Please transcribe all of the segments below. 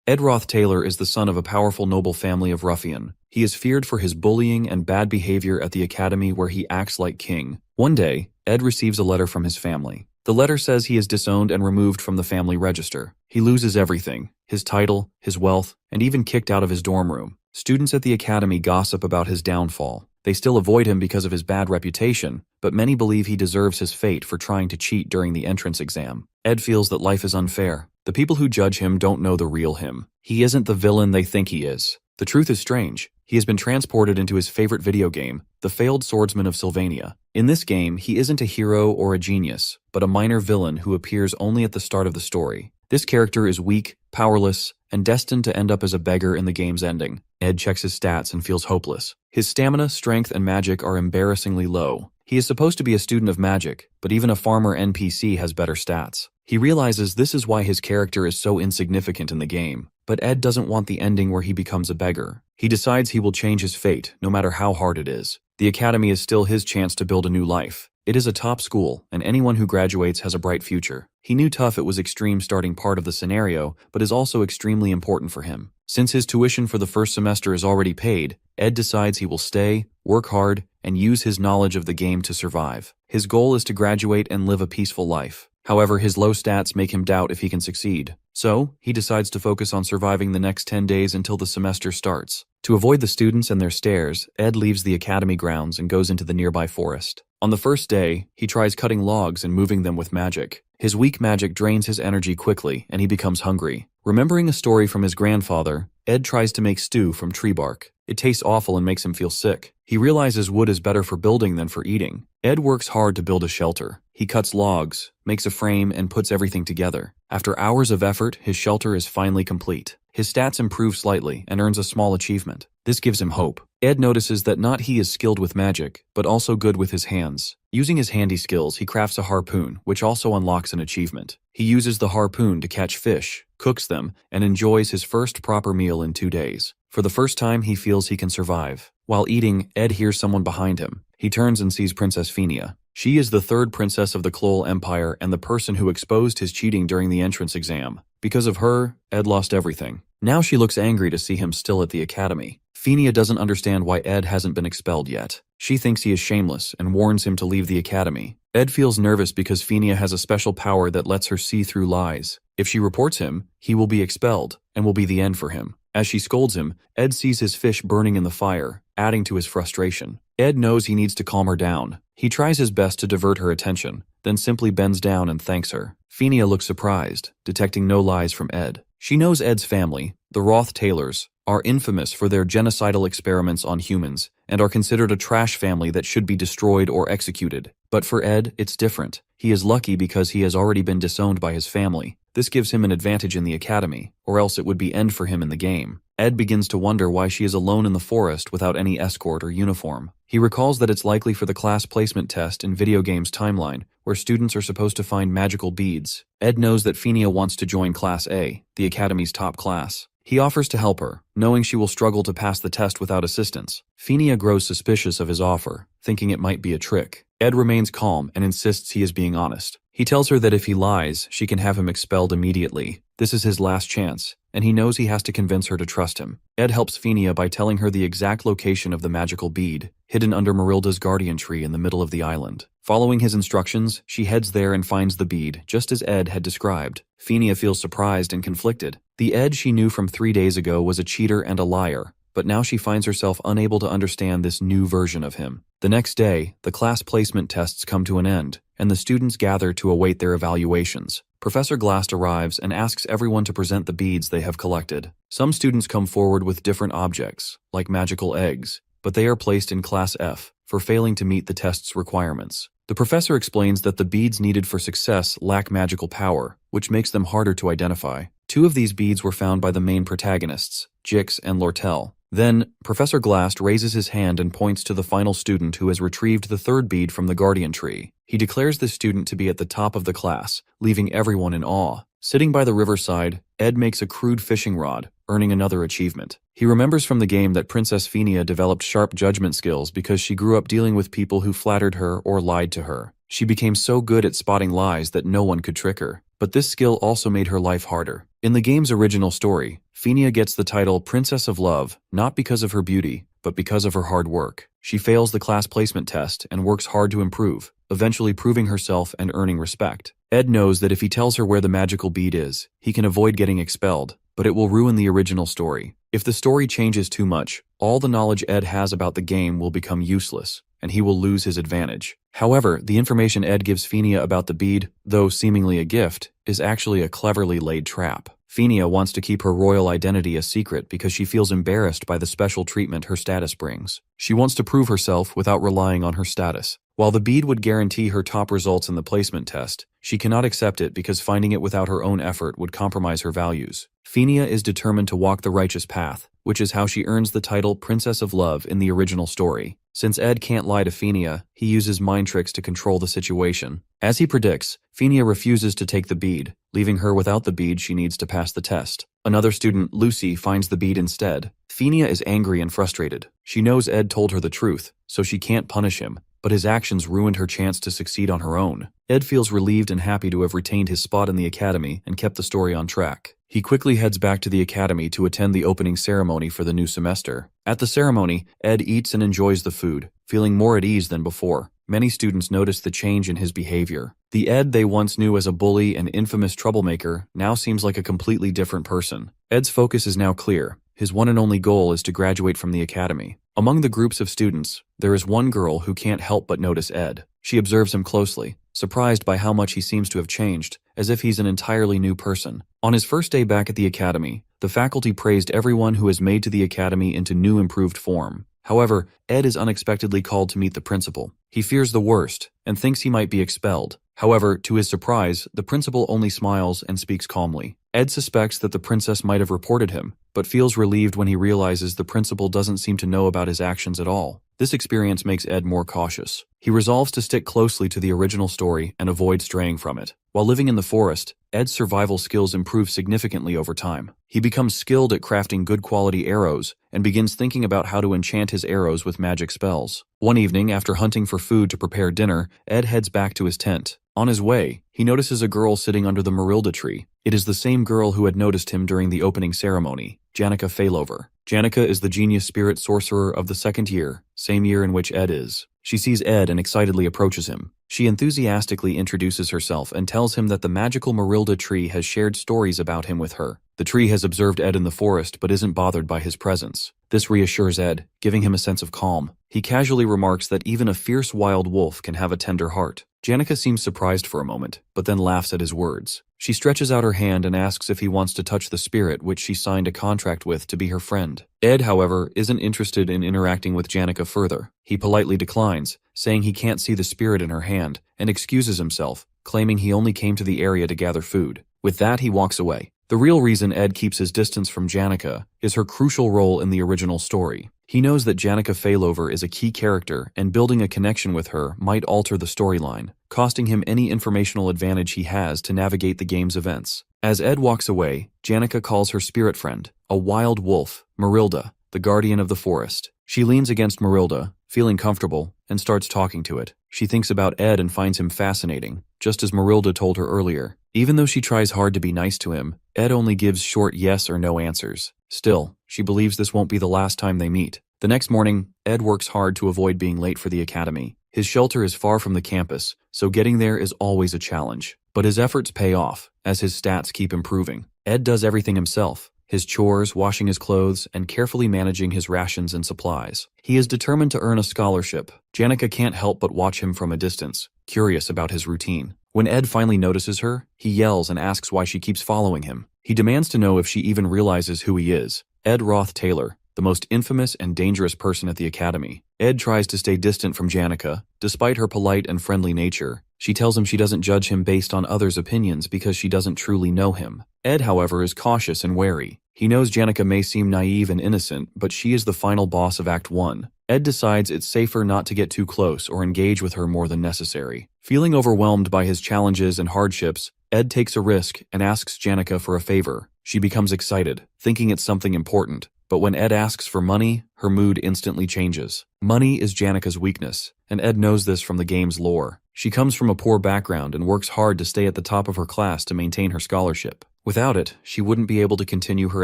Ed Roth Taylor is the son of a powerful noble family of ruffian. He is feared for his bullying and bad behavior at the academy where he acts like king. One day, Ed receives a letter from his family. The letter says he is disowned and removed from the family register. He loses everything, his title, his wealth, and even kicked out of his dorm room. Students at the academy gossip about his downfall. They still avoid him because of his bad reputation, but many believe he deserves his fate for trying to cheat during the entrance exam. Ed feels that life is unfair. The people who judge him don't know the real him. He isn't the villain they think he is. The truth is strange. He has been transported into his favorite video game, The Failed Swordsman of Sylvania. In this game, he isn't a hero or a genius, but a minor villain who appears only at the start of the story. This character is weak, powerless, and destined to end up as a beggar in the game's ending. Ed checks his stats and feels hopeless. His stamina, strength, and magic are embarrassingly low. He is supposed to be a student of magic, but even a farmer NPC has better stats. He realizes this is why his character is so insignificant in the game. But Ed doesn't want the ending where he becomes a beggar. He decides he will change his fate, no matter how hard it is. The academy is still his chance to build a new life. It is a top school, and anyone who graduates has a bright future. He knew tough it was extreme starting part of the scenario, but is also extremely important for him. Since his tuition for the first semester is already paid, Ed decides he will stay, work hard, and use his knowledge of the game to survive. His goal is to graduate and live a peaceful life. However, his low stats make him doubt if he can succeed. So, he decides to focus on surviving the next 10 days until the semester starts. To avoid the students and their stares, Ed leaves the academy grounds and goes into the nearby forest. On the first day, he tries cutting logs and moving them with magic. His weak magic drains his energy quickly, and he becomes hungry. Remembering a story from his grandfather, Ed tries to make stew from tree bark. It tastes awful and makes him feel sick. He realizes wood is better for building than for eating. Ed works hard to build a shelter. He cuts logs, makes a frame, and puts everything together. After hours of effort, his shelter is finally complete. His stats improve slightly and earns a small achievement. This gives him hope. Ed notices that not he is skilled with magic, but also good with his hands. Using his handy skills, he crafts a harpoon, which also unlocks an achievement. He uses the harpoon to catch fish, cooks them, and enjoys his first proper meal in 2 days. For the first time, he feels he can survive. While eating, Ed hears someone behind him. He turns and sees Princess Phinia. She is the third princess of the Klol Empire and the person who exposed his cheating during the entrance exam. Because of her, Ed lost everything. Now she looks angry to see him still at the academy. Phinia doesn't understand why Ed hasn't been expelled yet. She thinks he is shameless and warns him to leave the academy. Ed feels nervous because Phinia has a special power that lets her see through lies. If she reports him, he will be expelled and will be the end for him. As she scolds him, Ed sees his fish burning in the fire, adding to his frustration. Ed knows he needs to calm her down. He tries his best to divert her attention, then simply bends down and thanks her. Phinia looks surprised, detecting no lies from Ed. She knows Ed's family, the Roth Taylors, are infamous for their genocidal experiments on humans and are considered a trash family that should be destroyed or executed. But for Ed, it's different. He is lucky because he has already been disowned by his family. This gives him an advantage in the academy, or else it would be end for him in the game. Ed begins to wonder why she is alone in the forest without any escort or uniform. He recalls that it's likely for the class placement test in video games timeline, where students are supposed to find magical beads. Ed knows that Phinia wants to join Class A, the academy's top class. He offers to help her, knowing she will struggle to pass the test without assistance. Phinia grows suspicious of his offer, thinking it might be a trick. Ed remains calm and insists he is being honest. He tells her that if he lies, she can have him expelled immediately. This is his last chance, and he knows he has to convince her to trust him. Ed helps Phinia by telling her the exact location of the magical bead, hidden under Marilda's guardian tree in the middle of the island. Following his instructions, she heads there and finds the bead, just as Ed had described. Phinia feels surprised and conflicted. The Ed she knew from 3 days ago was a cheater and a liar, but now she finds herself unable to understand this new version of him. The next day, the class placement tests come to an end, and the students gather to await their evaluations. Professor Glast arrives and asks everyone to present the beads they have collected. Some students come forward with different objects, like magical eggs, but they are placed in Class F for failing to meet the test's requirements. The professor explains that the beads needed for success lack magical power, which makes them harder to identify. 2 of these beads were found by the main protagonists, Jix and Lortel. Then, Professor Glast raises his hand and points to the final student who has retrieved the 3rd bead from the guardian tree. He declares this student to be at the top of the class, leaving everyone in awe. Sitting by the riverside, Ed makes a crude fishing rod, earning another achievement. He remembers from the game that Princess Phinia developed sharp judgment skills because she grew up dealing with people who flattered her or lied to her. She became so good at spotting lies that no one could trick her. But this skill also made her life harder. In the game's original story, Phinia gets the title Princess of Love not because of her beauty, but because of her hard work. She fails the class placement test and works hard to improve, eventually proving herself and earning respect. Ed knows that if he tells her where the magical bead is, he can avoid getting expelled, but it will ruin the original story. If the story changes too much, all the knowledge Ed has about the game will become useless, and he will lose his advantage. However, the information Ed gives Phinia about the bead, though seemingly a gift, is actually a cleverly laid trap. Phinia wants to keep her royal identity a secret because she feels embarrassed by the special treatment her status brings. She wants to prove herself without relying on her status. While the bead would guarantee her top results in the placement test, she cannot accept it because finding it without her own effort would compromise her values. Phinia is determined to walk the righteous path, which is how she earns the title Princess of Love in the original story. Since Ed can't lie to Phinia, he uses mind tricks to control the situation. As he predicts, Phinia refuses to take the bead, leaving her without the bead she needs to pass the test. Another student, Lucy, finds the bead instead. Phinia is angry and frustrated. She knows Ed told her the truth, so she can't punish him, but his actions ruined her chance to succeed on her own. Ed feels relieved and happy to have retained his spot in the academy and kept the story on track. He quickly heads back to the academy to attend the opening ceremony for the new semester. At the ceremony, Ed eats and enjoys the food, feeling more at ease than before. Many students notice the change in his behavior. The Ed they once knew as a bully and infamous troublemaker now seems like a completely different person. Ed's focus is now clear. His one and only goal is to graduate from the academy. Among the groups of students, there is one girl who can't help but notice Ed. She observes him closely, surprised by how much he seems to have changed, as if he's an entirely new person. On his first day back at the academy, the faculty praised everyone who has made to the academy into new improved form. However, Ed is unexpectedly called to meet the principal. He fears the worst and thinks he might be expelled. However, to his surprise, the principal only smiles and speaks calmly. Ed suspects that the princess might have reported him, but feels relieved when he realizes the principal doesn't seem to know about his actions at all. This experience makes Ed more cautious. He resolves to stick closely to the original story and avoid straying from it. While living in the forest, Ed's survival skills improve significantly over time. He becomes skilled at crafting good quality arrows and begins thinking about how to enchant his arrows with magic spells. One evening, after hunting for food to prepare dinner, Ed heads back to his tent. On his way, he notices a girl sitting under the Marilda tree. It is the same girl who had noticed him during the opening ceremony, Janica Failover. Janica is the genius spirit sorcerer of the second year, same year in which Ed is. She sees Ed and excitedly approaches him. She enthusiastically introduces herself and tells him that the magical Marilda tree has shared stories about him with her. The tree has observed Ed in the forest but isn't bothered by his presence. This reassures Ed, giving him a sense of calm. He casually remarks that even a fierce wild wolf can have a tender heart. Janica seems surprised for a moment, but then laughs at his words. She stretches out her hand and asks if he wants to touch the spirit which she signed a contract with to be her friend. Ed, however, isn't interested in interacting with Janica further. He politely declines, saying he can't see the spirit in her hand, and excuses himself, claiming he only came to the area to gather food. With that, he walks away. The real reason Ed keeps his distance from Janica is her crucial role in the original story. He knows that Janica Failover is a key character, and building a connection with her might alter the storyline, costing him any informational advantage he has to navigate the game's events. As Ed walks away, Janica calls her spirit friend, a wild wolf, Marilda, the guardian of the forest. She leans against Marilda, feeling comfortable, and starts talking to it. She thinks about Ed and finds him fascinating, just as Marilda told her earlier. Even though she tries hard to be nice to him, Ed only gives short yes or no answers. Still, she believes this won't be the last time they meet. The next morning, Ed works hard to avoid being late for the academy. His shelter is far from the campus, so getting there is always a challenge. But his efforts pay off, as his stats keep improving. Ed does everything himself. His chores, washing his clothes, and carefully managing his rations and supplies. He is determined to earn a scholarship. Janica can't help but watch him from a distance, curious about his routine. When Ed finally notices her, he yells and asks why she keeps following him. He demands to know if she even realizes who he is. Ed Roth Taylor, the most infamous and dangerous person at the academy. Ed tries to stay distant from Janica. Despite her polite and friendly nature, she tells him she doesn't judge him based on others' opinions because she doesn't truly know him. Ed, however, is cautious and wary. He knows Janica may seem naive and innocent, but she is the final boss of Act 1. Ed decides it's safer not to get too close or engage with her more than necessary. Feeling overwhelmed by his challenges and hardships, Ed takes a risk and asks Janica for a favor. She becomes excited, thinking it's something important. But when Ed asks for money, her mood instantly changes. Money is Janica's weakness, and Ed knows this from the game's lore. She comes from a poor background and works hard to stay at the top of her class to maintain her scholarship. Without it, she wouldn't be able to continue her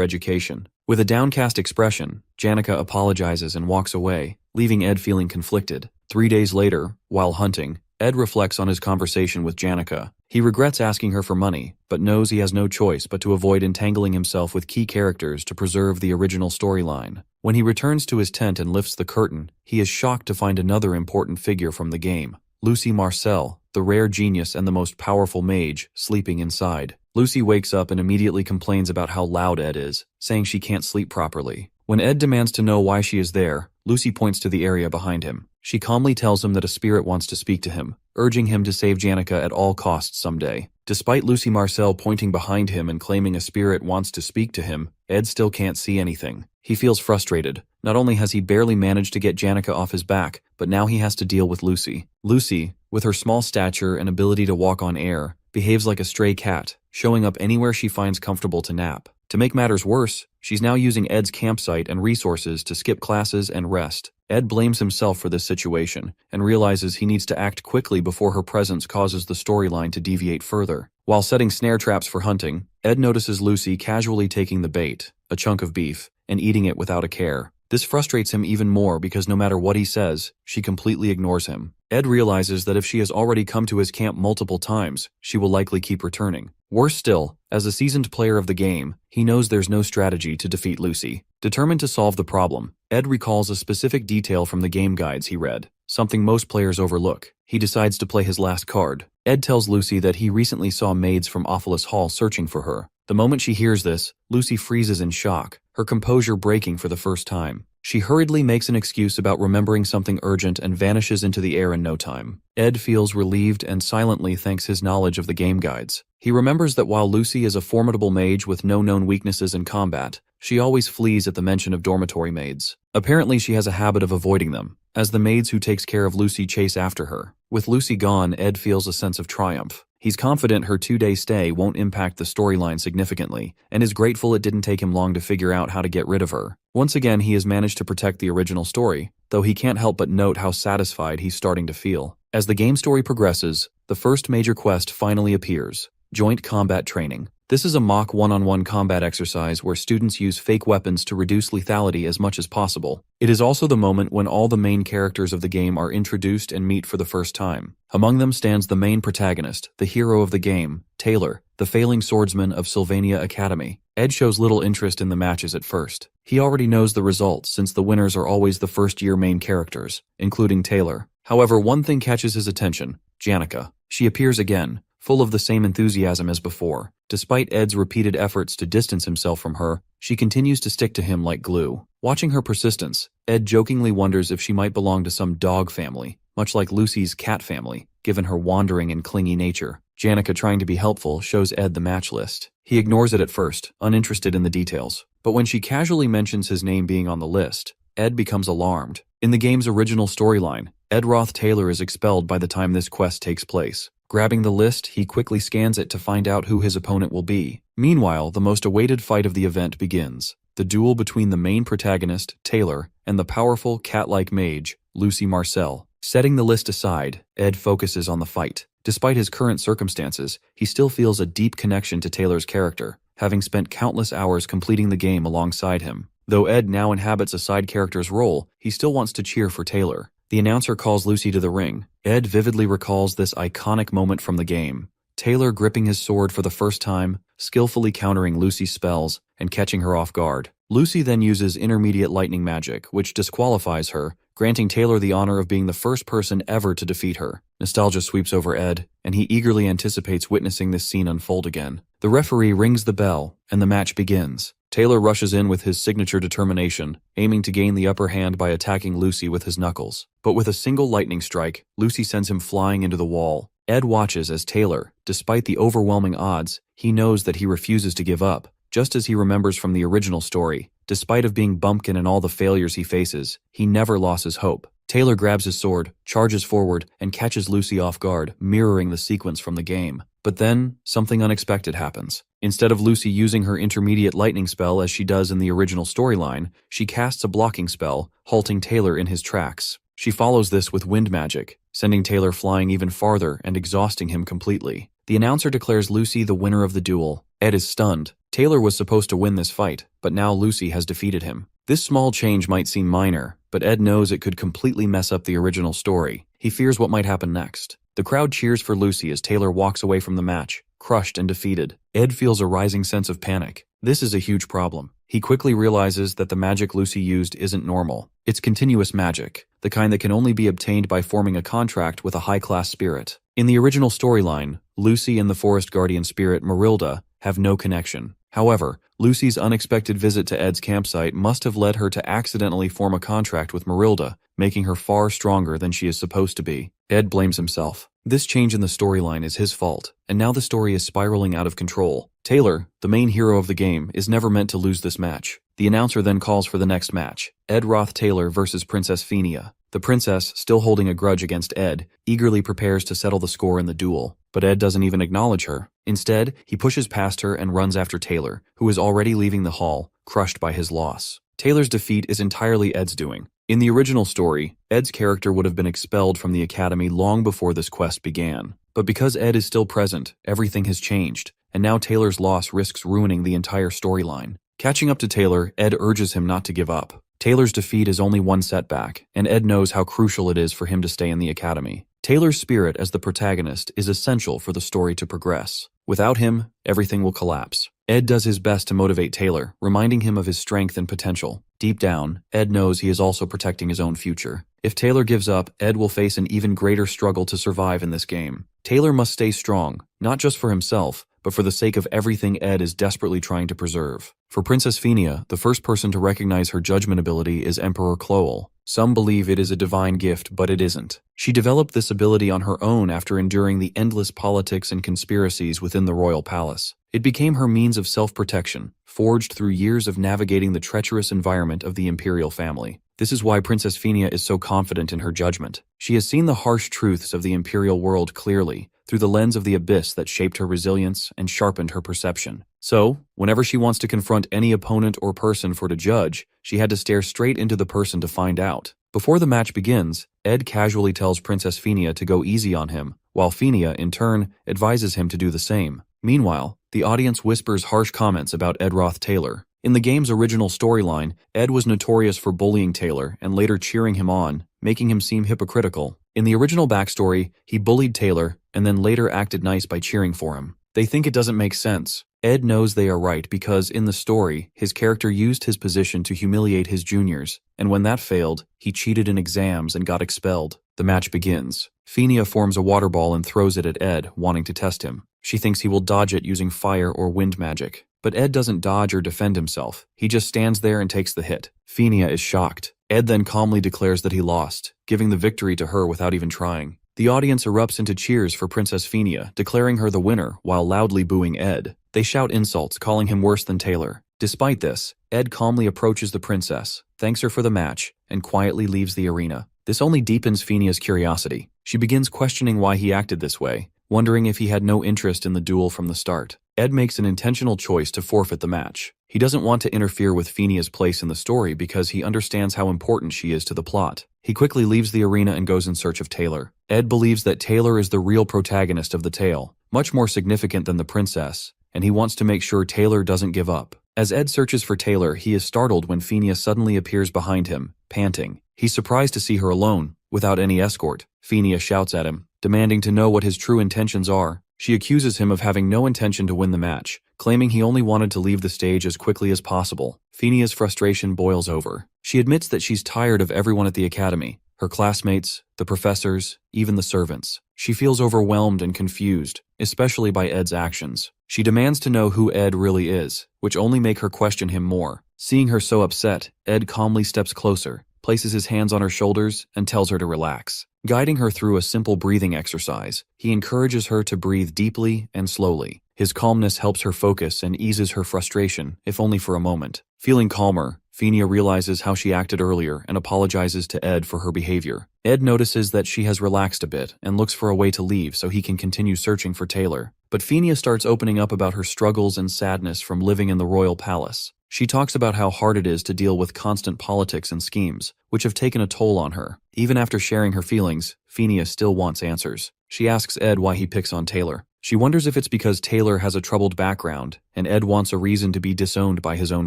education. With a downcast expression, Janica apologizes and walks away, leaving Ed feeling conflicted. 3 days later, while hunting, Ed reflects on his conversation with Janica. He regrets asking her for money, but knows he has no choice but to avoid entangling himself with key characters to preserve the original storyline. When he returns to his tent and lifts the curtain, he is shocked to find another important figure from the game, Lucy Marcel, the rare genius and the most powerful mage, sleeping inside. Lucy wakes up and immediately complains about how loud Ed is, saying she can't sleep properly. When Ed demands to know why she is there, Lucy points to the area behind him. She calmly tells him that a spirit wants to speak to him, urging him to save Janica at all costs someday. Despite Lucy Marcel pointing behind him and claiming a spirit wants to speak to him, Ed still can't see anything. He feels frustrated. Not only has he barely managed to get Janica off his back, but now he has to deal with Lucy. Lucy, with her small stature and ability to walk on air, behaves like a stray cat, showing up anywhere she finds comfortable to nap. To make matters worse, she's now using Ed's campsite and resources to skip classes and rest. Ed blames himself for this situation and realizes he needs to act quickly before her presence causes the storyline to deviate further. While setting snare traps for hunting, Ed notices Lucy casually taking the bait, a chunk of beef, and eating it without a care. This frustrates him even more because no matter what he says, she completely ignores him. Ed realizes that if she has already come to his camp multiple times, she will likely keep returning. Worse still, as a seasoned player of the game, he knows there's no strategy to defeat Lucy. Determined to solve the problem, Ed recalls a specific detail from the game guides he read, something most players overlook. He decides to play his last card. Ed tells Lucy that he recently saw maids from Ophelis Hall searching for her. The moment she hears this, Lucy freezes in shock, her composure breaking for the first time. She hurriedly makes an excuse about remembering something urgent and vanishes into the air in no time. Ed feels relieved and silently thanks his knowledge of the game guides. He remembers that while Lucy is a formidable mage with no known weaknesses in combat, she always flees at the mention of dormitory maids. Apparently she has a habit of avoiding them, as the maids who takes care of Lucy chase after her. With Lucy gone, Ed feels a sense of triumph. He's confident her 2-day stay won't impact the storyline significantly, and is grateful it didn't take him long to figure out how to get rid of her. Once again, he has managed to protect the original story, though he can't help but note how satisfied he's starting to feel. As the game story progresses, the first major quest finally appears: Joint Combat Training. This is a mock one-on-one combat exercise where students use fake weapons to reduce lethality as much as possible. It is also the moment when all the main characters of the game are introduced and meet for the first time. Among them stands the main protagonist, the hero of the game, Taylor, the failing swordsman of Sylvania Academy. Ed shows little interest in the matches at first. He already knows the results since the winners are always the first-year main characters, including Taylor. However, one thing catches his attention: Janica. She appears again, full of the same enthusiasm as before. Despite Ed's repeated efforts to distance himself from her, she continues to stick to him like glue. Watching her persistence, Ed jokingly wonders if she might belong to some dog family, much like Lucy's cat family, given her wandering and clingy nature. Janica, trying to be helpful, shows Ed the match list. He ignores it at first, uninterested in the details. But when she casually mentions his name being on the list, Ed becomes alarmed. In the game's original storyline, Ed Roth Taylor is expelled by the time this quest takes place. Grabbing the list, he quickly scans it to find out who his opponent will be. Meanwhile, the most awaited fight of the event begins: the duel between the main protagonist, Taylor, and the powerful, cat-like mage, Lucy Marcel. Setting the list aside, Ed focuses on the fight. Despite his current circumstances, he still feels a deep connection to Taylor's character, having spent countless hours completing the game alongside him. Though Ed now inhabits a side character's role, he still wants to cheer for Taylor. The announcer calls Lucy to the ring. Ed vividly recalls this iconic moment from the game: Taylor gripping his sword for the first time, skillfully countering Lucy's spells, and catching her off guard. Lucy then uses intermediate lightning magic, which disqualifies her, granting Taylor the honor of being the first person ever to defeat her. Nostalgia sweeps over Ed, and he eagerly anticipates witnessing this scene unfold again. The referee rings the bell, and the match begins. Taylor rushes in with his signature determination, aiming to gain the upper hand by attacking Lucy with his knuckles. But with a single lightning strike, Lucy sends him flying into the wall. Ed watches as Taylor, despite the overwhelming odds, he knows that he refuses to give up, just as he remembers from the original story. Despite of being bumpkin and all the failures he faces, he never loses hope. Taylor grabs his sword, charges forward, and catches Lucy off guard, mirroring the sequence from the game. But then, something unexpected happens. Instead of Lucy using her intermediate lightning spell as she does in the original storyline, she casts a blocking spell, halting Taylor in his tracks. She follows this with wind magic, sending Taylor flying even farther and exhausting him completely. The announcer declares Lucy the winner of the duel, Ed is stunned. Taylor was supposed to win this fight, but now Lucy has defeated him. This small change might seem minor, but Ed knows it could completely mess up the original story. He fears what might happen next. The crowd cheers for Lucy as Taylor walks away from the match, crushed and defeated. Ed feels a rising sense of panic. This is a huge problem. He quickly realizes that the magic Lucy used isn't normal. It's continuous magic, the kind that can only be obtained by forming a contract with a high-class spirit. In the original storyline, Lucy and the forest guardian spirit Marilda have no connection. However, Lucy's unexpected visit to Ed's campsite must have led her to accidentally form a contract with Marilda, making her far stronger than she is supposed to be. Ed blames himself. This change in the storyline is his fault, and now the story is spiraling out of control. Taylor, the main hero of the game, is never meant to lose this match. The announcer then calls for the next match, Ed Roth Taylor versus Princess Phinia. The princess, still holding a grudge against Ed, eagerly prepares to settle the score in the duel, but Ed doesn't even acknowledge her. Instead, he pushes past her and runs after Taylor, who is already leaving the hall, crushed by his loss. Taylor's defeat is entirely Ed's doing. In the original story, Ed's character would have been expelled from the academy long before this quest began. But because Ed is still present, everything has changed, and now Taylor's loss risks ruining the entire storyline. Catching up to Taylor, Ed urges him not to give up. Taylor's defeat is only one setback, and Ed knows how crucial it is for him to stay in the academy. Taylor's spirit as the protagonist is essential for the story to progress. Without him, everything will collapse. Ed does his best to motivate Taylor, reminding him of his strength and potential. Deep down, Ed knows he is also protecting his own future. If Taylor gives up, Ed will face an even greater struggle to survive in this game. Taylor must stay strong, not just for himself, but for the sake of everything Ed is desperately trying to preserve. For Princess Phinia, the first person to recognize her judgment ability is Emperor Cloel. Some believe it is a divine gift, but it isn't. She developed this ability on her own after enduring the endless politics and conspiracies within the royal palace. It became her means of self-protection, forged through years of navigating the treacherous environment of the imperial family. This is why Princess Phinia is so confident in her judgment. She has seen the harsh truths of the imperial world clearly, through the lens of the abyss that shaped her resilience and sharpened her perception. So, whenever she wants to confront any opponent or person for to judge, she had to stare straight into the person to find out. Before the match begins, Ed casually tells Princess Phinia to go easy on him, while Phinia, in turn, advises him to do the same. Meanwhile, the audience whispers harsh comments about Ed Roth Taylor. In the game's original storyline, Ed was notorious for bullying Taylor and later cheering him on, making him seem hypocritical. In the original backstory, he bullied Taylor and then later acted nice by cheering for him. They think it doesn't make sense. Ed knows they are right because, in the story, his character used his position to humiliate his juniors, and when that failed, he cheated in exams and got expelled. The match begins. Phinia forms a water ball and throws it at Ed, wanting to test him. She thinks he will dodge it using fire or wind magic. But Ed doesn't dodge or defend himself. He just stands there and takes the hit. Phinia is shocked. Ed then calmly declares that he lost, giving the victory to her without even trying. The audience erupts into cheers for Princess Phinia, declaring her the winner while loudly booing Ed. They shout insults, calling him worse than Taylor. Despite this, Ed calmly approaches the princess, thanks her for the match, and quietly leaves the arena. This only deepens Phinia's curiosity. She begins questioning why he acted this way, wondering if he had no interest in the duel from the start. Ed makes an intentional choice to forfeit the match. He doesn't want to interfere with Phinia's place in the story because he understands how important she is to the plot. He quickly leaves the arena and goes in search of Taylor. Ed believes that Taylor is the real protagonist of the tale, much more significant than the princess, and he wants to make sure Taylor doesn't give up. As Ed searches for Taylor, he is startled when Phinia suddenly appears behind him, panting. He's surprised to see her alone, without any escort. Phinia shouts at him, demanding to know what his true intentions are. She accuses him of having no intention to win the match, claiming he only wanted to leave the stage as quickly as possible. Phinia's frustration boils over. She admits that she's tired of everyone at the academy, her classmates, the professors, even the servants. She feels overwhelmed and confused, especially by Ed's actions. She demands to know who Ed really is, which only make her question him more. Seeing her so upset, Ed calmly steps closer, places his hands on her shoulders, and tells her to relax. Guiding her through a simple breathing exercise, he encourages her to breathe deeply and slowly. His calmness helps her focus and eases her frustration, if only for a moment. Feeling calmer, Phinia realizes how she acted earlier and apologizes to Ed for her behavior. Ed notices that she has relaxed a bit and looks for a way to leave so he can continue searching for Taylor. But Phinia starts opening up about her struggles and sadness from living in the royal palace. She talks about how hard it is to deal with constant politics and schemes, which have taken a toll on her. Even after sharing her feelings, Phinia still wants answers. She asks Ed why he picks on Taylor. She wonders if it's because Taylor has a troubled background, and Ed wants a reason to be disowned by his own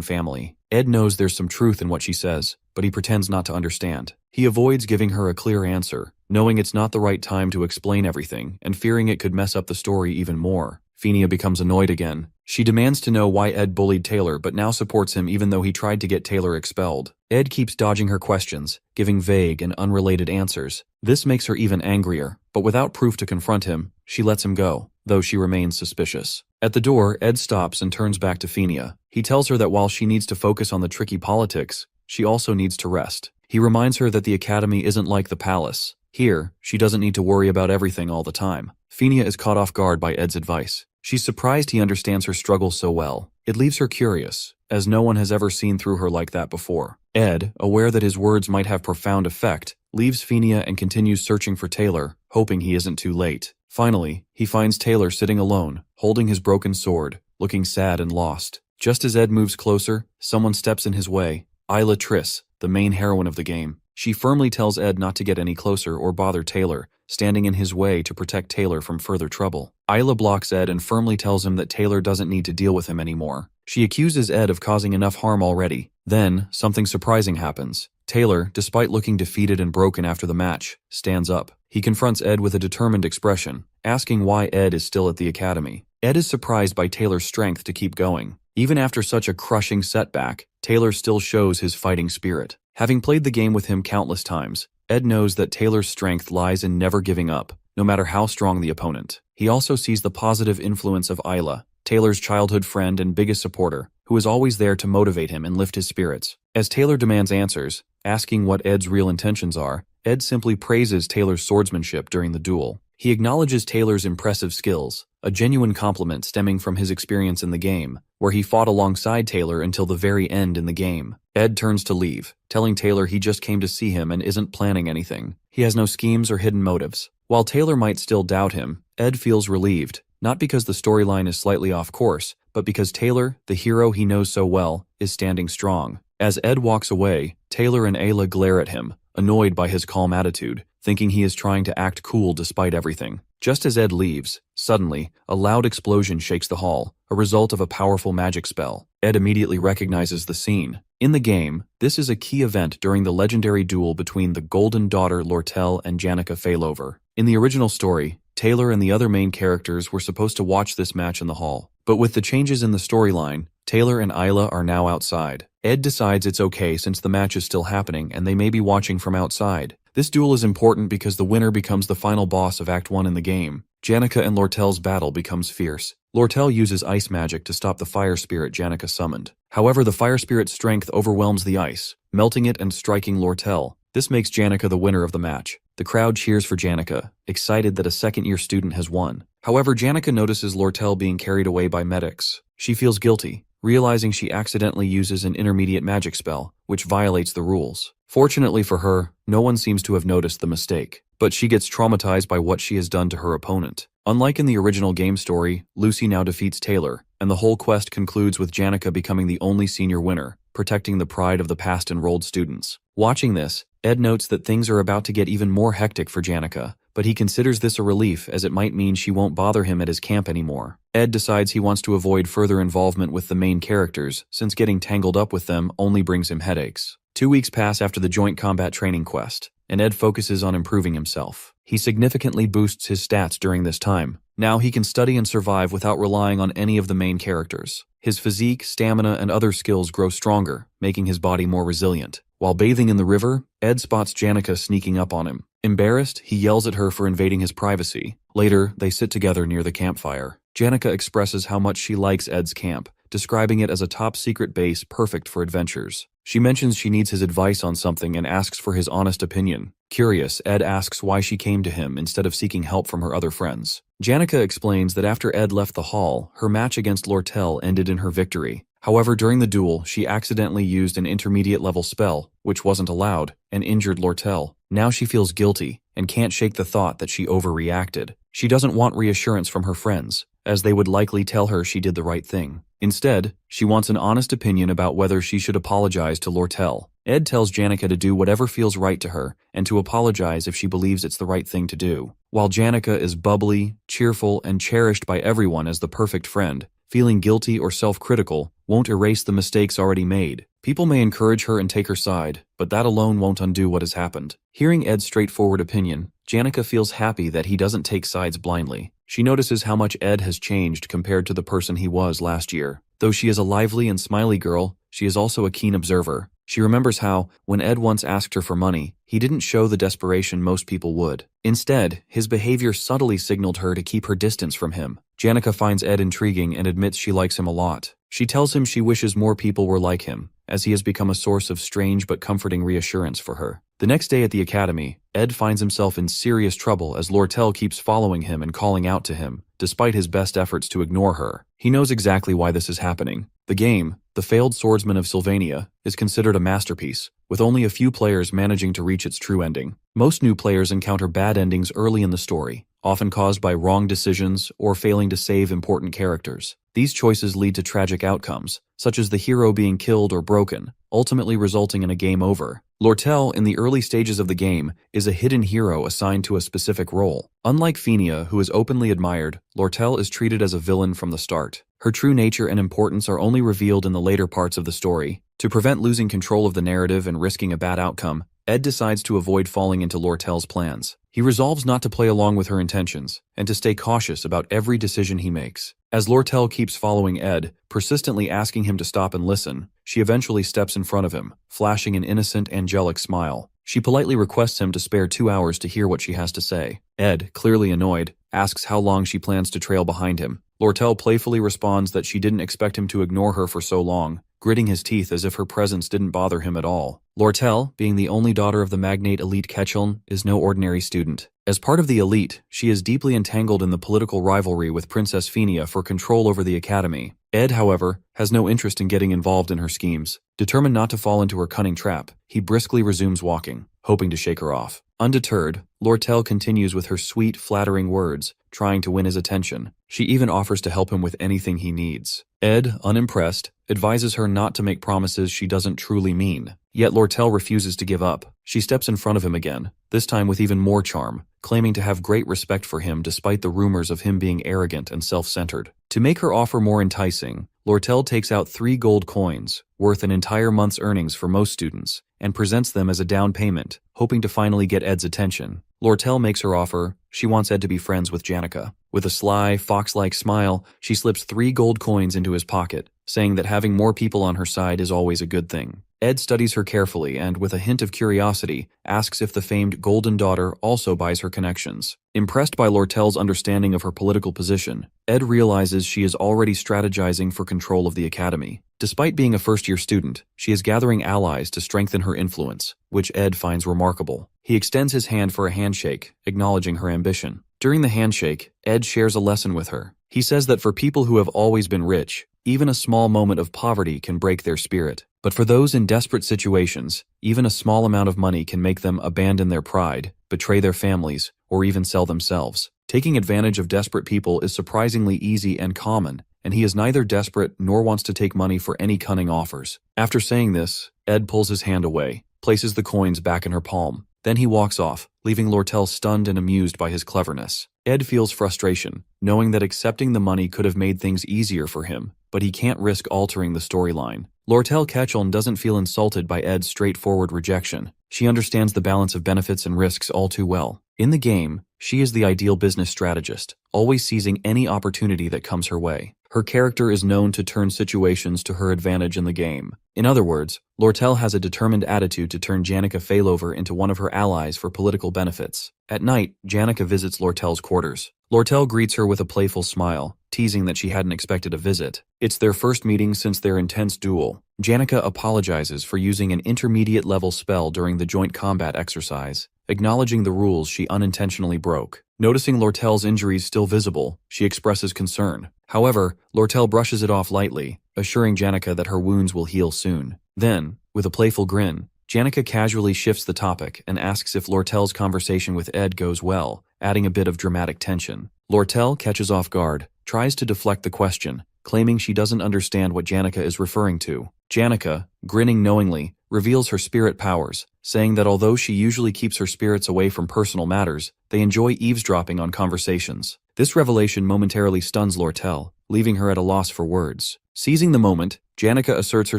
family. Ed knows there's some truth in what she says, but he pretends not to understand. He avoids giving her a clear answer, knowing it's not the right time to explain everything, and fearing it could mess up the story even more. Phinia becomes annoyed again. She demands to know why Ed bullied Taylor but now supports him even though he tried to get Taylor expelled. Ed keeps dodging her questions, giving vague and unrelated answers. This makes her even angrier, but without proof to confront him, she lets him go, though she remains suspicious. At the door, Ed stops and turns back to Phinia. He tells her that while she needs to focus on the tricky politics, she also needs to rest. He reminds her that the academy isn't like the palace. Here, she doesn't need to worry about everything all the time. Phinia is caught off guard by Ed's advice. She's surprised he understands her struggles so well. It leaves her curious, as no one has ever seen through her like that before. Ed, aware that his words might have profound effect, leaves Phinia and continues searching for Taylor, hoping he isn't too late. Finally, he finds Taylor sitting alone, holding his broken sword, looking sad and lost. Just as Ed moves closer, someone steps in his way. Isla Triss, the main heroine of the game. She firmly tells Ed not to get any closer or bother Taylor, standing in his way to protect Taylor from further trouble. Isla blocks Ed and firmly tells him that Taylor doesn't need to deal with him anymore. She accuses Ed of causing enough harm already. Then, something surprising happens. Taylor, despite looking defeated and broken after the match, stands up. He confronts Ed with a determined expression, asking why Ed is still at the academy. Ed is surprised by Taylor's strength to keep going. Even after such a crushing setback, Taylor still shows his fighting spirit. Having played the game with him countless times, Ed knows that Taylor's strength lies in never giving up, no matter how strong the opponent. He also sees the positive influence of Isla, Taylor's childhood friend and biggest supporter, who is always there to motivate him and lift his spirits. As Taylor demands answers, asking what Ed's real intentions are, Ed simply praises Taylor's swordsmanship during the duel. He acknowledges Taylor's impressive skills, a genuine compliment stemming from his experience in the game, where he fought alongside Taylor until the very end in the game. Ed turns to leave, telling Taylor he just came to see him and isn't planning anything. He has no schemes or hidden motives. While Taylor might still doubt him, Ed feels relieved, not because the storyline is slightly off course, but because Taylor, the hero he knows so well, is standing strong. As Ed walks away, Taylor and Ayla glare at him, annoyed by his calm attitude, thinking he is trying to act cool despite everything. Just as Ed leaves, suddenly, a loud explosion shakes the hall, a result of a powerful magic spell. Ed immediately recognizes the scene. In the game, this is a key event during the legendary duel between the Golden Daughter Lortel and Janica Failover. In the original story, Taylor and the other main characters were supposed to watch this match in the hall. But with the changes in the storyline, Taylor and Isla are now outside. Ed decides it's okay since the match is still happening and they may be watching from outside. This duel is important because the winner becomes the final boss of Act 1 in the game. Janica and Lortel's battle becomes fierce. Lortel uses ice magic to stop the fire spirit Janica summoned. However, the fire spirit's strength overwhelms the ice, melting it and striking Lortel. This makes Janica the winner of the match. The crowd cheers for Janica, excited that a second-year student has won. However, Janica notices Lortel being carried away by medics. She feels guilty, realizing she accidentally uses an intermediate magic spell, which violates the rules. Fortunately for her, no one seems to have noticed the mistake, but she gets traumatized by what she has done to her opponent. Unlike in the original game story, Lucy now defeats Taylor, and the whole quest concludes with Janica becoming the only senior winner, protecting the pride of the past enrolled students. Watching this, Ed notes that things are about to get even more hectic for Janica, but he considers this a relief as it might mean she won't bother him at his camp anymore. Ed decides he wants to avoid further involvement with the main characters, since getting tangled up with them only brings him headaches. 2 weeks pass after the joint combat training quest, and Ed focuses on improving himself. He significantly boosts his stats during this time. Now he can study and survive without relying on any of the main characters. His physique, stamina, and other skills grow stronger, making his body more resilient. While bathing in the river, Ed spots Janica sneaking up on him. Embarrassed, he yells at her for invading his privacy. Later, they sit together near the campfire. Janica expresses how much she likes Ed's camp, describing it as a top-secret base perfect for adventures. She mentions she needs his advice on something and asks for his honest opinion. Curious, Ed asks why she came to him instead of seeking help from her other friends. Janica explains that after Ed left the hall, her match against Lortel ended in her victory. However, during the duel, she accidentally used an intermediate-level spell, which wasn't allowed, and injured Lortel. Now she feels guilty, and can't shake the thought that she overreacted. She doesn't want reassurance from her friends, as they would likely tell her she did the right thing. Instead, she wants an honest opinion about whether she should apologize to Lortel. Ed tells Janica to do whatever feels right to her and to apologize if she believes it's the right thing to do. While Janica is bubbly, cheerful, and cherished by everyone as the perfect friend, feeling guilty or self-critical won't erase the mistakes already made. People may encourage her and take her side, but that alone won't undo what has happened. Hearing Ed's straightforward opinion, Janica feels happy that he doesn't take sides blindly. She notices how much Ed has changed compared to the person he was last year. Though she is a lively and smiley girl, she is also a keen observer. She remembers how, when Ed once asked her for money, he didn't show the desperation most people would. Instead, his behavior subtly signaled her to keep her distance from him. Janica finds Ed intriguing and admits she likes him a lot. She tells him she wishes more people were like him, as he has become a source of strange but comforting reassurance for her. The next day at the academy, Ed finds himself in serious trouble as Lortel keeps following him and calling out to him, despite his best efforts to ignore her. He knows exactly why this is happening. The game, The Failed Swordsman of Sylvania, is considered a masterpiece, with only a few players managing to reach its true ending. Most new players encounter bad endings early in the story, often caused by wrong decisions or failing to save important characters. These choices lead to tragic outcomes, such as the hero being killed or broken, ultimately resulting in a game over. Lortel, in the early stages of the game, is a hidden hero assigned to a specific role. Unlike Fenia, who is openly admired, Lortel is treated as a villain from the start. Her true nature and importance are only revealed in the later parts of the story. To prevent losing control of the narrative and risking a bad outcome, Ed decides to avoid falling into Lortel's plans. He resolves not to play along with her intentions, and to stay cautious about every decision he makes. As Lortel keeps following Ed, persistently asking him to stop and listen, she eventually steps in front of him, flashing an innocent, angelic smile. She politely requests him to spare 2 hours to hear what she has to say. Ed, clearly annoyed, asks how long she plans to trail behind him. Lortel playfully responds that she didn't expect him to ignore her for so long, gritting his teeth as if her presence didn't bother him at all. Lortel, being the only daughter of the magnate elite Ketchuln, is no ordinary student. As part of the elite, she is deeply entangled in the political rivalry with Princess Fenia for control over the academy. Ed, however, has no interest in getting involved in her schemes. Determined not to fall into her cunning trap, he briskly resumes walking, hoping to shake her off. Undeterred, Lortel continues with her sweet, flattering words, trying to win his attention. She even offers to help him with anything he needs. Ed, unimpressed, advises her not to make promises she doesn't truly mean. Yet Lortel refuses to give up. She steps in front of him again, this time with even more charm, claiming to have great respect for him despite the rumors of him being arrogant and self-centered. To make her offer more enticing, Lortel takes out 3 gold coins, worth an entire month's earnings for most students, and presents them as a down payment, hoping to finally get Ed's attention. Lortel makes her offer. She wants Ed to be friends with Janica. With a sly, fox-like smile, she slips 3 gold coins into his pocket, saying that having more people on her side is always a good thing. Ed studies her carefully and, with a hint of curiosity, asks if the famed Golden Daughter also buys her connections. Impressed by Lortel's understanding of her political position, Ed realizes she is already strategizing for control of the academy. Despite being a first-year student, she is gathering allies to strengthen her influence, which Ed finds remarkable. He extends his hand for a handshake, acknowledging her ambition. During the handshake, Ed shares a lesson with her. He says that for people who have always been rich, even a small moment of poverty can break their spirit. But for those in desperate situations, even a small amount of money can make them abandon their pride, betray their families, or even sell themselves. Taking advantage of desperate people is surprisingly easy and common, and he is neither desperate nor wants to take money for any cunning offers. After saying this, Ed pulls his hand away, places the coins back in her palm. Then he walks off, leaving Lortel stunned and amused by his cleverness. Ed feels frustration, knowing that accepting the money could have made things easier for him, but he can't risk altering the storyline. Lortel Ketchuln doesn't feel insulted by Ed's straightforward rejection. She understands the balance of benefits and risks all too well. In the game, she is the ideal business strategist, always seizing any opportunity that comes her way. Her character is known to turn situations to her advantage in the game. In other words, Lortel has a determined attitude to turn Janica Failover into one of her allies for political benefits. At night, Janica visits Lortel's quarters. Lortel greets her with a playful smile, teasing that she hadn't expected a visit. It's their first meeting since their intense duel. Janica apologizes for using an intermediate-level spell during the joint combat exercise, acknowledging the rules she unintentionally broke. Noticing Lortel's injuries still visible, she expresses concern. However, Lortel brushes it off lightly, assuring Janica that her wounds will heal soon. Then, with a playful grin, Janica casually shifts the topic and asks if Lortel's conversation with Ed goes well, adding a bit of dramatic tension. Lortel catches off guard, tries to deflect the question, claiming she doesn't understand what Janica is referring to. Janica, grinning knowingly, reveals her spirit powers, saying that although she usually keeps her spirits away from personal matters, they enjoy eavesdropping on conversations. This revelation momentarily stuns Lortel, leaving her at a loss for words. Seizing the moment, Janica asserts her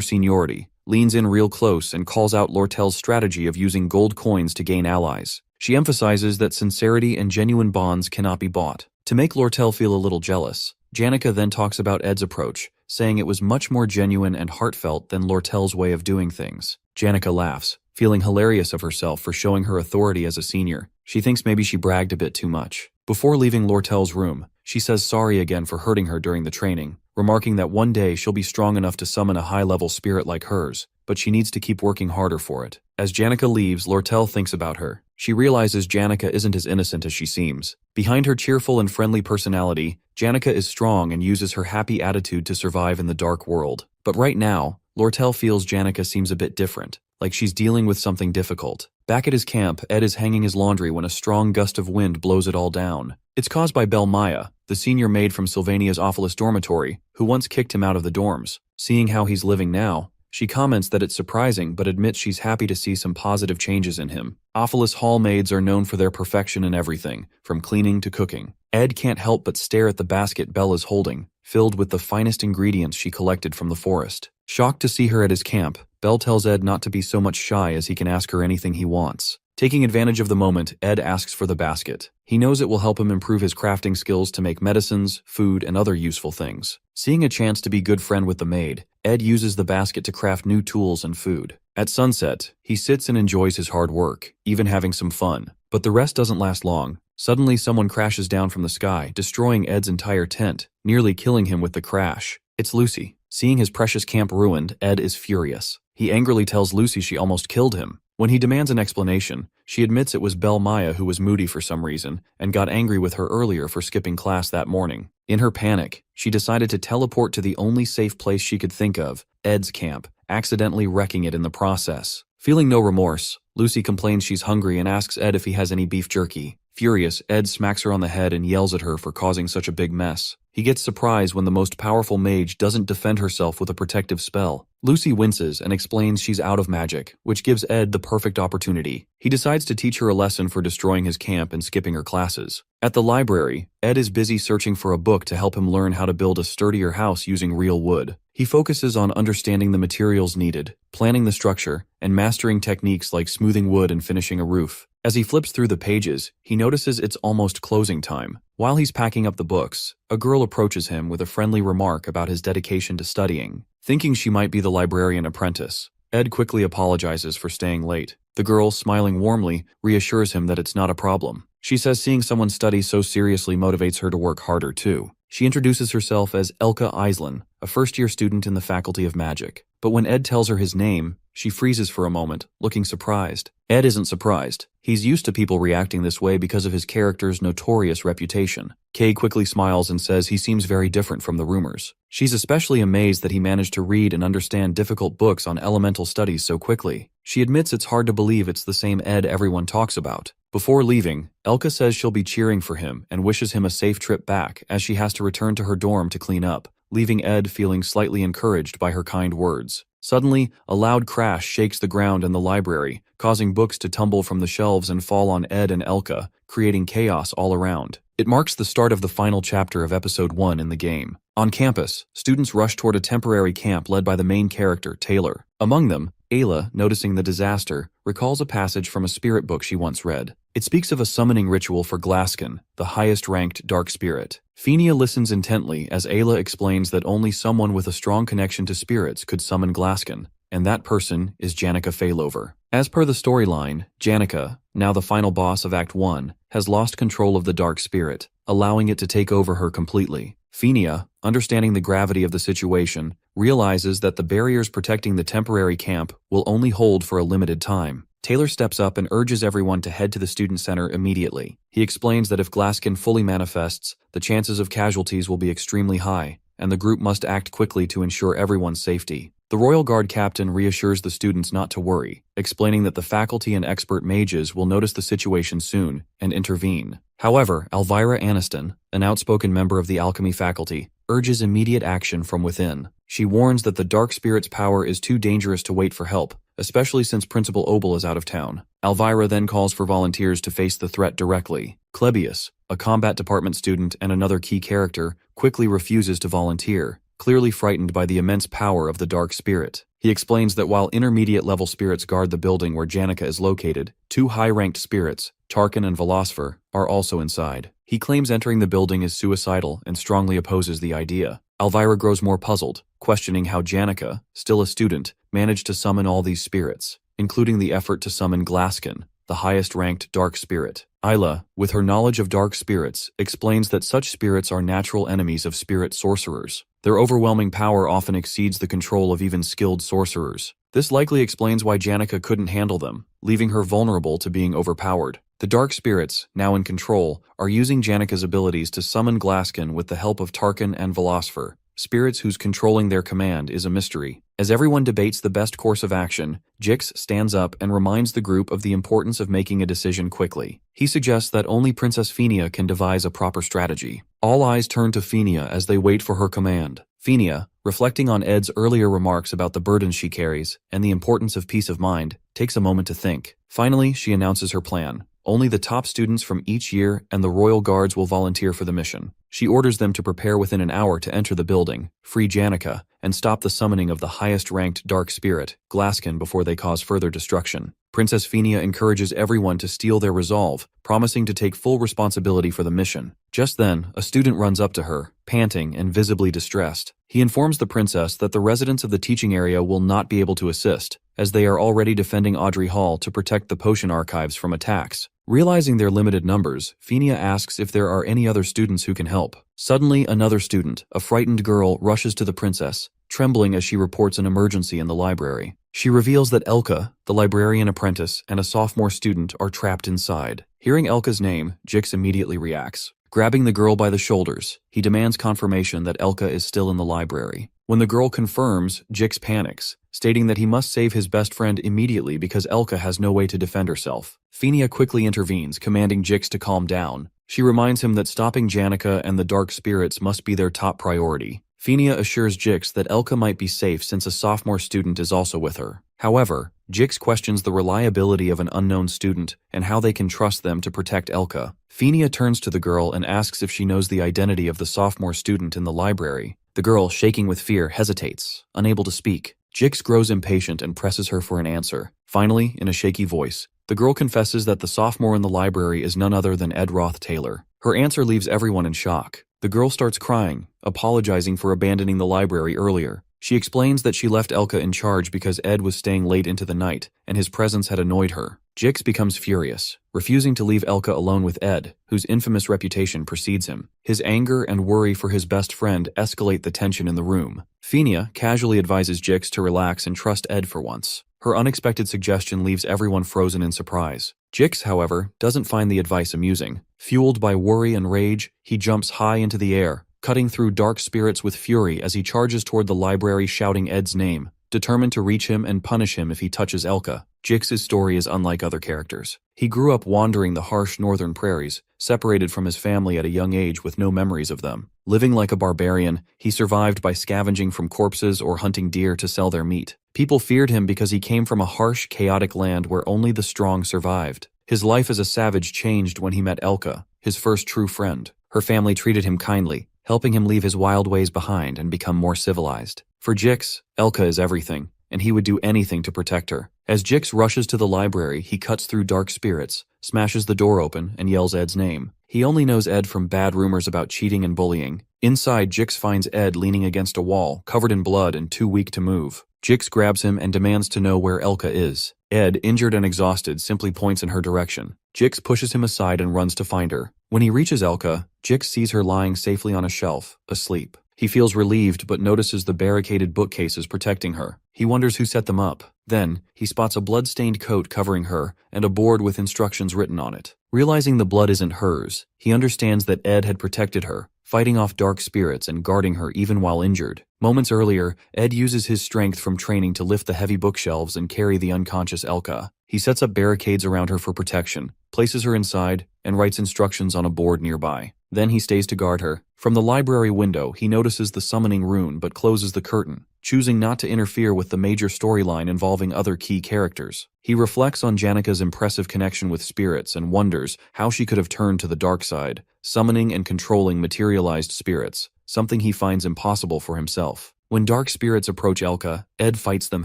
seniority, leans in real close and calls out Lortel's strategy of using gold coins to gain allies. She emphasizes that sincerity and genuine bonds cannot be bought. To make Lortel feel a little jealous, Janica then talks about Ed's approach, saying it was much more genuine and heartfelt than Lortel's way of doing things. Janica laughs, feeling hilarious of herself for showing her authority as a senior. She thinks maybe she bragged a bit too much. Before leaving Lortel's room, she says sorry again for hurting her during the training, remarking that one day she'll be strong enough to summon a high-level spirit like hers, but she needs to keep working harder for it. As Janica leaves, Lortel thinks about her. She realizes Janica isn't as innocent as she seems. Behind her cheerful and friendly personality, Janica is strong and uses her happy attitude to survive in the dark world. But right now, Lortel feels Janica seems a bit different, like she's dealing with something difficult. Back at his camp, Ed is hanging his laundry when a strong gust of wind blows it all down. It's caused by Belle Maya, the senior maid from Sylvania's Awfulest dormitory, who once kicked him out of the dorms. Seeing how he's living now, she comments that it's surprising but admits she's happy to see some positive changes in him. Awfulest hall maids are known for their perfection in everything, from cleaning to cooking. Ed can't help but stare at the basket Belle is holding, filled with the finest ingredients she collected from the forest. Shocked to see her at his camp, Belle tells Ed not to be so much shy as he can ask her anything he wants. Taking advantage of the moment, Ed asks for the basket. He knows it will help him improve his crafting skills to make medicines, food, and other useful things. Seeing a chance to be good friend with the maid, Ed uses the basket to craft new tools and food. At sunset, he sits and enjoys his hard work, even having some fun. But the rest doesn't last long. Suddenly someone crashes down from the sky, destroying Ed's entire tent, nearly killing him with the crash. It's Lucy. Seeing his precious camp ruined, Ed is furious. He angrily tells Lucy she almost killed him. When he demands an explanation, she admits it was Belle Maya who was moody for some reason and got angry with her earlier for skipping class that morning. In her panic, she decided to teleport to the only safe place she could think of, Ed's camp, accidentally wrecking it in the process. Feeling no remorse, Lucy complains she's hungry and asks Ed if he has any beef jerky. Furious, Ed smacks her on the head and yells at her for causing such a big mess. He gets surprised when the most powerful mage doesn't defend herself with a protective spell. Lucy winces and explains she's out of magic, which gives Ed the perfect opportunity. He decides to teach her a lesson for destroying his camp and skipping her classes. At the library, Ed is busy searching for a book to help him learn how to build a sturdier house using real wood. He focuses on understanding the materials needed, planning the structure, and mastering techniques like smoothing wood and finishing a roof. As he flips through the pages, he notices it's almost closing time. While he's packing up the books, a girl approaches him with a friendly remark about his dedication to studying. Thinking she might be the librarian apprentice, Ed quickly apologizes for staying late. The girl, smiling warmly, reassures him that it's not a problem. She says seeing someone study so seriously motivates her to work harder too. She introduces herself as Elka Islan, a first-year student in the Faculty of Magic. But when Ed tells her his name, she freezes for a moment, looking surprised. Ed isn't surprised. He's used to people reacting this way because of his character's notorious reputation. Kay quickly smiles and says he seems very different from the rumors. She's especially amazed that he managed to read and understand difficult books on elemental studies so quickly. She admits it's hard to believe it's the same Ed everyone talks about. Before leaving, Elka says she'll be cheering for him and wishes him a safe trip back as she has to return to her dorm to clean up, leaving Ed feeling slightly encouraged by her kind words. Suddenly, a loud crash shakes the ground in the library, causing books to tumble from the shelves and fall on Ed and Elka, creating chaos all around. It marks the start of the final chapter of Episode 1 in the game. On campus, students rush toward a temporary camp led by the main character, Taylor. Among them, Ayla, noticing the disaster, recalls a passage from a spirit book she once read. It speaks of a summoning ritual for Glaskin, the highest-ranked dark spirit. Fenia listens intently as Ayla explains that only someone with a strong connection to spirits could summon Glaskin, and that person is Janica Failover. As per the storyline, Janica, now the final boss of Act 1, has lost control of the dark spirit, allowing it to take over her completely. Fenia, understanding the gravity of the situation, realizes that the barriers protecting the temporary camp will only hold for a limited time. Taylor steps up and urges everyone to head to the student center immediately. He explains that if Glaskin fully manifests, the chances of casualties will be extremely high, and the group must act quickly to ensure everyone's safety. The Royal Guard captain reassures the students not to worry, explaining that the faculty and expert mages will notice the situation soon and intervene. However, Elvira Aniston, an outspoken member of the alchemy faculty, urges immediate action from within. She warns that the dark spirit's power is too dangerous to wait for help, especially since Principal Obel is out of town. Elvira then calls for volunteers to face the threat directly. Klebius, a combat department student and another key character, quickly refuses to volunteer, clearly frightened by the immense power of the dark spirit. He explains that while intermediate-level spirits guard the building where Janica is located, two high-ranked spirits, Tarkin and Velosfer, are also inside. He claims entering the building is suicidal and strongly opposes the idea. Elvira grows more puzzled, questioning how Janica, still a student, managed to summon all these spirits, including the effort to summon Glaskin, the highest-ranked dark spirit. Isla, with her knowledge of dark spirits, explains that such spirits are natural enemies of spirit sorcerers. Their overwhelming power often exceeds the control of even skilled sorcerers. This likely explains why Janica couldn't handle them, leaving her vulnerable to being overpowered. The dark spirits, now in control, are using Janica's abilities to summon Glaskin with the help of Tarkin and Velosfer, spirits whose controlling their command is a mystery. As everyone debates the best course of action, Jix stands up and reminds the group of the importance of making a decision quickly. He suggests that only Princess Fenia can devise a proper strategy. All eyes turn to Fenia as they wait for her command. Fenia, reflecting on Ed's earlier remarks about the burdens she carries and the importance of peace of mind, takes a moment to think. Finally, she announces her plan. Only the top students from each year and the royal guards will volunteer for the mission. She orders them to prepare within an hour to enter the building, free Janica, and stop the summoning of the highest-ranked dark spirit, Glaskin, before they cause further destruction. Princess Fenia encourages everyone to steel their resolve, promising to take full responsibility for the mission. Just then, a student runs up to her, panting and visibly distressed. He informs the princess that the residents of the teaching area will not be able to assist, as they are already defending Audrey Hall to protect the potion archives from attacks. Realizing their limited numbers, Fenia asks if there are any other students who can help. Suddenly, another student, a frightened girl, rushes to the princess, trembling as she reports an emergency in the library. She reveals that Elka, the librarian apprentice, and a sophomore student are trapped inside. Hearing Elka's name, Jix immediately reacts. Grabbing the girl by the shoulders, he demands confirmation that Elka is still in the library. When the girl confirms, Jix panics, stating that he must save his best friend immediately because Elka has no way to defend herself. Fenia quickly intervenes, commanding Jix to calm down. She reminds him that stopping Janica and the dark spirits must be their top priority. Fenia assures Jix that Elka might be safe since a sophomore student is also with her. However, Jix questions the reliability of an unknown student and how they can trust them to protect Elka. Fenia turns to the girl and asks if she knows the identity of the sophomore student in the library. The girl, shaking with fear, hesitates, unable to speak. Jix grows impatient and presses her for an answer. Finally, in a shaky voice, the girl confesses that the sophomore in the library is none other than Ed Roth Taylor. Her answer leaves everyone in shock. The girl starts crying, apologizing for abandoning the library earlier. She explains that she left Elka in charge because Ed was staying late into the night, and his presence had annoyed her. Jix becomes furious, refusing to leave Elka alone with Ed, whose infamous reputation precedes him. His anger and worry for his best friend escalate the tension in the room. Fenia casually advises Jix to relax and trust Ed for once. Her unexpected suggestion leaves everyone frozen in surprise. Jix, however, doesn't find the advice amusing. Fueled by worry and rage, he jumps high into the air, cutting through dark spirits with fury as he charges toward the library shouting Ed's name, determined to reach him and punish him if he touches Elka. Jix's story is unlike other characters. He grew up wandering the harsh northern prairies, separated from his family at a young age with no memories of them. Living like a barbarian, he survived by scavenging from corpses or hunting deer to sell their meat. People feared him because he came from a harsh, chaotic land where only the strong survived. His life as a savage changed when he met Elka, his first true friend. Her family treated him kindly, helping him leave his wild ways behind and become more civilized. For Jix, Elka is everything, and he would do anything to protect her. As Jix rushes to the library, he cuts through dark spirits, smashes the door open, and yells Ed's name. He only knows Ed from bad rumors about cheating and bullying. Inside, Jix finds Ed leaning against a wall, covered in blood and too weak to move. Jix grabs him and demands to know where Elka is. Ed, injured and exhausted, simply points in her direction. Jix pushes him aside and runs to find her. When he reaches Elka, Jix sees her lying safely on a shelf, asleep. He feels relieved but notices the barricaded bookcases protecting her. He wonders who set them up. Then, he spots a blood-stained coat covering her and a board with instructions written on it. Realizing the blood isn't hers, he understands that Ed had protected her, fighting off dark spirits and guarding her even while injured. Moments earlier, Ed uses his strength from training to lift the heavy bookshelves and carry the unconscious Elka. He sets up barricades around her for protection, places her inside, and writes instructions on a board nearby. Then he stays to guard her. From the library window, he notices the summoning rune but closes the curtain, choosing not to interfere with the major storyline involving other key characters. He reflects on Janika's impressive connection with spirits and wonders how she could have turned to the dark side, summoning and controlling materialized spirits, something he finds impossible for himself. When dark spirits approach Elka, Ed fights them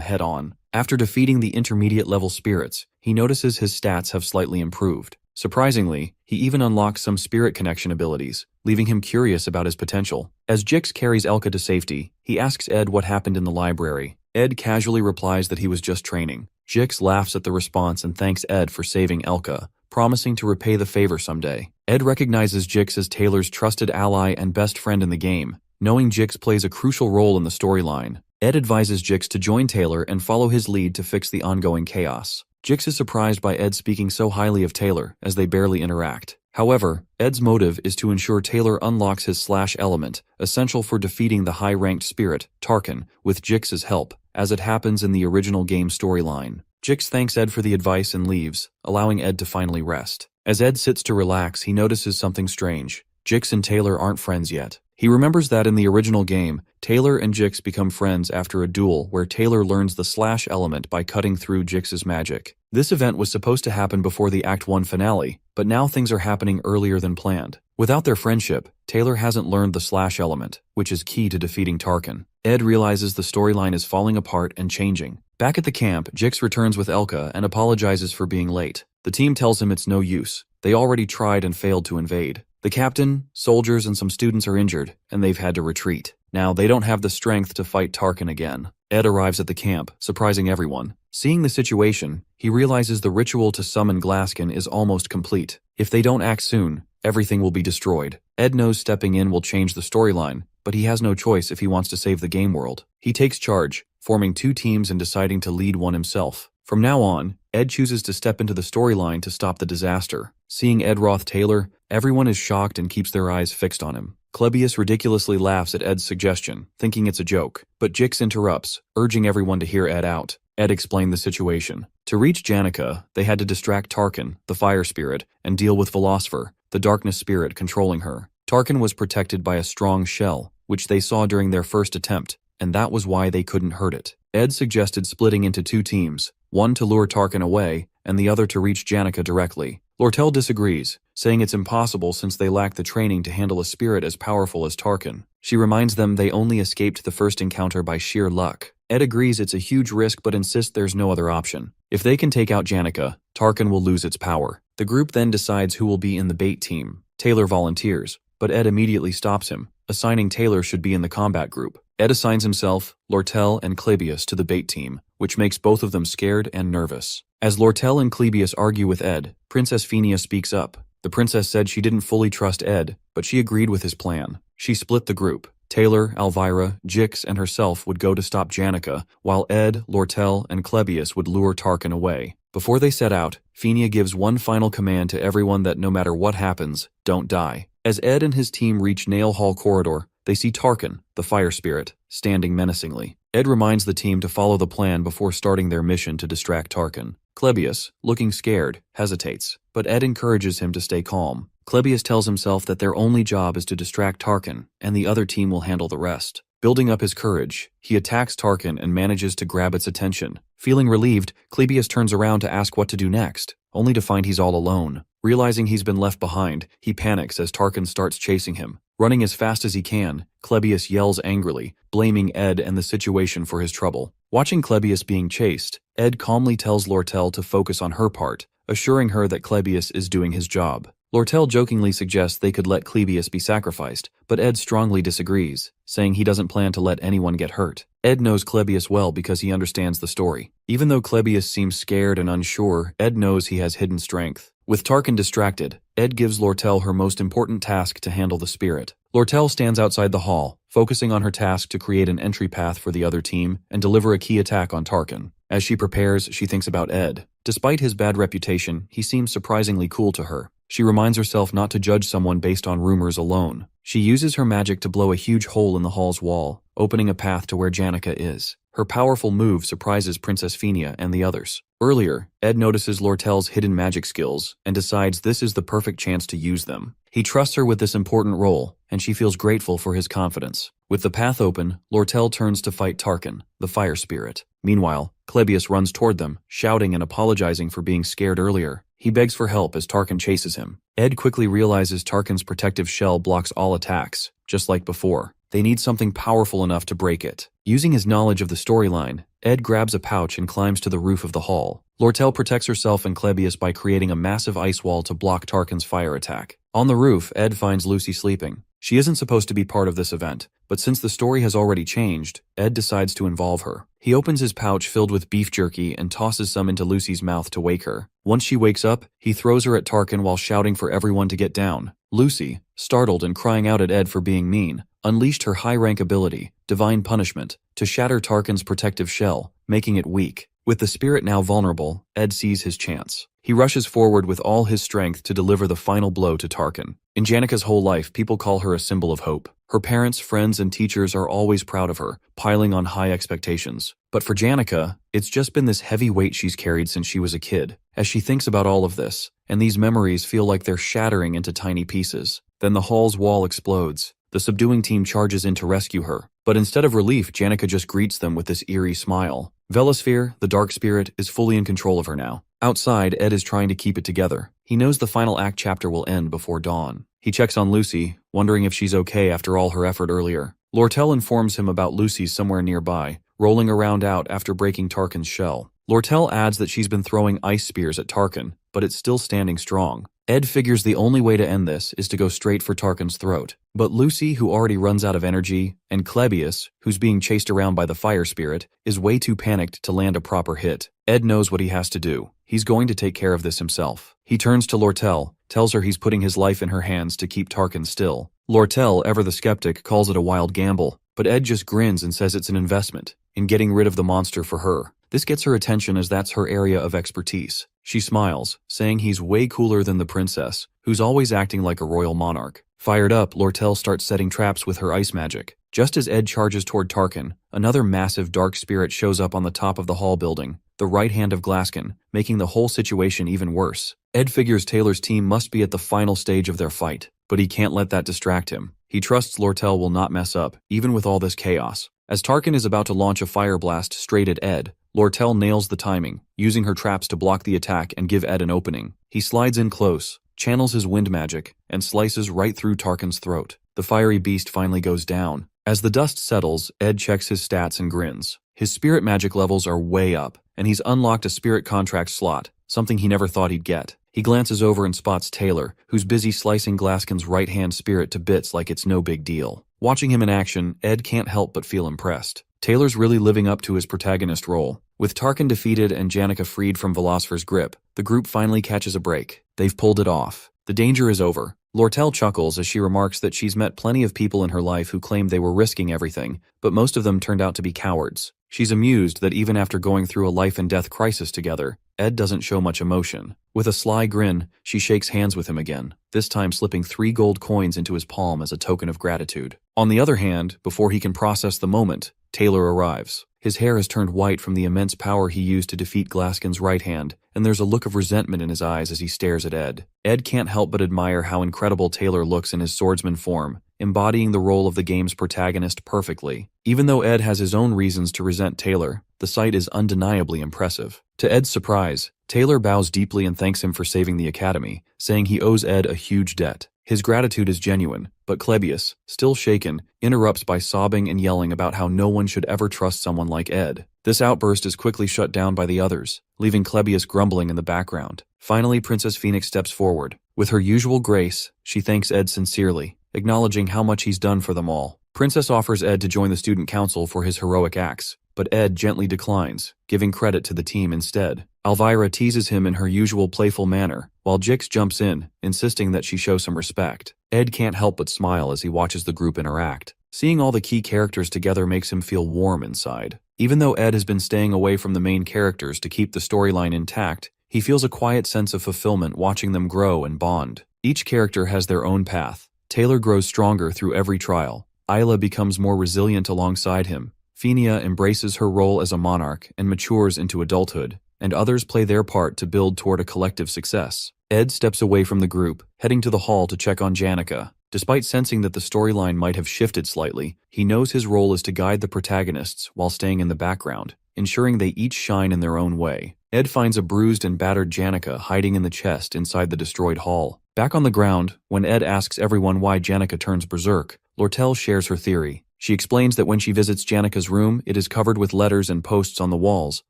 head-on. After defeating the intermediate-level spirits, he notices his stats have slightly improved. Surprisingly, he even unlocks some spirit connection abilities, leaving him curious about his potential. As Jix carries Elka to safety, he asks Ed what happened in the library. Ed casually replies that he was just training. Jix laughs at the response and thanks Ed for saving Elka, promising to repay the favor someday. Ed recognizes Jix as Taylor's trusted ally and best friend in the game, knowing Jix plays a crucial role in the storyline. Ed advises Jix to join Taylor and follow his lead to fix the ongoing chaos. Jix is surprised by Ed speaking so highly of Taylor, as they barely interact. However, Ed's motive is to ensure Taylor unlocks his slash element, essential for defeating the high-ranked spirit, Tarkin, with Jix's help, as it happens in the original game storyline. Jix thanks Ed for the advice and leaves, allowing Ed to finally rest. As Ed sits to relax, he notices something strange. Jix and Taylor aren't friends yet. He remembers that in the original game, Taylor and Jix become friends after a duel where Taylor learns the slash element by cutting through Jix's magic. This event was supposed to happen before the Act 1 finale, but now things are happening earlier than planned. Without their friendship, Taylor hasn't learned the slash element, which is key to defeating Tarkin. Ed realizes the storyline is falling apart and changing. Back at the camp, Jix returns with Elka and apologizes for being late. The team tells him it's no use. They already tried and failed to invade. The captain, soldiers, and some students are injured, and they've had to retreat. Now, they don't have the strength to fight Tarkin again. Ed arrives at the camp, surprising everyone. Seeing the situation, he realizes the ritual to summon Glaskin is almost complete. If they don't act soon, everything will be destroyed. Ed knows stepping in will change the storyline, but he has no choice if he wants to save the game world. He takes charge, forming two teams and deciding to lead one himself. From now on, Ed chooses to step into the storyline to stop the disaster. Seeing Ed Roth Taylor, everyone is shocked and keeps their eyes fixed on him. Klebius ridiculously laughs at Ed's suggestion, thinking it's a joke, but Jix interrupts, urging everyone to hear Ed out. Ed explained the situation. To reach Janica, they had to distract Tarkin, the fire spirit, and deal with Philosopher, the darkness spirit controlling her. Tarkin was protected by a strong shell, which they saw during their first attempt, and that was why they couldn't hurt it. Ed suggested splitting into two teams, one to lure Tarkin away, and the other to reach Janica directly. Lortel disagrees, saying it's impossible since they lack the training to handle a spirit as powerful as Tarkin. She reminds them they only escaped the first encounter by sheer luck. Ed agrees it's a huge risk but insists there's no other option. If they can take out Janica, Tarkin will lose its power. The group then decides who will be in the bait team. Taylor volunteers, but Ed immediately stops him, assigning Taylor should be in the combat group. Ed assigns himself, Lortel, and Klebius to the bait team, which makes both of them scared and nervous. As Lortel and Klebius argue with Ed, Princess Phenia speaks up. The princess said she didn't fully trust Ed, but she agreed with his plan. She split the group. Taylor, Elvira, Jix, and herself would go to stop Janica, while Ed, Lortel, and Klebius would lure Tarkin away. Before they set out, Phenia gives one final command to everyone that no matter what happens, don't die. As Ed and his team reach Nail Hall Corridor, they see Tarkin, the fire spirit, standing menacingly. Ed reminds the team to follow the plan before starting their mission to distract Tarkin. Klebius, looking scared, hesitates, but Ed encourages him to stay calm. Klebius tells himself that their only job is to distract Tarkin, and the other team will handle the rest. Building up his courage, he attacks Tarkin and manages to grab its attention. Feeling relieved, Klebius turns around to ask what to do next, only to find he's all alone. Realizing he's been left behind, he panics as Tarkin starts chasing him. Running as fast as he can, Klebius yells angrily, blaming Ed and the situation for his trouble. Watching Klebius being chased, Ed calmly tells Lortel to focus on her part, assuring her that Klebius is doing his job. Lortel jokingly suggests they could let Klebius be sacrificed, but Ed strongly disagrees, saying he doesn't plan to let anyone get hurt. Ed knows Klebius well because he understands the story. Even though Klebius seems scared and unsure, Ed knows he has hidden strength. With Tarkin distracted, Ed gives Lortel her most important task to handle the spirit. Lortel stands outside the hall, focusing on her task to create an entry path for the other team and deliver a key attack on Tarkin. As she prepares, she thinks about Ed. Despite his bad reputation, he seems surprisingly cool to her. She reminds herself not to judge someone based on rumors alone. She uses her magic to blow a huge hole in the hall's wall, opening a path to where Janica is. Her powerful move surprises Princess Fenia and the others. Earlier, Ed notices Lortel's hidden magic skills and decides this is the perfect chance to use them. He trusts her with this important role, and she feels grateful for his confidence. With the path open, Lortel turns to fight Tarkin, the fire spirit. Meanwhile, Clebius runs toward them, shouting and apologizing for being scared earlier. He begs for help as Tarkin chases him. Ed quickly realizes Tarkin's protective shell blocks all attacks, just like before. They need something powerful enough to break it. Using his knowledge of the storyline, Ed grabs a pouch and climbs to the roof of the hall. Lortel protects herself and Clebius by creating a massive ice wall to block Tarkin's fire attack. On the roof, Ed finds Lucy sleeping. She isn't supposed to be part of this event, but since the story has already changed, Ed decides to involve her. He opens his pouch filled with beef jerky and tosses some into Lucy's mouth to wake her. Once she wakes up, he throws her at Tarkin while shouting for everyone to get down. Lucy, startled and crying out at Ed for being mean, unleashed her high-rank ability, Divine Punishment, to shatter Tarkin's protective shell, making it weak. With the spirit now vulnerable, Ed sees his chance. He rushes forward with all his strength to deliver the final blow to Tarkin. In Janica's whole life, people call her a symbol of hope. Her parents, friends, and teachers are always proud of her, piling on high expectations. But for Janica, it's just been this heavy weight she's carried since she was a kid. As she thinks about all of this, and these memories feel like they're shattering into tiny pieces, then the hall's wall explodes. The subduing team charges in to rescue her, but instead of relief, Janica just greets them with this eerie smile. Velosphere, the dark spirit, is fully in control of her now. Outside, Ed is trying to keep it together. He knows the final act chapter will end before dawn. He checks on Lucy, wondering if she's okay after all her effort earlier. Lortel informs him about Lucy's somewhere nearby, rolling around out after breaking Tarkin's shell. Lortel adds that she's been throwing ice spears at Tarkin, but it's still standing strong. Ed figures the only way to end this is to go straight for Tarkin's throat. But Lucy, who already runs out of energy, and Clebius, who's being chased around by the fire spirit, is way too panicked to land a proper hit. Ed knows what he has to do. He's going to take care of this himself. He turns to Lortel, tells her he's putting his life in her hands to keep Tarkin still. Lortel, ever the skeptic, calls it a wild gamble, but Ed just grins and says it's an investment in getting rid of the monster for her. This gets her attention as that's her area of expertise. She smiles, saying he's way cooler than the princess, who's always acting like a royal monarch. Fired up, Lortel starts setting traps with her ice magic. Just as Ed charges toward Tarkin, another massive dark spirit shows up on the top of the hall building, the right hand of Glaskin, making the whole situation even worse. Ed figures Taylor's team must be at the final stage of their fight, but he can't let that distract him. He trusts Lortel will not mess up, even with all this chaos. As Tarkin is about to launch a fire blast straight at Ed, Lortel nails the timing, using her traps to block the attack and give Ed an opening. He slides in close, channels his wind magic, and slices right through Tarkin's throat. The fiery beast finally goes down. As the dust settles, Ed checks his stats and grins. His spirit magic levels are way up, and he's unlocked a spirit contract slot, something he never thought he'd get. He glances over and spots Taylor, who's busy slicing Glaskin's right-hand spirit to bits like it's no big deal. Watching him in action, Ed can't help but feel impressed. Taylor's really living up to his protagonist role. With Tarkin defeated and Janica freed from Velosfer's grip, the group finally catches a break. They've pulled it off. The danger is over. Lortel chuckles as she remarks that she's met plenty of people in her life who claimed they were risking everything, but most of them turned out to be cowards. She's amused that even after going through a life-and-death crisis together, Ed doesn't show much emotion. With a sly grin, she shakes hands with him again, this time slipping 3 gold coins into his palm as a token of gratitude. On the other hand, before he can process the moment, Taylor arrives. His hair has turned white from the immense power he used to defeat Glaskin's right hand, and there's a look of resentment in his eyes as he stares at Ed. Ed can't help but admire how incredible Taylor looks in his swordsman form, embodying the role of the game's protagonist perfectly. Even though Ed has his own reasons to resent Taylor, the sight is undeniably impressive. To Ed's surprise, Taylor bows deeply and thanks him for saving the academy, saying he owes Ed a huge debt. His gratitude is genuine, but Clebius, still shaken, interrupts by sobbing and yelling about how no one should ever trust someone like Ed. This outburst is quickly shut down by the others, leaving Clebius grumbling in the background. Finally, Princess Phoenix steps forward. With her usual grace, she thanks Ed sincerely, acknowledging how much he's done for them all. Princess offers Ed to join the student council for his heroic acts, but Ed gently declines, giving credit to the team instead. Elvira teases him in her usual playful manner, while Jix jumps in, insisting that she show some respect. Ed can't help but smile as he watches the group interact. Seeing all the key characters together makes him feel warm inside. Even though Ed has been staying away from the main characters to keep the storyline intact, He feels a quiet sense of fulfillment watching them grow and bond. Each character has their own path. Taylor grows stronger through every trial. Isla becomes more resilient alongside him. Fenia embraces her role as a monarch and matures into adulthood, and others play their part to build toward a collective success. Ed steps away from the group, heading to the hall to check on Janica. Despite sensing that the storyline might have shifted slightly, he knows his role is to guide the protagonists while staying in the background, ensuring they each shine in their own way. Ed finds a bruised and battered Janica hiding in the chest inside the destroyed hall. Back on the ground, when Ed asks everyone why Janica turns berserk, Lortel shares her theory. She explains that when she visits Janica's room, it is covered with letters and posts on the walls,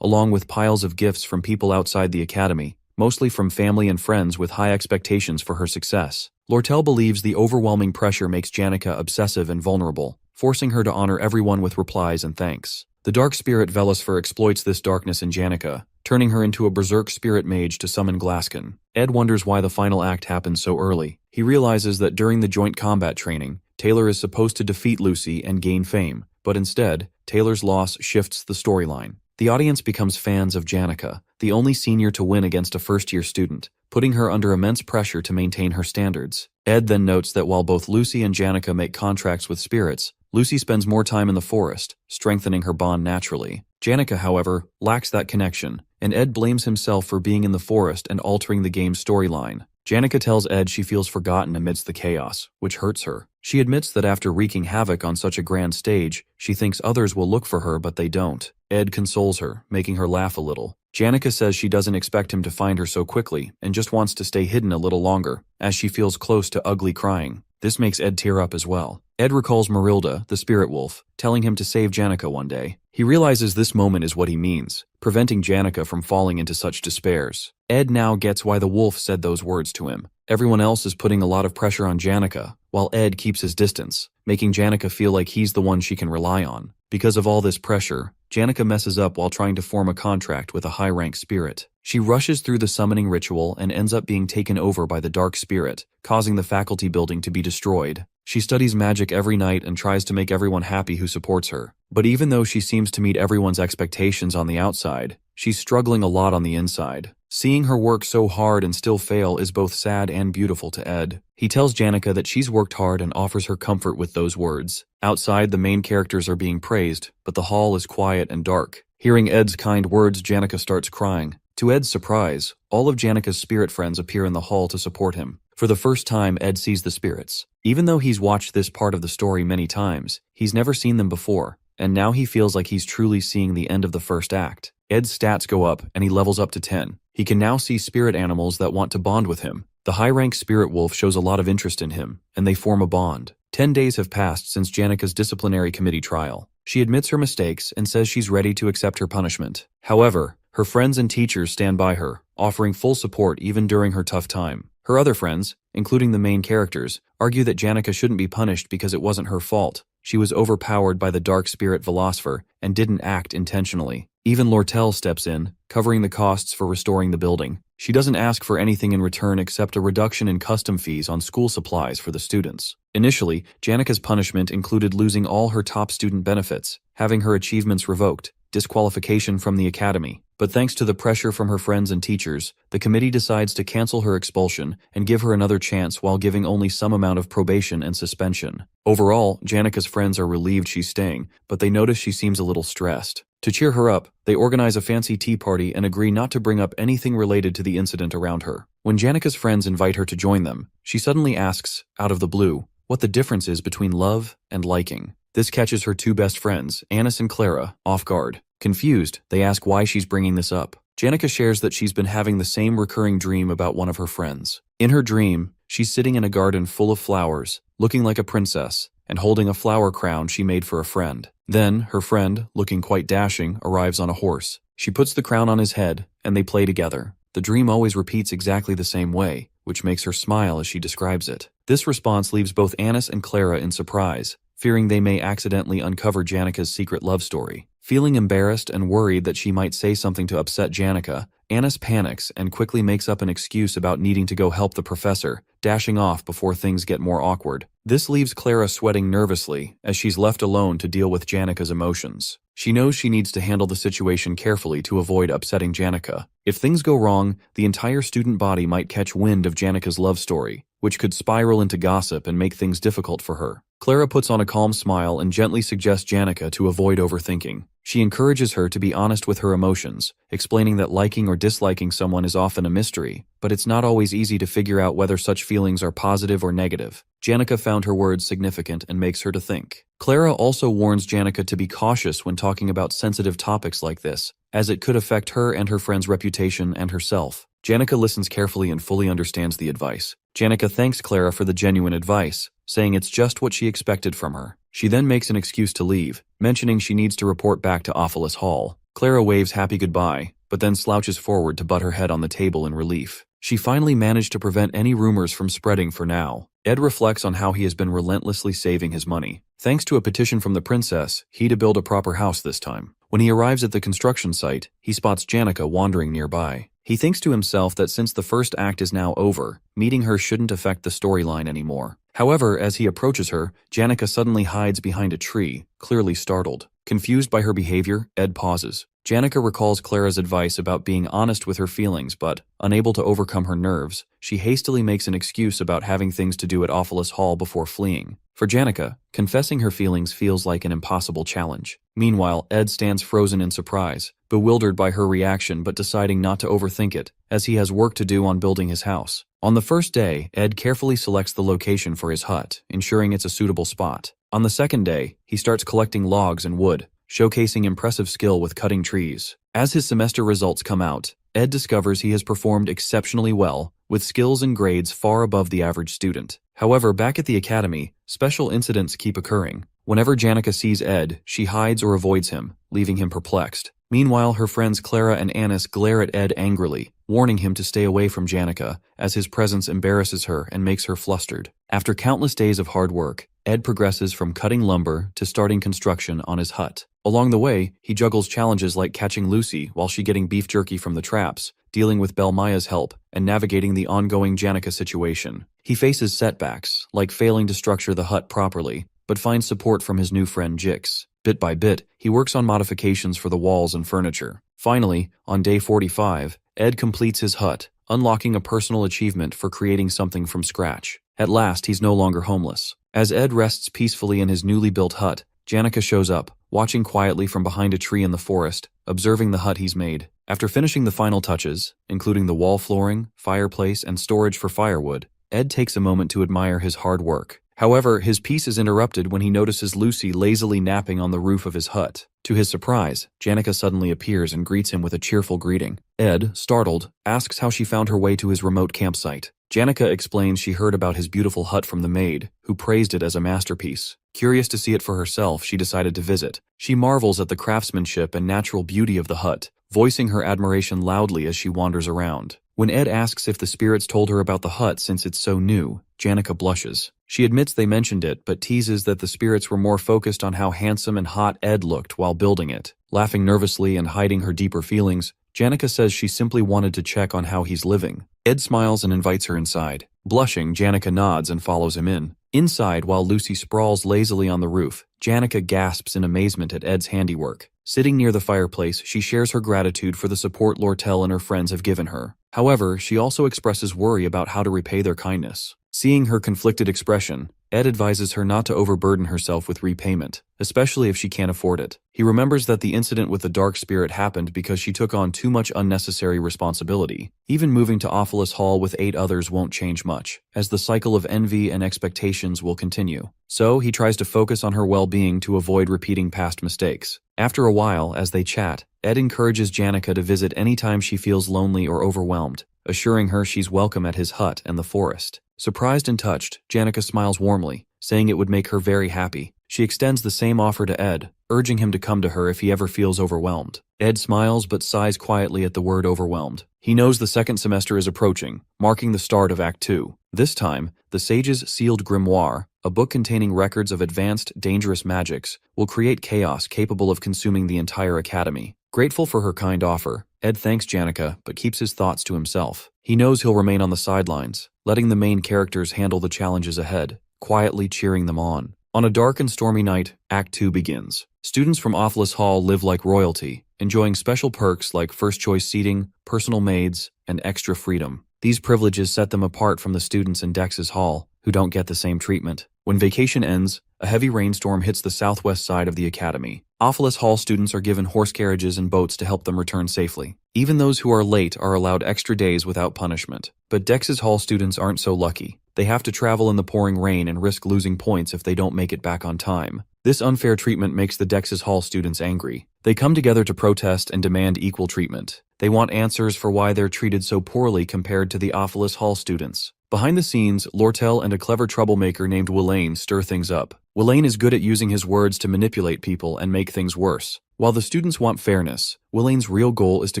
along with piles of gifts from people outside the academy, mostly from family and friends with high expectations for her success. Lortel believes the overwhelming pressure makes Janica obsessive and vulnerable, forcing her to honor everyone with replies and thanks. The dark spirit Velusfer exploits this darkness in Janica, turning her into a berserk spirit mage to summon Glaskin. Ed wonders why the final act happens so early. He realizes that during the joint combat training, Taylor is supposed to defeat Lucy and gain fame, but instead, Taylor's loss shifts the storyline. The audience becomes fans of Janica, the only senior to win against a first-year student, putting her under immense pressure to maintain her standards. Ed then notes that while both Lucy and Janica make contracts with spirits, Lucy spends more time in the forest, strengthening her bond naturally. Janica, however, lacks that connection, and Ed blames himself for being in the forest and altering the game's storyline. Janica tells Ed she feels forgotten amidst the chaos, which hurts her. She admits that after wreaking havoc on such a grand stage, she thinks others will look for her but they don't. Ed consoles her, making her laugh a little. Janica says she doesn't expect him to find her so quickly and just wants to stay hidden a little longer, as she feels close to ugly crying. This makes Ed tear up as well. Ed recalls Marilda, the spirit wolf, telling him to save Janica one day. He realizes this moment is what he means, preventing Janica from falling into such despairs. Ed now gets why the wolf said those words to him. Everyone else is putting a lot of pressure on Janica, while Ed keeps his distance, making Janica feel like he's the one she can rely on. Because of all this pressure, Janica messes up while trying to form a contract with a high-rank spirit. She rushes through the summoning ritual and ends up being taken over by the dark spirit, causing the faculty building to be destroyed. She studies magic every night and tries to make everyone happy who supports her. But even though she seems to meet everyone's expectations on the outside, she's struggling a lot on the inside. Seeing her work so hard and still fail is both sad and beautiful to Ed. He tells Janica that she's worked hard and offers her comfort with those words. Outside, the main characters are being praised, but the hall is quiet and dark. Hearing Ed's kind words, Janica starts crying. To Ed's surprise, all of Janica's spirit friends appear in the hall to support him. For the first time, Ed sees the spirits. Even though he's watched this part of the story many times, he's never seen them before, and now he feels like he's truly seeing the end of the first act. Ed's stats go up, and he levels up to 10. He can now see spirit animals that want to bond with him. The high-rank spirit wolf shows a lot of interest in him, and they form a bond. 10 days have passed since Janica's disciplinary committee trial. She admits her mistakes and says she's ready to accept her punishment. However, her friends and teachers stand by her, offering full support even during her tough time. Her other friends, including the main characters, argue that Janica shouldn't be punished because it wasn't her fault. She was overpowered by the dark spirit Velusfer and didn't act intentionally. Even Lortel steps in, covering the costs for restoring the building. She doesn't ask for anything in return except a reduction in custom fees on school supplies for the students. Initially, Janica's punishment included losing all her top student benefits, having her achievements revoked, disqualification from the academy. But thanks to the pressure from her friends and teachers, the committee decides to cancel her expulsion and give her another chance while giving only some amount of probation and suspension. Overall, Janica's friends are relieved she's staying, but they notice she seems a little stressed. To cheer her up, they organize a fancy tea party and agree not to bring up anything related to the incident around her. When Janica's friends invite her to join them, she suddenly asks, out of the blue, what the difference is between love and liking. This catches her two best friends, Annis and Clara, off guard. Confused, they ask why she's bringing this up. Janica shares that she's been having the same recurring dream about one of her friends. In her dream, she's sitting in a garden full of flowers, looking like a princess, and holding a flower crown she made for a friend. Then, her friend, looking quite dashing, arrives on a horse. She puts the crown on his head, and they play together. The dream always repeats exactly the same way, which makes her smile as she describes it. This response leaves both Annis and Clara in surprise, fearing they may accidentally uncover Janica's secret love story. Feeling embarrassed and worried that she might say something to upset Janica, Anis panics and quickly makes up an excuse about needing to go help the professor, dashing off before things get more awkward. This leaves Clara sweating nervously as she's left alone to deal with Janica's emotions. She knows she needs to handle the situation carefully to avoid upsetting Janica. If things go wrong, the entire student body might catch wind of Janica's love story, which could spiral into gossip and make things difficult for her. Clara puts on a calm smile and gently suggests Janica to avoid overthinking. She encourages her to be honest with her emotions, explaining that liking or disliking someone is often a mystery, but it's not always easy to figure out whether such feelings are positive or negative. Janica found her words significant and makes her to think. Clara also warns Janica to be cautious when talking about sensitive topics like this, as it could affect her and her friend's reputation and herself. Janica listens carefully and fully understands the advice. Janica thanks Clara for the genuine advice, saying it's just what she expected from her. She then makes an excuse to leave, mentioning she needs to report back to Ophelis Hall. Clara waves happy goodbye, but then slouches forward to butt her head on the table in relief. She finally managed to prevent any rumors from spreading for now. Ed reflects on how he has been relentlessly saving his money. Thanks to a petition from the princess, he to build a proper house this time. When he arrives at the construction site, he spots Janica wandering nearby. He thinks to himself that since the first act is now over, meeting her shouldn't affect the storyline anymore. However, as he approaches her, Janica suddenly hides behind a tree, clearly startled. Confused by her behavior, Ed pauses. Janica recalls Clara's advice about being honest with her feelings, but, unable to overcome her nerves, she hastily makes an excuse about having things to do at Ophelis Hall before fleeing. For Janica, confessing her feelings feels like an impossible challenge. Meanwhile, Ed stands frozen in surprise, bewildered by her reaction but deciding not to overthink it, as he has work to do on building his house. On the first day, Ed carefully selects the location for his hut, ensuring it's a suitable spot. On the second day, he starts collecting logs and wood, showcasing impressive skill with cutting trees. As his semester results come out, Ed discovers he has performed exceptionally well, with skills and grades far above the average student. However, back at the academy, special incidents keep occurring. Whenever Janica sees Ed, she hides or avoids him, leaving him perplexed. Meanwhile, her friends Clara and Anis glare at Ed angrily, warning him to stay away from Janica, as his presence embarrasses her and makes her flustered. After countless days of hard work, Ed progresses from cutting lumber to starting construction on his hut. Along the way, he juggles challenges like catching Lucy while she getting beef jerky from the traps, dealing with Belmaya's help, and navigating the ongoing Janica situation. He faces setbacks, like failing to structure the hut properly, but finds support from his new friend Jix. Bit by bit, he works on modifications for the walls and furniture. Finally, on day 45, Ed completes his hut, unlocking a personal achievement for creating something from scratch. At last, he's no longer homeless. As Ed rests peacefully in his newly built hut, Janica shows up, watching quietly from behind a tree in the forest, observing the hut he's made. After finishing the final touches, including the wall flooring, fireplace, and storage for firewood, Ed takes a moment to admire his hard work. However, his peace is interrupted when he notices Lucy lazily napping on the roof of his hut. To his surprise, Janica suddenly appears and greets him with a cheerful greeting. Ed, startled, asks how she found her way to his remote campsite. Janica explains she heard about his beautiful hut from the maid, who praised it as a masterpiece. Curious to see it for herself, she decided to visit. She marvels at the craftsmanship and natural beauty of the hut, voicing her admiration loudly as she wanders around. When Ed asks if the spirits told her about the hut since it's so new, Janica blushes. She admits they mentioned it, but teases that the spirits were more focused on how handsome and hot Ed looked while building it. Laughing nervously and hiding her deeper feelings, Janica says she simply wanted to check on how he's living. Ed smiles and invites her inside. Blushing, Janica nods and follows him in. Inside, while Lucy sprawls lazily on the roof, Janica gasps in amazement at Ed's handiwork. Sitting near the fireplace, she shares her gratitude for the support Lortel and her friends have given her. However, she also expresses worry about how to repay their kindness. Seeing her conflicted expression, Ed advises her not to overburden herself with repayment, especially if she can't afford it. He remembers that the incident with the dark spirit happened because she took on too much unnecessary responsibility. Even moving to Ophelis Hall with 8 others won't change much, as the cycle of envy and expectations will continue. So, he tries to focus on her well-being to avoid repeating past mistakes. After a while, as they chat, Ed encourages Janica to visit anytime she feels lonely or overwhelmed, assuring her she's welcome at his hut and the forest. Surprised and touched, Janica smiles warmly, saying it would make her very happy. She extends the same offer to Ed, urging him to come to her if he ever feels overwhelmed. Ed smiles but sighs quietly at the word overwhelmed. He knows the second semester is approaching, marking the start of Act 2. This time, the Sage's sealed grimoire, a book containing records of advanced, dangerous magics, will create chaos capable of consuming the entire academy. Grateful for her kind offer, Ed thanks Janica but keeps his thoughts to himself. He knows he'll remain on the sidelines, letting the main characters handle the challenges ahead, quietly cheering them on. On a dark and stormy night, Act 2 begins. Students from Office Hall live like royalty, enjoying special perks like first-choice seating, personal maids, and extra freedom. These privileges set them apart from the students in Dex's Hall, who don't get the same treatment. When vacation ends, a heavy rainstorm hits the southwest side of the academy. Office Hall students are given horse carriages and boats to help them return safely. Even those who are late are allowed extra days without punishment. But Dex's Hall students aren't so lucky. They have to travel in the pouring rain and risk losing points if they don't make it back on time. This unfair treatment makes the Dex's Hall students angry. They come together to protest and demand equal treatment. They want answers for why they're treated so poorly compared to the Office Hall students. Behind the scenes, Lortel and a clever troublemaker named Willain stir things up. Willain is good at using his words to manipulate people and make things worse. While the students want fairness, Willain's real goal is to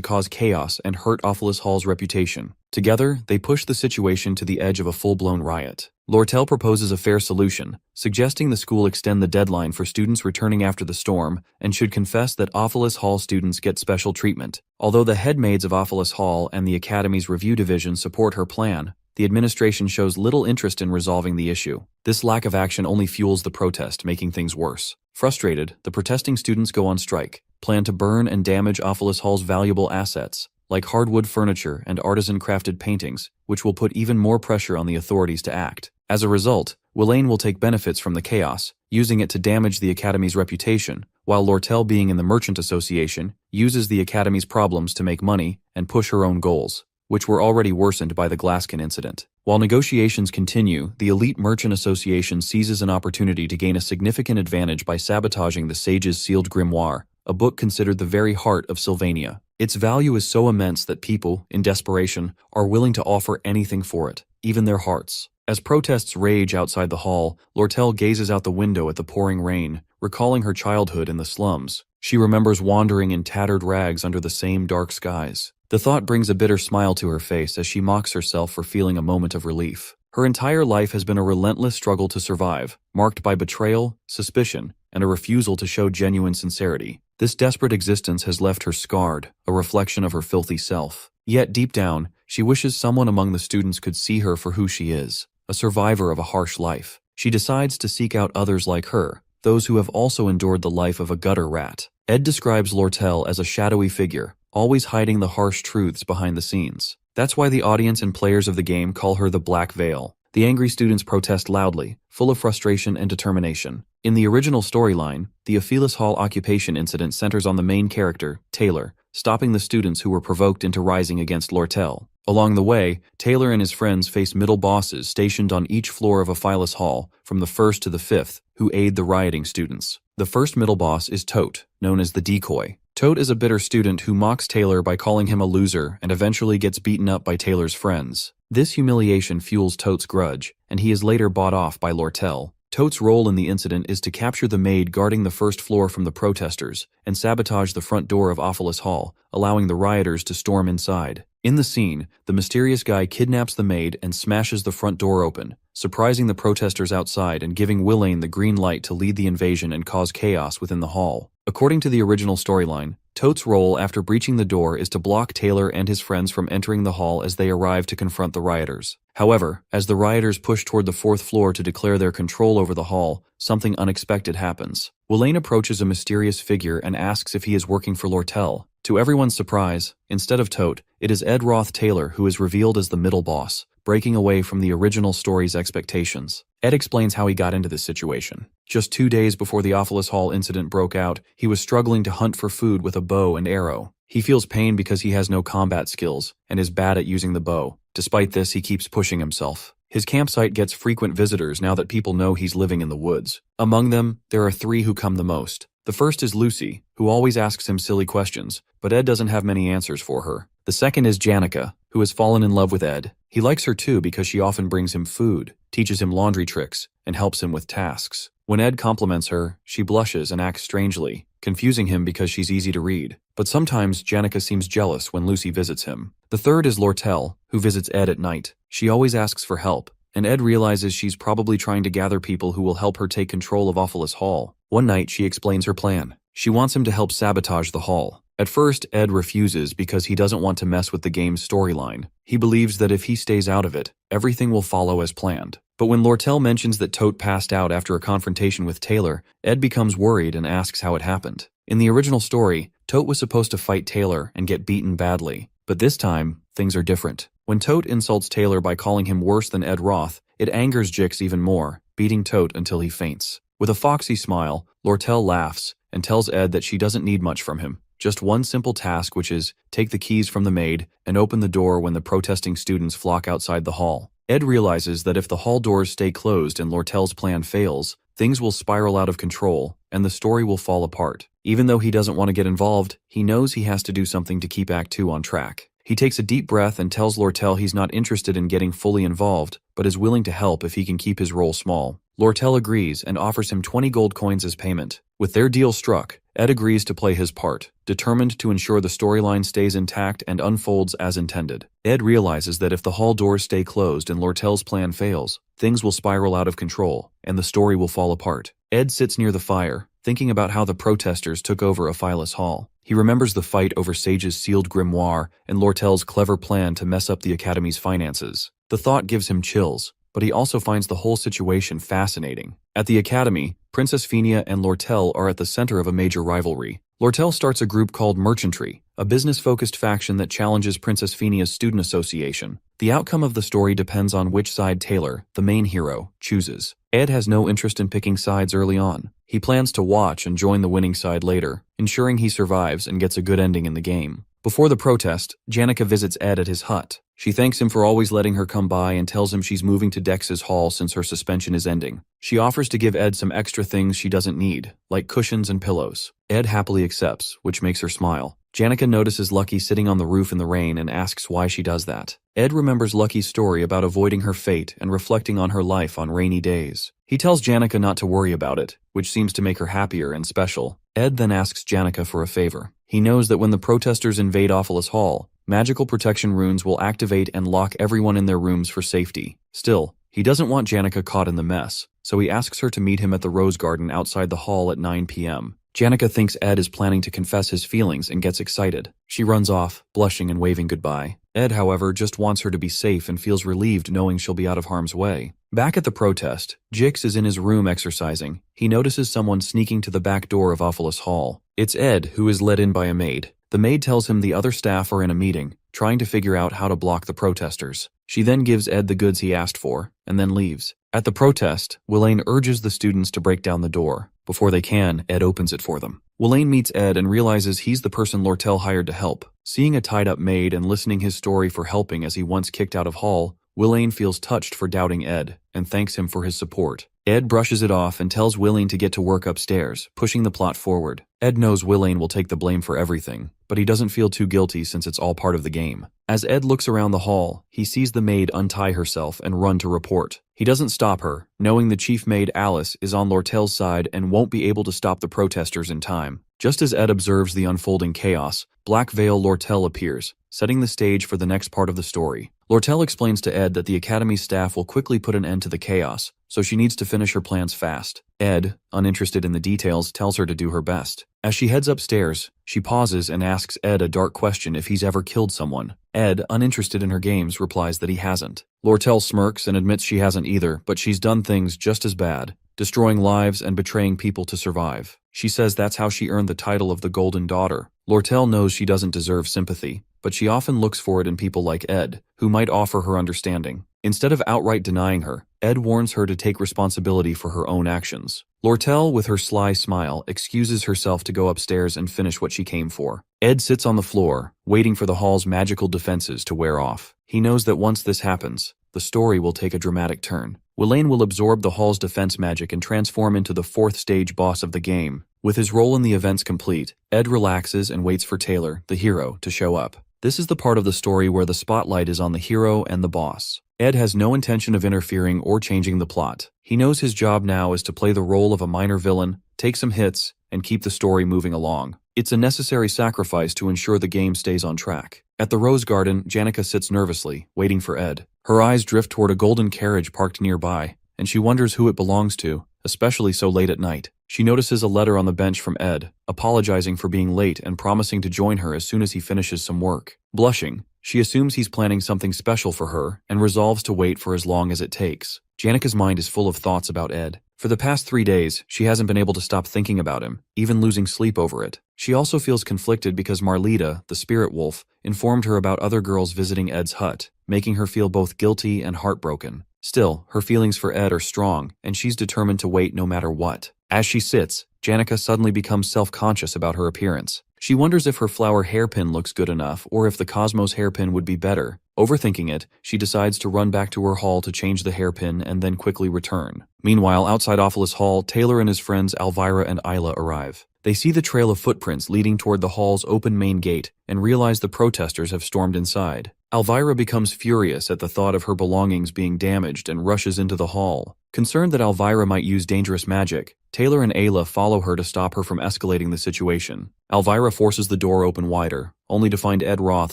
cause chaos and hurt Office Hall's reputation. Together, they push the situation to the edge of a full-blown riot. Lortel proposes a fair solution, suggesting the school extend the deadline for students returning after the storm and should confess that Office Hall students get special treatment. Although the head maids of Office Hall and the Academy's review division support her plan, the administration shows little interest in resolving the issue. This lack of action only fuels the protest, making things worse. Frustrated, the protesting students go on strike, plan to burn and damage Office Hall's valuable assets, like hardwood furniture and artisan-crafted paintings, which will put even more pressure on the authorities to act. As a result, Willain will take benefits from the chaos, using it to damage the Academy's reputation, while Lortel, being in the Merchant Association, uses the Academy's problems to make money and push her own goals, which were already worsened by the Glasskin incident. While negotiations continue, the elite Merchant Association seizes an opportunity to gain a significant advantage by sabotaging the Sage's sealed grimoire, a book considered the very heart of Sylvania. Its value is so immense that people, in desperation, are willing to offer anything for it, even their hearts. As protests rage outside the hall, Lortel gazes out the window at the pouring rain, recalling her childhood in the slums. She remembers wandering in tattered rags under the same dark skies. The thought brings a bitter smile to her face as she mocks herself for feeling a moment of relief. Her entire life has been a relentless struggle to survive, marked by betrayal, suspicion, and a refusal to show genuine sincerity. This desperate existence has left her scarred, a reflection of her filthy self. Yet deep down, she wishes someone among the students could see her for who she is, a survivor of a harsh life. She decides to seek out others like her, those who have also endured the life of a gutter rat. Ed describes Lortel as a shadowy figure, always hiding the harsh truths behind the scenes. That's why the audience and players of the game call her the Black Veil. The angry students protest loudly, full of frustration and determination. In the original storyline, the Ophelis Hall occupation incident centers on the main character, Taylor, stopping the students who were provoked into rising against Lortel. Along the way, Taylor and his friends face middle bosses stationed on each floor of Ophelis Hall, from the 1st to the 5th, who aid the rioting students. The first middle boss is Tote, known as the Decoy. Tote is a bitter student who mocks Taylor by calling him a loser and eventually gets beaten up by Taylor's friends. This humiliation fuels Tote's grudge, and he is later bought off by Lortel. Tote's role in the incident is to capture the maid guarding the first floor from the protesters and sabotage the front door of Ophelis Hall, allowing the rioters to storm inside. In the scene, the mysterious guy kidnaps the maid and smashes the front door open, surprising the protesters outside and giving Willain the green light to lead the invasion and cause chaos within the hall. According to the original storyline, Tote's role after breaching the door is to block Taylor and his friends from entering the hall as they arrive to confront the rioters. However, as the rioters push toward the 4th floor to declare their control over the hall, something unexpected happens. Willain approaches a mysterious figure and asks if he is working for Lortel. To everyone's surprise, instead of Tote, it is Ed Roth Taylor who is revealed as the middle boss, breaking away from the original story's expectations. Ed explains how he got into this situation. Just 2 days before the Ophelis Hall incident broke out, he was struggling to hunt for food with a bow and arrow. He feels pain because he has no combat skills and is bad at using the bow. Despite this, he keeps pushing himself. His campsite gets frequent visitors now that people know he's living in the woods. Among them, there are 3 who come the most. The first is Lucy, who always asks him silly questions, but Ed doesn't have many answers for her. The second is Janica, who has fallen in love with Ed. He likes her too because she often brings him food, teaches him laundry tricks, and helps him with tasks. When Ed compliments her, she blushes and acts strangely, confusing him because she's easy to read. But sometimes Janica seems jealous when Lucy visits him. The third is Lortel, who visits Ed at night. She always asks for help, and Ed realizes she's probably trying to gather people who will help her take control of Awfulus Hall. One night, she explains her plan. She wants him to help sabotage the hall. At first, Ed refuses because he doesn't want to mess with the game's storyline. He believes that if he stays out of it, everything will follow as planned. But when Lortel mentions that Tote passed out after a confrontation with Taylor, Ed becomes worried and asks how it happened. In the original story, Tote was supposed to fight Taylor and get beaten badly. But this time, things are different. When Tote insults Taylor by calling him worse than Ed Roth, it angers Jix even more, beating Tote until he faints. With a foxy smile, Lortel laughs and tells Ed that she doesn't need much from him. Just one simple task, which is take the keys from the maid and open the door when the protesting students flock outside the hall. Ed realizes that if the hall doors stay closed and Lortel's plan fails, things will spiral out of control and the story will fall apart. Even though he doesn't want to get involved, he knows he has to do something to keep Act 2 on track. He takes a deep breath and tells Lortel he's not interested in getting fully involved, but is willing to help if he can keep his role small. Lortel agrees and offers him 20 gold coins as payment. With their deal struck, Ed agrees to play his part, determined to ensure the storyline stays intact and unfolds as intended. Ed realizes that if the hall doors stay closed and Lortel's plan fails, things will spiral out of control, and the story will fall apart. Ed sits near the fire, thinking about how the protesters took over Awfulus Hall. He remembers the fight over Sage's sealed grimoire and Lortel's clever plan to mess up the Academy's finances. The thought gives him chills, but he also finds the whole situation fascinating. At the Academy, Princess Fenia and Lortel are at the center of a major rivalry. Lortel starts a group called Merchantry, a business-focused faction that challenges Princess Fenia's student association. The outcome of the story depends on which side Taylor, the main hero, chooses. Ed has no interest in picking sides early on. He plans to watch and join the winning side later, ensuring he survives and gets a good ending in the game. Before the protest, Janica visits Ed at his hut. She thanks him for always letting her come by and tells him she's moving to Dex's hall since her suspension is ending. She offers to give Ed some extra things she doesn't need, like cushions and pillows. Ed happily accepts, which makes her smile. Janica notices Lucky sitting on the roof in the rain and asks why she does that. Ed remembers Lucky's story about avoiding her fate and reflecting on her life on rainy days. He tells Janica not to worry about it, which seems to make her happier and special. Ed then asks Janica for a favor. He knows that when the protesters invade Awfulus Hall, magical protection runes will activate and lock everyone in their rooms for safety. Still, he doesn't want Janica caught in the mess, so he asks her to meet him at the Rose Garden outside the hall at 9 p.m. Janica thinks Ed is planning to confess his feelings and gets excited. She runs off, blushing and waving goodbye. Ed, however, just wants her to be safe and feels relieved knowing she'll be out of harm's way. Back at the protest, Jix is in his room exercising. He notices someone sneaking to the back door of Awfulus Hall. It's Ed, who is led in by a maid. The maid tells him the other staff are in a meeting, trying to figure out how to block the protesters. She then gives Ed the goods he asked for, and then leaves. At the protest, Willain urges the students to break down the door. Before they can, Ed opens it for them. Willain meets Ed and realizes he's the person Lortel hired to help. Seeing a tied-up maid and listening his story for helping as he once kicked out of Hall, Willain feels touched for doubting Ed, and thanks him for his support. Ed brushes it off and tells Willain to get to work upstairs, pushing the plot forward. Ed knows Willain will take the blame for everything, but he doesn't feel too guilty since it's all part of the game. As Ed looks around the hall, he sees the maid untie herself and run to report. He doesn't stop her, knowing the chief maid Alice is on Lortel's side and won't be able to stop the protesters in time. Just as Ed observes the unfolding chaos, Black Veil Lortel appears, setting the stage for the next part of the story. Lortel explains to Ed that the Academy's staff will quickly put an end to the chaos, so she needs to finish her plans fast. Ed, uninterested in the details, tells her to do her best. As she heads upstairs, she pauses and asks Ed a dark question if he's ever killed someone. Ed, uninterested in her games, replies that he hasn't. Lortel smirks and admits she hasn't either, but she's done things just as bad, destroying lives and betraying people to survive. She says that's how she earned the title of the Golden Daughter. Lortel knows she doesn't deserve sympathy, but she often looks for it in people like Ed, who might offer her understanding. Instead of outright denying her, Ed warns her to take responsibility for her own actions. Lortel, with her sly smile, excuses herself to go upstairs and finish what she came for. Ed sits on the floor, waiting for the hall's magical defenses to wear off. He knows that once this happens, the story will take a dramatic turn. Willain will absorb the hall's defense magic and transform into the fourth stage boss of the game. With his role in the events complete, Ed relaxes and waits for Taylor, the hero, to show up. This is the part of the story where the spotlight is on the hero and the boss. Ed has no intention of interfering or changing the plot. He knows his job now is to play the role of a minor villain, take some hits, and keep the story moving along. It's a necessary sacrifice to ensure the game stays on track. At the Rose Garden, Janica sits nervously, waiting for Ed. Her eyes drift toward a golden carriage parked nearby, and she wonders who it belongs to, especially so late at night. She notices a letter on the bench from Ed, apologizing for being late and promising to join her as soon as he finishes some work. Blushing, she assumes he's planning something special for her and resolves to wait for as long as it takes. Janica's mind is full of thoughts about Ed. For the past 3 days, she hasn't been able to stop thinking about him, even losing sleep over it. She also feels conflicted because Marlita, the spirit wolf, informed her about other girls visiting Ed's hut, making her feel both guilty and heartbroken. Still, her feelings for Ed are strong, and she's determined to wait no matter what. As she sits, Janica suddenly becomes self-conscious about her appearance. She wonders if her flower hairpin looks good enough or if the Cosmos hairpin would be better. Overthinking it, she decides to run back to her hall to change the hairpin and then quickly return. Meanwhile, outside Ophilus Hall, Taylor and his friends Elvira and Isla arrive. They see the trail of footprints leading toward the hall's open main gate and realize the protesters have stormed inside. Elvira becomes furious at the thought of her belongings being damaged and rushes into the hall. Concerned that Elvira might use dangerous magic, Taylor and Ayla follow her to stop her from escalating the situation. Elvira forces the door open wider, only to find Ed Roth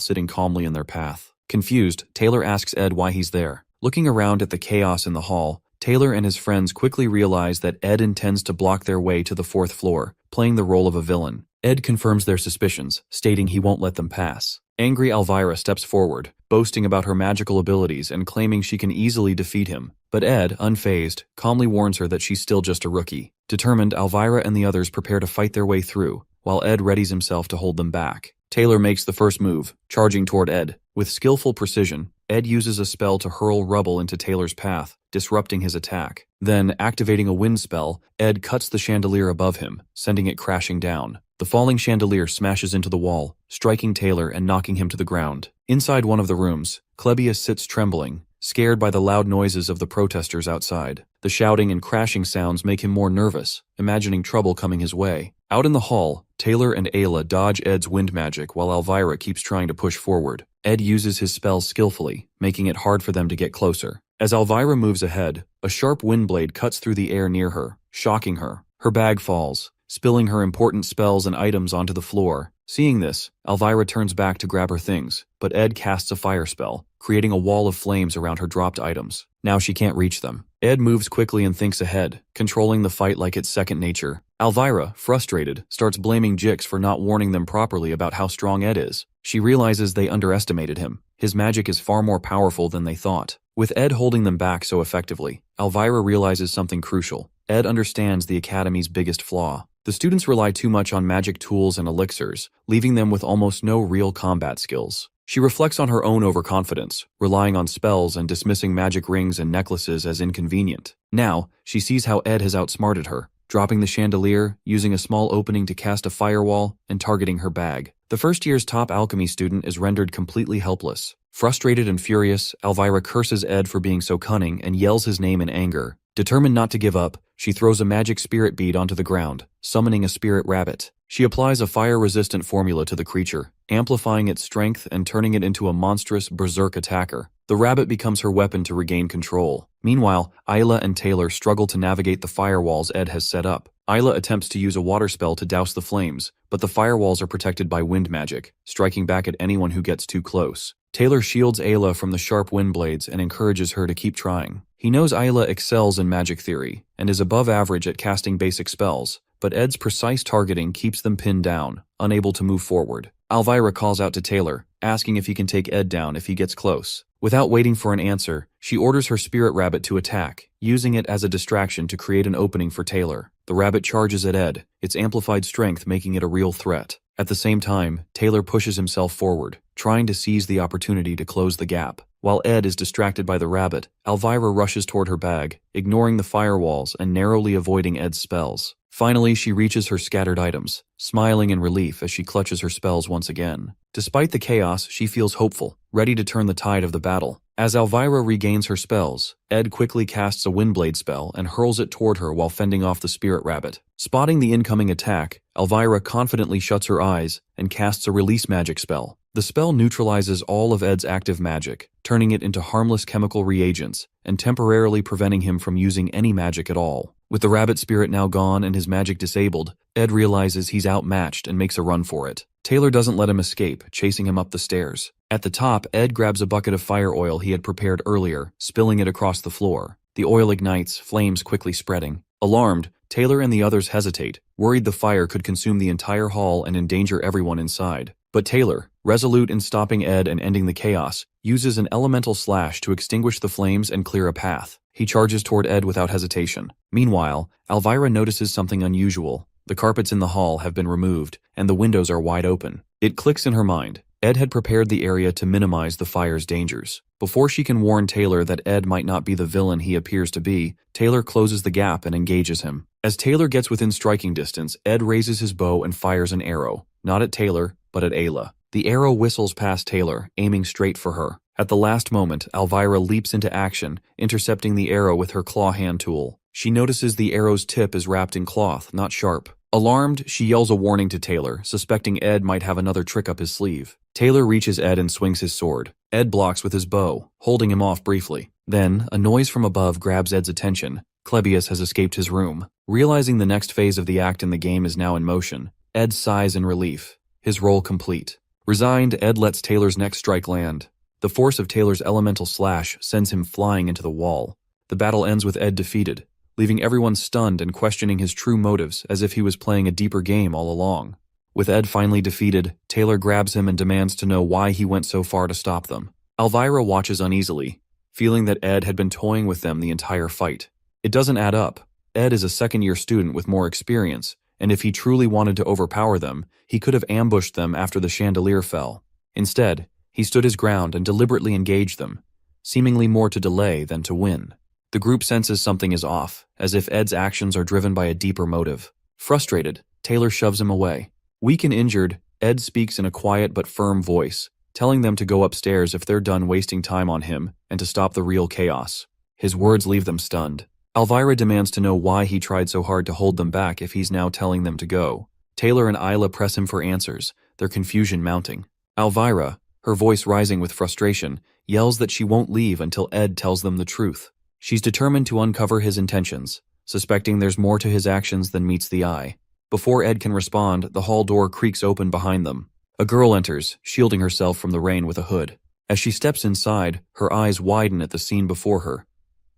sitting calmly in their path. Confused, Taylor asks Ed why he's there. Looking around at the chaos in the hall, Taylor and his friends quickly realize that Ed intends to block their way to the 4th floor, playing the role of a villain. Ed confirms their suspicions, stating he won't let them pass. Angry Elvira steps forward, boasting about her magical abilities and claiming she can easily defeat him. But Ed, unfazed, calmly warns her that she's still just a rookie. Determined, Elvira and the others prepare to fight their way through, while Ed readies himself to hold them back. Taylor makes the first move, charging toward Ed. With skillful precision, Ed uses a spell to hurl rubble into Taylor's path, disrupting his attack. Then, activating a wind spell, Ed cuts the chandelier above him, sending it crashing down. The falling chandelier smashes into the wall, striking Taylor and knocking him to the ground. Inside one of the rooms, Clebius sits trembling, scared by the loud noises of the protesters outside. The shouting and crashing sounds make him more nervous, imagining trouble coming his way. Out in the hall, Taylor and Ayla dodge Ed's wind magic while Elvira keeps trying to push forward. Ed uses his spells skillfully, making it hard for them to get closer. As Elvira moves ahead, a sharp wind blade cuts through the air near her, shocking her. Her bag falls, spilling her important spells and items onto the floor. Seeing this, Elvira turns back to grab her things, but Ed casts a fire spell, creating a wall of flames around her dropped items. Now she can't reach them. Ed moves quickly and thinks ahead, controlling the fight like it's second nature. Elvira, frustrated, starts blaming Jix for not warning them properly about how strong Ed is. She realizes they underestimated him. His magic is far more powerful than they thought. With Ed holding them back so effectively, Elvira realizes something crucial. Ed understands the Academy's biggest flaw. The students rely too much on magic tools and elixirs, leaving them with almost no real combat skills. She reflects on her own overconfidence, relying on spells and dismissing magic rings and necklaces as inconvenient. Now, she sees how Ed has outsmarted her, dropping the chandelier, using a small opening to cast a firewall, and targeting her bag. The first year's top alchemy student is rendered completely helpless. Frustrated and furious, Elvira curses Ed for being so cunning and yells his name in anger. Determined not to give up, she throws a magic spirit bead onto the ground, summoning a spirit rabbit. She applies a fire-resistant formula to the creature, amplifying its strength and turning it into a monstrous berserk attacker. The rabbit becomes her weapon to regain control. Meanwhile, Isla and Taylor struggle to navigate the firewalls Ed has set up. Isla attempts to use a water spell to douse the flames, but the firewalls are protected by wind magic, striking back at anyone who gets too close. Taylor shields Ayla from the sharp wind blades and encourages her to keep trying. He knows Isla excels in magic theory and is above average at casting basic spells, but Ed's precise targeting keeps them pinned down, unable to move forward. Elvira calls out to Taylor, asking if he can take Ed down if he gets close. Without waiting for an answer, she orders her spirit rabbit to attack, using it as a distraction to create an opening for Taylor. The rabbit charges at Ed, its amplified strength making it a real threat. At the same time, Taylor pushes himself forward, trying to seize the opportunity to close the gap. While Ed is distracted by the rabbit, Elvira rushes toward her bag, ignoring the firewalls and narrowly avoiding Ed's spells. Finally, she reaches her scattered items, smiling in relief as she clutches her spells once again. Despite the chaos, she feels hopeful, ready to turn the tide of the battle. As Elvira regains her spells, Ed quickly casts a Windblade spell and hurls it toward her while fending off the spirit rabbit. Spotting the incoming attack, Elvira confidently shuts her eyes and casts a release magic spell. The spell neutralizes all of Ed's active magic, turning it into harmless chemical reagents and temporarily preventing him from using any magic at all. With the rabbit spirit now gone and his magic disabled, Ed realizes he's outmatched and makes a run for it. Taylor doesn't let him escape, chasing him up the stairs. At the top, Ed grabs a bucket of fire oil he had prepared earlier, spilling it across the floor. The oil ignites, flames quickly spreading. Alarmed, Taylor and the others hesitate, worried the fire could consume the entire hall and endanger everyone inside. But Taylor, resolute in stopping Ed and ending the chaos, uses an elemental slash to extinguish the flames and clear a path. He charges toward Ed without hesitation. Meanwhile, Elvira notices something unusual. The carpets in the hall have been removed, and the windows are wide open. It clicks in her mind. Ed had prepared the area to minimize the fire's dangers. Before she can warn Taylor that Ed might not be the villain he appears to be, Taylor closes the gap and engages him. As Taylor gets within striking distance, Ed raises his bow and fires an arrow, not at Taylor, but at Ayla. The arrow whistles past Taylor, aiming straight for her. At the last moment, Elvira leaps into action, intercepting the arrow with her claw hand tool. She notices the arrow's tip is wrapped in cloth, not sharp. Alarmed, she yells a warning to Taylor, suspecting Ed might have another trick up his sleeve. Taylor reaches Ed and swings his sword. Ed blocks with his bow, holding him off briefly. Then, a noise from above grabs Ed's attention. Clebius has escaped his room. Realizing the next phase of the act in the game is now in motion, Ed sighs in relief. His role complete. Resigned, Ed lets Taylor's next strike land. The force of Taylor's elemental slash sends him flying into the wall. The battle ends with Ed defeated, leaving everyone stunned and questioning his true motives as if he was playing a deeper game all along. With Ed finally defeated, Taylor grabs him and demands to know why he went so far to stop them. Elvira watches uneasily, feeling that Ed had been toying with them the entire fight. It doesn't add up. Ed is a second-year student with more experience, and if he truly wanted to overpower them, he could have ambushed them after the chandelier fell. Instead, he stood his ground and deliberately engaged them, seemingly more to delay than to win. The group senses something is off, as if Ed's actions are driven by a deeper motive. Frustrated, Taylor shoves him away. Weak and injured, Ed speaks in a quiet but firm voice, telling them to go upstairs if they're done wasting time on him and to stop the real chaos. His words leave them stunned. Elvira demands to know why he tried so hard to hold them back if he's now telling them to go. Taylor and Ayla press him for answers, their confusion mounting. Elvira, her voice rising with frustration, yells that she won't leave until Ed tells them the truth. She's determined to uncover his intentions, suspecting there's more to his actions than meets the eye. Before Ed can respond, the hall door creaks open behind them. A girl enters, shielding herself from the rain with a hood. As she steps inside, her eyes widen at the scene before her.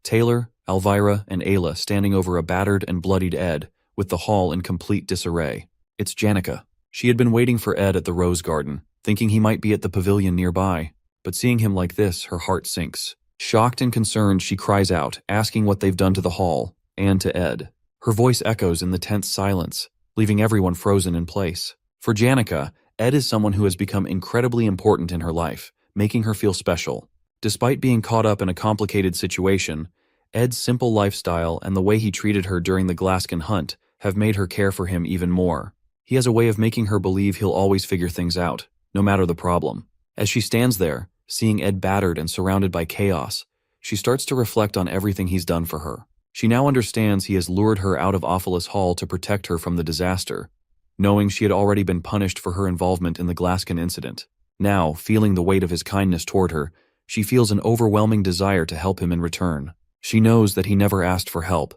Taylor, Elvira, and Ayla standing over a battered and bloodied Ed, with the hall in complete disarray. It's Janica. She had been waiting for Ed at the Rose Garden, thinking he might be at the pavilion nearby, but seeing him like this, her heart sinks. Shocked and concerned, she cries out, asking what they've done to the hall, and to Ed. Her voice echoes in the tense silence, leaving everyone frozen in place. For Janica, Ed is someone who has become incredibly important in her life, making her feel special. Despite being caught up in a complicated situation, Ed's simple lifestyle and the way he treated her during the Glaskin hunt have made her care for him even more. He has a way of making her believe he'll always figure things out, no matter the problem. As she stands there, seeing Ed battered and surrounded by chaos, she starts to reflect on everything he's done for her. She now understands he has lured her out of Ophelis Hall to protect her from the disaster, knowing she had already been punished for her involvement in the Glaskin incident. Now, feeling the weight of his kindness toward her, she feels an overwhelming desire to help him in return. She knows that he never asked for help,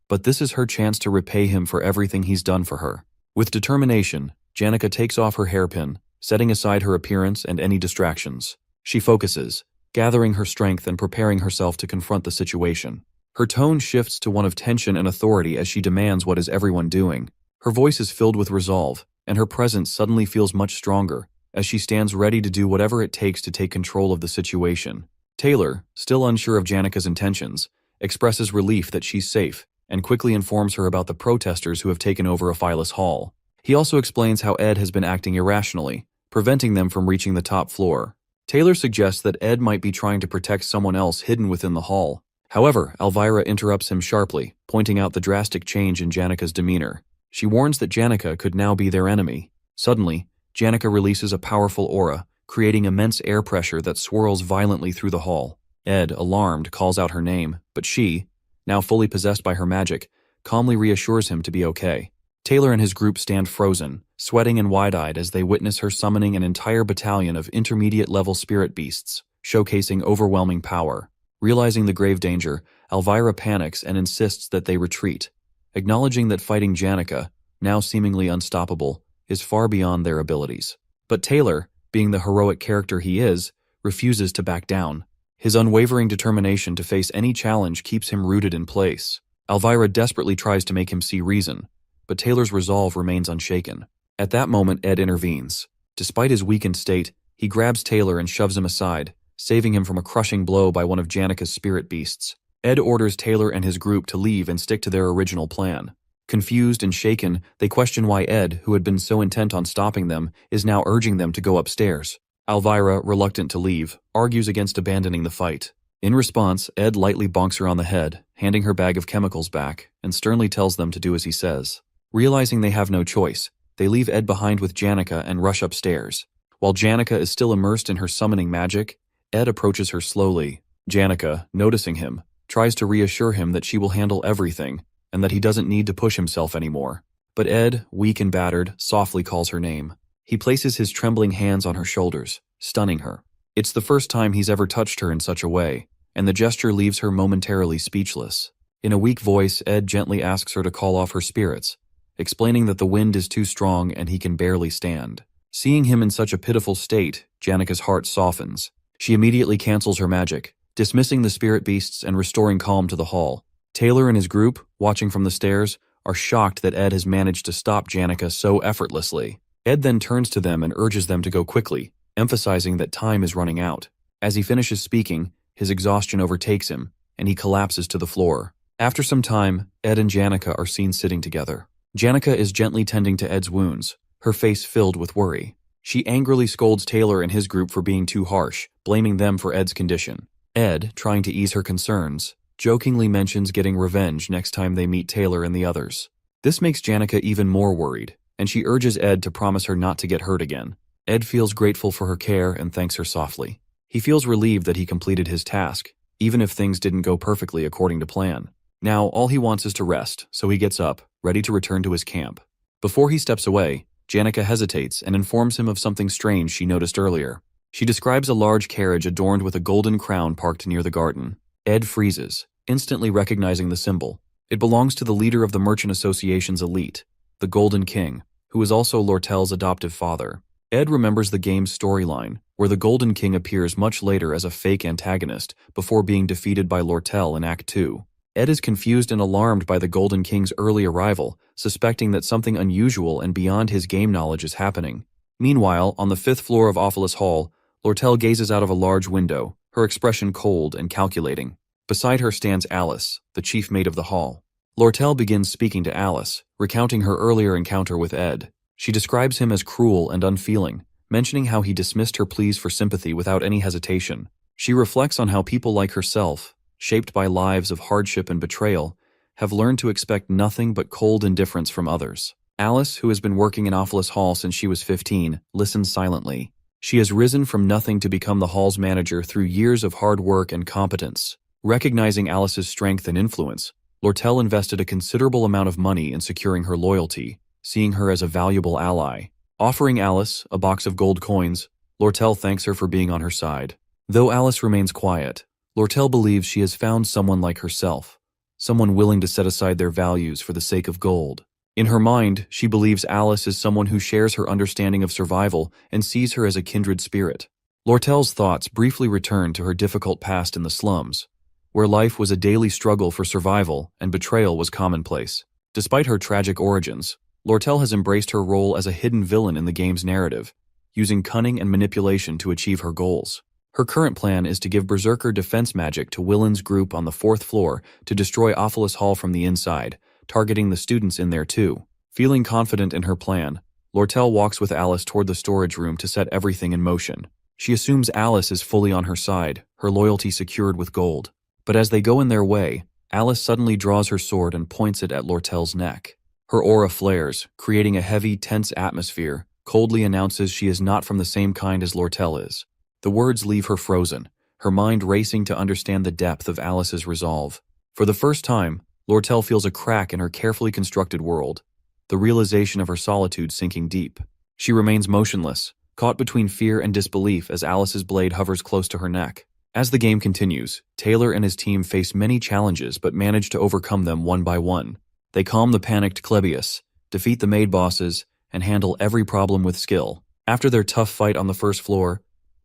but this is her chance to repay him for everything he's done for her. With determination, Janica takes off her hairpin, setting aside her appearance and any distractions. She focuses, gathering her strength and preparing herself to confront the situation. Her tone shifts to one of tension and authority as she demands what is everyone doing. Her voice is filled with resolve, and her presence suddenly feels much stronger, as she stands ready to do whatever it takes to take control of the situation. Taylor, still unsure of Janica's intentions, expresses relief that she's safe, and quickly informs her about the protesters who have taken over Ophelis Hall. He also explains how Ed has been acting irrationally, preventing them from reaching the top floor. Taylor suggests that Ed might be trying to protect someone else hidden within the hall. However, Elvira interrupts him sharply, pointing out the drastic change in Janica's demeanor. She warns that Janica could now be their enemy. Suddenly, Janica releases a powerful aura, creating immense air pressure that swirls violently through the hall. Ed, alarmed, calls out her name, but she, now fully possessed by her magic, calmly reassures him to be okay. Taylor and his group stand frozen, sweating and wide-eyed as they witness her summoning an entire battalion of intermediate-level spirit beasts, showcasing overwhelming power. Realizing the grave danger, Elvira panics and insists that they retreat. acknowledging that fighting Janica, now seemingly unstoppable, is far beyond their abilities. But Taylor, being the heroic character he is, refuses to back down. His unwavering determination to face any challenge keeps him rooted in place. Elvira desperately tries to make him see reason, but Taylor's resolve remains unshaken. At that moment, Ed intervenes. Despite his weakened state, he grabs Taylor and shoves him aside, saving him from a crushing blow by one of Janica's spirit beasts. Ed orders Taylor and his group to leave and stick to their original plan. Confused and shaken, they question why Ed, who had been so intent on stopping them, is now urging them to go upstairs. Elvira, reluctant to leave, argues against abandoning the fight. In response, Ed lightly bonks her on the head, handing her bag of chemicals back, and sternly tells them to do as he says. Realizing they have no choice, they leave Ed behind with Janica and rush upstairs. While Janica is still immersed in her summoning magic, Ed approaches her slowly. Janica, noticing him, tries to reassure him that she will handle everything, and that he doesn't need to push himself anymore. But Ed, weak and battered, softly calls her name. He places his trembling hands on her shoulders, stunning her. It's the first time he's ever touched her in such a way, and the gesture leaves her momentarily speechless. In a weak voice, Ed gently asks her to call off her spirits, explaining that the wind is too strong and he can barely stand. Seeing him in such a pitiful state, Janica's heart softens. She immediately cancels her magic, dismissing the spirit beasts and restoring calm to the hall. Taylor and his group, watching from the stairs, are shocked that Ed has managed to stop Janica so effortlessly. Ed then turns to them and urges them to go quickly, emphasizing that time is running out. As he finishes speaking, his exhaustion overtakes him, and he collapses to the floor. After some time, Ed and Janica are seen sitting together. Janica is gently tending to Ed's wounds, her face filled with worry. She angrily scolds Taylor and his group for being too harsh, blaming them for Ed's condition. Ed, trying to ease her concerns, jokingly mentions getting revenge next time they meet Taylor and the others. This makes Janica even more worried, and she urges Ed to promise her not to get hurt again. Ed feels grateful for her care and thanks her softly. He feels relieved that he completed his task, even if things didn't go perfectly according to plan. Now, all he wants is to rest, so he gets up, ready to return to his camp. Before he steps away, Janica hesitates and informs him of something strange she noticed earlier. She describes a large carriage adorned with a golden crown parked near the garden. Ed freezes, instantly recognizing the symbol. It belongs to the leader of the Merchant Association's elite, the Golden King, who is also Lortel's adoptive father. Ed remembers the game's storyline, where the Golden King appears much later as a fake antagonist before being defeated by Lortel in Act 2. Ed is confused and alarmed by the Golden King's early arrival, suspecting that something unusual and beyond his game knowledge is happening. Meanwhile, on the 5th floor of Ophilus Hall, Lortel gazes out of a large window, her expression cold and calculating. Beside her stands Alice, the chief mate of the hall. Lortel begins speaking to Alice, recounting her earlier encounter with Ed. She describes him as cruel and unfeeling, mentioning how he dismissed her pleas for sympathy without any hesitation. She reflects on how people like herself, shaped by lives of hardship and betrayal, have learned to expect nothing but cold indifference from others. Alice, who has been working in Ophilus Hall since she was 15, listens silently. She has risen from nothing to become the hall's manager through years of hard work and competence. Recognizing Alice's strength and influence, Lortel invested a considerable amount of money in securing her loyalty, seeing her as a valuable ally. Offering Alice a box of gold coins, Lortel thanks her for being on her side. Though Alice remains quiet, Lortel believes she has found someone like herself, someone willing to set aside their values for the sake of gold. In her mind, she believes Alice is someone who shares her understanding of survival and sees her as a kindred spirit. Lortel's thoughts briefly return to her difficult past in the slums, where life was a daily struggle for survival and betrayal was commonplace. Despite her tragic origins, Lortel has embraced her role as a hidden villain in the game's narrative, using cunning and manipulation to achieve her goals. Her current plan is to give Berserker defense magic to Willen's group on the 4th floor to destroy Ophilus Hall from the inside, targeting the students in there too. Feeling confident in her plan, Lortel walks with Alice toward the storage room to set everything in motion. She assumes Alice is fully on her side, her loyalty secured with gold. But as they go in their way, Alice suddenly draws her sword and points it at Lortel's neck. Her aura flares, creating a heavy, tense atmosphere, coldly announces she is not from the same kind as Lortel is. The words leave her frozen, her mind racing to understand the depth of Alice's resolve. For the first time, Lortel feels a crack in her carefully constructed world, the realization of her solitude sinking deep. She remains motionless, caught between fear and disbelief as Alice's blade hovers close to her neck. As the game continues, Taylor and his team face many challenges but manage to overcome them one by one. They calm the panicked Klebius, defeat the maid bosses, and handle every problem with skill. After their tough fight on the first floor,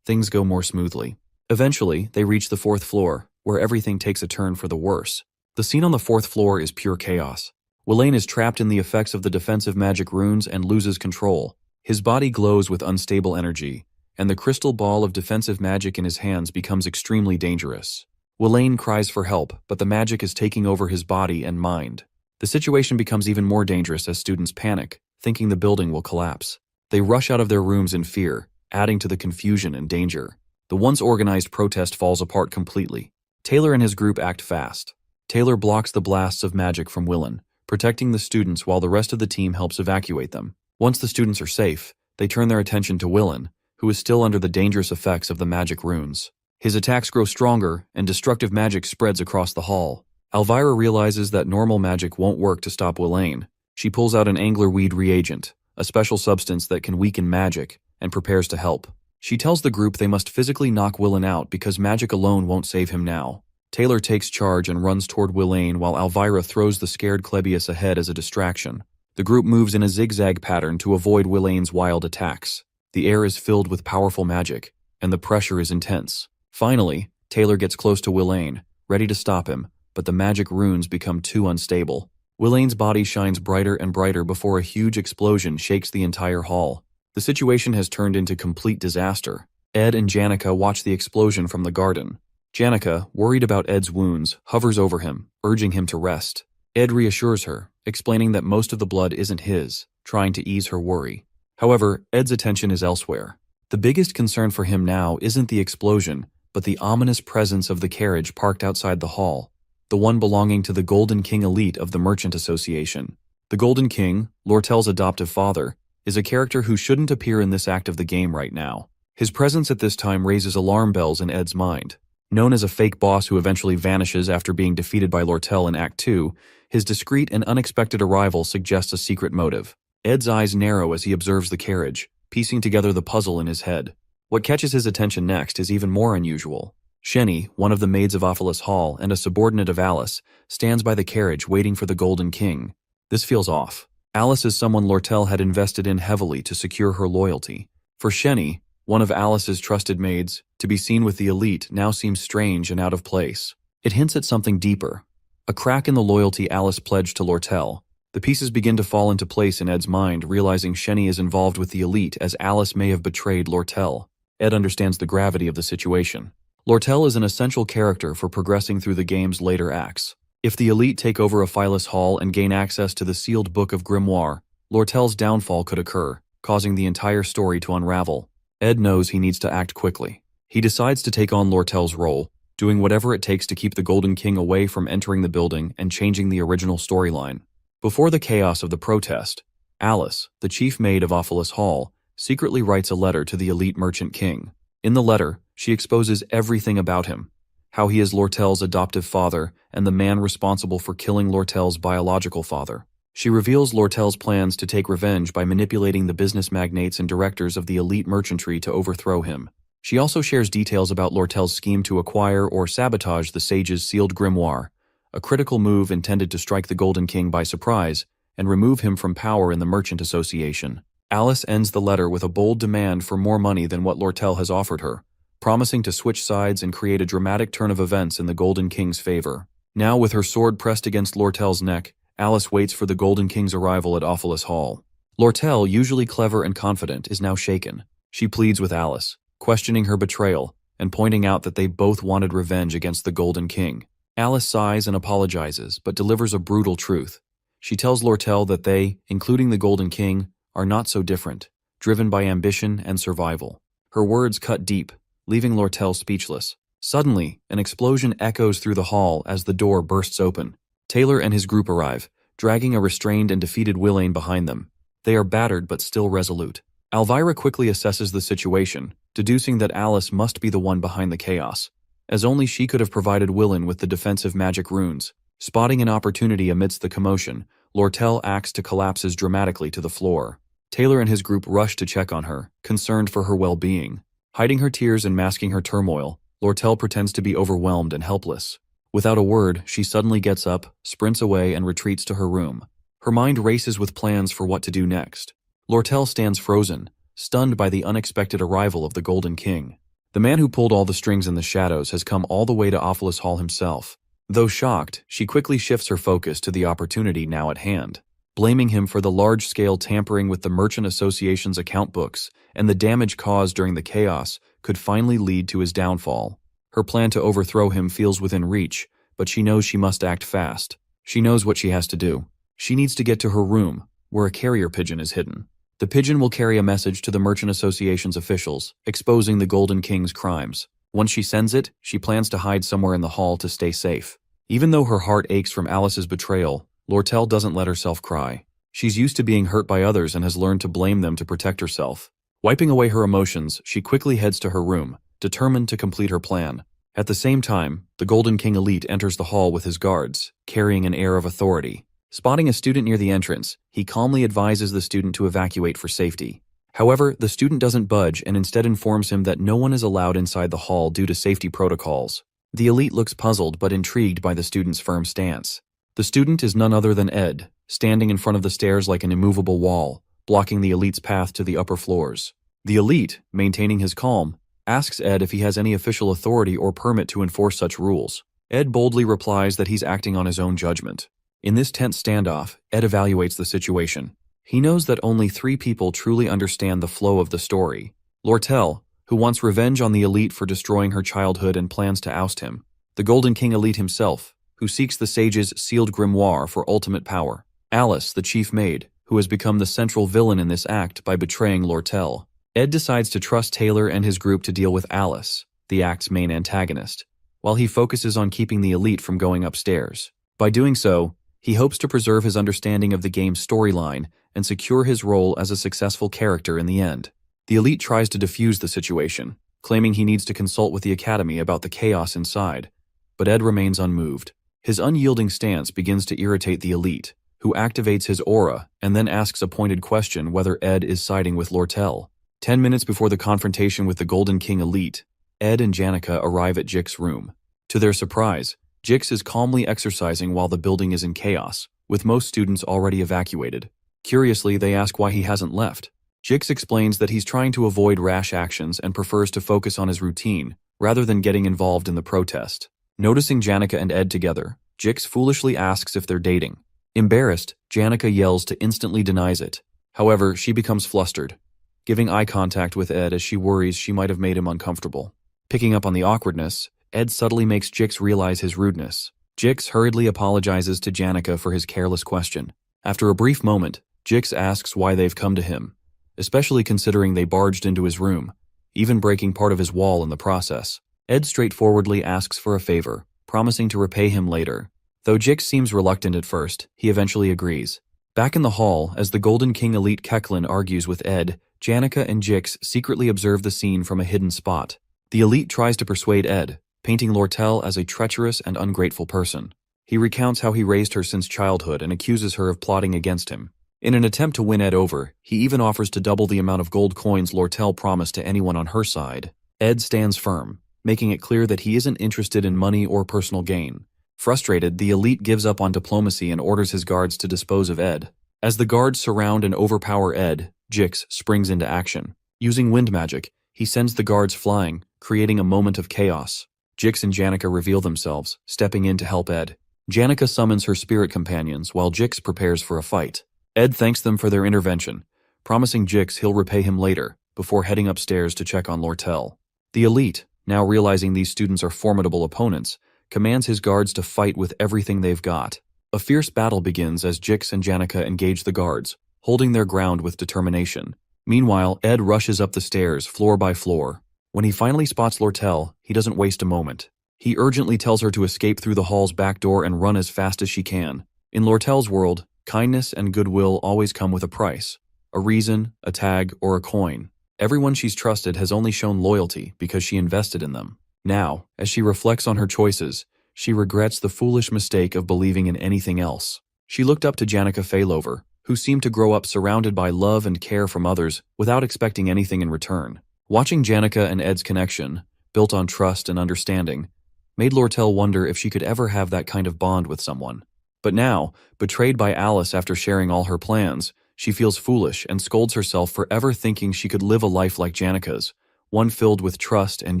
things go more smoothly. Eventually, they reach the fourth floor, where everything takes a turn for the worse. The scene on the fourth floor is pure chaos. Wylane is trapped in the effects of the defensive magic runes and loses control. His body glows with unstable energy, and the crystal ball of defensive magic in his hands becomes extremely dangerous. Wylane cries for help, but the magic is taking over his body and mind. The situation becomes even more dangerous as students panic, thinking the building will collapse. They rush out of their rooms in fear, adding to the confusion and danger. The once organized protest falls apart completely. Taylor and his group act fast. Taylor blocks the blasts of magic from Wylane, protecting the students while the rest of the team helps evacuate them. Once the students are safe, they turn their attention to Wylane, who is still under the dangerous effects of the magic runes. His attacks grow stronger, and destructive magic spreads across the hall. Elvira realizes that normal magic won't work to stop Wylane. She pulls out an anglerweed reagent, a special substance that can weaken magic, and prepares to help. She tells the group they must physically knock Wylane out because magic alone won't save him now. Taylor takes charge and runs toward Wylane while Elvira throws the scared Klebius ahead as a distraction. The group moves in a zigzag pattern to avoid Wylane's wild attacks. The air is filled with powerful magic, and the pressure is intense. Finally, Taylor gets close to Wylane, ready to stop him, but the magic runes become too unstable. Wylane's body shines brighter and brighter before a huge explosion shakes the entire hall. The situation has turned into complete disaster. Ed and Janica watch the explosion from the garden. Janica, worried about Ed's wounds, hovers over him, urging him to rest. Ed reassures her, explaining that most of the blood isn't his, trying to ease her worry. However, Ed's attention is elsewhere. The biggest concern for him now isn't the explosion, but the ominous presence of the carriage parked outside the hall, the one belonging to the Golden King elite of the Merchant Association. The Golden King, Lortel's adoptive father, is a character who shouldn't appear in this act of the game right now. His presence at this time raises alarm bells in Ed's mind. Known as a fake boss who eventually vanishes after being defeated by Lortel in Act 2, his discreet and unexpected arrival suggests a secret motive. Ed's eyes narrow as he observes the carriage, piecing together the puzzle in his head. What catches his attention next is even more unusual. Shenny, one of the maids of Ophelis Hall and a subordinate of Alice, stands by the carriage waiting for the Golden King. This feels off. Alice is someone Lortel had invested in heavily to secure her loyalty. For Shenny, one of Alice's trusted maids, to be seen with the elite now seems strange and out of place. It hints at something deeper. A crack in the loyalty Alice pledged to Lortel. The pieces begin to fall into place in Ed's mind, realizing Shenny is involved with the elite as Alice may have betrayed Lortel. Ed understands the gravity of the situation. Lortel is an essential character for progressing through the game's later acts. If the elite take over Ophelis Hall and gain access to the sealed Book of Grimoire, Lortel's downfall could occur, causing the entire story to unravel. Ed knows he needs to act quickly. He decides to take on Lortel's role, doing whatever it takes to keep the Golden King away from entering the building and changing the original storyline. Before the chaos of the protest, Alice, the chief maid of Ophelis Hall, secretly writes a letter to the elite merchant king. In the letter, she exposes everything about him, how he is Lortel's adoptive father and the man responsible for killing Lortel's biological father. She reveals Lortel's plans to take revenge by manipulating the business magnates and directors of the elite merchantry to overthrow him. She also shares details about Lortel's scheme to acquire or sabotage the sage's sealed grimoire, a critical move intended to strike the Golden King by surprise and remove him from power in the Merchant Association. Alice ends the letter with a bold demand for more money than what Lortel has offered her, promising to switch sides and create a dramatic turn of events in the Golden King's favor. Now with her sword pressed against Lortel's neck, Alice waits for the Golden King's arrival at Ophelis Hall. Lortel, usually clever and confident, is now shaken. She pleads with Alice, questioning her betrayal and pointing out that they both wanted revenge against the Golden King. Alice sighs and apologizes, but delivers a brutal truth. She tells Lortel that they, including the Golden King, are not so different, driven by ambition and survival. Her words cut deep, leaving Lortel speechless. Suddenly, an explosion echoes through the hall as the door bursts open. Taylor and his group arrive, dragging a restrained and defeated Wylane behind them. They are battered but still resolute. Elvira quickly assesses the situation, deducing that Alice must be the one behind the chaos, as only she could have provided Wylane with the defensive magic runes. Spotting an opportunity amidst the commotion, Lortel acts to collapses dramatically to the floor. Taylor and his group rush to check on her, concerned for her well-being. Hiding her tears and masking her turmoil, Lortel pretends to be overwhelmed and helpless. Without a word, she suddenly gets up, sprints away, and retreats to her room. Her mind races with plans for what to do next. Lortel stands frozen, stunned by the unexpected arrival of the Golden King. The man who pulled all the strings in the shadows has come all the way to Ophelis Hall himself. Though shocked, she quickly shifts her focus to the opportunity now at hand. Blaming him for the large-scale tampering with the Merchant Association's account books and the damage caused during the chaos could finally lead to his downfall. Her plan to overthrow him feels within reach, but she knows she must act fast. She knows what she has to do. She needs to get to her room, where a carrier pigeon is hidden. The pigeon will carry a message to the Merchant Association's officials, exposing the Golden King's crimes. Once she sends it, she plans to hide somewhere in the hall to stay safe. Even though her heart aches from Alice's betrayal, Lortel doesn't let herself cry. She's used to being hurt by others and has learned to blame them to protect herself. Wiping away her emotions, she quickly heads to her room, determined to complete her plan. At the same time, the Golden King elite enters the hall with his guards, carrying an air of authority. Spotting a student near the entrance, he calmly advises the student to evacuate for safety. However, the student doesn't budge and instead informs him that no one is allowed inside the hall due to safety protocols. The elite looks puzzled but intrigued by the student's firm stance. The student is none other than Ed, standing in front of the stairs like an immovable wall, blocking the elite's path to the upper floors. The elite, maintaining his calm, asks Ed if he has any official authority or permit to enforce such rules. Ed boldly replies that he's acting on his own judgment. In this tense standoff, Ed evaluates the situation. He knows that only 3 people truly understand the flow of the story. Lortel, who wants revenge on the elite for destroying her childhood and plans to oust him. The Golden King elite himself, who seeks the sage's sealed grimoire for ultimate power. Alice, the chief maid, who has become the central villain in this act by betraying Lortel. Ed decides to trust Taylor and his group to deal with Alice, the act's main antagonist, while he focuses on keeping the elite from going upstairs. By doing so, he hopes to preserve his understanding of the game's storyline and secure his role as a successful character in the end. The elite tries to defuse the situation, claiming he needs to consult with the Academy about the chaos inside, but Ed remains unmoved. His unyielding stance begins to irritate the elite, who activates his aura and then asks a pointed question whether Ed is siding with Lortel. 10 minutes before the confrontation with the Golden King elite, Ed and Janica arrive at Jix's room. To their surprise, Jix is calmly exercising while the building is in chaos, with most students already evacuated. Curiously, they ask why he hasn't left. Jix explains that he's trying to avoid rash actions and prefers to focus on his routine, rather than getting involved in the protest. Noticing Janica and Ed together, Jix foolishly asks if they're dating. Embarrassed, Janica yells to instantly denies it. However, she becomes flustered, giving eye contact with Ed as she worries she might have made him uncomfortable. Picking up on the awkwardness, Ed subtly makes Jix realize his rudeness. Jix hurriedly apologizes to Janica for his careless question. After a brief moment, Jix asks why they've come to him, especially considering they barged into his room, even breaking part of his wall in the process. Ed straightforwardly asks for a favor, promising to repay him later. Though Jix seems reluctant at first, he eventually agrees. Back in the hall, as the Golden King elite Keklin argues with Ed, Janica and Jix secretly observe the scene from a hidden spot. The elite tries to persuade Ed, painting Lortel as a treacherous and ungrateful person. He recounts how he raised her since childhood and accuses her of plotting against him. In an attempt to win Ed over, he even offers to double the amount of gold coins Lortel promised to anyone on her side. Ed stands firm, making it clear that he isn't interested in money or personal gain. Frustrated, the elite gives up on diplomacy and orders his guards to dispose of Ed. As the guards surround and overpower Ed, Jix springs into action. Using wind magic, he sends the guards flying, creating a moment of chaos. Jix and Janica reveal themselves, stepping in to help Ed. Janica summons her spirit companions while Jix prepares for a fight. Ed thanks them for their intervention, promising Jix he'll repay him later, before heading upstairs to check on Lortel. The elite, now realizing these students are formidable opponents, commands his guards to fight with everything they've got. A fierce battle begins as Jix and Janica engage the guards, holding their ground with determination. Meanwhile, Ed rushes up the stairs, floor by floor. When he finally spots Lortel, he doesn't waste a moment. He urgently tells her to escape through the hall's back door and run as fast as she can. In Lortel's world, kindness and goodwill always come with a price. A reason, a tag, or a coin. Everyone she's trusted has only shown loyalty because she invested in them. Now, as she reflects on her choices, she regrets the foolish mistake of believing in anything else. She looked up to Janica Failover, who seemed to grow up surrounded by love and care from others without expecting anything in return. Watching Janica and Ed's connection, built on trust and understanding, made Lortel wonder if she could ever have that kind of bond with someone. But now, betrayed by Alice after sharing all her plans, she feels foolish and scolds herself for ever thinking she could live a life like Janica's, one filled with trust and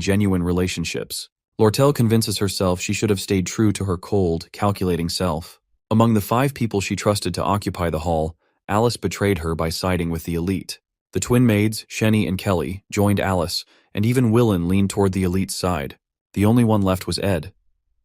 genuine relationships. Lortel convinces herself she should have stayed true to her cold, calculating self. Among the 5 people she trusted to occupy the hall, Alice betrayed her by siding with the elite. The twin maids, Shenny and Kelly, joined Alice, and even Willen leaned toward the elite's side. The only one left was Ed.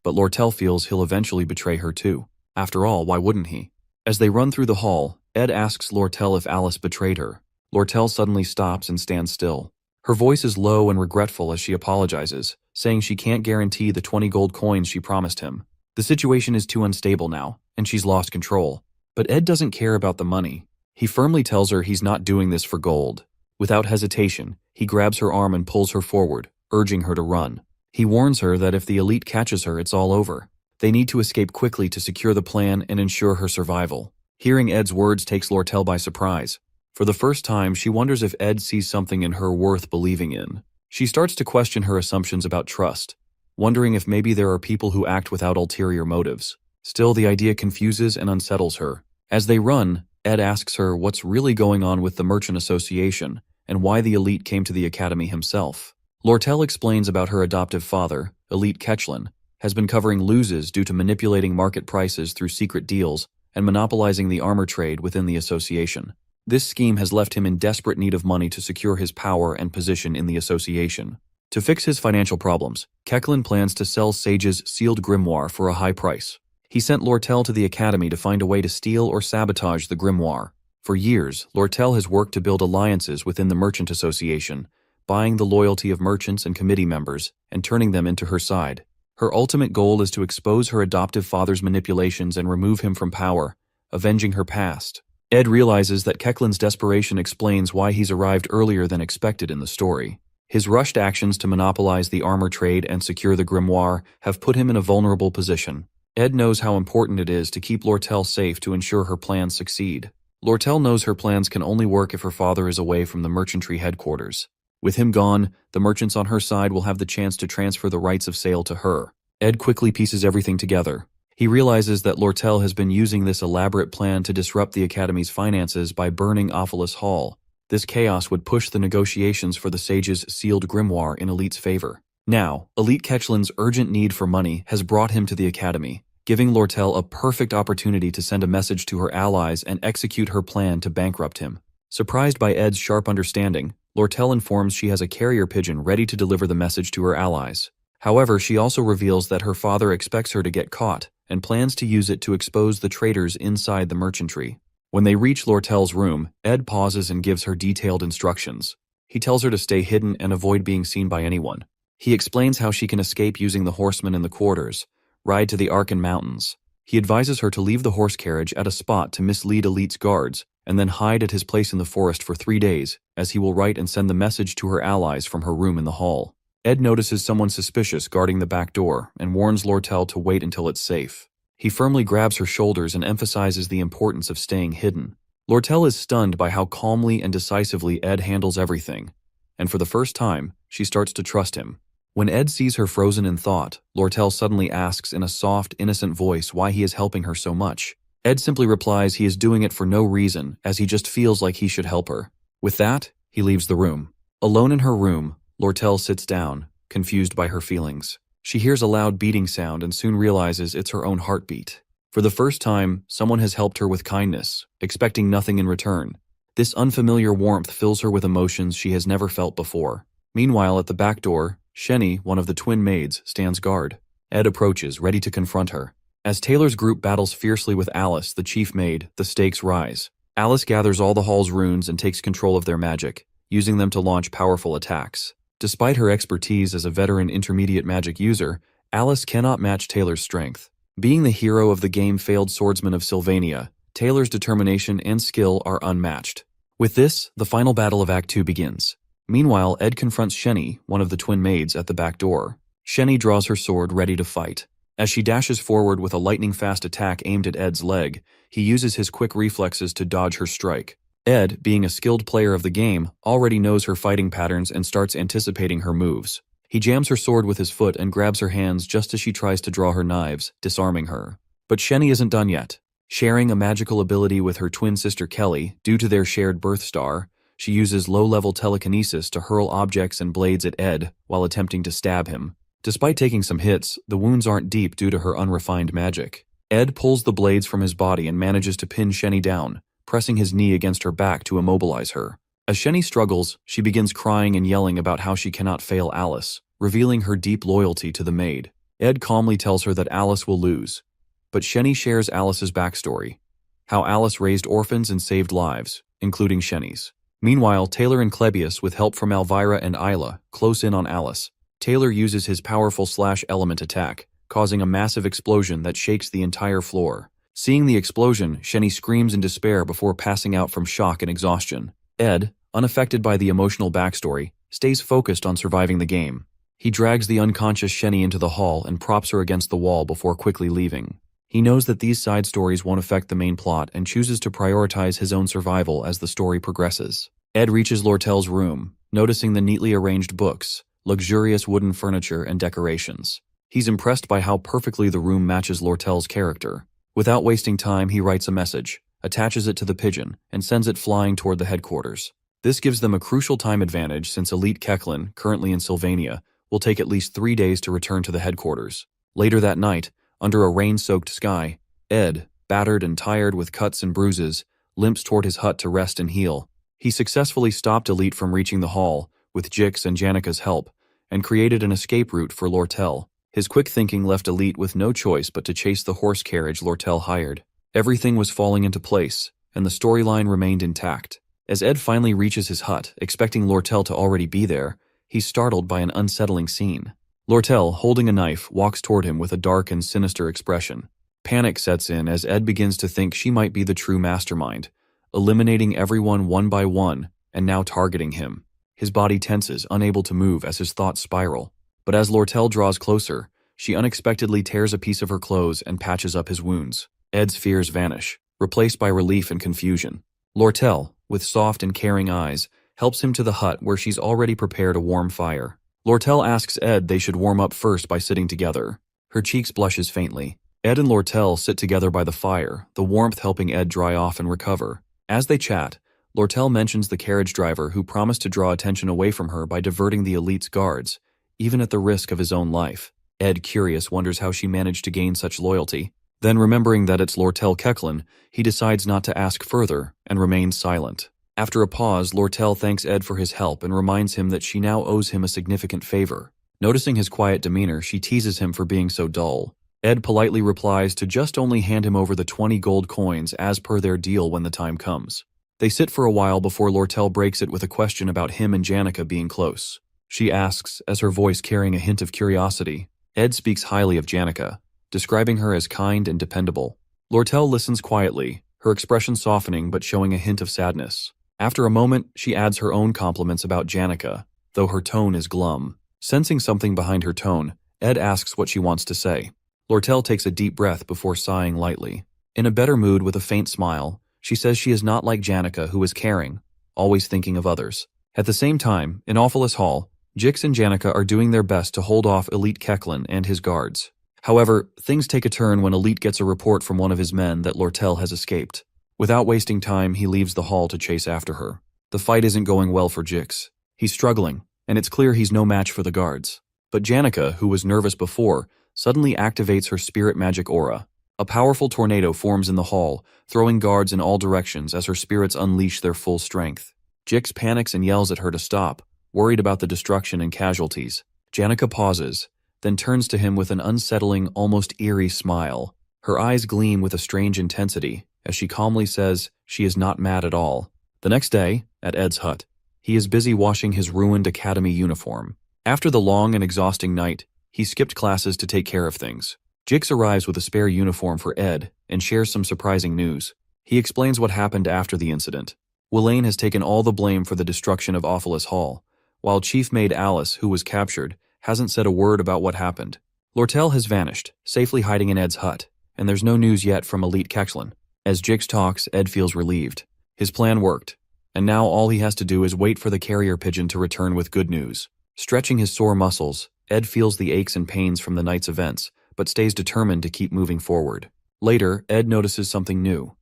But Lortel feels he'll eventually betray her too. After all, why wouldn't he? As they run through the hall, Ed asks Lortel if Alice betrayed her. Lortel suddenly stops and stands still. Her voice is low and regretful as she apologizes, saying she can't guarantee the 20 gold coins she promised him. The situation is too unstable now, and she's lost control. But Ed doesn't care about the money. He firmly tells her he's not doing this for gold. Without hesitation, he grabs her arm and pulls her forward, urging her to run. He warns her that if the elite catches her, it's all over. They need to escape quickly to secure the plan and ensure her survival. Hearing Ed's words takes Lortel by surprise. For the first time, she wonders if Ed sees something in her worth believing in. She starts to question her assumptions about trust, wondering if maybe there are people who act without ulterior motives. Still, the idea confuses and unsettles her. As they run, Ed asks her what's really going on with the Merchant Association and why the elite came to the academy himself. Lortel explains about her adoptive father, Elite Ketchlin, has been covering losses due to manipulating market prices through secret deals and monopolizing the armor trade within the association. This scheme has left him in desperate need of money to secure his power and position in the association. To fix his financial problems, Ketchlin plans to sell Sage's sealed grimoire for a high price. He sent Lortel to the academy to find a way to steal or sabotage the grimoire. For years, Lortel has worked to build alliances within the Merchant Association, buying the loyalty of merchants and committee members and turning them into her side. Her ultimate goal is to expose her adoptive father's manipulations and remove him from power, avenging her past. Ed realizes that Ketchlin's desperation explains why he's arrived earlier than expected in the story. His rushed actions to monopolize the armor trade and secure the grimoire have put him in a vulnerable position. Ed knows how important it is to keep Lortel safe to ensure her plans succeed. Lortel knows her plans can only work if her father is away from the merchantry headquarters. With him gone, the merchants on her side will have the chance to transfer the rights of sale to her. Ed quickly pieces everything together. He realizes that Lortel has been using this elaborate plan to disrupt the Academy's finances by burning Ophelis Hall. This chaos would push the negotiations for the Sage's sealed grimoire in Elite's favor. Now, Elite Ketchlin's urgent need for money has brought him to the Academy, giving Lortel a perfect opportunity to send a message to her allies and execute her plan to bankrupt him. Surprised by Ed's sharp understanding, Lortel informs she has a carrier pigeon ready to deliver the message to her allies. However, she also reveals that her father expects her to get caught and plans to use it to expose the traitors inside the merchantry. When they reach Lortel's room, Ed pauses and gives her detailed instructions. He tells her to stay hidden and avoid being seen by anyone. He explains how she can escape using the horsemen in the quarters, ride to the Arkan Mountains. He advises her to leave the horse carriage at a spot to mislead Elite's guards, and then hide at his place in the forest for 3 days, as he will write and send the message to her allies from her room in the hall. Ed notices someone suspicious guarding the back door and warns Lortel to wait until it's safe. He firmly grabs her shoulders and emphasizes the importance of staying hidden. Lortel is stunned by how calmly and decisively Ed handles everything, and for the first time, she starts to trust him. When Ed sees her frozen in thought, Lortel suddenly asks in a soft, innocent voice why he is helping her so much. Ed simply replies he is doing it for no reason, as he just feels like he should help her. With that, he leaves the room. Alone in her room, Lortel sits down, confused by her feelings. She hears a loud beating sound and soon realizes it's her own heartbeat. For the first time, someone has helped her with kindness, expecting nothing in return. This unfamiliar warmth fills her with emotions she has never felt before. Meanwhile, at the back door, Shenny, one of the twin maids, stands guard. Ed approaches, ready to confront her. As Taylor's group battles fiercely with Alice, the chief maid, the stakes rise. Alice gathers all the hall's runes and takes control of their magic, using them to launch powerful attacks. Despite her expertise as a veteran intermediate magic user, Alice cannot match Taylor's strength. Being the hero of the game-failed swordsman of Sylvania, Taylor's determination and skill are unmatched. With this, the final battle of Act 2 begins. Meanwhile, Ed confronts Shenny, one of the twin maids, at the back door. Shenny draws her sword, ready to fight. As she dashes forward with a lightning-fast attack aimed at Ed's leg, he uses his quick reflexes to dodge her strike. Ed, being a skilled player of the game, already knows her fighting patterns and starts anticipating her moves. He jams her sword with his foot and grabs her hands just as she tries to draw her knives, disarming her. But Sheni isn't done yet. Sharing a magical ability with her twin sister Kelly, due to their shared birth star, she uses low-level telekinesis to hurl objects and blades at Ed while attempting to stab him. Despite taking some hits, the wounds aren't deep due to her unrefined magic. Ed pulls the blades from his body and manages to pin Sheni down, pressing his knee against her back to immobilize her. As Sheni struggles, she begins crying and yelling about how she cannot fail Alice, revealing her deep loyalty to the maid. Ed calmly tells her that Alice will lose. But Sheni shares Alice's backstory, how Alice raised orphans and saved lives, including Sheni's. Meanwhile, Taylor and Klebius, with help from Elvira and Isla, close in on Alice. Taylor uses his powerful slash-element attack, causing a massive explosion that shakes the entire floor. Seeing the explosion, Sheni screams in despair before passing out from shock and exhaustion. Ed, unaffected by the emotional backstory, stays focused on surviving the game. He drags the unconscious Sheni into the hall and props her against the wall before quickly leaving. He knows that these side stories won't affect the main plot and chooses to prioritize his own survival as the story progresses. Ed reaches Lortel's room, noticing the neatly arranged books, luxurious wooden furniture, and decorations. He's impressed by how perfectly the room matches Lortel's character. Without wasting time, he writes a message, attaches it to the pigeon, and sends it flying toward the headquarters. This gives them a crucial time advantage since Elite Kechlin, currently in Sylvania, will take at least 3 days to return to the headquarters. Later that night, under a rain-soaked sky, Ed, battered and tired with cuts and bruises, limps toward his hut to rest and heal. He successfully stopped Elite from reaching the hall, with Jix and Janika's help, and created an escape route for Lortel. His quick thinking left Elite with no choice but to chase the horse carriage Lortel hired. Everything was falling into place, and the storyline remained intact. As Ed finally reaches his hut, expecting Lortel to already be there, he's startled by an unsettling scene. Lortel, holding a knife, walks toward him with a dark and sinister expression. Panic sets in as Ed begins to think she might be the true mastermind, eliminating everyone one by one, and now targeting him. His body tenses, unable to move as his thoughts spiral. But as Lortel draws closer, she unexpectedly tears a piece of her clothes and patches up his wounds. Ed's fears vanish, replaced by relief and confusion. Lortel, with soft and caring eyes, helps him to the hut where she's already prepared a warm fire. Lortel asks Ed they should warm up first by sitting together. Her cheeks blushes faintly. Ed and Lortel sit together by the fire, the warmth helping Ed dry off and recover. As they chat, Lortel mentions the carriage driver who promised to draw attention away from her by diverting the elite's guards, even at the risk of his own life. Ed, curious, wonders how she managed to gain such loyalty. Then, remembering that it's Lortel Kechlin, he decides not to ask further and remains silent. After a pause, Lortel thanks Ed for his help and reminds him that she now owes him a significant favor. Noticing his quiet demeanor, she teases him for being so dull. Ed politely replies to just only hand him over the 20 gold coins as per their deal when the time comes. They sit for a while before Lortel breaks it with a question about him and Janica being close. She asks, as her voice carrying a hint of curiosity. Ed speaks highly of Janica, describing her as kind and dependable. Lortel listens quietly, her expression softening but showing a hint of sadness. After a moment, she adds her own compliments about Janica, though her tone is glum. Sensing something behind her tone, Ed asks what she wants to say. Lortel takes a deep breath before sighing lightly. In a better mood with a faint smile, she says she is not like Janica, who is caring, always thinking of others. At the same time, in Awfulest Hall, Jix and Janica are doing their best to hold off Elite Kechlin and his guards. However, things take a turn when Elite gets a report from one of his men that Lortel has escaped. Without wasting time, he leaves the hall to chase after her. The fight isn't going well for Jix. He's struggling, and it's clear he's no match for the guards. But Janica, who was nervous before, suddenly activates her spirit magic aura. A powerful tornado forms in the hall, throwing guards in all directions as her spirits unleash their full strength. Jix panics and yells at her to stop, worried about the destruction and casualties. Janica pauses, then turns to him with an unsettling, almost eerie smile. Her eyes gleam with a strange intensity, as she calmly says she is not mad at all. The next day, at Ed's hut, he is busy washing his ruined academy uniform. After the long and exhausting night, he skipped classes to take care of things. Jix arrives with a spare uniform for Ed and shares some surprising news. He explains what happened after the incident. Welaine has taken all the blame for the destruction of Awfulest Hall, while Chief Maid Alice, who was captured, hasn't said a word about what happened. Lortel has vanished, safely hiding in Ed's hut, and there's no news yet from Elite Kechlin. As Jix talks, Ed feels relieved. His plan worked, and now all he has to do is wait for the carrier pigeon to return with good news. Stretching his sore muscles, Ed feels the aches and pains from the night's events, but stays determined to keep moving forward. Later, Ed notices something new.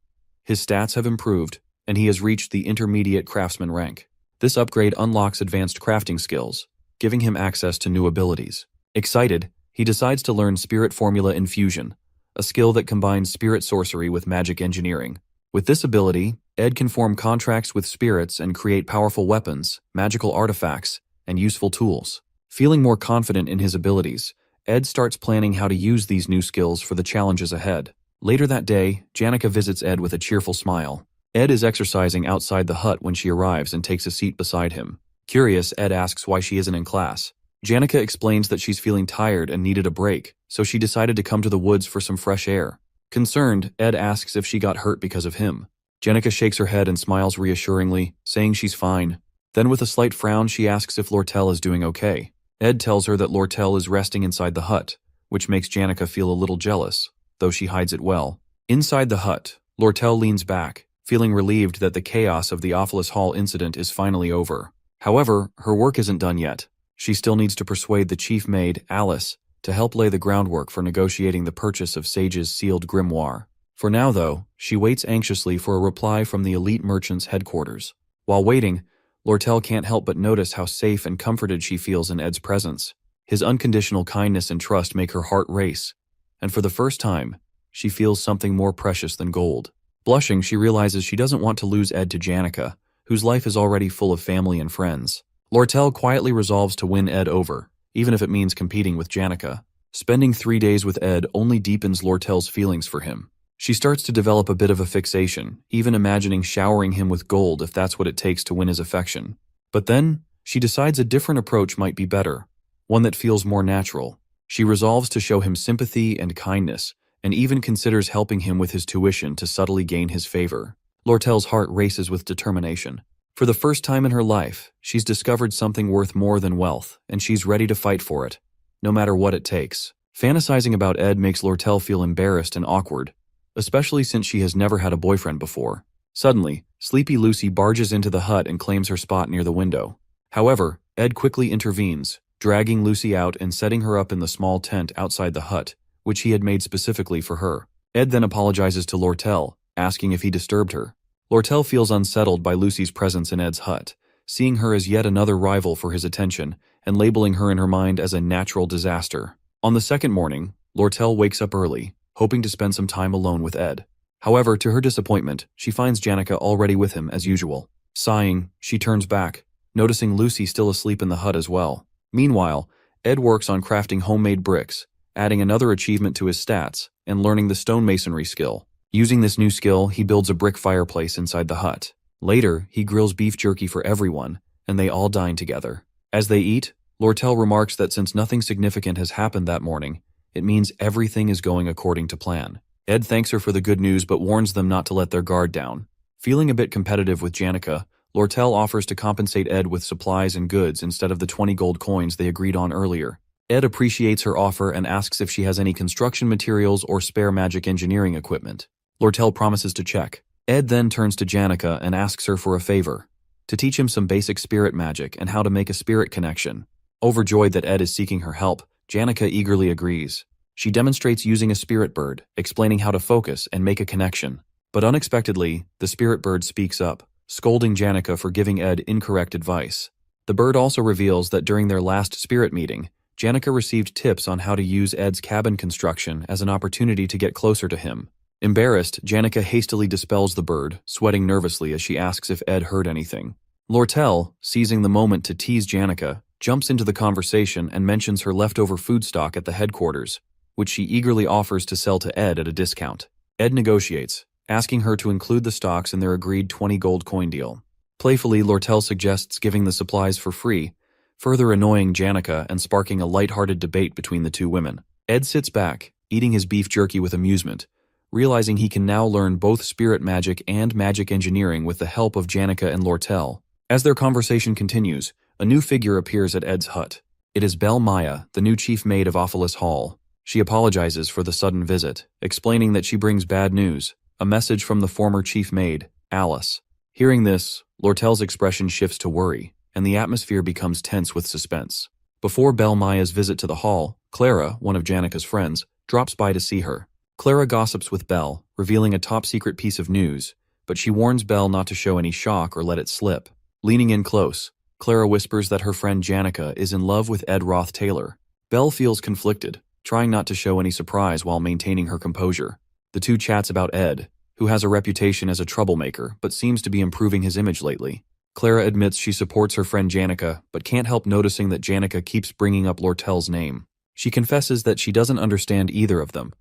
His stats have improved, and he has reached the intermediate craftsman rank. This upgrade unlocks advanced crafting skills, giving him access to new abilities. Excited, he decides to learn Spirit Formula Infusion, a skill that combines spirit sorcery with magic engineering. With this ability, Ed can form contracts with spirits and create powerful weapons, magical artifacts, and useful tools. Feeling more confident in his abilities, Ed starts planning how to use these new skills for the challenges ahead. Later that day, Janica visits Ed with a cheerful smile. Ed is exercising outside the hut when she arrives and takes a seat beside him. Curious, Ed asks why she isn't in class. Janica explains that she's feeling tired and needed a break, so she decided to come to the woods for some fresh air. Concerned, Ed asks if she got hurt because of him. Janica shakes her head and smiles reassuringly, saying she's fine. Then with a slight frown, she asks if Lortel is doing okay. Ed tells her that Lortel is resting inside the hut, which makes Janica feel a little jealous, though she hides it well. Inside the hut, Lortel leans back, feeling relieved that the chaos of the Offalis Hall incident is finally over. However, her work isn't done yet. She still needs to persuade the chief maid, Alice, to help lay the groundwork for negotiating the purchase of Sage's sealed grimoire. For now, though, she waits anxiously for a reply from the elite merchant's headquarters. While waiting, Lortel can't help but notice how safe and comforted she feels in Ed's presence. His unconditional kindness and trust make her heart race, and for the first time, she feels something more precious than gold. Blushing, she realizes she doesn't want to lose Ed to Janica, whose life is already full of family and friends. Lortel quietly resolves to win Ed over, even if it means competing with Janica. Spending 3 days with Ed only deepens Lortel's feelings for him. She starts to develop a bit of a fixation, even imagining showering him with gold if that's what it takes to win his affection. But then, she decides a different approach might be better, one that feels more natural. She resolves to show him sympathy and kindness, and even considers helping him with his tuition to subtly gain his favor. Lortel's heart races with determination. For the first time in her life, she's discovered something worth more than wealth, and she's ready to fight for it, no matter what it takes. Fantasizing about Ed makes Lortel feel embarrassed and awkward, especially since she has never had a boyfriend before. Suddenly, Sleepy Lucy barges into the hut and claims her spot near the window. However, Ed quickly intervenes, dragging Lucy out and setting her up in the small tent outside the hut, which he had made specifically for her. Ed then apologizes to Lortel, asking if he disturbed her. Lortel feels unsettled by Lucy's presence in Ed's hut, seeing her as yet another rival for his attention and labeling her in her mind as a natural disaster. On the second morning, Lortel wakes up early, hoping to spend some time alone with Ed. However, to her disappointment, she finds Janica already with him as usual. Sighing, she turns back, noticing Lucy still asleep in the hut as well. Meanwhile, Ed works on crafting homemade bricks, adding another achievement to his stats, and learning the stonemasonry skill. Using this new skill, he builds a brick fireplace inside the hut. Later, he grills beef jerky for everyone, and they all dine together. As they eat, Lortel remarks that since nothing significant has happened that morning, it means everything is going according to plan. Ed thanks her for the good news but warns them not to let their guard down. Feeling a bit competitive with Janica, Lortel offers to compensate Ed with supplies and goods instead of the 20 gold coins they agreed on earlier. Ed appreciates her offer and asks if she has any construction materials or spare magic engineering equipment. Lortel promises to check. Ed then turns to Janica and asks her for a favor, to teach him some basic spirit magic and how to make a spirit connection. Overjoyed that Ed is seeking her help, Janica eagerly agrees. She demonstrates using a spirit bird, explaining how to focus and make a connection. But unexpectedly, the spirit bird speaks up, scolding Janica for giving Ed incorrect advice. The bird also reveals that during their last spirit meeting, Janica received tips on how to use Ed's cabin construction as an opportunity to get closer to him. Embarrassed, Janica hastily dispels the bird, sweating nervously as she asks if Ed heard anything. Lortel, seizing the moment to tease Janica, jumps into the conversation and mentions her leftover food stock at the headquarters, which she eagerly offers to sell to Ed at a discount. Ed negotiates, asking her to include the stocks in their agreed 20 gold coin deal. Playfully, Lortel suggests giving the supplies for free, further annoying Janica and sparking a light-hearted debate between the two women. Ed sits back, eating his beef jerky with amusement, realizing he can now learn both spirit magic and magic engineering with the help of Janica and Lortel. As their conversation continues, a new figure appears at Ed's hut. It is Belle Maya, the new chief maid of Offalis Hall. She apologizes for the sudden visit, explaining that she brings bad news, a message from the former chief maid, Alice. Hearing this, Lortel's expression shifts to worry, and the atmosphere becomes tense with suspense. Before Belle Maya's visit to the hall, Clara, one of Janika's friends, drops by to see her. Clara gossips with Belle, revealing a top-secret piece of news, but she warns Belle not to show any shock or let it slip. Leaning in close, Clara whispers that her friend Janika is in love with Ed Roth Taylor. Belle feels conflicted, trying not to show any surprise while maintaining her composure. The two chats about Ed, who has a reputation as a troublemaker but seems to be improving his image lately. Clara admits she supports her friend Janika, but can't help noticing that Janika keeps bringing up Lortel's name. She confesses that she doesn't understand either of them.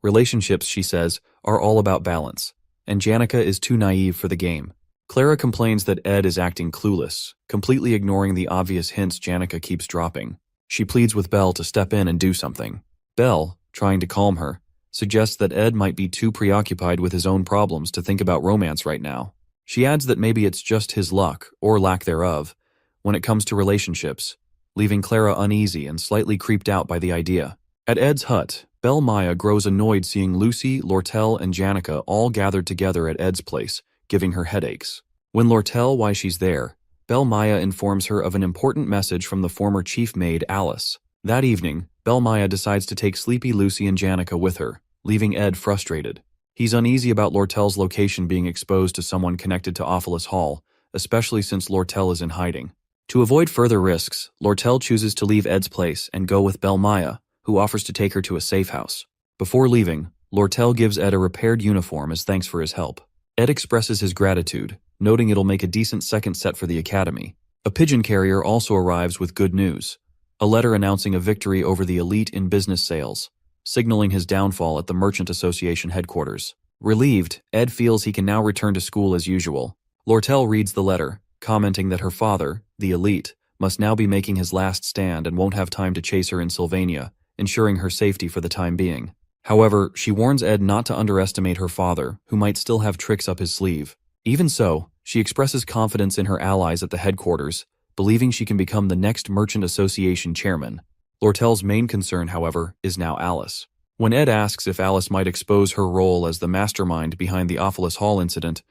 Relationships, she says, are all about balance, and Janika is too naive for the game. Clara complains that Ed is acting clueless, completely ignoring the obvious hints Janika keeps dropping. She pleads with Belle to step in and do something. Belle, trying to calm her, suggests that Ed might be too preoccupied with his own problems to think about romance right now. She adds that maybe it's just his luck, or lack thereof, when it comes to relationships, leaving Clara uneasy and slightly creeped out by the idea. At Ed's hut, Belle Maya grows annoyed seeing Lucy, Lortel, and Janika all gathered together at Ed's place, giving her headaches. When Lortel why she's there, Belle Maya informs her of an important message from the former chief maid Alice. That evening, Belle Maya decides to take sleepy Lucy and Janika with her, leaving Ed frustrated. He's uneasy about Lortel's location being exposed to someone connected to Offalis Hall, especially since Lortel is in hiding. To avoid further risks, Lortel chooses to leave Ed's place and go with Belle Maya, who offers to take her to a safe house. Before leaving, Lortel gives Ed a repaired uniform as thanks for his help. Ed expresses his gratitude, noting it'll make a decent second set for the academy. A pigeon carrier also arrives with good news, a letter announcing a victory over the elite in business sales, signaling his downfall at the Merchant Association headquarters. Relieved, Ed feels he can now return to school as usual. Lortel reads the letter, commenting that her father, the elite, must now be making his last stand and won't have time to chase her in Sylvania, ensuring her safety for the time being. However, she warns Ed not to underestimate her father, who might still have tricks up his sleeve. Even so, she expresses confidence in her allies at the headquarters, believing she can become the next Merchant Association chairman. Lortel's main concern, however, is now Alice. When Ed asks if Alice might expose her role as the mastermind behind the Offalis Hall incident,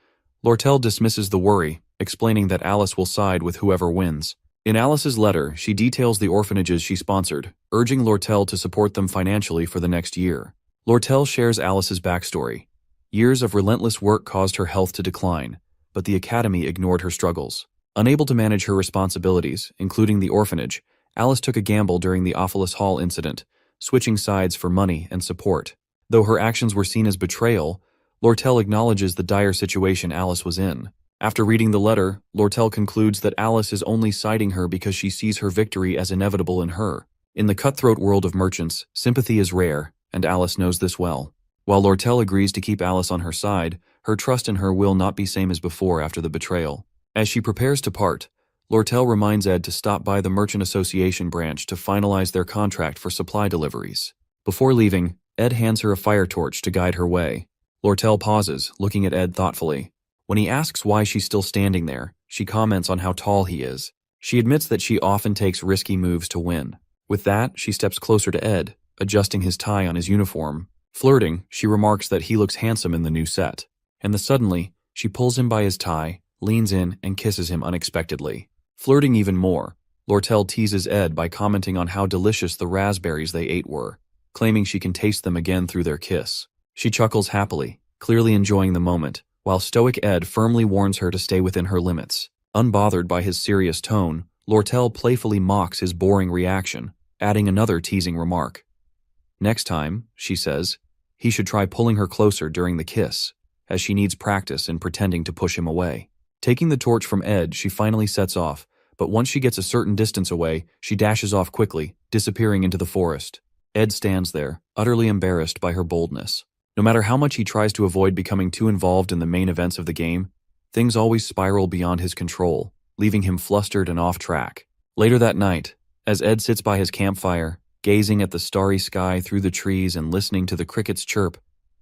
Lortel dismisses the worry, explaining that Alice will side with whoever wins. In Alice's letter, she details the orphanages she sponsored, urging Lortel to support them financially for the next year. Lortel shares Alice's backstory. Years of relentless work caused her health to decline, but the academy ignored her struggles. Unable to manage her responsibilities, including the orphanage, Alice took a gamble during the Offalis Hall incident, switching sides for money and support. Though her actions were seen as betrayal, Lortel acknowledges the dire situation Alice was in. After reading the letter, Lortel concludes that Alice is only siding her because she sees her victory as inevitable in her. In the cutthroat world of merchants, sympathy is rare, and Alice knows this well. While Lortel agrees to keep Alice on her side, her trust in her will not be same as before after the betrayal. As she prepares to part, Lortel reminds Ed to stop by the Merchant Association branch to finalize their contract for supply deliveries. Before leaving, Ed hands her a fire torch to guide her way. Lortel pauses, looking at Ed thoughtfully. When he asks why she's still standing there, she comments on how tall he is. She admits that she often takes risky moves to win. With that, she steps closer to Ed, adjusting his tie on his uniform. Flirting, she remarks that he looks handsome in the new set. And then suddenly, she pulls him by his tie, leans in, and kisses him unexpectedly. Flirting even more, Lortel teases Ed by commenting on how delicious the raspberries they ate were, claiming she can taste them again through their kiss. She chuckles happily, clearly enjoying the moment, while stoic Ed firmly warns her to stay within her limits. Unbothered by his serious tone, Lortel playfully mocks his boring reaction, adding another teasing remark. Next time, she says, he should try pulling her closer during the kiss, as she needs practice in pretending to push him away. Taking the torch from Ed, she finally sets off, but once she gets a certain distance away, she dashes off quickly, disappearing into the forest. Ed stands there, utterly embarrassed by her boldness. No matter how much he tries to avoid becoming too involved in the main events of the game, things always spiral beyond his control, leaving him flustered and off track. Later that night, as Ed sits by his campfire, gazing at the starry sky through the trees and listening to the crickets chirp,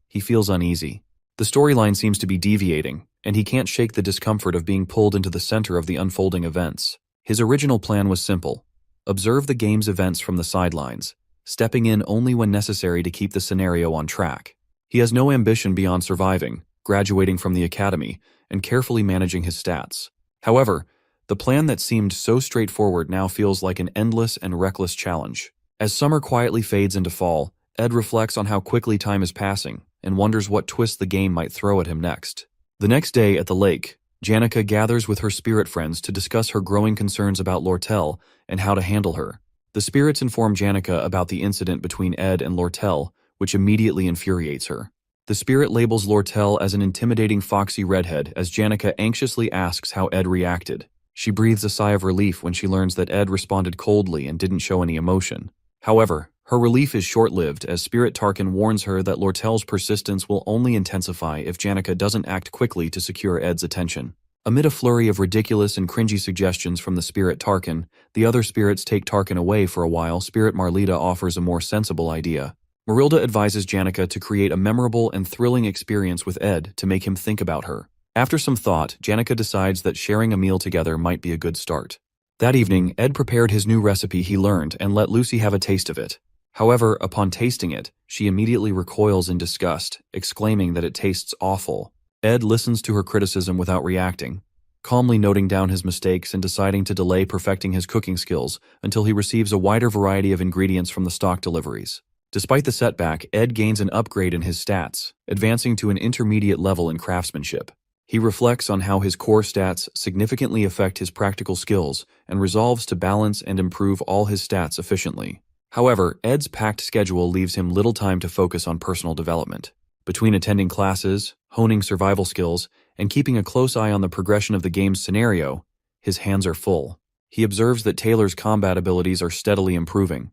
he feels uneasy. The storyline seems to be deviating, and he can't shake the discomfort of being pulled into the center of the unfolding events. His original plan was simple: observe the game's events from the sidelines, stepping in only when necessary to keep the scenario on track. He has no ambition beyond surviving, graduating from the academy, and carefully managing his stats. However, The plan that seemed so straightforward now feels like an endless and reckless challenge. As summer quietly fades into fall, Ed reflects on how quickly time is passing and wonders what twist the game might throw at him next. The next day at the lake, Janica gathers with her spirit friends to discuss her growing concerns about Lortel and how to handle her. The spirits inform Janica about the incident between Ed and Lortel, which immediately infuriates her. The spirit labels Lortel as an intimidating foxy redhead as Janica anxiously asks how Ed reacted. She breathes a sigh of relief when she learns that Ed responded coldly and didn't show any emotion. However, her relief is short-lived as Spirit Tarkin warns her that Lortel's persistence will only intensify if Janica doesn't act quickly to secure Ed's attention. Amid a flurry of ridiculous and cringy suggestions from the Spirit Tarkin, the other spirits take Tarkin away for a while. Spirit Marlita offers a more sensible idea. Marilda advises Janica to create a memorable and thrilling experience with Ed to make him think about her. After some thought, Janica decides that sharing a meal together might be a good start. That evening, Ed prepared his new recipe he learned and let Lucy have a taste of it. However, upon tasting it, she immediately recoils in disgust, exclaiming that it tastes awful. Ed listens to her criticism without reacting, calmly noting down his mistakes and deciding to delay perfecting his cooking skills until he receives a wider variety of ingredients from the stock deliveries. Despite the setback, Ed gains an upgrade in his stats, advancing to an intermediate level in craftsmanship. He reflects on how his core stats significantly affect his practical skills and resolves to balance and improve all his stats efficiently. However, Ed's packed schedule leaves him little time to focus on personal development. Between attending classes, honing survival skills, and keeping a close eye on the progression of the game's scenario, his hands are full. He observes that Taylor's combat abilities are steadily improving.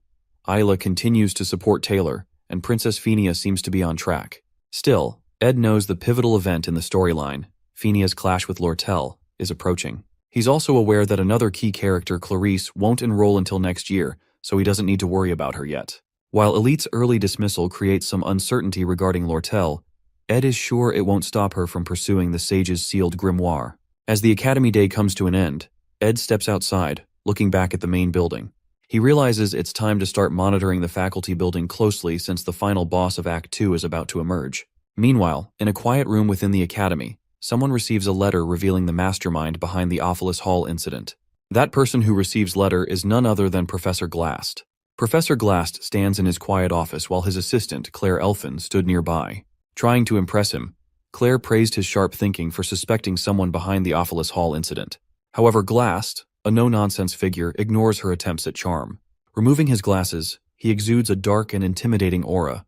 Isla continues to support Taylor, and Princess Phineas seems to be on track. Still, Ed knows the pivotal event in the storyline, Phineas' clash with Lortel, is approaching. He's also aware that another key character, Clarice, won't enroll until next year, so he doesn't need to worry about her yet. While Elite's early dismissal creates some uncertainty regarding Lortel, Ed is sure it won't stop her from pursuing the Sage's sealed grimoire. As the Academy Day comes to an end, Ed steps outside, looking back at the main building. He realizes it's time to start monitoring the faculty building closely since the final boss of Act 2 is about to emerge. Meanwhile, in a quiet room within the Academy, someone receives a letter revealing the mastermind behind the Ophelis Hall incident. That person who receives letter is none other than Professor Glast. Professor Glast stands in his quiet office while his assistant, Claire Elfin, stood nearby. Trying to impress him, Claire praised his sharp thinking for suspecting someone behind the Ophelis Hall incident. However, Glast, a no-nonsense figure, ignores her attempts at charm. Removing his glasses, he exudes a dark and intimidating aura,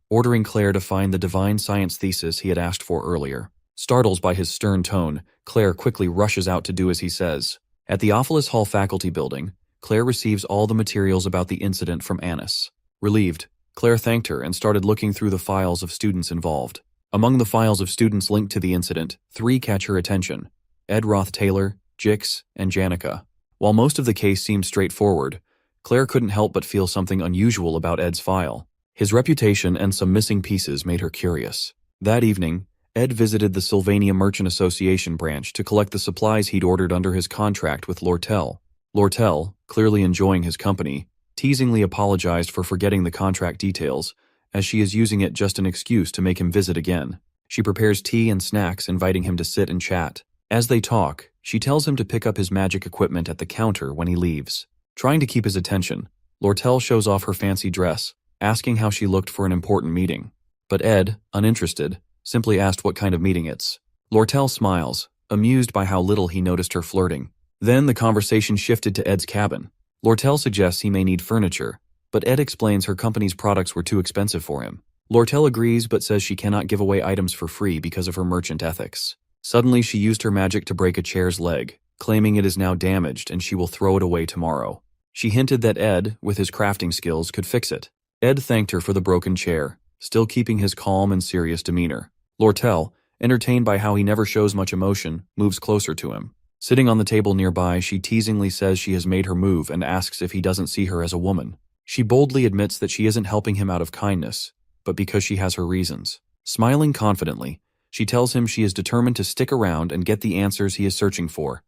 ordering Claire to find the divine science thesis he had asked for earlier. Startled by his stern tone, Claire quickly rushes out to do as he says. At the Ophelis Hall faculty building, Claire receives all the materials about the incident from Annis. Relieved, Claire thanked her and started looking through the files of students involved. Among the files of students linked to the incident, 3 catch her attention: Ed Roth Taylor, Jix, and Janica. While most of the case seemed straightforward, Claire couldn't help but feel something unusual about Ed's file. His reputation and some missing pieces made her curious. That evening, Ed visited the Sylvania Merchant Association branch to collect the supplies he'd ordered under his contract with Lortel. Lortel, clearly enjoying his company, teasingly apologized for forgetting the contract details, as she is using it just an excuse to make him visit again. She prepares tea and snacks, inviting him to sit and chat. As they talk, she tells him to pick up his magic equipment at the counter when he leaves. Trying to keep his attention, Lortel shows off her fancy dress, asking how she looked for an important meeting. But Ed, uninterested, simply asked what kind of meeting it's. Lortel smiles, amused by how little he noticed her flirting. Then the conversation shifted to Ed's cabin. Lortel suggests he may need furniture, but Ed explains her company's products were too expensive for him. Lortel agrees but says she cannot give away items for free because of her merchant ethics. Suddenly she used her magic to break a chair's leg, claiming it is now damaged and she will throw it away tomorrow. She hinted that Ed, with his crafting skills, could fix it. Ed thanked her for the broken chair, still keeping his calm and serious demeanor. Lortel, entertained by how he never shows much emotion, moves closer to him. Sitting on the table nearby, she teasingly says she has made her move and asks if he doesn't see her as a woman. She boldly admits that she isn't helping him out of kindness, but because she has her reasons. Smiling confidently, she tells him she is determined to stick around and get the answers he is searching for,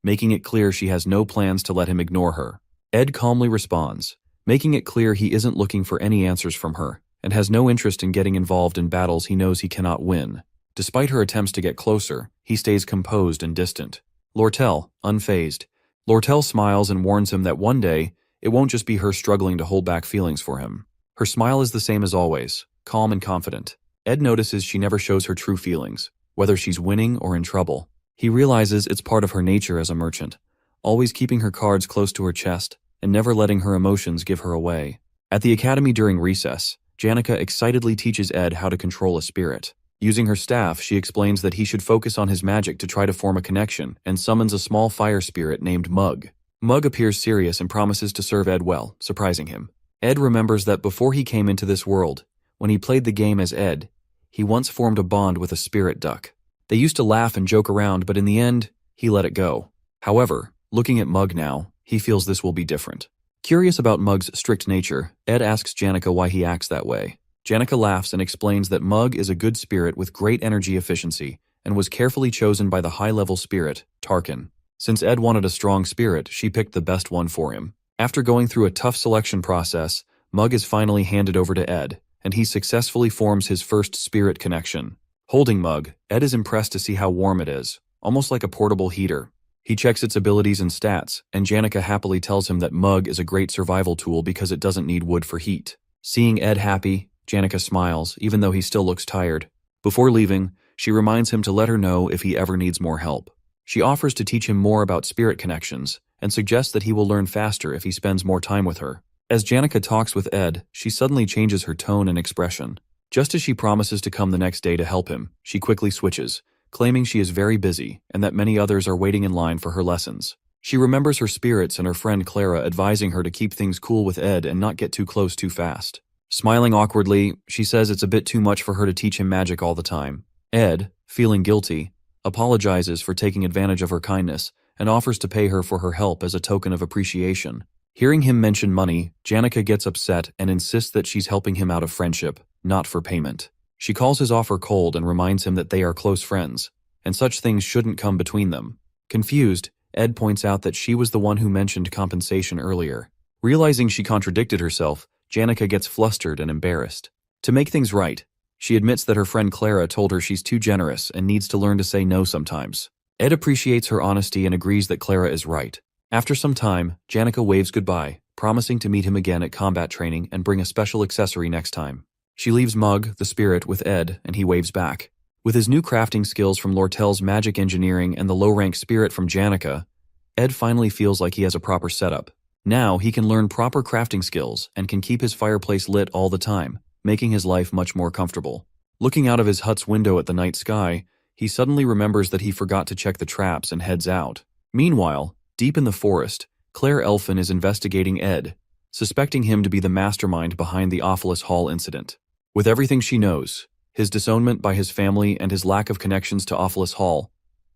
making it clear she has no plans to let him ignore her. Ed calmly responds, making it clear he isn't looking for any answers from her, and has no interest in getting involved in battles he knows he cannot win. Despite her attempts to get closer, he stays composed and distant. Lortel, unfazed. Lortel smiles and warns him that one day, it won't just be her struggling to hold back feelings for him. Her smile is the same as always, calm and confident. Ed notices she never shows her true feelings, whether she's winning or in trouble. He realizes it's part of her nature as a merchant, always keeping her cards close to her chest and never letting her emotions give her away. At the academy during recess, Janica excitedly teaches Ed how to control a spirit. Using her staff, she explains that he should focus on his magic to try to form a connection and summons a small fire spirit named Mug. Mug appears serious and promises to serve Ed well, surprising him. Ed remembers that before he came into this world, when he played the game as Ed, he once formed a bond with a spirit duck. They used to laugh and joke around, but in the end, he let it go. However, looking at Mug now, he feels this will be different. Curious about Mug's strict nature, Ed asks Janica why he acts that way. Janica laughs and explains that Mug is a good spirit with great energy efficiency and was carefully chosen by the high-level spirit, Tarkin. Since Ed wanted a strong spirit, she picked the best one for him. After going through a tough selection process, Mug is finally handed over to Ed, and he successfully forms his first spirit connection. Holding Mug, Ed is impressed to see how warm it is, almost like a portable heater. He checks its abilities and stats, and Janica happily tells him that Mug is a great survival tool because it doesn't need wood for heat. Seeing Ed happy, Janica smiles, even though he still looks tired. Before leaving, she reminds him to let her know if he ever needs more help. She offers to teach him more about spirit connections, and suggests that he will learn faster if he spends more time with her. As Janica talks with Ed, she suddenly changes her tone and expression. Just as she promises to come the next day to help him, she quickly switches, claiming she is very busy and that many others are waiting in line for her lessons. She remembers her spirits and her friend Clara advising her to keep things cool with Ed and not get too close too fast. Smiling awkwardly, she says it's a bit too much for her to teach him magic all the time. Ed, feeling guilty, apologizes for taking advantage of her kindness and offers to pay her for her help as a token of appreciation. Hearing him mention money, Janica gets upset and insists that she's helping him out of friendship, not for payment. She calls his offer cold and reminds him that they are close friends, and such things shouldn't come between them. Confused, Ed points out that she was the one who mentioned compensation earlier. Realizing she contradicted herself, Janica gets flustered and embarrassed. To make things right, she admits that her friend Clara told her she's too generous and needs to learn to say no sometimes. Ed appreciates her honesty and agrees that Clara is right. After some time, Janica waves goodbye, promising to meet him again at combat training and bring a special accessory next time. She leaves Mug, the spirit, with Ed, and he waves back. With his new crafting skills from Lortel's magic engineering and the low-rank spirit from Janica, Ed finally feels like he has a proper setup. Now he can learn proper crafting skills and can keep his fireplace lit all the time, making his life much more comfortable. Looking out of his hut's window at the night sky, he suddenly remembers that he forgot to check the traps and heads out. Meanwhile, deep in the forest, Claire Elfin is investigating Ed, suspecting him to be the mastermind behind the Awfulest Hall incident. With everything she knows, his disownment by his family and his lack of connections to Awfulest Hall,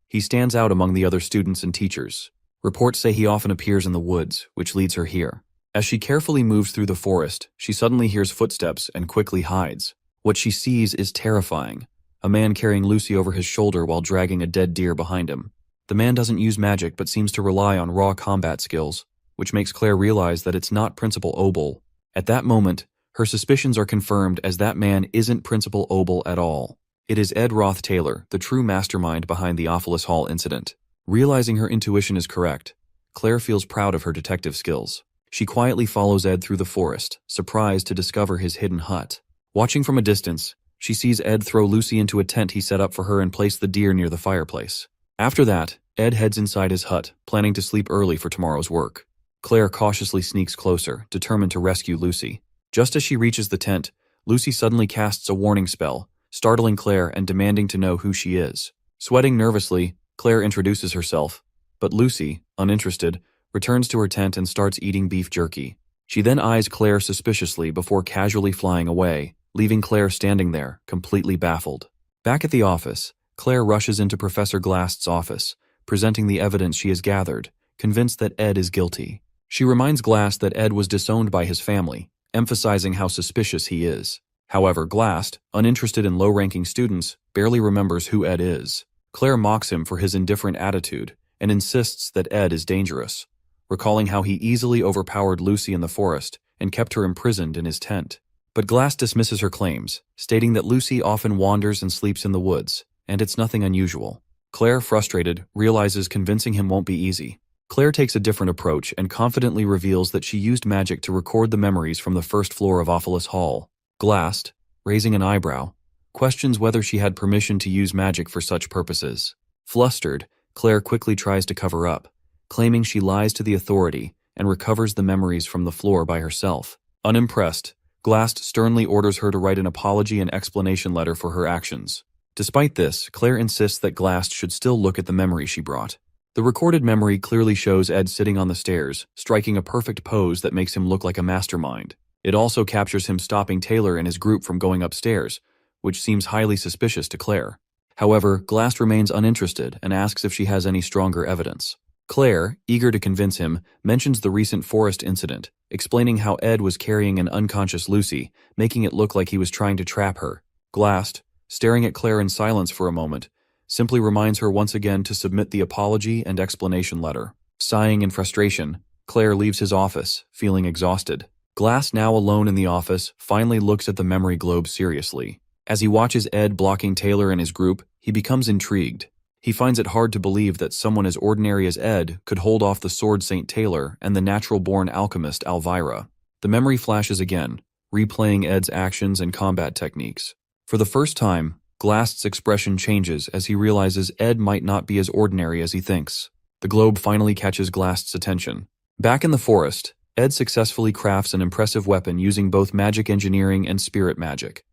he stands out among the other students and teachers. Reports say he often appears in the woods, which leads her here. As she carefully moves through the forest, she suddenly hears footsteps and quickly hides. What she sees is terrifying. A man carrying Lucy over his shoulder while dragging a dead deer behind him. The man doesn't use magic but seems to rely on raw combat skills, which makes Claire realize that it's not Principal Obel. At that moment, her suspicions are confirmed as that man isn't Principal Obel at all. It is Ed Roth Taylor, the true mastermind behind the Awfulest Hall incident. Realizing her intuition is correct, Claire feels proud of her detective skills. She quietly follows Ed through the forest, surprised to discover his hidden hut. Watching from a distance, she sees Ed throw Lucy into a tent he set up for her and place the deer near the fireplace. After that, Ed heads inside his hut, planning to sleep early for tomorrow's work. Claire cautiously sneaks closer, determined to rescue Lucy. Just as she reaches the tent, Lucy suddenly casts a warning spell, startling Claire and demanding to know who she is. Sweating nervously, Claire introduces herself, but Lucy, uninterested, returns to her tent and starts eating beef jerky. She then eyes Claire suspiciously before casually flying away, leaving Claire standing there, completely baffled. Back at the office, Claire rushes into Professor Glast's office, presenting the evidence she has gathered, convinced that Ed is guilty. She reminds Glast that Ed was disowned by his family, emphasizing how suspicious he is. However, Glast, uninterested in low-ranking students, barely remembers who Ed is. Claire mocks him for his indifferent attitude and insists that Ed is dangerous, recalling how he easily overpowered Lucy in the forest and kept her imprisoned in his tent. But Glass dismisses her claims, stating that Lucy often wanders and sleeps in the woods, and it's nothing unusual. Claire, frustrated, realizes convincing him won't be easy. Claire takes a different approach and confidently reveals that she used magic to record the memories from the first floor of Ophelis Hall. Glast, raising an eyebrow, questions whether she had permission to use magic for such purposes. Flustered, Claire quickly tries to cover up, claiming she lies to the authority and recovers the memories from the floor by herself. Unimpressed, Glast sternly orders her to write an apology and explanation letter for her actions. Despite this, Claire insists that Glast should still look at the memory she brought. The recorded memory clearly shows Ed sitting on the stairs, striking a perfect pose that makes him look like a mastermind. It also captures him stopping Taylor and his group from going upstairs, which seems highly suspicious to Claire. However, Glast remains uninterested and asks if she has any stronger evidence. Claire, eager to convince him, mentions the recent forest incident, explaining how Ed was carrying an unconscious Lucy, making it look like he was trying to trap her. Glast, staring at Claire in silence for a moment, simply reminds her once again to submit the apology and explanation letter. Sighing in frustration, Claire leaves his office, feeling exhausted. Glast, now alone in the office, finally looks at the memory globe seriously. As he watches Ed blocking Taylor and his group, he becomes intrigued. He finds it hard to believe that someone as ordinary as Ed could hold off the Sword Saint Taylor and the natural-born alchemist Alvira. The memory flashes again, replaying Ed's actions and combat techniques. For the first time, Glast's expression changes as he realizes Ed might not be as ordinary as he thinks. The globe finally catches Glast's attention. Back in the forest, Ed successfully crafts an impressive weapon using both magic engineering and spirit magic.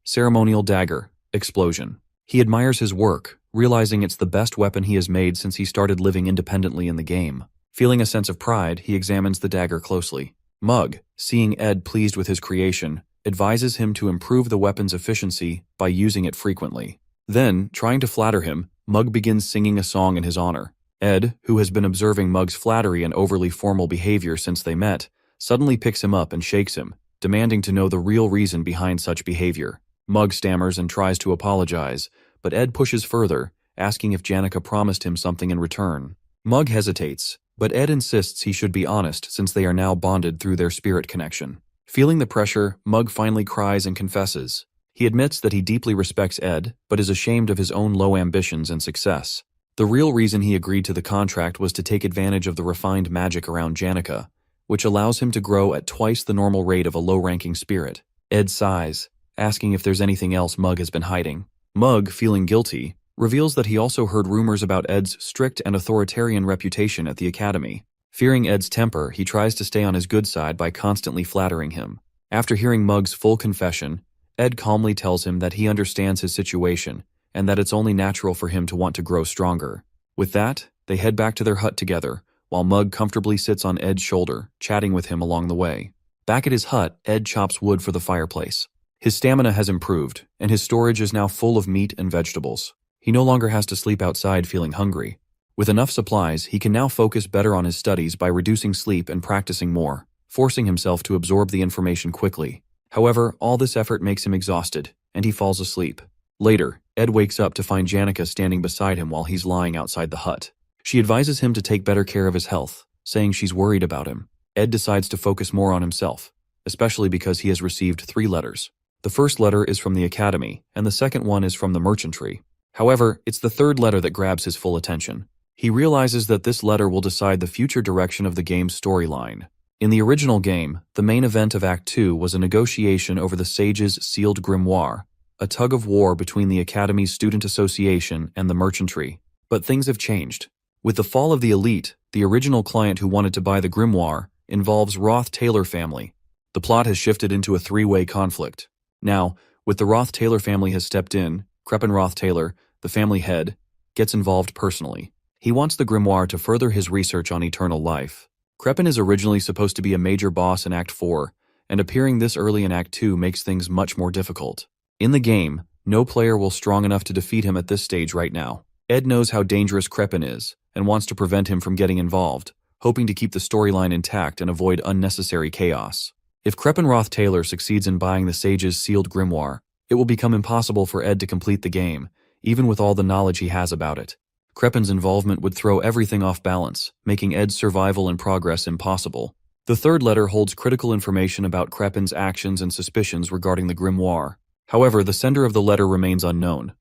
Ceremonial dagger, explosion. He admires his work, realizing it's the best weapon he has made since he started living independently in the game. Feeling a sense of pride, he examines the dagger closely. Mug, seeing Ed pleased with his creation, advises him to improve the weapon's efficiency by using it frequently. Then, trying to flatter him, Mug begins singing a song in his honor. Ed, who has been observing Mug's flattery and overly formal behavior since they met, suddenly picks him up and shakes him, demanding to know the real reason behind such behavior. Mug stammers and tries to apologize, but Ed pushes further, asking if Janica promised him something in return. Mug hesitates, but Ed insists he should be honest since they are now bonded through their spirit connection. Feeling the pressure, Mug finally cries and confesses. He admits that he deeply respects Ed, but is ashamed of his own low ambitions and success. The real reason he agreed to the contract was to take advantage of the refined magic around Janica, which allows him to grow at twice the normal rate of a low-ranking spirit. Ed sighs, asking if there's anything else Mug has been hiding. Mug, feeling guilty, reveals that he also heard rumors about Ed's strict and authoritarian reputation at the academy. Fearing Ed's temper, he tries to stay on his good side by constantly flattering him. After hearing Mug's full confession, Ed calmly tells him that he understands his situation and that it's only natural for him to want to grow stronger. With that, they head back to their hut together, while Mug comfortably sits on Ed's shoulder, chatting with him along the way. Back at his hut, Ed chops wood for the fireplace. His stamina has improved, and his storage is now full of meat and vegetables. He no longer has to sleep outside feeling hungry. With enough supplies, he can now focus better on his studies by reducing sleep and practicing more, forcing himself to absorb the information quickly. However, all this effort makes him exhausted, and he falls asleep. Later, Ed wakes up to find Janica standing beside him while he's lying outside the hut. She advises him to take better care of his health, saying she's worried about him. Ed decides to focus more on himself, especially because he has received 3 letters. The first letter is from the Academy, and the second one is from the Merchantry. However, it's the third letter that grabs his full attention. He realizes that this letter will decide the future direction of the game's storyline. In the original game, the main event of Act 2 was a negotiation over the Sage's sealed grimoire, a tug-of-war between the Academy's Student Association and the Merchantry. But things have changed. With the fall of the elite, the original client who wanted to buy the grimoire involves Roth-Taylor family. The plot has shifted into a 3-way conflict. Now, with the Roth-Taylor family has stepped in, Crepin Roth-Taylor, the family head, gets involved personally. He wants the grimoire to further his research on eternal life. Crepin is originally supposed to be a major boss in Act 4, and appearing this early in Act 2 makes things much more difficult. In the game, no player will strong enough to defeat him at this stage right now. Ed knows how dangerous Crepin is, and wants to prevent him from getting involved, hoping to keep the storyline intact and avoid unnecessary chaos. If Crepin Roth-Taylor succeeds in buying the Sage's sealed grimoire, it will become impossible for Ed to complete the game, even with all the knowledge he has about it. Crepin's involvement would throw everything off balance, making Ed's survival and progress impossible. The third letter holds critical information about Crepin's actions and suspicions regarding the grimoire. However, the sender of the letter remains unknown.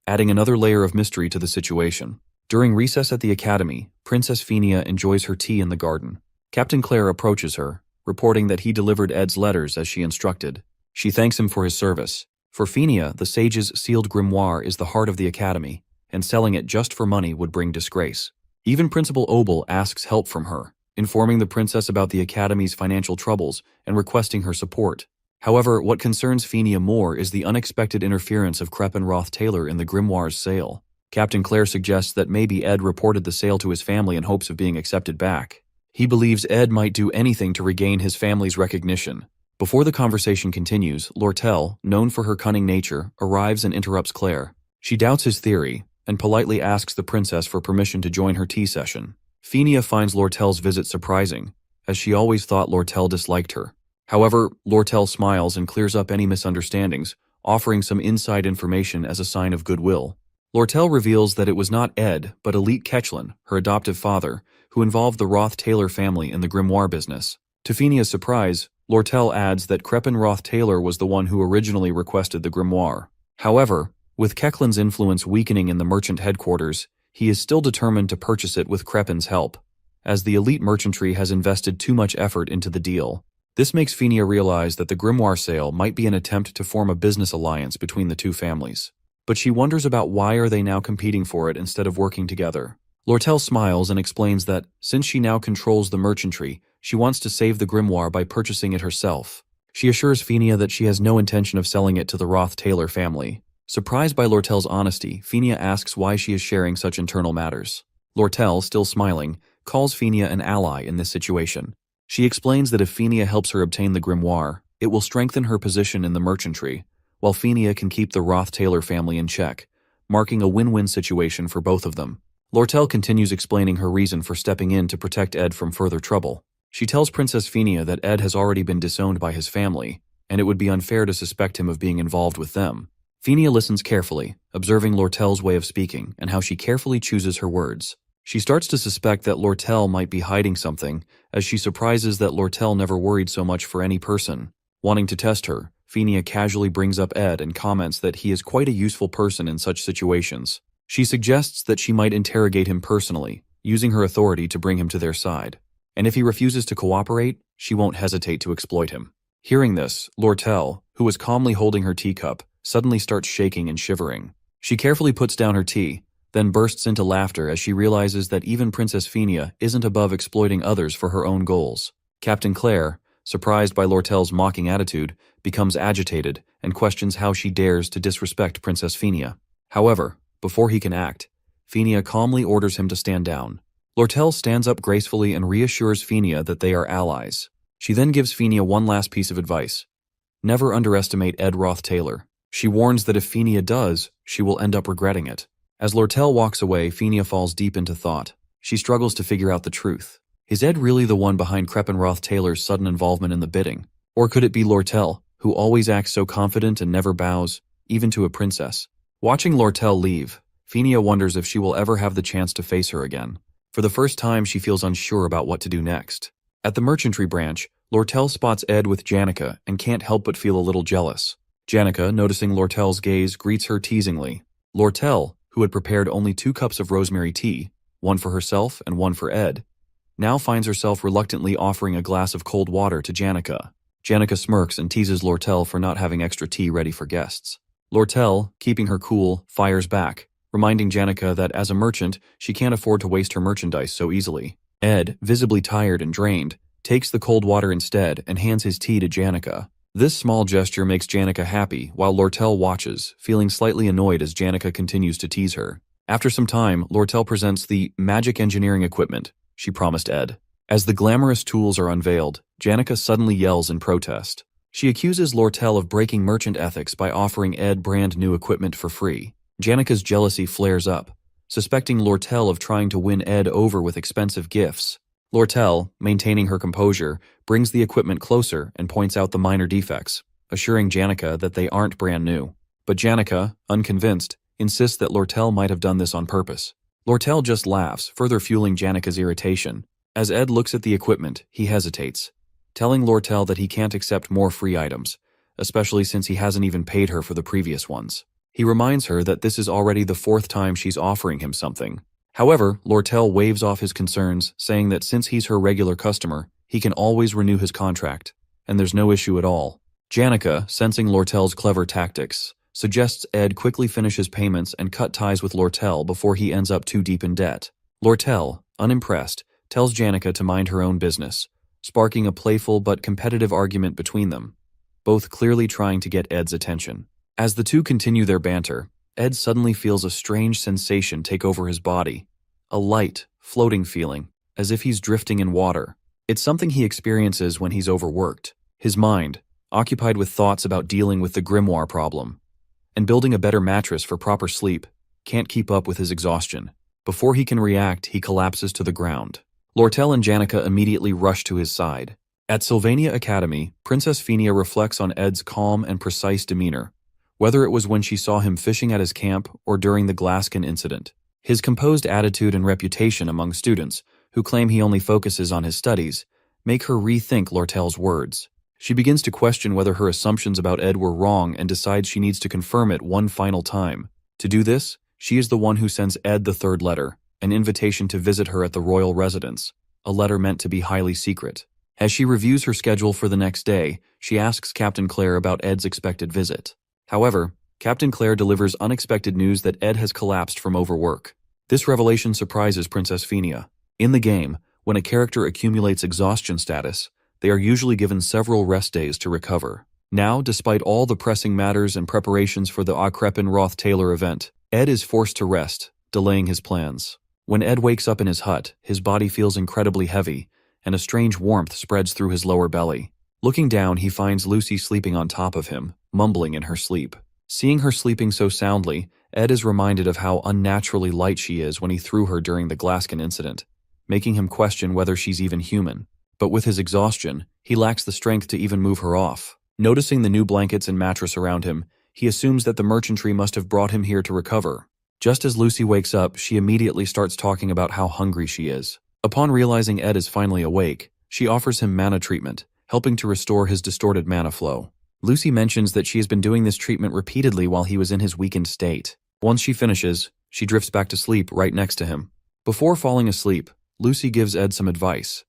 adding another layer of mystery to the situation. During recess at the academy, Princess Phinia enjoys her tea in the garden. Captain Claire approaches her, reporting that he delivered Ed's letters as she instructed. She thanks him for his service. For Phinia, the sage's sealed grimoire is the heart of the academy, and selling it just for money would bring disgrace. Even Principal Obel asks help from her, informing the princess about the academy's financial troubles and requesting her support. However, what concerns Phinia more is the unexpected interference of Kreppenroth Taylor in the grimoire's sale. Captain Claire suggests that maybe Ed reported the sale to his family in hopes of being accepted back. He believes Ed might do anything to regain his family's recognition. Before the conversation continues, Lortel, known for her cunning nature, arrives and interrupts Claire. She doubts his theory, and politely asks the princess for permission to join her tea session. Phinia finds Lortel's visit surprising, as she always thought Lortel disliked her. However, Lortel smiles and clears up any misunderstandings, offering some inside information as a sign of goodwill. Lortel reveals that it was not Ed, but Elite Ketchlin, her adoptive father, who involved the Roth-Taylor family in the grimoire business. To Phinia's surprise, Lortel adds that Kreppenroth-Taylor was the one who originally requested the grimoire. However, with Kechlin's influence weakening in the merchant headquarters, he is still determined to purchase it with Kreppen's help, as the elite merchantry has invested too much effort into the deal. This makes Phinia realize that the grimoire sale might be an attempt to form a business alliance between the two families. But she wonders about why are they now competing for it instead of working together. Lortel smiles and explains that, since she now controls the merchantry, she wants to save the grimoire by purchasing it herself. She assures Phinia that she has no intention of selling it to the Roth-Taylor family. Surprised by Lortel's honesty, Phinia asks why she is sharing such internal matters. Lortel, still smiling, calls Phinia an ally in this situation. She explains that if Phinia helps her obtain the grimoire, it will strengthen her position in the merchantry, while Phinia can keep the Roth-Taylor family in check, marking a win-win situation for both of them. Lortel continues explaining her reason for stepping in to protect Ed from further trouble. She tells Princess Phinia that Ed has already been disowned by his family, and it would be unfair to suspect him of being involved with them. Phinia listens carefully, observing Lortel's way of speaking and how she carefully chooses her words. She starts to suspect that Lortel might be hiding something, as she surprises that Lortel never worried so much for any person. Wanting to test her, Phinia casually brings up Ed and comments that he is quite a useful person in such situations. She suggests that she might interrogate him personally, using her authority to bring him to their side. And if he refuses to cooperate, she won't hesitate to exploit him. Hearing this, Lortel, who was calmly holding her teacup, suddenly starts shaking and shivering. She carefully puts down her tea, then bursts into laughter as she realizes that even Princess Phinia isn't above exploiting others for her own goals. Captain Claire, surprised by Lortel's mocking attitude, becomes agitated and questions how she dares to disrespect Princess Phinia. However, before he can act, Phinia calmly orders him to stand down. Lortel stands up gracefully and reassures Phinia that they are allies. She then gives Phinia one last piece of advice. Never underestimate Ed Roth-Taylor. She warns that if Phinia does, she will end up regretting it. As Lortel walks away, Phinia falls deep into thought. She struggles to figure out the truth. Is Ed really the one behind Kreppenroth-Taylor's sudden involvement in the bidding? Or could it be Lortel, who always acts so confident and never bows, even to a princess? Watching Lortel leave, Phinia wonders if she will ever have the chance to face her again. For the first time, she feels unsure about what to do next. At the merchantry branch, Lortel spots Ed with Janica and can't help but feel a little jealous. Janica, noticing Lortel's gaze, greets her teasingly. Lortel, who had prepared only 2 cups of rosemary tea, one for herself and one for Ed, now finds herself reluctantly offering a glass of cold water to Janica. Janica smirks and teases Lortel for not having extra tea ready for guests. Lortel, keeping her cool, fires back, reminding Janica that as a merchant, she can't afford to waste her merchandise so easily. Ed, visibly tired and drained, takes the cold water instead and hands his tea to Janica. This small gesture makes Janica happy, while Lortel watches, feeling slightly annoyed as Janica continues to tease her. After some time, Lortel presents the magic engineering equipment she promised Ed. As the glamorous tools are unveiled, Janica suddenly yells in protest. She accuses Lortel of breaking merchant ethics by offering Ed brand new equipment for free. Janica's jealousy flares up, suspecting Lortel of trying to win Ed over with expensive gifts. Lortel, maintaining her composure, brings the equipment closer and points out the minor defects, assuring Janica that they aren't brand new. But Janica, unconvinced, insists that Lortel might have done this on purpose. Lortel just laughs, further fueling Janica's irritation. As Ed looks at the equipment, he hesitates, telling Lortel that he can't accept more free items, especially since he hasn't even paid her for the previous ones. He reminds her that this is already the fourth time she's offering him something. However, Lortel waves off his concerns, saying that since he's her regular customer, he can always renew his contract, and there's no issue at all. Janica, sensing Lortel's clever tactics, suggests Ed quickly finish his payments and cut ties with Lortel before he ends up too deep in debt. Lortel, unimpressed, tells Janica to mind her own business, sparking a playful but competitive argument between them, both clearly trying to get Ed's attention. As the two continue their banter, Ed suddenly feels a strange sensation take over his body, a light, floating feeling, as if he's drifting in water. It's something he experiences when he's overworked. His mind, occupied with thoughts about dealing with the grimoire problem and building a better mattress for proper sleep, can't keep up with his exhaustion. Before he can react, he collapses to the ground. Lortel and Janica immediately rush to his side. At Sylvania Academy, Princess Fenia reflects on Ed's calm and precise demeanor, whether it was when she saw him fishing at his camp or during the Glaskin incident. His composed attitude and reputation among students, who claim he only focuses on his studies, make her rethink Lortel's words. She begins to question whether her assumptions about Ed were wrong and decides she needs to confirm it one final time. To do this, she is the one who sends Ed the third letter, an invitation to visit her at the royal residence, a letter meant to be highly secret. As she reviews her schedule for the next day, she asks Captain Claire about Ed's expected visit. However, Captain Claire delivers unexpected news that Ed has collapsed from overwork. This revelation surprises Princess Fenia. In the game, when a character accumulates exhaustion status, they are usually given several rest days to recover. Now, despite all the pressing matters and preparations for the Crepin Roth Taylor event, Ed is forced to rest, delaying his plans. When Ed wakes up in his hut, his body feels incredibly heavy, and a strange warmth spreads through his lower belly. Looking down, he finds Lucy sleeping on top of him, mumbling in her sleep. Seeing her sleeping so soundly, Ed is reminded of how unnaturally light she is when he threw her during the Glaskin incident, making him question whether she's even human. But with his exhaustion, he lacks the strength to even move her off. Noticing the new blankets and mattress around him, he assumes that the merchantry must have brought him here to recover. Just as Lucy wakes up, she immediately starts talking about how hungry she is. Upon realizing Ed is finally awake, she offers him mana treatment, helping to restore his distorted mana flow. Lucy mentions that she has been doing this treatment repeatedly while he was in his weakened state. Once she finishes, she drifts back to sleep right next to him. Before falling asleep, Lucy gives Ed some advice.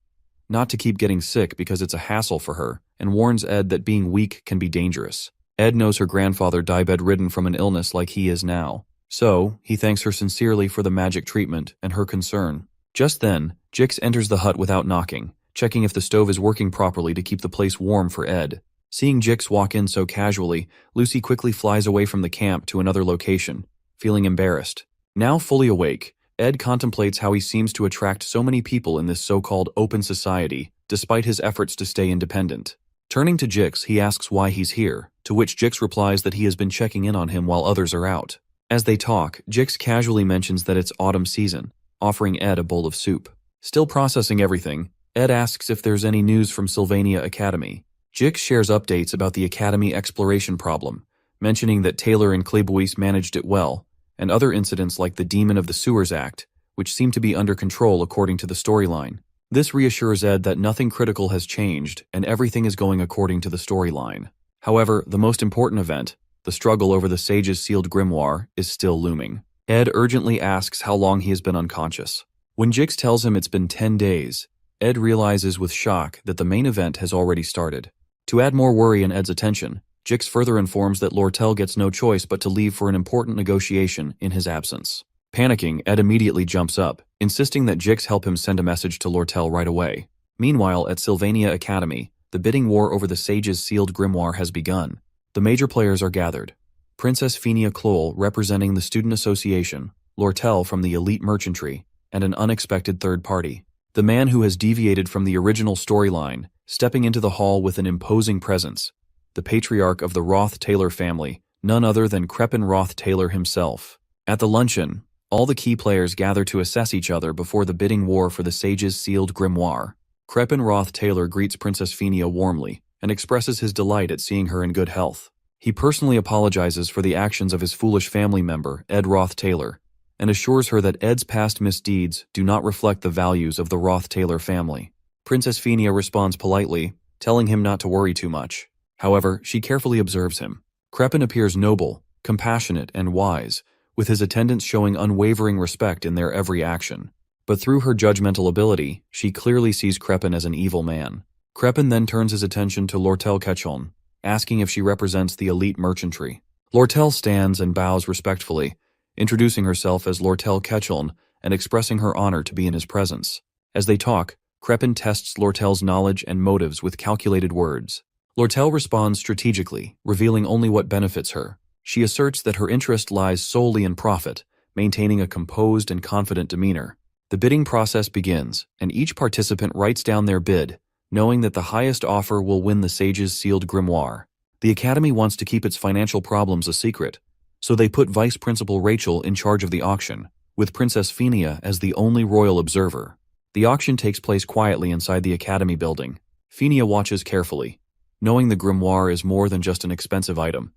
Not to keep getting sick because it's a hassle for her, and warns Ed that being weak can be dangerous. Ed knows her grandfather died bedridden from an illness like he is now. So, he thanks her sincerely for the magic treatment and her concern. Just then, Jix enters the hut without knocking, checking if the stove is working properly to keep the place warm for Ed. Seeing Jix walk in so casually, Lucy quickly flies away from the camp to another location, feeling embarrassed. Now fully awake, Ed contemplates how he seems to attract so many people in this so-called open society, despite his efforts to stay independent. Turning to Jix, he asks why he's here, to which Jix replies that he has been checking in on him while others are out. As they talk, Jix casually mentions that it's autumn season, offering Ed a bowl of soup. Still processing everything, Ed asks if there's any news from Sylvania Academy. Jix shares updates about the Academy exploration problem, mentioning that Taylor and Klebois managed it well, and other incidents like the Demon of the Sewers Act, which seem to be under control according to the storyline. This reassures Ed that nothing critical has changed and everything is going according to the storyline. However, the most important event, the struggle over the Sage's sealed grimoire, is still looming. Ed urgently asks how long he has been unconscious. When Jix tells him it's been 10 days, Ed realizes with shock that the main event has already started. To add more worry and Ed's attention, Jix further informs that Lortel gets no choice but to leave for an important negotiation in his absence. Panicking, Ed immediately jumps up, insisting that Jix help him send a message to Lortel right away. Meanwhile, at Sylvania Academy, the bidding war over the Sage's sealed grimoire has begun. The major players are gathered. Princess Fenia Kloll representing the Student Association, Lortel from the elite merchantry, and an unexpected third party. The man who has deviated from the original storyline, stepping into the hall with an imposing presence. The patriarch of the Roth-Taylor family, none other than Crepin Roth-Taylor himself. At the luncheon, all the key players gather to assess each other before the bidding war for the Sage's sealed grimoire. Crepin Roth-Taylor greets Princess Fenia warmly and expresses his delight at seeing her in good health. He personally apologizes for the actions of his foolish family member, Ed Roth-Taylor, and assures her that Ed's past misdeeds do not reflect the values of the Roth-Taylor family. Princess Fenia responds politely, telling him not to worry too much. However, she carefully observes him. Crepin appears noble, compassionate, and wise, with his attendants showing unwavering respect in their every action. But through her judgmental ability, she clearly sees Crepin as an evil man. Crepin then turns his attention to Lortel Quechon, asking if she represents the elite merchantry. Lortel stands and bows respectfully, introducing herself as Lortel Quechon and expressing her honor to be in his presence. As they talk, Crepin tests Lortel's knowledge and motives with calculated words. Lortel responds strategically, revealing only what benefits her. She asserts that her interest lies solely in profit, maintaining a composed and confident demeanor. The bidding process begins, and each participant writes down their bid, knowing that the highest offer will win the sage's sealed grimoire. The Academy wants to keep its financial problems a secret, so they put Vice Principal Rachel in charge of the auction, with Princess Phinia as the only royal observer. The auction takes place quietly inside the Academy building. Phinia watches carefully, knowing the grimoire is more than just an expensive item.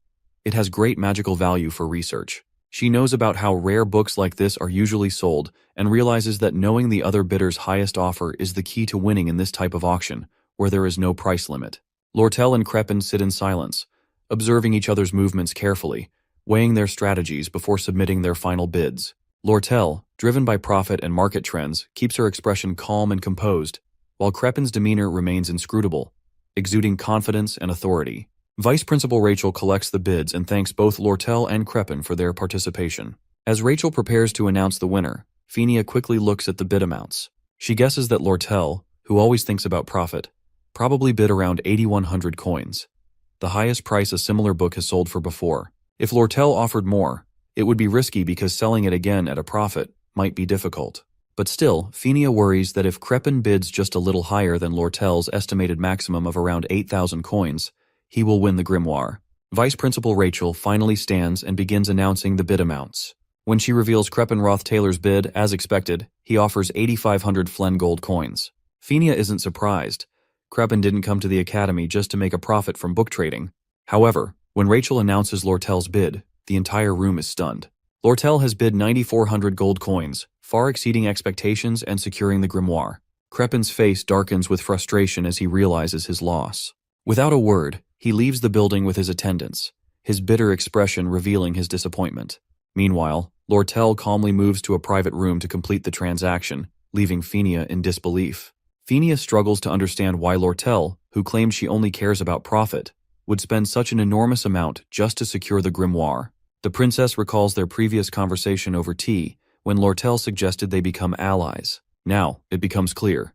It has great magical value for research. She knows about how rare books like this are usually sold and realizes that knowing the other bidder's highest offer is the key to winning in this type of auction, where there is no price limit. Lortel and Crepin sit in silence, observing each other's movements carefully, weighing their strategies before submitting their final bids. Lortel, driven by profit and market trends, keeps her expression calm and composed, while Crepin's demeanor remains inscrutable, exuding confidence and authority. Vice Principal Rachel collects the bids and thanks both Lortel and Crepin for their participation. As Rachel prepares to announce the winner, Phinia quickly looks at the bid amounts. She guesses that Lortel, who always thinks about profit, probably bid around 8,100 coins, the highest price a similar book has sold for before. If Lortel offered more, it would be risky because selling it again at a profit might be difficult. But still, Phinia worries that if Crepin bids just a little higher than Lortel's estimated maximum of around 8,000 coins, he will win the grimoire. Vice Principal Rachel finally stands and begins announcing the bid amounts. When she reveals Crepin Roth Taylor's bid, as expected, he offers 8,500 Flen gold coins. Phinia isn't surprised. Crepin didn't come to the Academy just to make a profit from book trading. However, when Rachel announces Lortel's bid, the entire room is stunned. Lortel has bid 9,400 gold coins, far exceeding expectations and securing the grimoire. Crepin's face darkens with frustration as he realizes his loss. Without a word, he leaves the building with his attendants, his bitter expression revealing his disappointment. Meanwhile, Lortel calmly moves to a private room to complete the transaction, leaving Phinia in disbelief. Phinia struggles to understand why Lortel, who claims she only cares about profit, would spend such an enormous amount just to secure the grimoire. The princess recalls their previous conversation over tea, when Lortel suggested they become allies. Now, it becomes clear.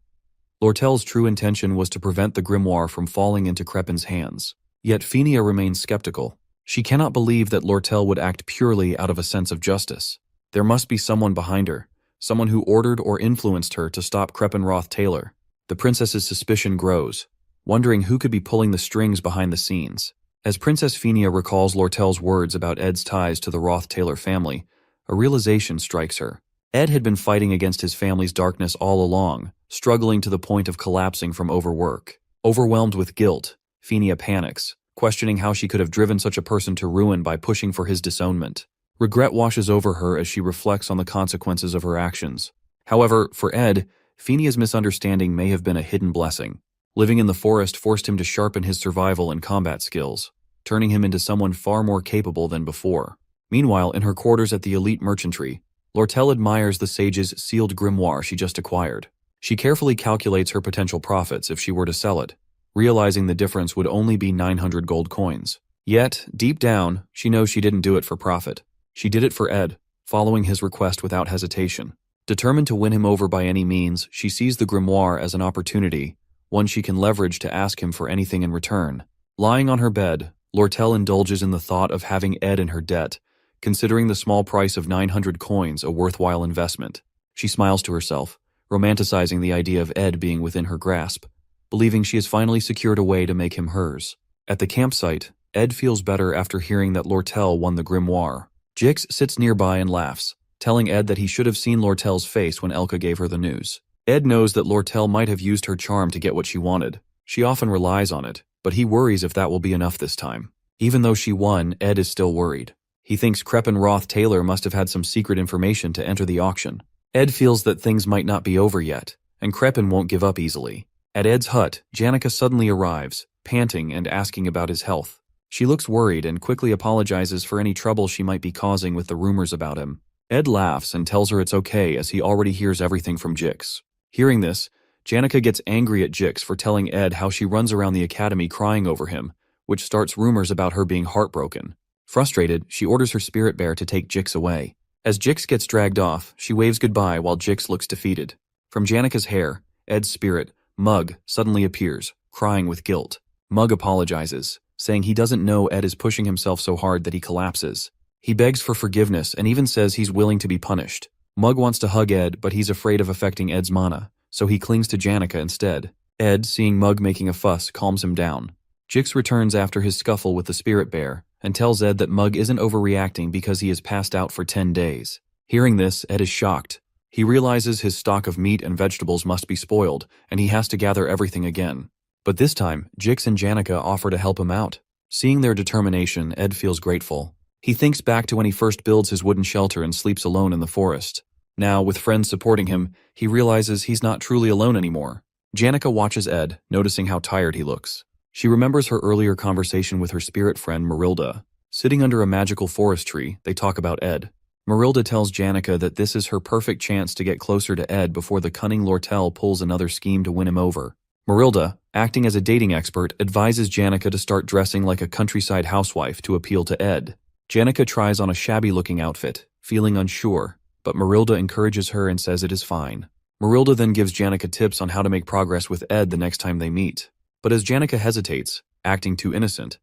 Lortel's true intention was to prevent the grimoire from falling into Crepin's hands. Yet Phinia remains skeptical. She cannot believe that Lortel would act purely out of a sense of justice. There must be someone behind her, someone who ordered or influenced her to stop Crepin Roth Taylor. The princess's suspicion grows, wondering who could be pulling the strings behind the scenes. As Princess Phinia recalls Lortel's words about Ed's ties to the Roth Taylor family, a realization strikes her. Ed had been fighting against his family's darkness all along, struggling to the point of collapsing from overwork. Overwhelmed with guilt, Phinia panics, questioning how she could have driven such a person to ruin by pushing for his disownment. Regret washes over her as she reflects on the consequences of her actions. However, for Ed, Phinia's misunderstanding may have been a hidden blessing. Living in the forest forced him to sharpen his survival and combat skills, turning him into someone far more capable than before. Meanwhile, in her quarters at the elite merchantry, Lortel admires the sage's sealed grimoire she just acquired. She carefully calculates her potential profits if she were to sell it, realizing the difference would only be 900 gold coins. Yet, deep down, she knows she didn't do it for profit. She did it for Ed, following his request without hesitation. Determined to win him over by any means, she sees the grimoire as an opportunity, one she can leverage to ask him for anything in return. Lying on her bed, Lortel indulges in the thought of having Ed in her debt, considering the small price of 900 coins a worthwhile investment. She smiles to herself, romanticizing the idea of Ed being within her grasp, believing she has finally secured a way to make him hers. At the campsite, Ed feels better after hearing that Lortel won the grimoire. Jix sits nearby and laughs, telling Ed that he should have seen Lortel's face when Elka gave her the news. Ed knows that Lortel might have used her charm to get what she wanted. She often relies on it, but he worries if that will be enough this time. Even though she won, Ed is still worried. He thinks Crepin Roth Taylor must have had some secret information to enter the auction. Ed feels that things might not be over yet, and Crepin won't give up easily. At Ed's hut, Janica suddenly arrives, panting and asking about his health. She looks worried and quickly apologizes for any trouble she might be causing with the rumors about him. Ed laughs and tells her it's okay as he already hears everything from Jix. Hearing this, Janica gets angry at Jix for telling Ed how she runs around the academy crying over him, which starts rumors about her being heartbroken. Frustrated, she orders her spirit bear to take Jix away. As Jix gets dragged off, she waves goodbye while Jix looks defeated. From Janica's hair, Ed's spirit, Mug, suddenly appears, crying with guilt. Mug apologizes, saying he doesn't know Ed is pushing himself so hard that he collapses. He begs for forgiveness and even says he's willing to be punished. Mug wants to hug Ed, but he's afraid of affecting Ed's mana, so he clings to Janica instead. Ed, seeing Mug making a fuss, calms him down. Jix returns after his scuffle with the spirit bear and tells Ed that Mug isn't overreacting because he has passed out for 10 days. Hearing this, Ed is shocked. He realizes his stock of meat and vegetables must be spoiled, and he has to gather everything again. But this time, Jix and Janica offer to help him out. Seeing their determination, Ed feels grateful. He thinks back to when he first builds his wooden shelter and sleeps alone in the forest. Now, with friends supporting him, he realizes he's not truly alone anymore. Janica watches Ed, noticing how tired he looks. She remembers her earlier conversation with her spirit friend Marilda. Sitting under a magical forest tree, they talk about Ed. Marilda tells Janica that this is her perfect chance to get closer to Ed before the cunning Lortel pulls another scheme to win him over. Marilda, acting as a dating expert, advises Janica to start dressing like a countryside housewife to appeal to Ed. Janica tries on a shabby-looking outfit, feeling unsure, but Marilda encourages her and says it is fine. Marilda then gives Janica tips on how to make progress with Ed the next time they meet. But as Janica hesitates, acting too innocent,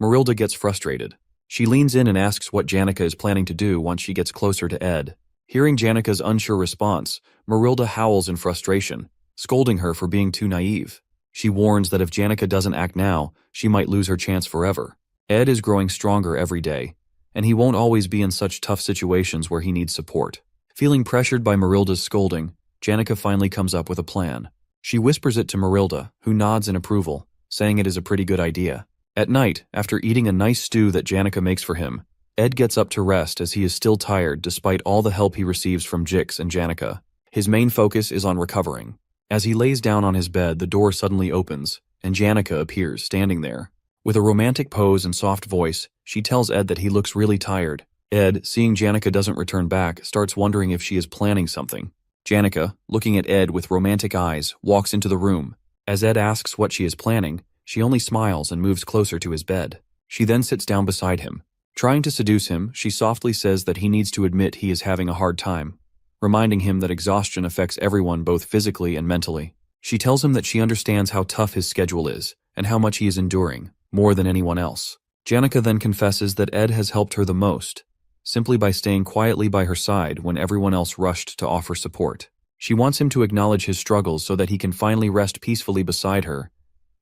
Marilda gets frustrated. She leans in and asks what Janica is planning to do once she gets closer to Ed. Hearing Janica's unsure response, Marilda howls in frustration, scolding her for being too naive. She warns that if Janica doesn't act now, she might lose her chance forever. Ed is growing stronger every day, and he won't always be in such tough situations where he needs support. Feeling pressured by Marilda's scolding, Janica finally comes up with a plan. She whispers it to Marilda, who nods in approval, saying it is a pretty good idea. At night, after eating a nice stew that Janica makes for him, Ed gets up to rest as he is still tired despite all the help he receives from Jix and Janica. His main focus is on recovering. As he lays down on his bed, the door suddenly opens, and Janica appears, standing there. With a romantic pose and soft voice, she tells Ed that he looks really tired. Ed, seeing Janica doesn't return back, starts wondering if she is planning something. Janica, looking at Ed with romantic eyes, walks into the room. As Ed asks what she is planning, she only smiles and moves closer to his bed. She then sits down beside him. Trying to seduce him, she softly says that he needs to admit he is having a hard time, reminding him that exhaustion affects everyone both physically and mentally. She tells him that she understands how tough his schedule is and how much he is enduring, more than anyone else. Janica then confesses that Ed has helped her the most, simply by staying quietly by her side when everyone else rushed to offer support. She wants him to acknowledge his struggles so that he can finally rest peacefully beside her,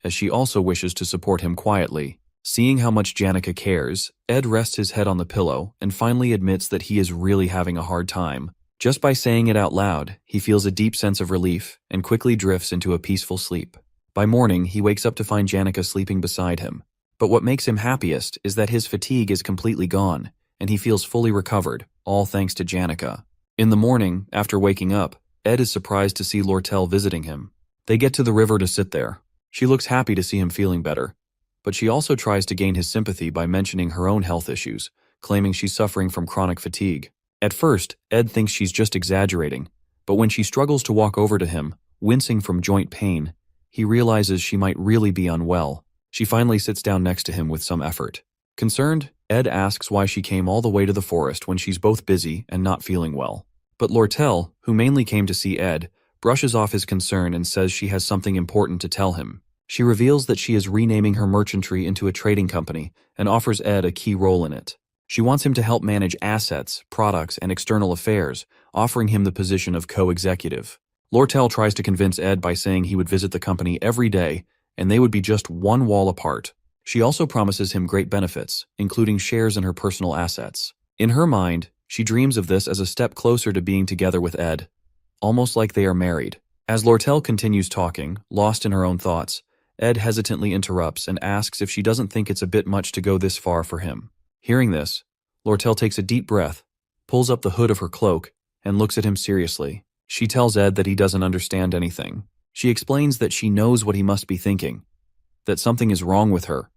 as she also wishes to support him quietly. Seeing how much Janica cares, Ed rests his head on the pillow and finally admits that he is really having a hard time. Just by saying it out loud, he feels a deep sense of relief and quickly drifts into a peaceful sleep. By morning, he wakes up to find Janica sleeping beside him. But what makes him happiest is that his fatigue is completely gone, and he feels fully recovered, all thanks to Janica. In the morning, after waking up, Ed is surprised to see Lortel visiting him. They get to the river to sit there. She looks happy to see him feeling better, but she also tries to gain his sympathy by mentioning her own health issues, claiming she's suffering from chronic fatigue. At first, Ed thinks she's just exaggerating, but when she struggles to walk over to him, wincing from joint pain, he realizes she might really be unwell. She finally sits down next to him with some effort. Concerned, Ed asks why she came all the way to the forest when she's both busy and not feeling well. But Lortel, who mainly came to see Ed, brushes off his concern and says she has something important to tell him. She reveals that she is renaming her merchantry into a trading company and offers Ed a key role in it. She wants him to help manage assets, products, and external affairs, offering him the position of co-executive. Lortel tries to convince Ed by saying he would visit the company every day and they would be just one wall apart. She also promises him great benefits, including shares in her personal assets. In her mind, she dreams of this as a step closer to being together with Ed, almost like they are married. As Lortel continues talking, lost in her own thoughts, Ed hesitantly interrupts and asks if she doesn't think it's a bit much to go this far for him. Hearing this, Lortel takes a deep breath, pulls up the hood of her cloak, and looks at him seriously. She tells Ed that he doesn't understand anything. She explains that she knows what he must be thinking, that something is wrong with her,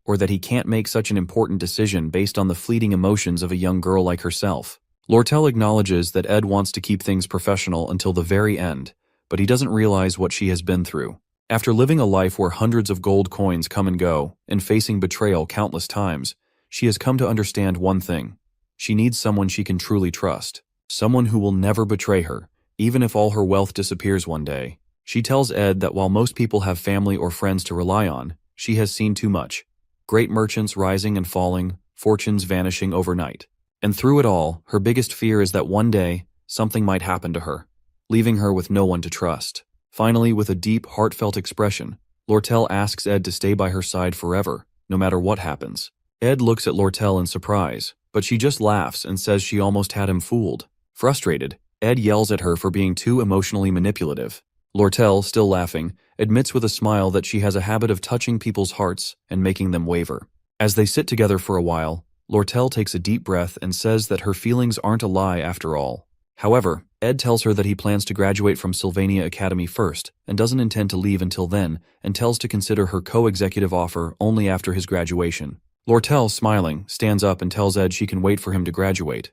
or that he can't make such an important decision based on the fleeting emotions of a young girl like herself. Lortel acknowledges that Ed wants to keep things professional until the very end, but he doesn't realize what she has been through. After living a life where hundreds of gold coins come and go, and facing betrayal countless times, she has come to understand one thing. She needs someone she can truly trust. Someone who will never betray her, even if all her wealth disappears one day. She tells Ed that while most people have family or friends to rely on, she has seen too much. Great merchants rising and falling, fortunes vanishing overnight. And through it all, her biggest fear is that one day, something might happen to her, leaving her with no one to trust. Finally, with a deep, heartfelt expression, Lortel asks Ed to stay by her side forever, no matter what happens. Ed looks at Lortel in surprise, but she just laughs and says she almost had him fooled. Frustrated, Ed yells at her for being too emotionally manipulative. Lortel, still laughing, admits with a smile that she has a habit of touching people's hearts and making them waver. As they sit together for a while, Lortel takes a deep breath and says that her feelings aren't a lie after all. However, Ed tells her that he plans to graduate from Sylvania Academy first and doesn't intend to leave until then, and tells to consider her co-executive offer only after his graduation. Lortel, smiling, stands up and tells Ed she can wait for him to graduate.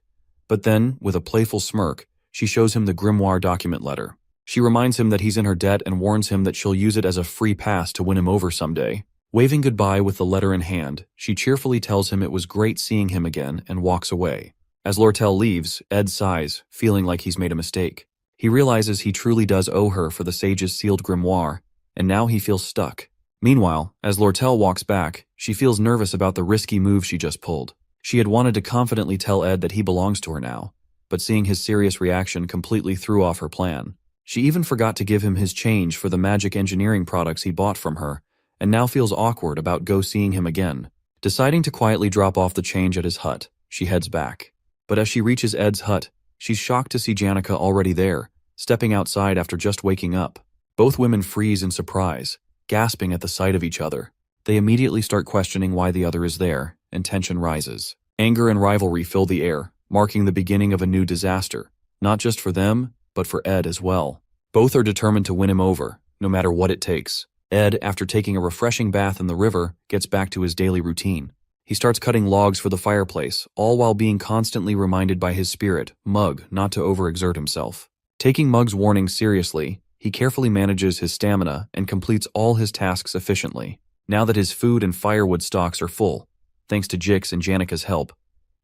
But then, with a playful smirk, she shows him the grimoire document letter. She reminds him that he's in her debt and warns him that she'll use it as a free pass to win him over someday. Waving goodbye with the letter in hand, she cheerfully tells him it was great seeing him again and walks away. As Lortel leaves, Ed sighs, feeling like he's made a mistake. He realizes he truly does owe her for the sage's sealed grimoire, and now he feels stuck. Meanwhile, as Lortel walks back, she feels nervous about the risky move she just pulled. She had wanted to confidently tell Ed that he belongs to her now, but seeing his serious reaction completely threw off her plan. She even forgot to give him his change for the magic engineering products he bought from her, and now feels awkward about seeing him again. Deciding to quietly drop off the change at his hut, she heads back. But as she reaches Ed's hut, she's shocked to see Janica already there, stepping outside after just waking up. Both women freeze in surprise, gasping at the sight of each other. They immediately start questioning why the other is there, and tension rises. Anger and rivalry fill the air, marking the beginning of a new disaster, not just for them, but for Ed as well. Both are determined to win him over, no matter what it takes. Ed, after taking a refreshing bath in the river, gets back to his daily routine. He starts cutting logs for the fireplace, all while being constantly reminded by his spirit, Mug, not to overexert himself. Taking Mug's warning seriously, he carefully manages his stamina and completes all his tasks efficiently. Now that his food and firewood stocks are full, thanks to Jix and Janica's help,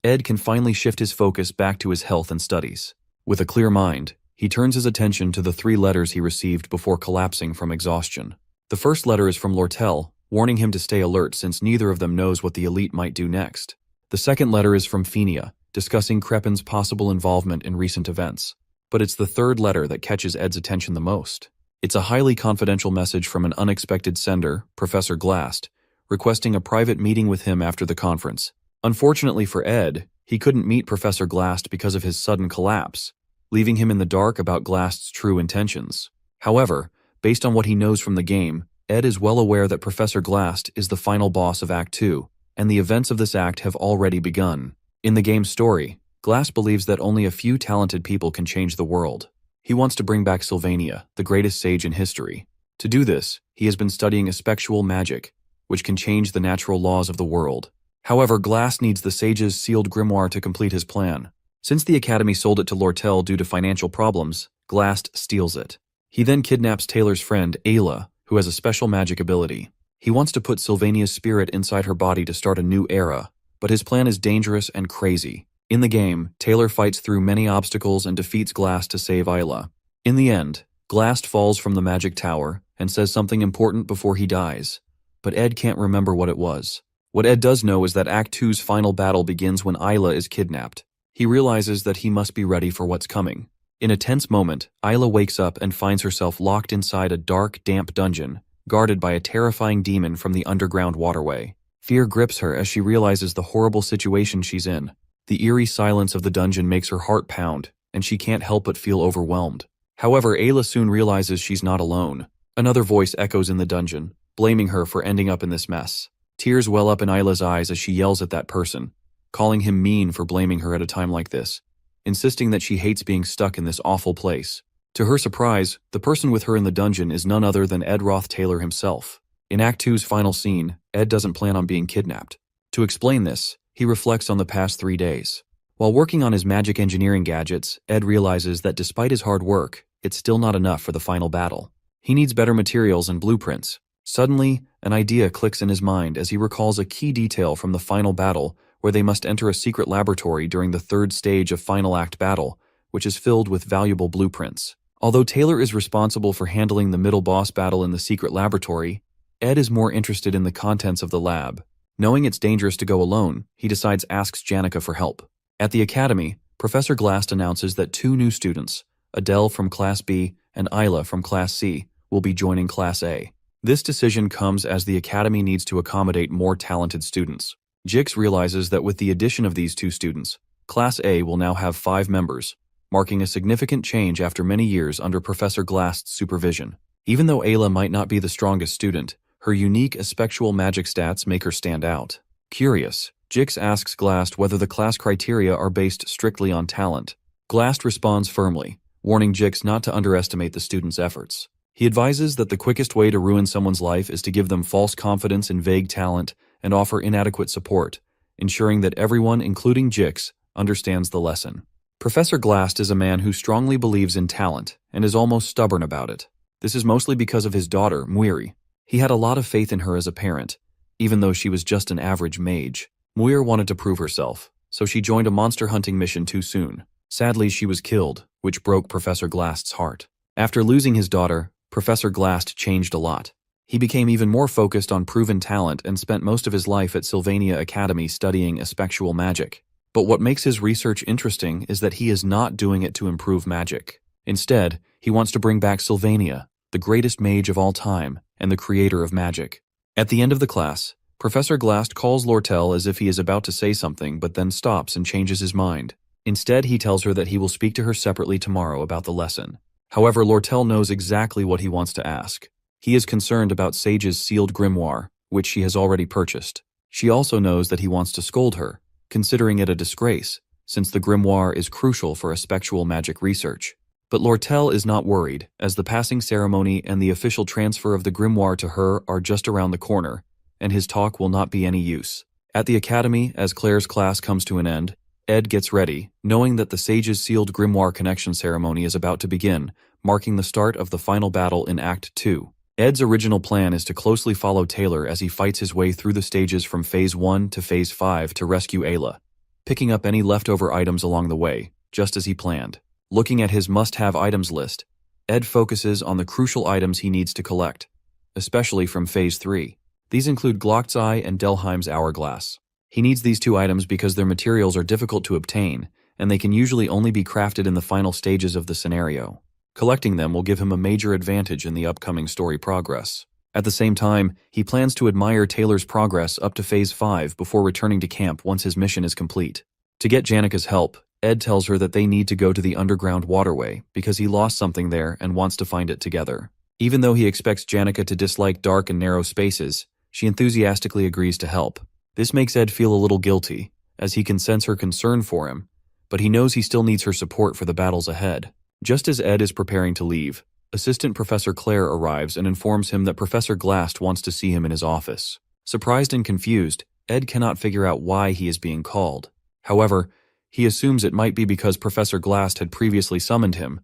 Ed can finally shift his focus back to his health and studies. With a clear mind, he turns his attention to the 3 letters he received before collapsing from exhaustion. The first letter is from Lortel, warning him to stay alert since neither of them knows what the elite might do next. The second letter is from Fenia, discussing Crepin's possible involvement in recent events. But it's the third letter that catches Ed's attention the most. It's a highly confidential message from an unexpected sender, Professor Glast, requesting a private meeting with him after the conference. Unfortunately for Ed, he couldn't meet Professor Glast because of his sudden collapse, leaving him in the dark about Glast's true intentions. However, based on what he knows from the game, Ed is well aware that Professor Glast is the final boss of Act 2, and the events of this act have already begun. In the game's story, Glast believes that only a few talented people can change the world. He wants to bring back Sylvania, the greatest sage in history. To do this, he has been studying effectual magic, which can change the natural laws of the world. However, Glast needs the sage's sealed grimoire to complete his plan. Since the Academy sold it to Lortel due to financial problems, Glast steals it. He then kidnaps Taylor's friend, Ayla, who has a special magic ability. He wants to put Sylvania's spirit inside her body to start a new era, but his plan is dangerous and crazy. In the game, Taylor fights through many obstacles and defeats Glast to save Ayla. In the end, Glast falls from the magic tower and says something important before he dies, but Ed can't remember what it was. What Ed does know is that Act 2's final battle begins when Ayla is kidnapped. He realizes that he must be ready for what's coming. In a tense moment, Ayla wakes up and finds herself locked inside a dark, damp dungeon, guarded by a terrifying demon from the underground waterway. Fear grips her as she realizes the horrible situation she's in. The eerie silence of the dungeon makes her heart pound, and she can't help but feel overwhelmed. However, Ayla soon realizes she's not alone. Another voice echoes in the dungeon, blaming her for ending up in this mess. Tears well up in Ayla's eyes as she yells at that person, calling him mean for blaming her at a time like this, insisting that she hates being stuck in this awful place. To her surprise, the person with her in the dungeon is none other than Ed Roth Taylor himself. In Act 2's final scene, Ed doesn't plan on being kidnapped. To explain this, he reflects on the past 3 days. While working on his magic engineering gadgets, Ed realizes that despite his hard work, it's still not enough for the final battle. He needs better materials and blueprints. Suddenly, an idea clicks in his mind as he recalls a key detail from the final battle where they must enter a secret laboratory during the 3rd stage of Final Act battle, which is filled with valuable blueprints. Although Taylor is responsible for handling the middle boss battle in the secret laboratory, Ed is more interested in the contents of the lab. Knowing it's dangerous to go alone, he decides asks Janica for help. At the academy, Professor Glast announces that 2 new students, Adele from Class B and Isla from Class C, will be joining Class A. This decision comes as the academy needs to accommodate more talented students. Jix realizes that with the addition of these 2 students, Class A will now have 5 members, marking a significant change after many years under Professor Glast's supervision. Even though Ayla might not be the strongest student, her unique aspectual magic stats make her stand out. Curious, Jix asks Glast whether the class criteria are based strictly on talent. Glast responds firmly, warning Jix not to underestimate the student's efforts. He advises that the quickest way to ruin someone's life is to give them false confidence in vague talent and offer inadequate support, ensuring that everyone, including Jix, understands the lesson. Professor Glast is a man who strongly believes in talent and is almost stubborn about it. This is mostly because of his daughter, Muiri. He had a lot of faith in her as a parent, even though she was just an average mage. Muir wanted to prove herself, so she joined a monster hunting mission too soon. Sadly, she was killed, which broke Professor Glast's heart. After losing his daughter, Professor Glast changed a lot. He became even more focused on proven talent and spent most of his life at Sylvania Academy studying aspectual magic. But what makes his research interesting is that he is not doing it to improve magic. Instead, he wants to bring back Sylvania, the greatest mage of all time and the creator of magic. At the end of the class, Professor Glast calls Lortel as if he is about to say something but then stops and changes his mind. Instead, he tells her that he will speak to her separately tomorrow about the lesson. However, Lortel knows exactly what he wants to ask. He is concerned about Sage's sealed grimoire, which she has already purchased. She also knows that he wants to scold her, considering it a disgrace, since the grimoire is crucial for aspectual magic research. But Lortel is not worried, as the passing ceremony and the official transfer of the grimoire to her are just around the corner, and his talk will not be any use. At the academy, as Claire's class comes to an end, Ed gets ready, knowing that the Sage's sealed grimoire connection ceremony is about to begin, marking the start of the final battle in Act 2. Ed's original plan is to closely follow Taylor as he fights his way through the stages from Phase 1 to Phase 5 to rescue Ayla, picking up any leftover items along the way, just as he planned. Looking at his must-have items list, Ed focuses on the crucial items he needs to collect, especially from Phase 3. These include Glock's Eye and Delheim's Hourglass. He needs these 2 items because their materials are difficult to obtain, and they can usually only be crafted in the final stages of the scenario. Collecting them will give him a major advantage in the upcoming story progress. At the same time, he plans to admire Taylor's progress up to Phase 5 before returning to camp once his mission is complete. To get Janica's help, Ed tells her that they need to go to the underground waterway because he lost something there and wants to find it together. Even though he expects Janica to dislike dark and narrow spaces, she enthusiastically agrees to help. This makes Ed feel a little guilty, as he can sense her concern for him, but he knows he still needs her support for the battles ahead. Just as Ed is preparing to leave, Assistant Professor Claire arrives and informs him that Professor Glast wants to see him in his office. Surprised and confused, Ed cannot figure out why he is being called. However, he assumes it might be because Professor Glast had previously summoned him,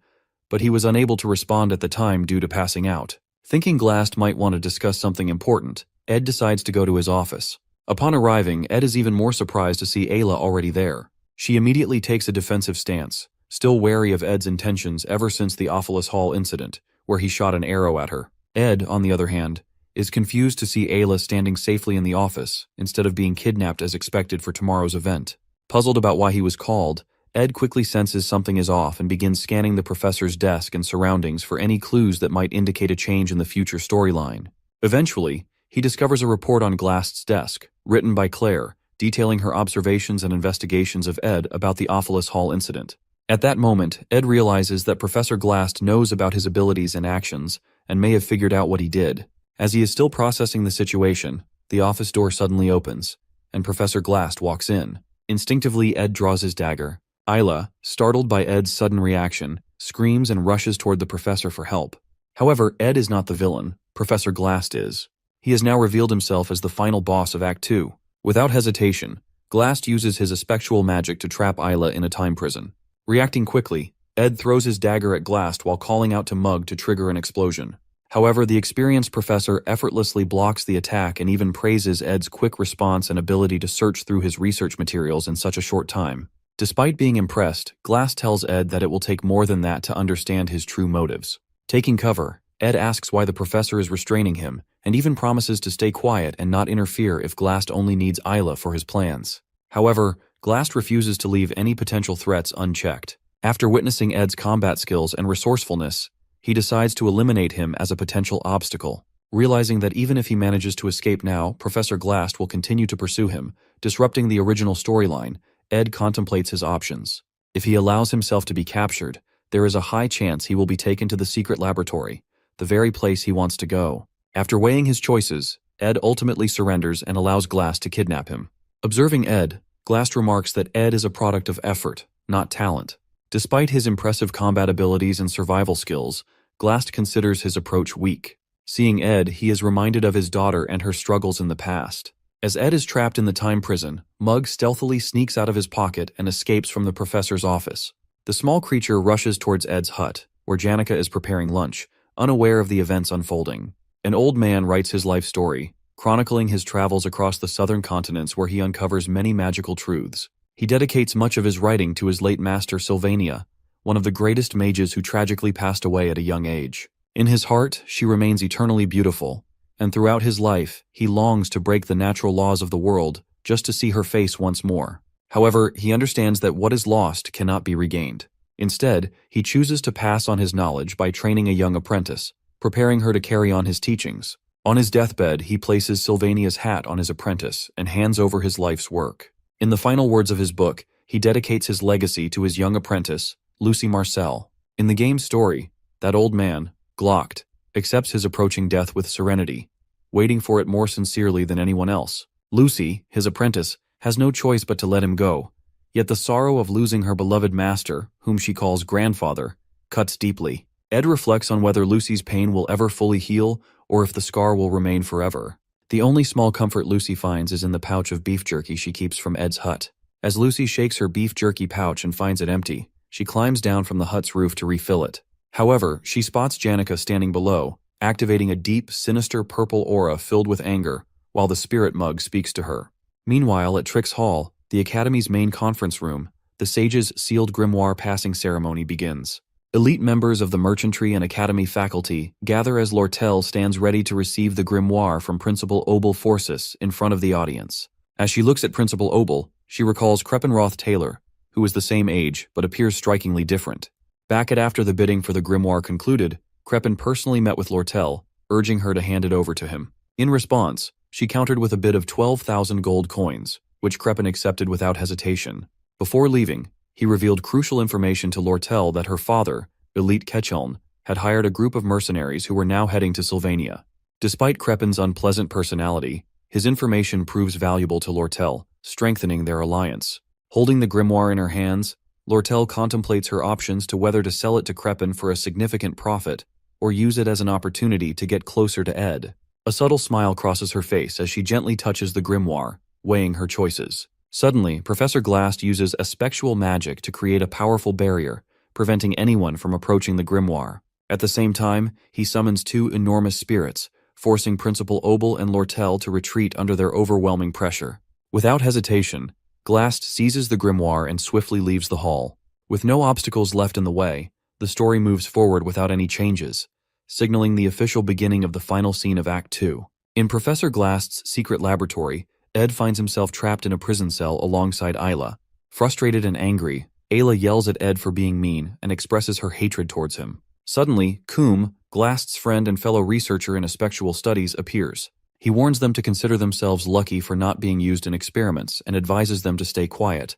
but he was unable to respond at the time due to passing out. Thinking Glast might want to discuss something important, Ed decides to go to his office. Upon arriving, Ed is even more surprised to see Ayla already there. She immediately takes a defensive stance, still wary of Ed's intentions ever since the Ophelis Hall incident, where he shot an arrow at her. Ed, on the other hand, is confused to see Ayla standing safely in the office, instead of being kidnapped as expected for tomorrow's event. Puzzled about why he was called, Ed quickly senses something is off and begins scanning the professor's desk and surroundings for any clues that might indicate a change in the future storyline. Eventually, he discovers a report on Glast's desk, written by Claire, detailing her observations and investigations of Ed about the Ophelis Hall incident. At that moment, Ed realizes that Professor Glast knows about his abilities and actions and may have figured out what he did. As he is still processing the situation, the office door suddenly opens, and Professor Glast walks in. Instinctively, Ed draws his dagger. Isla, startled by Ed's sudden reaction, screams and rushes toward the professor for help. However, Ed is not the villain. Professor Glast is. He has now revealed himself as the final boss of Act 2. Without hesitation, Glast uses his effectual magic to trap Isla in a time prison. Reacting quickly, Ed throws his dagger at Glast while calling out to Mug to trigger an explosion. However, the experienced professor effortlessly blocks the attack and even praises Ed's quick response and ability to search through his research materials in such a short time. Despite being impressed, Glast tells Ed that it will take more than that to understand his true motives. Taking cover, Ed asks why the professor is restraining him, and even promises to stay quiet and not interfere if Glast only needs Isla for his plans. However, Glast refuses to leave any potential threats unchecked. After witnessing Ed's combat skills and resourcefulness, he decides to eliminate him as a potential obstacle. Realizing that even if he manages to escape now, Professor Glast will continue to pursue him, disrupting the original storyline. Ed contemplates his options. If he allows himself to be captured, there is a high chance he will be taken to the secret laboratory, the very place he wants to go. After weighing his choices, Ed ultimately surrenders and allows Glast to kidnap him. Observing Ed, Glast remarks that Ed is a product of effort, not talent. Despite his impressive combat abilities and survival skills, Glast considers his approach weak. Seeing Ed, he is reminded of his daughter and her struggles in the past. As Ed is trapped in the time prison, Mug stealthily sneaks out of his pocket and escapes from the professor's office. The small creature rushes towards Ed's hut, where Janica is preparing lunch, unaware of the events unfolding. An old man writes his life story, chronicling his travels across the southern continents where he uncovers many magical truths. He dedicates much of his writing to his late master Sylvania, one of the greatest mages who tragically passed away at a young age. In his heart, she remains eternally beautiful, and throughout his life, he longs to break the natural laws of the world just to see her face once more. However, he understands that what is lost cannot be regained. Instead, he chooses to pass on his knowledge by training a young apprentice, preparing her to carry on his teachings. On his deathbed, he places Sylvania's hat on his apprentice and hands over his life's work. In the final words of his book, he dedicates his legacy to his young apprentice, Lucy Marcel. In the game's story, that old man, Glocked, accepts his approaching death with serenity, waiting for it more sincerely than anyone else. Lucy, his apprentice, has no choice but to let him go, yet the sorrow of losing her beloved master, whom she calls grandfather, cuts deeply. Ed reflects on whether Lucy's pain will ever fully heal or if the scar will remain forever. The only small comfort Lucy finds is in the pouch of beef jerky she keeps from Ed's hut. As Lucy shakes her beef jerky pouch and finds it empty, she climbs down from the hut's roof to refill it. However, she spots Janica standing below, activating a deep, sinister purple aura filled with anger, while the spirit mug speaks to her. Meanwhile, at Trix Hall, the Academy's main conference room, the sage's sealed grimoire passing ceremony begins. Elite members of the Merchantry and Academy faculty gather as Lortel stands ready to receive the grimoire from Principal Obel Forsyth in front of the audience. As she looks at Principal Obel, she recalls Kreppenroth Taylor, who is the same age but appears strikingly different. Back at after the bidding for the grimoire concluded, Kreppen personally met with Lortel, urging her to hand it over to him. In response, she countered with a bid of 12,000 gold coins, which Kreppen accepted without hesitation. Before leaving, he revealed crucial information to Lortel that her father, Elite Ketcheln, had hired a group of mercenaries who were now heading to Sylvania. Despite Kreppen's unpleasant personality, his information proves valuable to Lortel, strengthening their alliance. Holding the grimoire in her hands, Lortel contemplates her options to whether to sell it to Kreppen for a significant profit or use it as an opportunity to get closer to Ed. A subtle smile crosses her face as she gently touches the grimoire, weighing her choices. Suddenly, Professor Glast uses aspectual magic to create a powerful barrier, preventing anyone from approaching the grimoire. At the same time, he summons two enormous spirits, forcing Principal Obel and Lortel to retreat under their overwhelming pressure. Without hesitation, Glast seizes the grimoire and swiftly leaves the hall. With no obstacles left in the way, the story moves forward without any changes, signaling the official beginning of the final scene of Act 2. In Professor Glast's secret laboratory, Ed finds himself trapped in a prison cell alongside Isla. Frustrated and angry, Ayla yells at Ed for being mean and expresses her hatred towards him. Suddenly, Coombe, Glast's friend and fellow researcher in aspectual studies, appears. He warns them to consider themselves lucky for not being used in experiments and advises them to stay quiet,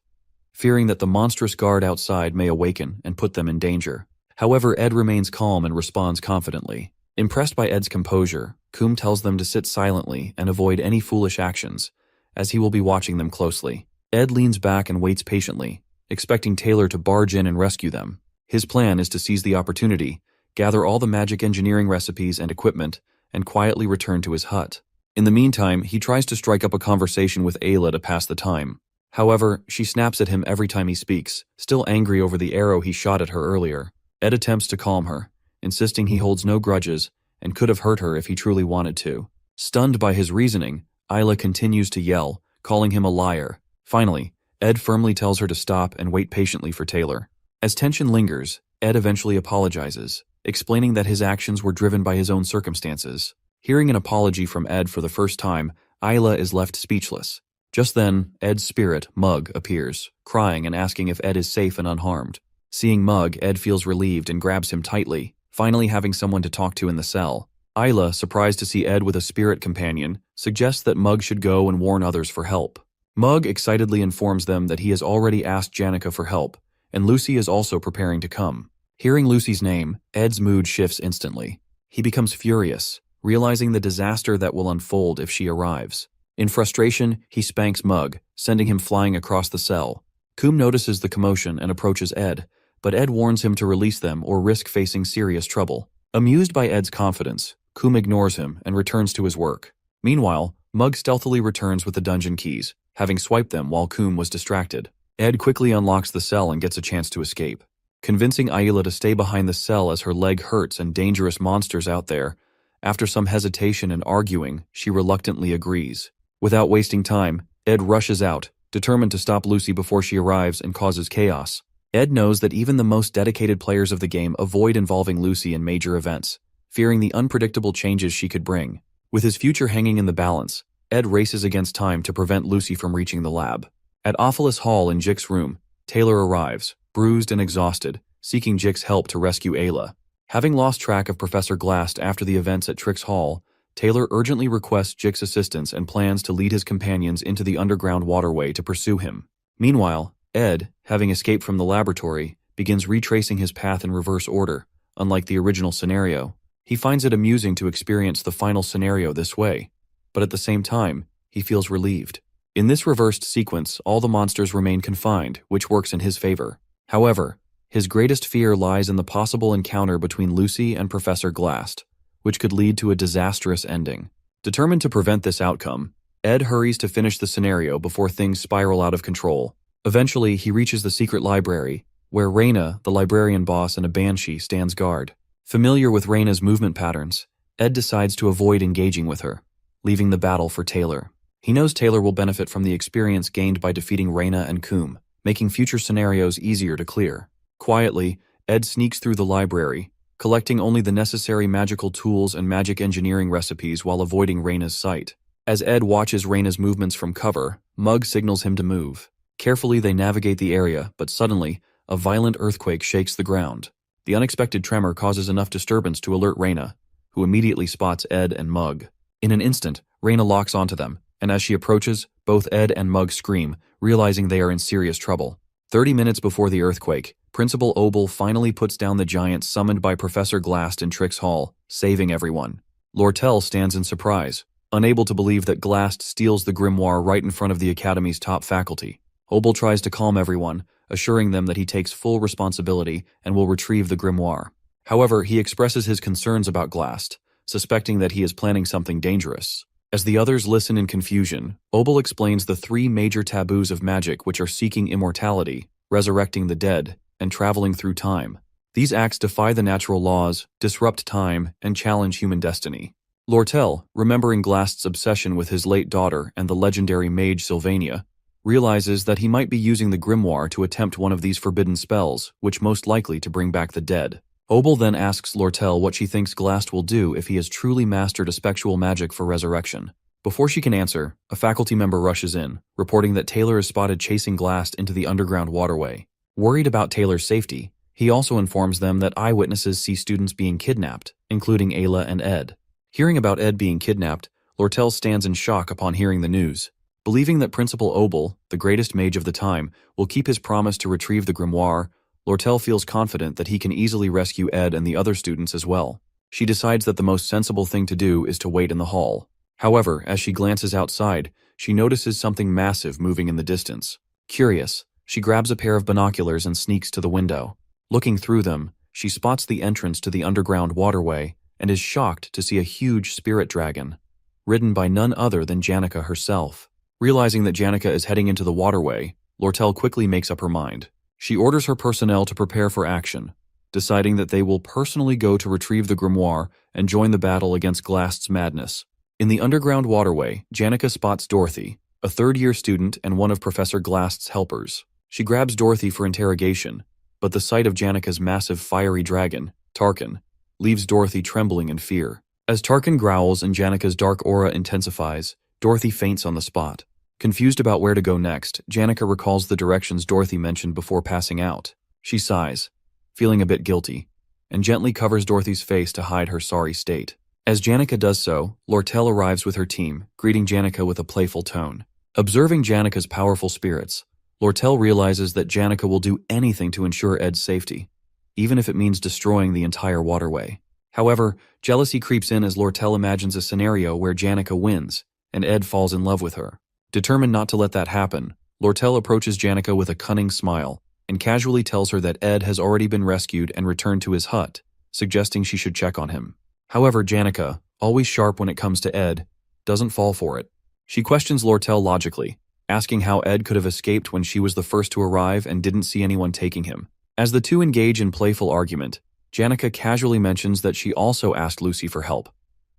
fearing that the monstrous guard outside may awaken and put them in danger. However, Ed remains calm and responds confidently. Impressed by Ed's composure, Coombe tells them to sit silently and avoid any foolish actions, as he will be watching them closely. Ed leans back and waits patiently, expecting Taylor to barge in and rescue them. His plan is to seize the opportunity, gather all the magic engineering recipes and equipment, and quietly return to his hut. In the meantime, he tries to strike up a conversation with Ayla to pass the time. However, she snaps at him every time he speaks, still angry over the arrow he shot at her earlier. Ed attempts to calm her, insisting he holds no grudges and could have hurt her if he truly wanted to. Stunned by his reasoning, Ayla continues to yell, calling him a liar. Finally, Ed firmly tells her to stop and wait patiently for Taylor. As tension lingers, Ed eventually apologizes, explaining that his actions were driven by his own circumstances. Hearing an apology from Ed for the first time, Ayla is left speechless. Just then, Ed's spirit, Mug, appears, crying and asking if Ed is safe and unharmed. Seeing Mug, Ed feels relieved and grabs him tightly, finally having someone to talk to in the cell. Ayla, surprised to see Ed with a spirit companion, suggests that Mug should go and warn others for help. Mug excitedly informs them that he has already asked Janica for help, and Lucy is also preparing to come. Hearing Lucy's name, Ed's mood shifts instantly. He becomes furious, realizing the disaster that will unfold if she arrives. In frustration, he spanks Mug, sending him flying across the cell. Coom notices the commotion and approaches Ed, but Ed warns him to release them or risk facing serious trouble. Amused by Ed's confidence, Coom ignores him and returns to his work. Meanwhile, Mug stealthily returns with the dungeon keys, having swiped them while Coom was distracted. Ed quickly unlocks the cell and gets a chance to escape. Convincing Ayla to stay behind the cell as her leg hurts and dangerous monsters out there, after some hesitation and arguing, she reluctantly agrees. Without wasting time, Ed rushes out, determined to stop Lucy before she arrives and causes chaos. Ed knows that even the most dedicated players of the game avoid involving Lucy in major events, fearing the unpredictable changes she could bring. With his future hanging in the balance, Ed races against time to prevent Lucy from reaching the lab. At Ophelis Hall in Jick's room, Taylor arrives, bruised and exhausted, seeking Jick's help to rescue Ayla. Having lost track of Professor Glast after the events at Trix Hall, Taylor urgently requests Jick's assistance and plans to lead his companions into the underground waterway to pursue him. Meanwhile, Ed, having escaped from the laboratory, begins retracing his path in reverse order, unlike the original scenario. He finds it amusing to experience the final scenario this way, but at the same time, he feels relieved. In this reversed sequence, all the monsters remain confined, which works in his favor. However, his greatest fear lies in the possible encounter between Lucy and Professor Glast, which could lead to a disastrous ending. Determined to prevent this outcome, Ed hurries to finish the scenario before things spiral out of control. Eventually, he reaches the secret library, where Reyna, the librarian boss and a banshee, stands guard. Familiar with Reyna's movement patterns, Ed decides to avoid engaging with her, leaving the battle for Taylor. He knows Taylor will benefit from the experience gained by defeating Reyna and Coom, making future scenarios easier to clear. Quietly, Ed sneaks through the library, collecting only the necessary magical tools and magic engineering recipes while avoiding Reyna's sight. As Ed watches Reyna's movements from cover, Mug signals him to move. Carefully they navigate the area, but suddenly, a violent earthquake shakes the ground. The unexpected tremor causes enough disturbance to alert Reyna, who immediately spots Ed and Mug. In an instant, Reyna locks onto them, and as she approaches, both Ed and Mug scream, realizing they are in serious trouble. 30 minutes before the earthquake, Principal Obel finally puts down the giants summoned by Professor Glast in Trix Hall, saving everyone. Lortel stands in surprise, unable to believe that Glast steals the grimoire right in front of the Academy's top faculty. Obel tries to calm everyone, assuring them that he takes full responsibility and will retrieve the grimoire. However, he expresses his concerns about Glast, suspecting that he is planning something dangerous. As the others listen in confusion, Obel explains the 3 major taboos of magic which are seeking immortality, resurrecting the dead, and traveling through time. These acts defy the natural laws, disrupt time, and challenge human destiny. Lortel, remembering Glast's obsession with his late daughter and the legendary mage Sylvania, realizes that he might be using the grimoire to attempt one of these forbidden spells, which most likely to bring back the dead. Obel then asks Lortel what she thinks Glast will do if he has truly mastered a spectral magic for resurrection. Before she can answer, a faculty member rushes in, reporting that Taylor is spotted chasing Glast into the underground waterway. Worried about Taylor's safety, he also informs them that eyewitnesses see students being kidnapped, including Ayla and Ed. Hearing about Ed being kidnapped, Lortel stands in shock upon hearing the news. Believing that Principal Obel, the greatest mage of the time, will keep his promise to retrieve the grimoire, Lortel feels confident that he can easily rescue Ed and the other students as well. She decides that the most sensible thing to do is to wait in the hall. However, as she glances outside, she notices something massive moving in the distance. Curious, she grabs a pair of binoculars and sneaks to the window. Looking through them, she spots the entrance to the underground waterway and is shocked to see a huge spirit dragon. ridden by none other than Janica herself. Realizing that Janica is heading into the waterway, Lortel quickly makes up her mind. She orders her personnel to prepare for action, deciding that they will personally go to retrieve the grimoire and join the battle against Glast's madness. In the underground waterway, Janica spots Dorothy, a third-year student and one of Professor Glast's helpers. She grabs Dorothy for interrogation, but the sight of Janica's massive fiery dragon, Tarkin, leaves Dorothy trembling in fear. As Tarkin growls and Janica's dark aura intensifies, Dorothy faints on the spot. Confused about where to go next, Janica recalls the directions Dorothy mentioned before passing out. She sighs, feeling a bit guilty, and gently covers Dorothy's face to hide her sorry state. As Janica does so, Lortel arrives with her team, greeting Janica with a playful tone. Observing Janica's powerful spirits, Lortel realizes that Janica will do anything to ensure Ed's safety, even if it means destroying the entire waterway. However, jealousy creeps in as Lortel imagines a scenario where Janica wins, and Ed falls in love with her. Determined not to let that happen, Lortel approaches Janica with a cunning smile, and casually tells her that Ed has already been rescued and returned to his hut, suggesting she should check on him. However, Janica, always sharp when it comes to Ed, doesn't fall for it. She questions Lortel logically, asking how Ed could have escaped when she was the first to arrive and didn't see anyone taking him. As the two engage in playful argument, Janica casually mentions that she also asked Lucy for help,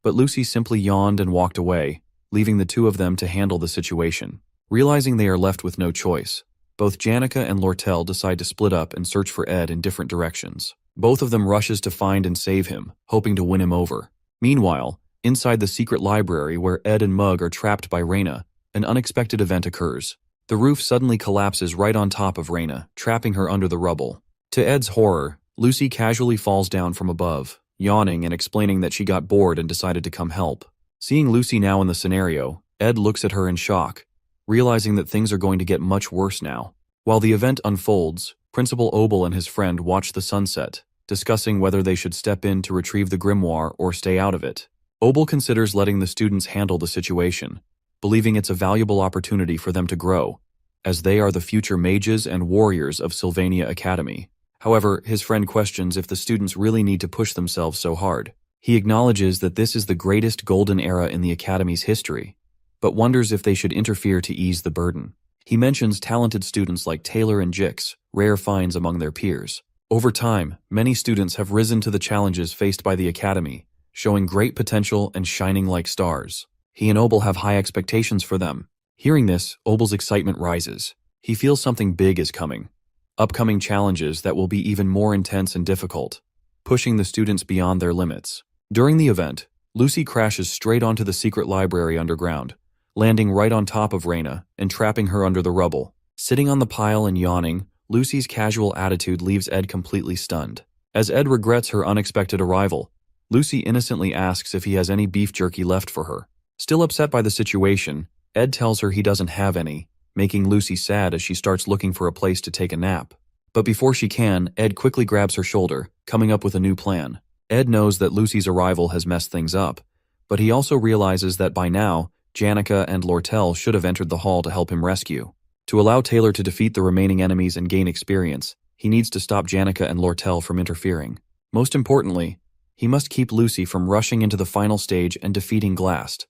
but Lucy simply yawned and walked away, leaving the two of them to handle the situation. Realizing they are left with no choice, both Janica and Lortel decide to split up and search for Ed in different directions. Both of them rushes to find and save him, hoping to win him over. Meanwhile, inside the secret library where Ed and Mug are trapped by Reyna, an unexpected event occurs. The roof suddenly collapses right on top of Reyna, trapping her under the rubble. To Ed's horror, Lucy casually falls down from above, yawning and explaining that she got bored and decided to come help. Seeing Lucy now in the scenario, Ed looks at her in shock, realizing that things are going to get much worse now. While the event unfolds, Principal Obel and his friend watch the sunset, discussing whether they should step in to retrieve the grimoire or stay out of it. Obel considers letting the students handle the situation, believing it's a valuable opportunity for them to grow, as they are the future mages and warriors of Sylvania Academy. However, his friend questions if the students really need to push themselves so hard. He acknowledges that this is the greatest golden era in the Academy's history, but wonders if they should interfere to ease the burden. He mentions talented students like Taylor and Jix, rare finds among their peers. Over time, many students have risen to the challenges faced by the Academy, showing great potential and shining like stars. He and Obel have high expectations for them. Hearing this, Obel's excitement rises. He feels something big is coming. Upcoming challenges that will be even more intense and difficult, pushing the students beyond their limits. During the event, Lucy crashes straight onto the secret library underground, landing right on top of Reyna and trapping her under the rubble. Sitting on the pile and yawning, Lucy's casual attitude leaves Ed completely stunned. As Ed regrets her unexpected arrival, Lucy innocently asks if he has any beef jerky left for her. Still upset by the situation, Ed tells her he doesn't have any, making Lucy sad as she starts looking for a place to take a nap. But before she can, Ed quickly grabs her shoulder, coming up with a new plan. Ed knows that Lucy's arrival has messed things up, but he also realizes that by now, Janica and Lortel should have entered the hall to help him rescue. To allow Taylor to defeat the remaining enemies and gain experience, he needs to stop Janica and Lortel from interfering. Most importantly, he must keep Lucy from rushing into the final stage and defeating Glast,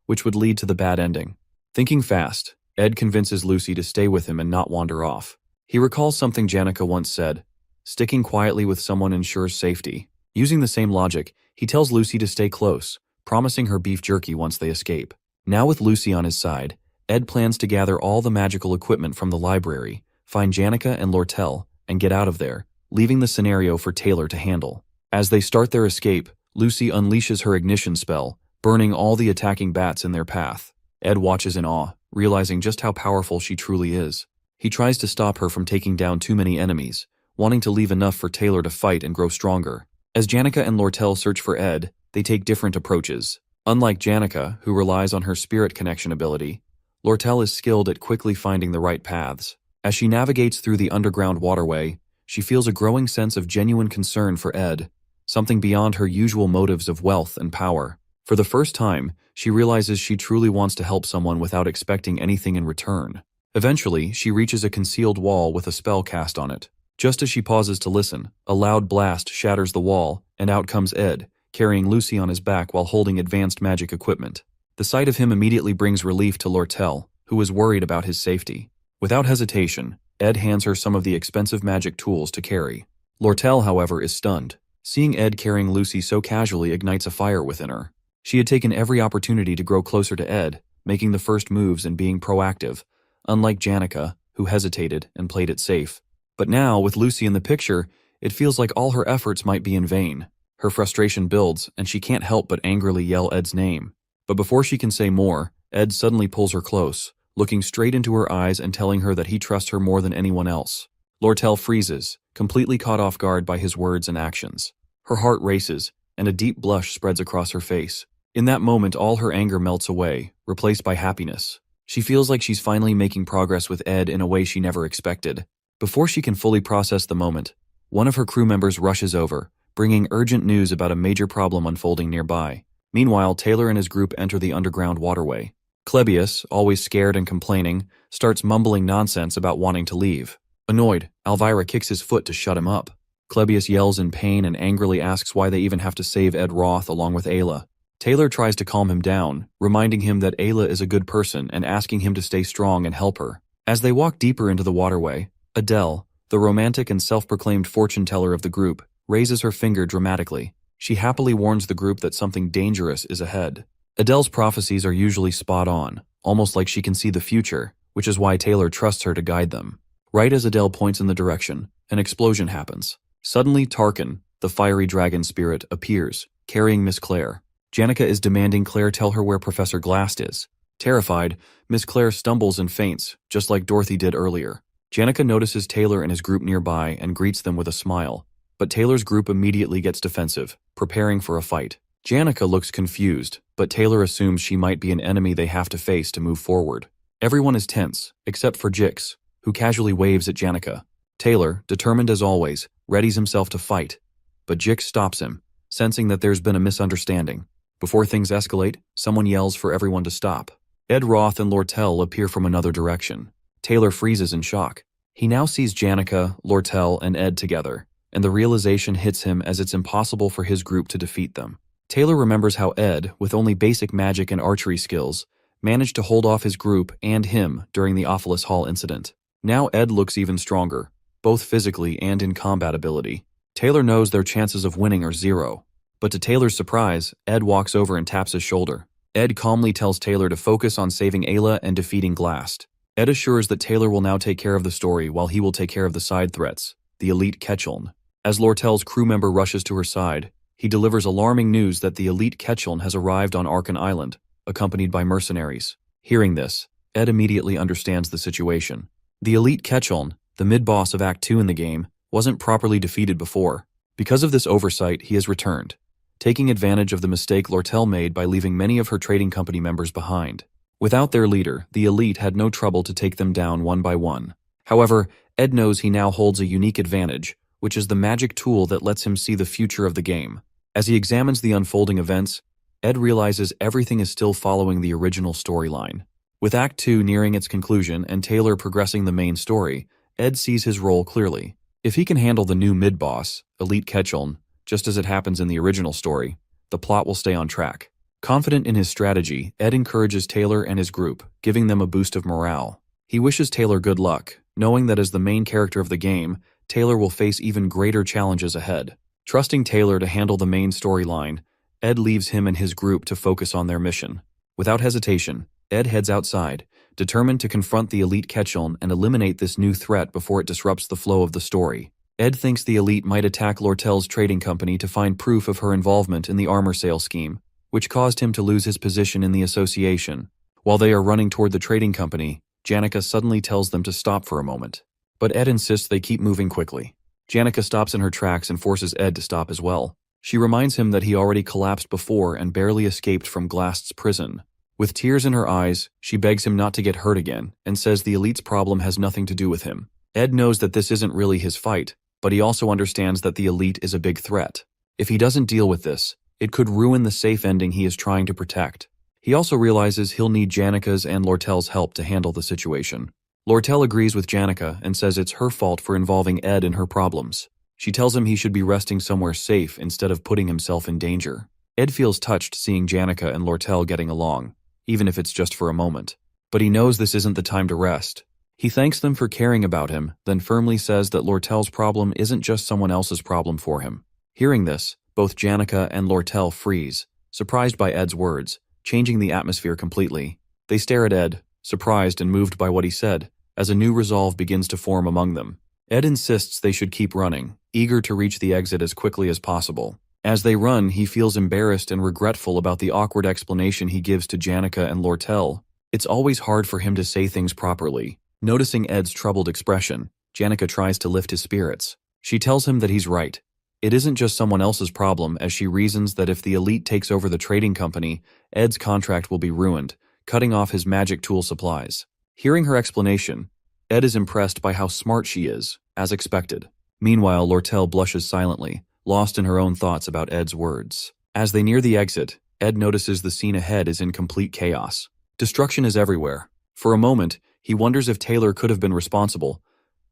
which would lead to the bad ending. Thinking fast, Ed convinces Lucy to stay with him and not wander off. He recalls something Janica once said, "Sticking quietly with someone ensures safety." Using the same logic, he tells Lucy to stay close, promising her beef jerky once they escape. Now with Lucy on his side, Ed plans to gather all the magical equipment from the library, find Janica and Lortel, and get out of there, leaving the scenario for Taylor to handle. As they start their escape, Lucy unleashes her ignition spell, burning all the attacking bats in their path. Ed watches in awe, realizing just how powerful she truly is. He tries to stop her from taking down too many enemies, wanting to leave enough for Taylor to fight and grow stronger. As Janica and Lortel search for Ed, they take different approaches. Unlike Janica, who relies on her spirit connection ability, Lortel is skilled at quickly finding the right paths. As she navigates through the underground waterway, she feels a growing sense of genuine concern for Ed, something beyond her usual motives of wealth and power. For the first time, she realizes she truly wants to help someone without expecting anything in return. Eventually, she reaches a concealed wall with a spell cast on it. Just as she pauses to listen, a loud blast shatters the wall, and out comes Ed, carrying Lucy on his back while holding advanced magic equipment. The The sight of him immediately brings relief to Lortel, who is worried about his safety. Without hesitation, Ed hands her some of the expensive magic tools to carry. Lortel, however, is stunned. Seeing Ed carrying Lucy so casually ignites a fire within her. She had taken every opportunity to grow closer to Ed, making the first moves and being proactive, unlike Janica, who hesitated and played it safe. But now, with Lucy in the picture, it feels like all her efforts might be in vain. Her frustration builds, and she can't help but angrily yell Ed's name. But before she can say more, Ed suddenly pulls her close, looking straight into her eyes and telling her that he trusts her more than anyone else. Lortel freezes, completely caught off guard by his words and actions. Her heart races, and a deep blush spreads across her face. In that moment, all her anger melts away, replaced by happiness. She feels like she's finally making progress with Ed in a way she never expected. Before she can fully process the moment, one of her crew members rushes over, bringing urgent news about a major problem unfolding nearby. Meanwhile, Taylor and his group enter the underground waterway. Klebius, always scared and complaining, starts mumbling nonsense about wanting to leave. Annoyed, Elvira kicks his foot to shut him up. Klebius yells in pain and angrily asks why they even have to save Ed Roth along with Ayla. Taylor tries to calm him down, reminding him that Ayla is a good person and asking him to stay strong and help her. As they walk deeper into the waterway, Adele, the romantic and self-proclaimed fortune-teller of the group, raises her finger dramatically. She happily warns the group that something dangerous is ahead. Adele's prophecies are usually spot on, almost like she can see the future, which is why Taylor trusts her to guide them. Right as Adele points in the direction, an explosion happens. Suddenly, Tarkin, the fiery dragon spirit, appears, carrying Miss Claire. Janica is demanding Claire tell her where Professor Glast is. Terrified, Miss Claire stumbles and faints, just like Dorothy did earlier. Janica notices Taylor and his group nearby and greets them with a smile. But Taylor's group immediately gets defensive, preparing for a fight. Janica looks confused, but Taylor assumes she might be an enemy they have to face to move forward. Everyone is tense, except for Jix, who casually waves at Janica. Taylor, determined as always, readies himself to fight. But Jix stops him, sensing that there's been a misunderstanding. Before things escalate, someone yells for everyone to stop. Ed Roth and Lortel appear from another direction. Taylor freezes in shock. He now sees Janica, Lortel, and Ed together, and the realization hits him as it's impossible for his group to defeat them. Taylor remembers how Ed, with only basic magic and archery skills, managed to hold off his group and him during the Ophilis Hall incident. Now Ed looks even stronger, both physically and in combat ability. Taylor knows their chances of winning are zero. But to Taylor's surprise, Ed walks over and taps his shoulder. Ed calmly tells Taylor to focus on saving Ayla and defeating Glast. Ed assures that Taylor will now take care of the story while he will take care of the side threats, the elite Ketchuln. As Lortel's crew member rushes to her side, he delivers alarming news that the elite Ketchuln has arrived on Arkan Island, accompanied by mercenaries. Hearing this, Ed immediately understands the situation. The elite Ketchuln, the mid-boss of Act 2 in the game, wasn't properly defeated before. Because of this oversight, he has returned, taking advantage of the mistake Lortel made by leaving many of her trading company members behind. Without their leader, the elite had no trouble to take them down one by one. However, Ed knows he now holds a unique advantage, which is the magic tool that lets him see the future of the game. As he examines the unfolding events, Ed realizes everything is still following the original storyline. With Act 2 nearing its conclusion and Taylor progressing the main story, Ed sees his role clearly. If he can handle the new mid-boss, Elite Ketchuln, just as it happens in the original story, the plot will stay on track. Confident in his strategy, Ed encourages Taylor and his group, giving them a boost of morale. He wishes Taylor good luck, knowing that as the main character of the game, Taylor will face even greater challenges ahead. Trusting Taylor to handle the main storyline, Ed leaves him and his group to focus on their mission. Without hesitation, Ed heads outside, determined to confront the elite Ketchuln and eliminate this new threat before it disrupts the flow of the story. Ed thinks the elite might attack Lortel's trading company to find proof of her involvement in the armor sale scheme, which caused him to lose his position in the association. While they are running toward the trading company, Janica suddenly tells them to stop for a moment. But Ed insists they keep moving quickly. Janica stops in her tracks and forces Ed to stop as well. She reminds him that he already collapsed before and barely escaped from Glast's prison. With tears in her eyes, she begs him not to get hurt again and says the elite's problem has nothing to do with him. Ed knows that this isn't really his fight, but he also understands that the elite is a big threat. If he doesn't deal with this, it could ruin the safe ending he is trying to protect. He also realizes he'll need Janica's and Lortel's help to handle the situation. Lortel agrees with Janica and says it's her fault for involving Ed in her problems. She tells him he should be resting somewhere safe instead of putting himself in danger. Ed feels touched seeing Janica and Lortel getting along. even if it's just for a moment. But he knows this isn't the time to rest. He thanks them for caring about him, then firmly says that Lortel's problem isn't just someone else's problem for him. Hearing this, both Janica and Lortel freeze, surprised by Ed's words, changing the atmosphere completely. They stare at Ed, surprised and moved by what he said, as a new resolve begins to form among them. Ed insists they should keep running, eager to reach the exit as quickly as possible. As they run, he feels embarrassed and regretful about the awkward explanation he gives to Janica and Lortel. It's always hard for him to say things properly. Noticing Ed's troubled expression, Janica tries to lift his spirits. She tells him that he's right. It isn't just someone else's problem, as she reasons that if the elite takes over the trading company, Ed's contract will be ruined, cutting off his magic tool supplies. Hearing her explanation, Ed is impressed by how smart she is, as expected. Meanwhile, Lortel blushes silently, lost in her own thoughts about Ed's words. As they near the exit, Ed notices the scene ahead is in complete chaos. Destruction is everywhere. For a moment, he wonders if Taylor could have been responsible,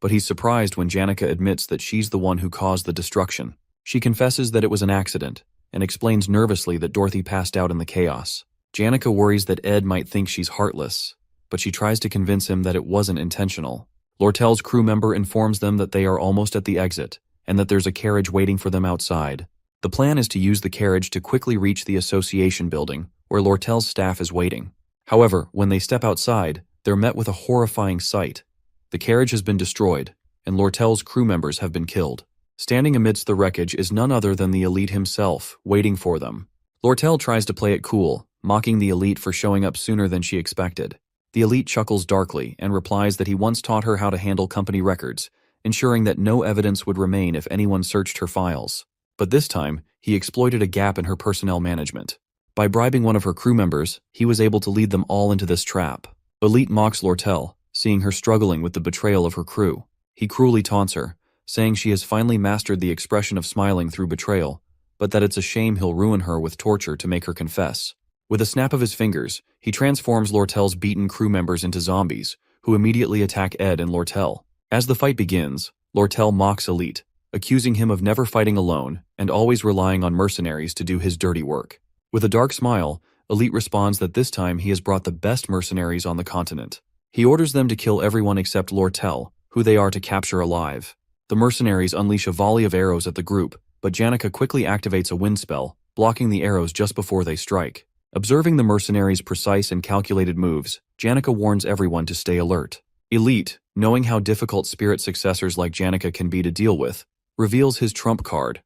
but he's surprised when Janica admits that she's the one who caused the destruction. She confesses that it was an accident, and explains nervously that Dorothy passed out in the chaos. Janica worries that Ed might think she's heartless, but she tries to convince him that it wasn't intentional. Lortel's crew member informs them that they are almost at the exit, and that there's a carriage waiting for them outside. The plan is to use the carriage to quickly reach the association building, where Lortel's staff is waiting. However, when they step outside, they're met with a horrifying sight. The carriage has been destroyed, and Lortel's crew members have been killed. Standing amidst the wreckage is none other than the elite himself, waiting for them. Lortel tries to play it cool, mocking the elite for showing up sooner than she expected. The elite chuckles darkly and replies that he once taught her how to handle company records, ensuring that no evidence would remain if anyone searched her files. But this time, he exploited a gap in her personnel management. By bribing one of her crew members, he was able to lead them all into this trap. Elite mocks Lortel, seeing her struggling with the betrayal of her crew. He cruelly taunts her, saying she has finally mastered the expression of smiling through betrayal, but that it's a shame he'll ruin her with torture to make her confess. With a snap of his fingers, he transforms Lortel's beaten crew members into zombies, who immediately attack Ed and Lortel. As the fight begins, Lortel mocks Elite, accusing him of never fighting alone and always relying on mercenaries to do his dirty work. With a dark smile, Elite responds that this time he has brought the best mercenaries on the continent. He orders them to kill everyone except Lortel, who they are to capture alive. The mercenaries unleash a volley of arrows at the group, but Janica quickly activates a wind spell, blocking the arrows just before they strike. Observing the mercenaries' precise and calculated moves, Janica warns everyone to stay alert. Elite, knowing how difficult spirit successors like Janica can be to deal with, reveals his trump card,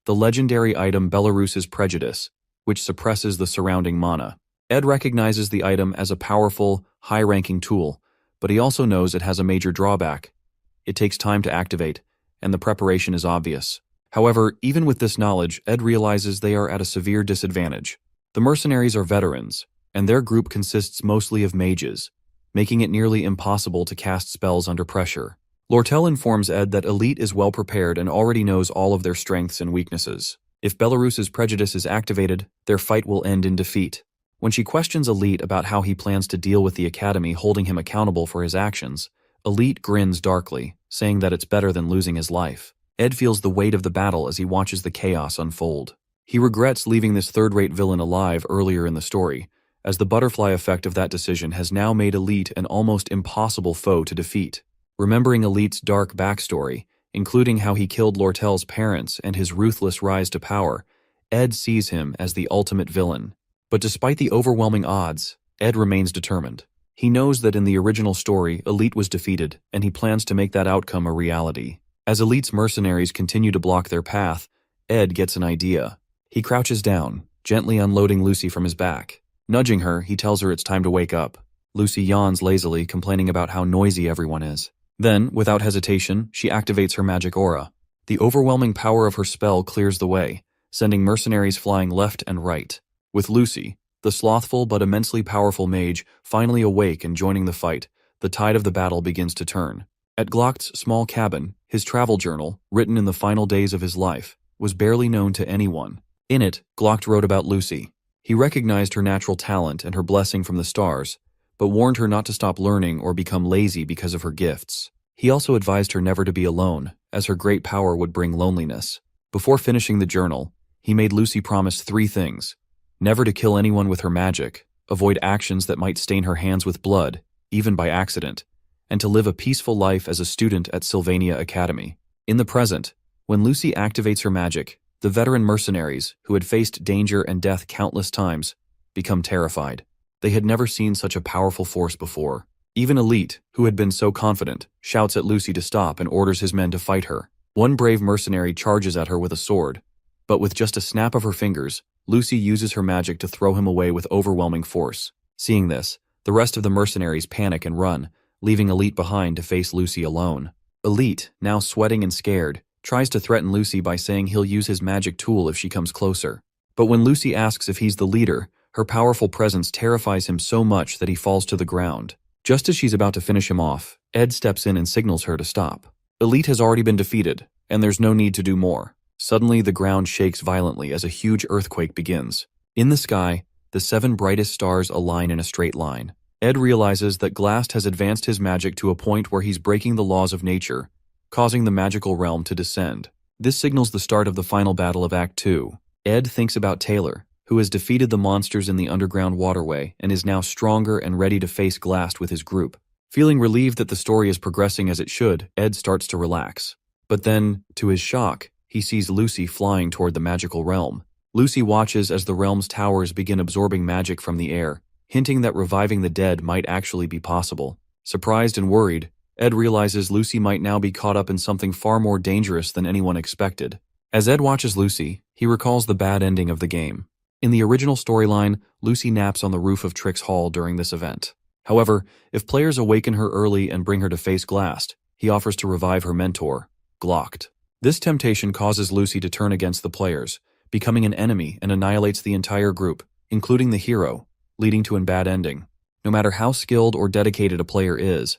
the legendary item Belarus's Prejudice, which suppresses the surrounding mana. Ed recognizes the item as a powerful, high-ranking tool, but he also knows it has a major drawback. It takes time to activate, and the preparation is obvious. However, even with this knowledge, Ed realizes they are at a severe disadvantage. The mercenaries are veterans, and their group consists mostly of mages, making it nearly impossible to cast spells under pressure. Lortel informs Ed that Elite is well prepared and already knows all of their strengths and weaknesses. If Belarus's Prejudice is activated, their fight will end in defeat. When she questions Elite about how he plans to deal with the Academy holding him accountable for his actions, Elite grins darkly, saying that it's better than losing his life. Ed feels the weight of the battle as he watches the chaos unfold. He regrets leaving this third-rate villain alive earlier in the story, as the butterfly effect of that decision has now made Elite an almost impossible foe to defeat. Remembering Elite's dark backstory, including how he killed Lortel's parents and his ruthless rise to power, Ed sees him as the ultimate villain. But despite the overwhelming odds, Ed remains determined. He knows that in the original story, Elite was defeated, and he plans to make that outcome a reality. As Elite's mercenaries continue to block their path, Ed gets an idea. He crouches down, gently unloading Lucy from his back. Nudging her, he tells her it's time to wake up. Lucy yawns lazily, complaining about how noisy everyone is. Then, without hesitation, she activates her magic aura. The overwhelming power of her spell clears the way, sending mercenaries flying left and right. With Lucy, the slothful but immensely powerful mage, finally awake and joining the fight, the tide of the battle begins to turn. At Glock's small cabin, his travel journal, written in the final days of his life, was barely known to anyone. In it, Glock wrote about Lucy. He recognized her natural talent and her blessing from the stars, but warned her not to stop learning or become lazy because of her gifts. He also advised her never to be alone, as her great power would bring loneliness. Before finishing the journal, he made Lucy promise 3 things: never to kill anyone with her magic, avoid actions that might stain her hands with blood, even by accident, and to live a peaceful life as a student at Sylvania Academy. In the present, when Lucy activates her magic, the veteran mercenaries, who had faced danger and death countless times, become terrified. They had never seen such a powerful force before. Even Elite, who had been so confident, shouts at Lucy to stop and orders his men to fight her. One brave mercenary charges at her with a sword, but with just a snap of her fingers, Lucy uses her magic to throw him away with overwhelming force. Seeing this, the rest of the mercenaries panic and run, leaving Elite behind to face Lucy alone. Elite, now sweating and scared, tries to threaten Lucy by saying he'll use his magic tool if she comes closer. But when Lucy asks if he's the leader, her powerful presence terrifies him so much that he falls to the ground. Just as she's about to finish him off, Ed steps in and signals her to stop. Elite has already been defeated, and there's no need to do more. Suddenly, the ground shakes violently as a huge earthquake begins. In the sky, the 7 brightest stars align in a straight line. Ed realizes that Glast has advanced his magic to a point where he's breaking the laws of nature, causing the magical realm to descend. This signals the start of the final battle of Act 2. Ed thinks about Taylor, who has defeated the monsters in the underground waterway and is now stronger and ready to face Glast with his group. Feeling relieved that the story is progressing as it should, Ed starts to relax. But then, to his shock, he sees Lucy flying toward the magical realm. Lucy watches as the realm's towers begin absorbing magic from the air, hinting that reviving the dead might actually be possible. Surprised and worried, Ed realizes Lucy might now be caught up in something far more dangerous than anyone expected. As Ed watches Lucy, he recalls the bad ending of the game. In the original storyline, Lucy naps on the roof of Trix Hall during this event. However, if players awaken her early and bring her to face Glast, he offers to revive her mentor, Glocked. This temptation causes Lucy to turn against the players, becoming an enemy and annihilates the entire group, including the hero, leading to a bad ending. No matter how skilled or dedicated a player is,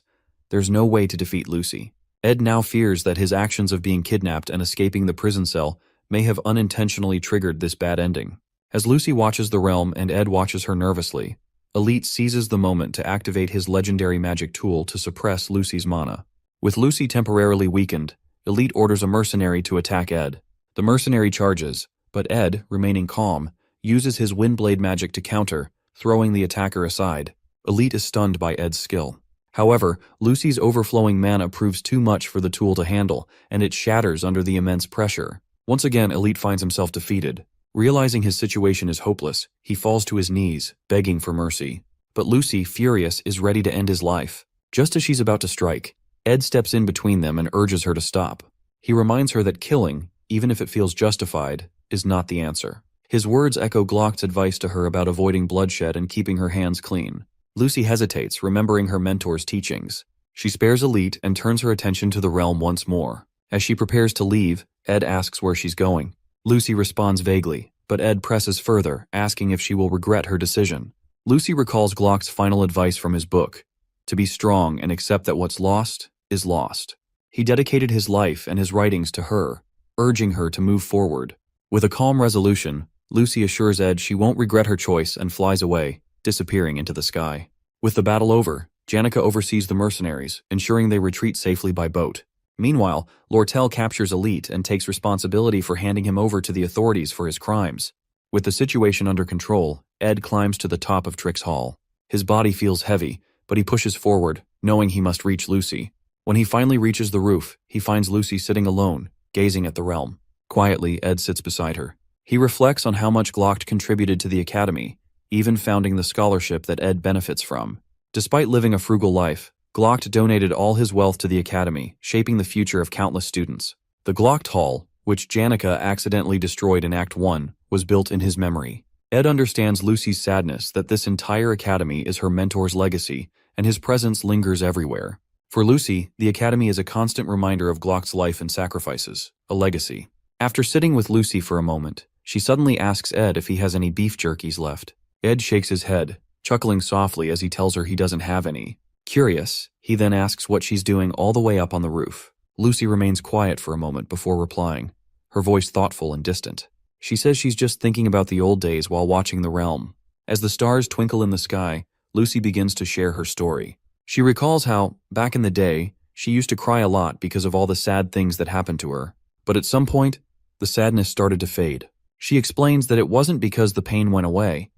there's no way to defeat Lucy. Ed now fears that his actions of being kidnapped and escaping the prison cell may have unintentionally triggered this bad ending. As Lucy watches the realm and Ed watches her nervously, Elite seizes the moment to activate his legendary magic tool to suppress Lucy's mana. With Lucy temporarily weakened, Elite orders a mercenary to attack Ed. The mercenary charges, but Ed, remaining calm, uses his Windblade magic to counter, throwing the attacker aside. Elite is stunned by Ed's skill. However, Lucy's overflowing mana proves too much for the tool to handle, and it shatters under the immense pressure. Once again, Elite finds himself defeated. Realizing his situation is hopeless, he falls to his knees, begging for mercy. But Lucy, furious, is ready to end his life. Just as she's about to strike, Ed steps in between them and urges her to stop. He reminds her that killing, even if it feels justified, is not the answer. His words echo Glock's advice to her about avoiding bloodshed and keeping her hands clean. Lucy hesitates, remembering her mentor's teachings. She spares Elite and turns her attention to the realm once more. As she prepares to leave, Ed asks where she's going. Lucy responds vaguely, but Ed presses further, asking if she will regret her decision. Lucy recalls Glock's final advice from his book, to be strong and accept that what's lost is lost. He dedicated his life and his writings to her, urging her to move forward. With a calm resolution, Lucy assures Ed she won't regret her choice and flies away, disappearing into the sky. With the battle over, Janica oversees the mercenaries, ensuring they retreat safely by boat. Meanwhile, Lortel captures Elite and takes responsibility for handing him over to the authorities for his crimes. With the situation under control, Ed climbs to the top of Trix Hall. His body feels heavy, but he pushes forward, knowing he must reach Lucy. When he finally reaches the roof, he finds Lucy sitting alone, gazing at the realm. Quietly, Ed sits beside her. He reflects on how much Glock contributed to the Academy, even founding the scholarship that Ed benefits from. Despite living a frugal life, Glock donated all his wealth to the Academy, shaping the future of countless students. The Glock Hall, which Janica accidentally destroyed in Act 1, was built in his memory. Ed understands Lucy's sadness that this entire Academy is her mentor's legacy, and his presence lingers everywhere. For Lucy, the Academy is a constant reminder of Glock's life and sacrifices, a legacy. After sitting with Lucy for a moment, she suddenly asks Ed if he has any beef jerkies left. Ed shakes his head, chuckling softly as he tells her he doesn't have any. Curious, he then asks what she's doing all the way up on the roof. Lucy remains quiet for a moment before replying, her voice thoughtful and distant. She says she's just thinking about the old days while watching the realm. As the stars twinkle in the sky, Lucy begins to share her story. She recalls how, back in the day, she used to cry a lot because of all the sad things that happened to her. But at some point, the sadness started to fade. She explains that it wasn't because the pain went away.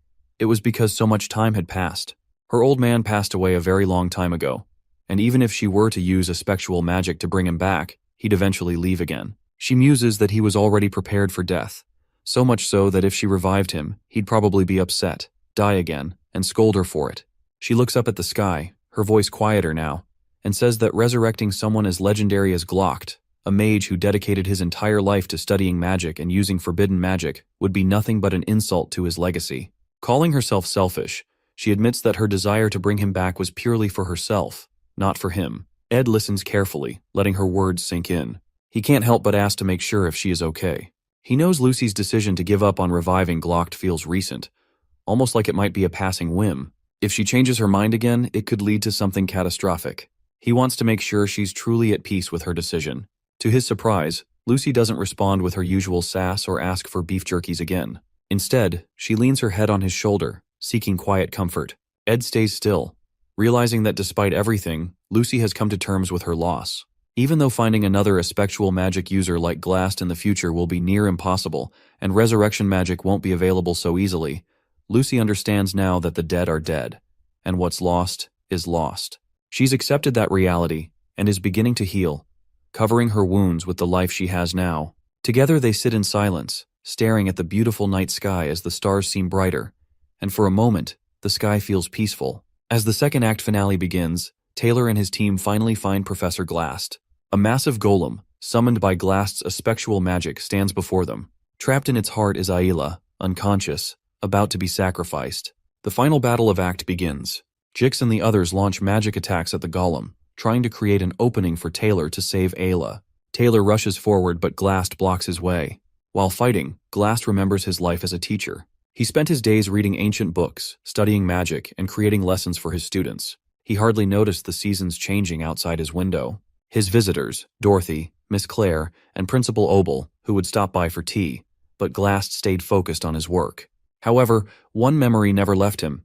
It was because so much time had passed. Her old man passed away a very long time ago, and even if she were to use a spectral magic to bring him back, he'd eventually leave again. She muses that he was already prepared for death, so much so that if she revived him, he'd probably be upset, die again, and scold her for it. She looks up at the sky, her voice quieter now, and says that resurrecting someone as legendary as Glocht, a mage who dedicated his entire life to studying magic and using forbidden magic, would be nothing but an insult to his legacy. Calling herself selfish, she admits that her desire to bring him back was purely for herself, not for him. Ed listens carefully, letting her words sink in. He can't help but ask to make sure if she is okay. He knows Lucy's decision to give up on reviving Glocht feels recent, almost like it might be a passing whim. If she changes her mind again, it could lead to something catastrophic. He wants to make sure she's truly at peace with her decision. To his surprise, Lucy doesn't respond with her usual sass or ask for beef jerkies again. Instead, she leans her head on his shoulder, seeking quiet comfort. Ed stays still, realizing that despite everything, Lucy has come to terms with her loss. Even though finding another spectral magic user like Glast in the future will be near impossible, and resurrection magic won't be available so easily, Lucy understands now that the dead are dead, and what's lost is lost. She's accepted that reality, and is beginning to heal, covering her wounds with the life she has now. Together they sit in silence, staring at the beautiful night sky as the stars seem brighter, and for a moment, the sky feels peaceful. As the second act finale begins, Taylor and his team finally find Professor Glast. A massive golem, summoned by Glast's spectral magic, stands before them. Trapped in its heart is Ayla, unconscious, about to be sacrificed. The final battle of Act begins. Jix and the others launch magic attacks at the golem, trying to create an opening for Taylor to save Ayla. Taylor rushes forward, but Glast blocks his way. While fighting, Glast remembers his life as a teacher. He spent his days reading ancient books, studying magic, and creating lessons for his students. He hardly noticed the seasons changing outside his window. His visitors, Dorothy, Miss Clare, and Principal Obel, who would stop by for tea, but Glast stayed focused on his work. However, one memory never left him: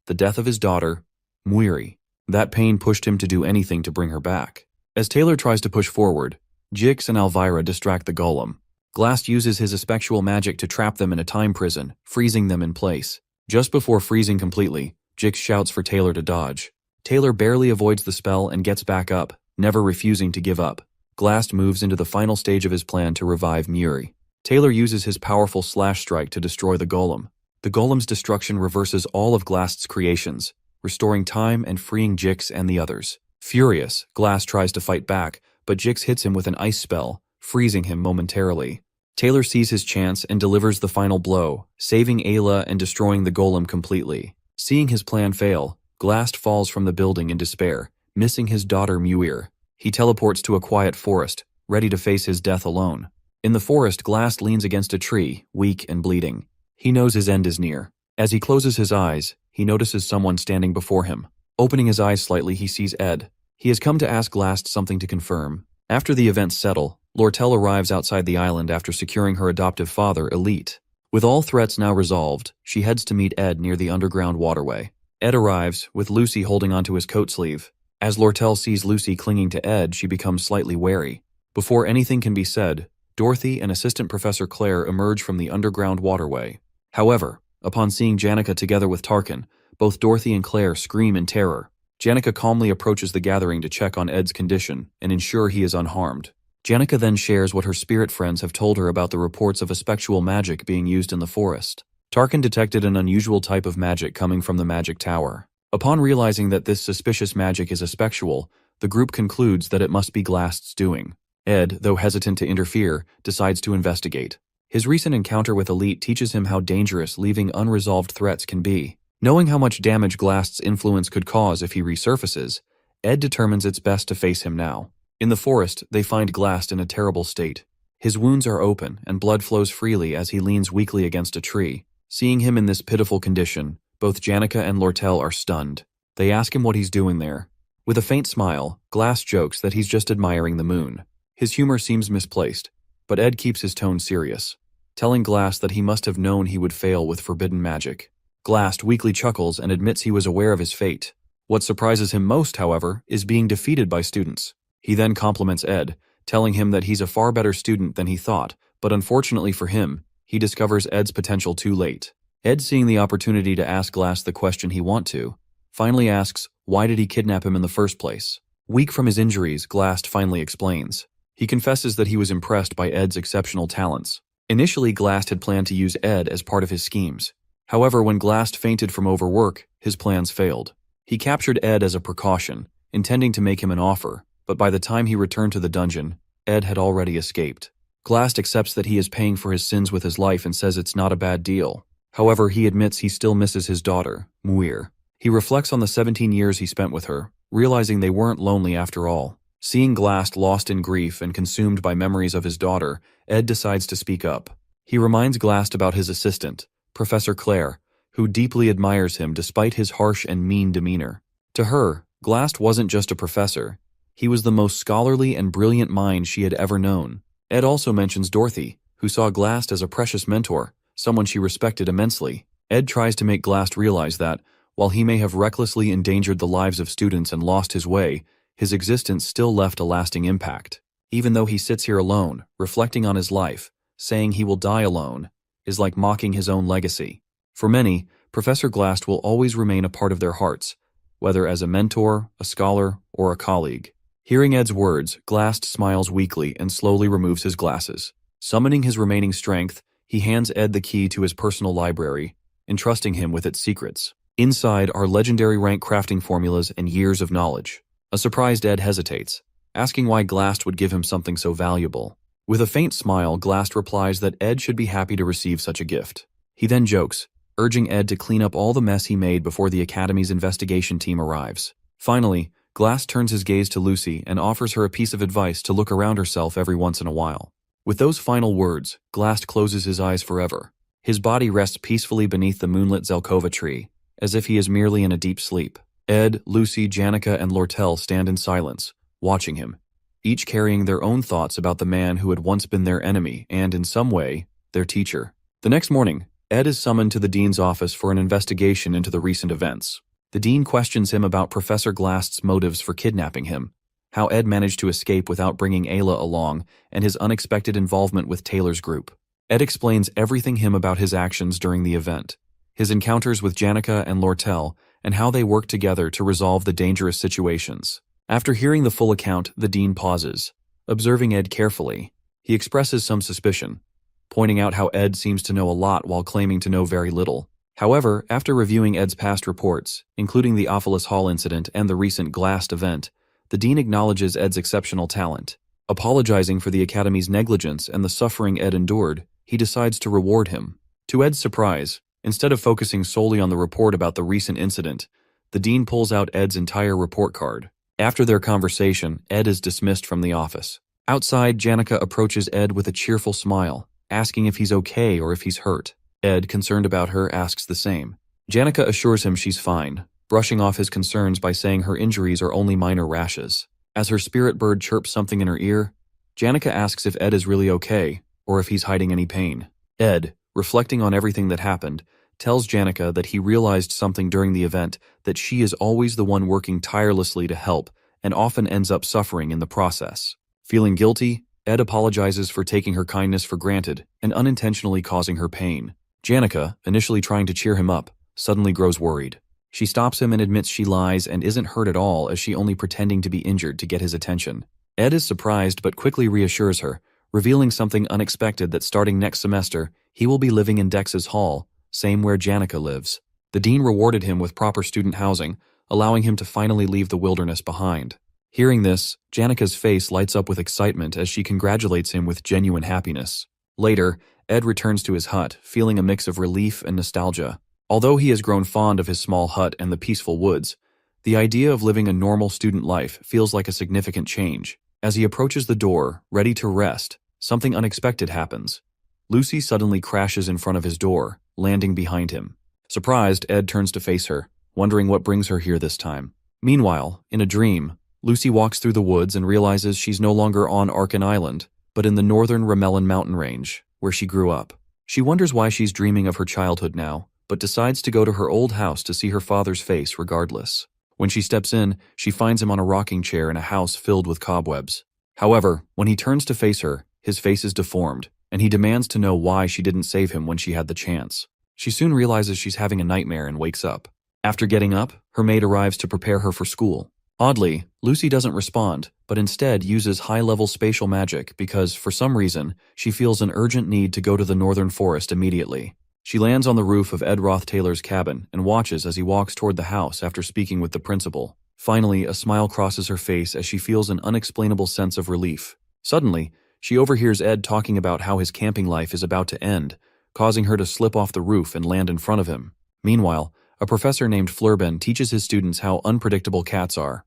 the death of his daughter, Muiri. That pain pushed him to do anything to bring her back. As Taylor tries to push forward, Jix and Elvira distract the golem. Glast uses his spectral magic to trap them in a time prison, freezing them in place. Just before freezing completely, Jix shouts for Taylor to dodge. Taylor barely avoids the spell and gets back up, never refusing to give up. Glast moves into the final stage of his plan to revive Muiri. Taylor uses his powerful slash strike to destroy the golem. The golem's destruction reverses all of Glast's creations, restoring time and freeing Jix and the others. Furious, Glast tries to fight back, but Jix hits him with an ice spell, freezing him momentarily. Taylor sees his chance and delivers the final blow, saving Ayla and destroying the golem completely. Seeing his plan fail, Glast falls from the building in despair, missing his daughter Muir. He teleports to a quiet forest, ready to face his death alone. In the forest, Glast leans against a tree, weak and bleeding. He knows his end is near. As he closes his eyes, he notices someone standing before him. Opening his eyes slightly, he sees Ed. He has come to ask Glast something to confirm. After the events settle, Lortel arrives outside the island after securing her adoptive father, Elite. With all threats now resolved, she heads to meet Ed near the underground waterway. Ed arrives, with Lucy holding onto his coat sleeve. As Lortel sees Lucy clinging to Ed, she becomes slightly wary. Before anything can be said, Dorothy and Assistant Professor Clare emerge from the underground waterway. However, upon seeing Janica together with Tarkin, both Dorothy and Claire scream in terror. Janica calmly approaches the gathering to check on Ed's condition and ensure he is unharmed. Janica then shares what her spirit friends have told her about the reports of a spectral magic being used in the forest. Tarkin detected an unusual type of magic coming from the magic tower. Upon realizing that this suspicious magic is a spectral, the group concludes that it must be Glast's doing. Ed, though hesitant to interfere, decides to investigate. His recent encounter with Elite teaches him how dangerous leaving unresolved threats can be. Knowing how much damage Glast's influence could cause if he resurfaces, Ed determines it's best to face him now. In the forest, they find Glast in a terrible state. His wounds are open, and blood flows freely as he leans weakly against a tree. Seeing him in this pitiful condition, both Janica and Lortel are stunned. They ask him what he's doing there. With a faint smile, Glast jokes that he's just admiring the moon. His humor seems misplaced, but Ed keeps his tone serious, telling Glast that he must have known he would fail with forbidden magic. Glast weakly chuckles and admits he was aware of his fate. What surprises him most, however, is being defeated by students. He then compliments Ed, telling him that he's a far better student than he thought, but unfortunately for him, he discovers Ed's potential too late. Ed, seeing the opportunity to ask Glass the question he want to, finally asks, why did he kidnap him in the first place? Weak from his injuries, Glass finally explains. He confesses that he was impressed by Ed's exceptional talents. Initially, Glass had planned to use Ed as part of his schemes. However, when Glass fainted from overwork, his plans failed. He captured Ed as a precaution, intending to make him an offer, but by the time he returned to the dungeon, Ed had already escaped. Glass accepts that he is paying for his sins with his life and says it's not a bad deal. However, he admits he still misses his daughter, Muir. He reflects on the 17 years he spent with her, realizing they weren't lonely after all. Seeing Glass lost in grief and consumed by memories of his daughter, Ed decides to speak up. He reminds Glass about his assistant, Professor Claire, who deeply admires him despite his harsh and mean demeanor. To her, Glass wasn't just a professor. He was the most scholarly and brilliant mind she had ever known. Ed also mentions Dorothy, who saw Glass as a precious mentor, someone she respected immensely. Ed tries to make Glass realize that, while he may have recklessly endangered the lives of students and lost his way, his existence still left a lasting impact. Even though he sits here alone, reflecting on his life, saying he will die alone, is like mocking his own legacy. For many, Professor Glass will always remain a part of their hearts, whether as a mentor, a scholar, or a colleague. Hearing Ed's words, Glass smiles weakly and slowly removes his glasses. Summoning his remaining strength, he hands Ed the key to his personal library, entrusting him with its secrets. Inside are legendary rank crafting formulas and years of knowledge. A surprised Ed hesitates, asking why Glass would give him something so valuable. With a faint smile, Glass replies that Ed should be happy to receive such a gift. He then jokes, urging Ed to clean up all the mess he made before the Academy's investigation team arrives. Finally, Glass turns his gaze to Lucy and offers her a piece of advice to look around herself every once in a while. With those final words, Glass closes his eyes forever. His body rests peacefully beneath the moonlit Zelkova tree, as if he is merely in a deep sleep. Ed, Lucy, Janica, and Lortel stand in silence, watching him, each carrying their own thoughts about the man who had once been their enemy and, in some way, their teacher. The next morning, Ed is summoned to the dean's office for an investigation into the recent events. The dean questions him about Professor Glass's motives for kidnapping him, how Ed managed to escape without bringing Ayla along, and his unexpected involvement with Taylor's group. Ed explains everything him about his actions during the event, his encounters with Janica and Lortel, and how they worked together to resolve the dangerous situations. After hearing the full account, the dean pauses, observing Ed carefully. He expresses some suspicion, pointing out how Ed seems to know a lot while claiming to know very little. However, after reviewing Ed's past reports, including the Ophelis Hall incident and the recent Glass event, the dean acknowledges Ed's exceptional talent. Apologizing for the Academy's negligence and the suffering Ed endured, he decides to reward him. To Ed's surprise, instead of focusing solely on the report about the recent incident, the dean pulls out Ed's entire report card. After their conversation, Ed is dismissed from the office. Outside, Janica approaches Ed with a cheerful smile, asking if he's okay or if he's hurt. Ed, concerned about her, asks the same. Janica assures him she's fine, brushing off his concerns by saying her injuries are only minor rashes. As her spirit bird chirps something in her ear, Janica asks if Ed is really okay, or if he's hiding any pain. Ed, reflecting on everything that happened, tells Janica that he realized something during the event, that she is always the one working tirelessly to help, and often ends up suffering in the process. Feeling guilty, Ed apologizes for taking her kindness for granted and unintentionally causing her pain. Janica, initially trying to cheer him up, suddenly grows worried. She stops him and admits she lies and isn't hurt at all, as she only pretending to be injured to get his attention. Ed is surprised but quickly reassures her, revealing something unexpected, that starting next semester, he will be living in Dex's hall, same where Janica lives. The dean rewarded him with proper student housing, allowing him to finally leave the wilderness behind. Hearing this, Janica's face lights up with excitement as she congratulates him with genuine happiness. Later, Ed returns to his hut, feeling a mix of relief and nostalgia. Although he has grown fond of his small hut and the peaceful woods, the idea of living a normal student life feels like a significant change. As he approaches the door, ready to rest, something unexpected happens. Lucy suddenly crashes in front of his door, landing behind him. Surprised, Ed turns to face her, wondering what brings her here this time. Meanwhile, in a dream, Lucy walks through the woods and realizes she's no longer on Arkan Island, but in the northern Ramelin mountain range, where she grew up. She wonders why she's dreaming of her childhood now, but decides to go to her old house to see her father's face regardless. When she steps in, she finds him on a rocking chair in a house filled with cobwebs. However, when he turns to face her, his face is deformed, and he demands to know why she didn't save him when she had the chance. She soon realizes she's having a nightmare and wakes up. After getting up, her maid arrives to prepare her for school. Oddly, Lucy doesn't respond, but instead uses high-level spatial magic because, for some reason, she feels an urgent need to go to the northern forest immediately. She lands on the roof of Ed Roth Taylor's cabin and watches as he walks toward the house after speaking with the principal. Finally, a smile crosses her face as she feels an unexplainable sense of relief. Suddenly, she overhears Ed talking about how his camping life is about to end, causing her to slip off the roof and land in front of him. Meanwhile, a professor named Flurben teaches his students how unpredictable cats are.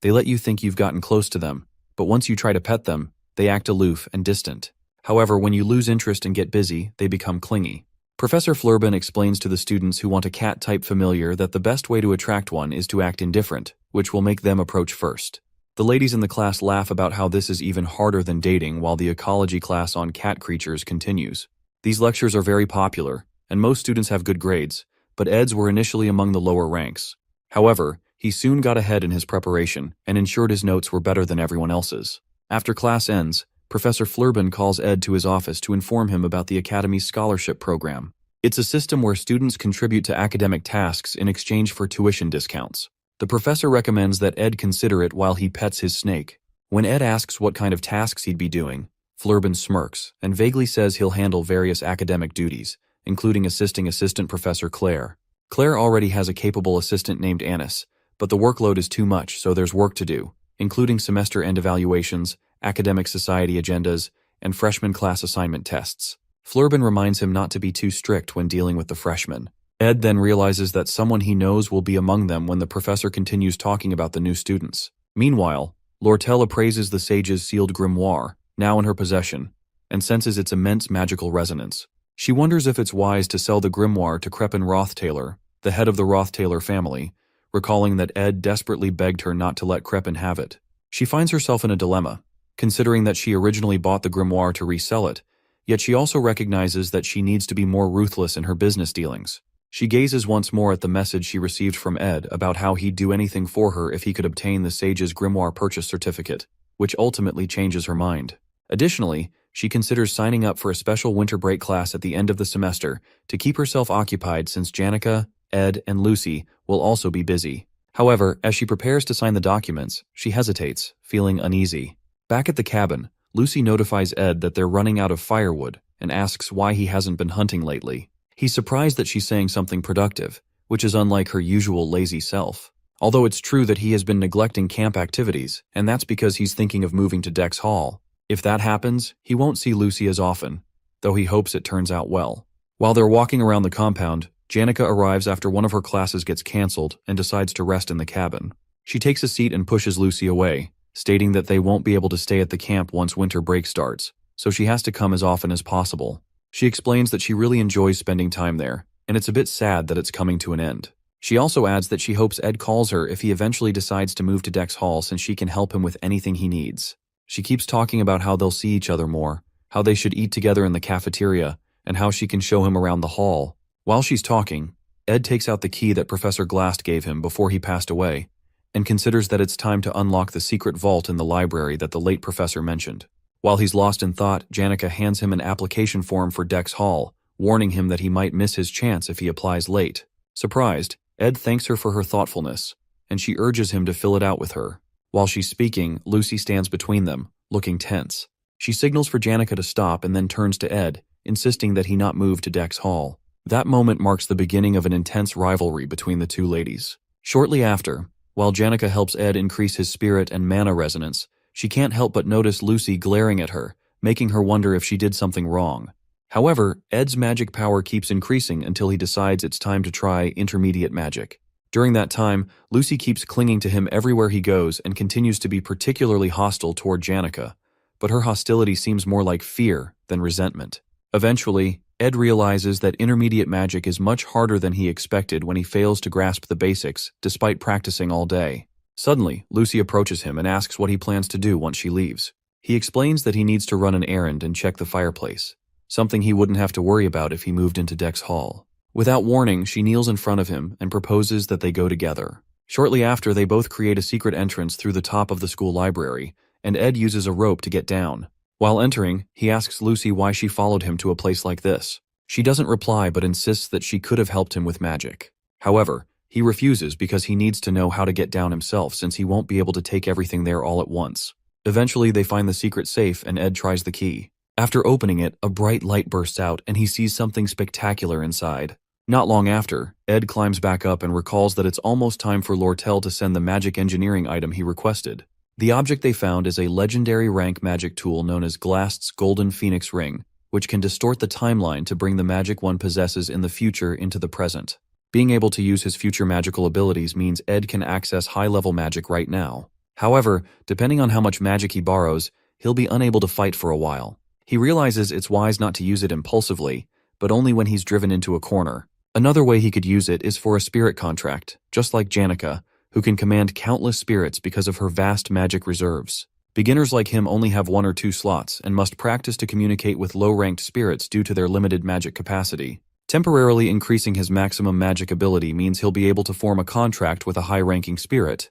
They let you think you've gotten close to them, but once you try to pet them, they act aloof and distant. However, when you lose interest and get busy, they become clingy. Professor Flurben explains to the students who want a cat-type familiar that the best way to attract one is to act indifferent, which will make them approach first. The ladies in the class laugh about how this is even harder than dating while the ecology class on cat creatures continues. These lectures are very popular, and most students have good grades, but Ed's were initially among the lower ranks. However, he soon got ahead in his preparation and ensured his notes were better than everyone else's. After class ends, Professor Flurben calls Ed to his office to inform him about the Academy's scholarship program. It's a system where students contribute to academic tasks in exchange for tuition discounts. The professor recommends that Ed consider it while he pets his snake. When Ed asks what kind of tasks he'd be doing, Flurben smirks and vaguely says he'll handle various academic duties, including assisting Assistant Professor Claire. Claire already has a capable assistant named Annis, but the workload is too much, so there's work to do, including semester-end evaluations, academic society agendas, and freshman class assignment tests. Flurben reminds him not to be too strict when dealing with the freshmen. Ed then realizes that someone he knows will be among them when the professor continues talking about the new students. Meanwhile, Lortel appraises the sage's sealed grimoire, now in her possession, and senses its immense magical resonance. She wonders if it's wise to sell the grimoire to Crepin Roth-Taylor, the head of the Roth-Taylor family, recalling that Ed desperately begged her not to let Crepin have it. She finds herself in a dilemma, considering that she originally bought the grimoire to resell it, yet she also recognizes that she needs to be more ruthless in her business dealings. She gazes once more at the message she received from Ed about how he'd do anything for her if he could obtain the sage's grimoire purchase certificate, which ultimately changes her mind. Additionally, she considers signing up for a special winter break class at the end of the semester to keep herself occupied since Janica, Ed, and Lucy will also be busy. However, as she prepares to sign the documents, she hesitates, feeling uneasy. Back at the cabin, Lucy notifies Ed that they're running out of firewood and asks why he hasn't been hunting lately. He's surprised that she's saying something productive, which is unlike her usual lazy self. Although it's true that he has been neglecting camp activities, and that's because he's thinking of moving to Dex Hall. If that happens, he won't see Lucy as often, though he hopes it turns out well. While they're walking around the compound, Janica arrives after one of her classes gets canceled and decides to rest in the cabin. She takes a seat and pushes Lucy away, stating that they won't be able to stay at the camp once winter break starts, so she has to come as often as possible. She explains that she really enjoys spending time there, and it's a bit sad that it's coming to an end. She also adds that she hopes Ed calls her if he eventually decides to move to Dex Hall since she can help him with anything he needs. She keeps talking about how they'll see each other more, how they should eat together in the cafeteria, and how she can show him around the hall. While she's talking, Ed takes out the key that Professor Glast gave him before he passed away, and considers that it's time to unlock the secret vault in the library that the late professor mentioned. While he's lost in thought, Janica hands him an application form for Dex Hall, warning him that he might miss his chance if he applies late. Surprised, Ed thanks her for her thoughtfulness, and she urges him to fill it out with her. While she's speaking, Lucy stands between them, looking tense. She signals for Janica to stop and then turns to Ed, insisting that he not move to Dex Hall. That moment marks the beginning of an intense rivalry between the two ladies. Shortly after, while Janica helps Ed increase his spirit and mana resonance, she can't help but notice Lucy glaring at her, making her wonder if she did something wrong. However, Ed's magic power keeps increasing until he decides it's time to try intermediate magic. During that time, Lucy keeps clinging to him everywhere he goes and continues to be particularly hostile toward Janica, but her hostility seems more like fear than resentment. Eventually, Ed realizes that intermediate magic is much harder than he expected when he fails to grasp the basics, despite practicing all day. Suddenly, Lucy approaches him and asks what he plans to do once she leaves. He explains that he needs to run an errand and check the fireplace, something he wouldn't have to worry about if he moved into Dex Hall. Without warning, she kneels in front of him and proposes that they go together. Shortly after, they both create a secret entrance through the top of the school library, and Ed uses a rope to get down. While entering, he asks Lucy why she followed him to a place like this. She doesn't reply but insists that she could have helped him with magic. However, he refuses because he needs to know how to get down himself since he won't be able to take everything there all at once. Eventually, they find the secret safe and Ed tries the key. After opening it, a bright light bursts out and he sees something spectacular inside. Not long after, Ed climbs back up and recalls that it's almost time for Lortel to send the magic engineering item he requested. The object they found is a legendary rank magic tool known as Glast's Golden Phoenix Ring, which can distort the timeline to bring the magic one possesses in the future into the present. Being able to use his future magical abilities means Ed can access high-level magic right now. However, depending on how much magic he borrows, he'll be unable to fight for a while. He realizes it's wise not to use it impulsively, but only when he's driven into a corner. Another way he could use it is for a spirit contract, just like Janica, who can command countless spirits because of her vast magic reserves. Beginners like him only have 1 or 2 slots and must practice to communicate with low-ranked spirits due to their limited magic capacity. Temporarily increasing his maximum magic ability means he'll be able to form a contract with a high-ranking spirit,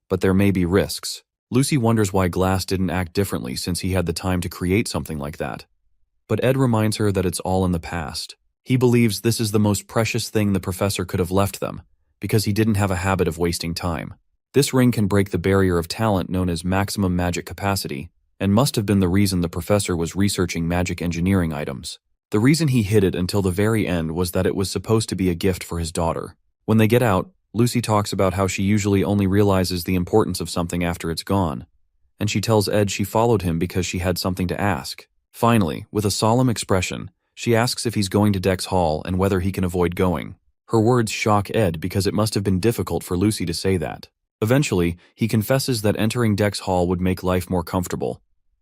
but there may be risks. Lucy wonders why Glast didn't act differently since he had the time to create something like that. But Ed reminds her that it's all in the past. He believes this is the most precious thing the professor could have left them, because he didn't have a habit of wasting time. This ring can break the barrier of talent known as maximum magic capacity, and must have been the reason the professor was researching magic engineering items. The reason he hid it until the very end was that it was supposed to be a gift for his daughter. When they get out, Lucy talks about how she usually only realizes the importance of something after it's gone, and she tells Ed she followed him because she had something to ask. Finally, with a solemn expression, she asks if he's going to Dex Hall and whether he can avoid going. Her words shock Ed because it must have been difficult for Lucy to say that. Eventually, he confesses that entering Dex Hall would make life more comfortable.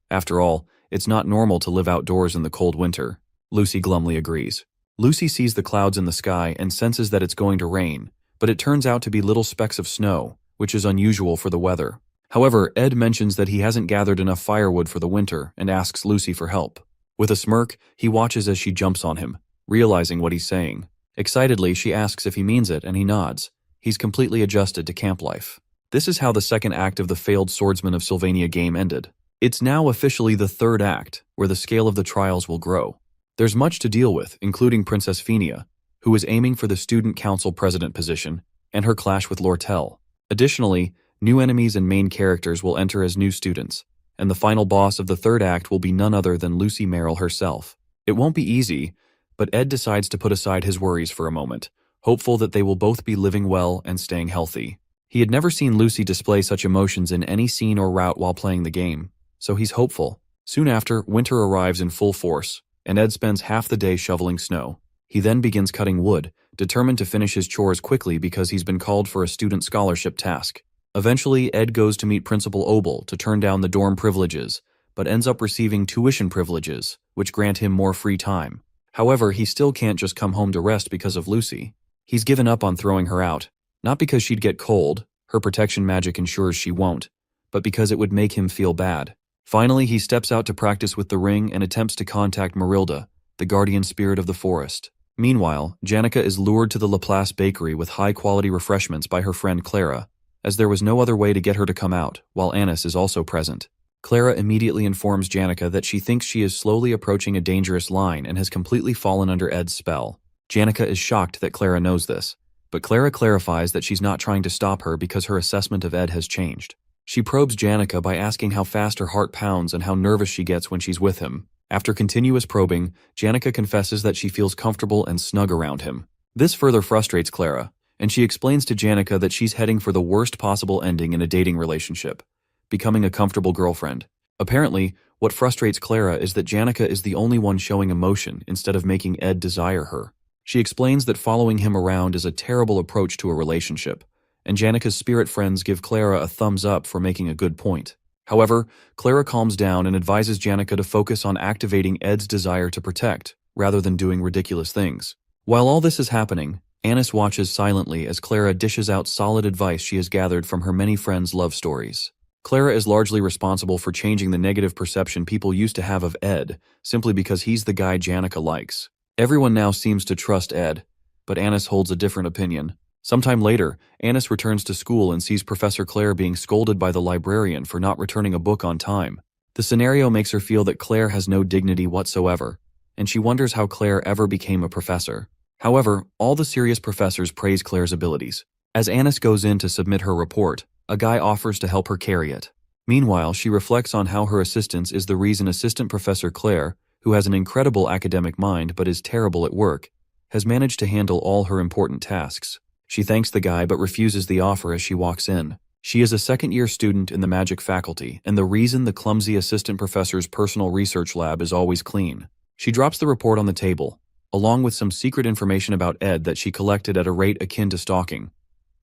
After all, it's not normal to live outdoors in the cold winter. Lucy glumly agrees. Lucy sees the clouds in the sky and senses that it's going to rain, but it turns out to be little specks of snow, which is unusual for the weather. However, Ed mentions that he hasn't gathered enough firewood for the winter and asks Lucy for help. With a smirk, he watches as she jumps on him, realizing what he's saying. Excitedly, she asks if he means it, and he nods. He's completely adjusted to camp life. This is how the second act of the failed Swordsman of Sylvania game ended. It's now officially the third act, where the scale of the trials will grow. There's much to deal with, including Princess Phenia, who is aiming for the Student Council President position, and her clash with Lortel. Additionally, new enemies and main characters will enter as new students, and the final boss of the third act will be none other than Lucy Merrill herself. It won't be easy, but Ed decides to put aside his worries for a moment, hopeful that they will both be living well and staying healthy. He had never seen Lucy display such emotions in any scene or route while playing the game, so he's hopeful. Soon after, winter arrives in full force, and Ed spends half the day shoveling snow. He then begins cutting wood, determined to finish his chores quickly because he's been called for a student scholarship task. Eventually, Ed goes to meet Principal Obel to turn down the dorm privileges, but ends up receiving tuition privileges, which grant him more free time. However, he still can't just come home to rest because of Lucy. He's given up on throwing her out, not because she'd get cold, her protection magic ensures she won't, but because it would make him feel bad. Finally, he steps out to practice with the ring and attempts to contact Marilda, the guardian spirit of the forest. Meanwhile, Janica is lured to the Laplace bakery with high-quality refreshments by her friend Clara, as there was no other way to get her to come out, while Anis is also present. Clara immediately informs Janica that she thinks she is slowly approaching a dangerous line and has completely fallen under Ed's spell. Janica is shocked that Clara knows this, but Clara clarifies that she's not trying to stop her because her assessment of Ed has changed. She probes Janica by asking how fast her heart pounds and how nervous she gets when she's with him. After continuous probing, Janica confesses that she feels comfortable and snug around him. This further frustrates Clara, and she explains to Janica that she's heading for the worst possible ending in a dating relationship, becoming a comfortable girlfriend. Apparently, what frustrates Clara is that Janica is the only one showing emotion instead of making Ed desire her. She explains that following him around is a terrible approach to a relationship, and Janica's spirit friends give Clara a thumbs up for making a good point. However, Clara calms down and advises Janica to focus on activating Ed's desire to protect, rather than doing ridiculous things. While all this is happening, Anis watches silently as Clara dishes out solid advice she has gathered from her many friends' love stories. Clara is largely responsible for changing the negative perception people used to have of Ed, simply because he's the guy Janica likes. Everyone now seems to trust Ed, but Anis holds a different opinion. Sometime later, Anis returns to school and sees Professor Claire being scolded by the librarian for not returning a book on time. The scenario makes her feel that Claire has no dignity whatsoever, and she wonders how Claire ever became a professor. However, all the serious professors praise Claire's abilities. As Anis goes in to submit her report, a guy offers to help her carry it. Meanwhile, she reflects on how her assistance is the reason Assistant Professor Claire, who has an incredible academic mind but is terrible at work, has managed to handle all her important tasks. She thanks the guy but refuses the offer as she walks in. She is a second-year student in the magic faculty, and the reason the clumsy assistant professor's personal research lab is always clean. She drops the report on the table, along with some secret information about Ed that she collected at a rate akin to stalking,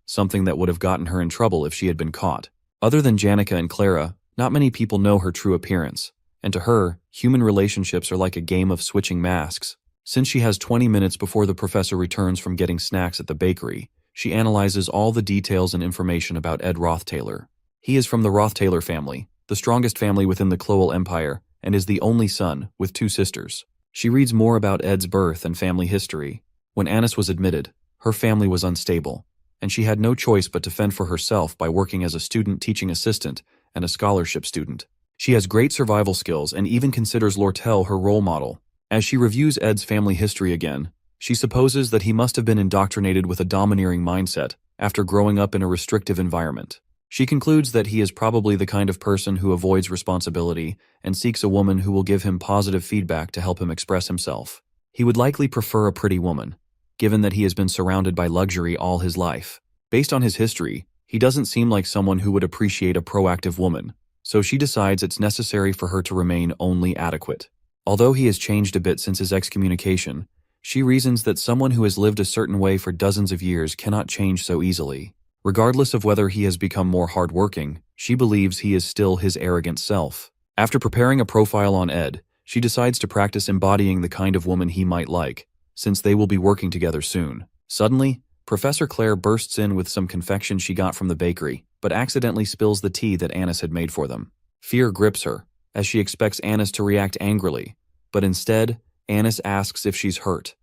something that would have gotten her in trouble if she had been caught. Other than Janica and Clara, not many people know her true appearance, and to her, human relationships are like a game of switching masks. Since she has 20 minutes before the professor returns from getting snacks at the bakery, she analyzes all the details and information about Ed Rothtaylor. He is from the Rothtaylor family, the strongest family within the Clowell Empire, and is the only son, with 2 sisters. She reads more about Ed's birth and family history. When Anis was admitted, her family was unstable, and she had no choice but to fend for herself by working as a student teaching assistant and a scholarship student. She has great survival skills and even considers Lortel her role model. As she reviews Ed's family history again, she supposes that he must have been indoctrinated with a domineering mindset after growing up in a restrictive environment. She concludes that he is probably the kind of person who avoids responsibility and seeks a woman who will give him positive feedback to help him express himself. He would likely prefer a pretty woman, given that he has been surrounded by luxury all his life. Based on his history, he doesn't seem like someone who would appreciate a proactive woman, so she decides it's necessary for her to remain only adequate. Although he has changed a bit since his excommunication, she reasons that someone who has lived a certain way for dozens of years cannot change so easily. Regardless of whether he has become more hardworking, she believes he is still his arrogant self. After preparing a profile on Ed, she decides to practice embodying the kind of woman he might like, since they will be working together soon. Suddenly, Professor Claire bursts in with some confection she got from the bakery, but accidentally spills the tea that Anis had made for them. Fear grips her, as she expects Anis to react angrily, but instead, Anis asks if she's hurt,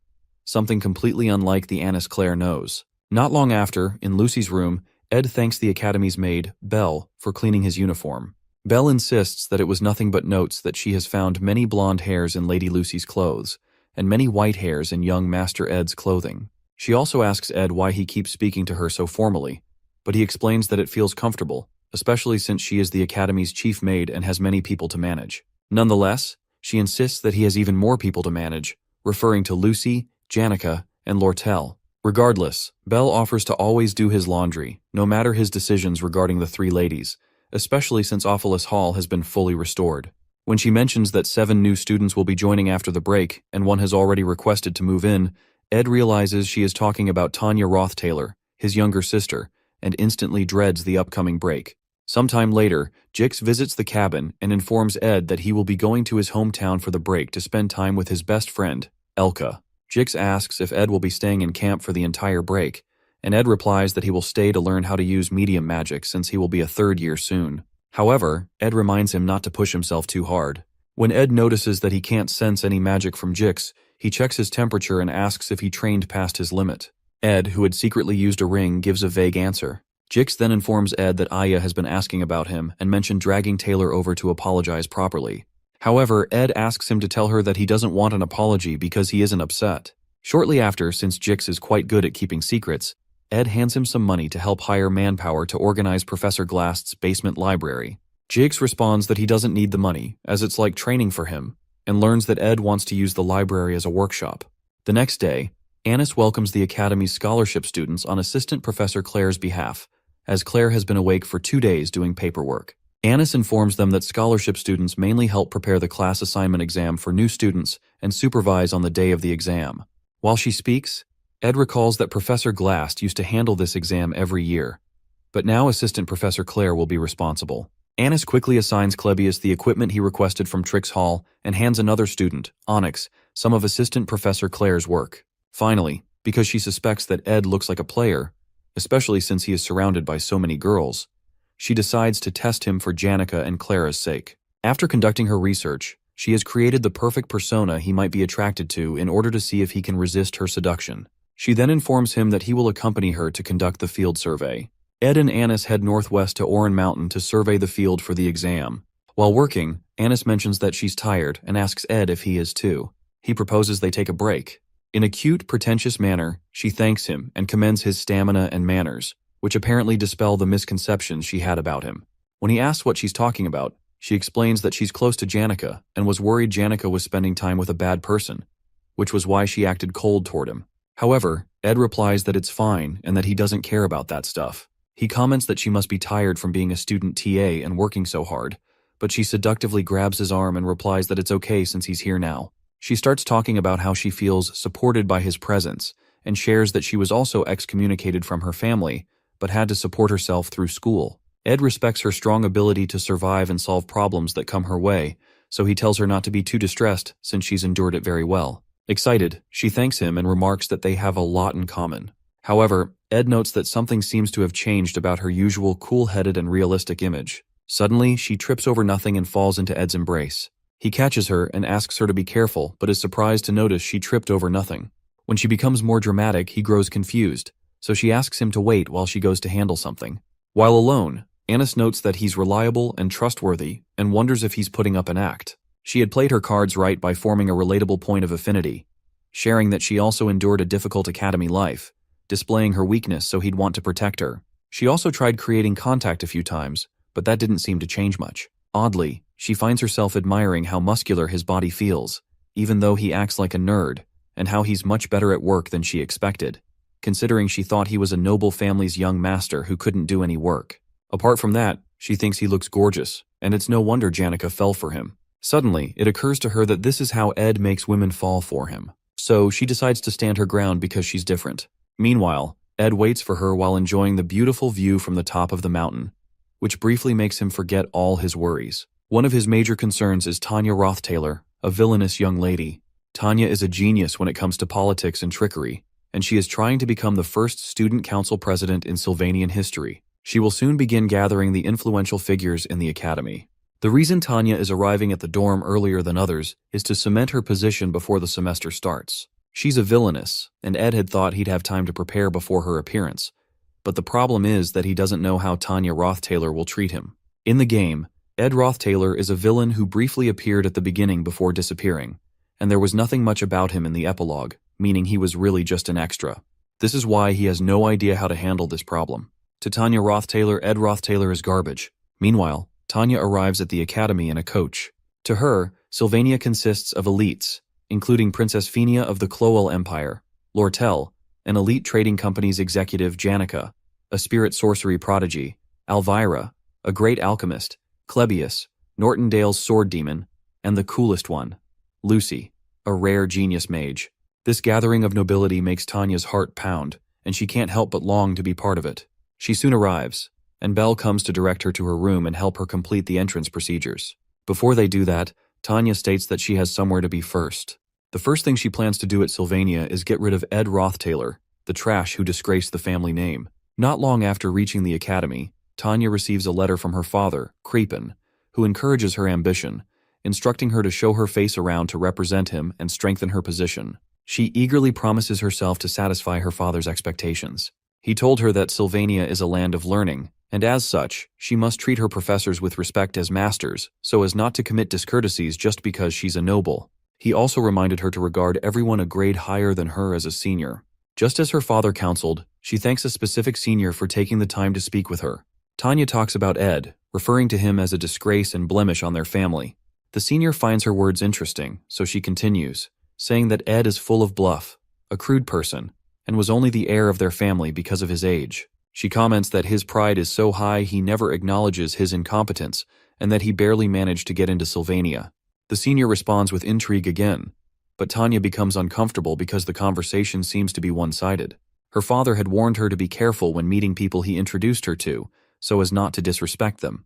something completely unlike the Anis Claire knows. Not long after, in Lucy's room, Ed thanks the Academy's maid, Belle, for cleaning his uniform. Belle insists that it was nothing but notes that she has found many blonde hairs in Lady Lucy's clothes, and many white hairs in young Master Ed's clothing. She also asks Ed why he keeps speaking to her so formally, but he explains that it feels comfortable, especially since she is the Academy's chief maid and has many people to manage. Nonetheless, she insists that he has even more people to manage, referring to Lucy, Janica, and Lortel. Regardless, Belle offers to always do his laundry, no matter his decisions regarding the 3 ladies, especially since Ophelis Hall has been fully restored. When she mentions that 7 new students will be joining after the break, and one has already requested to move in, Ed realizes she is talking about Tanya Rothtaylor, his younger sister, and instantly dreads the upcoming break. Sometime later, Jix visits the cabin and informs Ed that he will be going to his hometown for the break to spend time with his best friend, Elka. Jix asks if Ed will be staying in camp for the entire break, and Ed replies that he will stay to learn how to use medium magic since he will be a 3rd year soon. However, Ed reminds him not to push himself too hard. When Ed notices that he can't sense any magic from Jix, he checks his temperature and asks if he trained past his limit. Ed, who had secretly used a ring, gives a vague answer. Jix then informs Ed that Aya has been asking about him and mentioned dragging Taylor over to apologize properly. However, Ed asks him to tell her that he doesn't want an apology because he isn't upset. Shortly after, since Jix is quite good at keeping secrets, Ed hands him some money to help hire manpower to organize Professor Glast's basement library. Jix responds that he doesn't need the money, as it's like training for him, and learns that Ed wants to use the library as a workshop. The next day, Anis welcomes the Academy's scholarship students on Assistant Professor Claire's behalf, as Claire has been awake for 2 days doing paperwork. Anis informs them that scholarship students mainly help prepare the class assignment exam for new students and supervise on the day of the exam. While she speaks, Ed recalls that Professor Glast used to handle this exam every year, but now Assistant Professor Claire will be responsible. Anis quickly assigns Klebius the equipment he requested from Trix Hall and hands another student, Onyx, some of Assistant Professor Claire's work. Finally, because she suspects that Ed looks like a player, especially since he is surrounded by so many girls, she decides to test him for Janica and Clara's sake. After conducting her research, she has created the perfect persona he might be attracted to in order to see if he can resist her seduction. She then informs him that he will accompany her to conduct the field survey. Ed and Anis head northwest to Oran Mountain to survey the field for the exam. While working, Anis mentions that she's tired and asks Ed if he is too. He proposes they take a break. In a cute, pretentious manner, she thanks him and commends his stamina and manners, which apparently dispel the misconceptions she had about him. When he asks what she's talking about, she explains that she's close to Janica and was worried Janica was spending time with a bad person, which was why she acted cold toward him. However, Ed replies that it's fine and that he doesn't care about that stuff. He comments that she must be tired from being a student TA and working so hard, but she seductively grabs his arm and replies that it's okay since he's here now. She starts talking about how she feels supported by his presence and shares that she was also excommunicated from her family, but had to support herself through school. Ed respects her strong ability to survive and solve problems that come her way, so he tells her not to be too distressed since she's endured it very well. Excited, she thanks him and remarks that they have a lot in common. However, Ed notes that something seems to have changed about her usual cool-headed and realistic image. Suddenly, she trips over nothing and falls into Ed's embrace. He catches her and asks her to be careful, but is surprised to notice she tripped over nothing. When she becomes more dramatic, he grows confused, so she asks him to wait while she goes to handle something. While alone, Annis notes that he's reliable and trustworthy and wonders if he's putting up an act. She had played her cards right by forming a relatable point of affinity, sharing that she also endured a difficult academy life, displaying her weakness so he'd want to protect her. She also tried creating contact a few times, but that didn't seem to change much. Oddly, she finds herself admiring how muscular his body feels, even though he acts like a nerd, and how he's much better at work than she expected, considering she thought he was a noble family's young master who couldn't do any work. Apart from that, she thinks he looks gorgeous, and it's no wonder Janica fell for him. Suddenly, it occurs to her that this is how Ed makes women fall for him. So she decides to stand her ground because she's different. Meanwhile, Ed waits for her while enjoying the beautiful view from the top of the mountain, which briefly makes him forget all his worries. One of his major concerns is Tanya Rothtaylor, a villainous young lady. Tanya is a genius when it comes to politics and trickery, and she is trying to become the first student council president in Sylvanian history. She will soon begin gathering the influential figures in the academy. The reason Tanya is arriving at the dorm earlier than others is to cement her position before the semester starts. She's a villainess, and Ed had thought he'd have time to prepare before her appearance. But the problem is that he doesn't know how Tanya Rothtaylor will treat him. In the game, Ed Rothtaylor is a villain who briefly appeared at the beginning before disappearing, and there was nothing much about him in the epilogue, meaning he was really just an extra. This is why he has no idea how to handle this problem. To Tanya Rothtaylor, Ed Rothtaylor is garbage. Meanwhile, Tanya arrives at the academy in a coach. To her, Sylvania consists of elites, including Princess Phenia of the Clowell Empire, Lortel, an elite trading company's executive Janica, a spirit sorcery prodigy, Alvira, a great alchemist, Clebius, Nortondale's sword demon, and the coolest one, Lucy, a rare genius mage. This gathering of nobility makes Tanya's heart pound, and she can't help but long to be part of it. She soon arrives, and Belle comes to direct her to her room and help her complete the entrance procedures. Before they do that, Tanya states that she has somewhere to be first. The first thing she plans to do at Sylvania is get rid of Ed Rothtaylor, the trash who disgraced the family name. Not long after reaching the academy, Tanya receives a letter from her father, Creepin, who encourages her ambition, instructing her to show her face around to represent him and strengthen her position. She eagerly promises herself to satisfy her father's expectations. He told her that Sylvania is a land of learning, and as such, she must treat her professors with respect as masters, so as not to commit discourtesies just because she's a noble. He also reminded her to regard everyone a grade higher than her as a senior. Just as her father counseled, she thanks a specific senior for taking the time to speak with her. Tanya talks about Ed, referring to him as a disgrace and blemish on their family. The senior finds her words interesting, so she continues, saying that Ed is full of bluff, a crude person, and was only the heir of their family because of his age. She comments that his pride is so high he never acknowledges his incompetence, and that he barely managed to get into Sylvania. The senior responds with intrigue again, but Tanya becomes uncomfortable because the conversation seems to be one-sided. Her father had warned her to be careful when meeting people he introduced her to, so as not to disrespect them,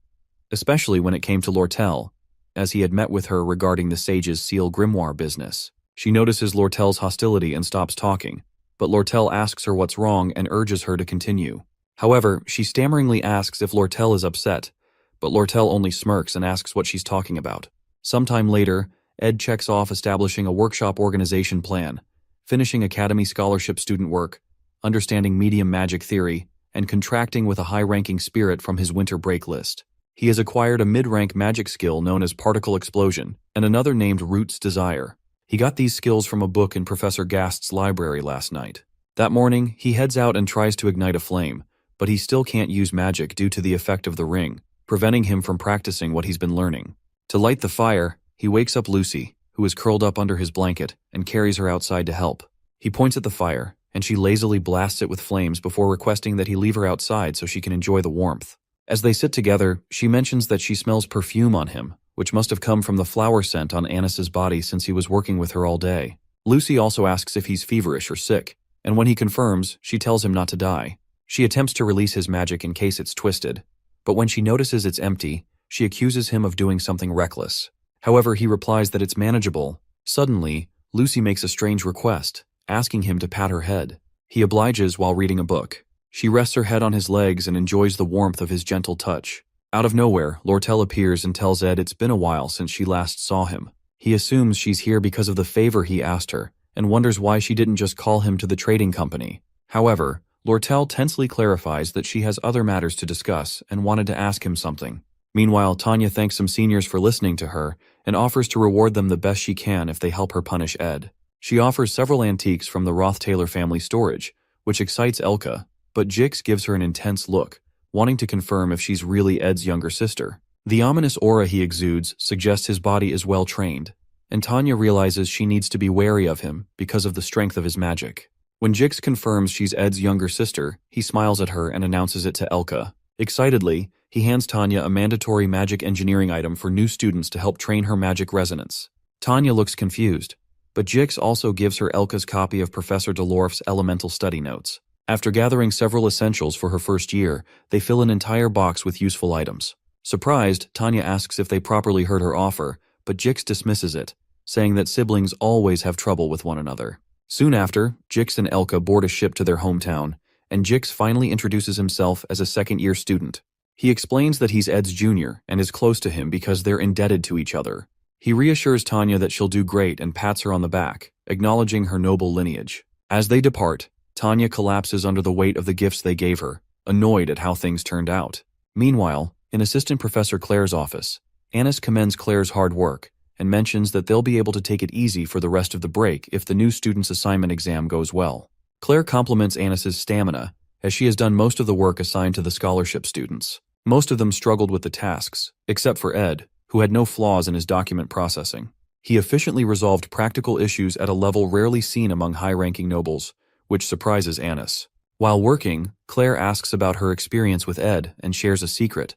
especially when it came to Lortel, as he had met with her regarding the sage's seal grimoire business. She notices Lortel's hostility and stops talking, but Lortel asks her what's wrong and urges her to continue. However, she stammeringly asks if Lortel is upset, but Lortel only smirks and asks what she's talking about. Sometime later, Ed checks off establishing a workshop organization plan, finishing academy scholarship student work, understanding medium magic theory, and contracting with a high-ranking spirit from his winter break list. He has acquired a mid-rank magic skill known as Particle Explosion, and another named Root's Desire. He got these skills from a book in Professor Gast's library last night. That morning, he heads out and tries to ignite a flame, but he still can't use magic due to the effect of the ring, preventing him from practicing what he's been learning. To light the fire, he wakes up Lucy, who is curled up under his blanket, and carries her outside to help. He points at the fire, and she lazily blasts it with flames before requesting that he leave her outside so she can enjoy the warmth. As they sit together, she mentions that she smells perfume on him, which must have come from the flower scent on Anis's body since he was working with her all day. Lucy also asks if he's feverish or sick, and when he confirms, she tells him not to die. She attempts to release his magic in case it's twisted, but when she notices it's empty, she accuses him of doing something reckless. However, he replies that it's manageable. Suddenly, Lucy makes a strange request, asking him to pat her head. He obliges while reading a book. She rests her head on his legs and enjoys the warmth of his gentle touch. Out of nowhere, Lortel appears and tells Ed it's been a while since she last saw him. He assumes she's here because of the favor he asked her, and wonders why she didn't just call him to the trading company. However, Lortel tensely clarifies that she has other matters to discuss and wanted to ask him something. Meanwhile, Tanya thanks some seniors for listening to her and offers to reward them the best she can if they help her punish Ed. She offers several antiques from the Roth-Taylor family storage, which excites Elka, but Jix gives her an intense look, wanting to confirm if she's really Ed's younger sister. The ominous aura he exudes suggests his body is well trained, and Tanya realizes she needs to be wary of him because of the strength of his magic. When Jix confirms she's Ed's younger sister, he smiles at her and announces it to Elka. Excitedly, he hands Tanya a mandatory magic engineering item for new students to help train her magic resonance. Tanya looks confused, but Jix also gives her Elka's copy of Professor Delorf's elemental study notes. After gathering several essentials for her first year, they fill an entire box with useful items. Surprised, Tanya asks if they properly heard her offer, but Jix dismisses it, saying that siblings always have trouble with one another. Soon after, Jix and Elka board a ship to their hometown, and Jix finally introduces himself as a second-year student. He explains that he's Ed's junior and is close to him because they're indebted to each other. He reassures Tanya that she'll do great and pats her on the back, acknowledging her noble lineage. As they depart, Tanya collapses under the weight of the gifts they gave her, annoyed at how things turned out. Meanwhile, in Assistant Professor Claire's office, Anis commends Claire's hard work and mentions that they'll be able to take it easy for the rest of the break if the new student's assignment exam goes well. Claire compliments Anis's stamina, as she has done most of the work assigned to the scholarship students. Most of them struggled with the tasks, except for Ed, who had no flaws in his document processing. He efficiently resolved practical issues at a level rarely seen among high-ranking nobles, which surprises Anis. While working, Claire asks about her experience with Ed and shares a secret.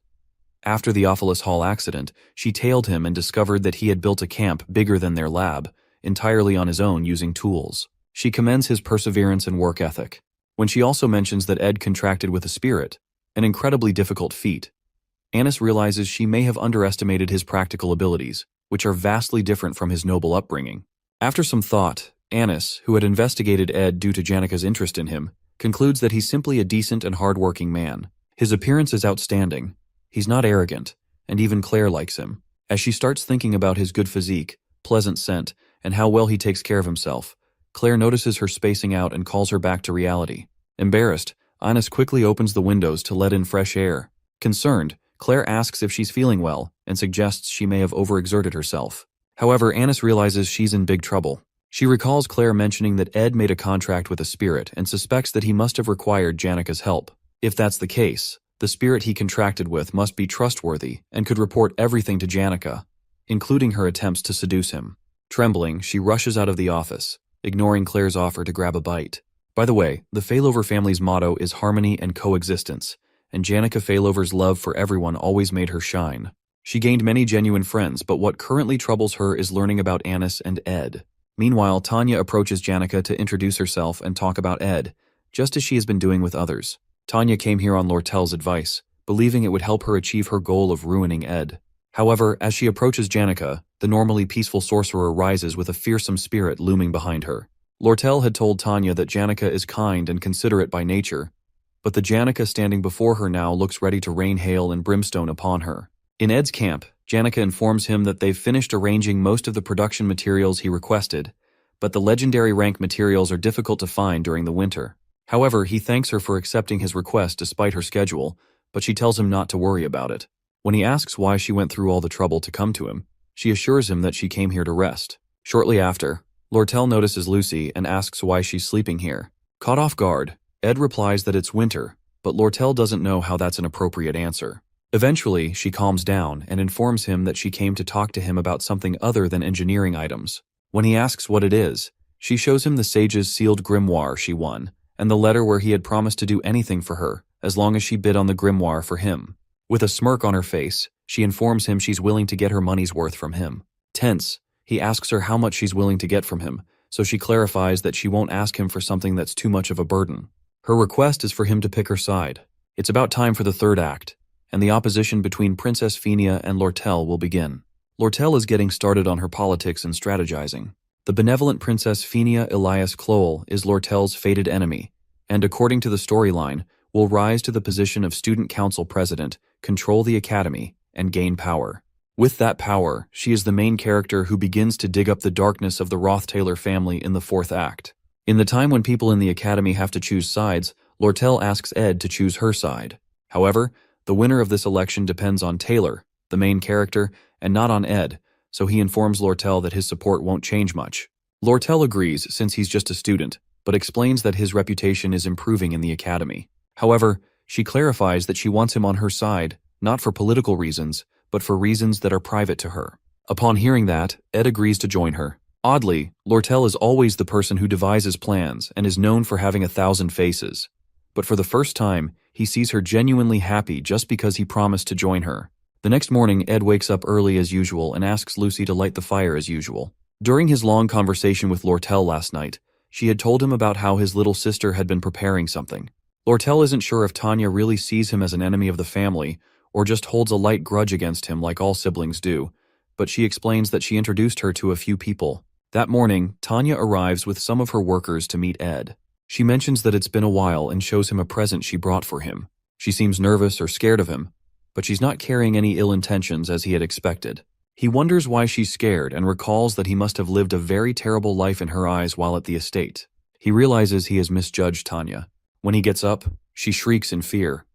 After the Ophelis Hall accident, she tailed him and discovered that he had built a camp bigger than their lab, entirely on his own using tools. She commends his perseverance and work ethic. When she also mentions that Ed contracted with a spirit, an incredibly difficult feat, Anis realizes she may have underestimated his practical abilities, which are vastly different from his noble upbringing. After some thought, Anis, who had investigated Ed due to Janika's interest in him, concludes that he's simply a decent and hard-working man. His appearance is outstanding. He's not arrogant, and even Claire likes him. As she starts thinking about his good physique, pleasant scent, and how well he takes care of himself, Claire notices her spacing out and calls her back to reality. Embarrassed, Anis quickly opens the windows to let in fresh air. Concerned, Claire asks if she's feeling well and suggests she may have overexerted herself. However, Anis realizes she's in big trouble. She recalls Claire mentioning that Ed made a contract with a spirit and suspects that he must have required Janika's help. If that's the case, the spirit he contracted with must be trustworthy and could report everything to Janika, including her attempts to seduce him. Trembling, she rushes out of the office, ignoring Claire's offer to grab a bite. By the way, the Failover family's motto is harmony and coexistence, and Janika Failover's love for everyone always made her shine. She gained many genuine friends, but what currently troubles her is learning about Anis and Ed. Meanwhile, Tanya approaches Janika to introduce herself and talk about Ed, just as she has been doing with others. Tanya came here on Lortel's advice, believing it would help her achieve her goal of ruining Ed. However, as she approaches Janika, the normally peaceful sorcerer rises with a fearsome spirit looming behind her. Lortel had told Tanya that Janika is kind and considerate by nature, but the Janika standing before her now looks ready to rain hail and brimstone upon her. In Ed's camp, Janika informs him that they've finished arranging most of the production materials he requested, but the legendary rank materials are difficult to find during the winter. However, he thanks her for accepting his request despite her schedule, but she tells him not to worry about it. When he asks why she went through all the trouble to come to him, she assures him that she came here to rest. Shortly after, Lortel notices Lucy and asks why she's sleeping here. Caught off guard, Ed replies that it's winter, but Lortel doesn't know how that's an appropriate answer. Eventually, she calms down and informs him that she came to talk to him about something other than engineering items. When he asks what it is, she shows him the sage's sealed grimoire she won, and the letter where he had promised to do anything for her, as long as she bid on the grimoire for him. With a smirk on her face, she informs him she's willing to get her money's worth from him. Tense, he asks her how much she's willing to get from him, so she clarifies that she won't ask him for something that's too much of a burden. Her request is for him to pick her side. It's about time for the third act, and the opposition between Princess Phinia and Lortel will begin. Lortel is getting started on her politics and strategizing. The benevolent Princess Phinia Elias Cloel is Lortel's fated enemy, and according to the storyline, will rise to the position of student council president, control the academy, and gain power. With that power, she is the main character who begins to dig up the darkness of the Roth-Taylor family in the fourth act. In the time when people in the academy have to choose sides, Lortel asks Ed to choose her side. However, the winner of this election depends on Taylor, the main character, and not on Ed, so he informs Lortel that his support won't change much. Lortel agrees since he's just a student, but explains that his reputation is improving in the academy. However, she clarifies that she wants him on her side, not for political reasons, but for reasons that are private to her. Upon hearing that, Ed agrees to join her. Oddly, Lortel is always the person who devises plans and is known for having 1,000 faces. But for the first time, he sees her genuinely happy just because he promised to join her. The next morning, Ed wakes up early as usual and asks Lucy to light the fire as usual. During his long conversation with Lortel last night, she had told him about how his little sister had been preparing something. Lortel isn't sure if Tanya really sees him as an enemy of the family or just holds a light grudge against him like all siblings do, but she explains that she introduced her to a few people. That morning, Tanya arrives with some of her workers to meet Ed. She mentions that it's been a while and shows him a present she brought for him. She seems nervous or scared of him, but she's not carrying any ill intentions as he had expected. He wonders why she's scared and recalls that he must have lived a very terrible life in her eyes while at the estate. He realizes he has misjudged Tanya. When he gets up, she shrieks in fear,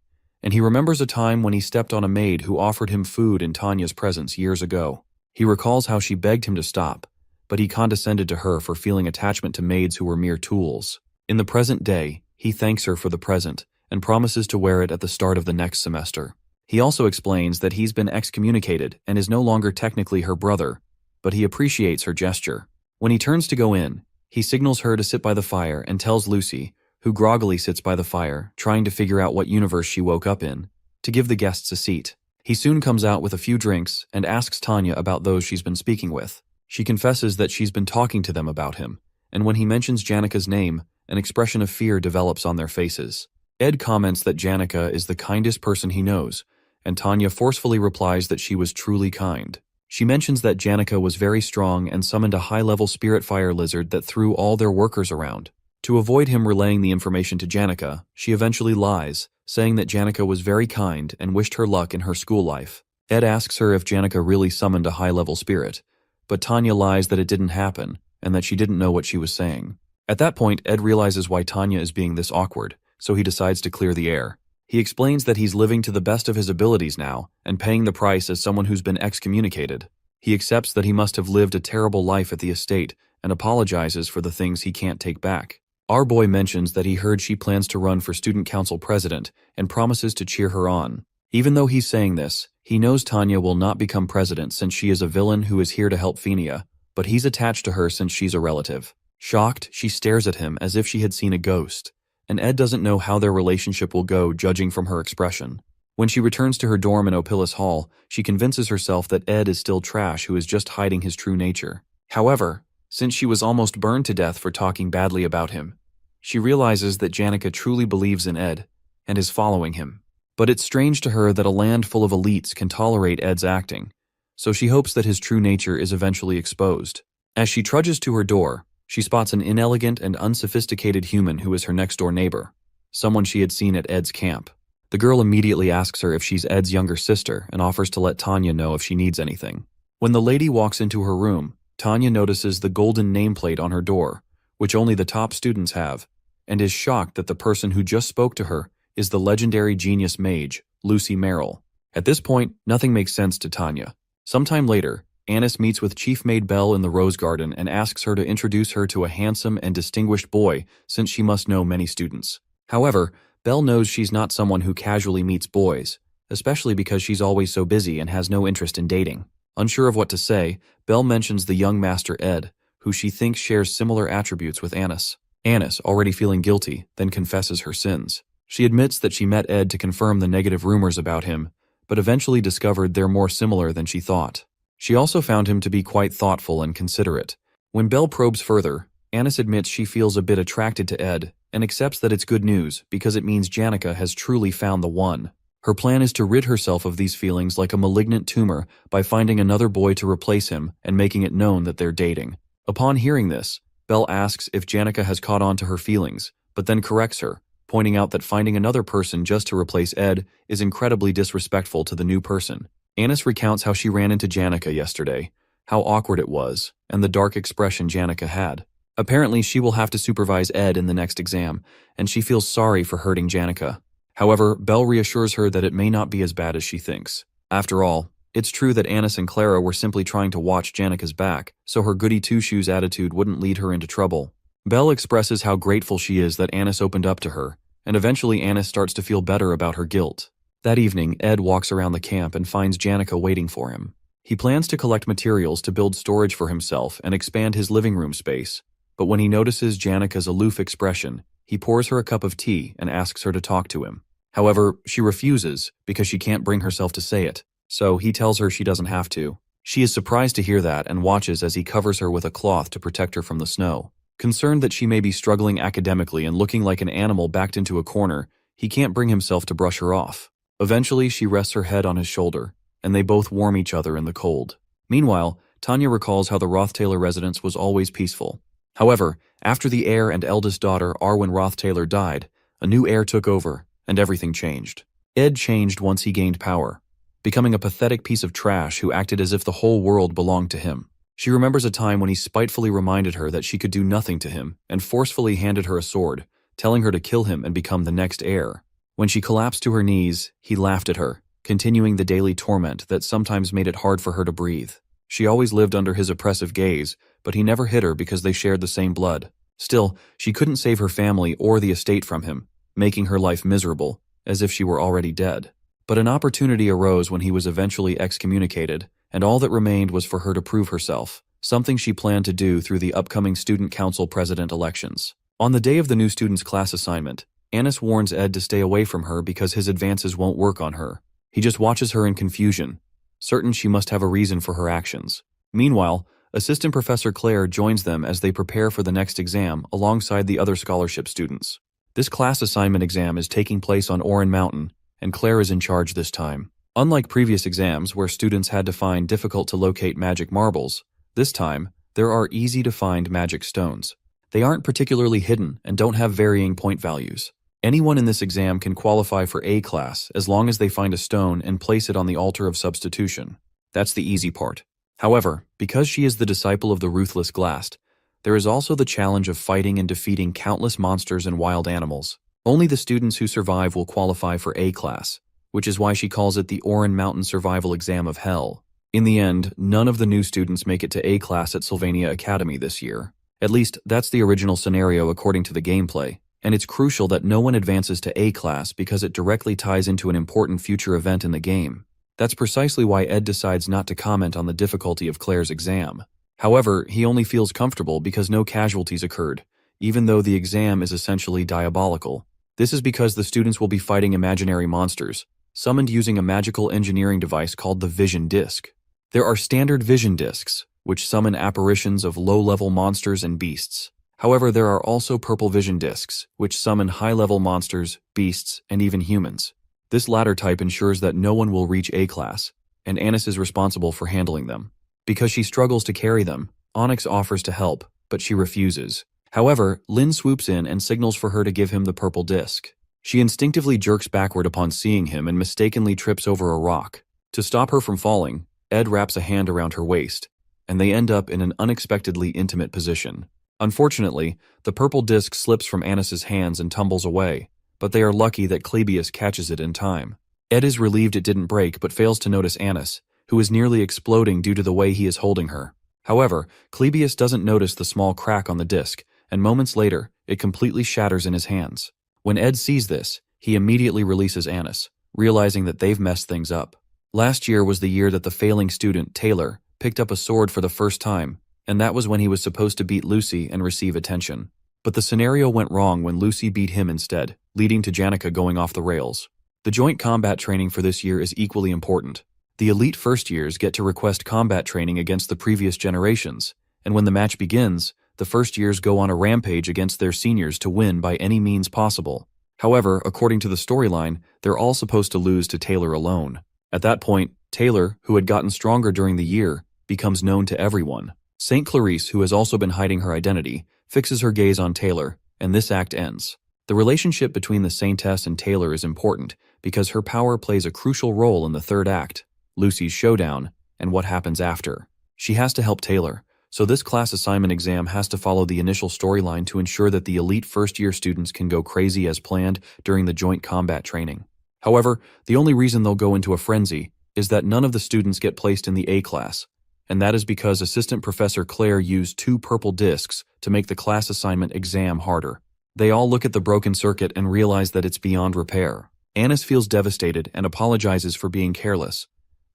and he remembers a time when he stepped on a maid who offered him food in Tanya's presence years ago. He recalls how she begged him to stop, but he condescended to her for feeling attachment to maids who were mere tools. In the present day, he thanks her for the present and promises to wear it at the start of the next semester. He also explains that he's been excommunicated and is no longer technically her brother, but he appreciates her gesture. When he turns to go in, he signals her to sit by the fire and tells Lucy, who groggily sits by the fire, trying to figure out what universe she woke up in, to give the guests a seat. He soon comes out with a few drinks and asks Tanya about those she's been speaking with. She confesses that she's been talking to them about him, and when he mentions Janika's name, an expression of fear develops on their faces. Ed comments that Janika is the kindest person he knows, and Tanya forcefully replies that she was truly kind. She mentions that Janika was very strong and summoned a high-level spirit fire lizard that threw all their workers around. To avoid him relaying the information to Janika, she eventually lies, saying that Janika was very kind and wished her luck in her school life. Ed asks her if Janika really summoned a high-level spirit, but Tanya lies that it didn't happen and that she didn't know what she was saying. At that point, Ed realizes why Tanya is being this awkward, so he decides to clear the air. He explains that he's living to the best of his abilities now and paying the price as someone who's been excommunicated. He accepts that he must have lived a terrible life at the estate and apologizes for the things he can't take back. Our boy mentions that he heard she plans to run for student council president and promises to cheer her on. Even though he's saying this, he knows Tanya will not become president since she is a villain who is here to help Phinia, but he's attached to her since she's a relative. Shocked, she stares at him as if she had seen a ghost, and Ed doesn't know how their relationship will go judging from her expression. When she returns to her dorm in Opilus Hall, she convinces herself that Ed is still trash who is just hiding his true nature. However, since she was almost burned to death for talking badly about him, she realizes that Janika truly believes in Ed and is following him. But it's strange to her that a land full of elites can tolerate Ed's acting, so she hopes that his true nature is eventually exposed. As she trudges to her door, she spots an inelegant and unsophisticated human who is her next-door neighbor, someone she had seen at Ed's camp. The girl immediately asks her if she's Ed's younger sister and offers to let Tanya know if she needs anything. When the lady walks into her room, Tanya notices the golden nameplate on her door, which only the top students have, and is shocked that the person who just spoke to her is the legendary genius mage, Lucy Merrill. At this point, nothing makes sense to Tanya. Sometime later, Anis meets with Chief Maid Belle in the Rose Garden and asks her to introduce her to a handsome and distinguished boy, since she must know many students. However, Belle knows she's not someone who casually meets boys, especially because she's always so busy and has no interest in dating. Unsure of what to say, Belle mentions the young master Ed, who she thinks shares similar attributes with Anis. Anis, already feeling guilty, then confesses her sins. She admits that she met Ed to confirm the negative rumors about him, but eventually discovered they're more similar than she thought. She also found him to be quite thoughtful and considerate. When Belle probes further, Anis admits she feels a bit attracted to Ed and accepts that it's good news because it means Janica has truly found the one. Her plan is to rid herself of these feelings like a malignant tumor by finding another boy to replace him and making it known that they're dating. Upon hearing this, Belle asks if Janica has caught on to her feelings, but then corrects her, pointing out that finding another person just to replace Ed is incredibly disrespectful to the new person. Anis recounts how she ran into Janica yesterday, how awkward it was, and the dark expression Janica had. Apparently, she will have to supervise Ed in the next exam, and she feels sorry for hurting Janica. However, Belle reassures her that it may not be as bad as she thinks. After all, it's true that Anis and Clara were simply trying to watch Janica's back, so her goody-two-shoes attitude wouldn't lead her into trouble. Belle expresses how grateful she is that Anis opened up to her, and eventually Anis starts to feel better about her guilt. That evening, Ed walks around the camp and finds Janica waiting for him. He plans to collect materials to build storage for himself and expand his living room space, but when he notices Janica's aloof expression, he pours her a cup of tea and asks her to talk to him. However, she refuses because she can't bring herself to say it, so he tells her she doesn't have to. She is surprised to hear that and watches as he covers her with a cloth to protect her from the snow. Concerned that she may be struggling academically and looking like an animal backed into a corner, he can't bring himself to brush her off. Eventually, she rests her head on his shoulder, and they both warm each other in the cold. Meanwhile, Tanya recalls how the Roth-Taylor residence was always peaceful. However, after the heir and eldest daughter Arwen Roth-Taylor died, a new heir took over, and everything changed. Ed changed once he gained power, becoming a pathetic piece of trash who acted as if the whole world belonged to him. She remembers a time when he spitefully reminded her that she could do nothing to him and forcefully handed her a sword, telling her to kill him and become the next heir. When she collapsed to her knees, he laughed at her, continuing the daily torment that sometimes made it hard for her to breathe. She always lived under his oppressive gaze, but he never hit her because they shared the same blood. Still, she couldn't save her family or the estate from him, making her life miserable, as if she were already dead. But an opportunity arose when he was eventually excommunicated, and all that remained was for her to prove herself, something she planned to do through the upcoming Student Council President elections. On the day of the new student's class assignment, Anis warns Ed to stay away from her because his advances won't work on her. He just watches her in confusion, certain she must have a reason for her actions. Meanwhile, Assistant Professor Claire joins them as they prepare for the next exam alongside the other scholarship students. This class assignment exam is taking place on Orin Mountain, and Claire is in charge this time. Unlike previous exams where students had to find difficult-to-locate magic marbles, this time, there are easy-to-find magic stones. They aren't particularly hidden and don't have varying point values. Anyone in this exam can qualify for A class as long as they find a stone and place it on the altar of substitution. That's the easy part. However, because she is the disciple of the ruthless Glast, there is also the challenge of fighting and defeating countless monsters and wild animals. Only the students who survive will qualify for A class, which is why she calls it the Orin Mountain Survival Exam of Hell. In the end, none of the new students make it to A class at Sylvania Academy this year. At least, that's the original scenario according to the gameplay. And it's crucial that no one advances to A class because it directly ties into an important future event in the game. That's precisely why Ed decides not to comment on the difficulty of Claire's exam. However, he only feels comfortable because no casualties occurred, even though the exam is essentially diabolical. This is because the students will be fighting imaginary monsters, summoned using a magical engineering device called the Vision Disc. There are standard Vision Discs, which summon apparitions of low-level monsters and beasts. However, there are also purple vision discs, which summon high-level monsters, beasts, and even humans. This latter type ensures that no one will reach A class, and Anis is responsible for handling them. Because she struggles to carry them, Onyx offers to help, but she refuses. However, Lynn swoops in and signals for her to give him the purple disc. She instinctively jerks backward upon seeing him and mistakenly trips over a rock. To stop her from falling, Ed wraps a hand around her waist, and they end up in an unexpectedly intimate position. Unfortunately, the purple disc slips from Anis's hands and tumbles away, but they are lucky that Clebius catches it in time. Ed is relieved it didn't break but fails to notice Anis, who is nearly exploding due to the way he is holding her. However, Clebius doesn't notice the small crack on the disc, and moments later, it completely shatters in his hands. When Ed sees this, he immediately releases Anis, realizing that they've messed things up. Last year was the year that the failing student, Taylor, picked up a sword for the first time, and that was when he was supposed to beat Lucy and receive attention. But the scenario went wrong when Lucy beat him instead, leading to Janica going off the rails. The joint combat training for this year is equally important. The elite first years get to request combat training against the previous generations, and when the match begins, the first years go on a rampage against their seniors to win by any means possible. However, according to the storyline, they're all supposed to lose to Taylor alone. At that point, Taylor, who had gotten stronger during the year, becomes known to everyone. St. Clarice, who has also been hiding her identity, fixes her gaze on Taylor, and this act ends. The relationship between the Saintess and Taylor is important because her power plays a crucial role in the third act, Lucy's showdown, and what happens after. She has to help Taylor, so this class assignment exam has to follow the initial storyline to ensure that the elite first-year students can go crazy as planned during the joint combat training. However, the only reason they'll go into a frenzy is that none of the students get placed in the A class, and that is because Assistant Professor Claire used 2 purple discs to make the class assignment exam harder. They all look at the broken circuit and realize that it's beyond repair. Anis feels devastated and apologizes for being careless,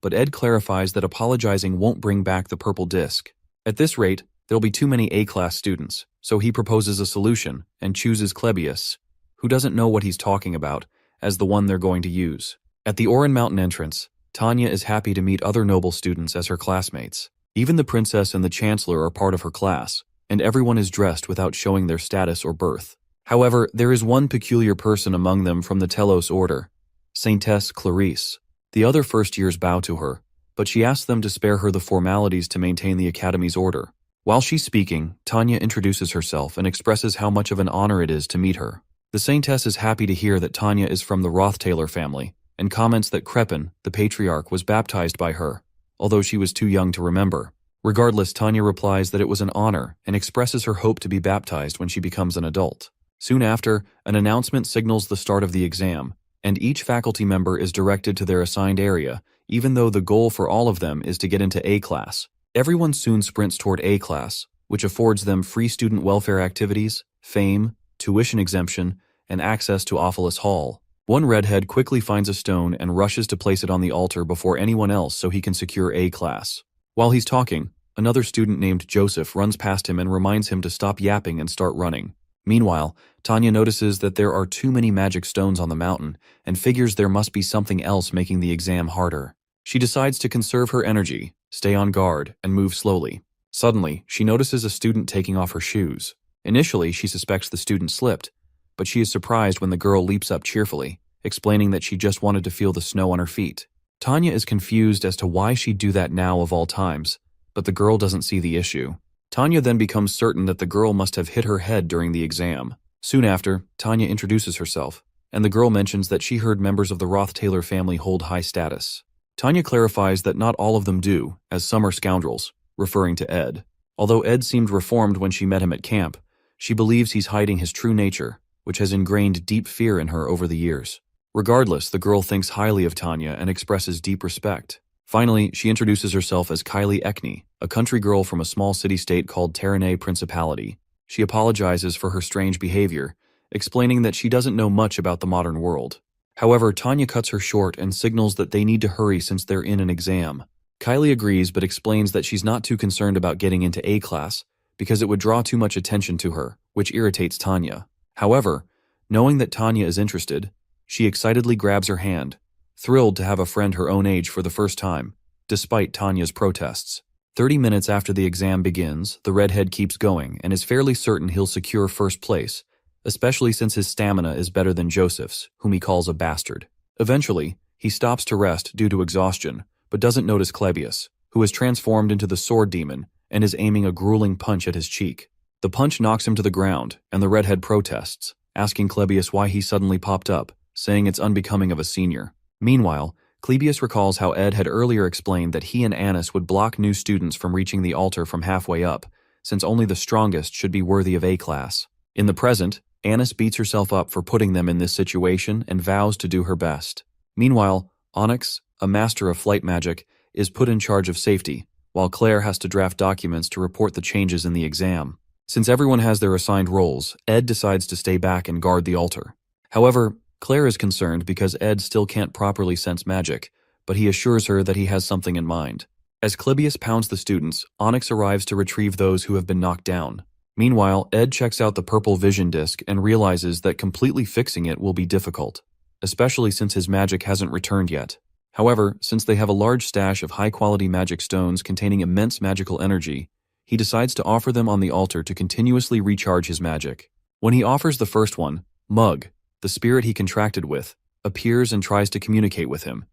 but Ed clarifies that apologizing won't bring back the purple disc. At this rate, there'll be too many A-class students, so he proposes a solution and chooses Clebius, who doesn't know what he's talking about, as the one they're going to use. At the Oran Mountain entrance, Tanya is happy to meet other noble students as her classmates. Even the princess and the chancellor are part of her class, and everyone is dressed without showing their status or birth. However, there is one peculiar person among them from the Telos order, Saintess Clarice. The other first years bow to her, but she asks them to spare her the formalities to maintain the Academy's order. While she's speaking, Tanya introduces herself and expresses how much of an honor it is to meet her. The Saintess is happy to hear that Tanya is from the Roth-Taylor family, and comments that Crepin, the patriarch, was baptized by her, although she was too young to remember. Regardless, Tanya replies that it was an honor and expresses her hope to be baptized when she becomes an adult. Soon after, an announcement signals the start of the exam, and each faculty member is directed to their assigned area, even though the goal for all of them is to get into A class. Everyone soon sprints toward A class, which affords them free student welfare activities, fame, tuition exemption, and access to Ophelis Hall. One redhead quickly finds a stone and rushes to place it on the altar before anyone else so he can secure A class. While he's talking, another student named Joseph runs past him and reminds him to stop yapping and start running. Meanwhile, Tanya notices that there are too many magic stones on the mountain and figures there must be something else making the exam harder. She decides to conserve her energy, stay on guard, and move slowly. Suddenly, she notices a student taking off her shoes. Initially, she suspects the student slipped, but she is surprised when the girl leaps up cheerfully, explaining that she just wanted to feel the snow on her feet. Tanya is confused as to why she'd do that now of all times, but the girl doesn't see the issue. Tanya then becomes certain that the girl must have hit her head during the exam. Soon after, Tanya introduces herself, and the girl mentions that she heard members of the Roth-Taylor family hold high status. Tanya clarifies that not all of them do, as some are scoundrels, referring to Ed. Although Ed seemed reformed when she met him at camp, she believes he's hiding his true nature, which has ingrained deep fear in her over the years. Regardless, the girl thinks highly of Tanya and expresses deep respect. Finally, she introduces herself as Kylie Ekney, a country girl from a small city-state called Terranay Principality. She apologizes for her strange behavior, explaining that she doesn't know much about the modern world. However, Tanya cuts her short and signals that they need to hurry since they're in an exam. Kylie agrees but explains that she's not too concerned about getting into A class because it would draw too much attention to her, which irritates Tanya. However, knowing that Tanya is interested, she excitedly grabs her hand, thrilled to have a friend her own age for the first time, despite Tanya's protests. 30 minutes after the exam begins, the redhead keeps going and is fairly certain he'll secure first place, especially since his stamina is better than Joseph's, whom he calls a bastard. Eventually, he stops to rest due to exhaustion, but doesn't notice Clebius, who is transformed into the sword demon and is aiming a grueling punch at his cheek. The punch knocks him to the ground, and the redhead protests, asking Clebius why he suddenly popped up, saying it's unbecoming of a senior. Meanwhile, Clebius recalls how Ed had earlier explained that he and Anis would block new students from reaching the altar from halfway up, since only the strongest should be worthy of A class. In the present, Anis beats herself up for putting them in this situation and vows to do her best. Meanwhile, Onyx, a master of flight magic, is put in charge of safety, while Claire has to draft documents to report the changes in the exam. Since everyone has their assigned roles, Ed decides to stay back and guard the altar. However, Claire is concerned because Ed still can't properly sense magic, but he assures her that he has something in mind. As Clebius pounds the students, Onyx arrives to retrieve those who have been knocked down. Meanwhile, Ed checks out the purple vision disc and realizes that completely fixing it will be difficult, especially since his magic hasn't returned yet. However, since they have a large stash of high-quality magic stones containing immense magical energy, he decides to offer them on the altar to continuously recharge his magic. When he offers the first one, Mug, the spirit he contracted with, appears and tries to communicate with him,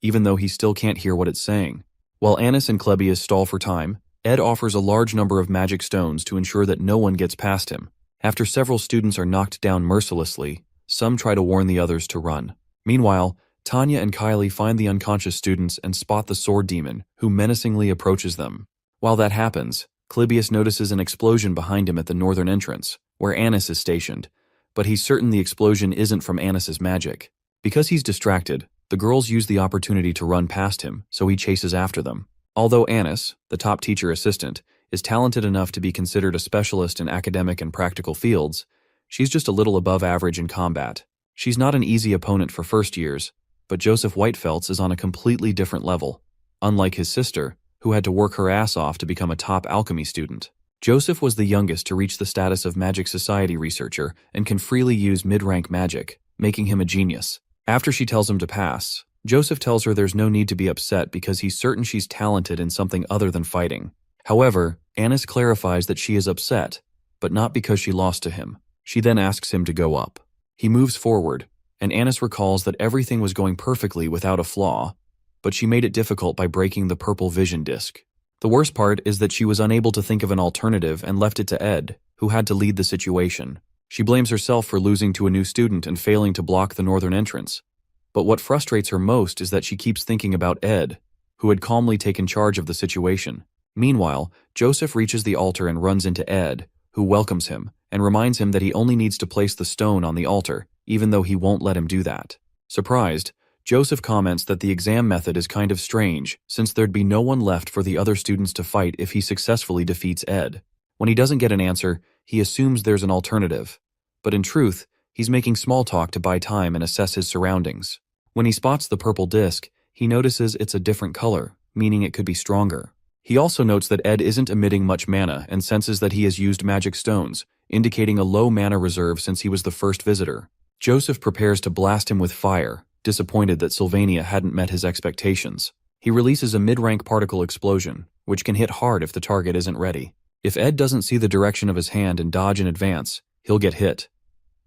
even though he still can't hear what it's saying. While Annis and Clebius stall for time, Ed offers a large number of magic stones to ensure that no one gets past him. After several students are knocked down mercilessly, some try to warn the others to run. Meanwhile, Tanya and Kylie find the unconscious students and spot the sword demon, who menacingly approaches them. While that happens, Clebius notices an explosion behind him at the northern entrance, where Annis is stationed, but he's certain the explosion isn't from Annis's magic. Because he's distracted, the girls use the opportunity to run past him, so he chases after them. Although Annis, the top teacher assistant, is talented enough to be considered a specialist in academic and practical fields, she's just a little above average in combat. She's not an easy opponent for first years, but Joseph Whitefeltz is on a completely different level, unlike his sister, who had to work her ass off to become a top alchemy student. Joseph was the youngest to reach the status of Magic Society researcher and can freely use mid-rank magic, making him a genius. After she tells him to pass, Joseph tells her there's no need to be upset because he's certain she's talented in something other than fighting. However, Annis clarifies that she is upset, but not because she lost to him. She then asks him to go up. He moves forward, and Annis recalls that everything was going perfectly without a flaw, but she made it difficult by breaking the purple vision disc. The worst part is that she was unable to think of an alternative and left it to Ed, who had to lead the situation. She blames herself for losing to a new student and failing to block the northern entrance. But what frustrates her most is that she keeps thinking about Ed, who had calmly taken charge of the situation. Meanwhile, Joseph reaches the altar and runs into Ed, who welcomes him and reminds him that he only needs to place the stone on the altar, even though he won't let him do that. Surprised, Joseph comments that the exam method is kind of strange, since there'd be no one left for the other students to fight if he successfully defeats Ed. When he doesn't get an answer, he assumes there's an alternative. But in truth, he's making small talk to buy time and assess his surroundings. When he spots the purple disc, he notices it's a different color, meaning it could be stronger. He also notes that Ed isn't emitting much mana and senses that he has used magic stones, indicating a low mana reserve since he was the first visitor. Joseph prepares to blast him with fire, disappointed that Sylvania hadn't met his expectations. He releases a mid-rank particle explosion, which can hit hard if the target isn't ready. If Ed doesn't see the direction of his hand and dodge in advance, he'll get hit.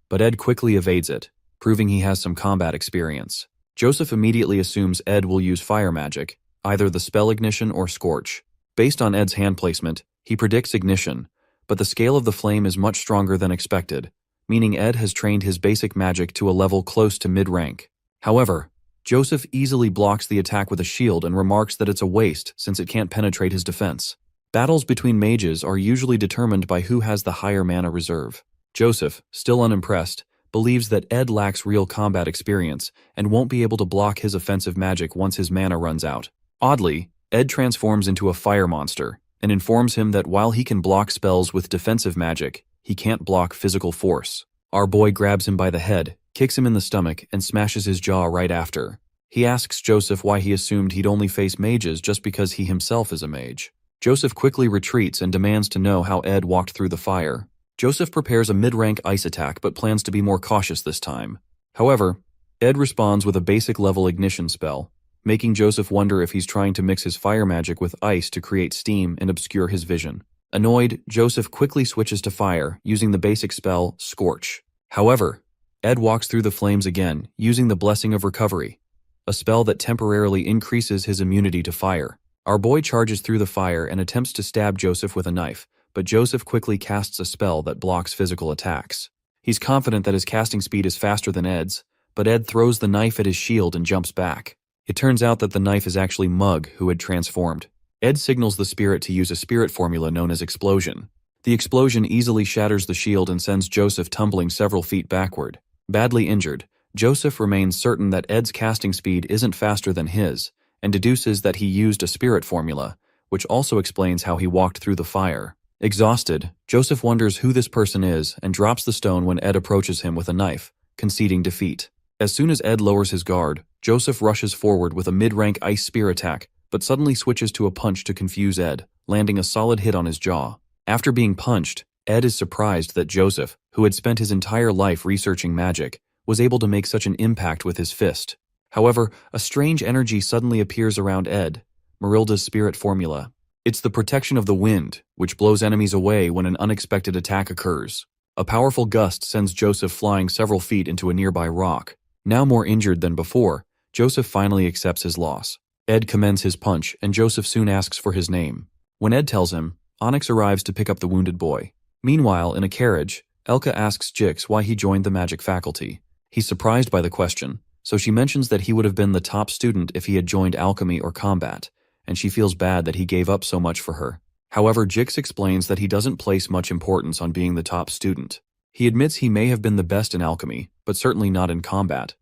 But Ed quickly evades it, proving he has some combat experience. Joseph immediately assumes Ed will use fire magic, either the spell ignition or scorch. Based on Ed's hand placement, he predicts ignition, but the scale of the flame is much stronger than expected, meaning Ed has trained his basic magic to a level close to mid-rank. However, Joseph easily blocks the attack with a shield and remarks that it's a waste since it can't penetrate his defense. Battles between mages are usually determined by who has the higher mana reserve. Joseph, still unimpressed, believes that Ed lacks real combat experience and won't be able to block his offensive magic once his mana runs out. Oddly, Ed transforms into a fire monster and informs him that while he can block spells with defensive magic, he can't block physical force. Our boy grabs him by the head, kicks him in the stomach, and smashes his jaw right after. He asks Joseph why he assumed he'd only face mages just because he himself is a mage. Joseph quickly retreats and demands to know how Ed walked through the fire. Joseph prepares a mid-rank ice attack but plans to be more cautious this time. However, Ed responds with a basic level ignition spell, making Joseph wonder if he's trying to mix his fire magic with ice to create steam and obscure his vision. Annoyed, Joseph quickly switches to fire, using the basic spell, Scorch. However, Ed walks through the flames again, using the Blessing of Recovery, a spell that temporarily increases his immunity to fire. Our boy charges through the fire and attempts to stab Joseph with a knife, but Joseph quickly casts a spell that blocks physical attacks. He's confident that his casting speed is faster than Ed's, but Ed throws the knife at his shield and jumps back. It turns out that the knife is actually Mug, who had transformed. Ed signals the spirit to use a spirit formula known as Explosion. The explosion easily shatters the shield and sends Joseph tumbling several feet backward. Badly injured, Joseph remains certain that Ed's casting speed isn't faster than his, and deduces that he used a spirit formula, which also explains how he walked through the fire. Exhausted, Joseph wonders who this person is and drops the stone when Ed approaches him with a knife, conceding defeat. As soon as Ed lowers his guard, Joseph rushes forward with a mid-rank ice spear attack, but suddenly switches to a punch to confuse Ed, landing a solid hit on his jaw. After being punched, Ed is surprised that Joseph, who had spent his entire life researching magic, was able to make such an impact with his fist. However, a strange energy suddenly appears around Ed, Marilda's spirit formula. It's the protection of the wind, which blows enemies away when an unexpected attack occurs. A powerful gust sends Joseph flying several feet into a nearby rock. Now more injured than before, Joseph finally accepts his loss. Ed commends his punch, and Joseph soon asks for his name. When Ed tells him, Onyx arrives to pick up the wounded boy. Meanwhile, in a carriage, Elka asks Jix why he joined the magic faculty. He's surprised by the question, so she mentions that he would have been the top student if he had joined alchemy or combat, and she feels bad that he gave up so much for her. However, Jix explains that he doesn't place much importance on being the top student. He admits he may have been the best in alchemy, but certainly not in combat,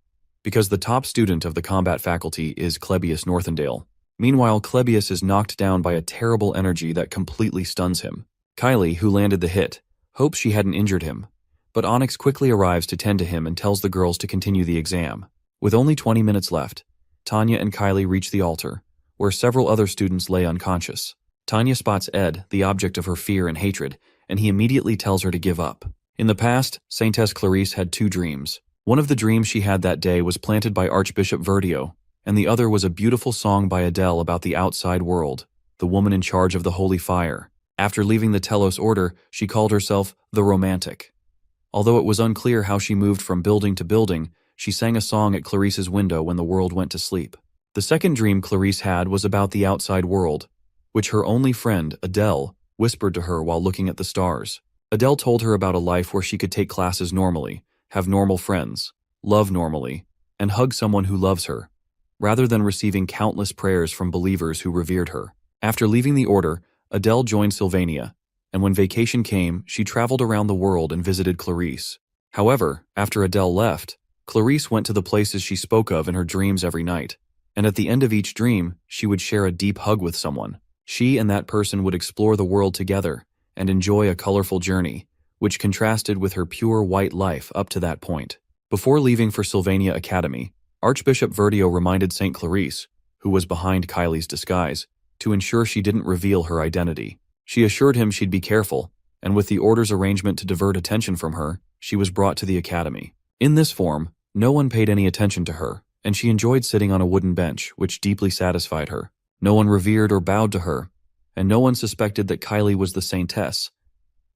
because the top student of the combat faculty is Clebius Northendale. Meanwhile, Clebius is knocked down by a terrible energy that completely stuns him. Kylie, who landed the hit, hopes she hadn't injured him, but Onyx quickly arrives to tend to him and tells the girls to continue the exam. With only 20 minutes left, Tanya and Kylie reach the altar, where several other students lay unconscious. Tanya spots Ed, the object of her fear and hatred, and he immediately tells her to give up. In the past, Saintess Clarice had two dreams. One of the dreams she had that day was planted by Archbishop Verdio, and the other was a beautiful song by Adele about the outside world, the woman in charge of the holy fire. After leaving the Telos Order, she called herself the Romantic. Although it was unclear how she moved from building to building, she sang a song at Clarice's window when the world went to sleep. The second dream Clarice had was about the outside world, which her only friend, Adele, whispered to her while looking at the stars. Adele told her about a life where she could take classes normally, have normal friends, love normally, and hug someone who loves her, rather than receiving countless prayers from believers who revered her. After leaving the Order, Adele joined Sylvania, and when vacation came, she traveled around the world and visited Clarice. However, after Adele left, Clarice went to the places she spoke of in her dreams every night, and at the end of each dream, she would share a deep hug with someone. She and that person would explore the world together and enjoy a colorful journey, which contrasted with her pure white life up to that point. Before leaving for Sylvania Academy, Archbishop Verdio reminded St. Clarice, who was behind Kylie's disguise, to ensure she didn't reveal her identity. She assured him she'd be careful, and with the Order's arrangement to divert attention from her, she was brought to the academy. In this form, no one paid any attention to her, and she enjoyed sitting on a wooden bench, which deeply satisfied her. No one revered or bowed to her, and no one suspected that Kylie was the saintess,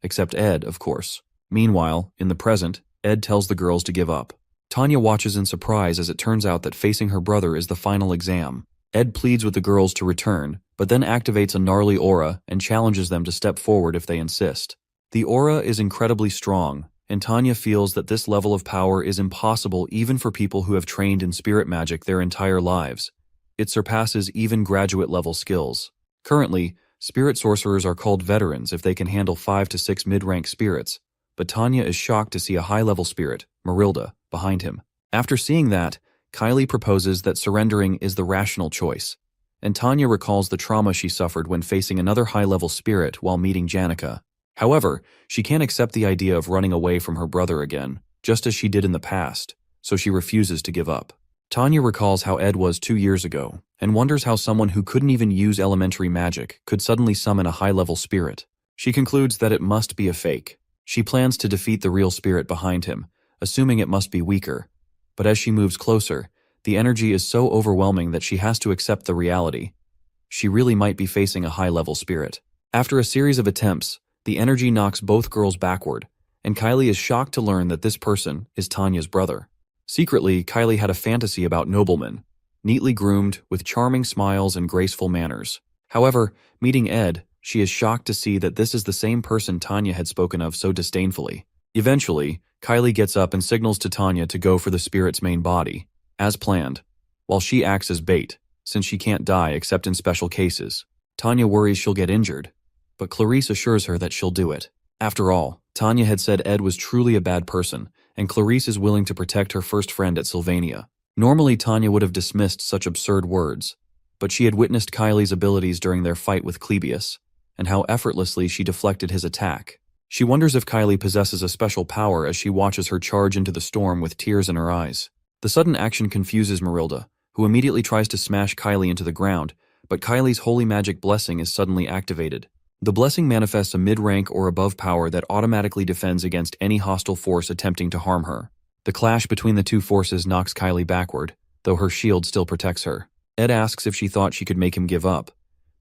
except Ed, of course. Meanwhile, in the present, Ed tells the girls to give up. Tanya watches in surprise as it turns out that facing her brother is the final exam. Ed pleads with the girls to return, but then activates a gnarly aura and challenges them to step forward if they insist. The aura is incredibly strong, and Tanya feels that this level of power is impossible even for people who have trained in spirit magic their entire lives. It surpasses even graduate-level skills. Currently, spirit sorcerers are called veterans if they can handle 5 to 6 mid-rank spirits, but Tanya is shocked to see a high-level spirit, Marilda, behind him. After seeing that, Kylie proposes that surrendering is the rational choice, and Tanya recalls the trauma she suffered when facing another high-level spirit while meeting Janica. However, she can't accept the idea of running away from her brother again, just as she did in the past, so she refuses to give up. Tanya recalls how Ed was 2 years ago, and wonders how someone who couldn't even use elementary magic could suddenly summon a high-level spirit. She concludes that it must be a fake. She plans to defeat the real spirit behind him, assuming it must be weaker. But as she moves closer, the energy is so overwhelming that she has to accept the reality. She really might be facing a high-level spirit. After a series of attempts, the energy knocks both girls backward, and Kylie is shocked to learn that this person is Tanya's brother. Secretly, Kylie had a fantasy about noblemen, neatly groomed, with charming smiles and graceful manners. However, meeting Ed, she is shocked to see that this is the same person Tanya had spoken of so disdainfully. Eventually, Kylie gets up and signals to Tanya to go for the spirit's main body, as planned, while she acts as bait, since she can't die except in special cases. Tanya worries she'll get injured, but Clarice assures her that she'll do it. After all, Tanya had said Ed was truly a bad person, and Clarice is willing to protect her first friend at Sylvania. Normally, Tanya would have dismissed such absurd words, but she had witnessed Kylie's abilities during their fight with Clebius, and how effortlessly she deflected his attack. She wonders if Kylie possesses a special power as she watches her charge into the storm with tears in her eyes. The sudden action confuses Marilda, who immediately tries to smash Kylie into the ground, but Kylie's holy magic blessing is suddenly activated. The blessing manifests a mid-rank or above power that automatically defends against any hostile force attempting to harm her. The clash between the two forces knocks Kylie backward, though her shield still protects her. Ed asks if she thought she could make him give up,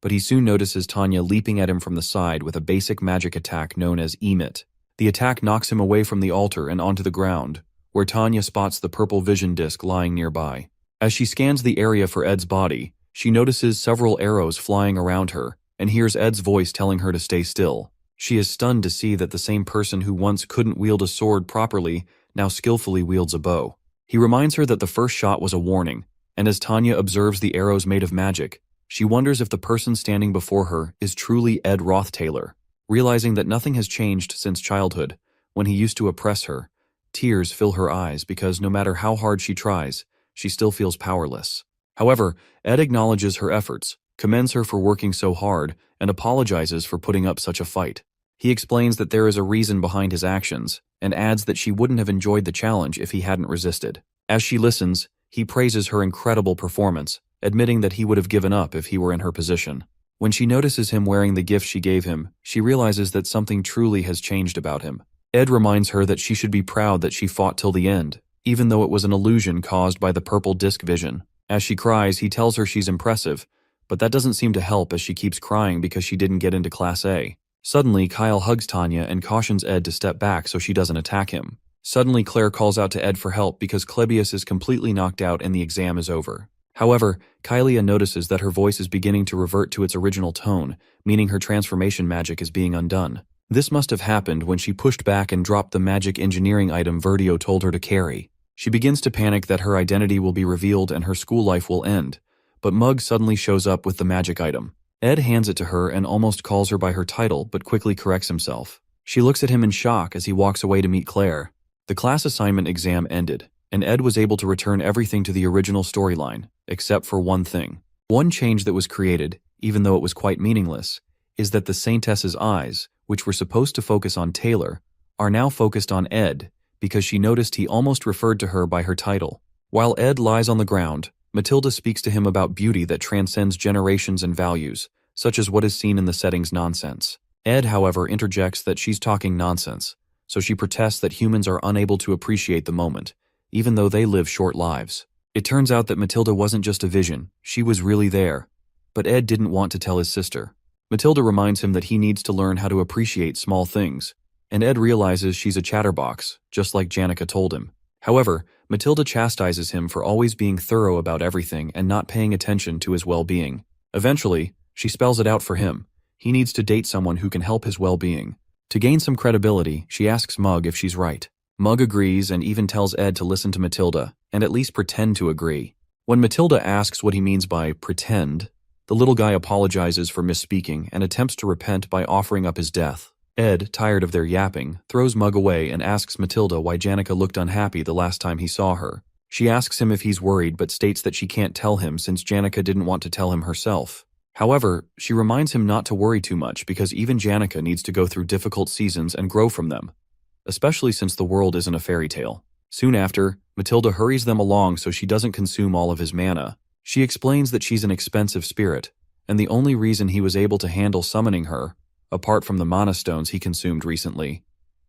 but he soon notices Tanya leaping at him from the side with a basic magic attack known as Emit. The attack knocks him away from the altar and onto the ground, where Tanya spots the purple vision disc lying nearby. As she scans the area for Ed's body, she notices several arrows flying around her and hears Ed's voice telling her to stay still. She is stunned to see that the same person who once couldn't wield a sword properly now skillfully wields a bow. He reminds her that the first shot was a warning, and as Tanya observes the arrows made of magic, she wonders if the person standing before her is truly Ed Rothtaylor. Realizing that nothing has changed since childhood, when he used to oppress her, tears fill her eyes because no matter how hard she tries, she still feels powerless. However, Ed acknowledges her efforts, commends her for working so hard, and apologizes for putting up such a fight. He explains that there is a reason behind his actions, and adds that she wouldn't have enjoyed the challenge if he hadn't resisted. As she listens, he praises her incredible performance, admitting that he would have given up if he were in her position. When she notices him wearing the gift she gave him, she realizes that something truly has changed about him. Ed reminds her that she should be proud that she fought till the end, even though it was an illusion caused by the purple disc vision. As she cries, he tells her she's impressive, but that doesn't seem to help as she keeps crying because she didn't get into Class A. Suddenly, Kyle hugs Tanya and cautions Ed to step back so she doesn't attack him. Suddenly, Claire calls out to Ed for help because Clebius is completely knocked out and the exam is over. However, Kylie notices that her voice is beginning to revert to its original tone, meaning her transformation magic is being undone. This must have happened when she pushed back and dropped the magic engineering item Verdio told her to carry. She begins to panic that her identity will be revealed and her school life will end, but Mug suddenly shows up with the magic item. Ed hands it to her and almost calls her by her title but quickly corrects himself. She looks at him in shock as he walks away to meet Claire. The class assignment exam ended, and Ed was able to return everything to the original storyline, except for one thing. One change that was created, even though it was quite meaningless, is that the Saintess's eyes, which were supposed to focus on Taylor, are now focused on Ed because she noticed he almost referred to her by her title. While Ed lies on the ground, Matilda speaks to him about beauty that transcends generations and values, such as what is seen in the setting's nonsense. Ed, however, interjects that she's talking nonsense, so she protests that humans are unable to appreciate the moment, even though they live short lives. It turns out that Matilda wasn't just a vision, she was really there. But Ed didn't want to tell his sister. Matilda reminds him that he needs to learn how to appreciate small things, and Ed realizes she's a chatterbox, just like Janica told him. However, Matilda chastises him for always being thorough about everything and not paying attention to his well-being. Eventually, she spells it out for him. He needs to date someone who can help his well-being. To gain some credibility, she asks Mug if she's right. Mug agrees and even tells Ed to listen to Matilda, and at least pretend to agree. When Matilda asks what he means by pretend, the little guy apologizes for misspeaking and attempts to repent by offering up his death. Ed, tired of their yapping, throws Mug away and asks Matilda why Janica looked unhappy the last time he saw her. She asks him if he's worried but states that she can't tell him since Janica didn't want to tell him herself. However, she reminds him not to worry too much because even Janica needs to go through difficult seasons and grow from them, especially since the world isn't a fairy tale. Soon after, Matilda hurries them along so she doesn't consume all of his mana. She explains that she's an expensive spirit, and the only reason he was able to handle summoning her, apart from the mana stones he consumed recently,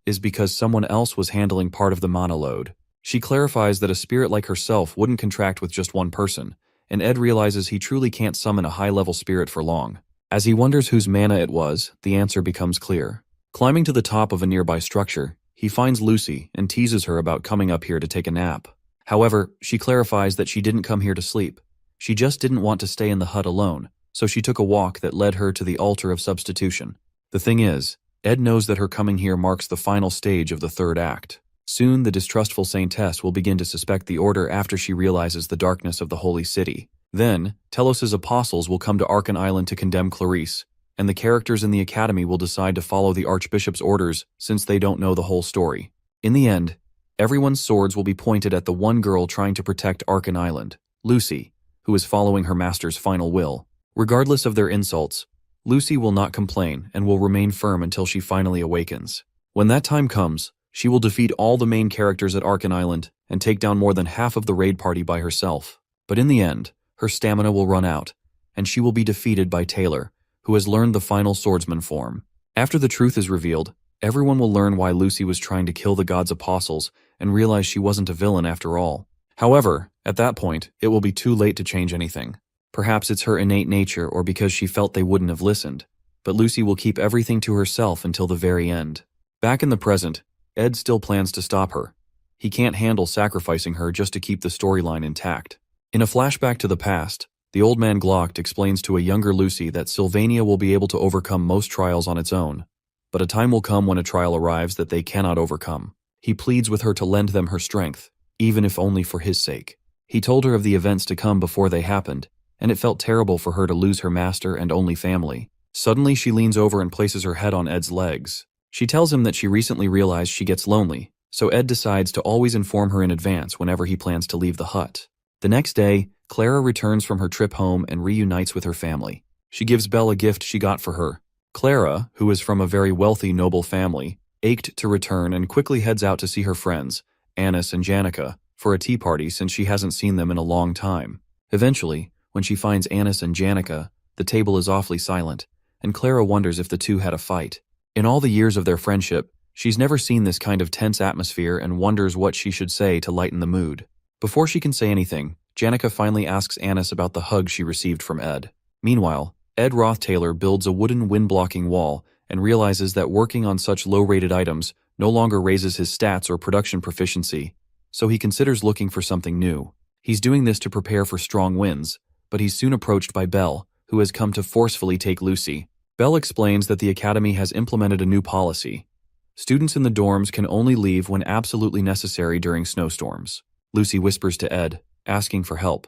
is because someone else was handling part of the mana load. She clarifies that a spirit like herself wouldn't contract with just one person, and Ed realizes he truly can't summon a high-level spirit for long. As he wonders whose mana it was, the answer becomes clear. Climbing to the top of a nearby structure, he finds Lucy and teases her about coming up here to take a nap. However, she clarifies that she didn't come here to sleep. She just didn't want to stay in the hut alone, so she took a walk that led her to the altar of substitution. The thing is, Ed knows that her coming here marks the final stage of the third act. Soon, the distrustful Saintess will begin to suspect the Order after she realizes the darkness of the Holy City. Then, Telos's apostles will come to Archon Island to condemn Clarice, and the characters in the Academy will decide to follow the Archbishop's orders since they don't know the whole story. In the end, everyone's swords will be pointed at the one girl trying to protect Archon Island, Lucy, who is following her master's final will. Regardless of their insults, Lucy will not complain and will remain firm until she finally awakens. When that time comes, she will defeat all the main characters at Arkan Island and take down more than half of the raid party by herself. But in the end, her stamina will run out, and she will be defeated by Taylor, who has learned the final swordsman form. After the truth is revealed, everyone will learn why Lucy was trying to kill the god's apostles and realize she wasn't a villain after all. However, at that point, it will be too late to change anything. Perhaps it's her innate nature or because she felt they wouldn't have listened, but Lucy will keep everything to herself until the very end. Back in the present, Ed still plans to stop her. He can't handle sacrificing her just to keep the storyline intact. In a flashback to the past, the old man Glock explains to a younger Lucy that Sylvania will be able to overcome most trials on its own, but a time will come when a trial arrives that they cannot overcome. He pleads with her to lend them her strength, even if only for his sake. He told her of the events to come before they happened, and it felt terrible for her to lose her master and only family. Suddenly she leans over and places her head on Ed's legs. She tells him that she recently realized she gets lonely, so Ed decides to always inform her in advance whenever he plans to leave the hut. The next day, Clara returns from her trip home and reunites with her family. She gives Belle a gift she got for her. Clara, who is from a very wealthy, noble family, ached to return and quickly heads out to see her friends, Annis and Janica, for a tea party since she hasn't seen them in a long time. Eventually, when she finds Annis and Janica, the table is awfully silent, and Clara wonders if the two had a fight. In all the years of their friendship, she's never seen this kind of tense atmosphere and wonders what she should say to lighten the mood. Before she can say anything, Janica finally asks Annis about the hug she received from Ed. Meanwhile, Ed Roth Taylor builds a wooden wind-blocking wall and realizes that working on such low-rated items no longer raises his stats or production proficiency, so he considers looking for something new. He's doing this to prepare for strong winds, but he's soon approached by Belle, who has come to forcefully take Lucy. Belle explains that the Academy has implemented a new policy. Students in the dorms can only leave when absolutely necessary during snowstorms. Lucy whispers to Ed, asking for help,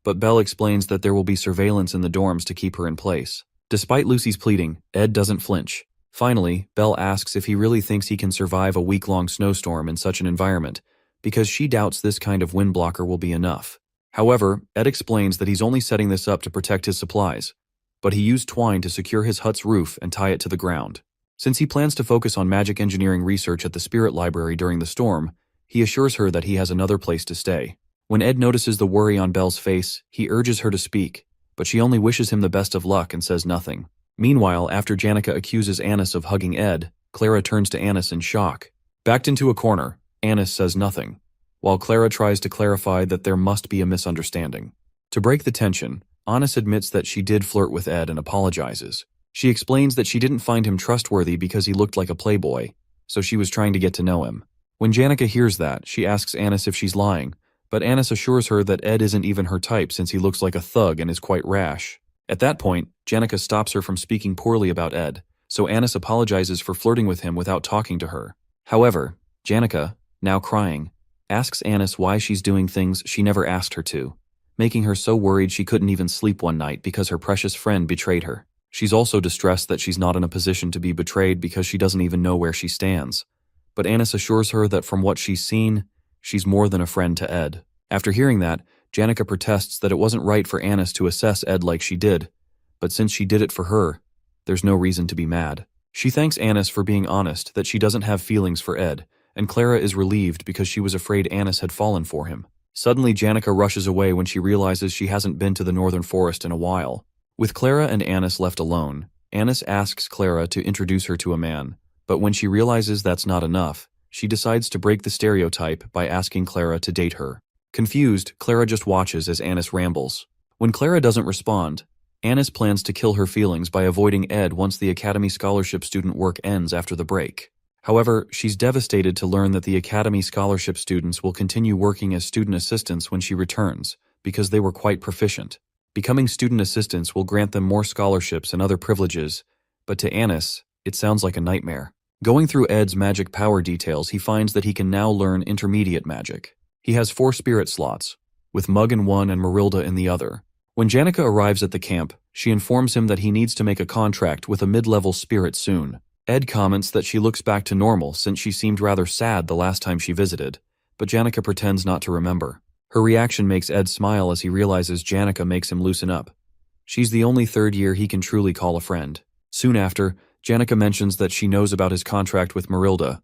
but Belle explains that there will be surveillance in the dorms to keep her in place. Despite Lucy's pleading, Ed doesn't flinch. Finally, Belle asks if he really thinks he can survive a week-long snowstorm in such an environment, because she doubts this kind of wind blocker will be enough. However, Ed explains that he's only setting this up to protect his supplies, but he used twine to secure his hut's roof and tie it to the ground. Since he plans to focus on magic engineering research at the Spirit Library during the storm, he assures her that he has another place to stay. When Ed notices the worry on Belle's face, he urges her to speak, but she only wishes him the best of luck and says nothing. Meanwhile, after Janica accuses Annis of hugging Ed, Clara turns to Annis in shock. Backed into a corner, Annis says nothing, while Clara tries to clarify that there must be a misunderstanding. To break the tension, Annis admits that she did flirt with Ed and apologizes. She explains that she didn't find him trustworthy because he looked like a playboy, so she was trying to get to know him. When Janica hears that, she asks Annis if she's lying, but Annis assures her that Ed isn't even her type since he looks like a thug and is quite rash. At that point, Janica stops her from speaking poorly about Ed, so Annis apologizes for flirting with him without talking to her. However, Janica, now crying, asks Annis why she's doing things she never asked her to, making her so worried she couldn't even sleep one night because her precious friend betrayed her. She's also distressed that she's not in a position to be betrayed because she doesn't even know where she stands. But Annis assures her that from what she's seen, she's more than a friend to Ed. After hearing that, Janica protests that it wasn't right for Annis to assess Ed like she did, but since she did it for her, there's no reason to be mad. She thanks Annis for being honest that she doesn't have feelings for Ed, and Clara is relieved because she was afraid Annis had fallen for him. Suddenly, Janica rushes away when she realizes she hasn't been to the Northern Forest in a while. With Clara and Annis left alone, Annis asks Clara to introduce her to a man, but when she realizes that's not enough, she decides to break the stereotype by asking Clara to date her. Confused, Clara just watches as Annis rambles. When Clara doesn't respond, Annis plans to kill her feelings by avoiding Ed once the Academy Scholarship student work ends after the break. However, she's devastated to learn that the Academy Scholarship students will continue working as student assistants when she returns, because they were quite proficient. Becoming student assistants will grant them more scholarships and other privileges, but to Annis, it sounds like a nightmare. Going through Ed's magic power details, he finds that he can now learn intermediate magic. He has 4 spirit slots, with Mug in one and Marilda in the other. When Janica arrives at the camp, she informs him that he needs to make a contract with a mid-level spirit soon. Ed comments that she looks back to normal since she seemed rather sad the last time she visited, but Janica pretends not to remember. Her reaction makes Ed smile as he realizes Janica makes him loosen up. She's the only third year he can truly call a friend. Soon after, Janica mentions that she knows about his contract with Marilda,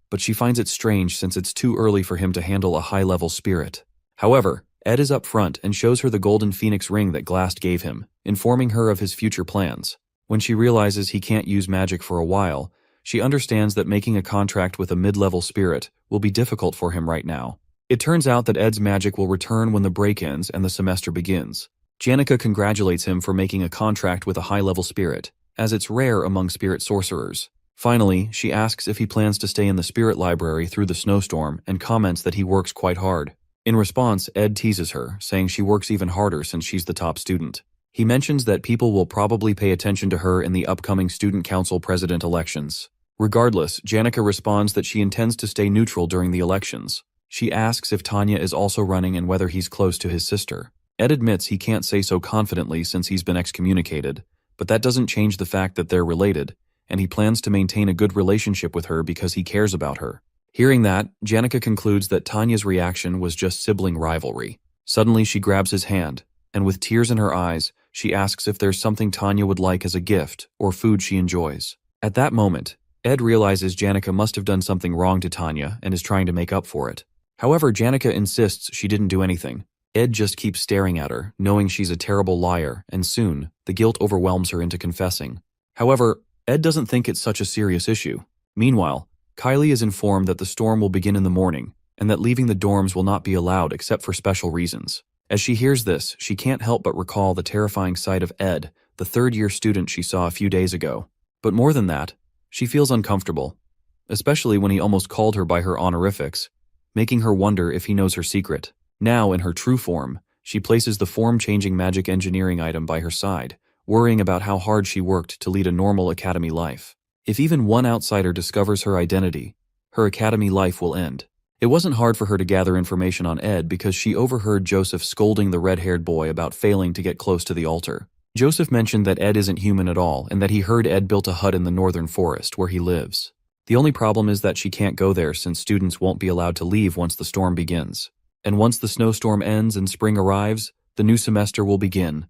but she finds it strange since it's too early for him to handle a high-level spirit. However, Ed is up front and shows her the golden phoenix ring that Glast gave him, informing her of his future plans. When she realizes he can't use magic for a while, she understands that making a contract with a mid-level spirit will be difficult for him right now. It turns out that Ed's magic will return when the break ends and the semester begins. Janica congratulates him for making a contract with a high-level spirit, as it's rare among spirit sorcerers. Finally, she asks if he plans to stay in the spirit library through the snowstorm and comments that he works quite hard. In response, Ed teases her, saying she works even harder since she's the top student. He mentions that people will probably pay attention to her in the upcoming student council president elections. Regardless, Janica responds that she intends to stay neutral during the elections. She asks if Tanya is also running and whether he's close to his sister. Ed admits he can't say so confidently since he's been excommunicated, but that doesn't change the fact that they're related, and he plans to maintain a good relationship with her because he cares about her. Hearing that, Janica concludes that Tanya's reaction was just sibling rivalry. Suddenly she grabs his hand, and with tears in her eyes, she asks if there's something Tanya would like as a gift or food she enjoys. At that moment, Ed realizes Janica must have done something wrong to Tanya and is trying to make up for it. However, Janica insists she didn't do anything. Ed just keeps staring at her, knowing she's a terrible liar, and soon, the guilt overwhelms her into confessing. However, Ed doesn't think it's such a serious issue. Meanwhile, Kylie is informed that the storm will begin in the morning, and that leaving the dorms will not be allowed except for special reasons. As she hears this, she can't help but recall the terrifying sight of Ed, the third-year student she saw a few days ago. But more than that, she feels uncomfortable, especially when he almost called her by her honorifics, making her wonder if he knows her secret. Now, in her true form, she places the form-changing magic engineering item by her side, worrying about how hard she worked to lead a normal academy life. If even one outsider discovers her identity, her academy life will end. It wasn't hard for her to gather information on Ed because she overheard Joseph scolding the red-haired boy about failing to get close to the altar. Joseph mentioned that Ed isn't human at all and that he heard Ed built a hut in the northern forest where he lives. The only problem is that she can't go there since students won't be allowed to leave once the storm begins. And once the snowstorm ends and spring arrives, the new semester will begin,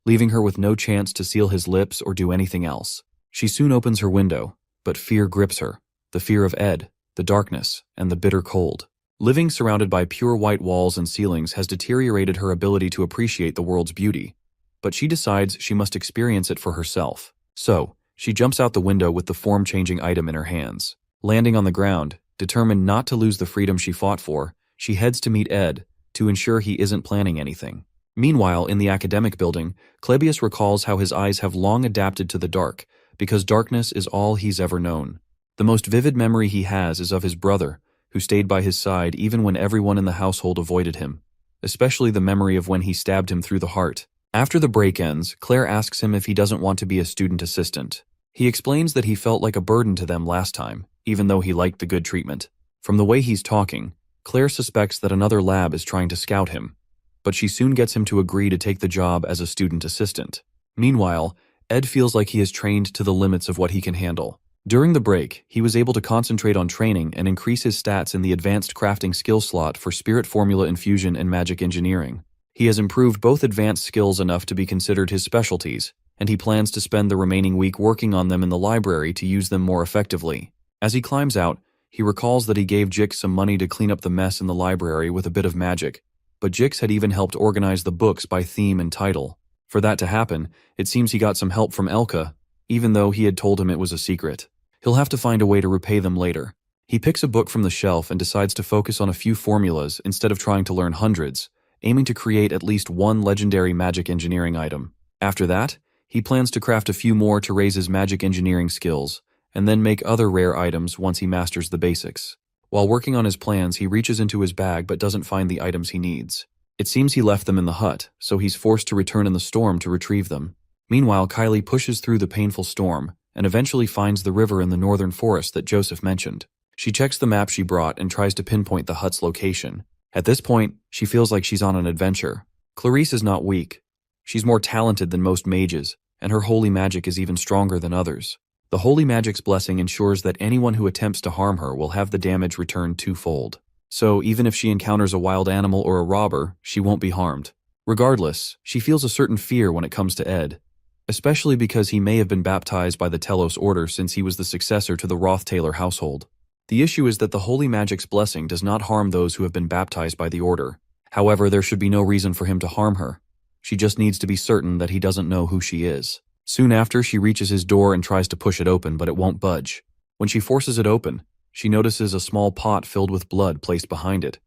leaving her with no chance to seal his lips or do anything else. She soon opens her window, but fear grips her. The fear of Ed, the darkness, and the bitter cold. Living surrounded by pure white walls and ceilings has deteriorated her ability to appreciate the world's beauty, but she decides she must experience it for herself. So, she jumps out the window with the form-changing item in her hands. Landing on the ground, determined not to lose the freedom she fought for, she heads to meet Ed to ensure he isn't planning anything. Meanwhile, in the academic building, Klebius recalls how his eyes have long adapted to the dark, because darkness is all he's ever known. The most vivid memory he has is of his brother, who stayed by his side even when everyone in the household avoided him, especially the memory of when he stabbed him through the heart. After the break ends, Claire asks him if he doesn't want to be a student assistant. He explains that he felt like a burden to them last time, even though he liked the good treatment. From the way he's talking, Claire suspects that another lab is trying to scout him, but she soon gets him to agree to take the job as a student assistant. Meanwhile, Ed feels like he is trained to the limits of what he can handle. During the break, he was able to concentrate on training and increase his stats in the advanced crafting skill slot for spirit formula infusion and magic engineering. He has improved both advanced skills enough to be considered his specialties, and he plans to spend the remaining week working on them in the library to use them more effectively. As he climbs out, he recalls that he gave Jix some money to clean up the mess in the library with a bit of magic, but Jix had even helped organize the books by theme and title. For that to happen, it seems he got some help from Elka, even though he had told him it was a secret. He'll have to find a way to repay them later. He picks a book from the shelf and decides to focus on a few formulas instead of trying to learn hundreds, aiming to create at least one legendary magic engineering item. After that, he plans to craft a few more to raise his magic engineering skills, and then make other rare items once he masters the basics. While working on his plans, he reaches into his bag but doesn't find the items he needs. It seems he left them in the hut, so he's forced to return in the storm to retrieve them. Meanwhile, Kylie pushes through the painful storm and eventually finds the river in the northern forest that Joseph mentioned. She checks the map she brought and tries to pinpoint the hut's location. At this point, she feels like she's on an adventure. Clarice is not weak. She's more talented than most mages, and her holy magic is even stronger than others. The holy magic's blessing ensures that anyone who attempts to harm her will have the damage returned twofold. so even if she encounters a wild animal or a robber, she won't be harmed. Regardless, she feels a certain fear when it comes to Ed, especially because he may have been baptized by the Telos Order since he was the successor to the Roth-Taylor household. The issue is that the holy magic's blessing does not harm those who have been baptized by the Order. However, there should be no reason for him to harm her. She just needs to be certain that he doesn't know who she is. Soon after, she reaches his door and tries to push it open, but it won't budge. When she forces it open, she notices a small pot filled with blood placed behind it,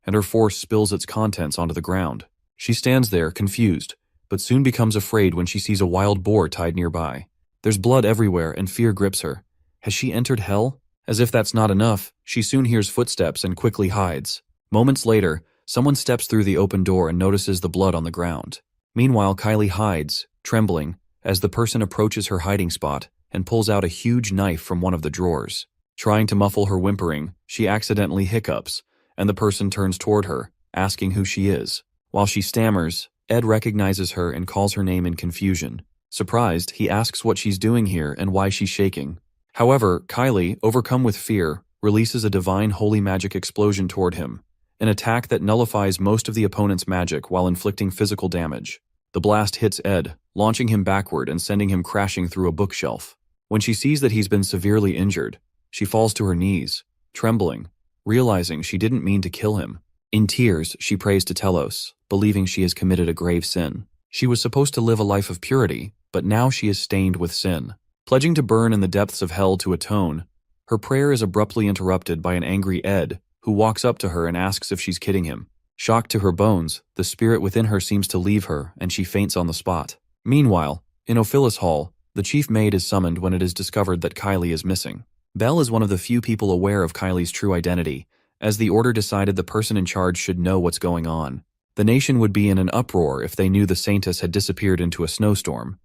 and her force spills its contents onto the ground. She stands there, confused, but soon becomes afraid when she sees a wild boar tied nearby. There's blood everywhere, and fear grips her. Has she entered hell? As if that's not enough, she soon hears footsteps and quickly hides. Moments later, someone steps through the open door and notices the blood on the ground. Meanwhile, Kylie hides, trembling, as the person approaches her hiding spot and pulls out a huge knife from one of the drawers. Trying to muffle her whimpering, she accidentally hiccups, and the person turns toward her, asking who she is. While she stammers, Ed recognizes her and calls her name in confusion. Surprised, he asks what she's doing here and why she's shaking. However, Kylie, overcome with fear, releases a divine holy magic explosion toward him, an attack that nullifies most of the opponent's magic while inflicting physical damage. The blast hits Ed, launching him backward and sending him crashing through a bookshelf. When she sees that he's been severely injured, she falls to her knees, trembling, realizing she didn't mean to kill him. In tears, she prays to Telos, believing she has committed a grave sin. She was supposed to live a life of purity, but now she is stained with sin. Pledging to burn in the depths of hell to atone, her prayer is abruptly interrupted by an angry Ed, who walks up to her and asks if she's kidding him. Shocked to her bones, the spirit within her seems to leave her, and she faints on the spot. Meanwhile, in Ophilis Hall, the chief maid is summoned when it is discovered that Kylie is missing. Belle is one of the few people aware of Kylie's true identity, as the Order decided the person in charge should know what's going on. The nation would be in an uproar if they knew the Saintess had disappeared into a snowstorm.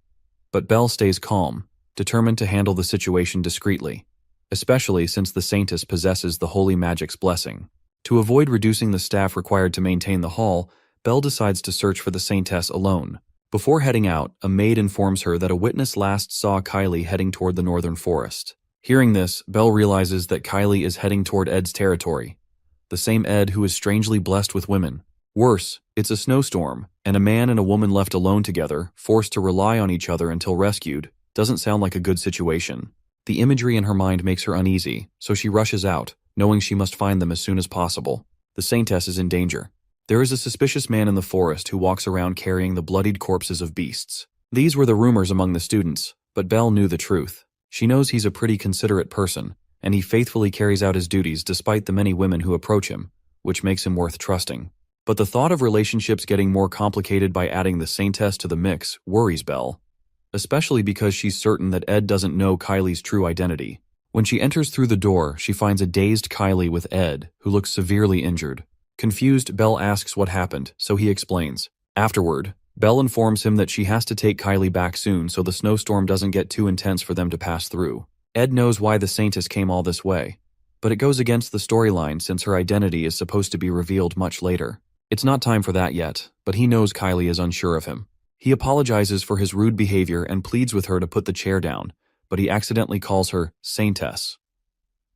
But Belle stays calm, determined to handle the situation discreetly, especially since the Saintess possesses the holy magic's blessing. To avoid reducing the staff required to maintain the hall, Belle decides to search for the Saintess alone. Before heading out, a maid informs her that a witness last saw Kylie heading toward the northern forest. Hearing this, Belle realizes that Kylie is heading toward Ed's territory, the same Ed who is strangely blessed with women. Worse, it's a snowstorm, and a man and a woman left alone together, forced to rely on each other until rescued, doesn't sound like a good situation. The imagery in her mind makes her uneasy, so she rushes out, knowing she must find them as soon as possible. The Saintess is in danger. There is a suspicious man in the forest who walks around carrying the bloodied corpses of beasts. These were the rumors among the students, but Belle knew the truth. She knows he's a pretty considerate person, and he faithfully carries out his duties despite the many women who approach him, which makes him worth trusting. But the thought of relationships getting more complicated by adding the Saintess to the mix worries Belle, especially because she's certain that Ed doesn't know Kylie's true identity. When she enters through the door, she finds a dazed Kylie with Ed, who looks severely injured. Confused, Belle asks what happened, so he explains. Afterward, Belle informs him that she has to take Kylie back soon so the snowstorm doesn't get too intense for them to pass through. Ed knows why the Saintess came all this way, but it goes against the storyline since her identity is supposed to be revealed much later. It's not time for that yet, but he knows Kylie is unsure of him. He apologizes for his rude behavior and pleads with her to put the chair down, but he accidentally calls her Saintess.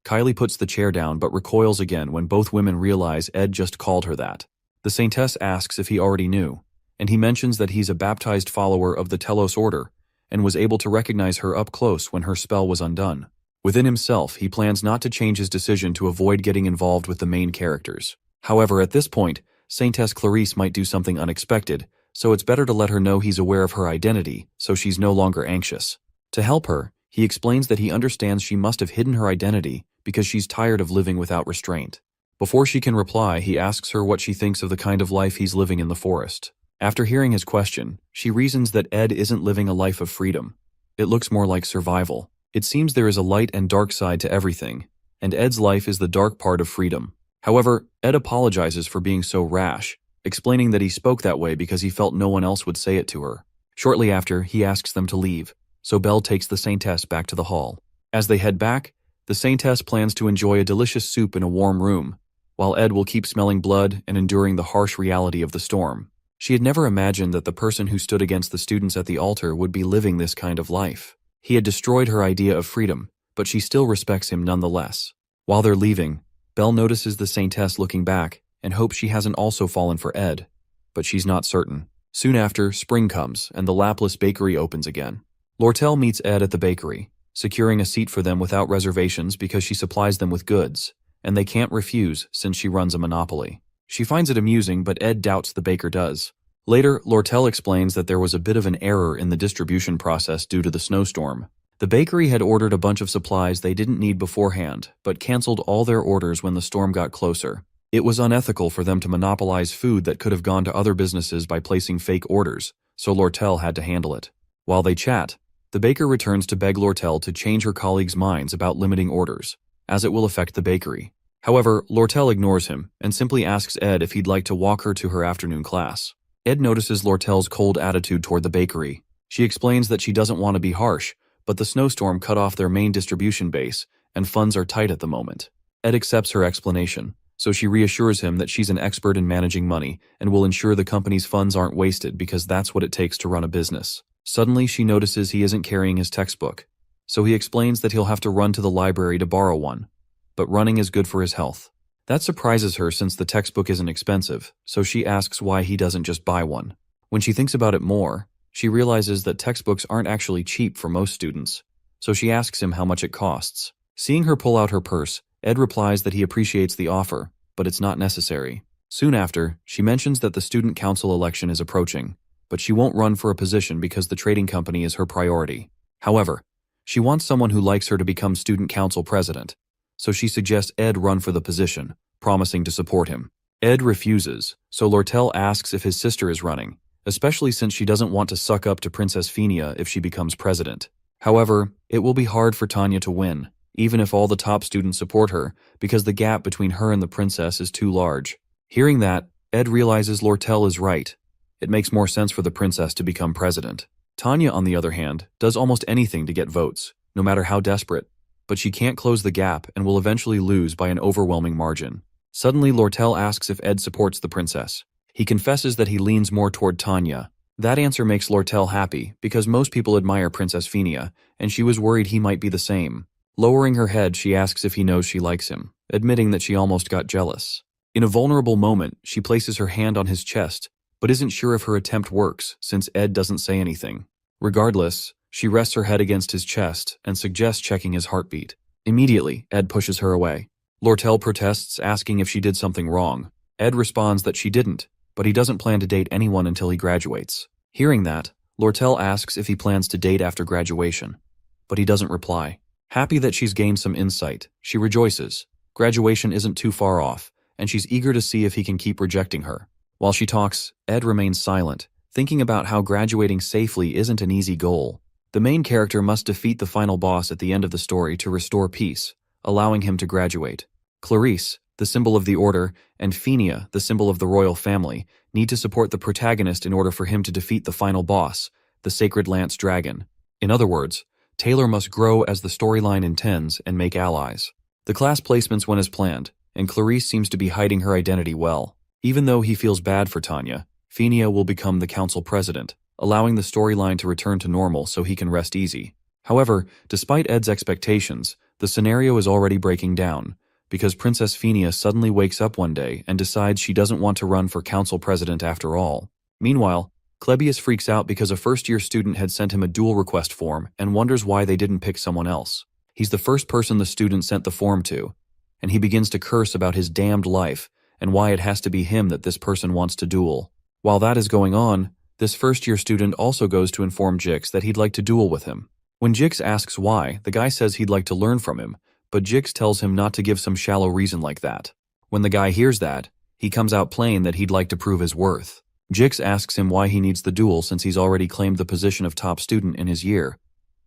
Kylie puts the chair down but recoils again when both women realize Ed just called her that. The Saintess asks if he already knew, and he mentions that he's a baptized follower of the Telos Order and was able to recognize her up close when her spell was undone. Within himself, he plans not to change his decision to avoid getting involved with the main characters. However, at this point, Saintess Clarice might do something unexpected, so it's better to let her know he's aware of her identity so she's no longer anxious. To help her, he explains that he understands she must have hidden her identity because she's tired of living without restraint. Before she can reply, he asks her what she thinks of the kind of life he's living in the forest. After hearing his question, she reasons that Ed isn't living a life of freedom. It looks more like survival. It seems there is a light and dark side to everything, and Ed's life is the dark part of freedom. However, Ed apologizes for being so rash, explaining that he spoke that way because he felt no one else would say it to her. Shortly after, he asks them to leave, so Belle takes the Saintess back to the hall. As they head back, the Saintess plans to enjoy a delicious soup in a warm room, while Ed will keep smelling blood and enduring the harsh reality of the storm. She had never imagined that the person who stood against the students at the altar would be living this kind of life. He had destroyed her idea of freedom, but she still respects him nonetheless. While they're leaving, Belle notices the Saintess looking back and hopes she hasn't also fallen for Ed, but she's not certain. Soon after, spring comes and the Laplace bakery opens again. Lortel meets Ed at the bakery, securing a seat for them without reservations because she supplies them with goods, and they can't refuse since she runs a monopoly. She finds it amusing, but Ed doubts the baker does. Later, Lortel explains that there was a bit of an error in the distribution process due to the snowstorm. The bakery had ordered a bunch of supplies they didn't need beforehand, but canceled all their orders when the storm got closer. It was unethical for them to monopolize food that could have gone to other businesses by placing fake orders, so Lortel had to handle it. While they chat, the baker returns to beg Lortel to change her colleagues' minds about limiting orders, as it will affect the bakery. However, Lortel ignores him and simply asks Ed if he'd like to walk her to her afternoon class. Ed notices Lortel's cold attitude toward the bakery. She explains that she doesn't want to be harsh, but the snowstorm cut off their main distribution base, and funds are tight at the moment. Ed accepts her explanation, so she reassures him that she's an expert in managing money and will ensure the company's funds aren't wasted because that's what it takes to run a business. Suddenly, she notices he isn't carrying his textbook, so he explains that he'll have to run to the library to borrow one, but running is good for his health. That surprises her since the textbook isn't expensive, so she asks why he doesn't just buy one. When she thinks about it more, she realizes that textbooks aren't actually cheap for most students, so she asks him how much it costs. Seeing her pull out her purse, Ed replies that he appreciates the offer, but it's not necessary. Soon after, she mentions that the student council election is approaching, but she won't run for a position because the trading company is her priority. However, she wants someone who likes her to become student council president, so she suggests Ed run for the position, promising to support him. Ed refuses, so Lortel asks if his sister is running, especially since she doesn't want to suck up to Princess Phinia if she becomes president. However, it will be hard for Tanya to win, even if all the top students support her, because the gap between her and the princess is too large. Hearing that, Ed realizes Lortel is right. It makes more sense for the princess to become president. Tanya, on the other hand, does almost anything to get votes, no matter how desperate, but she can't close the gap and will eventually lose by an overwhelming margin. Suddenly, Lortel asks if Ed supports the princess. He confesses that he leans more toward Tanya. That answer makes Lortel happy because most people admire Princess Phinia, and she was worried he might be the same. Lowering her head, she asks if he knows she likes him, admitting that she almost got jealous. In a vulnerable moment, she places her hand on his chest, but isn't sure if her attempt works since Ed doesn't say anything. Regardless, she rests her head against his chest and suggests checking his heartbeat. Immediately, Ed pushes her away. Lortel protests, asking if she did something wrong. Ed responds that she didn't, but he doesn't plan to date anyone until he graduates. Hearing that, Lortel asks if he plans to date after graduation, but he doesn't reply. Happy that she's gained some insight, she rejoices. Graduation isn't too far off, and she's eager to see if he can keep rejecting her. While she talks, Ed remains silent, thinking about how graduating safely isn't an easy goal. The main character must defeat the final boss at the end of the story to restore peace, allowing him to graduate. Clarice, the symbol of the Order, and Phinia, the symbol of the royal family, need to support the protagonist in order for him to defeat the final boss, the Sacred Lance Dragon. In other words, Taylor must grow as the storyline intends and make allies. The class placements went as planned, and Clarice seems to be hiding her identity well. Even though he feels bad for Tanya, Phinia will become the council president, allowing the storyline to return to normal so he can rest easy. However, despite Ed's expectations, the scenario is already breaking down, because Princess Phinia suddenly wakes up one day and decides she doesn't want to run for council president after all. Meanwhile, Clebius freaks out because a first-year student had sent him a duel request form and wonders why they didn't pick someone else. He's the first person the student sent the form to, and he begins to curse about his damned life and why it has to be him that this person wants to duel. While that is going on, this first-year student also goes to inform Jix that he'd like to duel with him. When Jix asks why, the guy says he'd like to learn from him, but Jix tells him not to give some shallow reason like that. When the guy hears that, he comes out plain that he'd like to prove his worth. Jix asks him why he needs the duel since he's already claimed the position of top student in his year,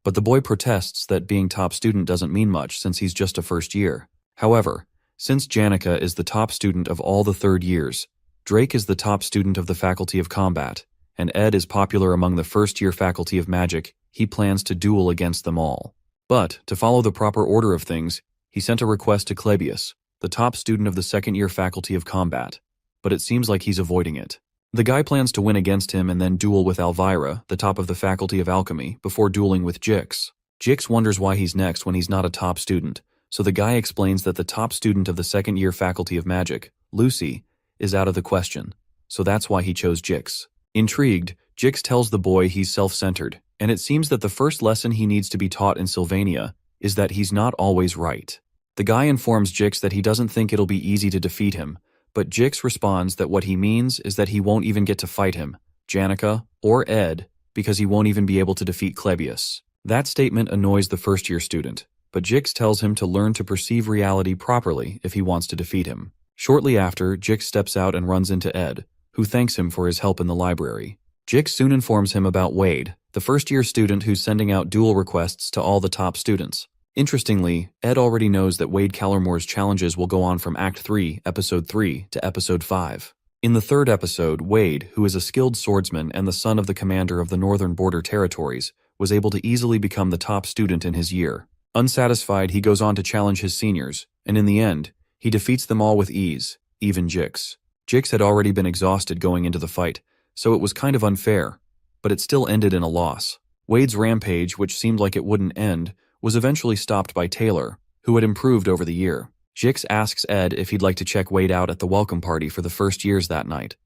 but the boy protests that being top student doesn't mean much since he's just a first year. However, since Janica is the top student of all the third years, Drake is the top student of the Faculty of Combat, and Ed is popular among the first-year Faculty of Magic, he plans to duel against them all. But, to follow the proper order of things, he sent a request to Clebius, the top student of the second-year Faculty of Combat, but it seems like he's avoiding it. The guy plans to win against him and then duel with Elvira, the top of the Faculty of Alchemy, before dueling with Jix. Jix wonders why he's next when he's not a top student, So the guy explains that the top student of the second-year Faculty of Magic, Lucy, is out of the question. So that's why he chose Jix. Intrigued, Jix tells the boy he's self-centered, and it seems that the first lesson he needs to be taught in Sylvania is that he's not always right. The guy informs Jix that he doesn't think it'll be easy to defeat him, but Jix responds that what he means is that he won't even get to fight him, Janica, or Ed, because he won't even be able to defeat Klebius. That statement annoys the first-year student, but Jix tells him to learn to perceive reality properly if he wants to defeat him. Shortly after, Jix steps out and runs into Ed, who thanks him for his help in the library. Jix soon informs him about Wade, the first-year student who's sending out duel requests to all the top students. Interestingly, Ed already knows that Wade Callermore's challenges will go on from Act 3, Episode 3, to Episode 5. In the third episode, Wade, who is a skilled swordsman and the son of the commander of the Northern Border Territories, was able to easily become the top student in his year. Unsatisfied, he goes on to challenge his seniors, and in the end, he defeats them all with ease, even Jix. Jix had already been exhausted going into the fight, so it was kind of unfair, but it still ended in a loss. Wade's rampage, which seemed like it wouldn't end, was eventually stopped by Taylor, who had improved over the year. Jix asks Ed if he'd like to check Wade out at the welcome party for the first years that night,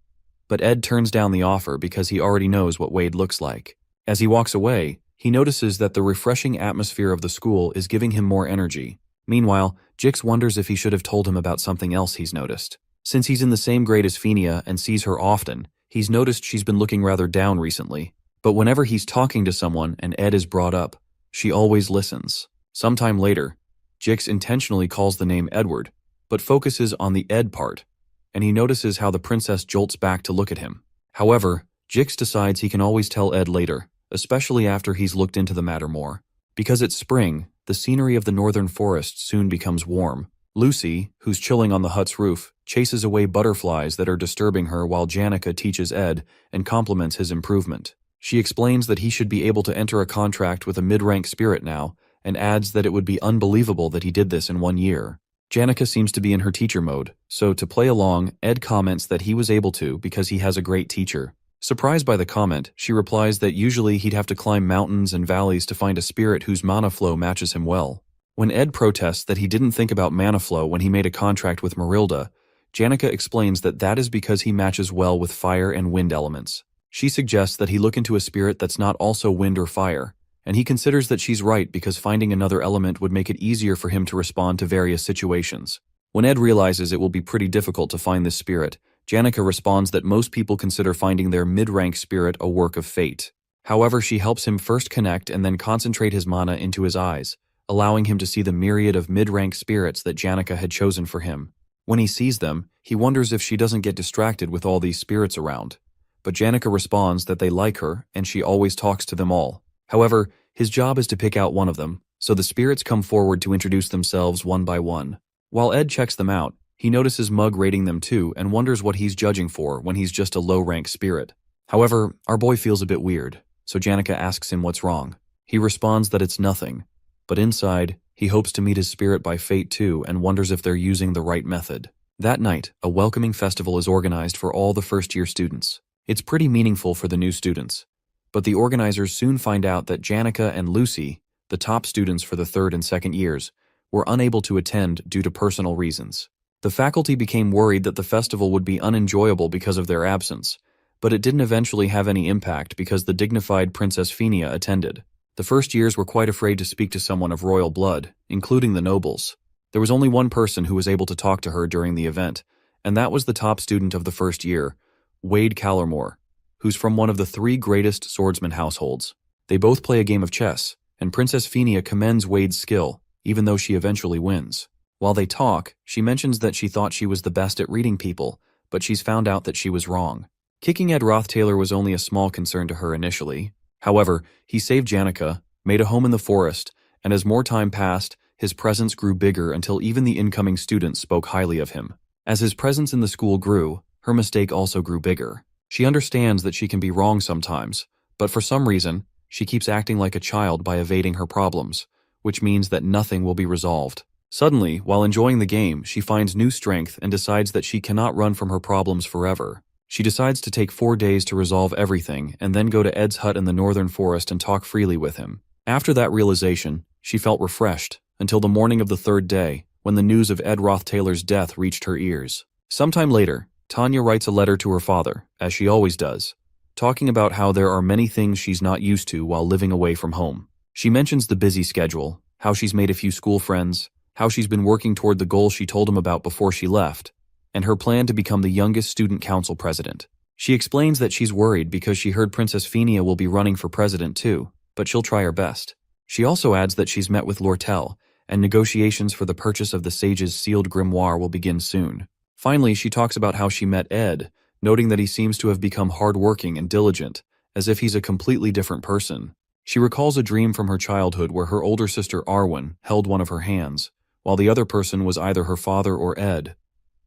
but Ed turns down the offer because he already knows what Wade looks like. As he walks away, he notices that the refreshing atmosphere of the school is giving him more energy. Meanwhile, Jix wonders if he should have told him about something else he's noticed. Since he's in the same grade as Fenia and sees her often, he's noticed she's been looking rather down recently. But whenever he's talking to someone and Ed is brought up, she always listens. Sometime later, Jix intentionally calls the name Edward, but focuses on the Ed part, and he notices how the princess jolts back to look at him. However, Jix decides he can always tell Ed later, especially after he's looked into the matter more. Because it's spring, the scenery of the northern forest soon becomes warm. Lucy, who's chilling on the hut's roof, chases away butterflies that are disturbing her while Janica teaches Ed and compliments his improvement. She explains that he should be able to enter a contract with a mid-rank spirit now, and adds that it would be unbelievable that he did this in 1 year. Janica seems to be in her teacher mode, so to play along, Ed comments that he was able to because he has a great teacher. Surprised by the comment, she replies that usually he'd have to climb mountains and valleys to find a spirit whose mana flow matches him well. When Ed protests that he didn't think about mana flow when he made a contract with Marilda, Janica explains that that is because he matches well with fire and wind elements. She suggests that he look into a spirit that's not also wind or fire, and he considers that she's right because finding another element would make it easier for him to respond to various situations. When Ed realizes it will be pretty difficult to find this spirit, Janica responds that most people consider finding their mid-rank spirit a work of fate. However, she helps him first connect and then concentrate his mana into his eyes, allowing him to see the myriad of mid-rank spirits that Janica had chosen for him. When he sees them, he wonders if she doesn't get distracted with all these spirits around. But Janica responds that they like her and she always talks to them all. However, his job is to pick out one of them, so the spirits come forward to introduce themselves one by one. While Ed checks them out, he notices Mug rating them too and wonders what he's judging for when he's just a low-rank spirit. However, our boy feels a bit weird, so Janica asks him what's wrong. He responds that it's nothing, but inside, he hopes to meet his spirit by fate too and wonders if they're using the right method. That night, a welcoming festival is organized for all the first-year students. It's pretty meaningful for the new students, but the organizers soon find out that Janica and Lucy, the top students for the third and second years, were unable to attend due to personal reasons. The faculty became worried that the festival would be unenjoyable because of their absence, but it didn't eventually have any impact because the dignified Princess Fenia attended. The first years were quite afraid to speak to someone of royal blood, including the nobles. There was only one person who was able to talk to her during the event, and that was the top student of the first year, Wade Callermore, who's from one of the 3 greatest swordsman households. They both play a game of chess, and Princess Fenia commends Wade's skill, even though she eventually wins. While they talk, she mentions that she thought she was the best at reading people, but she's found out that she was wrong. Kicking Ed Rothtaylor was only a small concern to her initially. However, he saved Janica, made a home in the forest, and as more time passed, his presence grew bigger until even the incoming students spoke highly of him. As his presence in the school grew, her mistake also grew bigger. She understands that she can be wrong sometimes, but for some reason, she keeps acting like a child by evading her problems, which means that nothing will be resolved. Suddenly, while enjoying the game, she finds new strength and decides that she cannot run from her problems forever. She decides to take 4 days to resolve everything and then go to Ed's hut in the northern forest and talk freely with him. After that realization, she felt refreshed, until the morning of the third day, when the news of Ed Roth-Taylor's death reached her ears. Sometime later, Tanya writes a letter to her father, as she always does, talking about how there are many things she's not used to while living away from home. She mentions the busy schedule, how she's made a few school friends, how she's been working toward the goal she told him about before she left, and her plan to become the youngest student council president. She explains that she's worried because she heard Princess Phinia will be running for president too, but she'll try her best. She also adds that she's met with Lortel, and negotiations for the purchase of the sage's sealed grimoire will begin soon. Finally, she talks about how she met Ed, noting that he seems to have become hardworking and diligent, as if he's a completely different person. She recalls a dream from her childhood where her older sister Arwen held one of her hands, while the other person was either her father or Ed,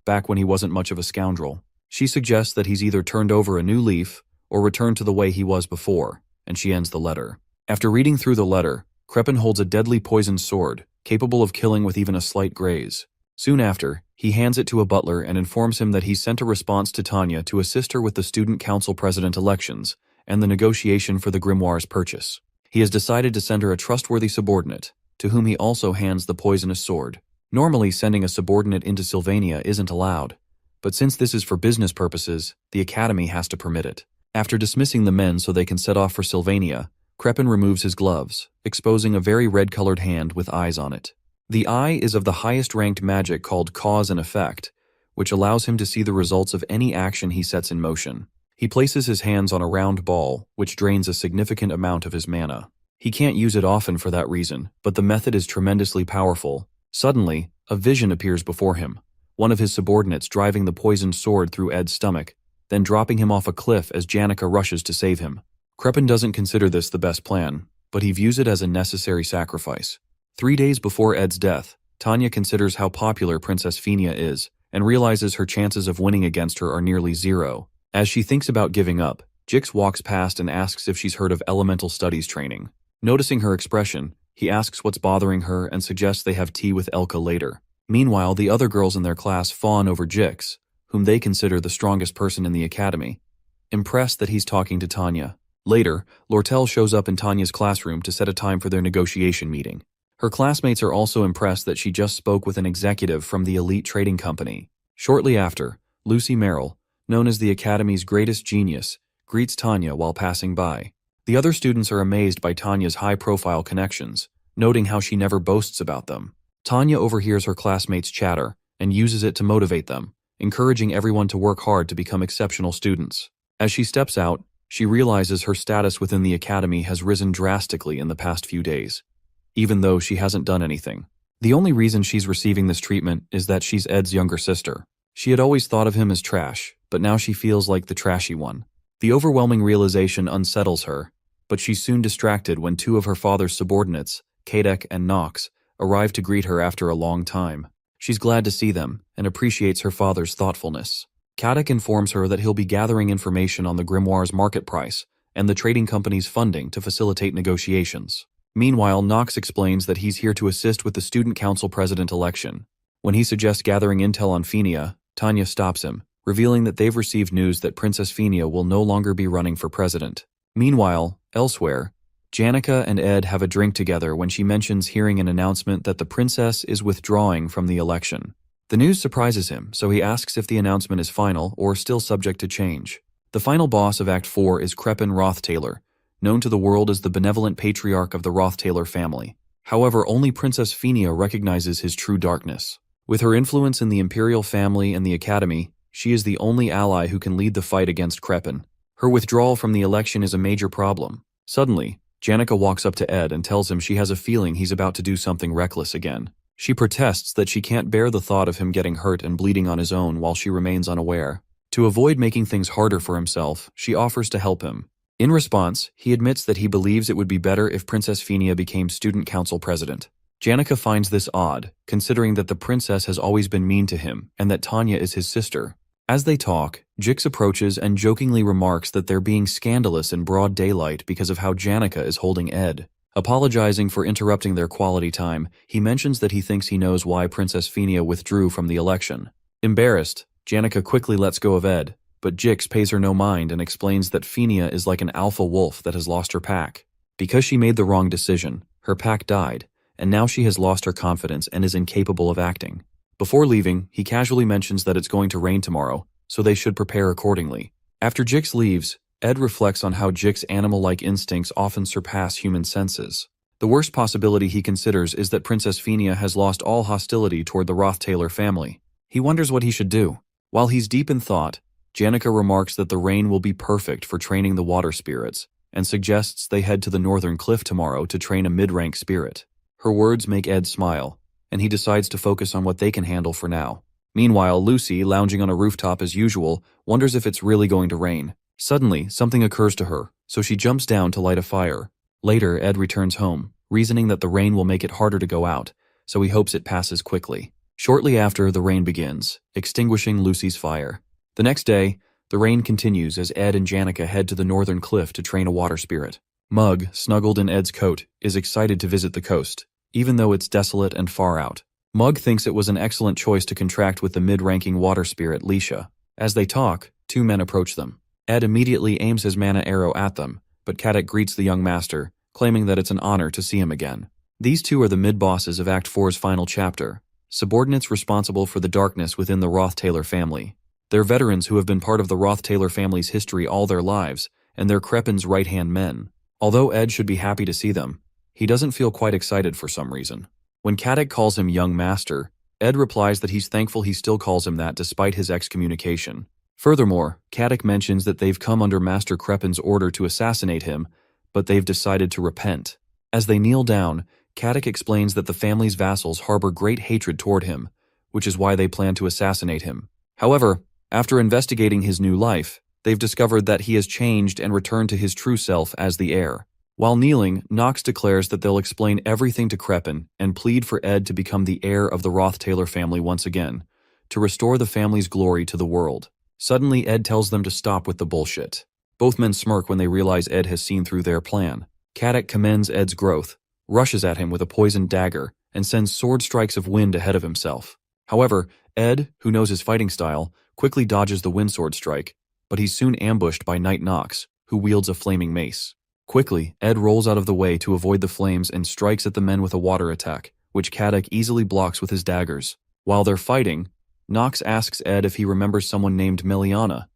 back when he wasn't much of a scoundrel. She suggests that he's either turned over a new leaf or returned to the way he was before, and she ends the letter. After reading through the letter, Kreppen holds a deadly poisoned sword, capable of killing with even a slight graze. Soon after, he hands it to a butler and informs him that he sent a response to Tanya to assist her with the student council president elections and the negotiation for the grimoire's purchase. He has decided to send her a trustworthy subordinate, to whom he also hands the poisonous sword. Normally, sending a subordinate into Sylvania isn't allowed, but since this is for business purposes, the Academy has to permit it. After dismissing the men so they can set off for Sylvania, Kreppen removes his gloves, exposing a very red-colored hand with eyes on it. The eye is of the highest-ranked magic called Cause and Effect, which allows him to see the results of any action he sets in motion. He places his hands on a round ball, which drains a significant amount of his mana. He can't use it often for that reason, but the method is tremendously powerful. Suddenly, a vision appears before him, one of his subordinates driving the poisoned sword through Ed's stomach, then dropping him off a cliff as Janica rushes to save him. Kreppen doesn't consider this the best plan, but he views it as a necessary sacrifice. 3 days before Ed's death, Tanya considers how popular Princess Phinia is and realizes her chances of winning against her are nearly zero. As she thinks about giving up, Jix walks past and asks if she's heard of elemental studies training. Noticing her expression, he asks what's bothering her and suggests they have tea with Elka later. Meanwhile, the other girls in their class fawn over Jix, whom they consider the strongest person in the academy, impressed that he's talking to Tanya. Later, Lortel shows up in Tanya's classroom to set a time for their negotiation meeting. Her classmates are also impressed that she just spoke with an executive from the elite trading company. Shortly after, Lucy Merrill, known as the Academy's greatest genius, greets Tanya while passing by. The other students are amazed by Tanya's high-profile connections, noting how she never boasts about them. Tanya overhears her classmates' chatter and uses it to motivate them, encouraging everyone to work hard to become exceptional students. As she steps out, she realizes her status within the academy has risen drastically in the past few days, even though she hasn't done anything. The only reason she's receiving this treatment is that she's Ed's younger sister. She had always thought of him as trash, but now she feels like the trashy one. The overwhelming realization unsettles her, but she's soon distracted when two of her father's subordinates, Kadek and Nox, arrive to greet her after a long time. She's glad to see them and appreciates her father's thoughtfulness. Kadek informs her that he'll be gathering information on the grimoire's market price and the trading company's funding to facilitate negotiations. Meanwhile, Nox explains that he's here to assist with the student council president election. When he suggests gathering intel on Phinia, Tanya stops him, revealing that they've received news that Princess Phinia will no longer be running for president. Meanwhile, elsewhere, Janica and Ed have a drink together when she mentions hearing an announcement that the princess is withdrawing from the election. The news surprises him, so he asks if the announcement is final or still subject to change. The final boss of Act 4 is Kreppen Roth-Taylor, known to the world as the benevolent patriarch of the Roth-Taylor family. However, only Princess Phinia recognizes his true darkness. With her influence in the imperial family and the academy, she is the only ally who can lead the fight against Kreppen. Her withdrawal from the election is a major problem. Suddenly, Janica walks up to Ed and tells him she has a feeling he's about to do something reckless again. She protests that she can't bear the thought of him getting hurt and bleeding on his own while she remains unaware. To avoid making things harder for himself, she offers to help him. In response, he admits that he believes it would be better if Princess Phinia became student council president. Janica finds this odd, considering that the princess has always been mean to him and that Tanya is his sister. As they talk, Jix approaches and jokingly remarks that they're being scandalous in broad daylight because of how Janica is holding Ed. Apologizing for interrupting their quality time, he mentions that he thinks he knows why Princess Phinia withdrew from the election. Embarrassed, Janica quickly lets go of Ed, but Jix pays her no mind and explains that Phinia is like an alpha wolf that has lost her pack. Because she made the wrong decision, her pack died, and now she has lost her confidence and is incapable of acting. Before leaving, he casually mentions that it's going to rain tomorrow, so they should prepare accordingly. After Jix leaves, Ed reflects on how Jix's animal-like instincts often surpass human senses. The worst possibility he considers is that Princess Fenia has lost all hostility toward the Roth-Taylor family. He wonders what he should do. While he's deep in thought, Janica remarks that the rain will be perfect for training the water spirits, and suggests they head to the northern cliff tomorrow to train a mid-rank spirit. Her words make Ed smile, and he decides to focus on what they can handle for now. Meanwhile, Lucy, lounging on a rooftop as usual, wonders if it's really going to rain. Suddenly, something occurs to her, so she jumps down to light a fire. Later, Ed returns home, reasoning that the rain will make it harder to go out, so he hopes it passes quickly. Shortly after, the rain begins, extinguishing Lucy's fire. The next day, the rain continues as Ed and Janica head to the northern cliff to train a water spirit. Mug, snuggled in Ed's coat, is excited to visit the coast, even though it's desolate and far out. Mug thinks it was an excellent choice to contract with the mid-ranking water spirit, Leisha. As they talk, two men approach them. Ed immediately aims his mana arrow at them, but Caddick greets the young master, claiming that it's an honor to see him again. These two are the mid-bosses of Act 4's final chapter, subordinates responsible for the darkness within the Roth-Taylor family. They're veterans who have been part of the Roth-Taylor family's history all their lives, and they're Crepin's right-hand men. Although Ed should be happy to see them, he doesn't feel quite excited for some reason. When Caddick calls him young master, Ed replies that he's thankful he still calls him that despite his excommunication. Furthermore, Caddick mentions that they've come under Master Crepin's order to assassinate him, but they've decided to repent. As they kneel down, Caddick explains that the family's vassals harbor great hatred toward him, which is why they plan to assassinate him. However, after investigating his new life, they've discovered that he has changed and returned to his true self as the heir. While kneeling, Knox declares that they'll explain everything to Crepin and plead for Ed to become the heir of the Roth-Taylor family once again, to restore the family's glory to the world. Suddenly, Ed tells them to stop with the bullshit. Both men smirk when they realize Ed has seen through their plan. Caddick commends Ed's growth, rushes at him with a poisoned dagger, and sends sword strikes of wind ahead of himself. However, Ed, who knows his fighting style, quickly dodges the windsword strike, but he's soon ambushed by Knight Knox, who wields a flaming mace. Quickly, Ed rolls out of the way to avoid the flames and strikes at the men with a water attack, which Caddick easily blocks with his daggers. While they're fighting, Knox asks Ed if he remembers someone named Meliana,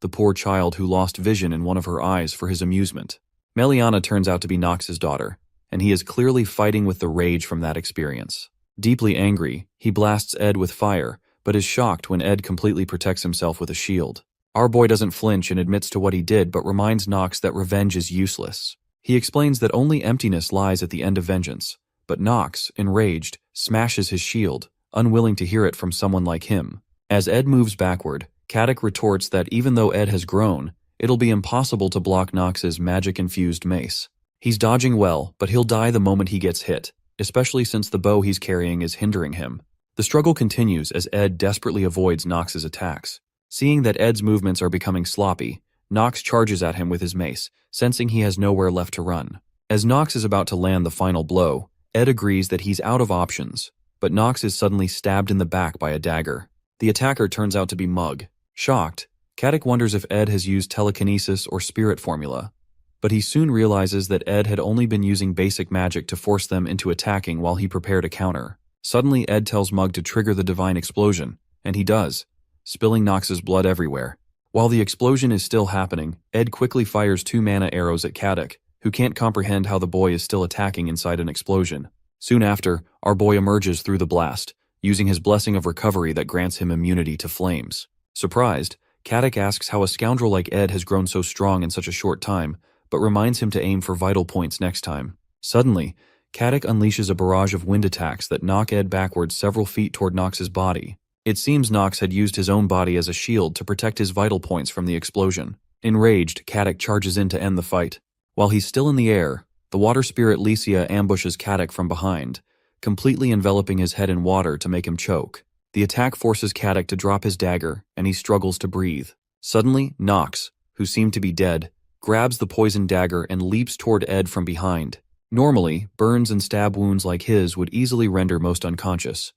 the poor child who lost vision in one of her eyes for his amusement. Meliana turns out to be Knox's daughter, and he is clearly fighting with the rage from that experience. Deeply angry, he blasts Ed with fire, but is shocked when Ed completely protects himself with a shield. Our boy doesn't flinch and admits to what he did, but reminds Knox that revenge is useless. He explains that only emptiness lies at the end of vengeance, but Knox, enraged, smashes his shield, unwilling to hear it from someone like him. As Ed moves backward, Caddick retorts that even though Ed has grown, it'll be impossible to block Knox's magic-infused mace. He's dodging well, but he'll die the moment he gets hit, especially since the bow he's carrying is hindering him. The struggle continues as Ed desperately avoids Knox's attacks. Seeing that Ed's movements are becoming sloppy, Knox charges at him with his mace, sensing he has nowhere left to run. As Knox is about to land the final blow, Ed agrees that he's out of options, but Knox is suddenly stabbed in the back by a dagger. The attacker turns out to be Mug. Shocked, Caddick wonders if Ed has used telekinesis or spirit formula, but he soon realizes that Ed had only been using basic magic to force them into attacking while he prepared a counter. Suddenly, Ed tells Mug to trigger the divine explosion, and he does, spilling Knox's blood everywhere. While the explosion is still happening, Ed quickly fires 2 mana arrows at Caddick, who can't comprehend how the boy is still attacking inside an explosion. Soon after, our boy emerges through the blast, using his blessing of recovery that grants him immunity to flames. Surprised, Caddick asks how a scoundrel like Ed has grown so strong in such a short time, but reminds him to aim for vital points next time. Suddenly, Caddick unleashes a barrage of wind attacks that knock Ed backwards several feet toward Knox's body. It seems Knox had used his own body as a shield to protect his vital points from the explosion. Enraged, Caddick charges in to end the fight. While he's still in the air, the water spirit Licia ambushes Caddick from behind, completely enveloping his head in water to make him choke. The attack forces Caddick to drop his dagger, and he struggles to breathe. Suddenly, Knox, who seemed to be dead, grabs the poisoned dagger and leaps toward Ed from behind. Normally, burns and stab wounds like his would easily render most unconscious.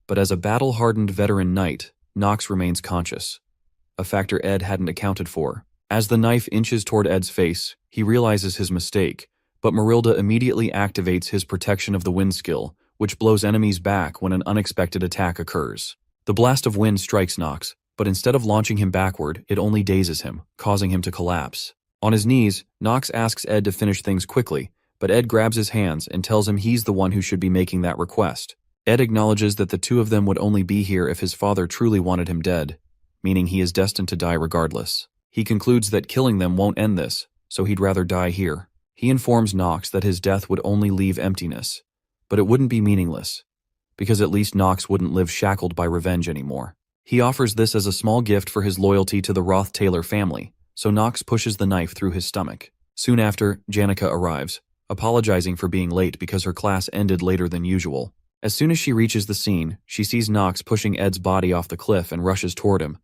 But as a battle-hardened veteran knight, Knox remains conscious, a factor Ed hadn't accounted for. As the knife inches toward Ed's face, he realizes his mistake, But Marilda immediately activates his protection of the wind skill, which blows enemies back when an unexpected attack occurs. The blast of wind strikes Nox, but instead of launching him backward, it only dazes him, causing him to collapse. On his knees, Nox asks Ed to finish things quickly, but Ed grabs his hands and tells him he's the one who should be making that request. Ed acknowledges that the two of them would only be here if his father truly wanted him dead, meaning he is destined to die regardless. He concludes that killing them won't end this, so he'd rather die here. He informs Nox that his death would only leave emptiness, but it wouldn't be meaningless, because at least Nox wouldn't live shackled by revenge anymore. He offers this as a small gift for his loyalty to the Roth-Taylor family, so Nox pushes the knife through his stomach. Soon after, Janica arrives, apologizing for being late because her class ended later than usual. As soon as she reaches the scene, she sees Nox pushing Ed's body off the cliff and rushes toward him,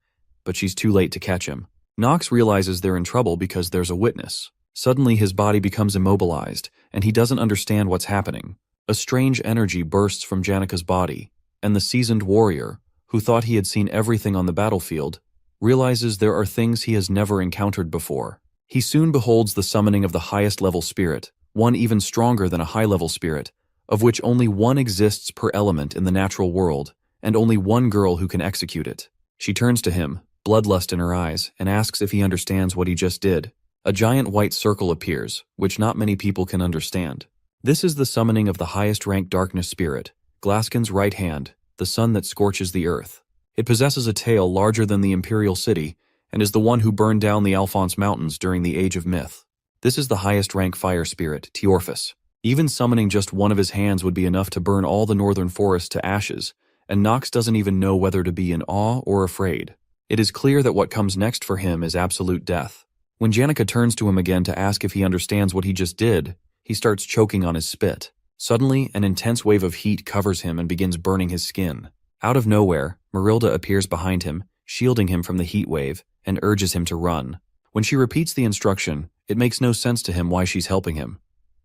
but she's too late to catch him. Nox realizes they're in trouble because there's a witness. Suddenly his body becomes immobilized, and he doesn't understand what's happening. A strange energy bursts from Janica's body, and the seasoned warrior, who thought he had seen everything on the battlefield, realizes there are things he has never encountered before. He soon beholds the summoning of the highest level spirit, one even stronger than a high-level spirit, of which only one exists per element in the natural world, and only one girl who can execute it. She turns to him, bloodlust in her eyes, and asks if he understands what he just did. A giant white circle appears, which not many people can understand. This is the summoning of the highest-ranked darkness spirit, Glaskin's right hand, the sun that scorches the earth. It possesses a tail larger than the Imperial City, and is the one who burned down the Alphonse Mountains during the Age of Myth. This is the highest-rank fire spirit, Teorphus. Even summoning just one of his hands would be enough to burn all the northern forest to ashes, and Nox doesn't even know whether to be in awe or afraid. It is clear that what comes next for him is absolute death. When Janica turns to him again to ask if he understands what he just did, he starts choking on his spit. Suddenly, an intense wave of heat covers him and begins burning his skin. Out of nowhere, Marilda appears behind him, shielding him from the heat wave, and urges him to run. When she repeats the instruction, it makes no sense to him why she's helping him.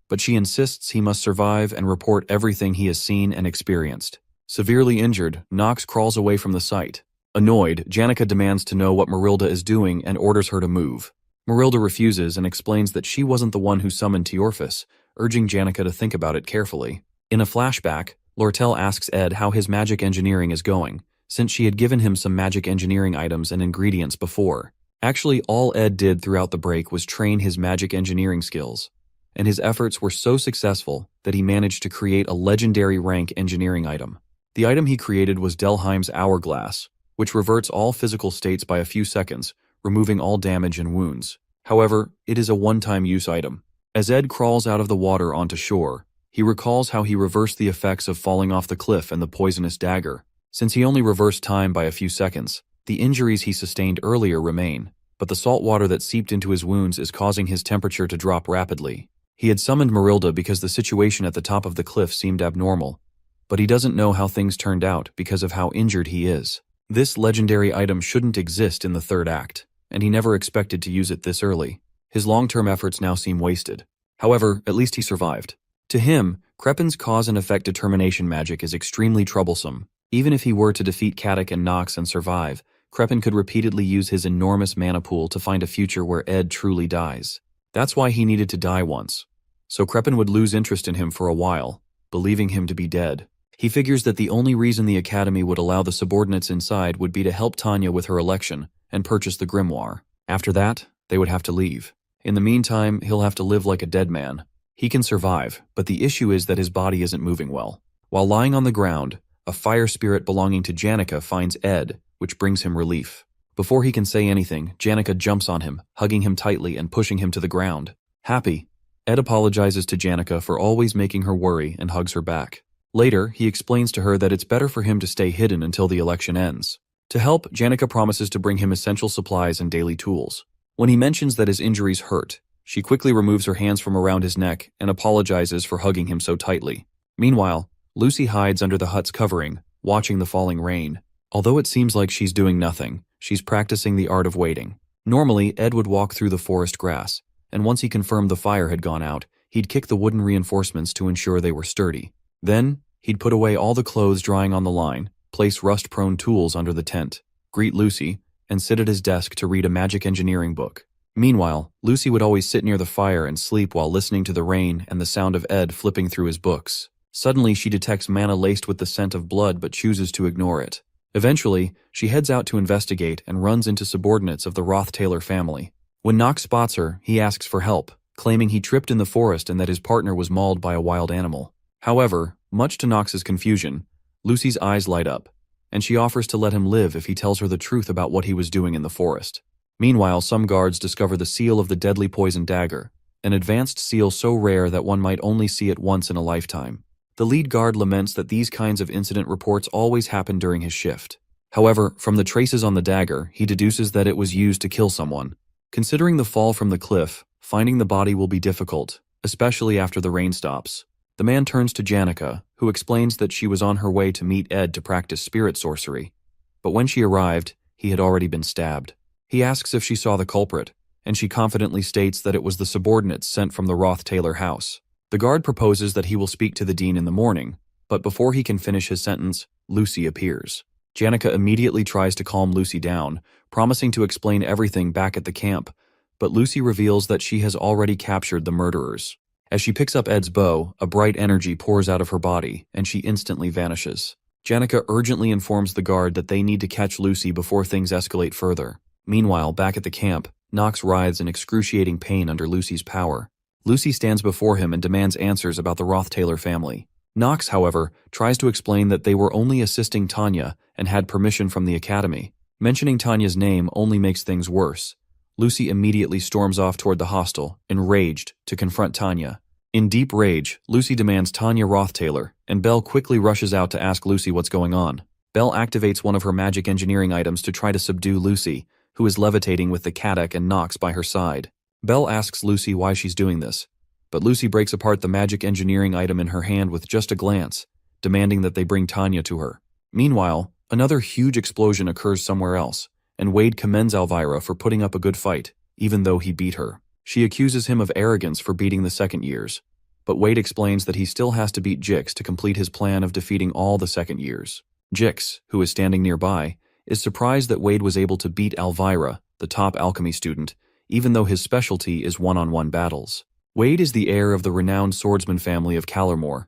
But she insists he must survive and report everything he has seen and experienced. Severely injured, Nox crawls away from the site. Annoyed, Janica demands to know what Marilda is doing and orders her to move. Marilda refuses and explains that she wasn't the one who summoned Teorphus, urging Janica to think about it carefully. In a flashback, Lortel asks Ed how his magic engineering is going, since she had given him some magic engineering items and ingredients before. Actually, all Ed did throughout the break was train his magic engineering skills, and his efforts were so successful that he managed to create a legendary rank engineering item. The item he created was Delheim's Hourglass, which reverts all physical states by a few seconds, removing all damage and wounds. However, it is a one-time use item. As Ed crawls out of the water onto shore, he recalls how he reversed the effects of falling off the cliff and the poisonous dagger. Since he only reversed time by a few seconds, the injuries he sustained earlier remain, but the salt water that seeped into his wounds is causing his temperature to drop rapidly. He had summoned Marilda because the situation at the top of the cliff seemed abnormal, but he doesn't know how things turned out because of how injured he is. This legendary item shouldn't exist in the third act, and he never expected to use it this early. His long-term efforts now seem wasted. However, at least he survived. To him, Crepin's cause and effect determination magic is extremely troublesome. Even if he were to defeat Katic and Nox and survive, Crepin could repeatedly use his enormous mana pool to find a future where Ed truly dies. That's why he needed to die once. So Crepin would lose interest in him for a while, believing him to be dead. He figures that the only reason the Academy would allow the subordinates inside would be to help Tanya with her election and purchase the grimoire. After that, they would have to leave. In the meantime, he'll have to live like a dead man. He can survive, but the issue is that his body isn't moving well. While lying on the ground, a fire spirit belonging to Janica finds Ed, which brings him relief. Before he can say anything, Janica jumps on him, hugging him tightly and pushing him to the ground. Happy, Ed apologizes to Janica for always making her worry and hugs her back. Later, he explains to her that it's better for him to stay hidden until the election ends. To help, Janica promises to bring him essential supplies and daily tools. When he mentions that his injuries hurt, she quickly removes her hands from around his neck and apologizes for hugging him so tightly. Meanwhile, Lucy hides under the hut's covering, watching the falling rain. Although it seems like she's doing nothing, she's practicing the art of waiting. Normally, Ed would walk through the forest grass, and once he confirmed the fire had gone out, he'd kick the wooden reinforcements to ensure they were sturdy. Then, he'd put away all the clothes drying on the line, place rust-prone tools under the tent, greet Lucy, and sit at his desk to read a magic engineering book. Meanwhile, Lucy would always sit near the fire and sleep while listening to the rain and the sound of Ed flipping through his books. Suddenly, she detects manna laced with the scent of blood but chooses to ignore it. Eventually, she heads out to investigate and runs into subordinates of the Roth-Taylor family. When Knox spots her, he asks for help, claiming he tripped in the forest and that his partner was mauled by a wild animal. However, much to Knox's confusion, Lucy's eyes light up, and she offers to let him live if he tells her the truth about what he was doing in the forest. Meanwhile, some guards discover the seal of the deadly poison dagger, an advanced seal so rare that one might only see it once in a lifetime. The lead guard laments that these kinds of incident reports always happen during his shift. However, from the traces on the dagger, he deduces that it was used to kill someone. Considering the fall from the cliff, finding the body will be difficult, especially after the rain stops. The man turns to Janica, who explains that she was on her way to meet Ed to practice spirit sorcery. But when she arrived, he had already been stabbed. He asks if she saw the culprit, and she confidently states that it was the subordinates sent from the Roth-Taylor house. The guard proposes that he will speak to the dean in the morning, but before he can finish his sentence, Lucy appears. Janica immediately tries to calm Lucy down, promising to explain everything back at the camp, but Lucy reveals that she has already captured the murderers. As she picks up Ed's bow, a bright energy pours out of her body, and she instantly vanishes. Janica urgently informs the guard that they need to catch Lucy before things escalate further. Meanwhile, back at the camp, Knox writhes in excruciating pain under Lucy's power. Lucy stands before him and demands answers about the Roth-Taylor family. Knox, however, tries to explain that they were only assisting Tanya and had permission from the academy. Mentioning Tanya's name only makes things worse. Lucy immediately storms off toward the hostel, enraged, to confront Tanya. In deep rage, Lucy demands Tanya Roth-Taylor, and Belle quickly rushes out to ask Lucy what's going on. Belle activates one of her magic engineering items to try to subdue Lucy, who is levitating with the Caddock and Knox by her side. Belle asks Lucy why she's doing this, but Lucy breaks apart the magic engineering item in her hand with just a glance, demanding that they bring Tanya to her. Meanwhile, another huge explosion occurs somewhere else, and Wade commends Elvira for putting up a good fight, even though he beat her. She accuses him of arrogance for beating the second years, but Wade explains that he still has to beat Jix to complete his plan of defeating all the second years. Jix, who is standing nearby, is surprised that Wade was able to beat Elvira, the top alchemy student, even though his specialty is one-on-one battles. Wade is the heir of the renowned swordsman family of Callermore,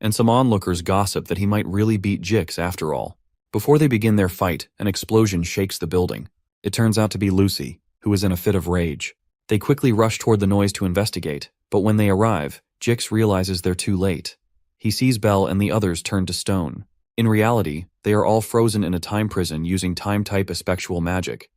and some onlookers gossip that he might really beat Jix after all. Before they begin their fight, an explosion shakes the building. It turns out to be Lucy, who is in a fit of rage. They quickly rush toward the noise to investigate, but when they arrive, Jix realizes they're too late. He sees Belle and the others turn to stone. In reality, they are all frozen in a time prison using time-type aspectual magic,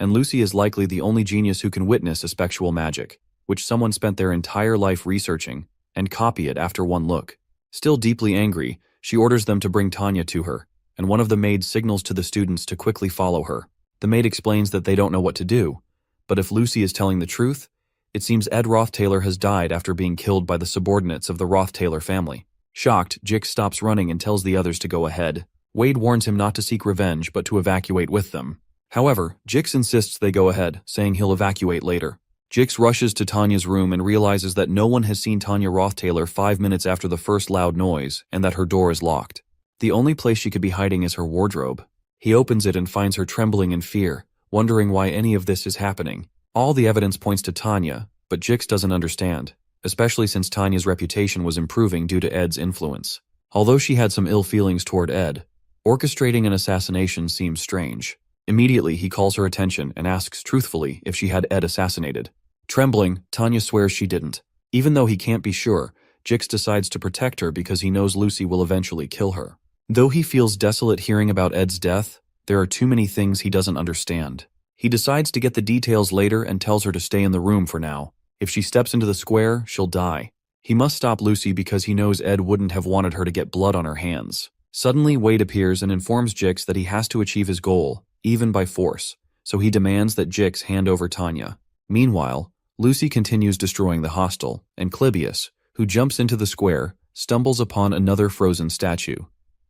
and Lucy is likely the only genius who can witness aspectual magic, which someone spent their entire life researching, and copy it after one look. Still deeply angry, she orders them to bring Tanya to her, and one of the maids signals to the students to quickly follow her. The maid explains that they don't know what to do, but if Lucy is telling the truth, it seems Ed Roth-Taylor has died after being killed by the subordinates of the Roth-Taylor family. Shocked, Jix stops running and tells the others to go ahead. Wade warns him not to seek revenge but to evacuate with them. However, Jix insists they go ahead, saying he'll evacuate later. Jix rushes to Tanya's room and realizes that no one has seen Tanya Roth-Taylor 5 minutes after the first loud noise and that her door is locked. The only place she could be hiding is her wardrobe. He opens it and finds her trembling in fear, wondering why any of this is happening. All the evidence points to Tanya, but Jix doesn't understand, especially since Tanya's reputation was improving due to Ed's influence. Although she had some ill feelings toward Ed, orchestrating an assassination seems strange. Immediately, he calls her attention and asks truthfully if she had Ed assassinated. Trembling, Tanya swears she didn't. Even though he can't be sure, Jix decides to protect her because he knows Lucy will eventually kill her. Though he feels desolate hearing about Ed's death, there are too many things he doesn't understand. He decides to get the details later and tells her to stay in the room for now. If she steps into the square, she'll die. He must stop Lucy because he knows Ed wouldn't have wanted her to get blood on her hands. Suddenly, Wade appears and informs Jix that he has to achieve his goal, even by force, so he demands that Jix hand over Tanya. Meanwhile, Lucy continues destroying the hostel, and Clybius, who jumps into the square, stumbles upon another frozen statue.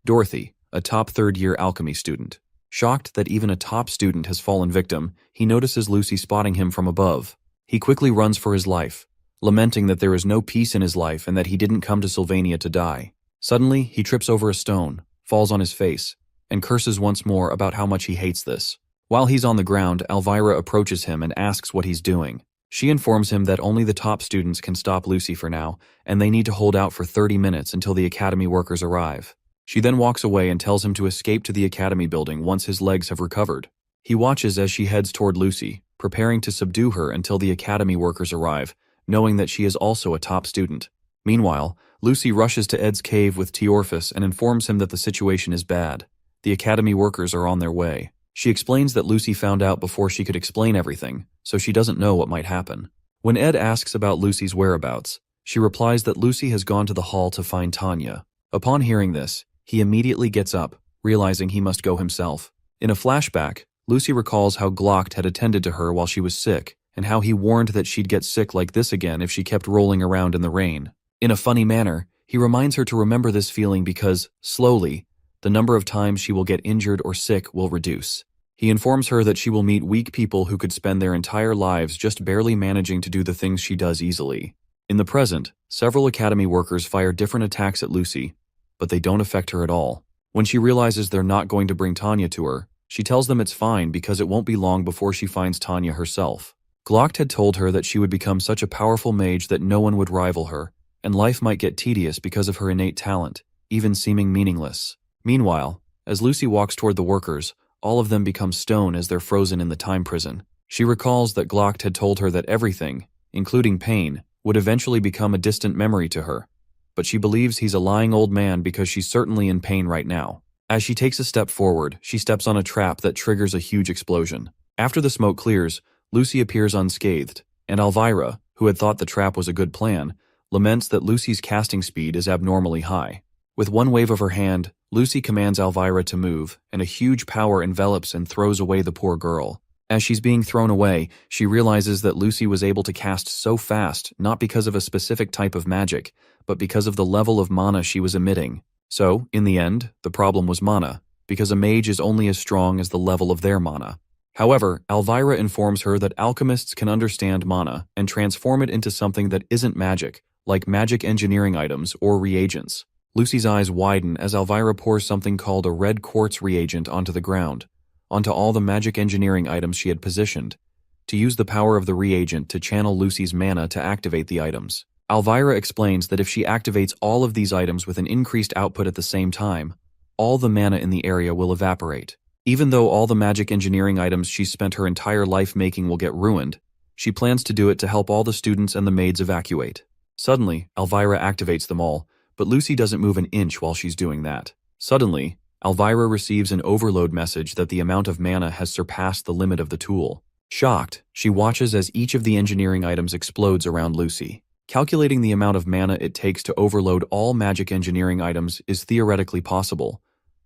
Dorothy, a top third-year alchemy student. Shocked that even a top student has fallen victim, he notices Lucy spotting him from above. He quickly runs for his life, lamenting that there is no peace in his life and that he didn't come to Sylvania to die. Suddenly, he trips over a stone, falls on his face, and curses once more about how much he hates this. While he's on the ground, Elvira approaches him and asks what he's doing. She informs him that only the top students can stop Lucy for now, and they need to hold out for 30 minutes until the academy workers arrive. She then walks away and tells him to escape to the academy building once his legs have recovered. He watches as she heads toward Lucy, preparing to subdue her until the academy workers arrive, knowing that she is also a top student. Meanwhile, Lucy rushes to Ed's cave with Teorphus and informs him that the situation is bad. The academy workers are on their way. She explains that Lucy found out before she could explain everything, so she doesn't know what might happen. When Ed asks about Lucy's whereabouts, she replies that Lucy has gone to the hall to find Tanya. Upon hearing this, he immediately gets up, realizing he must go himself. In a flashback, Lucy recalls how Glock had attended to her while she was sick, and how he warned that she'd get sick like this again if she kept rolling around in the rain. In a funny manner, he reminds her to remember this feeling because, slowly, the number of times she will get injured or sick will reduce. He informs her that she will meet weak people who could spend their entire lives just barely managing to do the things she does easily. In the present, several academy workers fire different attacks at Lucy, but they don't affect her at all. When she realizes they're not going to bring Tanya to her, she tells them it's fine because it won't be long before she finds Tanya herself. Glock had told her that she would become such a powerful mage that no one would rival her, and life might get tedious because of her innate talent, even seeming meaningless. Meanwhile, as Lucy walks toward the workers, all of them become stone as they're frozen in the time prison. She recalls that Glock had told her that everything, including pain, would eventually become a distant memory to her, but she believes he's a lying old man because she's certainly in pain right now. As she takes a step forward, she steps on a trap that triggers a huge explosion. After the smoke clears, Lucy appears unscathed, and Elvira, who had thought the trap was a good plan, laments that Lucy's casting speed is abnormally high. With one wave of her hand, Lucy commands Elvira to move, and a huge power envelops and throws away the poor girl. As she's being thrown away, she realizes that Lucy was able to cast so fast not because of a specific type of magic, but because of the level of mana she was emitting. So, in the end, the problem was mana, because a mage is only as strong as the level of their mana. However, Elvira informs her that alchemists can understand mana and transform it into something that isn't magic, like magic engineering items or reagents. Lucy's eyes widen as Elvira pours something called a red quartz reagent onto the ground, onto all the magic engineering items she had positioned, to use the power of the reagent to channel Lucy's mana to activate the items. Elvira explains that if she activates all of these items with an increased output at the same time, all the mana in the area will evaporate. Even though all the magic engineering items she's spent her entire life making will get ruined, she plans to do it to help all the students and the maids evacuate. Suddenly, Elvira activates them all, but Lucy doesn't move an inch while she's doing that. Suddenly, Elvira receives an overload message that the amount of mana has surpassed the limit of the tool. Shocked, she watches as each of the engineering items explodes around Lucy. Calculating the amount of mana it takes to overload all magic engineering items is theoretically possible,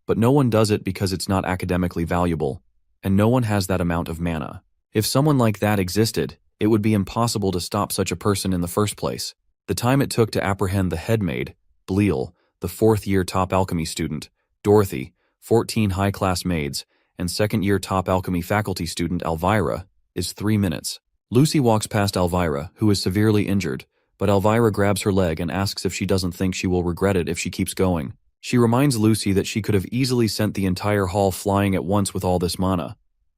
but no one does it because it's not academically valuable, and no one has that amount of mana. If someone like that existed, it would be impossible to stop such a person in the first place. The time it took to apprehend the head maid, Bleal, the fourth-year top alchemy student, Dorothy, 14 high-class maids, and second-year top alchemy faculty student Elvira, is 3 minutes. Lucy walks past Elvira, who is severely injured, but Elvira grabs her leg and asks if she doesn't think she will regret it if she keeps going. She reminds Lucy that she could have easily sent the entire hall flying at once with all this mana,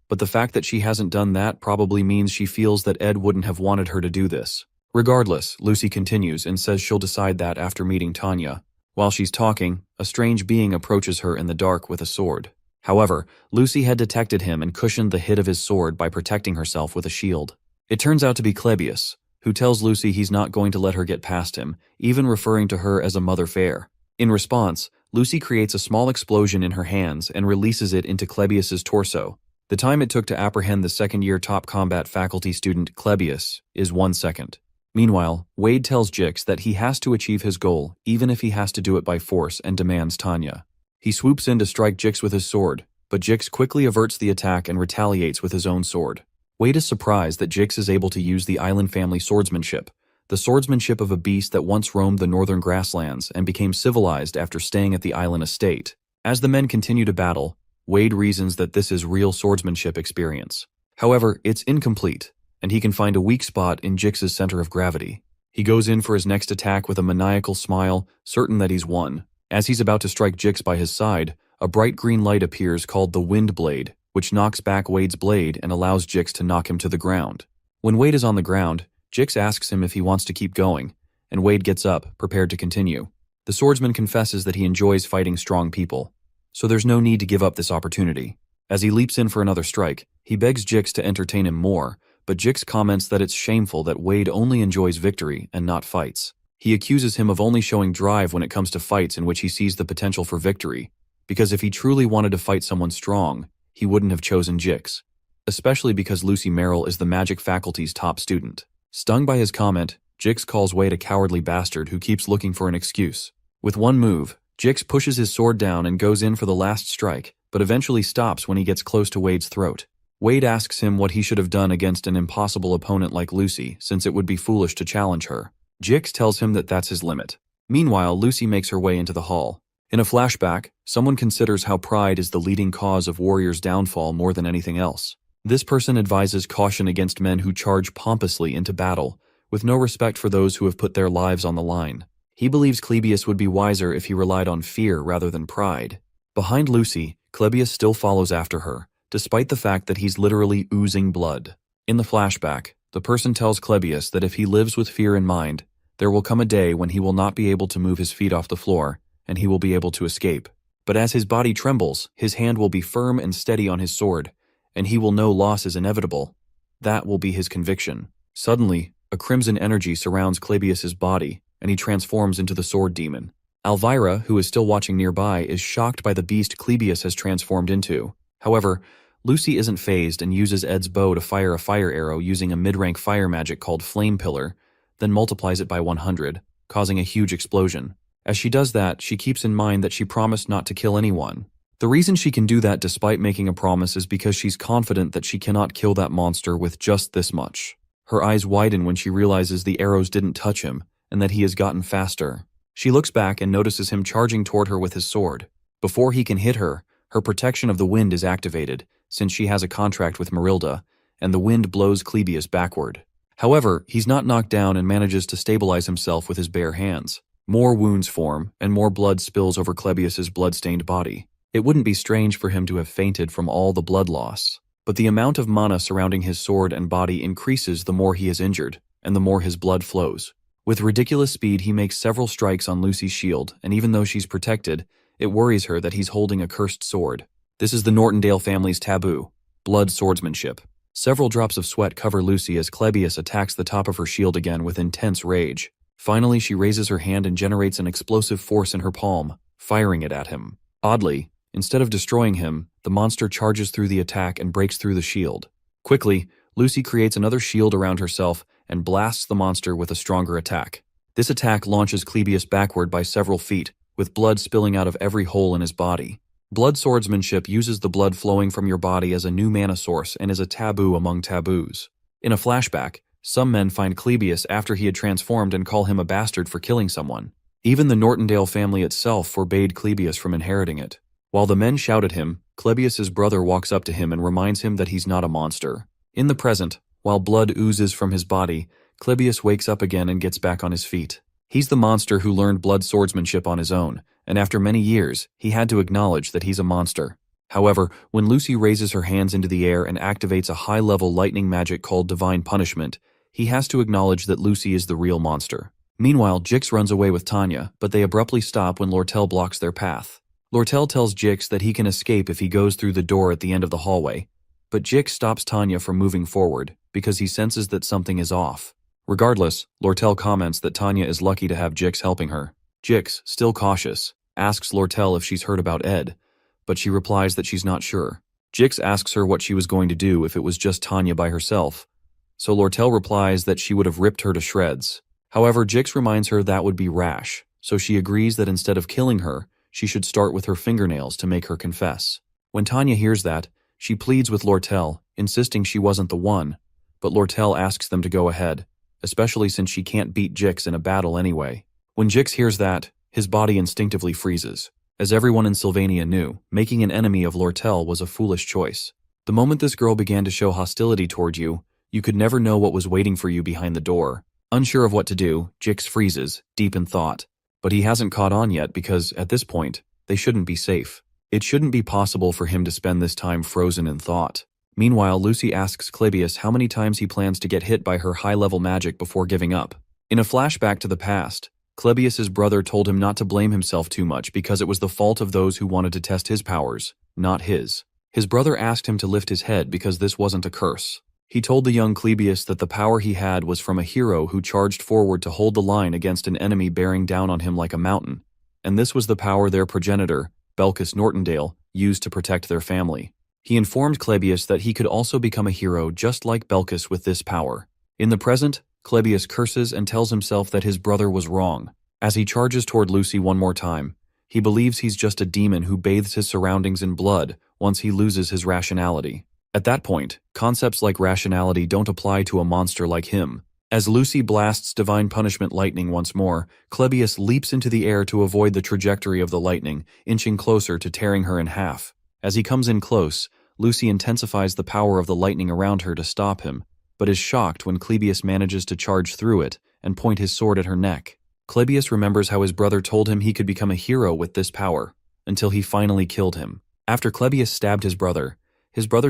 but the fact that she hasn't done that probably means she feels that Ed wouldn't have wanted her to do this. Regardless, Lucy continues and says she'll decide that after meeting Tanya. While she's talking, a strange being approaches her in the dark with a sword. However, Lucy had detected him and cushioned the hit of his sword by protecting herself with a shield. It turns out to be Clebius, who tells Lucy he's not going to let her get past him, even referring to her as a mother fair. In response, Lucy creates a small explosion in her hands and releases it into Clebius's torso. The time it took to apprehend the second-year top combat faculty student Clebius is 1 second. Meanwhile, Wade tells Jix that he has to achieve his goal, even if he has to do it by force, and demands Tanya. He swoops in to strike Jix with his sword, but Jix quickly averts the attack and retaliates with his own sword. Wade is surprised that Jix is able to use the Island family swordsmanship, the swordsmanship of a beast that once roamed the northern grasslands and became civilized after staying at the island estate. As the men continue to battle, Wade reasons that this is real swordsmanship experience. However, it's incomplete, and he can find a weak spot in Jix's center of gravity. He goes in for his next attack with a maniacal smile, certain that he's won. As he's about to strike Jix by his side, a bright green light appears called the Wind Blade, which knocks back Wade's blade and allows Jix to knock him to the ground. When Wade is on the ground, Jix asks him if he wants to keep going, and Wade gets up, prepared to continue. The swordsman confesses that he enjoys fighting strong people, so there's no need to give up this opportunity. As he leaps in for another strike, he begs Jix to entertain him more, but Jix comments that it's shameful that Wade only enjoys victory and not fights. He accuses him of only showing drive when it comes to fights in which he sees the potential for victory, because if he truly wanted to fight someone strong, he wouldn't have chosen Jix, especially because Lucy Merrill is the magic faculty's top student. Stung by his comment, Jix calls Wade a cowardly bastard who keeps looking for an excuse. With one move, Jix pushes his sword down and goes in for the last strike, but eventually stops when he gets close to Wade's throat. Wade asks him what he should have done against an impossible opponent like Lucy, since it would be foolish to challenge her. Jix tells him that that's his limit. Meanwhile, Lucy makes her way into the hall. In a flashback, someone considers how pride is the leading cause of warriors' downfall more than anything else. This person advises caution against men who charge pompously into battle, with no respect for those who have put their lives on the line. He believes Clebius would be wiser if he relied on fear rather than pride. Behind Lucy, Clebius still follows after her, despite the fact that he's literally oozing blood. In the flashback, the person tells Clebius that if he lives with fear in mind, there will come a day when he will not be able to move his feet off the floor, and he will be able to escape. But as his body trembles, his hand will be firm and steady on his sword, and he will know loss is inevitable. That will be his conviction. Suddenly, a crimson energy surrounds Clebius's body, and he transforms into the sword demon. Elvira, who is still watching nearby, is shocked by the beast Clebius has transformed into. However, Lucy isn't fazed and uses Ed's bow to fire a fire arrow using a mid-rank fire magic called Flame Pillar, then multiplies it by 100, causing a huge explosion. As she does that, she keeps in mind that she promised not to kill anyone. The reason she can do that despite making a promise is because she's confident that she cannot kill that monster with just this much. Her eyes widen when she realizes the arrows didn't touch him, and that he has gotten faster. She looks back and notices him charging toward her with his sword. Before he can hit her, her protection of the wind is activated, since she has a contract with Marilda, and the wind blows Clebius backward. However, he's not knocked down and manages to stabilize himself with his bare hands. More wounds form, and more blood spills over Clebius's blood-stained body. It wouldn't be strange for him to have fainted from all the blood loss. But the amount of mana surrounding his sword and body increases the more he is injured, and the more his blood flows. With ridiculous speed, he makes several strikes on Lucy's shield, and even though she's protected, it worries her that he's holding a cursed sword. This is the Nortondale family's taboo: blood swordsmanship. Several drops of sweat cover Lucy as Clebius attacks the top of her shield again with intense rage. Finally, she raises her hand and generates an explosive force in her palm, firing it at him. Oddly, instead of destroying him, the monster charges through the attack and breaks through the shield. Quickly, Lucy creates another shield around herself and blasts the monster with a stronger attack. This attack launches Clebius backward by several feet, with blood spilling out of every hole in his body. Blood swordsmanship uses the blood flowing from your body as a new mana source and is a taboo among taboos. In a flashback, some men find Clebius after he had transformed and call him a bastard for killing someone. Even the Nortondale family itself forbade Clebius from inheriting it. While the men shout at him, Clebius's brother walks up to him and reminds him that he's not a monster. In the present, while blood oozes from his body, Clebius wakes up again and gets back on his feet. He's the monster who learned blood swordsmanship on his own, and after many years, he had to acknowledge that he's a monster. However, when Lucy raises her hands into the air and activates a high-level lightning magic called Divine Punishment, he has to acknowledge that Lucy is the real monster. Meanwhile, Jix runs away with Tanya, but they abruptly stop when Lortel blocks their path. Lortel tells Jix that he can escape if he goes through the door at the end of the hallway, but Jix stops Tanya from moving forward because he senses that something is off. Regardless, Lortel comments that Tanya is lucky to have Jix helping her. Jix, still cautious, asks Lortel if she's heard about Ed, but she replies that she's not sure. Jix asks her what she was going to do if it was just Tanya by herself, so Lortel replies that she would have ripped her to shreds. However, Jix reminds her that would be rash, so she agrees that instead of killing her, she should start with her fingernails to make her confess. When Tanya hears that, she pleads with Lortel, insisting she wasn't the one, but Lortel asks them to go ahead, especially since she can't beat Jix in a battle anyway. When Jix hears that, his body instinctively freezes. As everyone in Sylvania knew, making an enemy of Lortel was a foolish choice. The moment this girl began to show hostility toward you, you could never know what was waiting for you behind the door. Unsure of what to do, Jix freezes, deep in thought. But he hasn't caught on yet because, at this point, they shouldn't be safe. It shouldn't be possible for him to spend this time frozen in thought. Meanwhile, Lucy asks Clebius how many times he plans to get hit by her high-level magic before giving up. In a flashback to the past, Clebius's brother told him not to blame himself too much because it was the fault of those who wanted to test his powers, not his. His brother asked him to lift his head because this wasn't a curse. He told the young Clebius that the power he had was from a hero who charged forward to hold the line against an enemy bearing down on him like a mountain, and this was the power their progenitor, Belcus Nortondale, used to protect their family. He informed Clebius that he could also become a hero just like Belcus with this power. In the present, Clebius curses and tells himself that his brother was wrong. As he charges toward Lucy one more time, he believes he's just a demon who bathes his surroundings in blood once he loses his rationality. At that point, concepts like rationality don't apply to a monster like him. As Lucy blasts divine punishment lightning once more, Clebius leaps into the air to avoid the trajectory of the lightning, inching closer to tearing her in half. As he comes in close, Lucy intensifies the power of the lightning around her to stop him, but is shocked when Clebius manages to charge through it and point his sword at her neck. Clebius remembers how his brother told him he could become a hero with this power, until he finally killed him. After Clebius stabbed his brother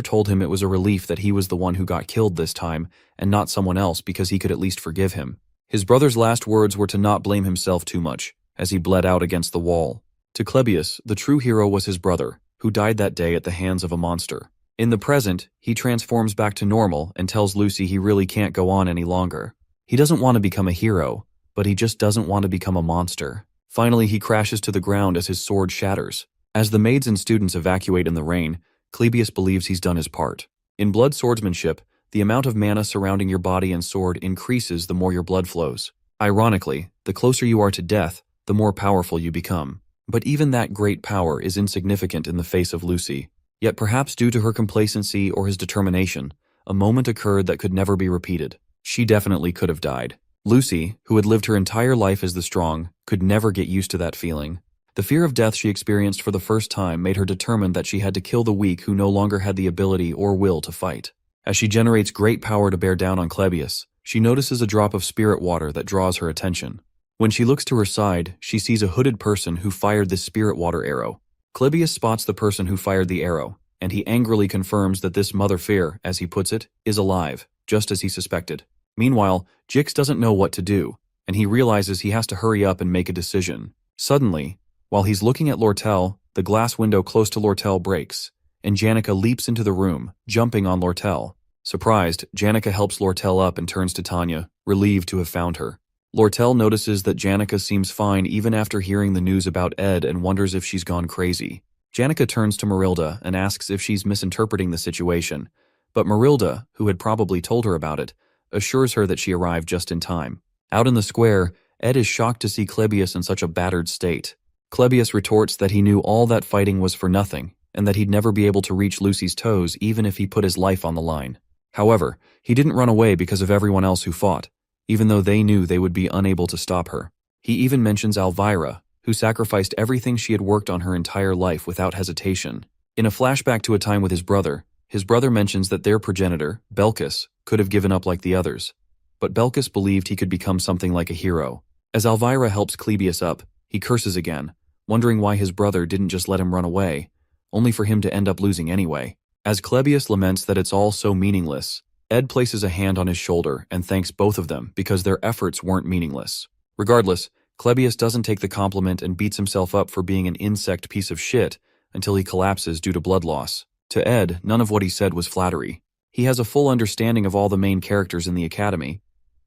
told him it was a relief that he was the one who got killed this time, and not someone else because he could at least forgive him. His brother's last words were to not blame himself too much, as he bled out against the wall. To Clebius, the true hero was his brother, who died that day at the hands of a monster. In the present, he transforms back to normal and tells Lucy he really can't go on any longer. He doesn't want to become a hero, but he just doesn't want to become a monster. Finally, he crashes to the ground as his sword shatters. As the maids and students evacuate in the rain, Clebius believes he's done his part. In blood swordsmanship, the amount of mana surrounding your body and sword increases the more your blood flows. Ironically, the closer you are to death, the more powerful you become. But even that great power is insignificant in the face of Lucy. Yet perhaps due to her complacency or his determination, a moment occurred that could never be repeated. She definitely could have died. Lucy, who had lived her entire life as the strong, could never get used to that feeling. The fear of death she experienced for the first time made her determined that she had to kill the weak who no longer had the ability or will to fight. As she generates great power to bear down on Clebius, she notices a drop of spirit water that draws her attention. When she looks to her side, she sees a hooded person who fired this spirit water arrow. Clebius spots the person who fired the arrow, and he angrily confirms that this Mother Fear, as he puts it, is alive, just as he suspected. Meanwhile, Jix doesn't know what to do, and he realizes he has to hurry up and make a decision. Suddenly, while he's looking at Lortel, the glass window close to Lortel breaks, and Janica leaps into the room, jumping on Lortel. Surprised, Janica helps Lortel up and turns to Tanya, relieved to have found her. Lortel notices that Janica seems fine even after hearing the news about Ed and wonders if she's gone crazy. Janica turns to Marilda and asks if she's misinterpreting the situation, but Marilda, who had probably told her about it, assures her that she arrived just in time. Out in the square, Ed is shocked to see Clebius in such a battered state. Clebius retorts that he knew all that fighting was for nothing, and that he'd never be able to reach Lucy's toes even if he put his life on the line. However, he didn't run away because of everyone else who fought, even though they knew they would be unable to stop her. He even mentions Elvira, who sacrificed everything she had worked on her entire life without hesitation. In a flashback to a time with his brother mentions that their progenitor, Belcus, could have given up like the others, but Belcus believed he could become something like a hero. As Elvira helps Clebius up, he curses again, wondering why his brother didn't just let him run away, only for him to end up losing anyway. As Clebius laments that it's all so meaningless, Ed places a hand on his shoulder and thanks both of them because their efforts weren't meaningless. Regardless, Clebius doesn't take the compliment and beats himself up for being an insect piece of shit until he collapses due to blood loss. To Ed, none of what he said was flattery. He has a full understanding of all the main characters in the Academy,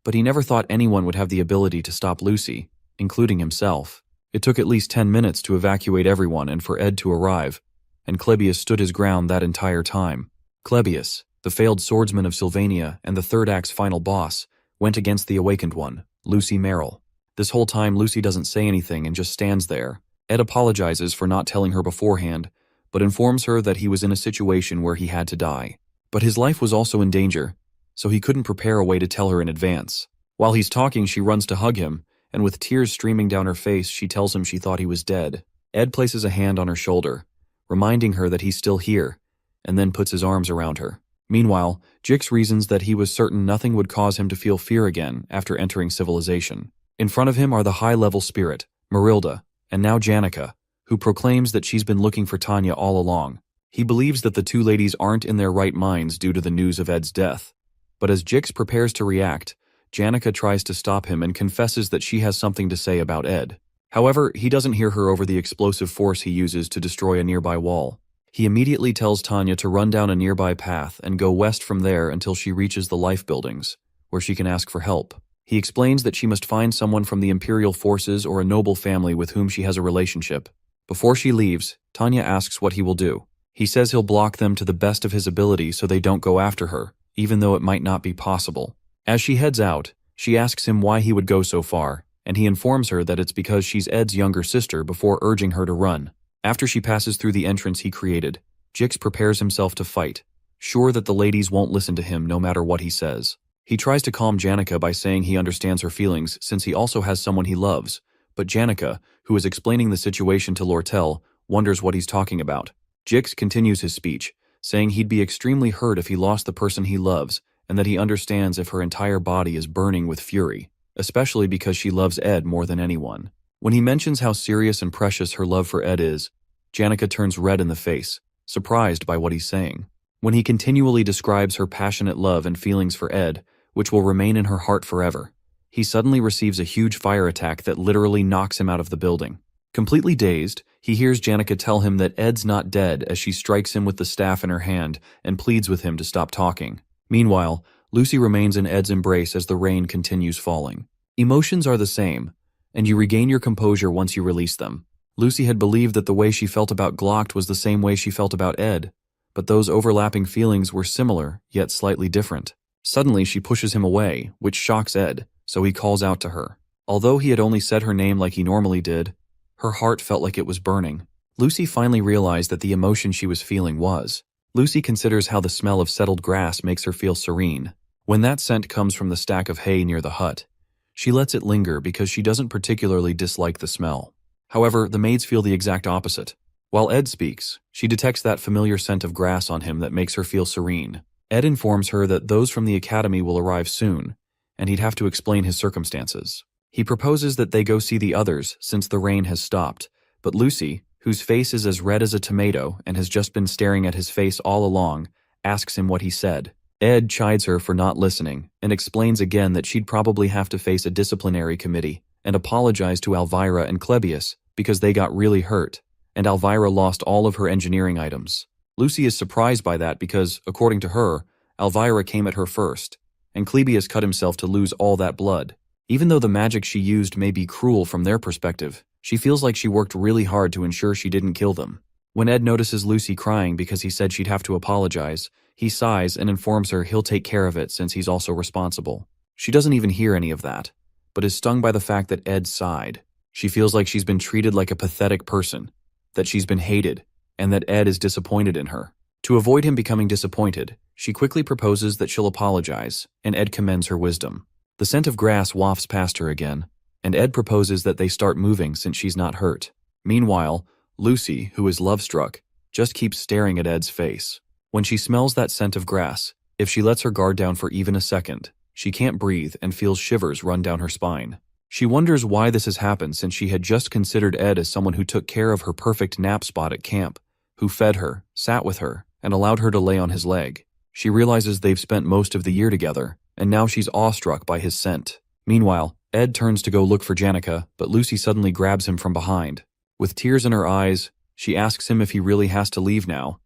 but he never thought anyone would have the ability to stop Lucy, including himself. It took at least 10 minutes to evacuate everyone and for Ed to arrive, and Clebius stood his ground that entire time. Clebius, the failed swordsman of Sylvania and the third act's final boss, went against the awakened one, Lucy Merrill. This whole time Lucy doesn't say anything and just stands there. Ed apologizes for not telling her beforehand, but informs her that he was in a situation where he had to die. But his life was also in danger, so he couldn't prepare a way to tell her in advance. While he's talking, she runs to hug him, and with tears streaming down her face, she tells him she thought he was dead. Ed places a hand on her shoulder, reminding her that he's still here, and then puts his arms around her. Meanwhile, Jix reasons that he was certain nothing would cause him to feel fear again after entering civilization. In front of him are the high-level spirit, Marilda, and now Janica, who proclaims that she's been looking for Tanya all along. He believes that the two ladies aren't in their right minds due to the news of Ed's death. But as Jix prepares to react, Janica tries to stop him and confesses that she has something to say about Ed. However, he doesn't hear her over the explosive force he uses to destroy a nearby wall. He immediately tells Tanya to run down a nearby path and go west from there until she reaches the life buildings, where she can ask for help. He explains that she must find someone from the Imperial forces or a noble family with whom she has a relationship. Before she leaves, Tanya asks what he will do. He says he'll block them to the best of his ability so they don't go after her, even though it might not be possible. As she heads out, she asks him why he would go so far, and he informs her that it's because she's Ed's younger sister before urging her to run. After she passes through the entrance he created, Jix prepares himself to fight, sure that the ladies won't listen to him no matter what he says. He tries to calm Janica by saying he understands her feelings since he also has someone he loves, but Janica, who is explaining the situation to Lortel, wonders what he's talking about. Jix continues his speech, saying he'd be extremely hurt if he lost the person he loves, and that he understands if her entire body is burning with fury, especially because she loves Ed more than anyone. When he mentions how serious and precious her love for Ed is, Janica turns red in the face, surprised by what he's saying. When he continually describes her passionate love and feelings for Ed, which will remain in her heart forever, he suddenly receives a huge fire attack that literally knocks him out of the building. Completely dazed, he hears Janica tell him that Ed's not dead as she strikes him with the staff in her hand and pleads with him to stop talking. Meanwhile, Lucy remains in Ed's embrace as the rain continues falling. Emotions are the same, and you regain your composure once you release them. Lucy had believed that the way she felt about Glock was the same way she felt about Ed, but those overlapping feelings were similar, yet slightly different. Suddenly, she pushes him away, which shocks Ed, so he calls out to her. Although he had only said her name like he normally did, her heart felt like it was burning. Lucy finally realized that the emotion she was feeling was. Lucy considers how the smell of settled grass makes her feel serene. When that scent comes from the stack of hay near the hut, she lets it linger because she doesn't particularly dislike the smell. However, the maids feel the exact opposite. While Ed speaks, she detects that familiar scent of grass on him that makes her feel serene. Ed informs her that those from the academy will arrive soon, and he'd have to explain his circumstances. He proposes that they go see the others since the rain has stopped, but Lucy, whose face is as red as a tomato and has just been staring at his face all along, asks him what he said. Ed chides her for not listening and explains again that she'd probably have to face a disciplinary committee and apologize to Elvira and Clebius because they got really hurt, and Elvira lost all of her engineering items. Lucy is surprised by that because, according to her, Elvira came at her first, and Clebius cut himself to lose all that blood. Even though the magic she used may be cruel from their perspective, she feels like she worked really hard to ensure she didn't kill them. When Ed notices Lucy crying because he said she'd have to apologize, he sighs and informs her he'll take care of it since he's also responsible. She doesn't even hear any of that, but is stung by the fact that Ed sighed. She feels like she's been treated like a pathetic person, that she's been hated, and that Ed is disappointed in her. To avoid him becoming disappointed, she quickly proposes that she'll apologize, and Ed commends her wisdom. The scent of grass wafts past her again, and Ed proposes that they start moving since she's not hurt. Meanwhile, Lucy, who is love-struck, just keeps staring at Ed's face. When she smells that scent of grass, if she lets her guard down for even a second, she can't breathe and feels shivers run down her spine. She wonders why this has happened since she had just considered Ed as someone who took care of her perfect nap spot at camp, who fed her, sat with her, and allowed her to lay on his leg. She realizes they've spent most of the year together, and now she's awestruck by his scent. Meanwhile, Ed turns to go look for Janica, but Lucy suddenly grabs him from behind. With tears in her eyes, she asks him if he really has to leave now,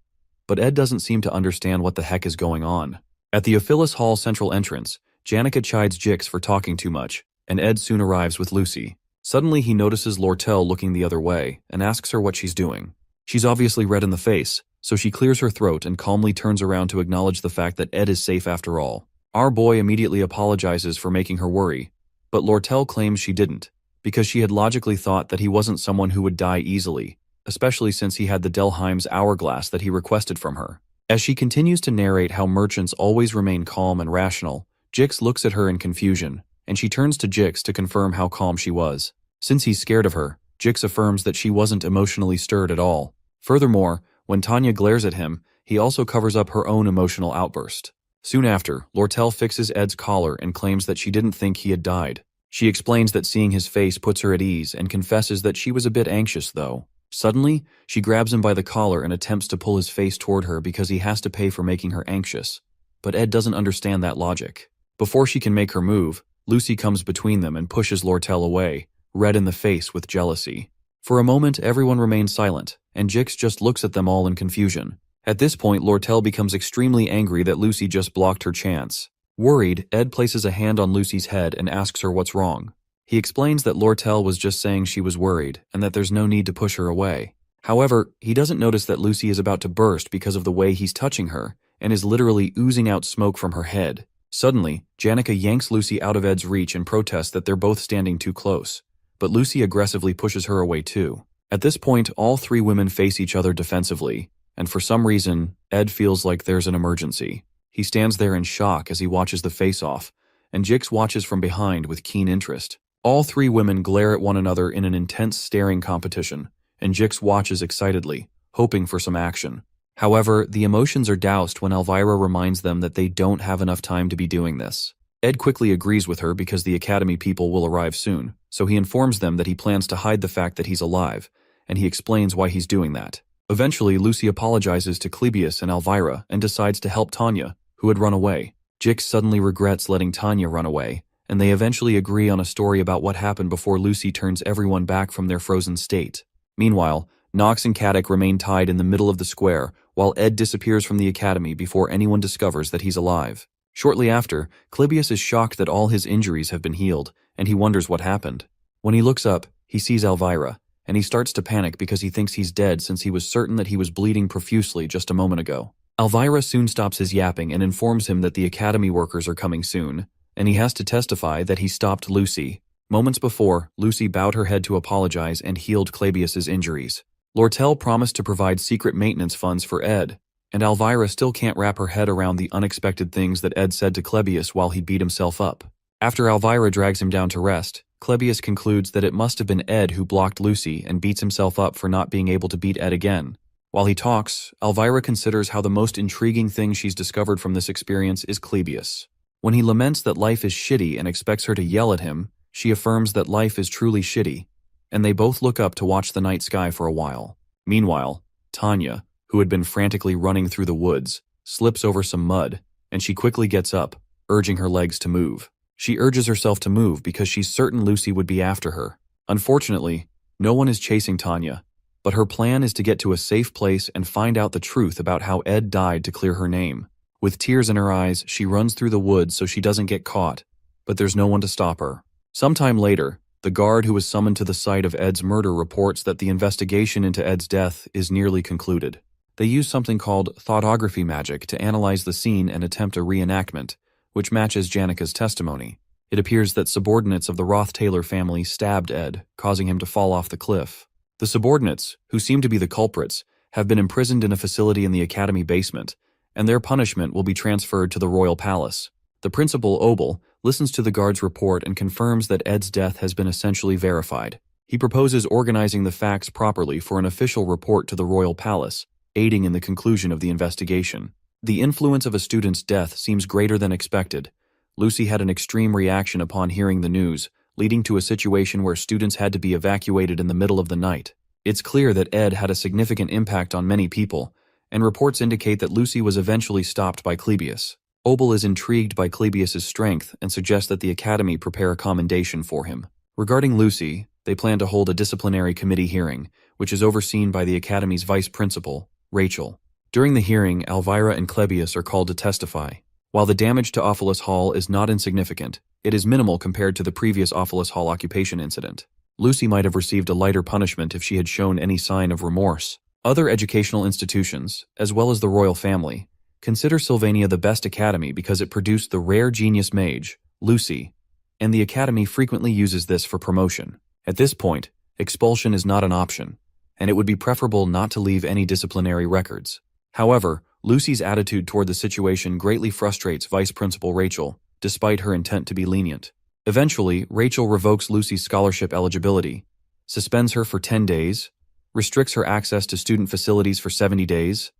but Ed doesn't seem to understand what the heck is going on. At the Ophilus Hall central entrance, Janica chides Jix for talking too much, and Ed soon arrives with Lucy. Suddenly he notices Lortel looking the other way and asks her what she's doing. She's obviously red in the face, so she clears her throat and calmly turns around to acknowledge the fact that Ed is safe after all. Our boy immediately apologizes for making her worry, but Lortel claims she didn't, because she had logically thought that he wasn't someone who would die easily, especially since he had the Delheim's hourglass that he requested from her. As she continues to narrate how merchants always remain calm and rational, Jix looks at her in confusion, and she turns to Jix to confirm how calm she was. Since he's scared of her, Jix affirms that she wasn't emotionally stirred at all. Furthermore, when Tanya glares at him, he also covers up her own emotional outburst. Soon after, Lortel fixes Ed's collar and claims that she didn't think he had died. She explains that seeing his face puts her at ease and confesses that she was a bit anxious though. Suddenly, she grabs him by the collar and attempts to pull his face toward her because he has to pay for making her anxious. But Ed doesn't understand that logic. Before she can make her move, Lucy comes between them and pushes Lortel away, red in the face with jealousy. For a moment, everyone remains silent, and Jix just looks at them all in confusion. At this point, Lortel becomes extremely angry that Lucy just blocked her chance. Worried, Ed places a hand on Lucy's head and asks her what's wrong. He explains that Lortel was just saying she was worried and that there's no need to push her away. However, he doesn't notice that Lucy is about to burst because of the way he's touching her and is literally oozing out smoke from her head. Suddenly, Janica yanks Lucy out of Ed's reach and protests that they're both standing too close. But Lucy aggressively pushes her away too. At this point, all three women face each other defensively, and for some reason, Ed feels like there's an emergency. He stands there in shock as he watches the face-off, and Jix watches from behind with keen interest. All three women glare at one another in an intense staring competition, and Jix watches excitedly, hoping for some action. However, the emotions are doused when Elvira reminds them that they don't have enough time to be doing this. Ed quickly agrees with her because the Academy people will arrive soon, so he informs them that he plans to hide the fact that he's alive, and he explains why he's doing that. Eventually, Lucy apologizes to Clebius and Elvira and decides to help Tanya, who had run away. Jix suddenly regrets letting Tanya run away, and they eventually agree on a story about what happened before Lucy turns everyone back from their frozen state. Meanwhile, Nox and Caddick remain tied in the middle of the square, while Ed disappears from the Academy before anyone discovers that he's alive. Shortly after, Clebius is shocked that all his injuries have been healed, and he wonders what happened. When he looks up, he sees Elvira, and he starts to panic because he thinks he's dead since he was certain that he was bleeding profusely just a moment ago. Elvira soon stops his yapping and informs him that the Academy workers are coming soon, and he has to testify that he stopped Lucy. Moments before, Lucy bowed her head to apologize and healed Clebius's injuries. Lortel promised to provide secret maintenance funds for Ed, and Elvira still can't wrap her head around the unexpected things that Ed said to Clebius while he beat himself up. After Elvira drags him down to rest, Clebius concludes that it must have been Ed who blocked Lucy and beats himself up for not being able to beat Ed again. While he talks, Elvira considers how the most intriguing thing she's discovered from this experience is Clebius. When he laments that life is shitty and expects her to yell at him, she affirms that life is truly shitty, and they both look up to watch the night sky for a while. Meanwhile, Tanya, who had been frantically running through the woods, slips over some mud, and she quickly gets up, urging her legs to move. She urges herself to move because she's certain Lucy would be after her. Unfortunately, no one is chasing Tanya, but her plan is to get to a safe place and find out the truth about how Ed died to clear her name. With tears in her eyes, she runs through the woods so she doesn't get caught, but there's no one to stop her. Sometime later, the guard who was summoned to the site of Ed's murder reports that the investigation into Ed's death is nearly concluded. They use something called thoughtography magic to analyze the scene and attempt a reenactment, which matches Janica's testimony. It appears that subordinates of the Roth-Taylor family stabbed Ed, causing him to fall off the cliff. The subordinates, who seem to be the culprits, have been imprisoned in a facility in the Academy basement, and their punishment will be transferred to the Royal Palace. The principal, Obel, listens to the guard's report and confirms that Ed's death has been essentially verified. He proposes organizing the facts properly for an official report to the Royal Palace, aiding in the conclusion of the investigation. The influence of a student's death seems greater than expected. Lucy had an extreme reaction upon hearing the news, leading to a situation where students had to be evacuated in the middle of the night. It's clear that Ed had a significant impact on many people, and reports indicate that Lucy was eventually stopped by Clebius. Obel is intrigued by Clebius's strength and suggests that the Academy prepare a commendation for him. Regarding Lucy, they plan to hold a disciplinary committee hearing, which is overseen by the Academy's vice principal, Rachel. During the hearing, Elvira and Clebius are called to testify. While the damage to Ophelis Hall is not insignificant, it is minimal compared to the previous Ophelis Hall occupation incident. Lucy might have received a lighter punishment if she had shown any sign of remorse. Other educational institutions, as well as the royal family, consider Sylvania the best academy because it produced the rare genius mage, Lucy, and the Academy frequently uses this for promotion. At this point, expulsion is not an option, and it would be preferable not to leave any disciplinary records. However, Lucy's attitude toward the situation greatly frustrates Vice Principal Rachel, despite her intent to be lenient. Eventually, Rachel revokes Lucy's scholarship eligibility, suspends her for 10 days, restricts her access to student facilities for 70 days,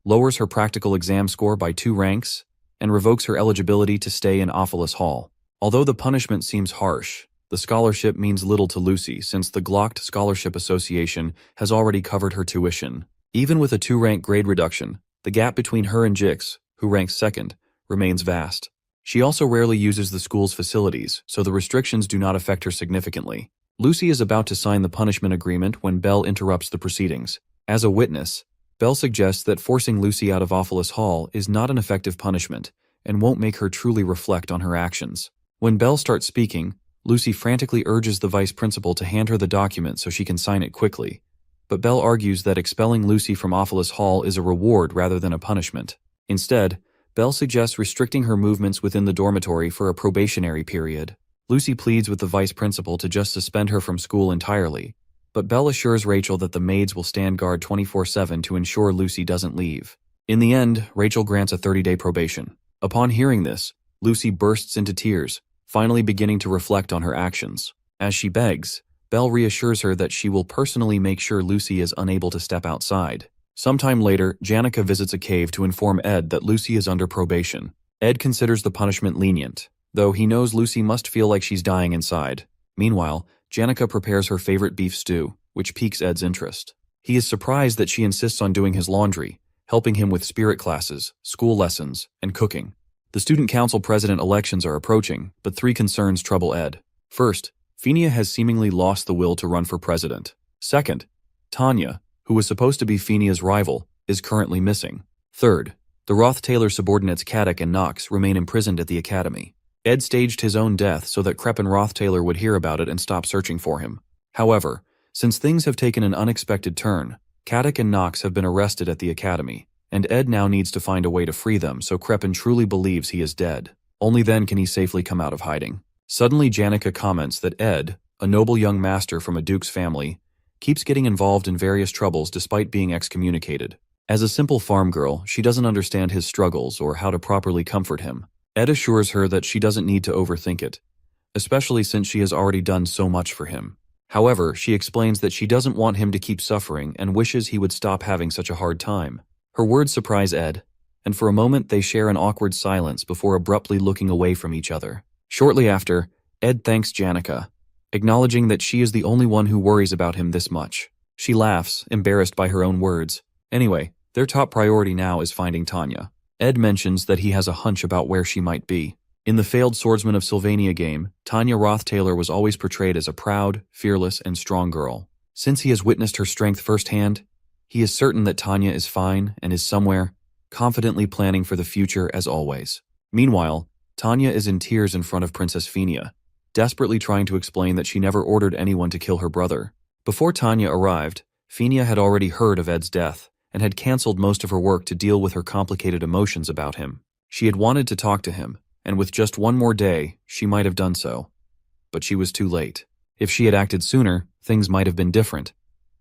lowers her practical exam score by 2 ranks, and revokes her eligibility to stay in Ophelis Hall. Although the punishment seems harsh, The scholarship means little to Lucy since the Glocked Scholarship Association has already covered her tuition. Even with a 2-rank grade reduction, the gap between her and Jix, who ranks second, remains vast. She also rarely uses the school's facilities, so the restrictions do not affect her significantly. Lucy is about to sign the punishment agreement when Belle interrupts the proceedings. As a witness, Belle suggests that forcing Lucy out of Awfulus Hall is not an effective punishment and won't make her truly reflect on her actions. When Belle starts speaking, Lucy frantically urges the vice principal to hand her the document so she can sign it quickly. But Belle argues that expelling Lucy from Awfulus Hall is a reward rather than a punishment. Instead, Belle suggests restricting her movements within the dormitory for a probationary period. Lucy pleads with the vice principal to just suspend her from school entirely, but Belle assures Rachel that the maids will stand guard 24/7 to ensure Lucy doesn't leave. In the end, Rachel grants a 30-day probation. Upon hearing this, Lucy bursts into tears, finally beginning to reflect on her actions. As she begs, Belle reassures her that she will personally make sure Lucy is unable to step outside. Sometime later, Janica visits a cave to inform Ed that Lucy is under probation. Ed considers the punishment lenient, though he knows Lucy must feel like she's dying inside. Meanwhile, Janica prepares her favorite beef stew, which piques Ed's interest. He is surprised that she insists on doing his laundry, helping him with spirit classes, school lessons, and cooking. The student council president elections are approaching, but 3 concerns trouble Ed. First, Phinia has seemingly lost the will to run for president. Second, Tanya, who was supposed to be Phinia's rival, is currently missing. Third, the Roth-Taylor subordinates Caddick and Knox remain imprisoned at the academy. Ed staged his own death so that Crepin Roth-Taylor would hear about it and stop searching for him. However, since things have taken an unexpected turn, Caddick and Knox have been arrested at the academy, and Ed now needs to find a way to free them so Crepin truly believes he is dead. Only then can he safely come out of hiding. Suddenly Janica comments that Ed, a noble young master from a duke's family, keeps getting involved in various troubles despite being excommunicated. As a simple farm girl, she doesn't understand his struggles or how to properly comfort him. Ed assures her that she doesn't need to overthink it, especially since she has already done so much for him. However, she explains that she doesn't want him to keep suffering and wishes he would stop having such a hard time. Her words surprise Ed, and for a moment they share an awkward silence before abruptly looking away from each other. Shortly after, Ed thanks Janica, acknowledging that she is the only one who worries about him this much. She laughs, embarrassed by her own words. Anyway, their top priority now is finding Tanya. Ed mentions that he has a hunch about where she might be. In the failed Swordsman of Sylvania game, Tanya Roth-Taylor was always portrayed as a proud, fearless, and strong girl. Since he has witnessed her strength firsthand, he is certain that Tanya is fine and is somewhere, confidently planning for the future as always. Meanwhile, Tanya is in tears in front of Princess Phinia, desperately trying to explain that she never ordered anyone to kill her brother. Before Tanya arrived, Phinia had already heard of Ed's death and had cancelled most of her work to deal with her complicated emotions about him. She had wanted to talk to him, and with just one more day, she might have done so. But she was too late. If she had acted sooner, things might have been different.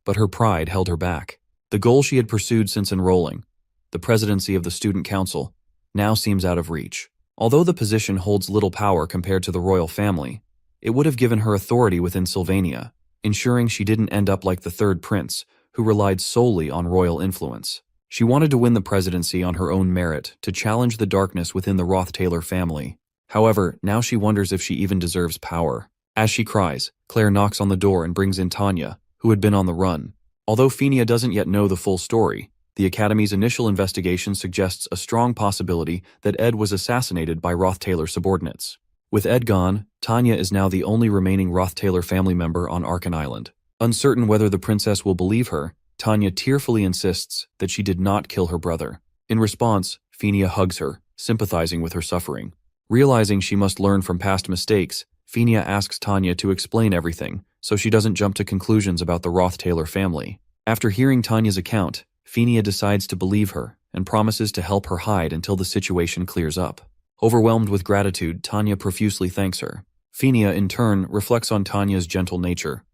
But her pride held her back. The goal she had pursued since enrolling, the presidency of the student council, now seems out of reach. Although the position holds little power compared to the royal family, it would have given her authority within Sylvania, ensuring she didn't end up like the third prince, who relied solely on royal influence. She wanted to win the presidency on her own merit, to challenge the darkness within the Roth-Taylor family. However, now she wonders if she even deserves power. As she cries, Claire knocks on the door and brings in Tanya, who had been on the run. Although Phinia doesn't yet know the full story, the Academy's initial investigation suggests a strong possibility that Ed was assassinated by Roth-Taylor subordinates. With Ed gone, Tanya is now the only remaining Roth-Taylor family member on Arkan Island. Uncertain whether the princess will believe her, Tanya tearfully insists that she did not kill her brother. In response, Phinia hugs her, sympathizing with her suffering. Realizing she must learn from past mistakes, Phinia asks Tanya to explain everything, so she doesn't jump to conclusions about the Roth-Taylor family. After hearing Tanya's account, Phinia decides to believe her and promises to help her hide until the situation clears up. Overwhelmed with gratitude, Tanya profusely thanks her. Phinia, in turn, reflects on Tanya's gentle nature.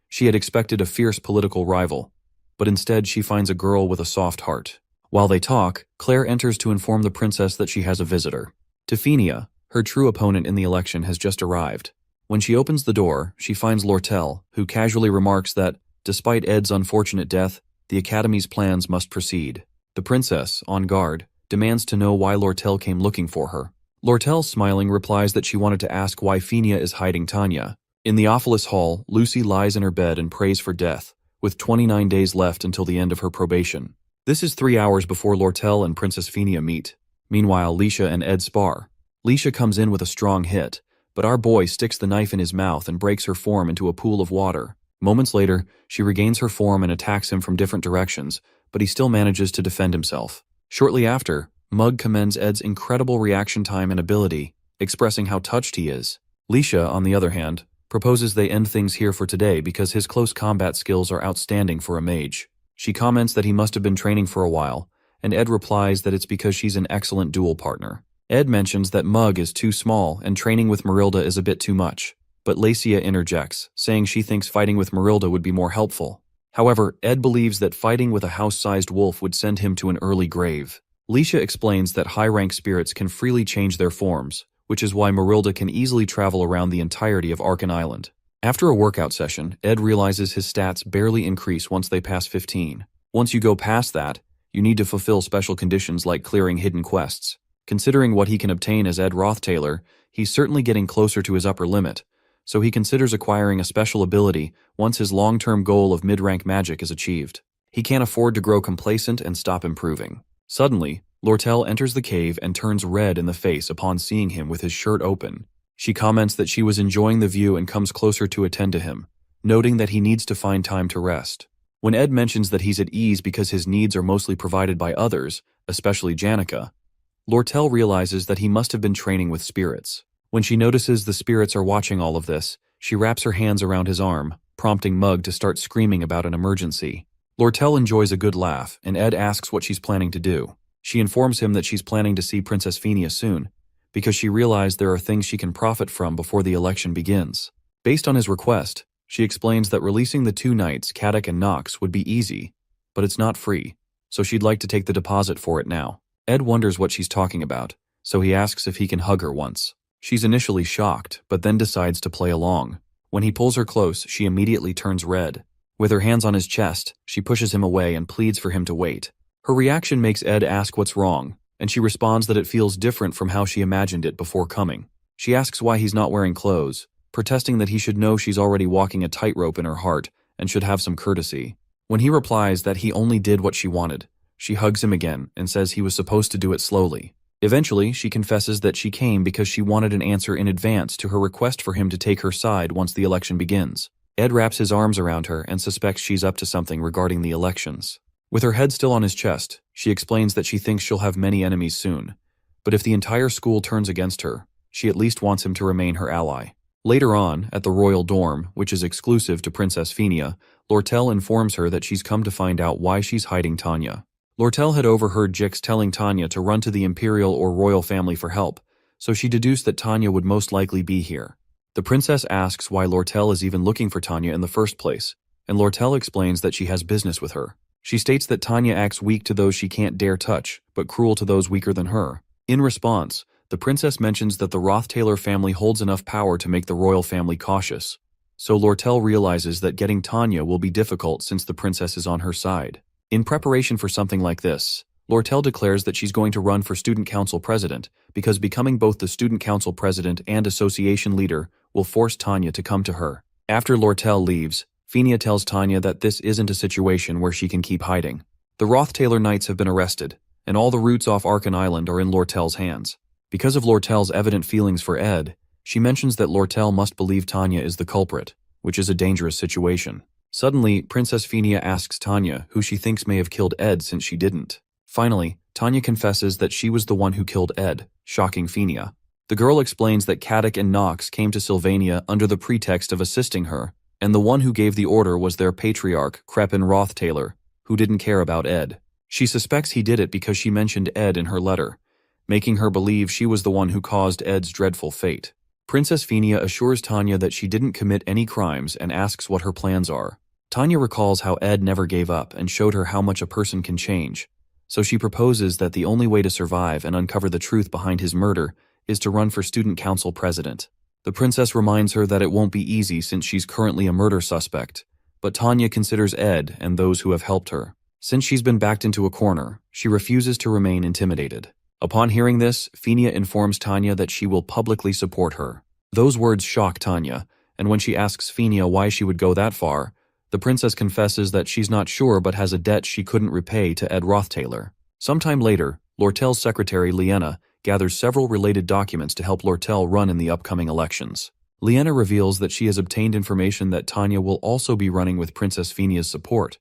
She had expected a fierce political rival, but instead she finds a girl with a soft heart. While they talk, Claire enters to inform the princess that she has a visitor. To Phinia, her true opponent in the election has just arrived. When she opens the door, she finds Lortel, who casually remarks that, despite Ed's unfortunate death, the Academy's plans must proceed. The princess, on guard, demands to know why Lortel came looking for her. Lortel, smiling, replies that she wanted to ask why Phinia is hiding Tanya, In the Theophilus Hall, Lucy lies in her bed and prays for death, with 29 days left until the end of her probation. This is 3 hours before Lortel and Princess Phinia meet. Meanwhile, Leisha and Ed spar. Leisha comes in with a strong hit, but our boy sticks the knife in his mouth and breaks her form into a pool of water. Moments later, she regains her form and attacks him from different directions, but he still manages to defend himself. Shortly after, Mug commends Ed's incredible reaction time and ability, expressing how touched he is. Leisha, on the other hand, proposes they end things here for today because his close combat skills are outstanding for a mage. She comments that he must have been training for a while, and Ed replies that it's because she's an excellent duel partner. Ed mentions that Mug is too small and training with Marilda is a bit too much, but Lacia interjects, saying she thinks fighting with Marilda would be more helpful. However, Ed believes that fighting with a house-sized wolf would send him to an early grave. Leisha explains that high-rank spirits can freely change their forms, which is why Marilda can easily travel around the entirety of Arkan Island. After a workout session, Ed realizes his stats barely increase once they pass 15. Once you go past that, you need to fulfill special conditions like clearing hidden quests. Considering what he can obtain as Ed Rothtailor, he's certainly getting closer to his upper limit, so he considers acquiring a special ability once his long-term goal of mid-rank magic is achieved. He can't afford to grow complacent and stop improving. Suddenly, Lortel enters the cave and turns red in the face upon seeing him with his shirt open. She comments that she was enjoying the view and comes closer to attend to him, noting that he needs to find time to rest. When Ed mentions that he's at ease because his needs are mostly provided by others, especially Janica, Lortel realizes that he must have been training with spirits. When she notices the spirits are watching all of this, she wraps her hands around his arm, prompting Mug to start screaming about an emergency. Lortel enjoys a good laugh, and Ed asks what she's planning to do. She informs him that she's planning to see Princess Phinia soon, because she realized there are things she can profit from before the election begins. Based on his request, she explains that releasing the 2 knights, Caddock and Knox, would be easy, but it's not free, so she'd like to take the deposit for it now. Ed wonders what she's talking about, so he asks if he can hug her once. She's initially shocked, but then decides to play along. When he pulls her close, she immediately turns red. With her hands on his chest, she pushes him away and pleads for him to wait. Her reaction makes Ed ask what's wrong, and she responds that it feels different from how she imagined it before coming. She asks why he's not wearing clothes, protesting that he should know she's already walking a tightrope in her heart and should have some courtesy. When he replies that he only did what she wanted, she hugs him again and says he was supposed to do it slowly. Eventually, she confesses that she came because she wanted an answer in advance to her request for him to take her side once the election begins. Ed wraps his arms around her and suspects she's up to something regarding the elections. With her head still on his chest, she explains that she thinks she'll have many enemies soon, but if the entire school turns against her, she at least wants him to remain her ally. Later on, at the royal dorm, which is exclusive to Princess Phinia, Lortel informs her that she's come to find out why she's hiding Tanya. Lortel had overheard Jix telling Tanya to run to the imperial or royal family for help, so she deduced that Tanya would most likely be here. The princess asks why Lortel is even looking for Tanya in the first place, and Lortel explains that she has business with her. She states that Tanya acts weak to those she can't dare touch, but cruel to those weaker than her. In response, the princess mentions that the Rothtailor family holds enough power to make the royal family cautious, so Lortel realizes that getting Tanya will be difficult since the princess is on her side. In preparation for something like this, Lortel declares that she's going to run for student council president because becoming both the student council president and association leader will force Tanya to come to her. After Lortel leaves, Phinia tells Tanya that this isn't a situation where she can keep hiding. The Rothtailor Knights have been arrested, and all the routes off Arkan Island are in Lortel's hands. Because of Lortel's evident feelings for Ed, she mentions that Lortel must believe Tanya is the culprit, which is a dangerous situation. Suddenly, Princess Phinia asks Tanya who she thinks may have killed Ed since she didn't. Finally, Tanya confesses that she was the one who killed Ed, shocking Phinia. The girl explains that Caddock and Knox came to Sylvania under the pretext of assisting her, and the one who gave the order was their patriarch, Crepin Rothtailor, who didn't care about Ed. She suspects he did it because she mentioned Ed in her letter, making her believe she was the one who caused Ed's dreadful fate. Princess Phinia assures Tanya that she didn't commit any crimes and asks what her plans are. Tanya recalls how Ed never gave up and showed her how much a person can change, so she proposes that the only way to survive and uncover the truth behind his murder is to run for student council president. The princess reminds her that it won't be easy since she's currently a murder suspect, but Tanya considers Ed and those who have helped her. Since she's been backed into a corner, she refuses to remain intimidated. Upon hearing this, Phinia informs Tanya that she will publicly support her. Those words shock Tanya, and when she asks Phinia why she would go that far, the princess confesses that she's not sure but has a debt she couldn't repay to Ed Rothtaylor. Sometime later, Lortel's secretary Liena gathers several related documents to help Lortel run in the upcoming elections. Liena reveals that she has obtained information that Tanya will also be running with Princess Phinia's support,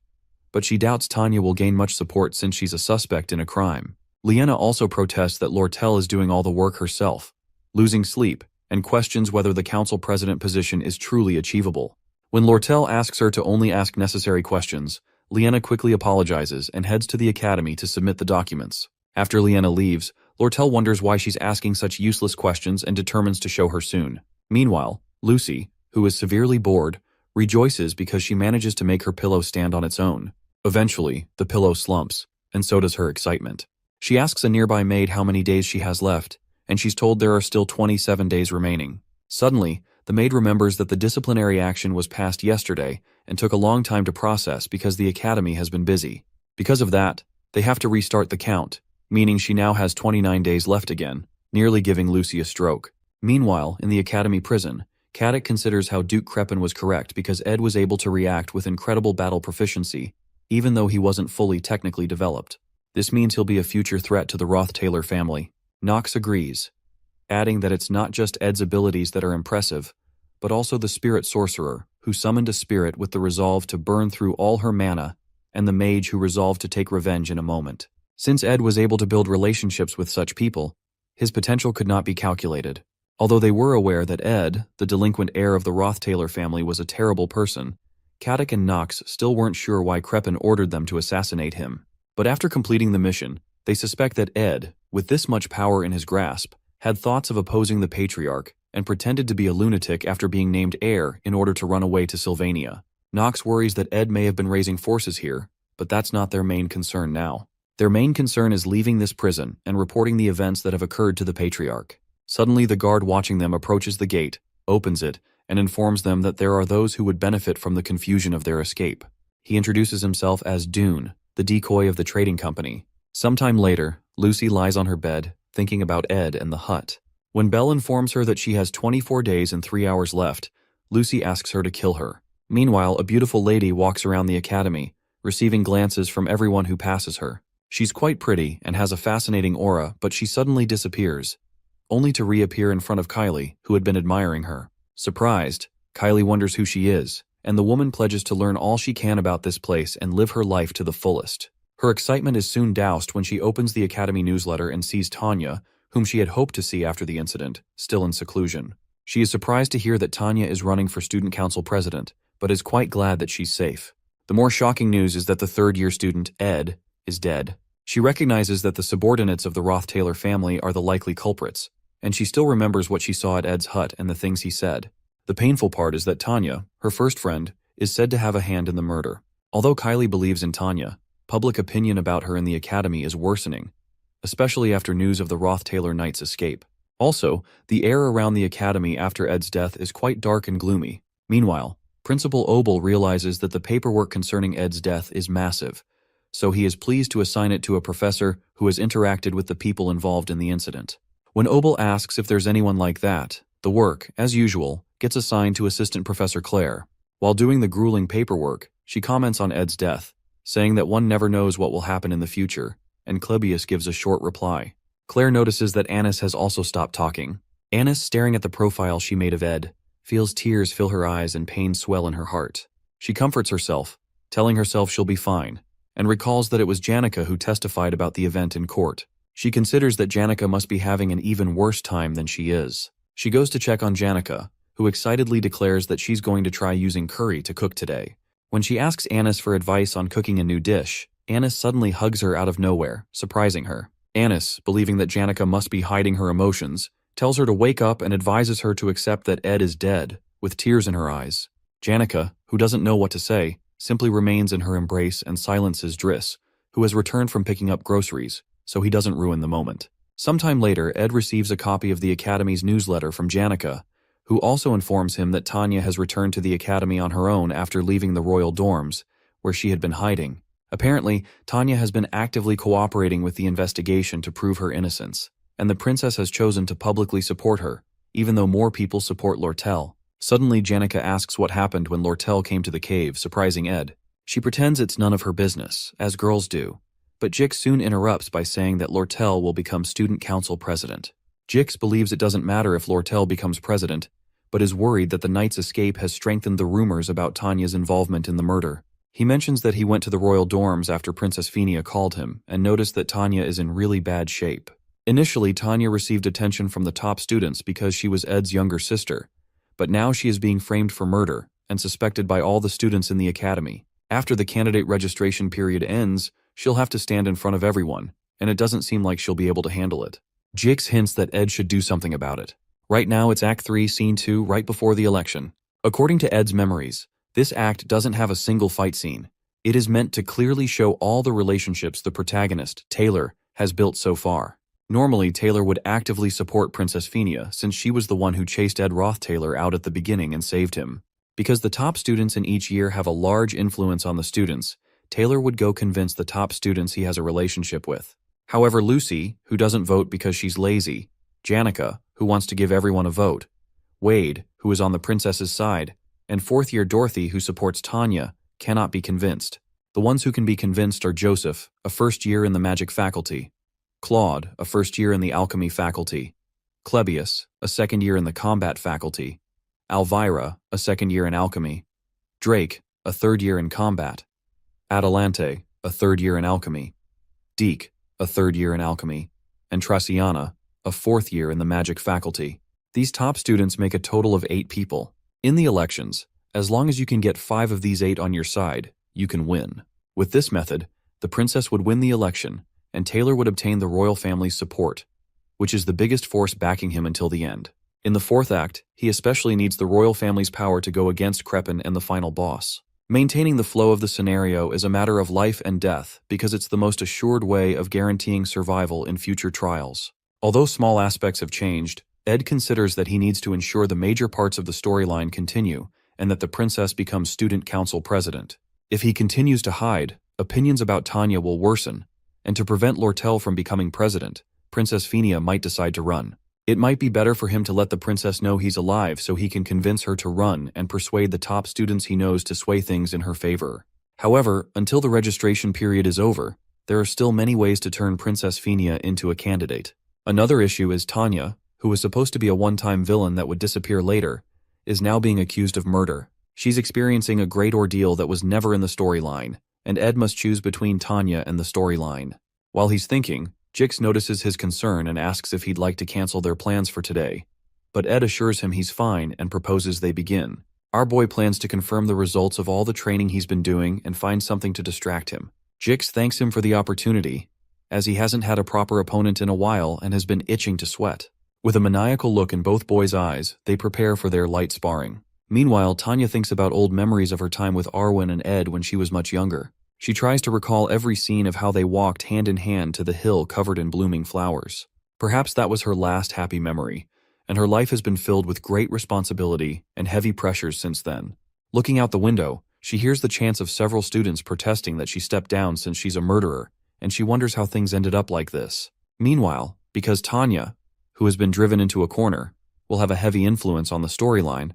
but she doubts Tanya will gain much support since she's a suspect in a crime. Liena also protests that Lortel is doing all the work herself, losing sleep, and questions whether the council president position is truly achievable. When Lortel asks her to only ask necessary questions, Liena quickly apologizes and heads to the academy to submit the documents. After Liena leaves, Lortel wonders why she's asking such useless questions and determines to show her soon. Meanwhile, Lucy, who is severely bored, rejoices because she manages to make her pillow stand on its own. Eventually, the pillow slumps, and so does her excitement. She asks a nearby maid how many days she has left, and she's told there are still 27 days remaining. Suddenly, the maid remembers that the disciplinary action was passed yesterday and took a long time to process because the academy has been busy. Because of that, they have to restart the count, meaning she now has 29 days left again, nearly giving Lucy a stroke. Meanwhile, in the academy prison, Caddick considers how Duke Crepin was correct because Ed was able to react with incredible battle proficiency, even though he wasn't fully technically developed. This means he'll be a future threat to the Roth-Taylor family. Knox agrees, adding that it's not just Ed's abilities that are impressive, but also the spirit sorcerer, who summoned a spirit with the resolve to burn through all her mana, and the mage who resolved to take revenge in a moment. Since Ed was able to build relationships with such people, his potential could not be calculated. Although they were aware that Ed, the delinquent heir of the Roth-Taylor family, was a terrible person, Caddick and Knox still weren't sure why Crepin ordered them to assassinate him. But after completing the mission, they suspect that Ed, with this much power in his grasp, had thoughts of opposing the Patriarch and pretended to be a lunatic after being named heir in order to run away to Sylvania. Knox worries that Ed may have been raising forces here, but that's not their main concern now. Their main concern is leaving this prison and reporting the events that have occurred to the Patriarch. Suddenly, the guard watching them approaches the gate, opens it, and informs them that there are those who would benefit from the confusion of their escape. He introduces himself as Dune, the decoy of the trading company. Sometime later, Lucy lies on her bed, thinking about Ed and the hut. When Belle informs her that she has 24 days and 3 hours left, Lucy asks her to kill her. Meanwhile, a beautiful lady walks around the academy, receiving glances from everyone who passes her. She's quite pretty and has a fascinating aura, but she suddenly disappears, only to reappear in front of Kylie, who had been admiring her. Surprised, Kylie wonders who she is, and the woman pledges to learn all she can about this place and live her life to the fullest. Her excitement is soon doused when she opens the academy newsletter and sees Tanya, whom she had hoped to see after the incident, still in seclusion. She is surprised to hear that Tanya is running for student council president, but is quite glad that she's safe. The more shocking news is that the third-year student, Ed, is dead. She recognizes that the subordinates of the Roth-Taylor family are the likely culprits, and she still remembers what she saw at Ed's hut and the things he said. The painful part is that Tanya, her first friend, is said to have a hand in the murder. Although Kylie believes in Tanya, public opinion about her in the academy is worsening, especially after news of the Roth-Taylor Knight's escape. Also, the air around the academy after Ed's death is quite dark and gloomy. Meanwhile, Principal Obel realizes that the paperwork concerning Ed's death is massive, so he is pleased to assign it to a professor who has interacted with the people involved in the incident. When Obel asks if there's anyone like that, the work, as usual, gets assigned to Assistant Professor Claire. While doing the grueling paperwork, she comments on Ed's death, saying that one never knows what will happen in the future, and Clebius gives a short reply. Claire notices that Annis has also stopped talking. Annis, staring at the profile she made of Ed, feels tears fill her eyes and pain swell in her heart. She comforts herself, telling herself she'll be fine, and recalls that it was Janica who testified about the event in court. She considers that Janica must be having an even worse time than she is. She goes to check on Janica, who excitedly declares that she's going to try using curry to cook today. When she asks Annis for advice on cooking a new dish, Annis suddenly hugs her out of nowhere, surprising her. Annis, believing that Janica must be hiding her emotions, tells her to wake up and advises her to accept that Ed is dead, with tears in her eyes. Janica, who doesn't know what to say, simply remains in her embrace and silences Driss, who has returned from picking up groceries, so he doesn't ruin the moment. Sometime later, Ed receives a copy of the Academy's newsletter from Janica, who also informs him that Tanya has returned to the Academy on her own after leaving the royal dorms, where she had been hiding. Apparently, Tanya has been actively cooperating with the investigation to prove her innocence, and the princess has chosen to publicly support her, even though more people support Lortel. Suddenly, Janica asks what happened when Lortel came to the cave, surprising Ed. She pretends it's none of her business, as girls do, but Jix soon interrupts by saying that Lortel will become student council president. Jix believes it doesn't matter if Lortel becomes president, but is worried that the knight's escape has strengthened the rumors about Tanya's involvement in the murder. He mentions that he went to the royal dorms after Princess Fenia called him and noticed that Tanya is in really bad shape. Initially, Tanya received attention from the top students because she was Ed's younger sister, but now she is being framed for murder and suspected by all the students in the academy. After the candidate registration period ends, she'll have to stand in front of everyone, and it doesn't seem like she'll be able to handle it. Jix hints that Ed should do something about it. Right now it's Act 3, Scene 2, right before the election. According to Ed's memories, this act doesn't have a single fight scene. It is meant to clearly show all the relationships the protagonist, Taylor, has built so far. Normally, Taylor would actively support Princess Fenia since she was the one who chased Ed Roth-Taylor out at the beginning and saved him. Because the top students in each year have a large influence on the students, Taylor would go convince the top students he has a relationship with. However, Lucy, who doesn't vote because she's lazy, Janica, who wants to give everyone a vote, Wade, who is on the princess's side, and fourth-year Dorothy, who supports Tanya, cannot be convinced. The ones who can be convinced are Joseph, a first year in the magic faculty, Claude, a first year in the alchemy faculty, Clebius, a second year in the combat faculty, Alvira, a second year in alchemy, Drake, a third year in combat, Adelante, a third year in alchemy, Deke, a third year in alchemy, and Traciana, a fourth year in the magic faculty. These top students make a total of 8 people. In the elections, as long as you can get 5 of these 8 on your side, you can win. With this method, the princess would win the election, and Taylor would obtain the royal family's support, which is the biggest force backing him until the end. In the 4th act, he especially needs the royal family's power to go against Crepin and the final boss. Maintaining the flow of the scenario is a matter of life and death because it's the most assured way of guaranteeing survival in future trials. Although small aspects have changed, Ed considers that he needs to ensure the major parts of the storyline continue and that the princess becomes student council president. If he continues to hide, opinions about Tanya will worsen, and to prevent Lortel from becoming president, Princess Fenia might decide to run. It might be better for him to let the princess know he's alive so he can convince her to run and persuade the top students he knows to sway things in her favor. However, until the registration period is over, there are still many ways to turn Princess Fenia into a candidate. Another issue is Tanya, who was supposed to be a one-time villain that would disappear later, is now being accused of murder. She's experiencing a great ordeal that was never in the storyline, and Ed must choose between Tanya and the storyline. While he's thinking, Jix notices his concern and asks if he'd like to cancel their plans for today. But Ed assures him he's fine and proposes they begin. Our boy plans to confirm the results of all the training he's been doing and find something to distract him. Jix thanks him for the opportunity, as he hasn't had a proper opponent in a while and has been itching to sweat. With a maniacal look in both boys' eyes, they prepare for their light sparring. Meanwhile, Tanya thinks about old memories of her time with Arwen and Ed when she was much younger. She tries to recall every scene of how they walked hand in hand to the hill covered in blooming flowers. Perhaps that was her last happy memory, and her life has been filled with great responsibility and heavy pressures since then. Looking out the window, she hears the chants of several students protesting that she stepped down since she's a murderer, and she wonders how things ended up like this. Meanwhile, because Tanya, who has been driven into a corner, will have a heavy influence on the storyline,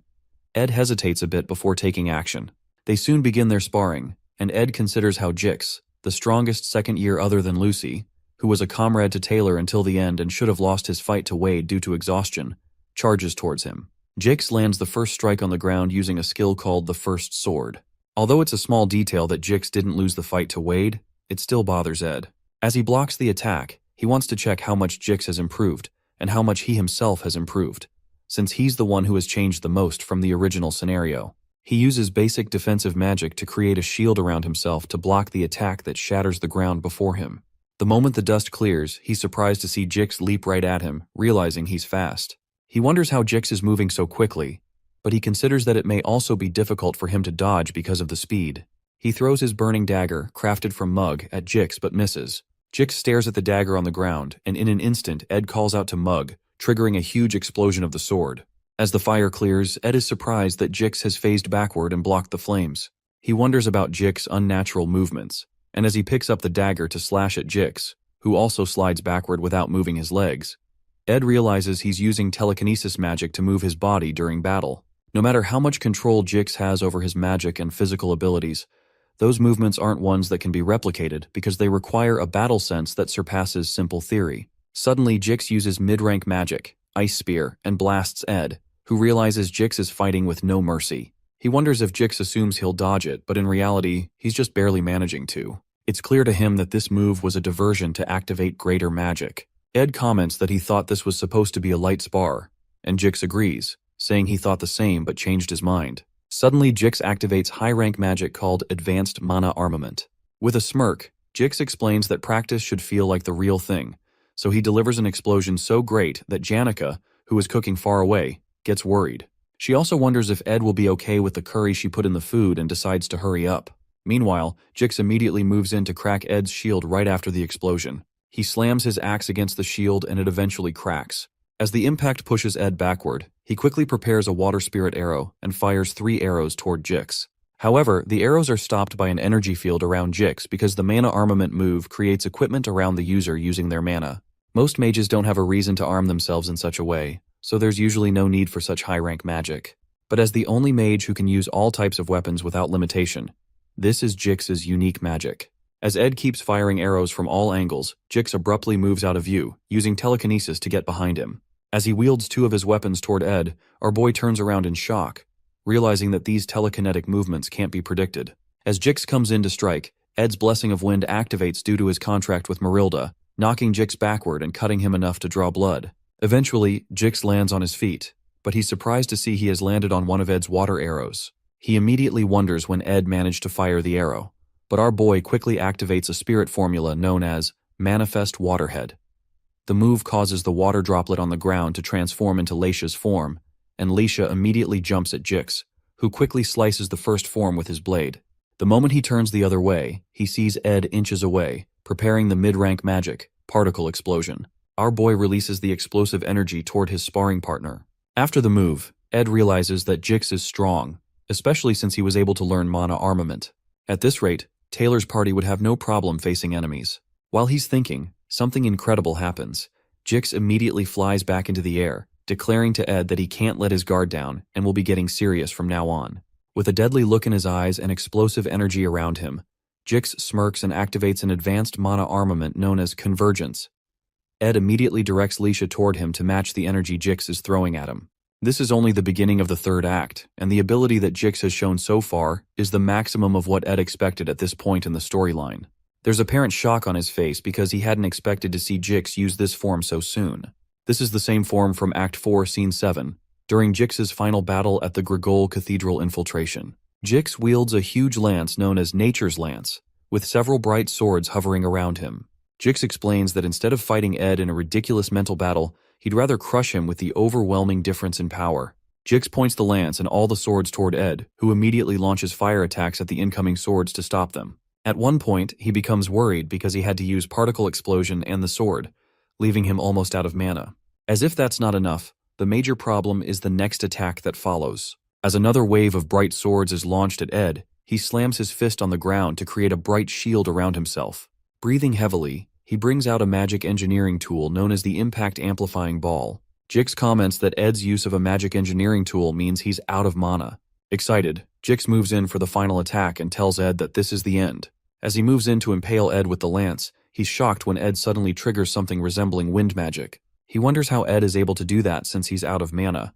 Ed hesitates a bit before taking action. They soon begin their sparring, and Ed considers how Jix, the strongest second year other than Lucy, who was a comrade to Taylor until the end and should have lost his fight to Wade due to exhaustion, charges towards him. Jix lands the first strike on the ground using a skill called the First Sword. Although it's a small detail that Jix didn't lose the fight to Wade, it still bothers Ed. As he blocks the attack, he wants to check how much Jix has improved and how much he himself has improved, since he's the one who has changed the most from the original scenario. He uses basic defensive magic to create a shield around himself to block the attack that shatters the ground before him. The moment the dust clears, he's surprised to see Jix leap right at him, realizing he's fast. He wonders how Jix is moving so quickly, but he considers that it may also be difficult for him to dodge because of the speed. He throws his burning dagger, crafted from Mug, at Jix but misses. Jix stares at the dagger on the ground, and in an instant Ed calls out to Mug, triggering a huge explosion of the sword. As the fire clears, Ed is surprised that Jix has phased backward and blocked the flames. He wonders about Jix's unnatural movements, and as he picks up the dagger to slash at Jix, who also slides backward without moving his legs, Ed realizes he's using telekinesis magic to move his body during battle. No matter how much control Jix has over his magic and physical abilities, those movements aren't ones that can be replicated because they require a battle sense that surpasses simple theory. Suddenly, Jix uses mid-rank magic, Ice Spear, and blasts Ed, who realizes Jix is fighting with no mercy. He wonders if Jix assumes he'll dodge it, but in reality, he's just barely managing to. It's clear to him that this move was a diversion to activate greater magic. Ed comments that he thought this was supposed to be a light spar, and Jix agrees, saying he thought the same but changed his mind. Suddenly, Jix activates high-rank magic called Advanced Mana Armament. With a smirk, Jix explains that practice should feel like the real thing, so he delivers an explosion so great that Janica, who is cooking far away, gets worried. She also wonders if Ed will be okay with the curry she put in the food and decides to hurry up. Meanwhile, Jix immediately moves in to crack Ed's shield right after the explosion. He slams his axe against the shield and it eventually cracks. As the impact pushes Ed backward, he quickly prepares a water spirit arrow and fires 3 arrows toward Jix. However, the arrows are stopped by an energy field around Jix because the mana armament move creates equipment around the user using their mana. Most mages don't have a reason to arm themselves in such a way, so there's usually no need for such high-rank magic. But as the only mage who can use all types of weapons without limitation, this is Jix's unique magic. As Ed keeps firing arrows from all angles, Jix abruptly moves out of view, using telekinesis to get behind him. As he wields 2 of his weapons toward Ed, our boy turns around in shock, realizing that these telekinetic movements can't be predicted. As Jix comes in to strike, Ed's Blessing of Wind activates due to his contract with Marilda, knocking Jix backward and cutting him enough to draw blood. Eventually, Jix lands on his feet, but he's surprised to see he has landed on one of Ed's water arrows. He immediately wonders when Ed managed to fire the arrow, but our boy quickly activates a spirit formula known as Manifest Waterhead. The move causes the water droplet on the ground to transform into Leisha's form, and Leisha immediately jumps at Jix, who quickly slices the first form with his blade. The moment he turns the other way, he sees Ed inches away, preparing the mid-rank magic, Particle Explosion. Our boy releases the explosive energy toward his sparring partner. After the move, Ed realizes that Jix is strong, especially since he was able to learn mana armament. At this rate, Taylor's party would have no problem facing enemies. While he's thinking, something incredible happens. Jix immediately flies back into the air, declaring to Ed that he can't let his guard down and will be getting serious from now on. With a deadly look in his eyes and explosive energy around him, Jix smirks and activates an advanced mana armament known as Convergence. Ed immediately directs Leisha toward him to match the energy Jix is throwing at him. This is only the beginning of the 3rd act, and the ability that Jix has shown so far is the maximum of what Ed expected at this point in the storyline. There's apparent shock on his face because he hadn't expected to see Jix use this form so soon. This is the same form from Act 4, Scene 7, during Jix's final battle at the Grigol Cathedral infiltration. Jix wields a huge lance known as Nature's Lance, with several bright swords hovering around him. Jix explains that instead of fighting Ed in a ridiculous mental battle, he'd rather crush him with the overwhelming difference in power. Jix points the lance and all the swords toward Ed, who immediately launches fire attacks at the incoming swords to stop them. At one point, he becomes worried because he had to use Particle Explosion and the sword, leaving him almost out of mana. As if that's not enough, the major problem is the next attack that follows. As another wave of bright swords is launched at Ed, he slams his fist on the ground to create a bright shield around himself. Breathing heavily, he brings out a magic engineering tool known as the Impact Amplifying Ball. Jix comments that Ed's use of a magic engineering tool means he's out of mana. Excited, Jix moves in for the final attack and tells Ed that this is the end. As he moves in to impale Ed with the lance, he's shocked when Ed suddenly triggers something resembling wind magic. He wonders how Ed is able to do that since he's out of mana,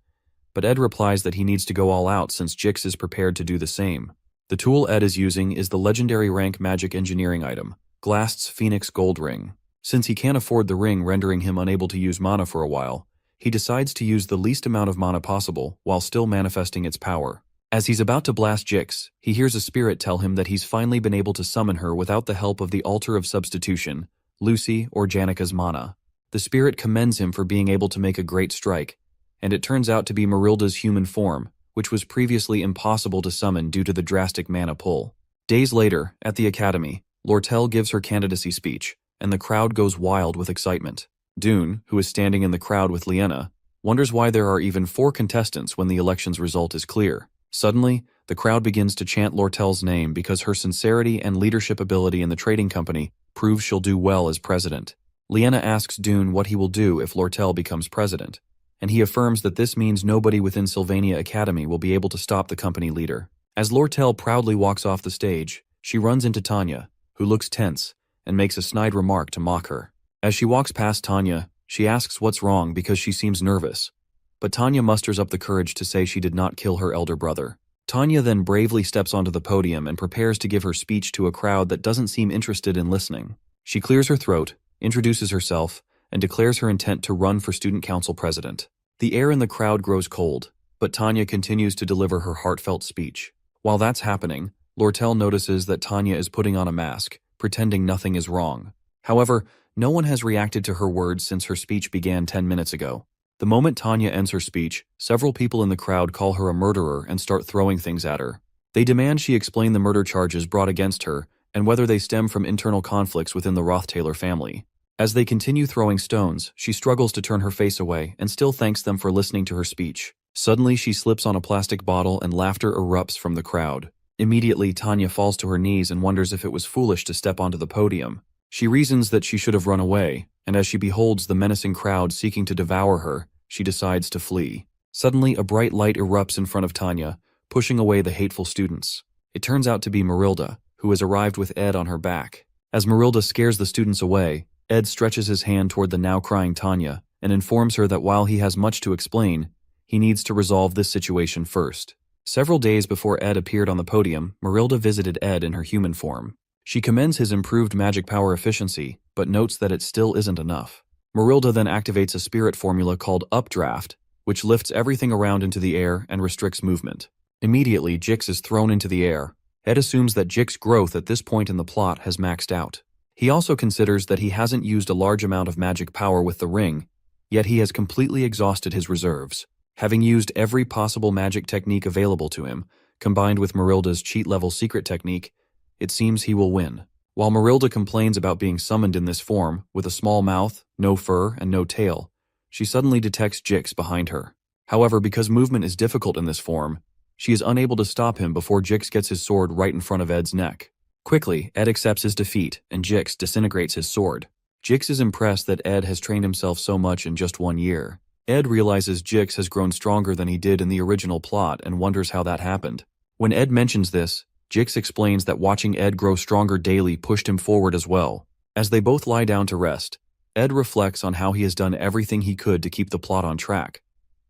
but Ed replies that he needs to go all out since Jix is prepared to do the same. The tool Ed is using is the legendary rank magic engineering item, Glast's Phoenix Gold Ring. Since he can't afford the ring, rendering him unable to use mana for a while, he decides to use the least amount of mana possible while still manifesting its power. As he's about to blast Jix, he hears a spirit tell him that he's finally been able to summon her without the help of the Altar of Substitution, Lucy, or Janica's mana. The spirit commends him for being able to make a great strike, and it turns out to be Marilda's human form, which was previously impossible to summon due to the drastic mana pull. Days later, at the Academy, Lortel gives her candidacy speech, and the crowd goes wild with excitement. Dune, who is standing in the crowd with Liena, wonders why there are even 4 contestants when the election's result is clear. Suddenly, the crowd begins to chant Lortel's name because her sincerity and leadership ability in the trading company proves she'll do well as president. Liena asks Dune what he will do if Lortel becomes president, and he affirms that this means nobody within Sylvania Academy will be able to stop the company leader. As Lortel proudly walks off the stage, she runs into Tanya, who looks tense, and makes a snide remark to mock her. As she walks past Tanya, she asks what's wrong because she seems nervous, but Tanya musters up the courage to say she did not kill her elder brother. Tanya then bravely steps onto the podium and prepares to give her speech to a crowd that doesn't seem interested in listening. She clears her throat, introduces herself, and declares her intent to run for student council president. The air in the crowd grows cold, but Tanya continues to deliver her heartfelt speech. While that's happening, Lortel notices that Tanya is putting on a mask, pretending nothing is wrong. However, no one has reacted to her words since her speech began 10 minutes ago. The moment Tanya ends her speech, several people in the crowd call her a murderer and start throwing things at her. They demand she explain the murder charges brought against her and whether they stem from internal conflicts within the Roth-Taylor family. As they continue throwing stones, she struggles to turn her face away and still thanks them for listening to her speech. Suddenly, she slips on a plastic bottle and laughter erupts from the crowd. Immediately, Tanya falls to her knees and wonders if it was foolish to step onto the podium. She reasons that she should have run away, and as she beholds the menacing crowd seeking to devour her, she decides to flee. Suddenly, a bright light erupts in front of Tanya, pushing away the hateful students. It turns out to be Marilda, who has arrived with Ed on her back. As Marilda scares the students away, Ed stretches his hand toward the now crying Tanya and informs her that while he has much to explain, he needs to resolve this situation first. Several days before Ed appeared on the podium, Marilda visited Ed in her human form. She commends his improved magic power efficiency, but notes that it still isn't enough. Marilda then activates a spirit formula called Updraft, which lifts everything around into the air and restricts movement. Immediately, Jix is thrown into the air. Ed assumes that Jix's growth at this point in the plot has maxed out. He also considers that he hasn't used a large amount of magic power with the ring, yet he has completely exhausted his reserves. Having used every possible magic technique available to him, combined with Marilda's cheat-level secret technique, it seems he will win. While Marilda complains about being summoned in this form, with a small mouth, no fur, and no tail, she suddenly detects Jix behind her. However, because movement is difficult in this form, she is unable to stop him before Jix gets his sword right in front of Ed's neck. Quickly, Ed accepts his defeat, and Jix disintegrates his sword. Jix is impressed that Ed has trained himself so much in just 1 year. Ed realizes Jix has grown stronger than he did in the original plot and wonders how that happened. When Ed mentions this, Jix explains that watching Ed grow stronger daily pushed him forward as well. As they both lie down to rest, Ed reflects on how he has done everything he could to keep the plot on track,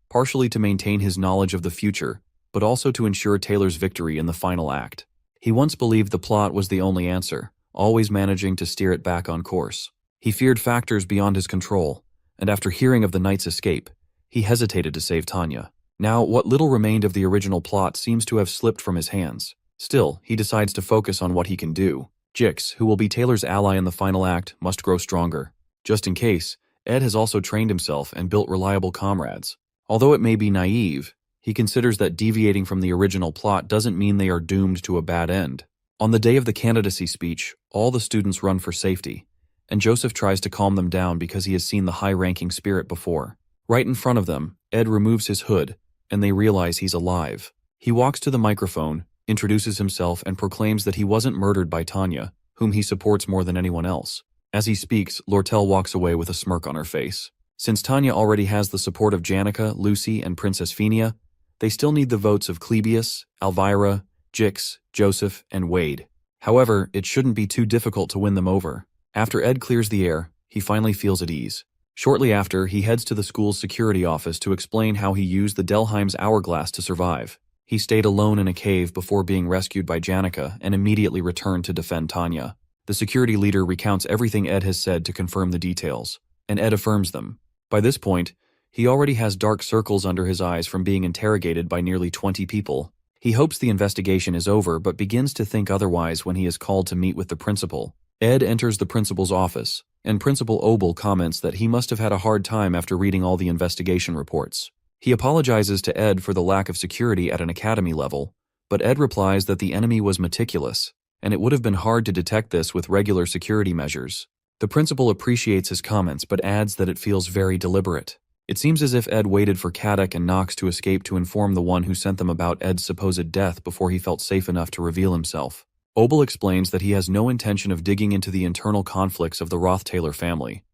partially to maintain his knowledge of the future, but also to ensure Taylor's victory in the final act. He once believed the plot was the only answer, always managing to steer it back on course. He feared factors beyond his control, and after hearing of the knight's escape, he hesitated to save Tanya. Now, what little remained of the original plot seems to have slipped from his hands. Still, he decides to focus on what he can do. Jix, who will be Taylor's ally in the final act, must grow stronger. Just in case, Ed has also trained himself and built reliable comrades. Although it may be naive, he considers that deviating from the original plot doesn't mean they are doomed to a bad end. On the day of the candidacy speech, all the students run for safety, and Joseph tries to calm them down because he has seen the high-ranking spirit before. Right in front of them, Ed removes his hood, and they realize he's alive. He walks to the microphone, introduces himself, and proclaims that he wasn't murdered by Tanya, whom he supports more than anyone else. As he speaks, Lortel walks away with a smirk on her face. Since Tanya already has the support of Janica, Lucy, and Princess Phenia, they still need the votes of Clebius, Elvira, Jix, Joseph, and Wade. However, it shouldn't be too difficult to win them over. After Ed clears the air, he finally feels at ease. Shortly after, he heads to the school's security office to explain how he used the Delheim's hourglass to survive. He stayed alone in a cave before being rescued by Janica and immediately returned to defend Tanya. The security leader recounts everything Ed has said to confirm the details, and Ed affirms them. By this point, he already has dark circles under his eyes from being interrogated by nearly 20 people. He hopes the investigation is over but begins to think otherwise when he is called to meet with the principal. Ed enters the principal's office, and Principal Obel comments that he must have had a hard time after reading all the investigation reports. He apologizes to Ed for the lack of security at an academy level, but Ed replies that the enemy was meticulous, and it would have been hard to detect this with regular security measures. The principal appreciates his comments but adds that it feels very deliberate. It seems as if Ed waited for Kadek and Knox to escape to inform the one who sent them about Ed's supposed death before he felt safe enough to reveal himself. Obel explains that he has no intention of digging into the internal conflicts of the Roth-Taylor family,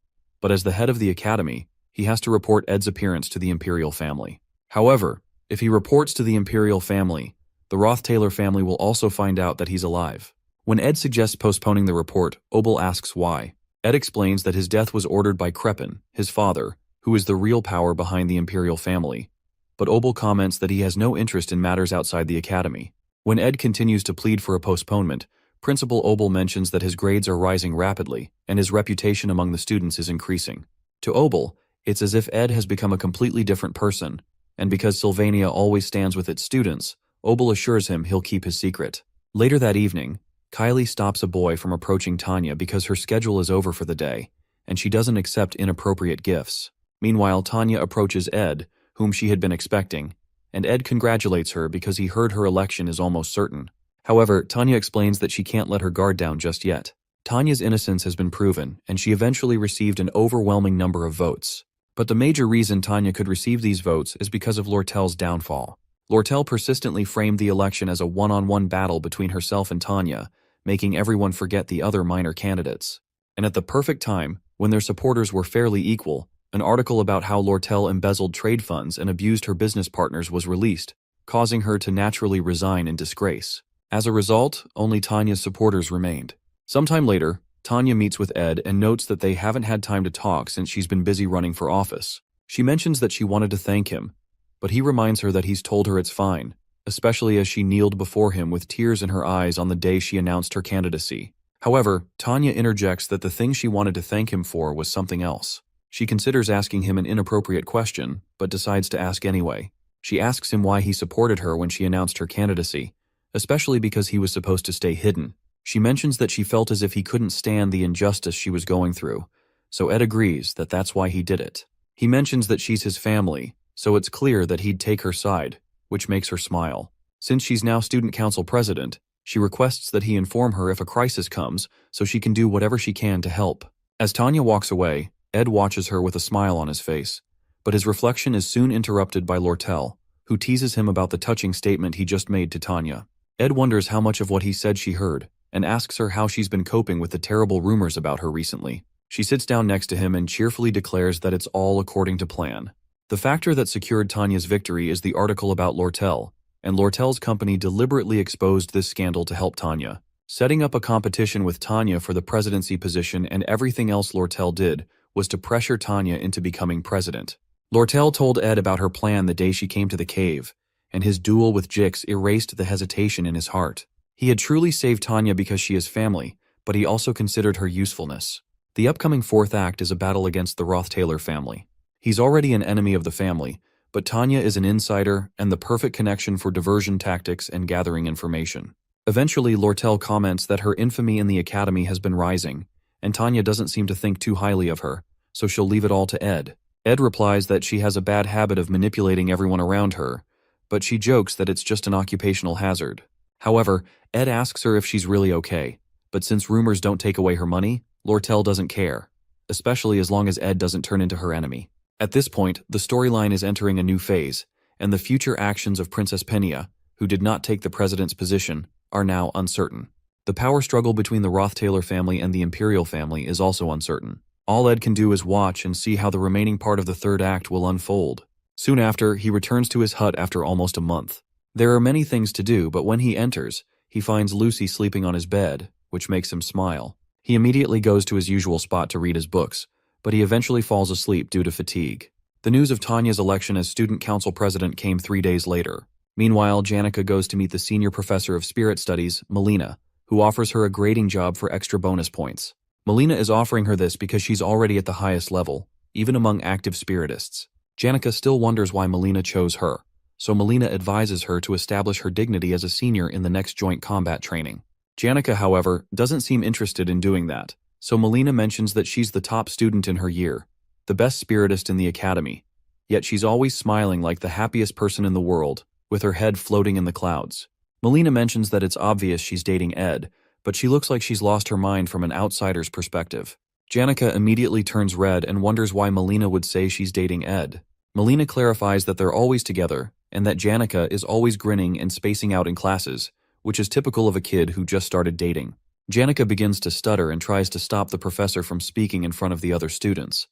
but as the head of the academy, he has to report Ed's appearance to the Imperial family. However, if he reports to the Imperial family, the Roth-Taylor family will also find out that he's alive. When Ed suggests postponing the report, Obel asks why. Ed explains that his death was ordered by Crepin, his father, who is the real power behind the Imperial family. But Obel comments that he has no interest in matters outside the academy. When Ed continues to plead for a postponement, Principal Obel mentions that his grades are rising rapidly, and his reputation among the students is increasing. To Obel, it's as if Ed has become a completely different person, and because Sylvania always stands with its students, Obel assures him he'll keep his secret. Later that evening, Kylie stops a boy from approaching Tanya because her schedule is over for the day, and she doesn't accept inappropriate gifts. Meanwhile, Tanya approaches Ed, whom she had been expecting, and Ed congratulates her because he heard her election is almost certain. However, Tanya explains that she can't let her guard down just yet. Tanya's innocence has been proven, and she eventually received an overwhelming number of votes. But the major reason Tanya could receive these votes is because of Lortel's downfall. Lortel persistently framed the election as a one-on-one battle between herself and Tanya, making everyone forget the other minor candidates. And at the perfect time, when their supporters were fairly equal, an article about how Lortel embezzled trade funds and abused her business partners was released, causing her to naturally resign in disgrace. As a result, only Tanya's supporters remained. Sometime later, Tanya meets with Ed and notes that they haven't had time to talk since she's been busy running for office. She mentions that she wanted to thank him, but he reminds her that he's told her it's fine, especially as she kneeled before him with tears in her eyes on the day she announced her candidacy. However, Tanya interjects that the thing she wanted to thank him for was something else. She considers asking him an inappropriate question, but decides to ask anyway. She asks him why he supported her when she announced her candidacy, especially because he was supposed to stay hidden. She mentions that she felt as if he couldn't stand the injustice she was going through, so Ed agrees that that's why he did it. He mentions that she's his family, so it's clear that he'd take her side, which makes her smile. Since she's now student council president, she requests that he inform her if a crisis comes so she can do whatever she can to help. As Tanya walks away, Ed watches her with a smile on his face, but his reflection is soon interrupted by Lortel, who teases him about the touching statement he just made to Tanya. Ed wonders how much of what he said she heard, and asks her how she's been coping with the terrible rumors about her recently. She sits down next to him and cheerfully declares that it's all according to plan. The factor that secured Tanya's victory is the article about Lortel, and Lortel's company deliberately exposed this scandal to help Tanya, setting up a competition with Tanya for the presidency position, and everything else Lortel did was to pressure Tanya into becoming president. Lortel told Ed about her plan the day she came to the cave, and his duel with Jix erased the hesitation in his heart. He had truly saved Tanya because she is family, but he also considered her usefulness. The upcoming fourth act is a battle against the Roth-Taylor family. He's already an enemy of the family, but Tanya is an insider and the perfect connection for diversion tactics and gathering information. Eventually, Lortel comments that her infamy in the academy has been rising, and Tanya doesn't seem to think too highly of her, so she'll leave it all to Ed. Ed replies that she has a bad habit of manipulating everyone around her, but she jokes that it's just an occupational hazard. However, Ed asks her if she's really okay, but since rumors don't take away her money, Lortel doesn't care, especially as long as Ed doesn't turn into her enemy. At this point, the storyline is entering a new phase, and the future actions of Princess Penia, who did not take the president's position, are now uncertain. The power struggle between the Roth-Taylor family and the Imperial family is also uncertain. All Ed can do is watch and see how the remaining part of the third act will unfold. Soon after, he returns to his hut after almost a month. There are many things to do, but when he enters, he finds Lucy sleeping on his bed, which makes him smile. He immediately goes to his usual spot to read his books, but he eventually falls asleep due to fatigue. The news of Tanya's election as student council president came 3 days later. Meanwhile, Janica goes to meet the senior professor of spirit studies, Melina, who offers her a grading job for extra bonus points. Melina is offering her this because she's already at the highest level, even among active spiritists. Janica still wonders why Melina chose her, so Melina advises her to establish her dignity as a senior in the next joint combat training. Janica, however, doesn't seem interested in doing that, so Melina mentions that she's the top student in her year, the best spiritist in the academy, yet she's always smiling like the happiest person in the world, with her head floating in the clouds. Melina mentions that it's obvious she's dating Ed, but she looks like she's lost her mind from an outsider's perspective. Janica immediately turns red and wonders why Melina would say she's dating Ed. Melina clarifies that they're always together, and that Janica is always grinning and spacing out in classes, which is typical of a kid who just started dating. Janica begins to stutter and tries to stop the professor from speaking in front of the other students.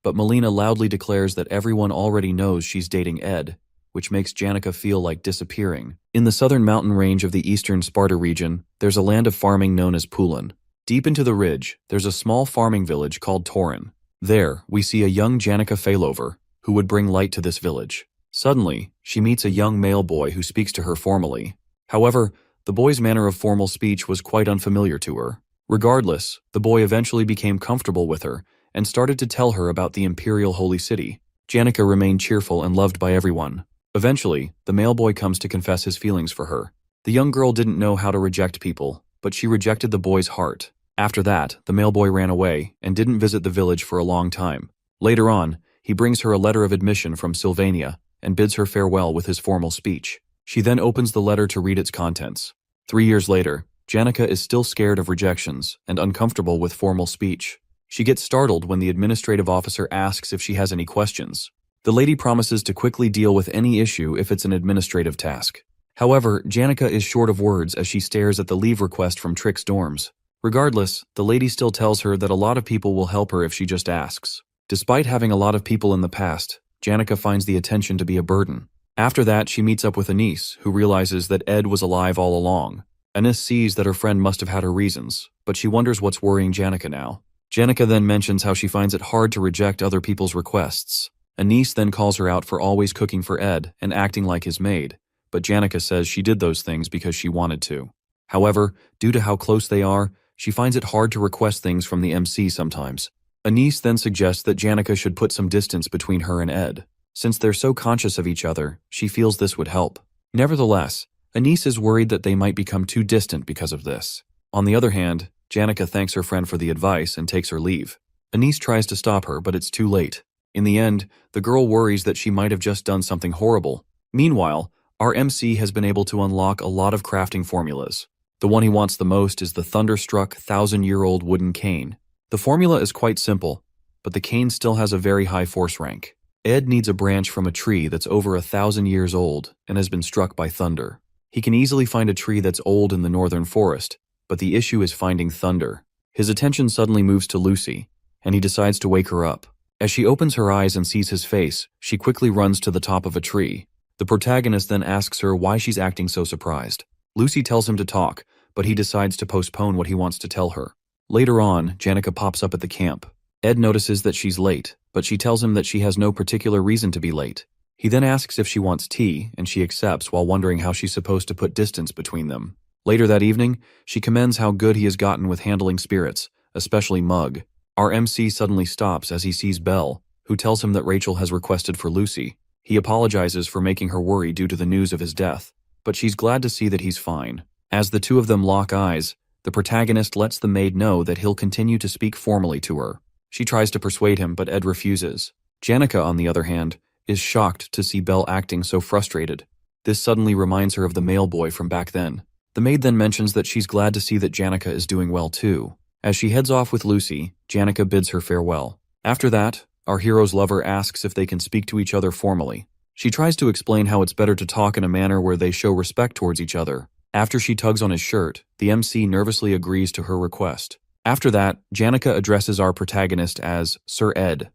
but Melina loudly declares that everyone already knows she's dating Ed, which makes Janica feel like disappearing. In the southern mountain range of the eastern Sparta region, there's a land of farming known as Pulin. Deep into the ridge, there's a small farming village called Torin. There, we see a young Janica Failover, who would bring light to this village. Suddenly, she meets a young male boy who speaks to her formally. However, the boy's manner of formal speech was quite unfamiliar to her. Regardless, the boy eventually became comfortable with her and started to tell her about the imperial holy city. Janica remained cheerful and loved by everyone. Eventually, the male boy comes to confess his feelings for her. The young girl didn't know how to reject people, but she rejected the boy's heart. After that, the male boy ran away and didn't visit the village for a long time. Later on, he brings her a letter of admission from Sylvania and bids her farewell with his formal speech. She then opens the letter to read its contents. 3 years later, Janica is still scared of rejections and uncomfortable with formal speech. She gets startled when the administrative officer asks if she has any questions. The lady promises to quickly deal with any issue if it's an administrative task. However, Janica is short of words as she stares at the leave request from Trick's dorms. Regardless, the lady still tells her that a lot of people will help her if she just asks. Despite having a lot of people in the past, Janica finds the attention to be a burden. After that, she meets up with Anise, who realizes that Ed was alive all along. Anise sees that her friend must have had her reasons, but she wonders what's worrying Janica now. Janica then mentions how she finds it hard to reject other people's requests. Anise then calls her out for always cooking for Ed and acting like his maid, but Janica says she did those things because she wanted to. However, due to how close they are, she finds it hard to request things from the MC sometimes. Anise then suggests that Janica should put some distance between her and Ed. Since they're so conscious of each other, she feels this would help. Nevertheless, Anise is worried that they might become too distant because of this. On the other hand, Janica thanks her friend for the advice and takes her leave. Anise tries to stop her, but it's too late. In the end, the girl worries that she might have just done something horrible. Meanwhile, our MC has been able to unlock a lot of crafting formulas. The one he wants the most is the thunderstruck 1,000-year-old wooden cane. The formula is quite simple, but the cane still has a very high force rank. Ed needs a branch from a tree that's over 1,000 years old and has been struck by thunder. He can easily find a tree that's old in the northern forest, but the issue is finding thunder. His attention suddenly moves to Lucy, and he decides to wake her up. As she opens her eyes and sees his face, she quickly runs to the top of a tree. The protagonist then asks her why she's acting so surprised. Lucy tells him to talk, but he decides to postpone what he wants to tell her. Later on, Janica pops up at the camp. Ed notices that she's late, but she tells him that she has no particular reason to be late. He then asks if she wants tea, and she accepts while wondering how she's supposed to put distance between them. Later that evening, she commends how good he has gotten with handling spirits, especially Mug. Our MC suddenly stops as he sees Belle, who tells him that Rachel has requested for Lucy. He apologizes for making her worry due to the news of his death, but she's glad to see that he's fine. As the two of them lock eyes, the protagonist lets the maid know that he'll continue to speak formally to her. She tries to persuade him, but Ed refuses. Janica, on the other hand, is shocked to see Belle acting so frustrated. This suddenly reminds her of the male boy from back then. The maid then mentions that she's glad to see that Janica is doing well too. As she heads off with Lucy, Janica bids her farewell. After that, our hero's lover asks if they can speak to each other formally. She tries to explain how it's better to talk in a manner where they show respect towards each other. After she tugs on his shirt, the MC nervously agrees to her request. After that, Janica addresses our protagonist as Sir Ed.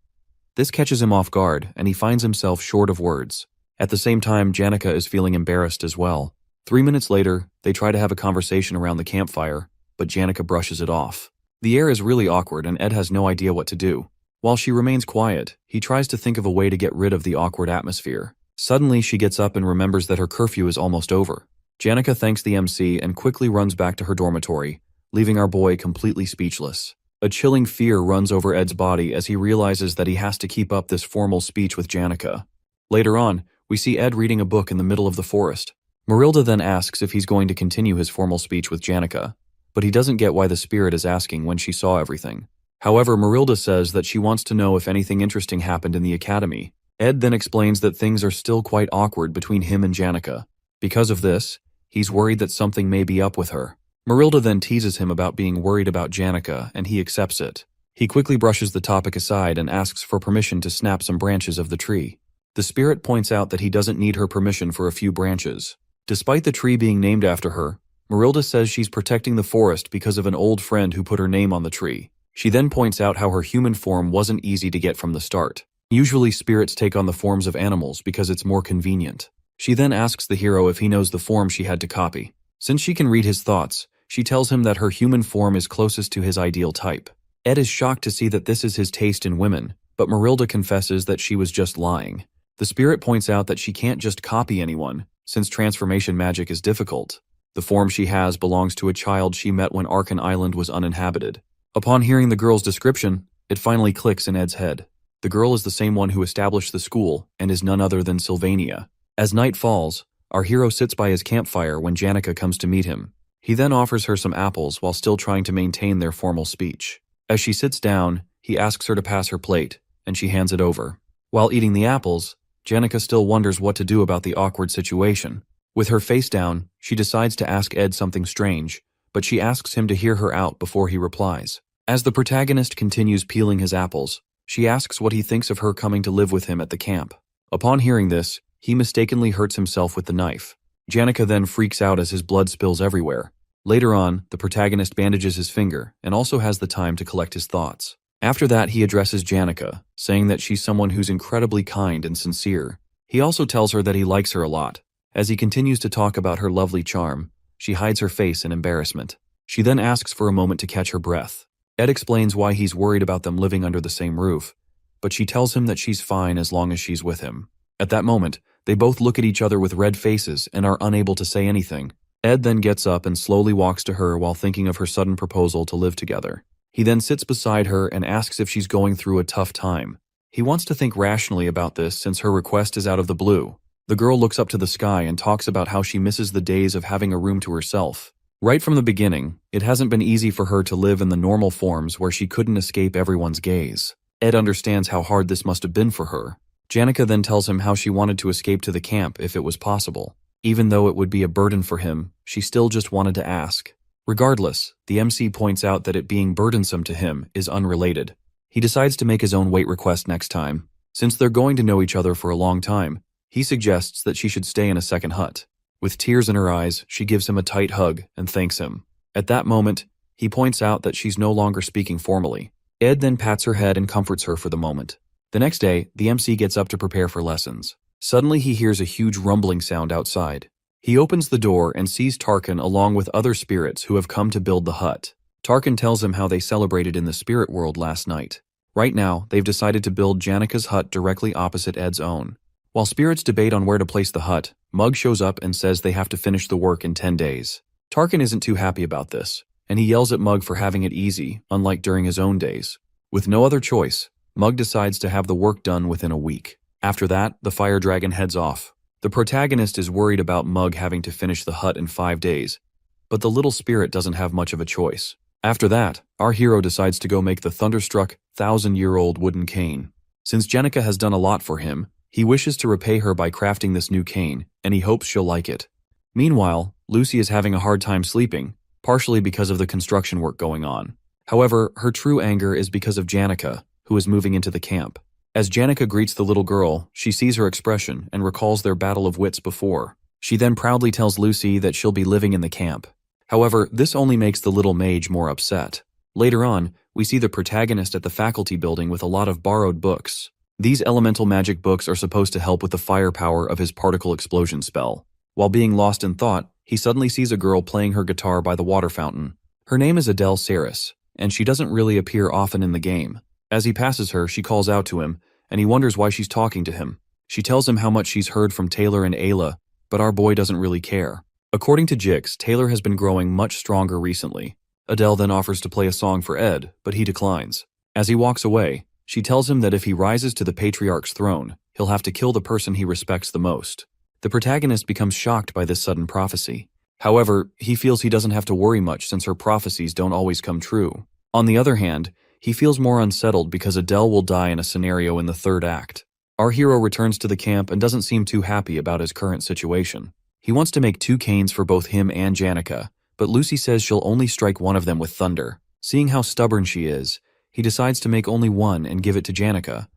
This catches him off guard, and he finds himself short of words. At the same time, Janica is feeling embarrassed as well. 3 minutes later, they try to have a conversation around the campfire, but Janica brushes it off. The air is really awkward and Ed has no idea what to do. While she remains quiet, he tries to think of a way to get rid of the awkward atmosphere. Suddenly, she gets up and remembers that her curfew is almost over. Janica thanks the MC and quickly runs back to her dormitory, leaving our boy completely speechless. A chilling fear runs over Ed's body as he realizes that he has to keep up this formal speech with Janica. Later on, we see Ed reading a book in the middle of the forest. Marilda then asks if he's going to continue his formal speech with Janica, but he doesn't get why the spirit is asking when she saw everything. However, Marilda says that she wants to know if anything interesting happened in the academy. Ed then explains that things are still quite awkward between him and Janica. Because of this, he's worried that something may be up with her. Marilda then teases him about being worried about Janica, and he accepts it. He quickly brushes the topic aside and asks for permission to snap some branches of the tree. The spirit points out that he doesn't need her permission for a few branches. Despite the tree being named after her, Marilda says she's protecting the forest because of an old friend who put her name on the tree. She then points out how her human form wasn't easy to get from the start. Usually spirits take on the forms of animals because it's more convenient. She then asks the hero if he knows the form she had to copy. Since she can read his thoughts, she tells him that her human form is closest to his ideal type. Ed is shocked to see that this is his taste in women, but Marilda confesses that she was just lying. The spirit points out that she can't just copy anyone, since transformation magic is difficult. The form she has belongs to a child she met when Arkan Island was uninhabited. Upon hearing the girl's description, it finally clicks in Ed's head. The girl is the same one who established the school and is none other than Sylvania. As night falls, our hero sits by his campfire when Janica comes to meet him. He then offers her some apples while still trying to maintain their formal speech. As she sits down, he asks her to pass her plate, and she hands it over. While eating the apples, Janica still wonders what to do about the awkward situation. With her face down, she decides to ask Ed something strange, but she asks him to hear her out before he replies. As the protagonist continues peeling his apples, she asks what he thinks of her coming to live with him at the camp. Upon hearing this, he mistakenly hurts himself with the knife. Janica then freaks out as his blood spills everywhere. Later on, the protagonist bandages his finger and also has the time to collect his thoughts. After that, he addresses Janica, saying that she's someone who's incredibly kind and sincere. He also tells her that he likes her a lot. As he continues to talk about her lovely charm, she hides her face in embarrassment. She then asks for a moment to catch her breath. Ed explains why he's worried about them living under the same roof, but she tells him that she's fine as long as she's with him. At that moment, they both look at each other with red faces and are unable to say anything. Ed then gets up and slowly walks to her while thinking of her sudden proposal to live together. He then sits beside her and asks if she's going through a tough time. He wants to think rationally about this since her request is out of the blue. The girl looks up to the sky and talks about how she misses the days of having a room to herself. Right from the beginning, it hasn't been easy for her to live in the normal forms where she couldn't escape everyone's gaze. Ed understands how hard this must have been for her. Janica then tells him how she wanted to escape to the camp if it was possible. Even though it would be a burden for him, she still just wanted to ask. Regardless, the MC points out that it being burdensome to him is unrelated. He decides to make his own weight request next time. Since they're going to know each other for a long time, he suggests that she should stay in a second hut. With tears in her eyes, she gives him a tight hug and thanks him. At that moment, he points out that she's no longer speaking formally. Ed then pats her head and comforts her for the moment. The next day, the MC gets up to prepare for lessons. Suddenly he hears a huge rumbling sound outside. He opens the door and sees Tarkan along with other spirits who have come to build the hut. Tarkan tells him how they celebrated in the spirit world last night. Right now, they've decided to build Janica's hut directly opposite Ed's own. While spirits debate on where to place the hut, Mug shows up and says they have to finish the work in 10 days. Tarkan isn't too happy about this, and he yells at Mug for having it easy, unlike during his own days. With no other choice, Mug decides to have the work done within a week. After that, the fire dragon heads off. The protagonist is worried about Mug having to finish the hut in 5 days, but the little spirit doesn't have much of a choice. After that, our hero decides to go make the thunderstruck, 1,000-year-old wooden cane. Since Janica has done a lot for him, he wishes to repay her by crafting this new cane, and he hopes she'll like it. Meanwhile, Lucy is having a hard time sleeping, partially because of the construction work going on. However, her true anger is because of Janica, who is moving into the camp. As Janica greets the little girl, she sees her expression and recalls their battle of wits before. She then proudly tells Lucy that she'll be living in the camp. However, this only makes the little mage more upset. Later on, we see the protagonist at the faculty building with a lot of borrowed books. These elemental magic books are supposed to help with the firepower of his particle explosion spell. While being lost in thought, he suddenly sees a girl playing her guitar by the water fountain. Her name is Adele Saris, and she doesn't really appear often in the game. As he passes her, she calls out to him, and he wonders why she's talking to him. She tells him how much she's heard from Taylor and Ayla, but our boy doesn't really care. According to Jix, Taylor has been growing much stronger recently. Adele then offers to play a song for Ed, but he declines. As he walks away, she tells him that if he rises to the patriarch's throne, he'll have to kill the person he respects the most. The protagonist becomes shocked by this sudden prophecy. However, he feels he doesn't have to worry much since her prophecies don't always come true. On the other hand, he feels more unsettled because Adele will die in a scenario in the third act. Our hero returns to the camp and doesn't seem too happy about his current situation. He wants to make 2 canes for both him and Janica, but Lucy says she'll only strike one of them with thunder. Seeing how stubborn she is, he decides to make only one and give it to Janica,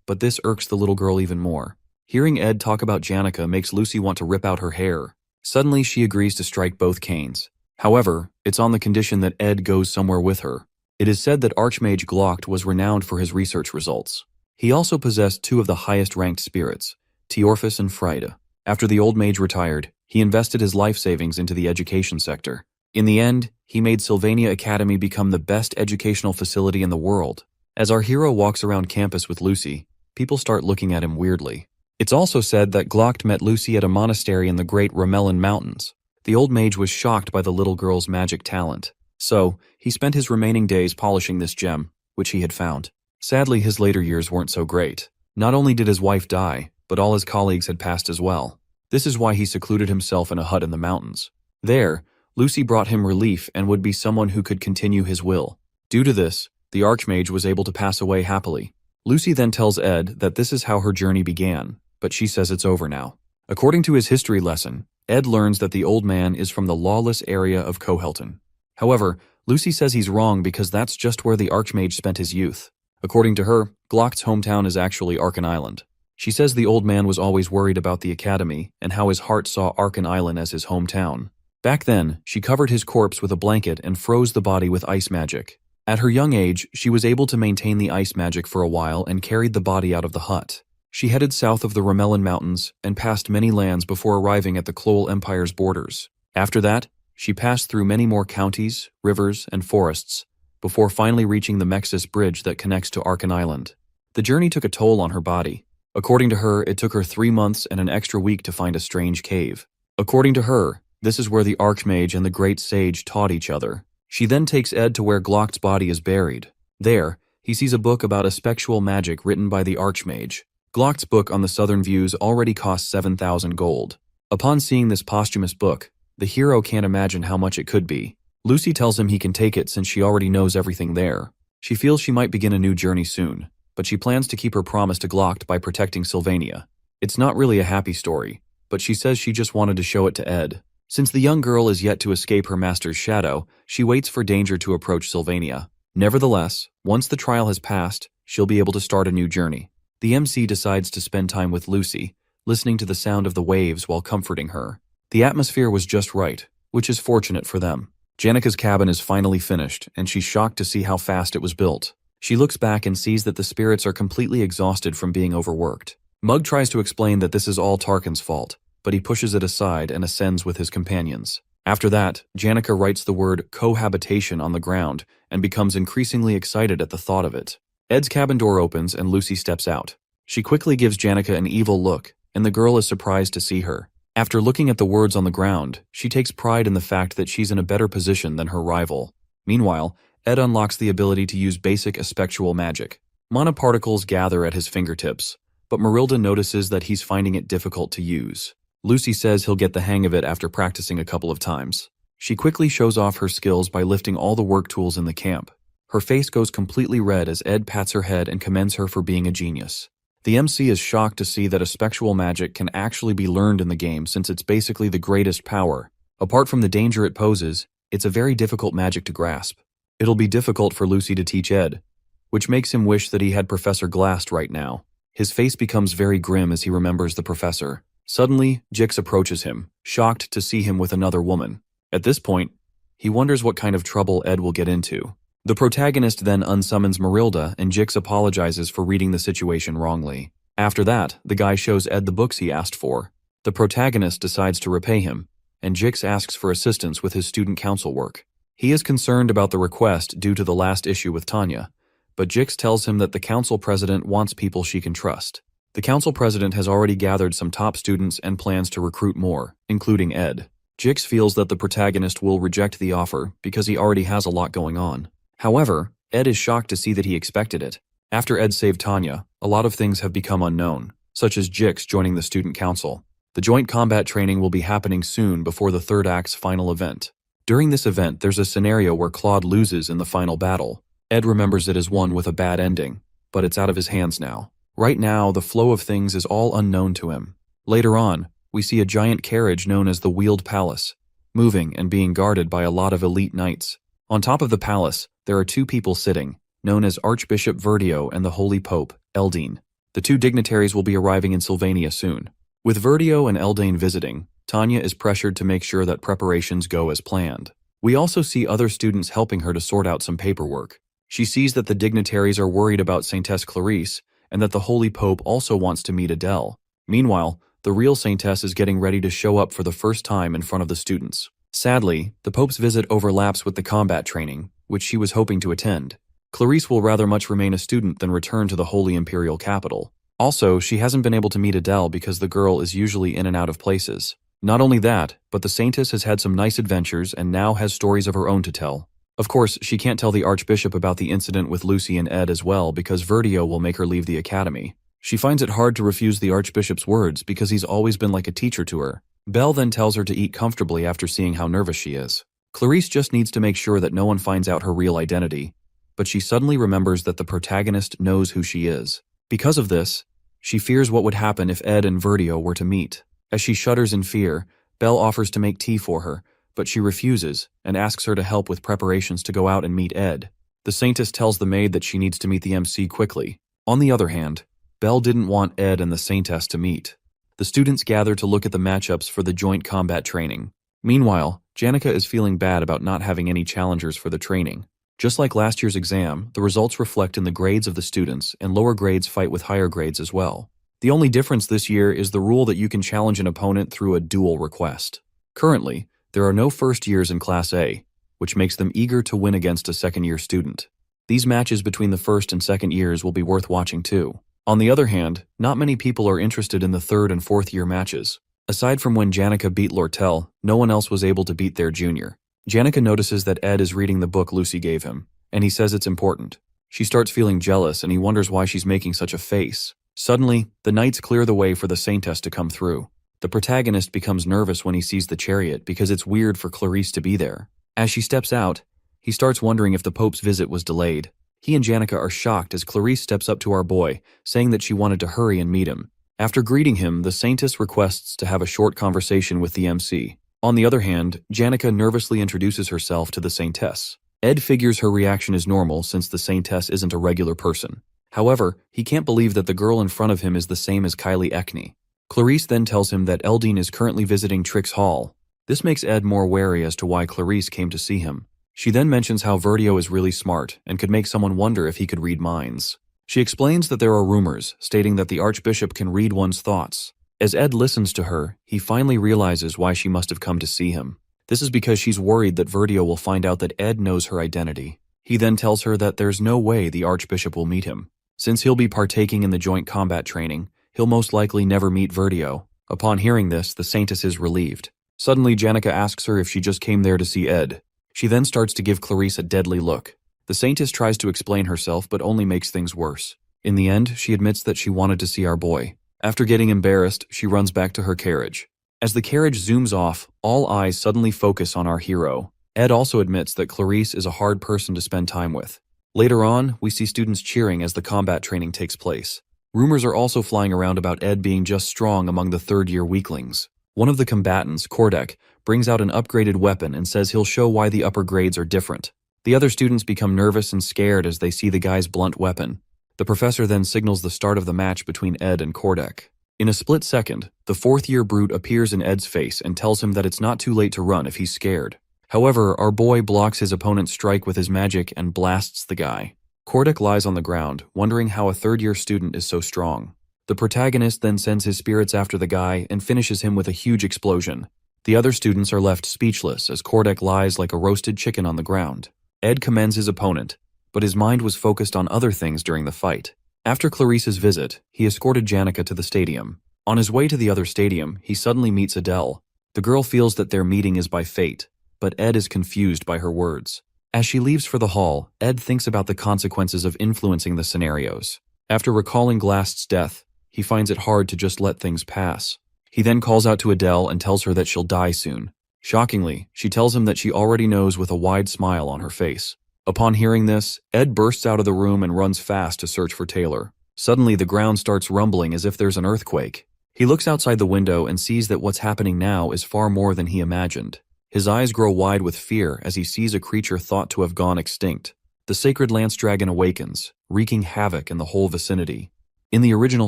but this irks the little girl even more. Hearing Ed talk about Janica makes Lucy want to rip out her hair. Suddenly, she agrees to strike both canes. However, it's on the condition that Ed goes somewhere with her. It is said that Archmage Glocht was renowned for his research results. He also possessed two of the highest-ranked spirits, Teorphus and Freyda. After the old mage retired, he invested his life savings into the education sector. In the end, he made Sylvania Academy become the best educational facility in the world. As our hero walks around campus with Lucy, people start looking at him weirdly. It's also said that Glocht met Lucy at a monastery in the Great Ramelin Mountains. The old mage was shocked by the little girl's magic talent. So, he spent his remaining days polishing this gem, which he had found. Sadly, his later years weren't so great. Not only did his wife die, but all his colleagues had passed as well. This is why he secluded himself in a hut in the mountains. There, Lucy brought him relief and would be someone who could continue his will. Due to this, the Archmage was able to pass away happily. Lucy then tells Ed that this is how her journey began, but she says it's over now. According to his history lesson, Ed learns that the old man is from the lawless area of Cohelton. However, Lucy says he's wrong because that's just where the Archmage spent his youth. According to her, Glocht's hometown is actually Arkan Island. She says the old man was always worried about the academy and how his heart saw Arkan Island as his hometown. Back then, she covered his corpse with a blanket and froze the body with ice magic. At her young age, she was able to maintain the ice magic for a while and carried the body out of the hut. She headed south of the Ramelin Mountains and passed many lands before arriving at the Clole Empire's borders. After that, she passed through many more counties, rivers, and forests, before finally reaching the Mexis Bridge that connects to Arkan Island. The journey took a toll on her body. According to her, it took her 3 months and an extra week to find a strange cave. According to her, this is where the Archmage and the Great Sage taught each other. She then takes Ed to where Glocht's body is buried. There, he sees a book about spectral magic written by the Archmage. Glocht's book on the southern views already cost 7,000 gold. Upon seeing this posthumous book, the hero can't imagine how much it could be. Lucy tells him he can take it since she already knows everything there. She feels she might begin a new journey soon, but she plans to keep her promise to Glocht by protecting Sylvania. It's not really a happy story, but she says she just wanted to show it to Ed. Since the young girl is yet to escape her master's shadow, she waits for danger to approach Sylvania. Nevertheless, once the trial has passed, she'll be able to start a new journey. The MC decides to spend time with Lucy, listening to the sound of the waves while comforting her. The atmosphere was just right, which is fortunate for them. Janika's cabin is finally finished, and she's shocked to see how fast it was built. She looks back and sees that the spirits are completely exhausted from being overworked. Mug tries to explain that this is all Tarkin's fault, but he pushes it aside and ascends with his companions. After that, Janika writes the word cohabitation on the ground and becomes increasingly excited at the thought of it. Ed's cabin door opens and Lucy steps out. She quickly gives Janika an evil look, and the girl is surprised to see her. After looking at the words on the ground, she takes pride in the fact that she's in a better position than her rival. Meanwhile, Ed unlocks the ability to use basic spectral magic. Mana particles gather at his fingertips, but Marilda notices that he's finding it difficult to use. Lucy says he'll get the hang of it after practicing a couple of times. She quickly shows off her skills by lifting all the work tools in the camp. Her face goes completely red as Ed pats her head and commends her for being a genius. The MC is shocked to see that a spectral magic can actually be learned in the game since it's basically the greatest power. Apart from the danger it poses, it's a very difficult magic to grasp. It'll be difficult for Lucy to teach Ed, which makes him wish that he had Professor Glast right now. His face becomes very grim as he remembers the professor. Suddenly, Jix approaches him, shocked to see him with another woman. At this point, he wonders what kind of trouble Ed will get into. The protagonist then unsummons Marilda and Jix apologizes for reading the situation wrongly. After that, the guy shows Ed the books he asked for. The protagonist decides to repay him, and Jix asks for assistance with his student council work. He is concerned about the request due to the last issue with Tanya, but Jix tells him that the council president wants people she can trust. The council president has already gathered some top students and plans to recruit more, including Ed. Jix feels that the protagonist will reject the offer because he already has a lot going on. However, Ed is shocked to see that he expected it. After Ed saved Tanya, a lot of things have become unknown, such as Jix joining the student council. The joint combat training will be happening soon before the third act's final event. During this event, there's a scenario where Claude loses in the final battle. Ed remembers it as one with a bad ending, but it's out of his hands now. Right now, the flow of things is all unknown to him. Later on, we see a giant carriage known as the Wheeled Palace, moving and being guarded by a lot of elite knights. On top of the palace, there are two people sitting, known as Archbishop Verdio and the Holy Pope, Eldine. The two dignitaries will be arriving in Sylvania soon. With Verdio and Eldane visiting, Tanya is pressured to make sure that preparations go as planned. We also see other students helping her to sort out some paperwork. She sees that the dignitaries are worried about Saintess Clarice, and that the Holy Pope also wants to meet Adele. Meanwhile, the real Saintess is getting ready to show up for the first time in front of the students. Sadly, the Pope's visit overlaps with the combat training, which she was hoping to attend. Clarice will rather much remain a student than return to the Holy Imperial capital. Also, she hasn't been able to meet Adele because the girl is usually in and out of places. Not only that, but the Saintess has had some nice adventures and now has stories of her own to tell. Of course, she can't tell the Archbishop about the incident with Lucy and Ed as well because Verdio will make her leave the academy. She finds it hard to refuse the Archbishop's words because he's always been like a teacher to her. Belle then tells her to eat comfortably after seeing how nervous she is. Clarice just needs to make sure that no one finds out her real identity, but she suddenly remembers that the protagonist knows who she is. Because of this, she fears what would happen if Ed and Verdio were to meet. As she shudders in fear, Belle offers to make tea for her, but she refuses and asks her to help with preparations to go out and meet Ed. The Saintess tells the maid that she needs to meet the MC quickly. On the other hand, Belle didn't want Ed and the Saintess to meet. The students gather to look at the matchups for the joint combat training. Meanwhile, Janica is feeling bad about not having any challengers for the training. Just like last year's exam, the results reflect in the grades of the students, and lower grades fight with higher grades as well. The only difference this year is the rule that you can challenge an opponent through a duel request. Currently, there are no first years in Class A, which makes them eager to win against a second-year student. These matches between the first and second years will be worth watching too. On the other hand, not many people are interested in the third and fourth-year matches. Aside from when Janica beat Lortel, no one else was able to beat their junior. Janica notices that Ed is reading the book Lucy gave him, and he says it's important. She starts feeling jealous and he wonders why she's making such a face. Suddenly, the knights clear the way for the Saintess to come through. The protagonist becomes nervous when he sees the chariot because it's weird for Clarice to be there. As she steps out, he starts wondering if the Pope's visit was delayed. He and Janica are shocked as Clarice steps up to our boy, saying that she wanted to hurry and meet him. After greeting him, the Saintess requests to have a short conversation with the MC. On the other hand, Janica nervously introduces herself to the Saintess. Ed figures her reaction is normal since the Saintess isn't a regular person. However, he can't believe that the girl in front of him is the same as Kylie Ekney. Clarice then tells him that Eldine is currently visiting Trix Hall. This makes Ed more wary as to why Clarice came to see him. She then mentions how Verdio is really smart and could make someone wonder if he could read minds. She explains that there are rumors stating that the Archbishop can read one's thoughts. As Ed listens to her, he finally realizes why she must have come to see him. This is because she's worried that Verdio will find out that Ed knows her identity. He then tells her that there's no way the Archbishop will meet him. Since he'll be partaking in the joint combat training, he'll most likely never meet Verdio. Upon hearing this, the Saintess is relieved. Suddenly, Janica asks her if she just came there to see Ed. She then starts to give Clarice a deadly look. The Saintess tries to explain herself but only makes things worse. In the end, she admits that she wanted to see our boy. After getting embarrassed, she runs back to her carriage. As the carriage zooms off, all eyes suddenly focus on our hero. Ed also admits that Clarice is a hard person to spend time with. Later on, we see students cheering as the combat training takes place. Rumors are also flying around about Ed being just strong among the third-year weaklings. One of the combatants, Kordek, brings out an upgraded weapon and says he'll show why the upper grades are different. The other students become nervous and scared as they see the guy's blunt weapon. The professor then signals the start of the match between Ed and Kordek. In a split second, the fourth-year brute appears in Ed's face and tells him that it's not too late to run if he's scared. However, our boy blocks his opponent's strike with his magic and blasts the guy. Kordek lies on the ground, wondering how a third-year student is so strong. The protagonist then sends his spirits after the guy and finishes him with a huge explosion. The other students are left speechless as Kordek lies like a roasted chicken on the ground. Ed commends his opponent, but his mind was focused on other things during the fight. After Clarice's visit, he escorted Janica to the stadium. On his way to the other stadium, he suddenly meets Adele. The girl feels that their meeting is by fate, but Ed is confused by her words. As she leaves for the hall, Ed thinks about the consequences of influencing the scenarios. After recalling Glast's death, he finds it hard to just let things pass. He then calls out to Adele and tells her that she'll die soon. Shockingly, she tells him that she already knows with a wide smile on her face. Upon hearing this, Ed bursts out of the room and runs fast to search for Taylor. Suddenly, the ground starts rumbling as if there's an earthquake. He looks outside the window and sees that what's happening now is far more than he imagined. His eyes grow wide with fear as he sees a creature thought to have gone extinct. The sacred lance dragon awakens, wreaking havoc in the whole vicinity. In the original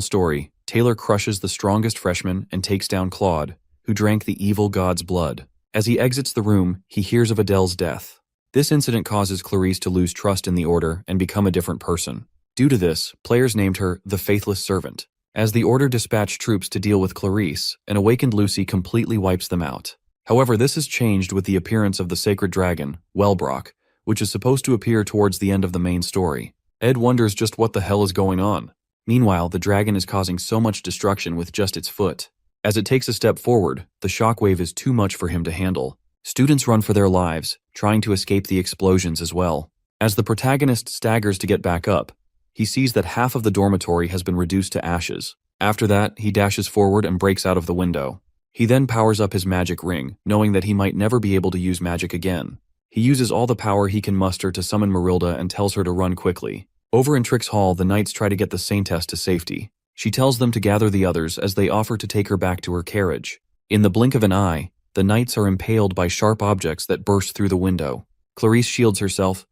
story, Taylor crushes the strongest freshman and takes down Claude, who drank the evil god's blood. As he exits the room, he hears of Adele's death. This incident causes Clarice to lose trust in the Order and become a different person. Due to this, players named her the Faithless Servant. As the Order dispatched troops to deal with Clarice, an awakened Lucy completely wipes them out. However, this is changed with the appearance of the sacred dragon, Wellbrock, which is supposed to appear towards the end of the main story. Ed wonders just what the hell is going on. Meanwhile, the dragon is causing so much destruction with just its foot. As it takes a step forward, the shockwave is too much for him to handle. Students run for their lives, trying to escape the explosions as well. As the protagonist staggers to get back up, he sees that half of the dormitory has been reduced to ashes. After that, he dashes forward and breaks out of the window. He then powers up his magic ring, knowing that he might never be able to use magic again. He uses all the power he can muster to summon Marilda and tells her to run quickly. Over in Trix Hall, the knights try to get the Saintess to safety. She tells them to gather the others as they offer to take her back to her carriage. In the blink of an eye, the knights are impaled by sharp objects that burst through the window. Clarice shields herself,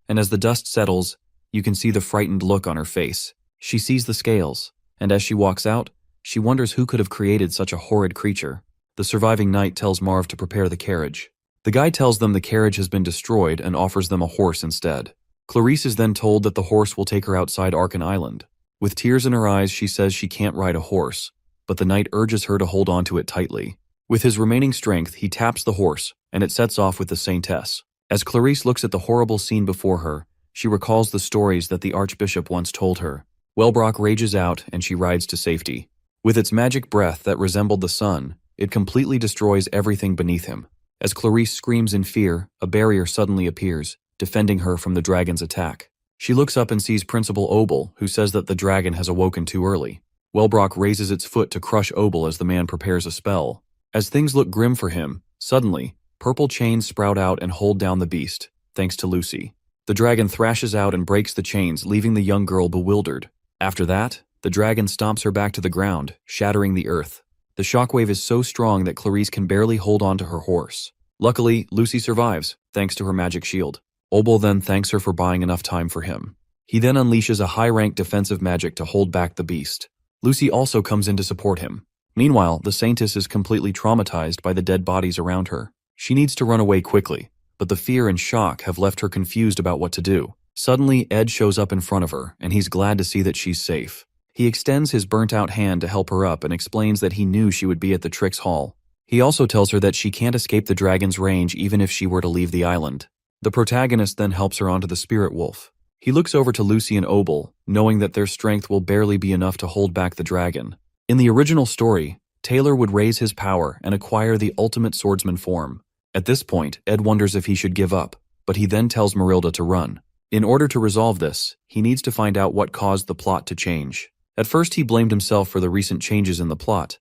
and as the dust settles, you can see the frightened look on her face. She sees the scales, and as she walks out, she wonders who could have created such a horrid creature. The surviving knight tells Marv to prepare the carriage. The guy tells them the carriage has been destroyed and offers them a horse instead. Clarice is then told that the horse will take her outside Arkan Island. With tears in her eyes, she says she can't ride a horse, but the knight urges her to hold on to it tightly. With his remaining strength, he taps the horse, and it sets off with the Saintess. As Clarice looks at the horrible scene before her, she recalls the stories that the Archbishop once told her. Wellbrock rages out, and she rides to safety. With its magic breath that resembled the sun, it completely destroys everything beneath him. As Clarice screams in fear, a barrier suddenly appears, defending her from the dragon's attack. She looks up and sees Principal Obel, who says that the dragon has awoken too early. Wellbrock raises its foot to crush Obel as the man prepares a spell. As things look grim for him, suddenly, purple chains sprout out and hold down the beast, thanks to Lucy. The dragon thrashes out and breaks the chains, leaving the young girl bewildered. After that, the dragon stomps her back to the ground, shattering the earth. The shockwave is so strong that Clarice can barely hold on to her horse. Luckily, Lucy survives, thanks to her magic shield. Obel then thanks her for buying enough time for him. He then unleashes a high-ranked defensive magic to hold back the beast. Lucy also comes in to support him. Meanwhile, the Saintess is completely traumatized by the dead bodies around her. She needs to run away quickly, but the fear and shock have left her confused about what to do. Suddenly, Ed shows up in front of her, and he's glad to see that she's safe. He extends his burnt-out hand to help her up and explains that he knew she would be at the Trix Hall. He also tells her that she can't escape the dragon's range even if she were to leave the island. The protagonist then helps her onto the spirit wolf. He looks over to Lucy and Obel, knowing that their strength will barely be enough to hold back the dragon. In the original story, Taylor would raise his power and acquire the ultimate swordsman form. At this point, Ed wonders if he should give up, but he then tells Marilda to run. In order to resolve this, he needs to find out what caused the plot to change. At first, he blamed himself for the recent changes in the plot,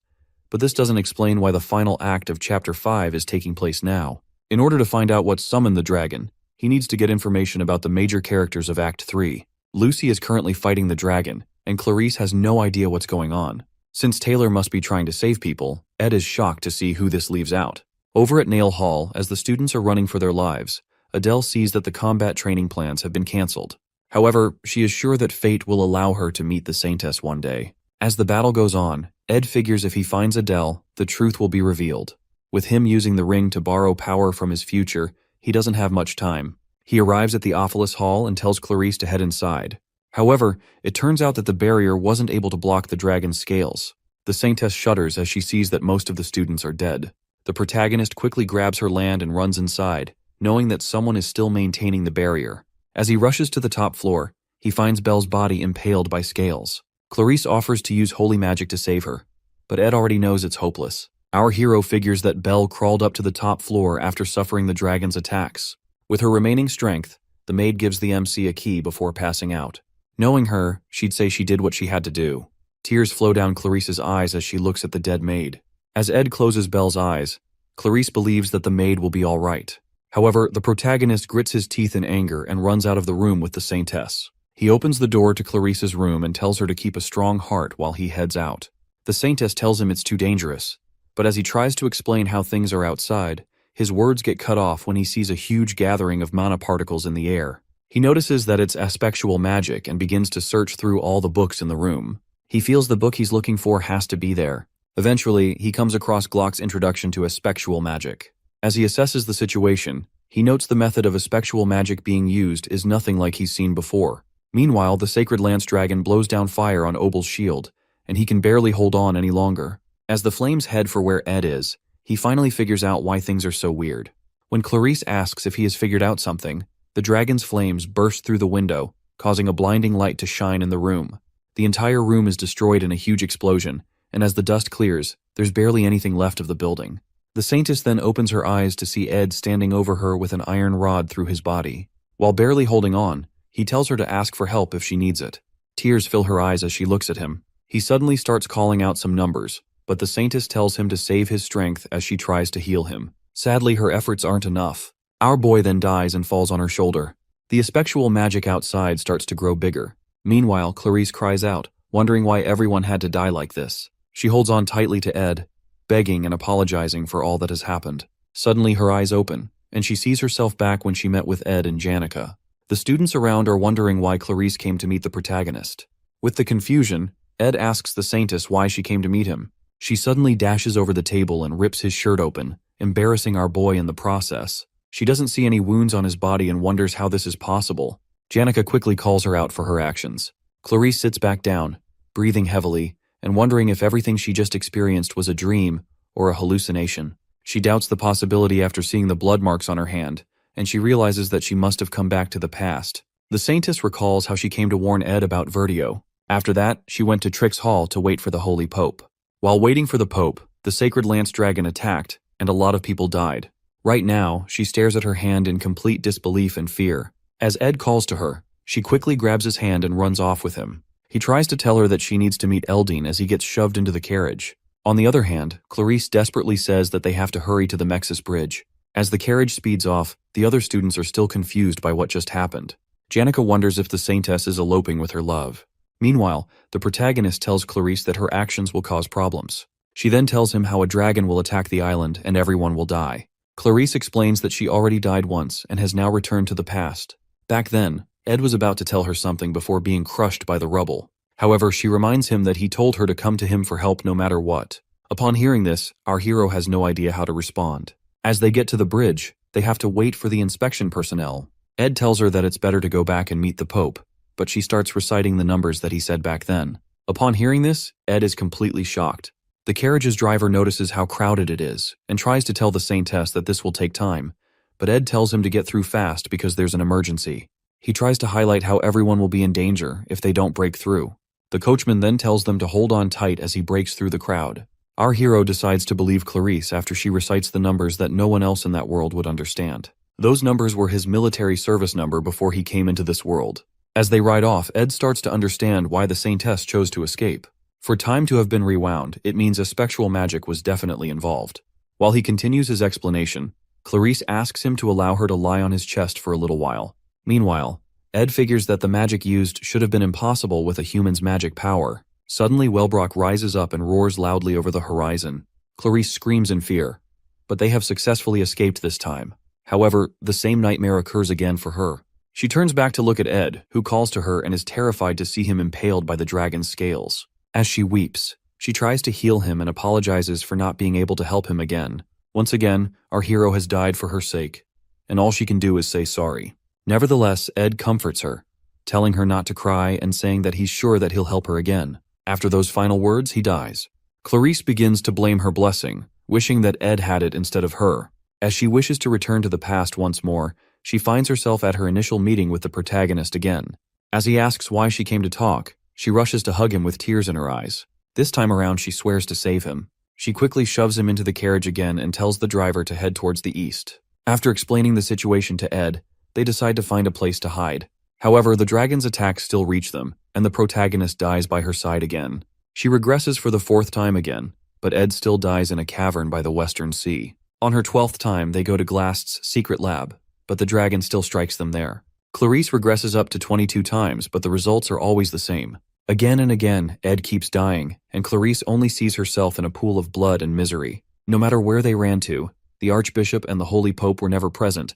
but this doesn't explain why the final act of Chapter 5 is taking place now. In order to find out what summoned the dragon, he needs to get information about the major characters of Act 3. Lucy is currently fighting the dragon, and Clarice has no idea what's going on. Since Taylor must be trying to save people, Ed is shocked to see who this leaves out. Over at Nail Hall, as the students are running for their lives, Adele sees that the combat training plans have been cancelled. However, she is sure that fate will allow her to meet the Saintess one day. As the battle goes on, Ed figures if he finds Adele, the truth will be revealed. With him using the ring to borrow power from his future, he doesn't have much time. He arrives at the Ophilis Hall and tells Clarice to head inside. However, it turns out that the barrier wasn't able to block the dragon's scales. The Saintess shudders as she sees that most of the students are dead. The protagonist quickly grabs her land and runs inside, knowing that someone is still maintaining the barrier. As he rushes to the top floor, he finds Belle's body impaled by scales. Clarice offers to use holy magic to save her, but Ed already knows it's hopeless. Our hero figures that Belle crawled up to the top floor after suffering the dragon's attacks. With her remaining strength, the maid gives the MC a key before passing out. Knowing her, she'd say she did what she had to do. Tears flow down Clarice's eyes as she looks at the dead maid. As Ed closes Belle's eyes, Clarice believes that the maid will be all right. However, the protagonist grits his teeth in anger and runs out of the room with the Saintess. He opens the door to Clarice's room and tells her to keep a strong heart while he heads out. The Saintess tells him it's too dangerous, but as he tries to explain how things are outside, his words get cut off when he sees a huge gathering of mana particles in the air. He notices that it's aspectual magic and begins to search through all the books in the room. He feels the book he's looking for has to be there. Eventually, he comes across Glock's introduction to aspectual magic. As he assesses the situation, He notes the method of effectual magic being used is nothing like he's seen before. Meanwhile, the sacred lance dragon blows down fire on Obel's shield, and he can barely hold on any longer. As the flames head for where Ed is, he finally figures out why things are so weird. When Clarice asks if he has figured out something, the dragon's flames burst through the window, causing a blinding light to shine in the room. The entire room is destroyed in a huge explosion, and as the dust clears, there's barely anything left of the building. The Saintess then opens her eyes to see Ed standing over her with an iron rod through his body. While barely holding on, he tells her to ask for help if she needs it. Tears fill her eyes as she looks at him. He suddenly starts calling out some numbers, but the Saintess tells him to save his strength as she tries to heal him. Sadly, her efforts aren't enough. Our boy then dies and falls on her shoulder. The effectual magic outside starts to grow bigger. Meanwhile, Clarice cries out, wondering why everyone had to die like this. She holds on tightly to Ed, begging and apologizing for all that has happened. Suddenly her eyes open, and she sees herself back when she met with Ed and Janica. The students around are wondering why Clarice came to meet the protagonist. With the confusion, Ed asks the Saintess why she came to meet him. She suddenly dashes over the table and rips his shirt open, embarrassing our boy in the process. She doesn't see any wounds on his body and wonders how this is possible. Janica quickly calls her out for her actions. Clarice sits back down, breathing heavily, and wondering if everything she just experienced was a dream or a hallucination. She doubts the possibility after seeing the blood marks on her hand, and she realizes that she must have come back to the past. The Saintess recalls how she came to warn Ed about Vertio. After that, she went to Trix Hall to wait for the Holy Pope. While waiting for the Pope, the Sacred Lance Dragon attacked, and a lot of people died. Right now, she stares at her hand in complete disbelief and fear. As Ed calls to her, she quickly grabs his hand and runs off with him. He tries to tell her that she needs to meet Eldine as he gets shoved into the carriage. On the other hand, Clarice desperately says that they have to hurry to the Mexis Bridge. As the carriage speeds off, the other students are still confused by what just happened. Janica wonders if the Saintess is eloping with her love. Meanwhile, the protagonist tells Clarice that her actions will cause problems. She then tells him how a dragon will attack the island and everyone will die. Clarice explains that she already died once and has now returned to the past. Back then, Ed was about to tell her something before being crushed by the rubble. However, she reminds him that he told her to come to him for help no matter what. Upon hearing this, our hero has no idea how to respond. As they get to the bridge, they have to wait for the inspection personnel. Ed tells her that it's better to go back and meet the Pope, but she starts reciting the numbers that he said back then. Upon hearing this, Ed is completely shocked. The carriage's driver notices how crowded it is and tries to tell the Saintess that this will take time, but Ed tells him to get through fast because there's an emergency. He tries to highlight how everyone will be in danger if they don't break through. The coachman then tells them to hold on tight as he breaks through the crowd. Our hero decides to believe Clarice after she recites the numbers that no one else in that world would understand. Those numbers were his military service number before he came into this world. As they ride off, Ed starts to understand why the Saintess chose to escape. For time to have been rewound, it means effectual magic was definitely involved. While he continues his explanation, Clarice asks him to allow her to lie on his chest for a little while. Meanwhile, Ed figures that the magic used should have been impossible with a human's magic power. Suddenly, Wellbrock rises up and roars loudly over the horizon. Clarice screams in fear, but they have successfully escaped this time. However, the same nightmare occurs again for her. She turns back to look at Ed, who calls to her and is terrified to see him impaled by the dragon's scales. As she weeps, she tries to heal him and apologizes for not being able to help him again. Once again, our hero has died for her sake, and all she can do is say sorry. Nevertheless, Ed comforts her, telling her not to cry and saying that he's sure that he'll help her again. After those final words, he dies. Clarice begins to blame her blessing, wishing that Ed had it instead of her. As she wishes to return to the past once more, she finds herself at her initial meeting with the protagonist again. As he asks why she came to talk, she rushes to hug him with tears in her eyes. This time around, she swears to save him. She quickly shoves him into the carriage again and tells the driver to head towards the east. After explaining the situation to Ed, they decide to find a place to hide. However, the dragon's attacks still reach them, and the protagonist dies by her side again. She regresses for the 4th time again, but Ed still dies in a cavern by the Western Sea. On her 12th time, they go to Glast's secret lab, but the dragon still strikes them there. Clarice regresses up to 22 times, but the results are always the same. Again and again, Ed keeps dying, and Clarice only sees herself in a pool of blood and misery. No matter where they ran to, the Archbishop and the Holy Pope were never present,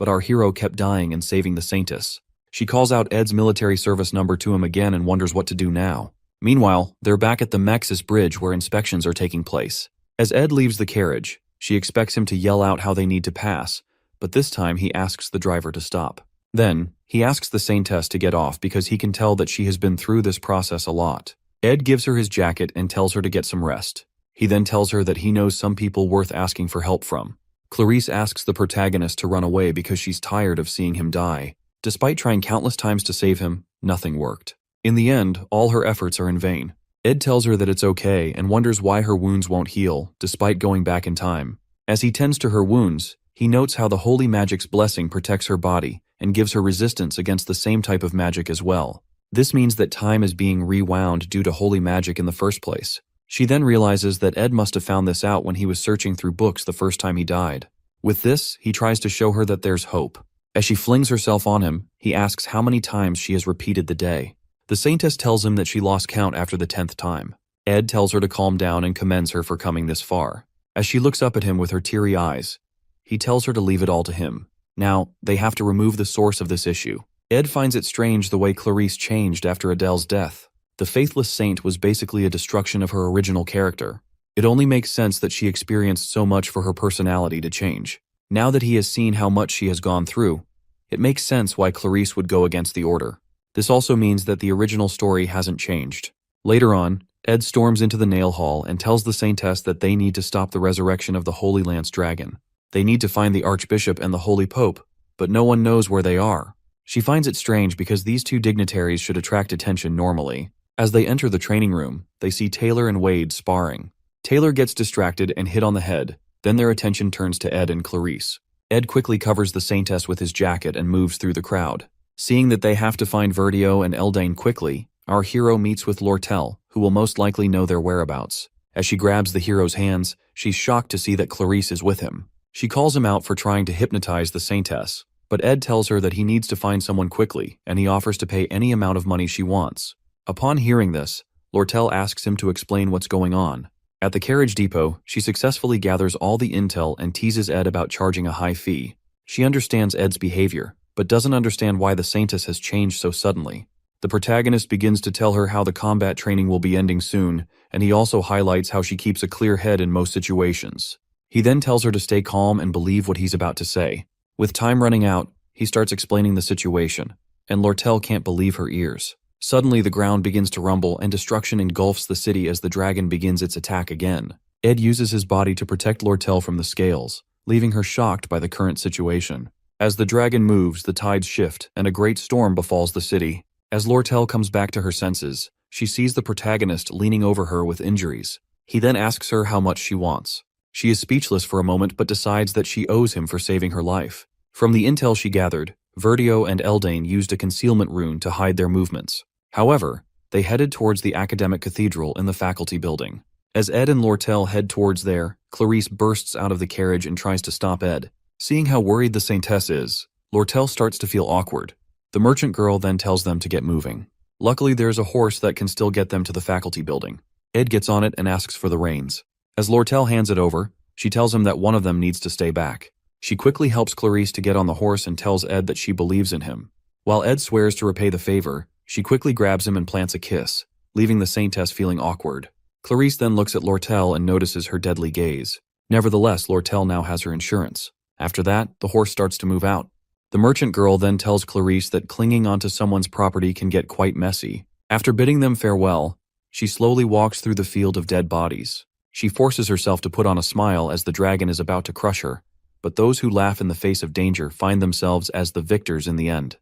but our hero kept dying and saving the Saintess. She calls out Ed's military service number to him again and wonders what to do now. Meanwhile, they're back at the Mexis Bridge where inspections are taking place. As Ed leaves the carriage, she expects him to yell out how they need to pass, but this time he asks the driver to stop. Then, he asks the Saintess to get off because he can tell that she has been through this process a lot. Ed gives her his jacket and tells her to get some rest. He then tells her that he knows some people worth asking for help from. Clarice asks the protagonist to run away because she's tired of seeing him die. Despite trying countless times to save him, nothing worked. In the end, all her efforts are in vain. Ed tells her that it's okay and wonders why her wounds won't heal, despite going back in time. As he tends to her wounds, he notes how the holy magic's blessing protects her body and gives her resistance against the same type of magic as well. This means that time is being rewound due to holy magic in the first place. She then realizes that Ed must have found this out when he was searching through books the first time he died. With this, he tries to show her that there's hope. As she flings herself on him, he asks how many times she has repeated the day. The Saintess tells him that she lost count after the 10th time. Ed tells her to calm down and commends her for coming this far. As she looks up at him with her teary eyes, he tells her to leave it all to him. Now, they have to remove the source of this issue. Ed finds it strange the way Clarice changed after Adele's death. The faithless saint was basically a destruction of her original character. It only makes sense that she experienced so much for her personality to change. Now that he has seen how much she has gone through, it makes sense why Clarice would go against the order. This also means that the original story hasn't changed. Later on, Ed storms into the nail hall and tells the Saintess that they need to stop the resurrection of the Holy Lance Dragon. They need to find the Archbishop and the Holy Pope, but no one knows where they are. She finds it strange because these two dignitaries should attract attention normally. As they enter the training room, they see Taylor and Wade sparring. Taylor gets distracted and hit on the head, then their attention turns to Ed and Clarice. Ed quickly covers the Saintess with his jacket and moves through the crowd. Seeing that they have to find Verdio and Eldane quickly, our hero meets with Lortel, who will most likely know their whereabouts. As she grabs the hero's hands, she's shocked to see that Clarice is with him. She calls him out for trying to hypnotize the Saintess, but Ed tells her that he needs to find someone quickly, and he offers to pay any amount of money she wants. Upon hearing this, Lortel asks him to explain what's going on. At the carriage depot, she successfully gathers all the intel and teases Ed about charging a high fee. She understands Ed's behavior, but doesn't understand why the Saintess has changed so suddenly. The protagonist begins to tell her how the combat training will be ending soon, and he also highlights how she keeps a clear head in most situations. He then tells her to stay calm and believe what he's about to say. With time running out, he starts explaining the situation, and Lortel can't believe her ears. Suddenly, the ground begins to rumble and destruction engulfs the city as the dragon begins its attack again. Ed uses his body to protect Lortel from the scales, leaving her shocked by the current situation. As the dragon moves, the tides shift, and a great storm befalls the city. As Lortel comes back to her senses, she sees the protagonist leaning over her with injuries. He then asks her how much she wants. She is speechless for a moment but decides that she owes him for saving her life. From the intel she gathered, Verdio and Eldane used a concealment rune to hide their movements. However, they headed towards the academic cathedral in the faculty building. As Ed and Lortel head towards there, Clarice bursts out of the carriage and tries to stop Ed. Seeing how worried the Saintess is, Lortel starts to feel awkward. The merchant girl then tells them to get moving. Luckily, there's a horse that can still get them to the faculty building. Ed gets on it and asks for the reins. As Lortel hands it over, she tells him that one of them needs to stay back. She quickly helps Clarice to get on the horse and tells Ed that she believes in him. While Ed swears to repay the favor, she quickly grabs him and plants a kiss, leaving the Saintess feeling awkward. Clarice then looks at Lortel and notices her deadly gaze. Nevertheless, Lortel now has her insurance. After that, the horse starts to move out. The merchant girl then tells Clarice that clinging onto someone's property can get quite messy. After bidding them farewell, she slowly walks through the field of dead bodies. She forces herself to put on a smile as the dragon is about to crush her, but those who laugh in the face of danger find themselves as the victors in the end.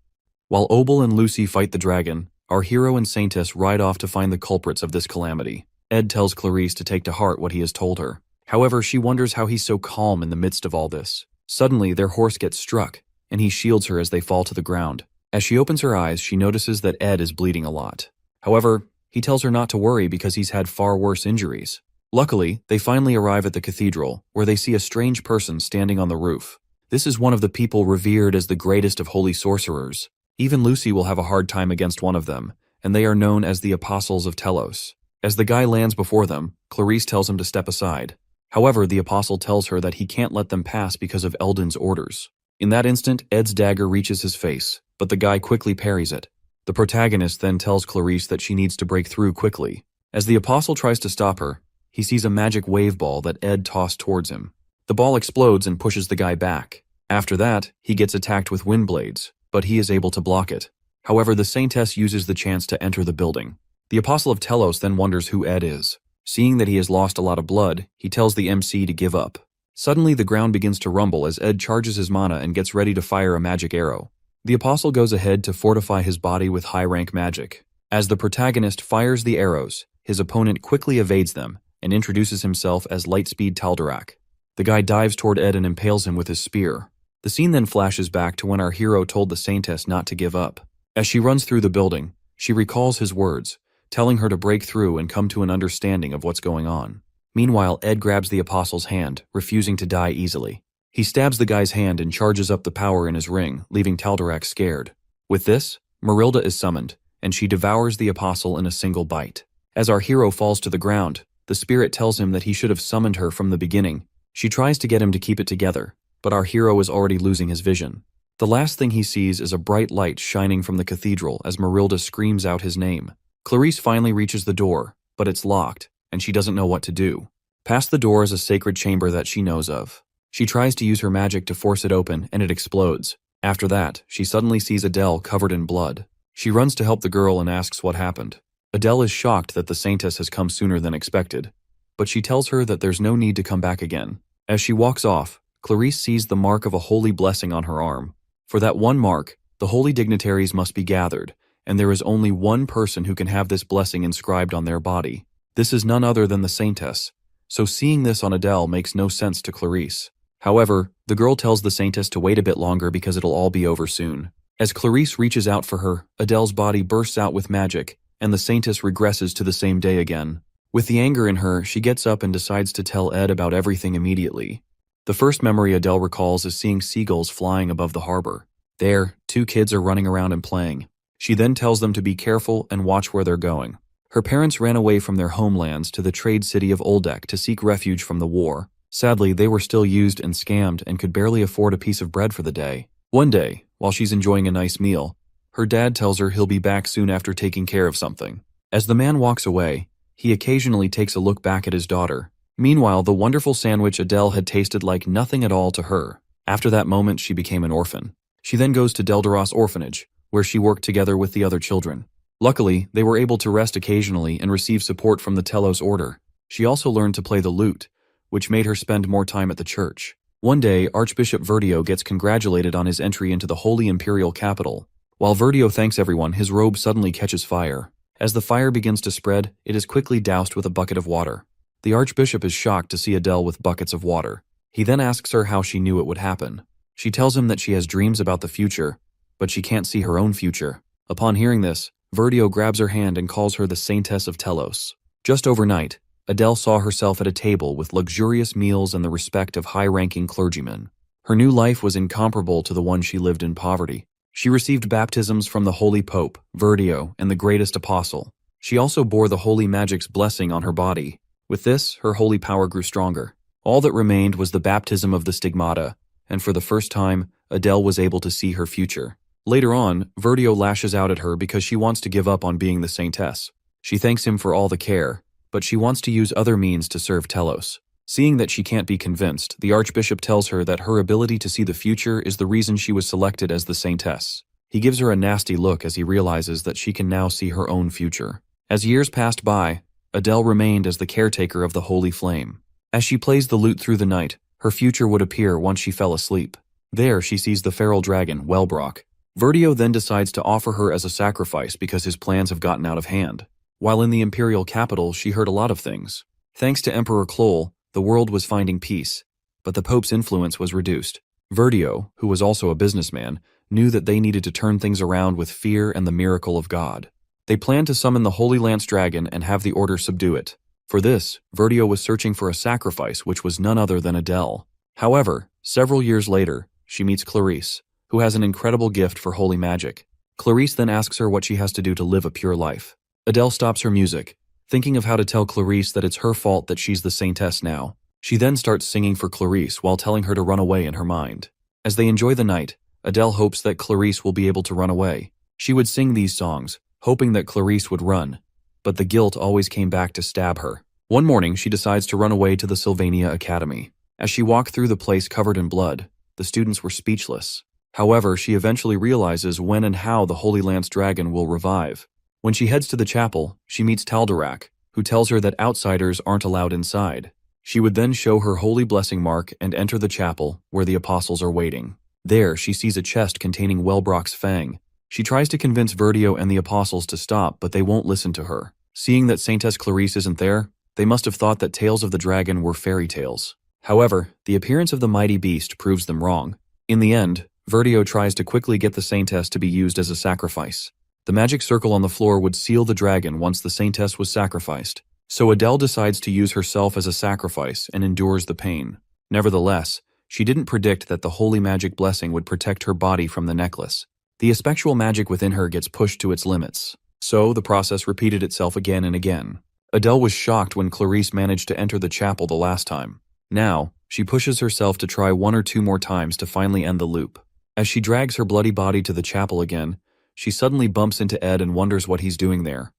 While Obel and Lucy fight the dragon, our hero and Saintess ride off to find the culprits of this calamity. Ed tells Clarice to take to heart what he has told her. However, she wonders how he's so calm in the midst of all this. Suddenly, their horse gets struck, and he shields her as they fall to the ground. As she opens her eyes, she notices that Ed is bleeding a lot. However, he tells her not to worry because he's had far worse injuries. Luckily, they finally arrive at the cathedral, where they see a strange person standing on the roof. This is one of the people revered as the greatest of holy sorcerers. Even Lucy will have a hard time against one of them, and they are known as the Apostles of Telos. As the guy lands before them, Clarice tells him to step aside. However, the apostle tells her that he can't let them pass because of Eldon's orders. In that instant, Ed's dagger reaches his face, but the guy quickly parries it. The protagonist then tells Clarice that she needs to break through quickly. As the apostle tries to stop her, he sees a magic wave ball that Ed tossed towards him. The ball explodes and pushes the guy back. After that, he gets attacked with wind blades, but he is able to block it. However, the Saintess uses the chance to enter the building. The Apostle of Telos then wonders who Ed is. Seeing that he has lost a lot of blood, he tells the MC to give up. Suddenly, the ground begins to rumble as Ed charges his mana and gets ready to fire a magic arrow. The Apostle goes ahead to fortify his body with high-rank magic. As the protagonist fires the arrows, his opponent quickly evades them and introduces himself as Lightspeed Taldarak. The guy dives toward Ed and impales him with his spear. The scene then flashes back to when our hero told the Saintess not to give up. As she runs through the building, she recalls his words, telling her to break through and come to an understanding of what's going on. Meanwhile, Ed grabs the Apostle's hand, refusing to die easily. He stabs the guy's hand and charges up the power in his ring, leaving Taldarak scared. With this, Marilda is summoned, and she devours the Apostle in a single bite. As our hero falls to the ground, the spirit tells him that he should have summoned her from the beginning. She tries to get him to keep it together, but our hero is already losing his vision. The last thing he sees is a bright light shining from the cathedral as Marilda screams out his name. Clarice finally reaches the door, but it's locked, and she doesn't know what to do. Past the door is a sacred chamber that she knows of. She tries to use her magic to force it open, and it explodes. After that, she suddenly sees Adele covered in blood. She runs to help the girl and asks what happened. Adele is shocked that the Saintess has come sooner than expected, but she tells her that there's no need to come back again. As she walks off, Clarice sees the mark of a holy blessing on her arm. For that one mark, the holy dignitaries must be gathered, and there is only one person who can have this blessing inscribed on their body. This is none other than the Saintess, so seeing this on Adele makes no sense to Clarice. However, the girl tells the Saintess to wait a bit longer because it'll all be over soon. As Clarice reaches out for her, Adele's body bursts out with magic, and the Saintess regresses to the same day again. With the anger in her, she gets up and decides to tell Ed about everything immediately. The first memory Adele recalls is seeing seagulls flying above the harbor. There, two kids are running around and playing. She then tells them to be careful and watch where they're going. Her parents ran away from their homelands to the trade city of Oldek to seek refuge from the war. Sadly, they were still used and scammed and could barely afford a piece of bread for the day. One day, while she's enjoying a nice meal, her dad tells her he'll be back soon after taking care of something. As the man walks away, he occasionally takes a look back at his daughter. Meanwhile, the wonderful sandwich Adele had tasted like nothing at all to her. After that moment, she became an orphan. She then goes to Deldaros Orphanage, where she worked together with the other children. Luckily, they were able to rest occasionally and receive support from the Telos Order. She also learned to play the lute, which made her spend more time at the church. One day, Archbishop Verdio gets congratulated on his entry into the Holy Imperial Capital. While Verdio thanks everyone, his robe suddenly catches fire. As the fire begins to spread, it is quickly doused with a bucket of water. The Archbishop is shocked to see Adele with buckets of water. He then asks her how she knew it would happen. She tells him that she has dreams about the future, but she can't see her own future. Upon hearing this, Verdio grabs her hand and calls her the Saintess of Telos. Just overnight, Adele saw herself at a table with luxurious meals and the respect of high-ranking clergymen. Her new life was incomparable to the one she lived in poverty. She received baptisms from the Holy Pope, Verdio, and the greatest apostle. She also bore the Holy Magic's blessing on her body. With this, her holy power grew stronger. All that remained was the baptism of the stigmata, and for the first time, Adele was able to see her future. Later on, Verdio lashes out at her because she wants to give up on being the Saintess. She thanks him for all the care, but she wants to use other means to serve Telos. Seeing that she can't be convinced, the Archbishop tells her that her ability to see the future is the reason she was selected as the Saintess. He gives her a nasty look as he realizes that she can now see her own future. As years passed by, Adele remained as the caretaker of the Holy Flame. As she plays the lute through the night, her future would appear once she fell asleep. There, she sees the feral dragon, Wellbrock. Verdio then decides to offer her as a sacrifice because his plans have gotten out of hand. While in the imperial capital, she heard a lot of things. Thanks to Emperor Kloll, the world was finding peace, but the Pope's influence was reduced. Verdio, who was also a businessman, knew that they needed to turn things around with fear and the miracle of God. They planned to summon the Holy Lance Dragon and have the Order subdue it. For this, Verdio was searching for a sacrifice which was none other than Adele. However, several years later, she meets Clarice, who has an incredible gift for holy magic. Clarice then asks her what she has to do to live a pure life. Adele stops her music, thinking of how to tell Clarice that it's her fault that she's the Saintess now. She then starts singing for Clarice while telling her to run away in her mind. As they enjoy the night, Adele hopes that Clarice will be able to run away. She would sing these songs, hoping that Clarice would run, but the guilt always came back to stab her. One morning, she decides to run away to the Sylvania Academy. As she walked through the place covered in blood, the students were speechless. However, she eventually realizes when and how the Holy Lance Dragon will revive. When she heads to the chapel, she meets Taldarak, who tells her that outsiders aren't allowed inside. She would then show her holy blessing mark and enter the chapel, where the apostles are waiting. There, she sees a chest containing Wellbrock's fang. She tries to convince Verdio and the apostles to stop, but they won't listen to her. Seeing that Saintess Clarice isn't there, they must have thought that tales of the dragon were fairy tales. However, the appearance of the mighty beast proves them wrong. In the end, Verdio tries to quickly get the Saintess to be used as a sacrifice. The magic circle on the floor would seal the dragon once the Saintess was sacrificed, so Adele decides to use herself as a sacrifice and endures the pain. Nevertheless, she didn't predict that the holy magic blessing would protect her body from the necklace. The aspectual magic within her gets pushed to its limits, so the process repeated itself again and again. Adele was shocked when Clarice managed to enter the chapel the last time. Now, she pushes herself to try 1 or 2 more times to finally end the loop. As she drags her bloody body to the chapel again, she suddenly bumps into Ed and wonders what he's doing there.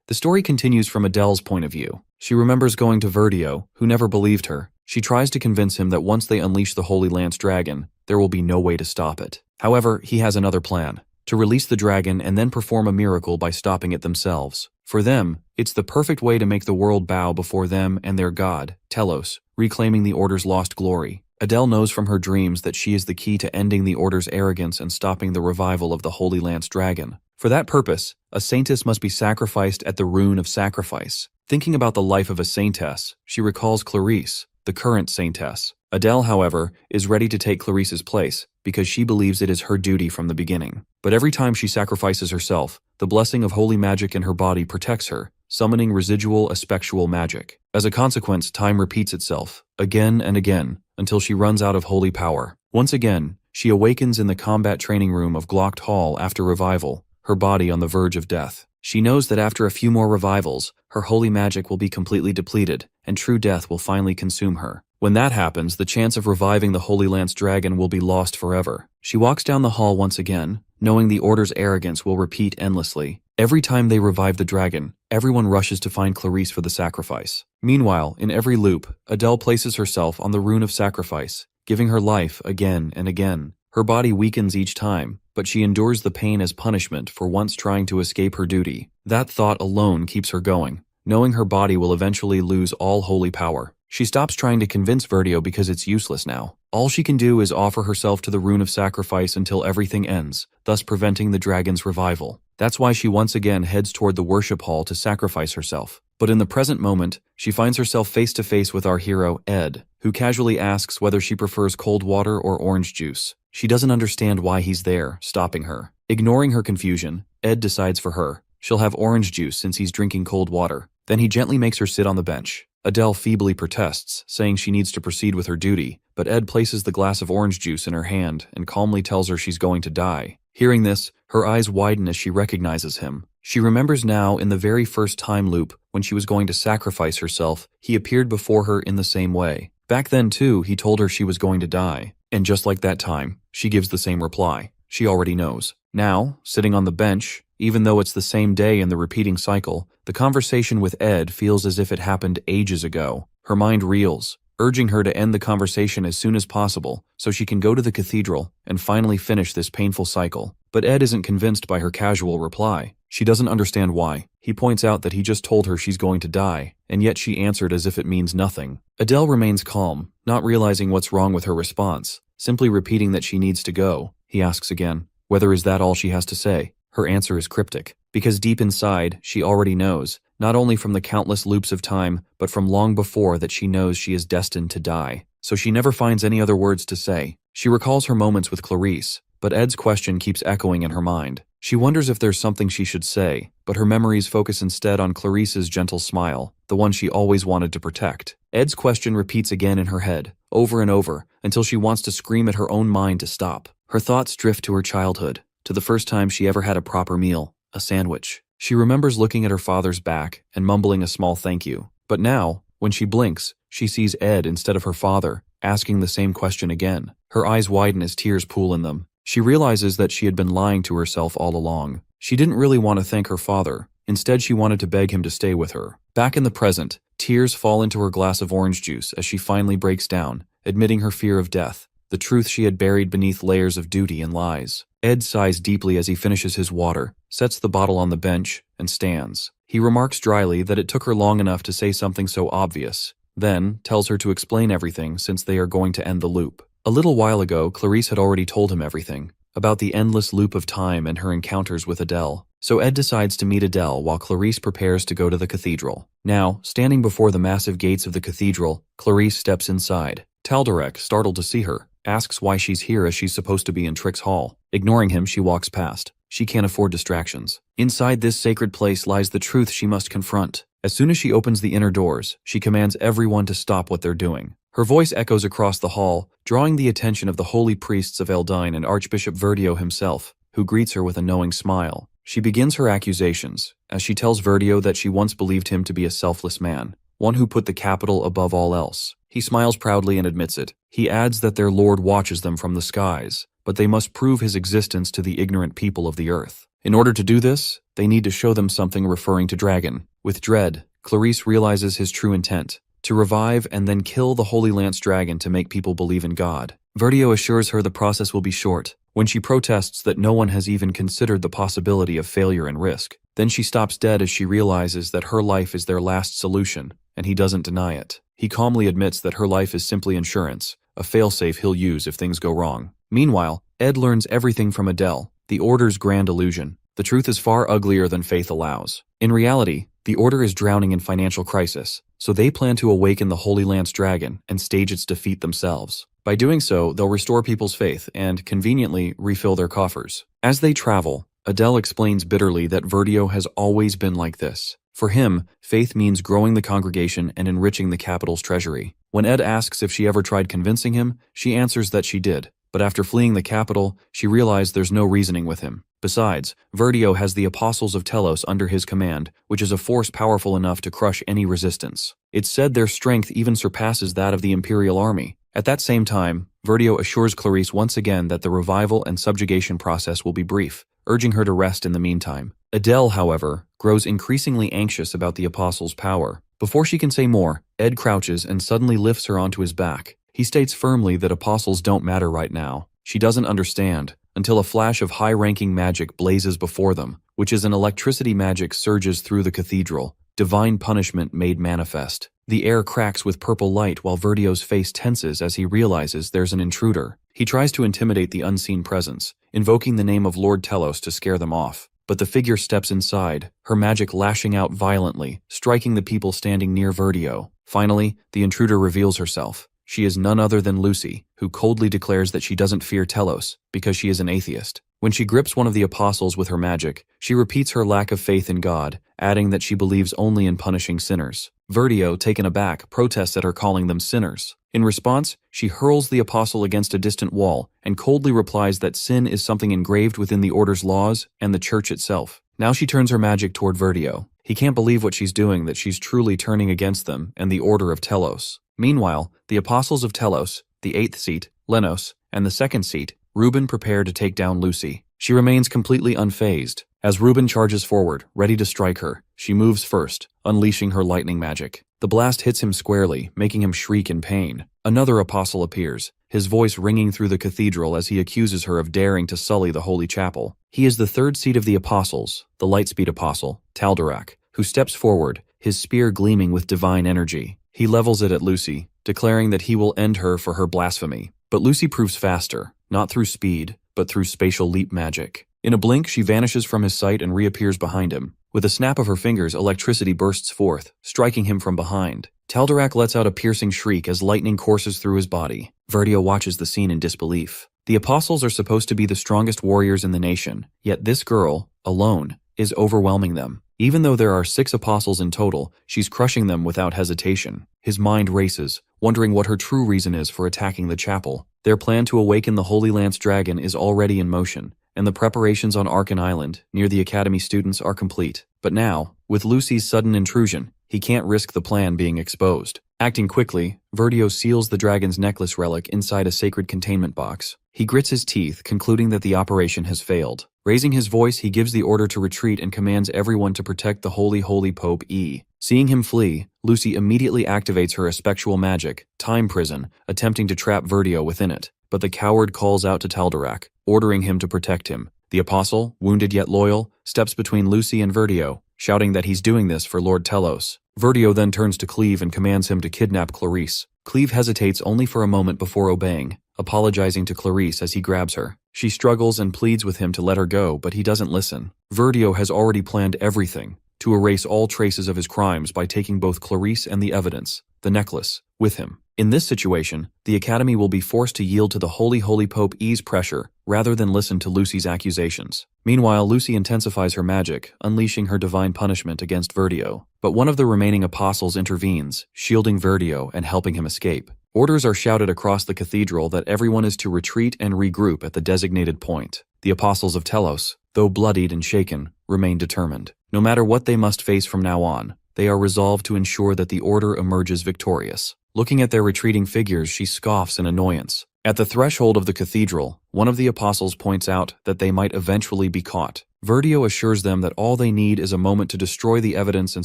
The story continues from Adele's point of view. She remembers going to Verdio, who never believed her. She tries to convince him that once they unleash the Holy Lance Dragon, there will be no way to stop it. However, he has another plan: to release the dragon and then perform a miracle by stopping it themselves. For them, it's the perfect way to make the world bow before them and their god, Telos, reclaiming the Order's lost glory. Adele knows from her dreams that she is the key to ending the Order's arrogance and stopping the revival of the Holy Lance Dragon. For that purpose, a saintess must be sacrificed at the rune of sacrifice. Thinking about the life of a saintess, she recalls Clarice, the current saintess. Adele, however, is ready to take Clarice's place because she believes it is her duty from the beginning. But every time she sacrifices herself, the blessing of holy magic in her body protects her, summoning residual aspectual magic. As a consequence, time repeats itself, again and again, until she runs out of holy power. Once again, she awakens in the combat training room of Glocked Hall after revival, her body on the verge of death. She knows that after a few more revivals, her holy magic will be completely depleted, and true death will finally consume her. When that happens, the chance of reviving the Holy Lance Dragon will be lost forever. She walks down the hall once again, knowing the Order's arrogance will repeat endlessly. Every time they revive the dragon, everyone rushes to find Clarice for the sacrifice. Meanwhile, in every loop, Adele places herself on the rune of sacrifice, giving her life again and again. Her body weakens each time, but she endures the pain as punishment for once trying to escape her duty. That thought alone keeps her going, knowing her body will eventually lose all holy power. She stops trying to convince Verdio because it's useless now. All she can do is offer herself to the rune of sacrifice until everything ends, thus preventing the dragon's revival. That's why she once again heads toward the worship hall to sacrifice herself. But in the present moment, she finds herself face to face with our hero, Ed, who casually asks whether she prefers cold water or orange juice. She doesn't understand why he's there, stopping her. Ignoring her confusion, Ed decides for her. She'll have orange juice since he's drinking cold water. Then he gently makes her sit on the bench. Adele feebly protests, saying she needs to proceed with her duty, but Ed places the glass of orange juice in her hand and calmly tells her she's going to die. Hearing this, her eyes widen as she recognizes him. She remembers now in the very first time loop, when she was going to sacrifice herself, he appeared before her in the same way. Back then too, he told her she was going to die. And just like that time, she gives the same reply. She already knows. Now, sitting on the bench, even though it's the same day in the repeating cycle, the conversation with Ed feels as if it happened ages ago. Her mind reels, urging her to end the conversation as soon as possible so she can go to the cathedral and finally finish this painful cycle. But Ed isn't convinced by her casual reply. She doesn't understand why. He points out that he just told her she's going to die, and yet she answered as if it means nothing. Adele remains calm, not realizing what's wrong with her response, simply repeating that she needs to go. He asks again, whether is that all she has to say? Her answer is cryptic, because deep inside, she already knows, not only from the countless loops of time, but from long before that she knows she is destined to die. So she never finds any other words to say. She recalls her moments with Clarice, but Ed's question keeps echoing in her mind. She wonders if there's something she should say, but her memories focus instead on Clarice's gentle smile, the one she always wanted to protect. Ed's question repeats again in her head, over and over, until she wants to scream at her own mind to stop. Her thoughts drift to her childhood, to the first time she ever had a proper meal, a sandwich. She remembers looking at her father's back and mumbling a small thank you. But now, when she blinks, she sees Ed instead of her father, asking the same question again. Her eyes widen as tears pool in them. She realizes that she had been lying to herself all along. She didn't really want to thank her father. Instead, she wanted to beg him to stay with her. Back in the present, tears fall into her glass of orange juice as she finally breaks down, admitting her fear of death. the truth she had buried beneath layers of duty and lies. Ed sighs deeply as he finishes his water, sets the bottle on the bench, and stands. He remarks dryly that it took her long enough to say something so obvious, then tells her to explain everything since they are going to end the loop. A little while ago, Clarice had already told him everything, about the endless loop of time and her encounters with Adele. So Ed decides to meet Adele while Clarice prepares to go to the cathedral. Now, standing before the massive gates of the cathedral, Clarice steps inside. Taldarek, startled to see her, asks why she's here as she's supposed to be in Trick's hall. Ignoring him, she walks past. She can't afford distractions. Inside this sacred place lies the truth she must confront. As soon as she opens the inner doors, she commands everyone to stop what they're doing. Her voice echoes across the hall, drawing the attention of the holy priests of Eldine and Archbishop Verdio himself, who greets her with a knowing smile. She begins her accusations, as she tells Verdio that she once believed him to be a selfless man, one who put the capital above all else. He smiles proudly and admits it. He adds that their lord watches them from the skies, but they must prove his existence to the ignorant people of the earth. In order to do this, they need to show them something referring to dragon. With dread, Clarice realizes his true intent, to revive and then kill the Holy Lance dragon to make people believe in God. Verdio assures her the process will be short, when she protests that no one has even considered the possibility of failure and risk. Then she stops dead as she realizes that her life is their last solution, and he doesn't deny it. He calmly admits that her life is simply insurance, a failsafe he'll use if things go wrong. Meanwhile, Ed learns everything from Adele, the Order's grand illusion. The truth is far uglier than faith allows. In reality, the Order is drowning in financial crisis, so they plan to awaken the Holy Lance dragon and stage its defeat themselves. By doing so, they'll restore people's faith and, conveniently, refill their coffers. As they travel, Adele explains bitterly that Verdio has always been like this. For him, faith means growing the congregation and enriching the capital's treasury. When Ed asks if she ever tried convincing him, she answers that she did. But after fleeing the capital, she realized there's no reasoning with him. Besides, Verdio has the Apostles of Telos under his command, which is a force powerful enough to crush any resistance. It's said their strength even surpasses that of the Imperial Army. At that same time, Verdio assures Clarice once again that the revival and subjugation process will be brief, urging her to rest in the meantime. Adele, however, grows increasingly anxious about the Apostles' power. Before she can say more, Ed crouches and suddenly lifts her onto his back. He states firmly that Apostles don't matter right now. She doesn't understand, until a flash of high-ranking magic blazes before them, which is an electricity magic surges through the cathedral, divine punishment made manifest. The air cracks with purple light while Verdio's face tenses as he realizes there's an intruder. He tries to intimidate the unseen presence, invoking the name of Lord Telos to scare them off. But the figure steps inside, her magic lashing out violently, striking the people standing near Verdio. Finally, the intruder reveals herself. She is none other than Lucy, who coldly declares that she doesn't fear Telos, because she is an atheist. When she grips one of the apostles with her magic, she repeats her lack of faith in God, adding that she believes only in punishing sinners. Verdio, taken aback, protests at her calling them sinners. In response, she hurls the apostle against a distant wall and coldly replies that sin is something engraved within the Order's laws and the Church itself. Now she turns her magic toward Verdio. He can't believe what she's doing, that she's truly turning against them and the Order of Telos. Meanwhile, the Apostles of Telos, the 8th seat, Lenos, and the 2nd seat, Reuben, prepare to take down Lucy. She remains completely unfazed. As Reuben charges forward, ready to strike her, she moves first, unleashing her lightning magic. The blast hits him squarely, making him shriek in pain. Another apostle appears, his voice ringing through the cathedral as he accuses her of daring to sully the holy chapel. He is the 3rd seat of the apostles, the Lightspeed apostle, Taldarak, who steps forward, his spear gleaming with divine energy. He levels it at Lucy, declaring that he will end her for her blasphemy. But Lucy proves faster, not through speed, but through spatial leap magic. In a blink, she vanishes from his sight and reappears behind him. With a snap of her fingers, electricity bursts forth, striking him from behind. Taldarak lets out a piercing shriek as lightning courses through his body. Verdio watches the scene in disbelief. The apostles are supposed to be the strongest warriors in the nation, yet this girl, alone, is overwhelming them. Even though there are 6 apostles in total, she's crushing them without hesitation. His mind races, wondering what her true reason is for attacking the chapel. Their plan to awaken the Holy Lance dragon is already in motion, and the preparations on Arkan Island, near the Academy students, are complete. But now, with Lucy's sudden intrusion, he can't risk the plan being exposed. Acting quickly, Verdio seals the dragon's necklace relic inside a sacred containment box. He grits his teeth, concluding that the operation has failed. Raising his voice, he gives the order to retreat and commands everyone to protect the holy Pope E. Seeing him flee, Lucy immediately activates her espectual magic, Time Prison, attempting to trap Verdio within it. but the coward calls out to Taldarak, ordering him to protect him. The apostle, wounded yet loyal, steps between Lucy and Verdio, shouting that he's doing this for Lord Telos. Verdio then turns to Cleve and commands him to kidnap Clarice. Cleve hesitates only for a moment before obeying, apologizing to Clarice as he grabs her. She struggles and pleads with him to let her go, but he doesn't listen. Verdio has already planned everything to erase all traces of his crimes by taking both Clarice and the evidence, the necklace, with him. In this situation, the Academy will be forced to yield to the holy Pope E's pressure rather than listen to Lucy's accusations. Meanwhile, Lucy intensifies her magic, unleashing her divine punishment against Verdio. But one of the remaining apostles intervenes, shielding Verdio and helping him escape. Orders are shouted across the cathedral that everyone is to retreat and regroup at the designated point. The apostles of Telos, though bloodied and shaken, remain determined. No matter what they must face from now on, they are resolved to ensure that the order emerges victorious. Looking at their retreating figures, she scoffs in annoyance. At the threshold of the cathedral, one of the apostles points out that they might eventually be caught. Verdio assures them that all they need is a moment to destroy the evidence and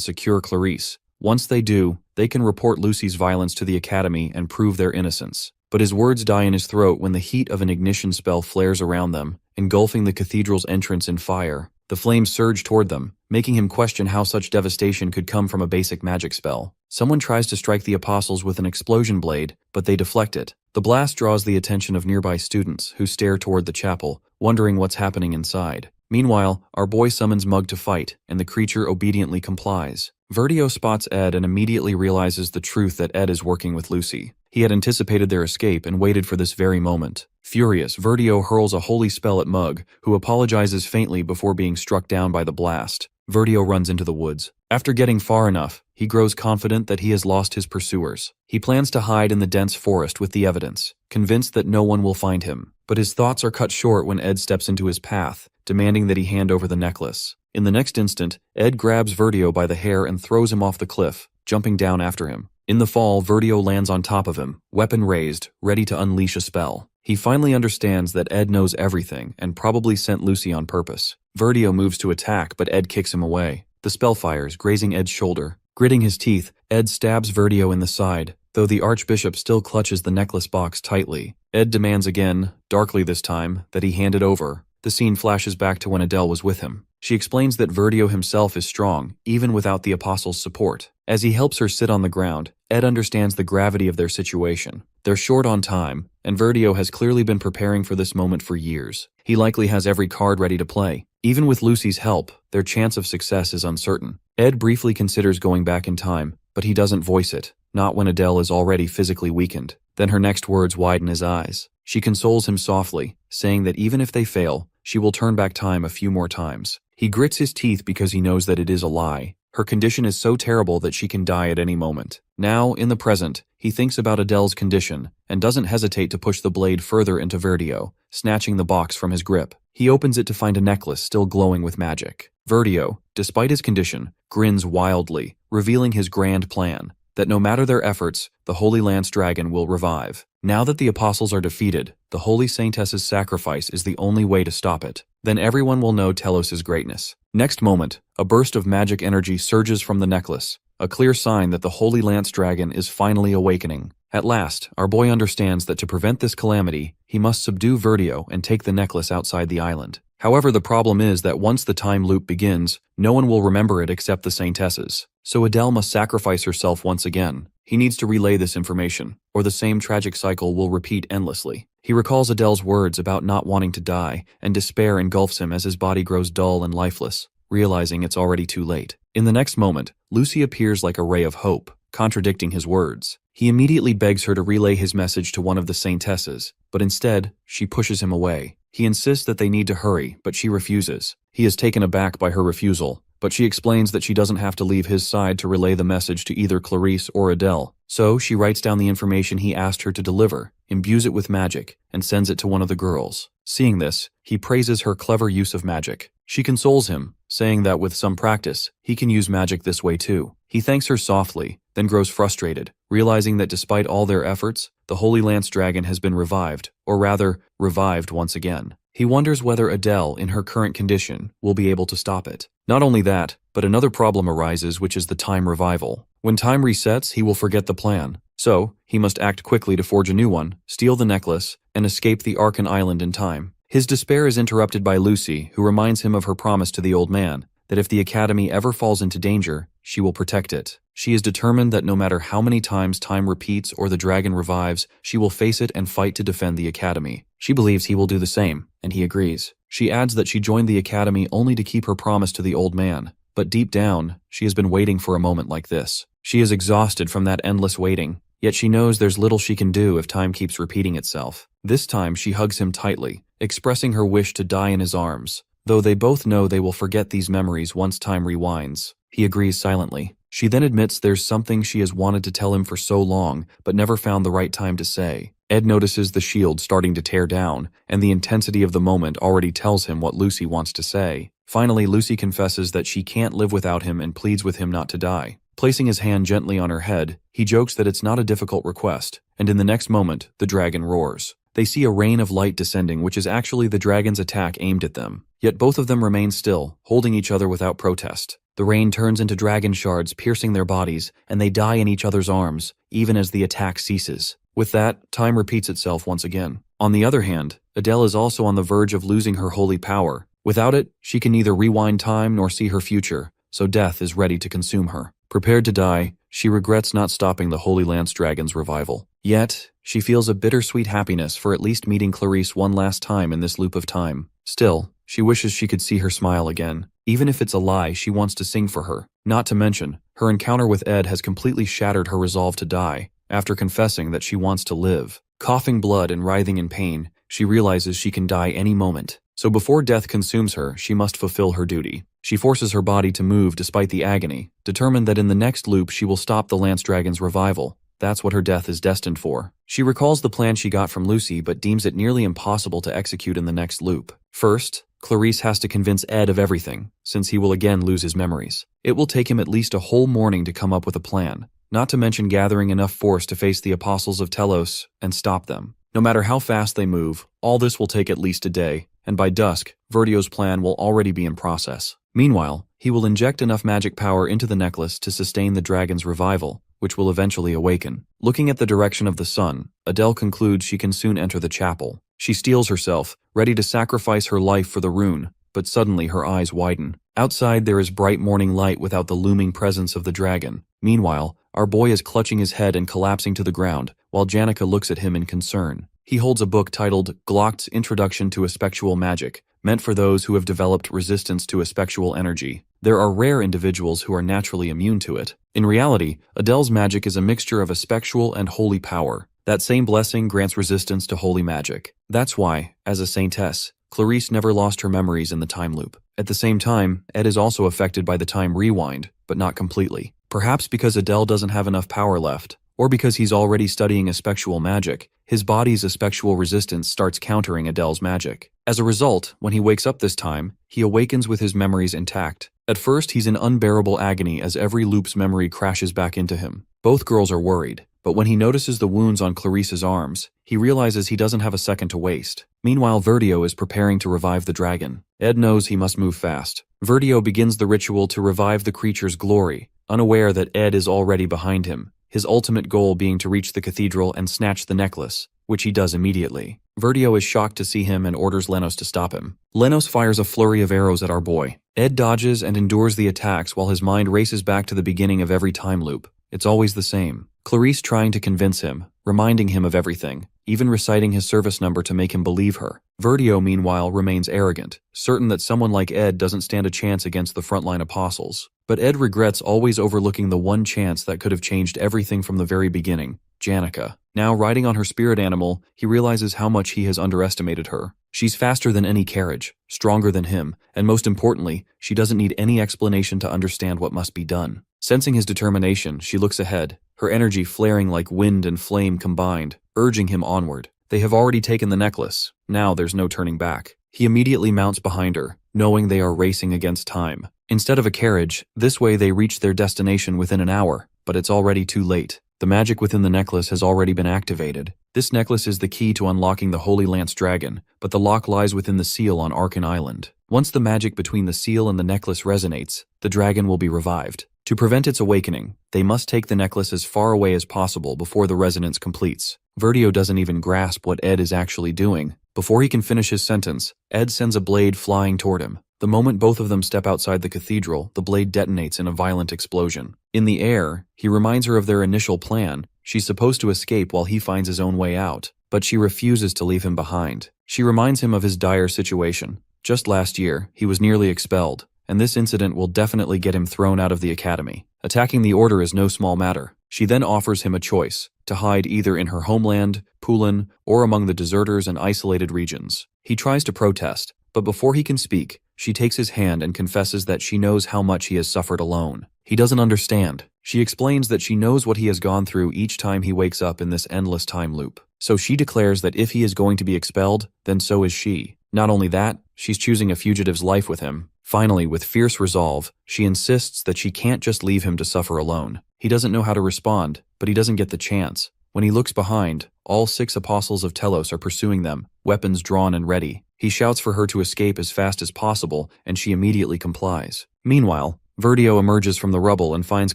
secure Clarice. Once they do, they can report Lucy's violence to the Academy and prove their innocence. But his words die in his throat when the heat of an ignition spell flares around them, engulfing the cathedral's entrance in fire. The flames surge toward them, making him question how such devastation could come from a basic magic spell. Someone tries to strike the apostles with an explosion blade, but they deflect it. The blast draws the attention of nearby students, who stare toward the chapel, wondering what's happening inside. Meanwhile, our boy summons Mug to fight, and the creature obediently complies. Verdio spots Ed and immediately realizes the truth that Ed is working with Lucy. He had anticipated their escape and waited for this very moment. Furious, Verdio hurls a holy spell at Mug, who apologizes faintly before being struck down by the blast. Verdio runs into the woods. After getting far enough, he grows confident that he has lost his pursuers. He plans to hide in the dense forest with the evidence, convinced that no one will find him. But his thoughts are cut short when Ed steps into his path, demanding that he hand over the necklace. In the next instant, Ed grabs Verdio by the hair and throws him off the cliff, jumping down after him. In the fall, Verdio lands on top of him, weapon raised, ready to unleash a spell. He finally understands that Ed knows everything and probably sent Lucy on purpose. Verdio moves to attack, but Ed kicks him away. The spell fires, grazing Ed's shoulder. Gritting his teeth, Ed stabs Verdio in the side, though the Archbishop still clutches the necklace box tightly. Ed demands again, darkly this time, that he hand it over. The scene flashes back to when Adele was with him. She explains that Verdio himself is strong, even without the apostle's support. As he helps her sit on the ground, Ed understands the gravity of their situation. They're short on time, and Verdio has clearly been preparing for this moment for years. He likely has every card ready to play. Even with Lucy's help, their chance of success is uncertain. Ed briefly considers going back in time, but he doesn't voice it, not when Adele is already physically weakened. Then her next words widen his eyes. She consoles him softly, saying that even if they fail, she will turn back time a few more times. He grits his teeth because he knows that it is a lie. Her condition is so terrible that she can die at any moment. Now, in the present, he thinks about Adele's condition and doesn't hesitate to push the blade further into Verdio, snatching the box from his grip. He opens it to find a necklace still glowing with magic. Verdio, despite his condition, grins wildly, revealing his grand plan, that no matter their efforts, the Holy Lance Dragon will revive. Now that the apostles are defeated, the Holy Saintess's sacrifice is the only way to stop it. Then everyone will know Telos' greatness. Next moment, a burst of magic energy surges from the necklace, a clear sign that the Holy Lance Dragon is finally awakening. At last, our boy understands that to prevent this calamity, he must subdue Verdio and take the necklace outside the island. However, the problem is that once the time loop begins, no one will remember it except the Saintesses. So Adele must sacrifice herself once again. He needs to relay this information, or the same tragic cycle will repeat endlessly. He recalls Adele's words about not wanting to die, and despair engulfs him as his body grows dull and lifeless, realizing it's already too late. In the next moment, Lucy appears like a ray of hope, contradicting his words. He immediately begs her to relay his message to one of the Saintesses, but instead, she pushes him away. He insists that they need to hurry, but she refuses. He is taken aback by her refusal, but she explains that she doesn't have to leave his side to relay the message to either Clarice or Adele. So she writes down the information he asked her to deliver, imbues it with magic, and sends it to one of the girls. Seeing this, he praises her clever use of magic. She consoles him, saying that with some practice, he can use magic this way too. He thanks her softly, then grows frustrated, realizing that despite all their efforts, the Holy Lance Dragon has been revived, or rather, revived once again. He wonders whether Adele, in her current condition, will be able to stop it. Not only that, but another problem arises, which is the time revival. When time resets, he will forget the plan. So, he must act quickly to forge a new one, steal the necklace, and escape the Arkan Island in time. His despair is interrupted by Lucy, who reminds him of her promise to the old man, that if the Academy ever falls into danger, she will protect it. She is determined that no matter how many times time repeats or the dragon revives, she will face it and fight to defend the Academy. She believes he will do the same, and he agrees. She adds that she joined the Academy only to keep her promise to the old man, but deep down, she has been waiting for a moment like this. She is exhausted from that endless waiting, yet she knows there's little she can do if time keeps repeating itself. This time she hugs him tightly, expressing her wish to die in his arms, though they both know they will forget these memories once time rewinds. He agrees silently. She then admits there's something she has wanted to tell him for so long, but never found the right time to say. Ed notices the shield starting to tear down, and the intensity of the moment already tells him what Lucy wants to say. Finally, Lucy confesses that she can't live without him and pleads with him not to die. Placing his hand gently on her head, he jokes that it's not a difficult request, and in the next moment, the dragon roars. They see a rain of light descending, which is actually the dragon's attack aimed at them. Yet both of them remain still, holding each other without protest. The rain turns into dragon shards, piercing their bodies, and they die in each other's arms, even as the attack ceases. With that, time repeats itself once again. On the other hand, Adele is also on the verge of losing her holy power. Without it, she can neither rewind time nor see her future, so death is ready to consume her. Prepared to die, she regrets not stopping the Holy Lance Dragon's revival. Yet, she feels a bittersweet happiness for at least meeting Clarice one last time in this loop of time. Still, she wishes she could see her smile again. Even if it's a lie, she wants to sing for her. Not to mention, her encounter with Ed has completely shattered her resolve to die, after confessing that she wants to live. Coughing blood and writhing in pain, she realizes she can die any moment. So before death consumes her, she must fulfill her duty. She forces her body to move despite the agony, determined that in the next loop she will stop the Lance Dragon's revival. That's what her death is destined for. She recalls the plan she got from Lucy but deems it nearly impossible to execute in the next loop. First, Clarice has to convince Ed of everything, since he will again lose his memories. It will take him at least a whole morning to come up with a plan, not to mention gathering enough force to face the Apostles of Telos and stop them. No matter how fast they move, all this will take at least a day, and by dusk, Verdio's plan will already be in process. Meanwhile, he will inject enough magic power into the necklace to sustain the dragon's revival, which will eventually awaken. Looking at the direction of the sun, Adele concludes she can soon enter the chapel. She steels herself, ready to sacrifice her life for the rune, but suddenly her eyes widen. Outside there is bright morning light without the looming presence of the dragon. Meanwhile, our boy is clutching his head and collapsing to the ground, while Janica looks at him in concern. He holds a book titled Glock's Introduction to Espectual Magic, meant for those who have developed resistance to espectual energy. There are rare individuals who are naturally immune to it. In reality, Adele's magic is a mixture of espectual and holy power. That same blessing grants resistance to holy magic. That's why, as a saintess, Clarice never lost her memories in the time loop. At the same time, Ed is also affected by the time rewind, but not completely. Perhaps because Adele doesn't have enough power left, or because he's already studying espectual magic, his body's espectual resistance starts countering Adele's magic. As a result, when he wakes up this time, he awakens with his memories intact. At first, he's in unbearable agony as every loop's memory crashes back into him. Both girls are worried, but when he notices the wounds on Clarice's arms, he realizes he doesn't have a second to waste. Meanwhile, Verdio is preparing to revive the dragon. Ed knows he must move fast. Verdio begins the ritual to revive the creature's glory, unaware that Ed is already behind him, his ultimate goal being to reach the cathedral and snatch the necklace, which he does immediately. Verdio is shocked to see him and orders Lenos to stop him. Lenos fires a flurry of arrows at our boy. Ed dodges and endures the attacks while his mind races back to the beginning of every time loop. It's always the same. Clarice trying to convince him, reminding him of everything, even reciting his service number to make him believe her. Verdio, meanwhile, remains arrogant, certain that someone like Ed doesn't stand a chance against the frontline apostles. But Ed regrets always overlooking the one chance that could have changed everything from the very beginning, Janica. Now, riding on her spirit animal, he realizes how much he has underestimated her. She's faster than any carriage, stronger than him, and most importantly, she doesn't need any explanation to understand what must be done. Sensing his determination, she looks ahead, her energy flaring like wind and flame combined, urging him onward. They have already taken the necklace. Now there's no turning back. He immediately mounts behind her, knowing they are racing against time. Instead of a carriage, this way they reach their destination within an hour, but it's already too late. The magic within the necklace has already been activated. This necklace is the key to unlocking the Holy Lance Dragon, but the lock lies within the seal on Arkan Island. Once the magic between the seal and the necklace resonates, the dragon will be revived. To prevent its awakening, they must take the necklace as far away as possible before the resonance completes. Verdio doesn't even grasp what Ed is actually doing. Before he can finish his sentence, Ed sends a blade flying toward him. The moment both of them step outside the cathedral, the blade detonates in a violent explosion. In the air, he reminds her of their initial plan. She's supposed to escape while he finds his own way out, but she refuses to leave him behind. She reminds him of his dire situation. Just last year, he was nearly expelled, and this incident will definitely get him thrown out of the academy. Attacking the order is no small matter. She then offers him a choice, to hide either in her homeland, Pulin, or among the deserters and isolated regions. He tries to protest, but before he can speak, she takes his hand and confesses that she knows how much he has suffered alone. He doesn't understand. She explains that she knows what he has gone through each time he wakes up in this endless time loop. So she declares that if he is going to be expelled, then so is she. Not only that, she's choosing a fugitive's life with him. Finally, with fierce resolve, she insists that she can't just leave him to suffer alone. He doesn't know how to respond, but he doesn't get the chance. When he looks behind, all 6 apostles of Telos are pursuing them, weapons drawn and ready. He shouts for her to escape as fast as possible, and she immediately complies. Meanwhile, Verdio emerges from the rubble and finds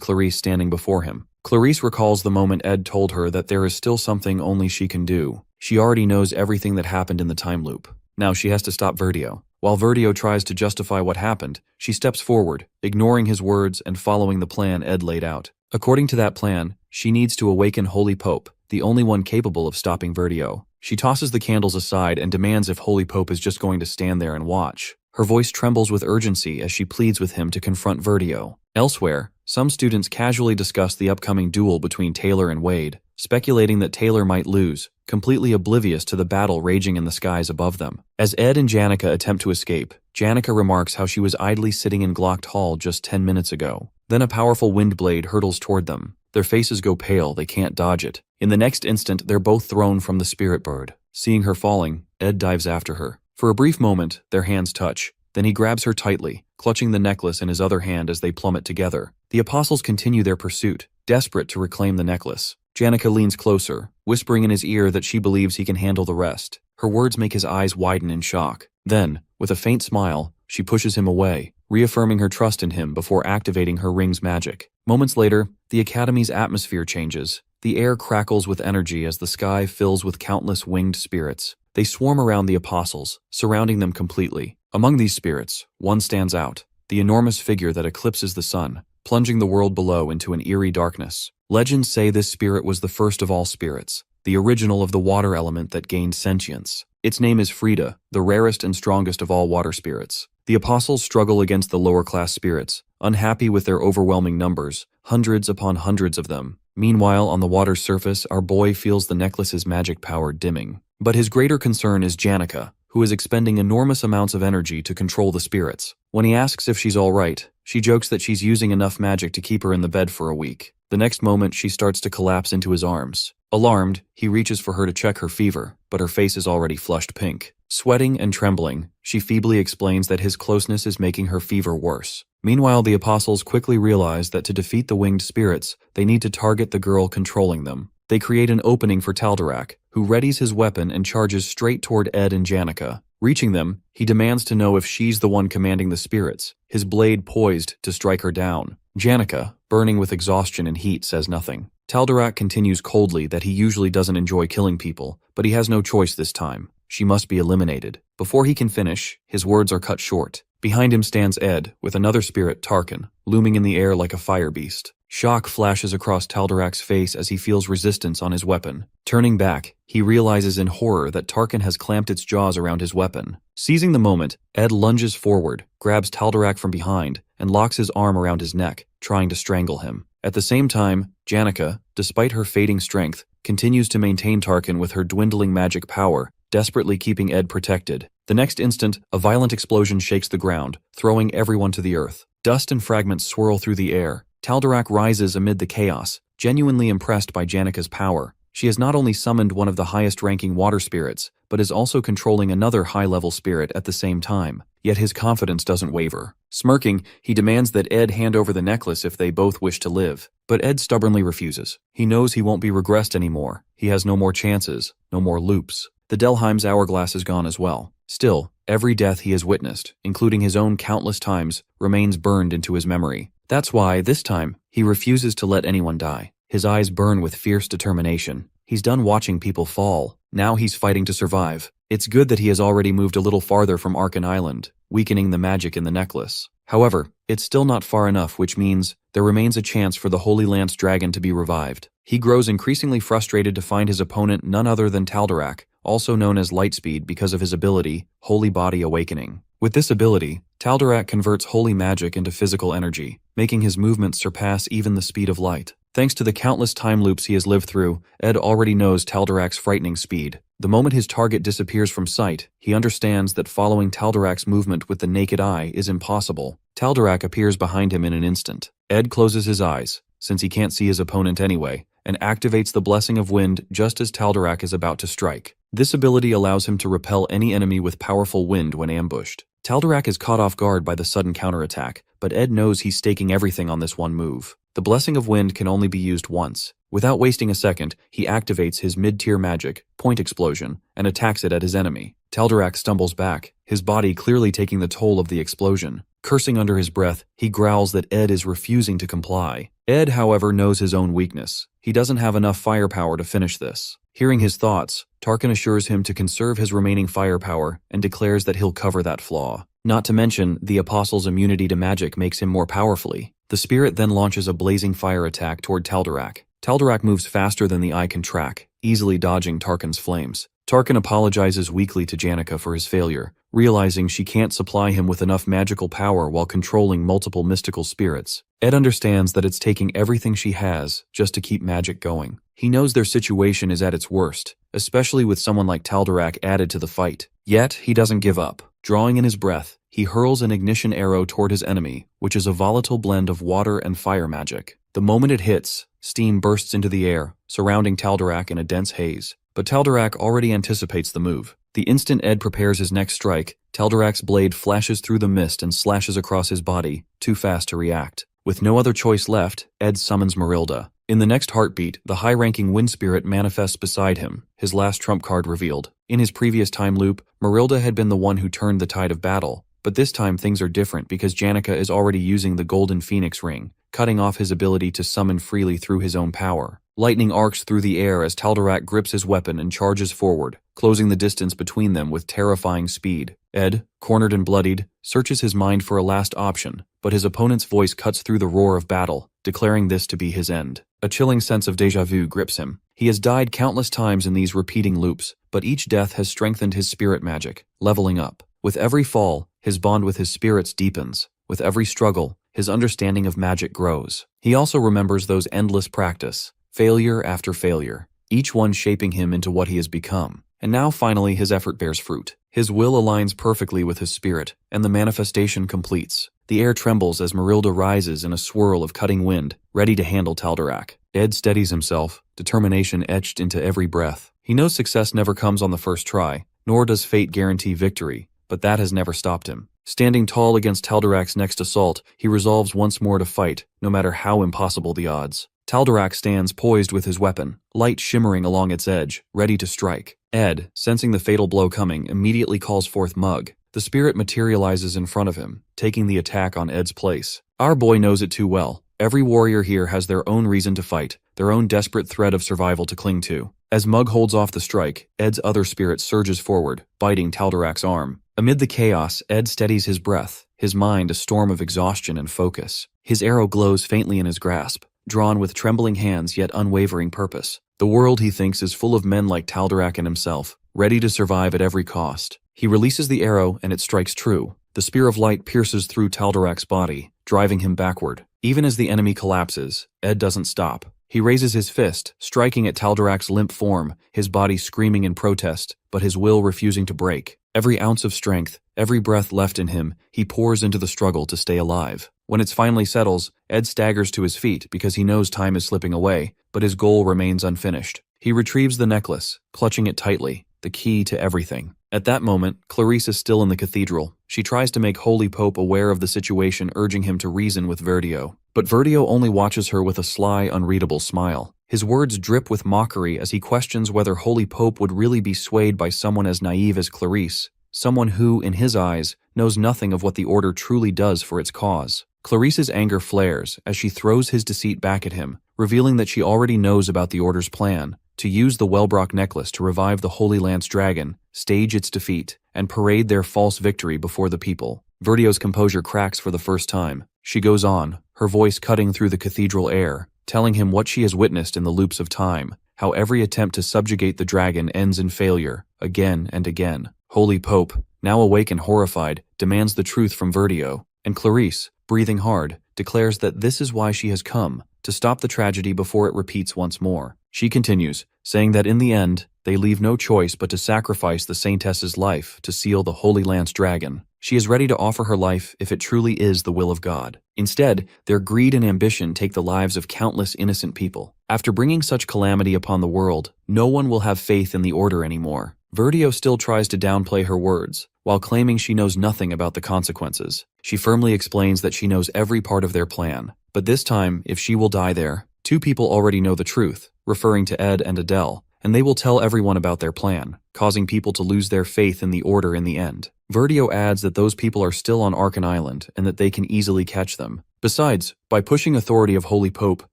Clarice standing before him. Clarice recalls the moment Ed told her that there is still something only she can do. She already knows everything that happened in the time loop. Now she has to stop Verdio. While Verdio tries to justify what happened, she steps forward, ignoring his words and following the plan Ed laid out. According to that plan, she needs to awaken Holy Pope, the only one capable of stopping Verdio. She tosses the candles aside and demands if Holy Pope is just going to stand there and watch. Her voice trembles with urgency as she pleads with him to confront Verdio. Elsewhere, some students casually discuss the upcoming duel between Taylor and Wade, speculating that Taylor might lose, completely oblivious to the battle raging in the skies above them. As Ed and Janica attempt to escape, Janica remarks how she was idly sitting in Glocked Hall just 10 minutes ago. Then a powerful wind blade hurtles toward them. Their faces go pale, they can't dodge it. In the next instant, they're both thrown from the spirit bird. Seeing her falling, Ed dives after her. For a brief moment, their hands touch. Then he grabs her tightly, clutching the necklace in his other hand as they plummet together. The apostles continue their pursuit, desperate to reclaim the necklace. Janica leans closer, whispering in his ear that she believes he can handle the rest. Her words make his eyes widen in shock. Then, with a faint smile, she pushes him away, reaffirming her trust in him before activating her ring's magic. Moments later, the Academy's atmosphere changes. The air crackles with energy as the sky fills with countless winged spirits. They swarm around the apostles, surrounding them completely. Among these spirits, one stands out, the enormous figure that eclipses the sun, plunging the world below into an eerie darkness. Legends say this spirit was the first of all spirits, the original of the water element that gained sentience. Its name is Frida, the rarest and strongest of all water spirits. The apostles struggle against the lower-class spirits, unhappy with their overwhelming numbers, hundreds upon hundreds of them. Meanwhile, on the water's surface, our boy feels the necklace's magic power dimming. But his greater concern is Janica, who is expending enormous amounts of energy to control the spirits. When he asks if she's all right, she jokes that she's using enough magic to keep her in the bed for a week. The next moment, she starts to collapse into his arms. Alarmed, he reaches for her to check her fever, but her face is already flushed pink. Sweating and trembling, she feebly explains that his closeness is making her fever worse. Meanwhile, the apostles quickly realize that to defeat the winged spirits, they need to target the girl controlling them. They create an opening for Taldarak, who readies his weapon and charges straight toward Ed and Janica. Reaching them, he demands to know if she's the one commanding the spirits, his blade poised to strike her down. Janica, burning with exhaustion and heat, says nothing. Taldarak continues coldly that he usually doesn't enjoy killing people, but he has no choice this time. She must be eliminated. Before he can finish, his words are cut short. Behind him stands Ed, with another spirit, Tarkin, looming in the air like a fire beast. Shock flashes across Taldarak's face as he feels resistance on his weapon. Turning back, he realizes in horror that Tarkin has clamped its jaws around his weapon. Seizing the moment, Ed lunges forward, grabs Taldarak from behind, and locks his arm around his neck, trying to strangle him. At the same time, Janica, despite her fading strength, continues to maintain Tarkin with her dwindling magic power, desperately keeping Ed protected. The next instant, a violent explosion shakes the ground, throwing everyone to the earth. Dust and fragments swirl through the air. Taldarak rises amid the chaos, genuinely impressed by Janica's power. She has not only summoned one of the highest-ranking water spirits, but is also controlling another high-level spirit at the same time. Yet his confidence doesn't waver. Smirking, he demands that Ed hand over the necklace if they both wish to live. But Ed stubbornly refuses. He knows he won't be regressed anymore. He has no more chances, no more loops. The Delheim's hourglass is gone as well. Still, every death he has witnessed, including his own countless times, remains burned into his memory. That's why, this time, he refuses to let anyone die. His eyes burn with fierce determination. He's done watching people fall. Now he's fighting to survive. It's good that he has already moved a little farther from Arkan Island, weakening the magic in the necklace. However, it's still not far enough, which means there remains a chance for the Holy Lance Dragon to be revived. He grows increasingly frustrated to find his opponent none other than Taldarak, also known as Lightspeed because of his ability, Holy Body Awakening. With this ability, Taldarak converts holy magic into physical energy, making his movements surpass even the speed of light. Thanks to the countless time loops he has lived through, Ed already knows Taldarak's frightening speed. The moment his target disappears from sight, he understands that following Taldarak's movement with the naked eye is impossible. Taldarak appears behind him in an instant. Ed closes his eyes, since he can't see his opponent anyway, and activates the Blessing of Wind just as Taldarak is about to strike. This ability allows him to repel any enemy with powerful wind when ambushed. Taldarak is caught off guard by the sudden counterattack, but Ed knows he's staking everything on this one move. The Blessing of Wind can only be used once. Without wasting a second, he activates his mid-tier magic, Point Explosion, and attacks it at his enemy. Taldarak stumbles back, his body clearly taking the toll of the explosion. Cursing under his breath, he growls that Ed is refusing to comply. Ed, however, knows his own weakness. He doesn't have enough firepower to finish this. Hearing his thoughts, Tarkin assures him to conserve his remaining firepower and declares that he'll cover that flaw. Not to mention, the Apostle's immunity to magic makes him more powerfully. The spirit then launches a blazing fire attack toward Taldarak. Taldarak moves faster than the eye can track, easily dodging Tarkin's flames. Tarkin apologizes weakly to Janica for his failure, realizing she can't supply him with enough magical power while controlling multiple mystical spirits. Ed understands that it's taking everything she has just to keep magic going. He knows their situation is at its worst, especially with someone like Taldarak added to the fight. Yet, he doesn't give up. Drawing in his breath, he hurls an ignition arrow toward his enemy, which is a volatile blend of water and fire magic. The moment it hits, steam bursts into the air, surrounding Taldarak in a dense haze. But Taldarak already anticipates the move. The instant Ed prepares his next strike, Taldarak's blade flashes through the mist and slashes across his body, too fast to react. With no other choice left, Ed summons Marilda. In the next heartbeat, the high-ranking wind spirit manifests beside him, his last trump card revealed. In his previous time loop, Marilda had been the one who turned the tide of battle. But this time things are different because Janica is already using the Golden Phoenix Ring, cutting off his ability to summon freely through his own power. Lightning arcs through the air as Taldarak grips his weapon and charges forward, closing the distance between them with terrifying speed. Ed, cornered and bloodied, searches his mind for a last option, but his opponent's voice cuts through the roar of battle, declaring this to be his end. A chilling sense of déjà vu grips him. He has died countless times in these repeating loops, but each death has strengthened his spirit magic, leveling up. With every fall, his bond with his spirits deepens. With every struggle, his understanding of magic grows. He also remembers those endless practice, failure after failure, each one shaping him into what he has become. And now finally his effort bears fruit. His will aligns perfectly with his spirit, and the manifestation completes. The air trembles as Marilda rises in a swirl of cutting wind, ready to handle Taldarak. Ed steadies himself, determination etched into every breath. He knows success never comes on the first try, nor does fate guarantee victory, but that has never stopped him. Standing tall against Taldarak's next assault, he resolves once more to fight, no matter how impossible the odds. Taldarak stands poised with his weapon, light shimmering along its edge, ready to strike. Ed, sensing the fatal blow coming, immediately calls forth Mug. The spirit materializes in front of him, taking the attack on Ed's place. Our boy knows it too well. Every warrior here has their own reason to fight, their own desperate thread of survival to cling to. As Mug holds off the strike, Ed's other spirit surges forward, biting Taldarak's arm. Amid the chaos, Ed steadies his breath, his mind a storm of exhaustion and focus. His arrow glows faintly in his grasp, drawn with trembling hands yet unwavering purpose. The world, he thinks, is full of men like Taldarak and himself, ready to survive at every cost. He releases the arrow and it strikes true. The spear of light pierces through Taldarak's body, driving him backward. Even as the enemy collapses, Ed doesn't stop. He raises his fist, striking at Taldarak's limp form, his body screaming in protest, but his will refusing to break. Every ounce of strength, every breath left in him, he pours into the struggle to stay alive. When it finally settles, Ed staggers to his feet because he knows time is slipping away, but his goal remains unfinished. He retrieves the necklace, clutching it tightly, the key to everything. At that moment, Clarice is still in the cathedral. She tries to make Holy Pope aware of the situation, urging him to reason with Verdio. But Verdio only watches her with a sly, unreadable smile. His words drip with mockery as he questions whether Holy Pope would really be swayed by someone as naive as Clarice, someone who, in his eyes, knows nothing of what the Order truly does for its cause. Clarice's anger flares as she throws his deceit back at him, revealing that she already knows about the Order's plan to use the Wellbrock necklace to revive the Holy Lance Dragon, stage its defeat, and parade their false victory before the people. Verdio's composure cracks for the first time. She goes on, her voice cutting through the cathedral air, telling him what she has witnessed in the loops of time, how every attempt to subjugate the dragon ends in failure, again and again. Holy Pope, now awake and horrified, demands the truth from Verdio, and Clarice, breathing hard, declares that this is why she has come, to stop the tragedy before it repeats once more. She continues, saying that in the end, they leave no choice but to sacrifice the Saintess's life to seal the Holy Lance Dragon. She is ready to offer her life if it truly is the will of God. Instead, their greed and ambition take the lives of countless innocent people. After bringing such calamity upon the world, no one will have faith in the Order anymore. Verdio still tries to downplay her words, while claiming she knows nothing about the consequences. She firmly explains that she knows every part of their plan. But this time, if she will die there, two people already know the truth, referring to Ed and Adele, and they will tell everyone about their plan, causing people to lose their faith in the Order in the end. Verdio adds that those people are still on Arkan Island and that they can easily catch them. Besides, by pushing authority of Holy Pope,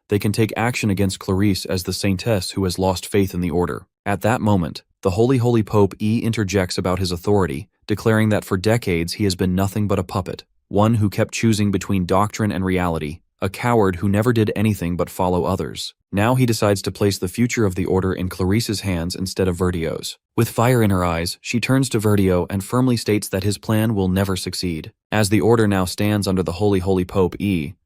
they can take action against Clarice as the Saintess who has lost faith in the Order. At that moment, the Holy Pope interjects about his authority, declaring that for decades he has been nothing but a puppet, one who kept choosing between doctrine and reality, a coward who never did anything but follow others. Now he decides to place the future of the Order in Clarice's hands instead of Verdio's. With fire in her eyes, she turns to Verdio and firmly states that his plan will never succeed. As the Order now stands under the Holy Pope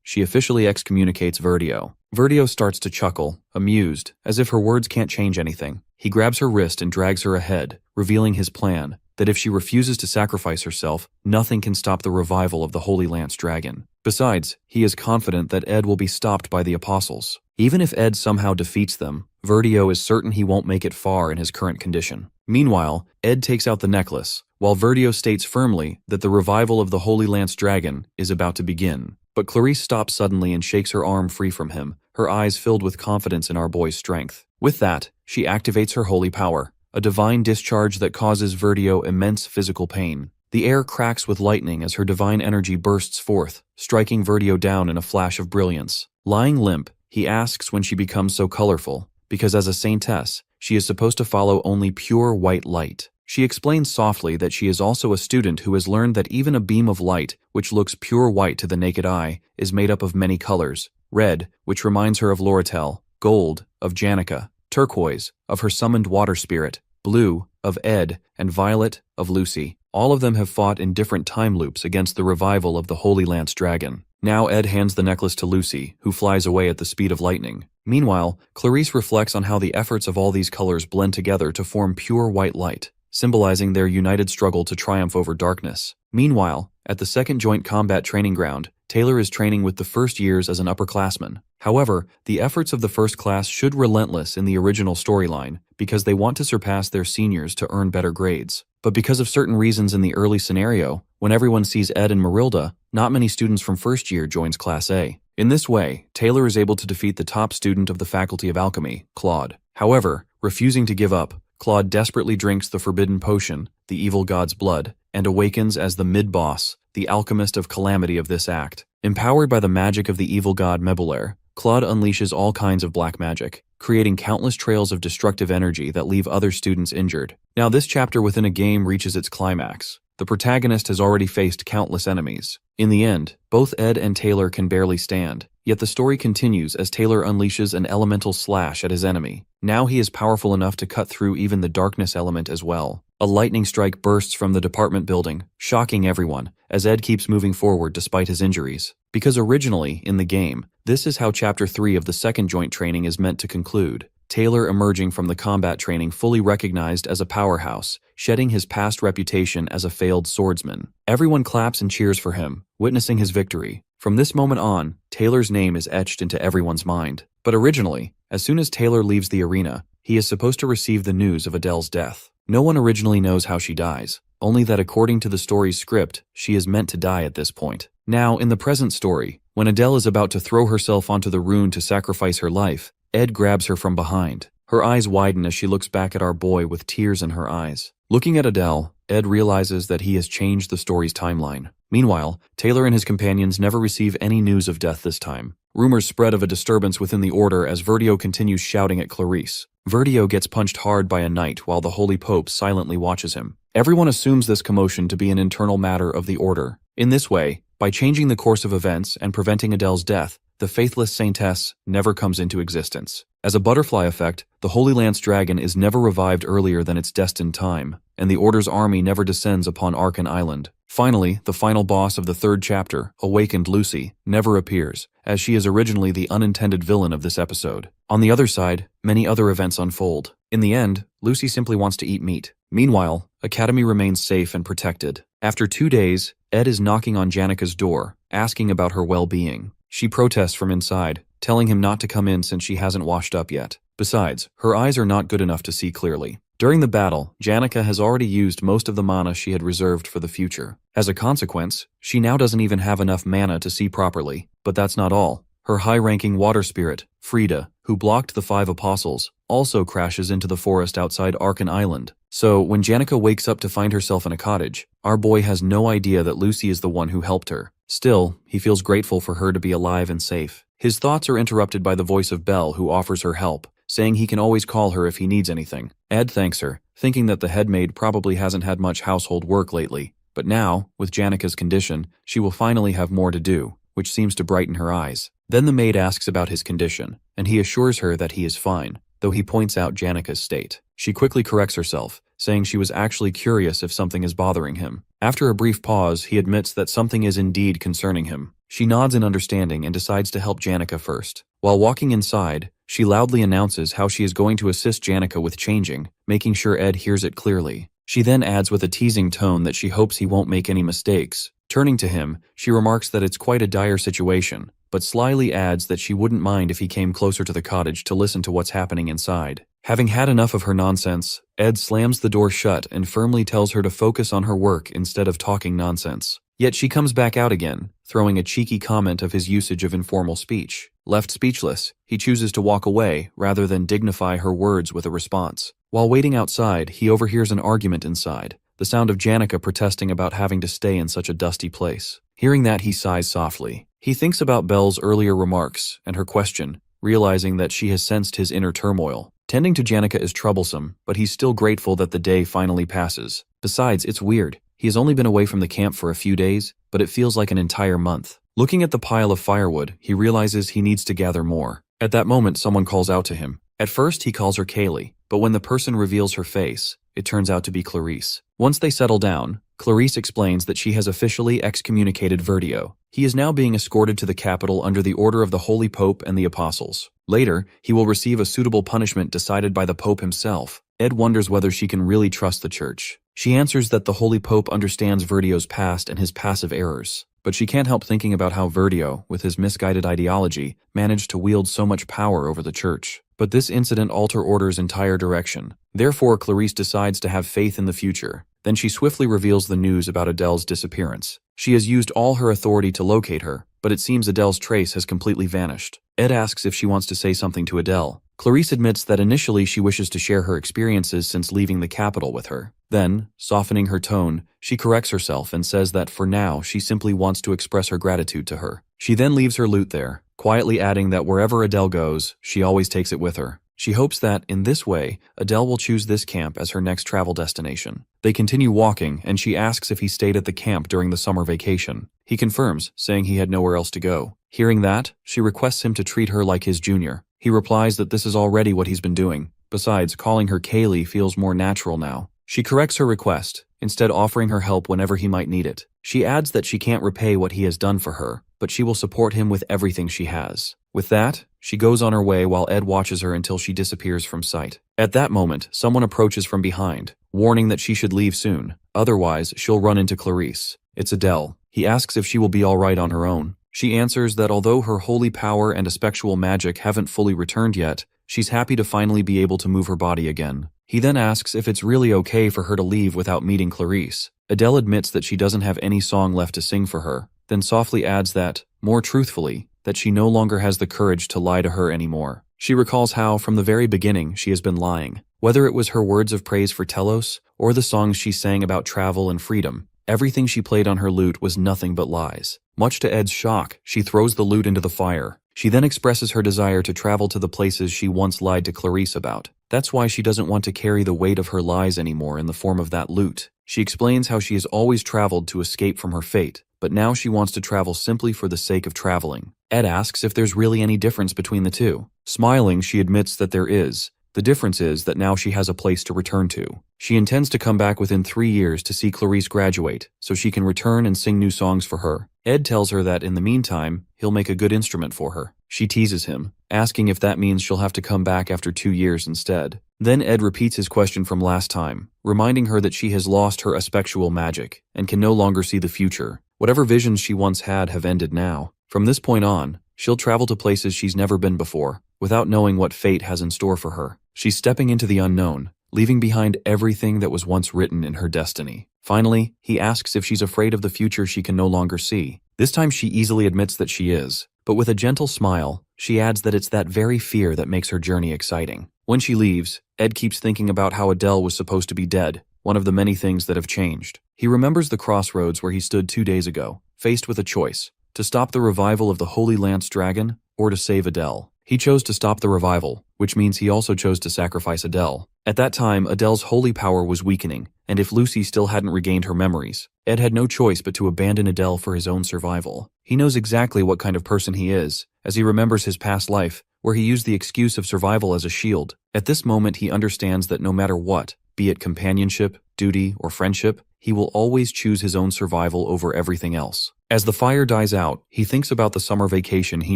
she officially excommunicates Verdio. Verdio starts to chuckle, amused, as if her words can't change anything. He grabs her wrist and drags her ahead, revealing his plan, that if she refuses to sacrifice herself, nothing can stop the revival of the Holy Lance Dragon. Besides, he is confident that Ed will be stopped by the apostles. Even if Ed somehow defeats them, Verdio is certain he won't make it far in his current condition. Meanwhile, Ed takes out the necklace, while Verdio states firmly that the revival of the Holy Lance Dragon is about to begin. But Clarice stops suddenly and shakes her arm free from him, her eyes filled with confidence in our boy's strength. With that, she activates her holy power, a divine discharge that causes Verdio immense physical pain. The air cracks with lightning as her divine energy bursts forth, striking Verdio down in a flash of brilliance. Lying limp, he asks when she becomes so colorful, because as a saintess, she is supposed to follow only pure white light. She explains softly that she is also a student who has learned that even a beam of light, which looks pure white to the naked eye, is made up of many colors. Red, which reminds her of Loritel, gold, of Janica, turquoise, of her summoned water spirit, blue, of Ed, and violet, of Lucy. All of them have fought in different time loops against the revival of the Holy Lance Dragon. Now Ed hands the necklace to Lucy, who flies away at the speed of lightning. Meanwhile, Clarice reflects on how the efforts of all these colors blend together to form pure white light, symbolizing their united struggle to triumph over darkness. Meanwhile, at the second joint combat training ground, Taylor is training with the first years as an upperclassman. However, the efforts of the first class should relentless in the original storyline because they want to surpass their seniors to earn better grades. But because of certain reasons in the early scenario, when everyone sees Ed and Marilda, not many students from first year joins Class A. In this way, Taylor is able to defeat the top student of the Faculty of Alchemy, Claude. However, refusing to give up, Claude desperately drinks the forbidden potion, the evil god's blood, and awakens as the mid-boss, the alchemist of calamity of this act. Empowered by the magic of the evil god Mebulaire, Claude unleashes all kinds of black magic, creating countless trails of destructive energy that leave other students injured. Now this chapter within a game reaches its climax. The protagonist has already faced countless enemies. In the end, both Ed and Taylor can barely stand, yet the story continues as Taylor unleashes an elemental slash at his enemy. Now he is powerful enough to cut through even the darkness element as well. A lightning strike bursts from the department building, shocking everyone, as Ed keeps moving forward despite his injuries. Because originally, in the game, this is how Chapter 3 of the second joint training is meant to conclude. Taylor emerging from the combat training fully recognized as a powerhouse, shedding his past reputation as a failed swordsman. Everyone claps and cheers for him, witnessing his victory. From this moment on, Taylor's name is etched into everyone's mind. But originally, as soon as Taylor leaves the arena, he is supposed to receive the news of Adele's death. No one originally knows how she dies, only that according to the story's script, she is meant to die at this point. Now, in the present story, when Adele is about to throw herself onto the rune to sacrifice her life, Ed grabs her from behind. Her eyes widen as she looks back at our boy with tears in her eyes. Looking at Adele, Ed realizes that he has changed the story's timeline. Meanwhile, Taylor and his companions never receive any news of death this time. Rumors spread of a disturbance within the Order as Verdio continues shouting at Clarice. Verdio gets punched hard by a knight while the Holy Pope silently watches him. Everyone assumes this commotion to be an internal matter of the Order. In this way, by changing the course of events and preventing Adele's death, the faithless saintess never comes into existence. As a butterfly effect, the Holy Lance Dragon is never revived earlier than its destined time, and the Order's army never descends upon Arkan Island. Finally, the final boss of the third chapter, Awakened Lucy, never appears, as she is originally the unintended villain of this episode. On the other side, many other events unfold. In the end, Lucy simply wants to eat meat. Meanwhile, Academy remains safe and protected. After 2 days, Ed is knocking on Janika's door, asking about her well-being. She protests from inside, telling him not to come in since she hasn't washed up yet. Besides, her eyes are not good enough to see clearly. During the battle, Janika has already used most of the mana she had reserved for the future. As a consequence, she now doesn't even have enough mana to see properly. But that's not all. Her high-ranking water spirit, Frida, who blocked the 5 apostles, also crashes into the forest outside Arkan Island. So, when Janika wakes up to find herself in a cottage, our boy has no idea that Lucy is the one who helped her. Still, he feels grateful for her to be alive and safe. His thoughts are interrupted by the voice of Belle, who offers her help, saying he can always call her if he needs anything. Ed thanks her, thinking that the headmaid probably hasn't had much household work lately. But now, with Janika's condition, she will finally have more to do, which seems to brighten her eyes. Then the maid asks about his condition, and he assures her that he is fine, though he points out Janika's state. She quickly corrects herself, saying she was actually curious if something is bothering him. After a brief pause, he admits that something is indeed concerning him. She nods in understanding and decides to help Janika first. While walking inside, she loudly announces how she is going to assist Janika with changing, making sure Ed hears it clearly. She then adds with a teasing tone that she hopes he won't make any mistakes. Turning to him, she remarks that it's quite a dire situation, but slyly adds that she wouldn't mind if he came closer to the cottage to listen to what's happening inside. Having had enough of her nonsense, Ed slams the door shut and firmly tells her to focus on her work instead of talking nonsense. Yet she comes back out again, throwing a cheeky comment of his usage of informal speech. Left speechless, he chooses to walk away rather than dignify her words with a response. While waiting outside, he overhears an argument inside, the sound of Janika protesting about having to stay in such a dusty place. Hearing that, he sighs softly. He thinks about Belle's earlier remarks and her question, realizing that she has sensed his inner turmoil. Tending to Janika is troublesome, but he's still grateful that the day finally passes. Besides, it's weird. He has only been away from the camp for a few days, but it feels like an entire month. Looking at the pile of firewood, he realizes he needs to gather more. At that moment, someone calls out to him. At first, he calls her Kaylee, but when the person reveals her face, it turns out to be Clarice. Once they settle down, Clarice explains that she has officially excommunicated Verdio. He is now being escorted to the capital under the order of the Holy Pope and the Apostles. Later, he will receive a suitable punishment decided by the Pope himself. Ed wonders whether she can really trust the Church. She answers that the Holy Pope understands Verdio's past and his passive errors. But she can't help thinking about how Verdio, with his misguided ideology, managed to wield so much power over the Church. But this incident alters Order's entire direction. Therefore, Clarice decides to have faith in the future. Then she swiftly reveals the news about Adele's disappearance. She has used all her authority to locate her, but it seems Adele's trace has completely vanished. Ed asks if she wants to say something to Adele. Clarice admits that initially she wishes to share her experiences since leaving the capital with her. Then, softening her tone, she corrects herself and says that for now she simply wants to express her gratitude to her. She then leaves her loot there, quietly adding that wherever Adele goes, she always takes it with her. She hopes that, in this way, Adele will choose this camp as her next travel destination. They continue walking, and she asks if he stayed at the camp during the summer vacation. He confirms, saying he had nowhere else to go. Hearing that, she requests him to treat her like his junior. He replies that this is already what he's been doing. Besides, calling her Kaylee feels more natural now. She corrects her request, instead offering her help whenever he might need it. She adds that she can't repay what he has done for her, but she will support him with everything she has. With that, she goes on her way while Ed watches her until she disappears from sight. At that moment, someone approaches from behind, warning that she should leave soon. Otherwise, she'll run into Clarice. It's Adele. He asks if she will be alright on her own. She answers that although her holy power and effectual magic haven't fully returned yet, she's happy to finally be able to move her body again. He then asks if it's really okay for her to leave without meeting Clarice. Adele admits that she doesn't have any song left to sing for her, then softly adds that, more truthfully, that she no longer has the courage to lie to her anymore. She recalls how, from the very beginning, she has been lying. Whether it was her words of praise for Telos, or the songs she sang about travel and freedom. Everything she played on her lute was nothing but lies. Much to Ed's shock, she throws the lute into the fire. She then expresses her desire to travel to the places she once lied to Clarice about. That's why she doesn't want to carry the weight of her lies anymore in the form of that lute. She explains how she has always traveled to escape from her fate, but now she wants to travel simply for the sake of traveling. Ed asks if there's really any difference between the two. Smiling, she admits that there is. The difference is that now she has a place to return to. She intends to come back within 3 years to see Clarice graduate, so she can return and sing new songs for her. Ed tells her that in the meantime, he'll make a good instrument for her. She teases him, asking if that means she'll have to come back after 2 years instead. Then Ed repeats his question from last time, reminding her that she has lost her aspectual magic and can no longer see the future. Whatever visions she once had have ended now. From this point on, she'll travel to places she's never been before, without knowing what fate has in store for her. She's stepping into the unknown, leaving behind everything that was once written in her destiny. Finally, he asks if she's afraid of the future she can no longer see. This time she easily admits that she is, but with a gentle smile, she adds that it's that very fear that makes her journey exciting. When she leaves, Ed keeps thinking about how Adele was supposed to be dead, one of the many things that have changed. He remembers the crossroads where he stood 2 days ago, faced with a choice: to stop the revival of the Holy Lance Dragon, or to save Adele. He chose to stop the revival, which means he also chose to sacrifice Adele. At that time, Adele's holy power was weakening, and if Lucy still hadn't regained her memories, Ed had no choice but to abandon Adele for his own survival. He knows exactly what kind of person he is, as he remembers his past life, where he used the excuse of survival as a shield. At this moment, he understands that no matter what, be it companionship, duty, or friendship, he will always choose his own survival over everything else. As the fire dies out, he thinks about the summer vacation he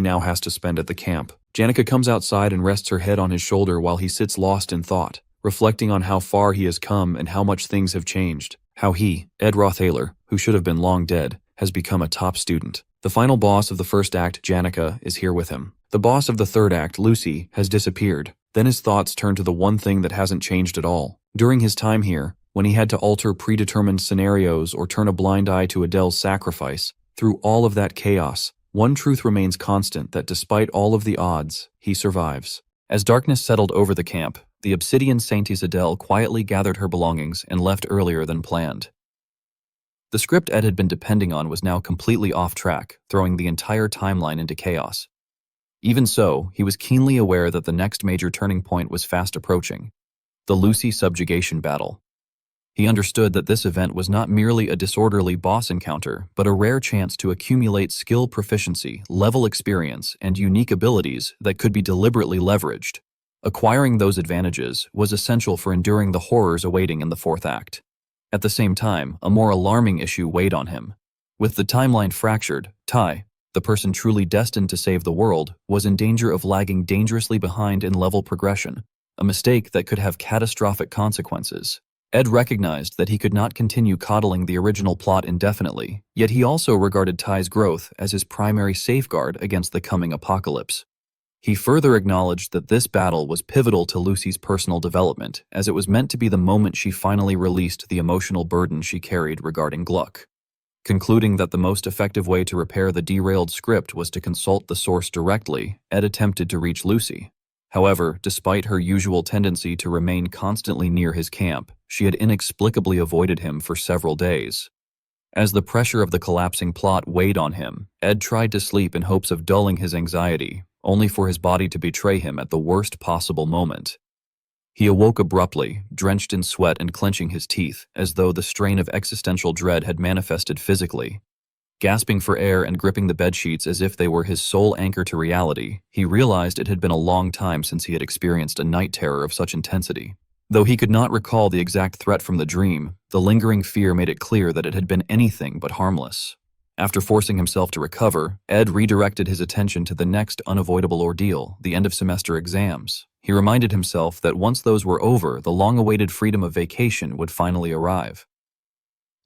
now has to spend at the camp. Janica comes outside and rests her head on his shoulder while he sits lost in thought, reflecting on how far he has come and how much things have changed. How he, Ed Rothaler, who should have been long dead, has become a top student. The final boss of the first act, Janica, is here with him. The boss of the third act, Lucy, has disappeared. Then his thoughts turn to the one thing that hasn't changed at all. During his time here, when he had to alter predetermined scenarios or turn a blind eye to Adele's sacrifice, through all of that chaos, one truth remains constant: that despite all of the odds, he survives. As darkness settled over the camp, the obsidian saintess Adele quietly gathered her belongings and left earlier than planned. The script Ed had been depending on was now completely off track, throwing the entire timeline into chaos. Even so, he was keenly aware that the next major turning point was fast approaching: the Lucy subjugation battle. He understood that this event was not merely a disorderly boss encounter, but a rare chance to accumulate skill proficiency, level experience, and unique abilities that could be deliberately leveraged. Acquiring those advantages was essential for enduring the horrors awaiting in the fourth act. At the same time, a more alarming issue weighed on him. With the timeline fractured, Tai, the person truly destined to save the world, was in danger of lagging dangerously behind in level progression, a mistake that could have catastrophic consequences. Ed recognized that he could not continue coddling the original plot indefinitely, yet he also regarded Tai's growth as his primary safeguard against the coming apocalypse. He further acknowledged that this battle was pivotal to Lucy's personal development, as it was meant to be the moment she finally released the emotional burden she carried regarding Gluck. Concluding that the most effective way to repair the derailed script was to consult the source directly, Ed attempted to reach Lucy. However, despite her usual tendency to remain constantly near his camp, she had inexplicably avoided him for several days. As the pressure of the collapsing plot weighed on him, Ed tried to sleep in hopes of dulling his anxiety, only for his body to betray him at the worst possible moment. He awoke abruptly, drenched in sweat and clenching his teeth, as though the strain of existential dread had manifested physically. Gasping for air and gripping the bedsheets as if they were his sole anchor to reality, he realized it had been a long time since he had experienced a night terror of such intensity. Though he could not recall the exact threat from the dream, the lingering fear made it clear that it had been anything but harmless. After forcing himself to recover, Ed redirected his attention to the next unavoidable ordeal, the end-of-semester exams. He reminded himself that once those were over, the long-awaited freedom of vacation would finally arrive.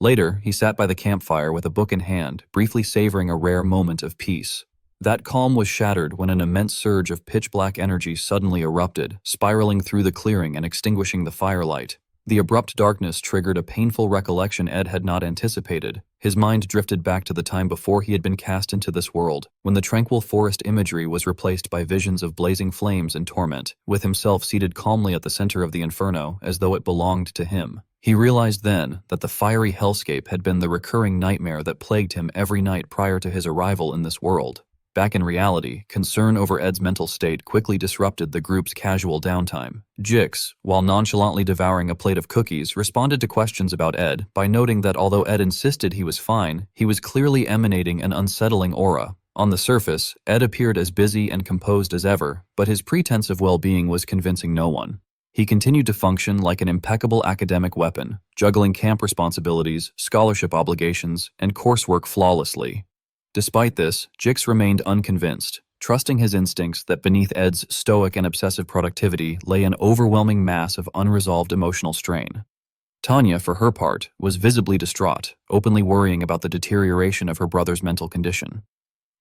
Later, he sat by the campfire with a book in hand, briefly savoring a rare moment of peace. That calm was shattered when an immense surge of pitch-black energy suddenly erupted, spiraling through the clearing and extinguishing the firelight. The abrupt darkness triggered a painful recollection Ed had not anticipated. His mind drifted back to the time before he had been cast into this world, when the tranquil forest imagery was replaced by visions of blazing flames and torment, with himself seated calmly at the center of the inferno as though it belonged to him. He realized then that the fiery hellscape had been the recurring nightmare that plagued him every night prior to his arrival in this world. Back in reality, concern over Ed's mental state quickly disrupted the group's casual downtime. Jix, while nonchalantly devouring a plate of cookies, responded to questions about Ed by noting that although Ed insisted he was fine, he was clearly emanating an unsettling aura. On the surface, Ed appeared as busy and composed as ever, but his pretense of well-being was convincing no one. He continued to function like an impeccable academic weapon, juggling camp responsibilities, scholarship obligations, and coursework flawlessly. Despite this, Jix remained unconvinced, trusting his instincts that beneath Ed's stoic and obsessive productivity lay an overwhelming mass of unresolved emotional strain. Tanya, for her part, was visibly distraught, openly worrying about the deterioration of her brother's mental condition.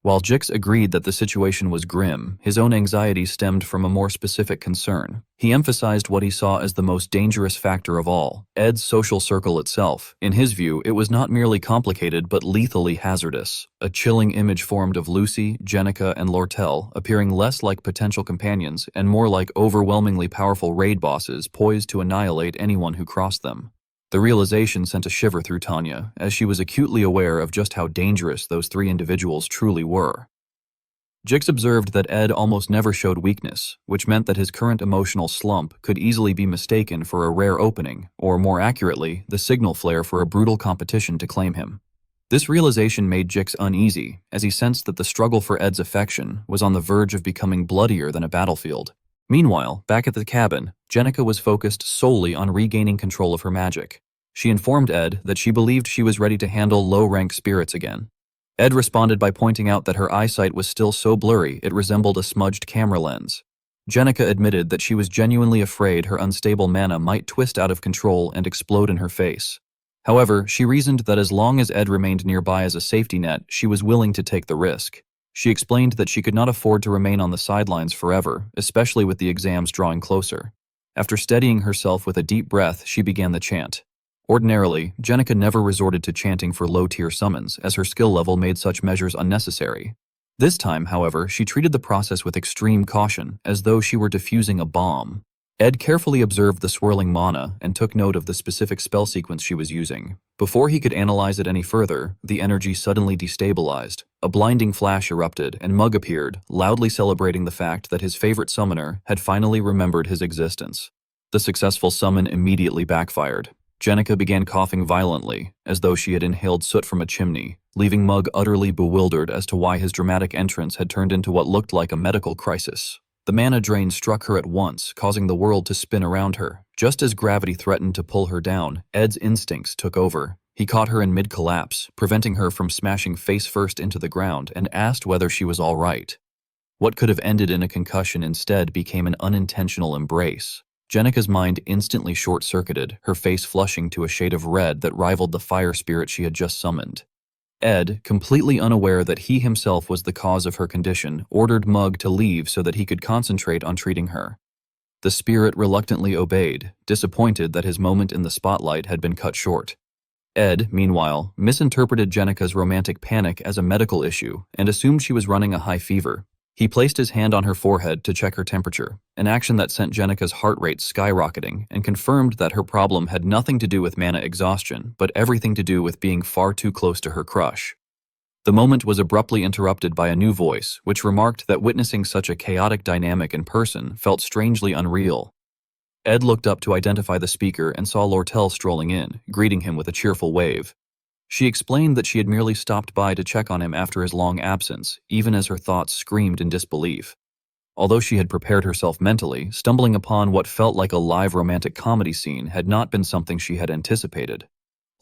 While Jix agreed that the situation was grim, his own anxiety stemmed from a more specific concern. He emphasized what he saw as the most dangerous factor of all, Ed's social circle itself. In his view, it was not merely complicated but lethally hazardous. A chilling image formed of Lucy, Jenica, and Lortel appearing less like potential companions and more like overwhelmingly powerful raid bosses poised to annihilate anyone who crossed them. The realization sent a shiver through Tanya, as she was acutely aware of just how dangerous those three individuals truly were. Jix observed that Ed almost never showed weakness, which meant that his current emotional slump could easily be mistaken for a rare opening, or more accurately, the signal flare for a brutal competition to claim him. This realization made Jix uneasy, as he sensed that the struggle for Ed's affection was on the verge of becoming bloodier than a battlefield. Meanwhile, back at the cabin, Jenica was focused solely on regaining control of her magic. She informed Ed that she believed she was ready to handle low-rank spirits again. Ed responded by pointing out that her eyesight was still so blurry it resembled a smudged camera lens. Jenica admitted that she was genuinely afraid her unstable mana might twist out of control and explode in her face. However, she reasoned that as long as Ed remained nearby as a safety net, she was willing to take the risk. She explained that she could not afford to remain on the sidelines forever, especially with the exams drawing closer. After steadying herself with a deep breath, she began the chant. Ordinarily, Jenica never resorted to chanting for low-tier summons, as her skill level made such measures unnecessary. This time, however, she treated the process with extreme caution, as though she were defusing a bomb. Ed carefully observed the swirling mana and took note of the specific spell sequence she was using. Before he could analyze it any further, the energy suddenly destabilized. A blinding flash erupted, and Mug appeared, loudly celebrating the fact that his favorite summoner had finally remembered his existence. The successful summon immediately backfired. Jenica began coughing violently, as though she had inhaled soot from a chimney, leaving Mug utterly bewildered as to why his dramatic entrance had turned into what looked like a medical crisis. The mana drain struck her at once, causing the world to spin around her. Just as gravity threatened to pull her down, Ed's instincts took over. He caught her in mid-collapse, preventing her from smashing face-first into the ground, and asked whether she was all right. What could have ended in a concussion instead became an unintentional embrace. Jenica's mind instantly short-circuited, her face flushing to a shade of red that rivaled the fire spirit she had just summoned. Ed, completely unaware that he himself was the cause of her condition, ordered Mug to leave so that he could concentrate on treating her. The spirit reluctantly obeyed, disappointed that his moment in the spotlight had been cut short. Ed, meanwhile, misinterpreted Jenica's romantic panic as a medical issue and assumed she was running a high fever. He placed his hand on her forehead to check her temperature, an action that sent Jenica's heart rate skyrocketing and confirmed that her problem had nothing to do with mana exhaustion, but everything to do with being far too close to her crush. The moment was abruptly interrupted by a new voice, which remarked that witnessing such a chaotic dynamic in person felt strangely unreal. Ed looked up to identify the speaker and saw Lortel strolling in, greeting him with a cheerful wave. She explained that she had merely stopped by to check on him after his long absence, even as her thoughts screamed in disbelief. Although she had prepared herself mentally, stumbling upon what felt like a live romantic comedy scene had not been something she had anticipated.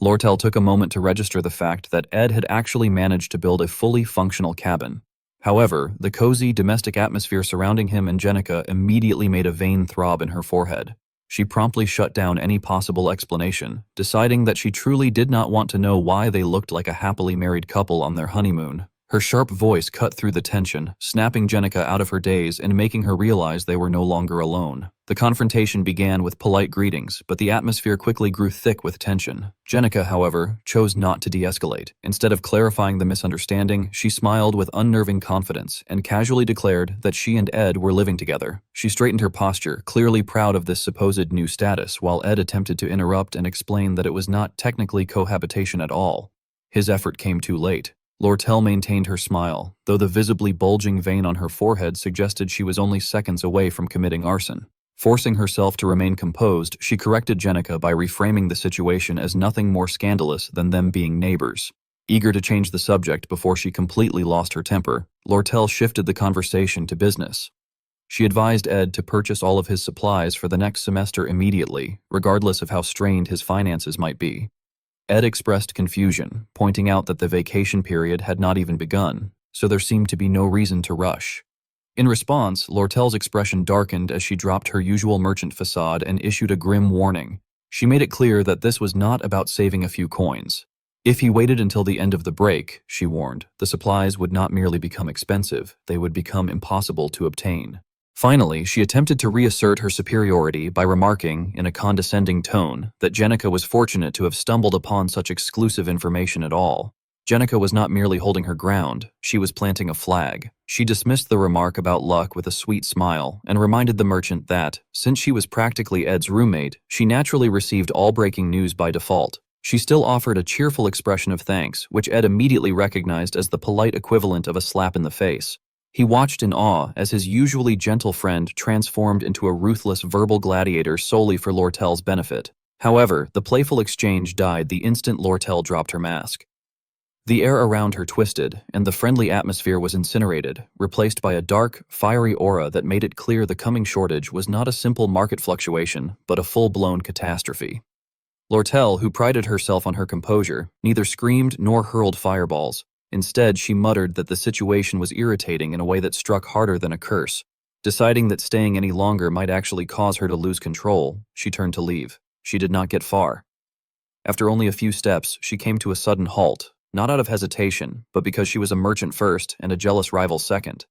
Lortel took a moment to register the fact that Ed had actually managed to build a fully functional cabin. However, the cozy, domestic atmosphere surrounding him and Jenica immediately made a vein throb in her forehead. She promptly shut down any possible explanation, deciding that she truly did not want to know why they looked like a happily married couple on their honeymoon. Her sharp voice cut through the tension, snapping Jenica out of her daze and making her realize they were no longer alone. The confrontation began with polite greetings, but the atmosphere quickly grew thick with tension. Jenica, however, chose not to de-escalate. Instead of clarifying the misunderstanding, she smiled with unnerving confidence and casually declared that she and Ed were living together. She straightened her posture, clearly proud of this supposed new status, while Ed attempted to interrupt and explain that it was not technically cohabitation at all. His effort came too late. Lortel maintained her smile, though the visibly bulging vein on her forehead suggested she was only seconds away from committing arson. Forcing herself to remain composed, she corrected Jenica by reframing the situation as nothing more scandalous than them being neighbors. Eager to change the subject before she completely lost her temper, Lortel shifted the conversation to business. She advised Ed to purchase all of his supplies for the next semester immediately, regardless of how strained his finances might be. Ed expressed confusion, pointing out that the vacation period had not even begun, so there seemed to be no reason to rush. In response, Lortel's expression darkened as she dropped her usual merchant facade and issued a grim warning. She made it clear that this was not about saving a few coins. If he waited until the end of the break, she warned, the supplies would not merely become expensive, they would become impossible to obtain. Finally, she attempted to reassert her superiority by remarking, in a condescending tone, that Jenica was fortunate to have stumbled upon such exclusive information at all. Jenica was not merely holding her ground, she was planting a flag. She dismissed the remark about luck with a sweet smile and reminded the merchant that, since she was practically Ed's roommate, she naturally received all breaking news by default. She still offered a cheerful expression of thanks, which Ed immediately recognized as the polite equivalent of a slap in the face. He watched in awe as his usually gentle friend transformed into a ruthless verbal gladiator solely for Lortel's benefit. However, the playful exchange died the instant Lortel dropped her mask. The air around her twisted, and the friendly atmosphere was incinerated, replaced by a dark, fiery aura that made it clear the coming shortage was not a simple market fluctuation, but a full-blown catastrophe. Lortel, who prided herself on her composure, neither screamed nor hurled fireballs. Instead, she muttered that the situation was irritating in a way that struck harder than a curse. Deciding that staying any longer might actually cause her to lose control, she turned to leave. She did not get far. After only a few steps, she came to a sudden halt, not out of hesitation, but because she was a merchant first and a jealous rival second.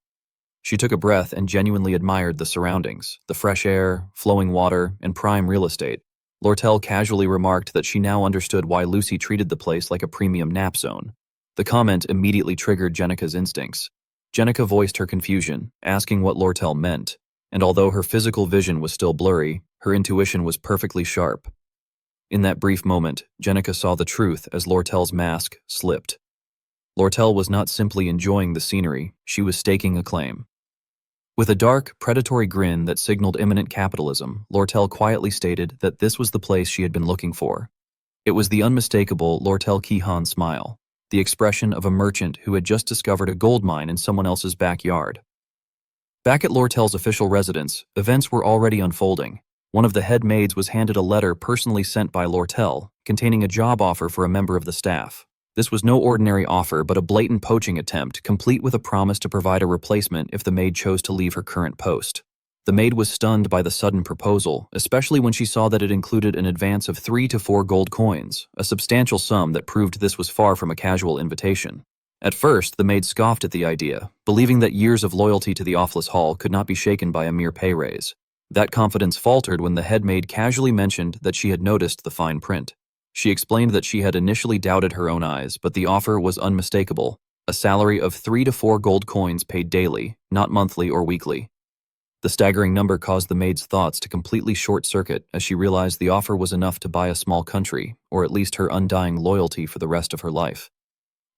She took a breath and genuinely admired the surroundings, the fresh air, flowing water, and prime real estate. Lortel casually remarked that she now understood why Lucy treated the place like a premium nap zone. The comment immediately triggered Jenica's instincts. Jenica voiced her confusion, asking what Lortel meant, and although her physical vision was still blurry, her intuition was perfectly sharp. In that brief moment, Jenica saw the truth as Lortel's mask slipped. Lortel was not simply enjoying the scenery, she was staking a claim. With a dark, predatory grin that signaled imminent capitalism, Lortel quietly stated that this was the place she had been looking for. It was the unmistakable Lortel Kihan smile, the expression of a merchant who had just discovered a gold mine in someone else's backyard. Back at Lortel's official residence, events were already unfolding. One of the head maids was handed a letter personally sent by Lortel, containing a job offer for a member of the staff. This was no ordinary offer, but a blatant poaching attempt, complete with a promise to provide a replacement if the maid chose to leave her current post. The maid was stunned by the sudden proposal, especially when she saw that it included an advance of 3 to 4 gold coins, a substantial sum that proved this was far from a casual invitation. At first, the maid scoffed at the idea, believing that years of loyalty to the Offless Hall could not be shaken by a mere pay raise. That confidence faltered when the head maid casually mentioned that she had noticed the fine print. She explained that she had initially doubted her own eyes, but the offer was unmistakable, a salary of 3 to 4 gold coins paid daily, not monthly or weekly. The staggering number caused the maid's thoughts to completely short-circuit as she realized the offer was enough to buy a small country, or at least her undying loyalty for the rest of her life.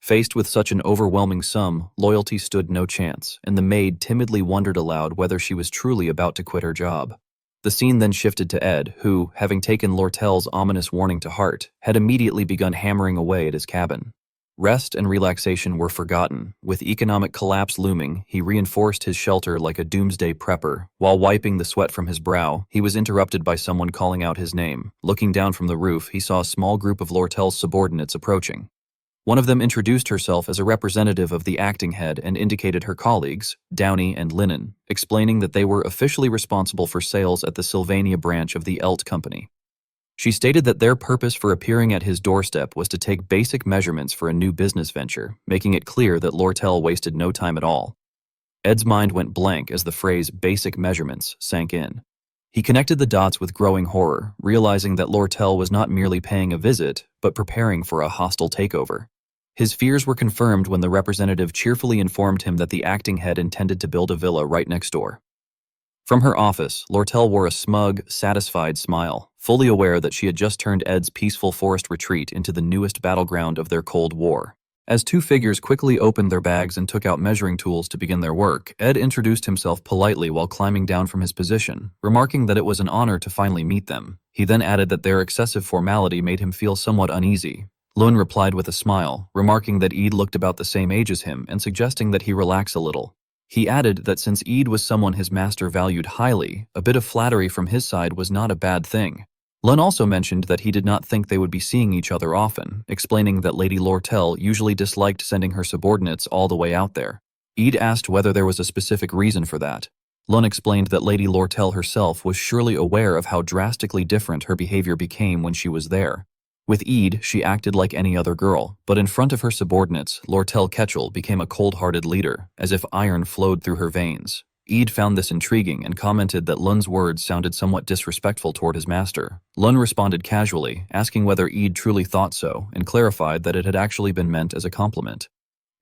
Faced with such an overwhelming sum, loyalty stood no chance, and the maid timidly wondered aloud whether she was truly about to quit her job. The scene then shifted to Ed, who, having taken Lortel's ominous warning to heart, had immediately begun hammering away at his cabin. Rest and relaxation were forgotten. With economic collapse looming, he reinforced his shelter like a doomsday prepper. While wiping the sweat from his brow, he was interrupted by someone calling out his name. Looking down from the roof, he saw a small group of Lortel's subordinates approaching. One of them introduced herself as a representative of the acting head and indicated her colleagues, Downey and Linen, explaining that they were officially responsible for sales at the Sylvania branch of the Elt Company. She stated that their purpose for appearing at his doorstep was to take basic measurements for a new business venture, making it clear that Lortel wasted no time at all. Ed's mind went blank as the phrase basic measurements sank in. He connected the dots with growing horror, realizing that Lortel was not merely paying a visit, but preparing for a hostile takeover. His fears were confirmed when the representative cheerfully informed him that the acting head intended to build a villa right next door. From her office, Lortel wore a smug, satisfied smile, fully aware that she had just turned Ed's peaceful forest retreat into the newest battleground of their Cold War. As two figures quickly opened their bags and took out measuring tools to begin their work, Ed introduced himself politely while climbing down from his position, remarking that it was an honor to finally meet them. He then added that their excessive formality made him feel somewhat uneasy. Lun replied with a smile, remarking that Ed looked about the same age as him and suggesting that he relax a little. He added that since Ed was someone his master valued highly, a bit of flattery from his side was not a bad thing. Lun also mentioned that he did not think they would be seeing each other often, explaining that Lady Lortel usually disliked sending her subordinates all the way out there. Ed asked whether there was a specific reason for that. Lun explained that Lady Lortel herself was surely aware of how drastically different her behavior became when she was there. With Ed, she acted like any other girl, but in front of her subordinates, Lortel Ketchel became a cold-hearted leader, as if iron flowed through her veins. Ed found this intriguing and commented that Lun's words sounded somewhat disrespectful toward his master. Lun responded casually, asking whether Ed truly thought so, and clarified that it had actually been meant as a compliment.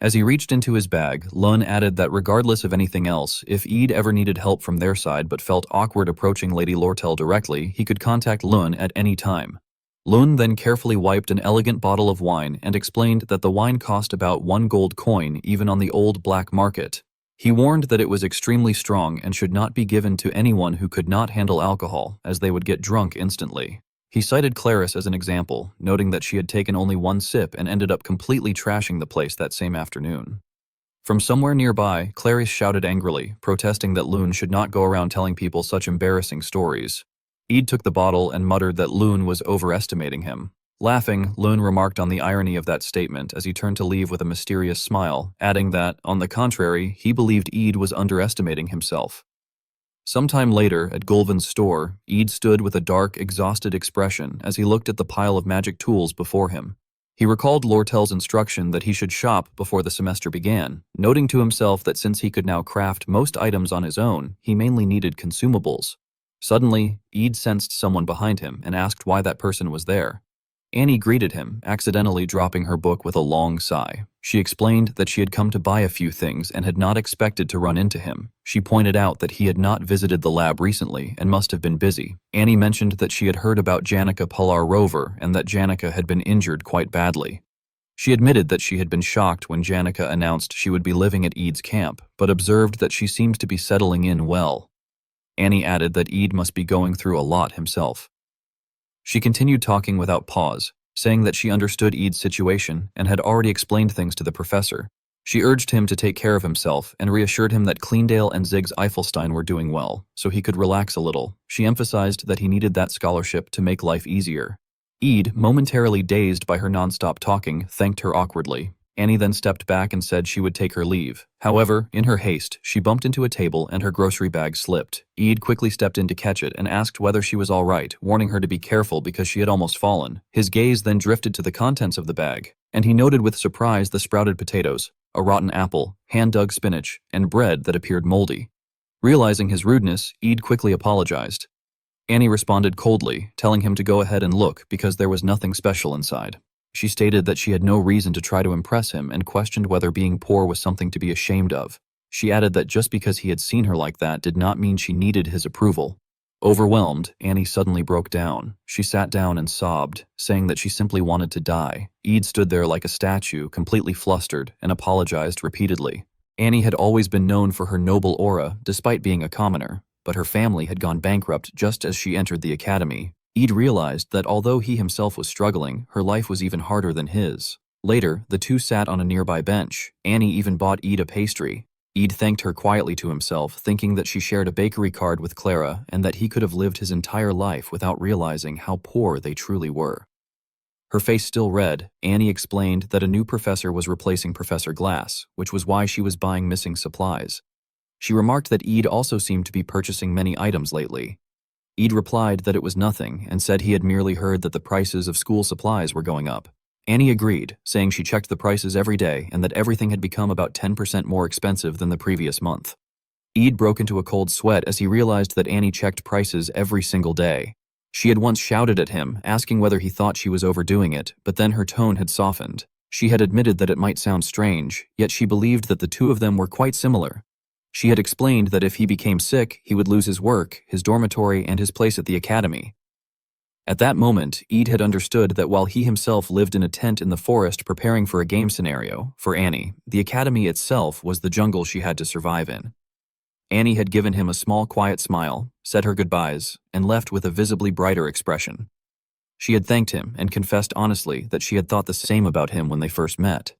As he reached into his bag, Lun added that regardless of anything else, if Ed ever needed help from their side but felt awkward approaching Lady Lortel directly, he could contact Lun at any time. Lun then carefully wiped an elegant bottle of wine and explained that the wine cost about 1 gold coin even on the old black market. He warned that it was extremely strong and should not be given to anyone who could not handle alcohol, as they would get drunk instantly. He cited Clarice as an example, noting that she had taken only 1 sip and ended up completely trashing the place that same afternoon. From somewhere nearby, Clarice shouted angrily, protesting that Lun should not go around telling people such embarrassing stories. Ed took the bottle and muttered that Lun was overestimating him. Laughing, Lun remarked on the irony of that statement as he turned to leave with a mysterious smile, adding that, on the contrary, he believed Ed was underestimating himself. Sometime later, at Gulvin's store, Ed stood with a dark, exhausted expression as he looked at the pile of magic tools before him. He recalled Lortel's instruction that he should shop before the semester began, noting to himself that since he could now craft most items on his own, he mainly needed consumables. Suddenly, Ed sensed someone behind him and asked why that person was there. Annie greeted him, accidentally dropping her book with a long sigh. She explained that she had come to buy a few things and had not expected to run into him. She pointed out that he had not visited the lab recently and must have been busy. Annie mentioned that she had heard about Janica Pular Rover and that Janica had been injured quite badly. She admitted that she had been shocked when Janica announced she would be living at Ed's camp, but observed that she seemed to be settling in well. Annie added that Ed must be going through a lot himself. She continued talking without pause, saying that she understood Ed's situation and had already explained things to the professor. She urged him to take care of himself and reassured him that Kleendale and Ziggs Eifelstein were doing well, so he could relax a little. She emphasized that he needed that scholarship to make life easier. Ed, momentarily dazed by her nonstop talking, thanked her awkwardly. Annie then stepped back and said she would take her leave. However, in her haste, she bumped into a table and her grocery bag slipped. Ed quickly stepped in to catch it and asked whether she was all right, warning her to be careful because she had almost fallen. His gaze then drifted to the contents of the bag, and he noted with surprise the sprouted potatoes, a rotten apple, hand-dug spinach, and bread that appeared moldy. Realizing his rudeness, Ed quickly apologized. Annie responded coldly, telling him to go ahead and look because there was nothing special inside. She stated that she had no reason to try to impress him and questioned whether being poor was something to be ashamed of. She added that just because he had seen her like that did not mean she needed his approval. Overwhelmed, Annie suddenly broke down. She sat down and sobbed, saying that she simply wanted to die. Ed stood there like a statue, completely flustered, and apologized repeatedly. Annie had always been known for her noble aura, despite being a commoner, but her family had gone bankrupt just as she entered the academy. Ed realized that although he himself was struggling, her life was even harder than his. Later, the two sat on a nearby bench. Annie even bought Ed a pastry. Ed thanked her quietly to himself, thinking that she shared a bakery card with Clara and that he could have lived his entire life without realizing how poor they truly were. Her face still red, Annie explained that a new professor was replacing Professor Glass, which was why she was buying missing supplies. She remarked that Ed also seemed to be purchasing many items lately. Eid replied that it was nothing and said he had merely heard that the prices of school supplies were going up. Annie agreed, saying she checked the prices every day and that everything had become about 10% more expensive than the previous month. Eid broke into a cold sweat as he realized that Annie checked prices every single day. She had once shouted at him, asking whether he thought she was overdoing it, but then her tone had softened. She had admitted that it might sound strange, yet she believed that the two of them were quite similar. She had explained that if he became sick, he would lose his work, his dormitory, and his place at the academy. At that moment, Eid had understood that while he himself lived in a tent in the forest preparing for a game scenario, for Annie, the academy itself was the jungle she had to survive in. Annie had given him a small quiet smile, said her goodbyes, and left with a visibly brighter expression. She had thanked him and confessed honestly that she had thought the same about him when they first met.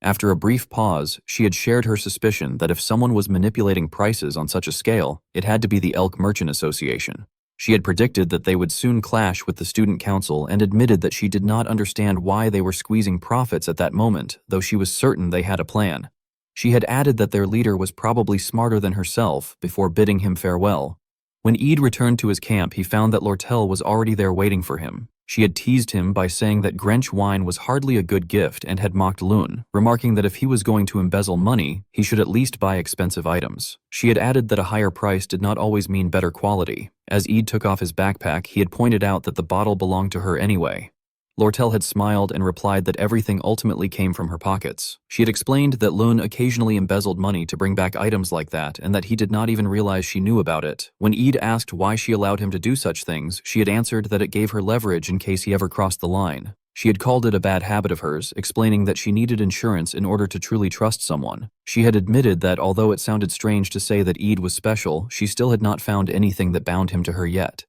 After a brief pause, she had shared her suspicion that if someone was manipulating prices on such a scale, it had to be the Elk Merchant Association. She had predicted that they would soon clash with the student council and admitted that she did not understand why they were squeezing profits at that moment, though she was certain they had a plan. She had added that their leader was probably smarter than herself before bidding him farewell. When Eid returned to his camp, he found that Lortel was already there waiting for him. She had teased him by saying that Grench wine was hardly a good gift and had mocked Lune, remarking that if he was going to embezzle money, he should at least buy expensive items. She had added that a higher price did not always mean better quality. As Eid took off his backpack, he had pointed out that the bottle belonged to her anyway. Lortel had smiled and replied that everything ultimately came from her pockets. She had explained that Lune occasionally embezzled money to bring back items like that and that he did not even realize she knew about it. When Eid asked why she allowed him to do such things, she had answered that it gave her leverage in case he ever crossed the line. She had called it a bad habit of hers, explaining that she needed insurance in order to truly trust someone. She had admitted that although it sounded strange to say that Eid was special, she still had not found anything that bound him to her yet.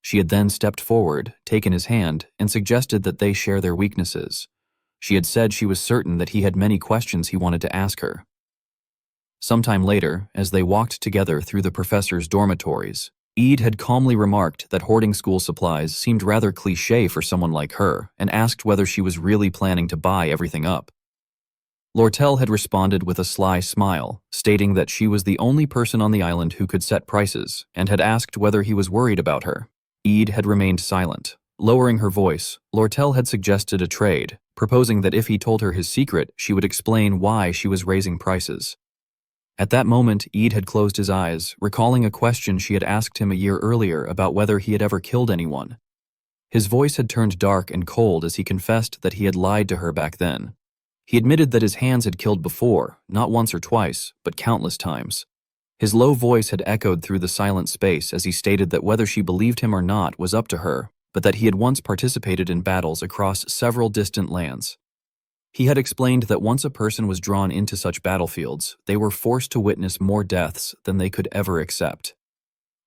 She had then stepped forward, taken his hand, and suggested that they share their weaknesses. She had said she was certain that he had many questions he wanted to ask her. Sometime later, as they walked together through the professor's dormitories, Eid had calmly remarked that hoarding school supplies seemed rather cliché for someone like her, and asked whether she was really planning to buy everything up. Lortel had responded with a sly smile, stating that she was the only person on the island who could set prices, and had asked whether he was worried about her. Eid had remained silent. Lowering her voice, Lortel had suggested a trade, proposing that if he told her his secret, she would explain why she was raising prices. At that moment, Eid had closed his eyes, recalling a question she had asked him a year earlier about whether he had ever killed anyone. His voice had turned dark and cold as he confessed that he had lied to her back then. He admitted that his hands had killed before, not once or twice, but countless times. His low voice had echoed through the silent space as he stated that whether she believed him or not was up to her, but that he had once participated in battles across several distant lands. He had explained that once a person was drawn into such battlefields, they were forced to witness more deaths than they could ever accept.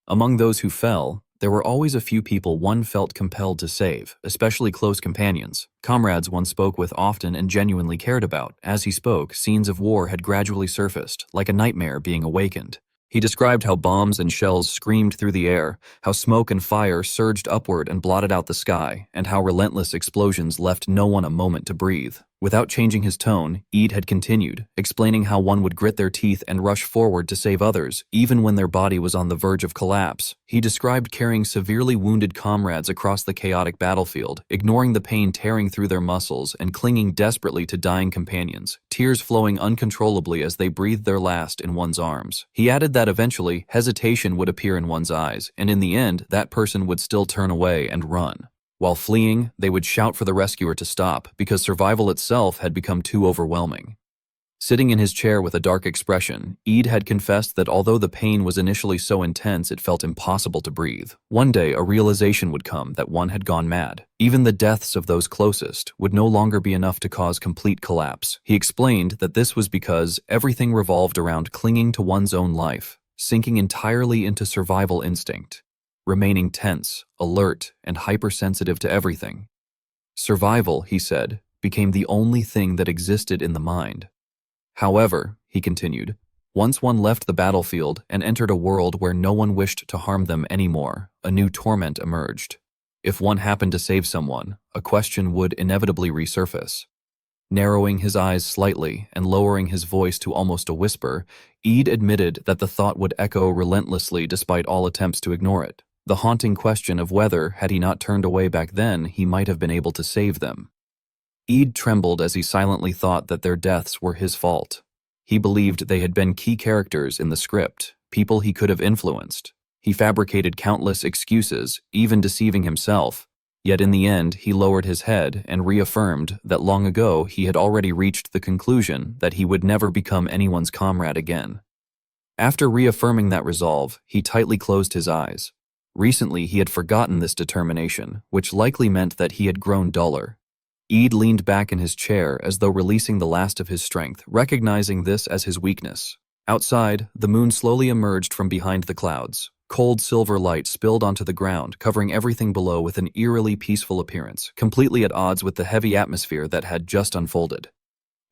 Among those who fell, there were always a few people one felt compelled to save, especially close companions, comrades one spoke with often and genuinely cared about. As he spoke, scenes of war had gradually surfaced, like a nightmare being awakened. He described how bombs and shells screamed through the air, how smoke and fire surged upward and blotted out the sky, and how relentless explosions left no one a moment to breathe. Without changing his tone, Eid had continued, explaining how one would grit their teeth and rush forward to save others, even when their body was on the verge of collapse. He described carrying severely wounded comrades across the chaotic battlefield, ignoring the pain tearing through their muscles and clinging desperately to dying companions, tears flowing uncontrollably as they breathed their last in one's arms. He added that eventually, hesitation would appear in one's eyes, and in the end, that person would still turn away and run. While fleeing, they would shout for the rescuer to stop because survival itself had become too overwhelming. Sitting in his chair with a dark expression, Eid had confessed that although the pain was initially so intense it felt impossible to breathe, one day a realization would come that one had gone mad. Even the deaths of those closest would no longer be enough to cause complete collapse. He explained that this was because everything revolved around clinging to one's own life, sinking entirely into survival instinct, remaining tense, alert, and hypersensitive to everything. Survival, he said, became the only thing that existed in the mind. However, he continued, once one left the battlefield and entered a world where no one wished to harm them anymore, a new torment emerged. If one happened to save someone, a question would inevitably resurface. Narrowing his eyes slightly and lowering his voice to almost a whisper, Eid admitted that the thought would echo relentlessly despite all attempts to ignore it. the haunting question of whether, had he not turned away back then, he might have been able to save them. Eid trembled as he silently thought that their deaths were his fault. He believed they had been key characters in the script, people he could have influenced. He fabricated countless excuses, even deceiving himself. Yet in the end, he lowered his head and reaffirmed that long ago he had already reached the conclusion that he would never become anyone's comrade again. After reaffirming that resolve, he tightly closed his eyes. Recently, he had forgotten this determination, which likely meant that he had grown duller. Eid leaned back in his chair as though releasing the last of his strength, recognizing this as his weakness. Outside, the moon slowly emerged from behind the clouds. Cold silver light spilled onto the ground, covering everything below with an eerily peaceful appearance, completely at odds with the heavy atmosphere that had just unfolded.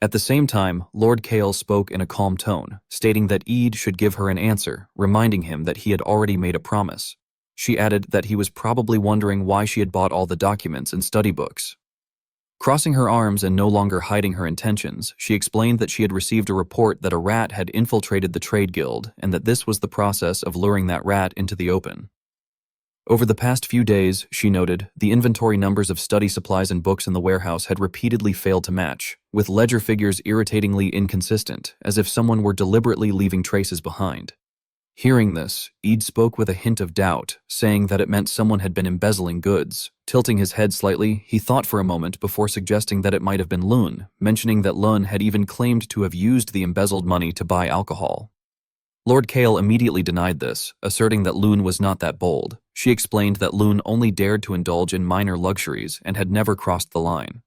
At the same time, Lord Kale spoke in a calm tone, stating that Eid should give her an answer, reminding him that he had already made a promise. She added that he was probably wondering why she had bought all the documents and study books. Crossing her arms and no longer hiding her intentions, she explained that she had received a report that a rat had infiltrated the trade guild and that this was the process of luring that rat into the open. Over the past few days, she noted, the inventory numbers of study supplies and books in the warehouse had repeatedly failed to match, with ledger figures irritatingly inconsistent, as if someone were deliberately leaving traces behind. Hearing this, Eid spoke with a hint of doubt, saying that it meant someone had been embezzling goods. Tilting his head slightly, he thought for a moment before suggesting that it might have been Lun, mentioning that Lun had even claimed to have used the embezzled money to buy alcohol. Lord Kale immediately denied this, asserting that Lun was not that bold. She explained that Lun only dared to indulge in minor luxuries and had never crossed the line.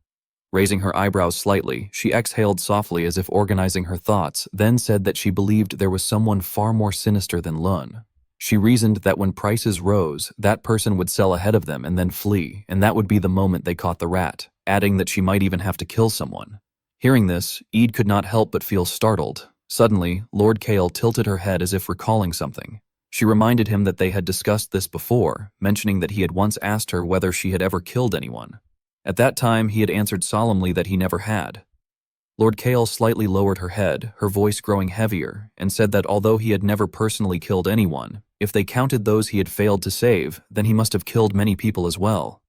Raising her eyebrows slightly, she exhaled softly as if organizing her thoughts, then said that she believed there was someone far more sinister than Lun. She reasoned that when prices rose, that person would sell ahead of them and then flee, and that would be the moment they caught the rat, adding that she might even have to kill someone. Hearing this, Eid could not help but feel startled. Suddenly, Lord Kale tilted her head as if recalling something. She reminded him that they had discussed this before, mentioning that he had once asked her whether she had ever killed anyone. At that time, he had answered solemnly that he never had. Lord Kale slightly lowered her head, her voice growing heavier, and said that although he had never personally killed anyone, if they counted those he had failed to save, then he must have killed many people as well.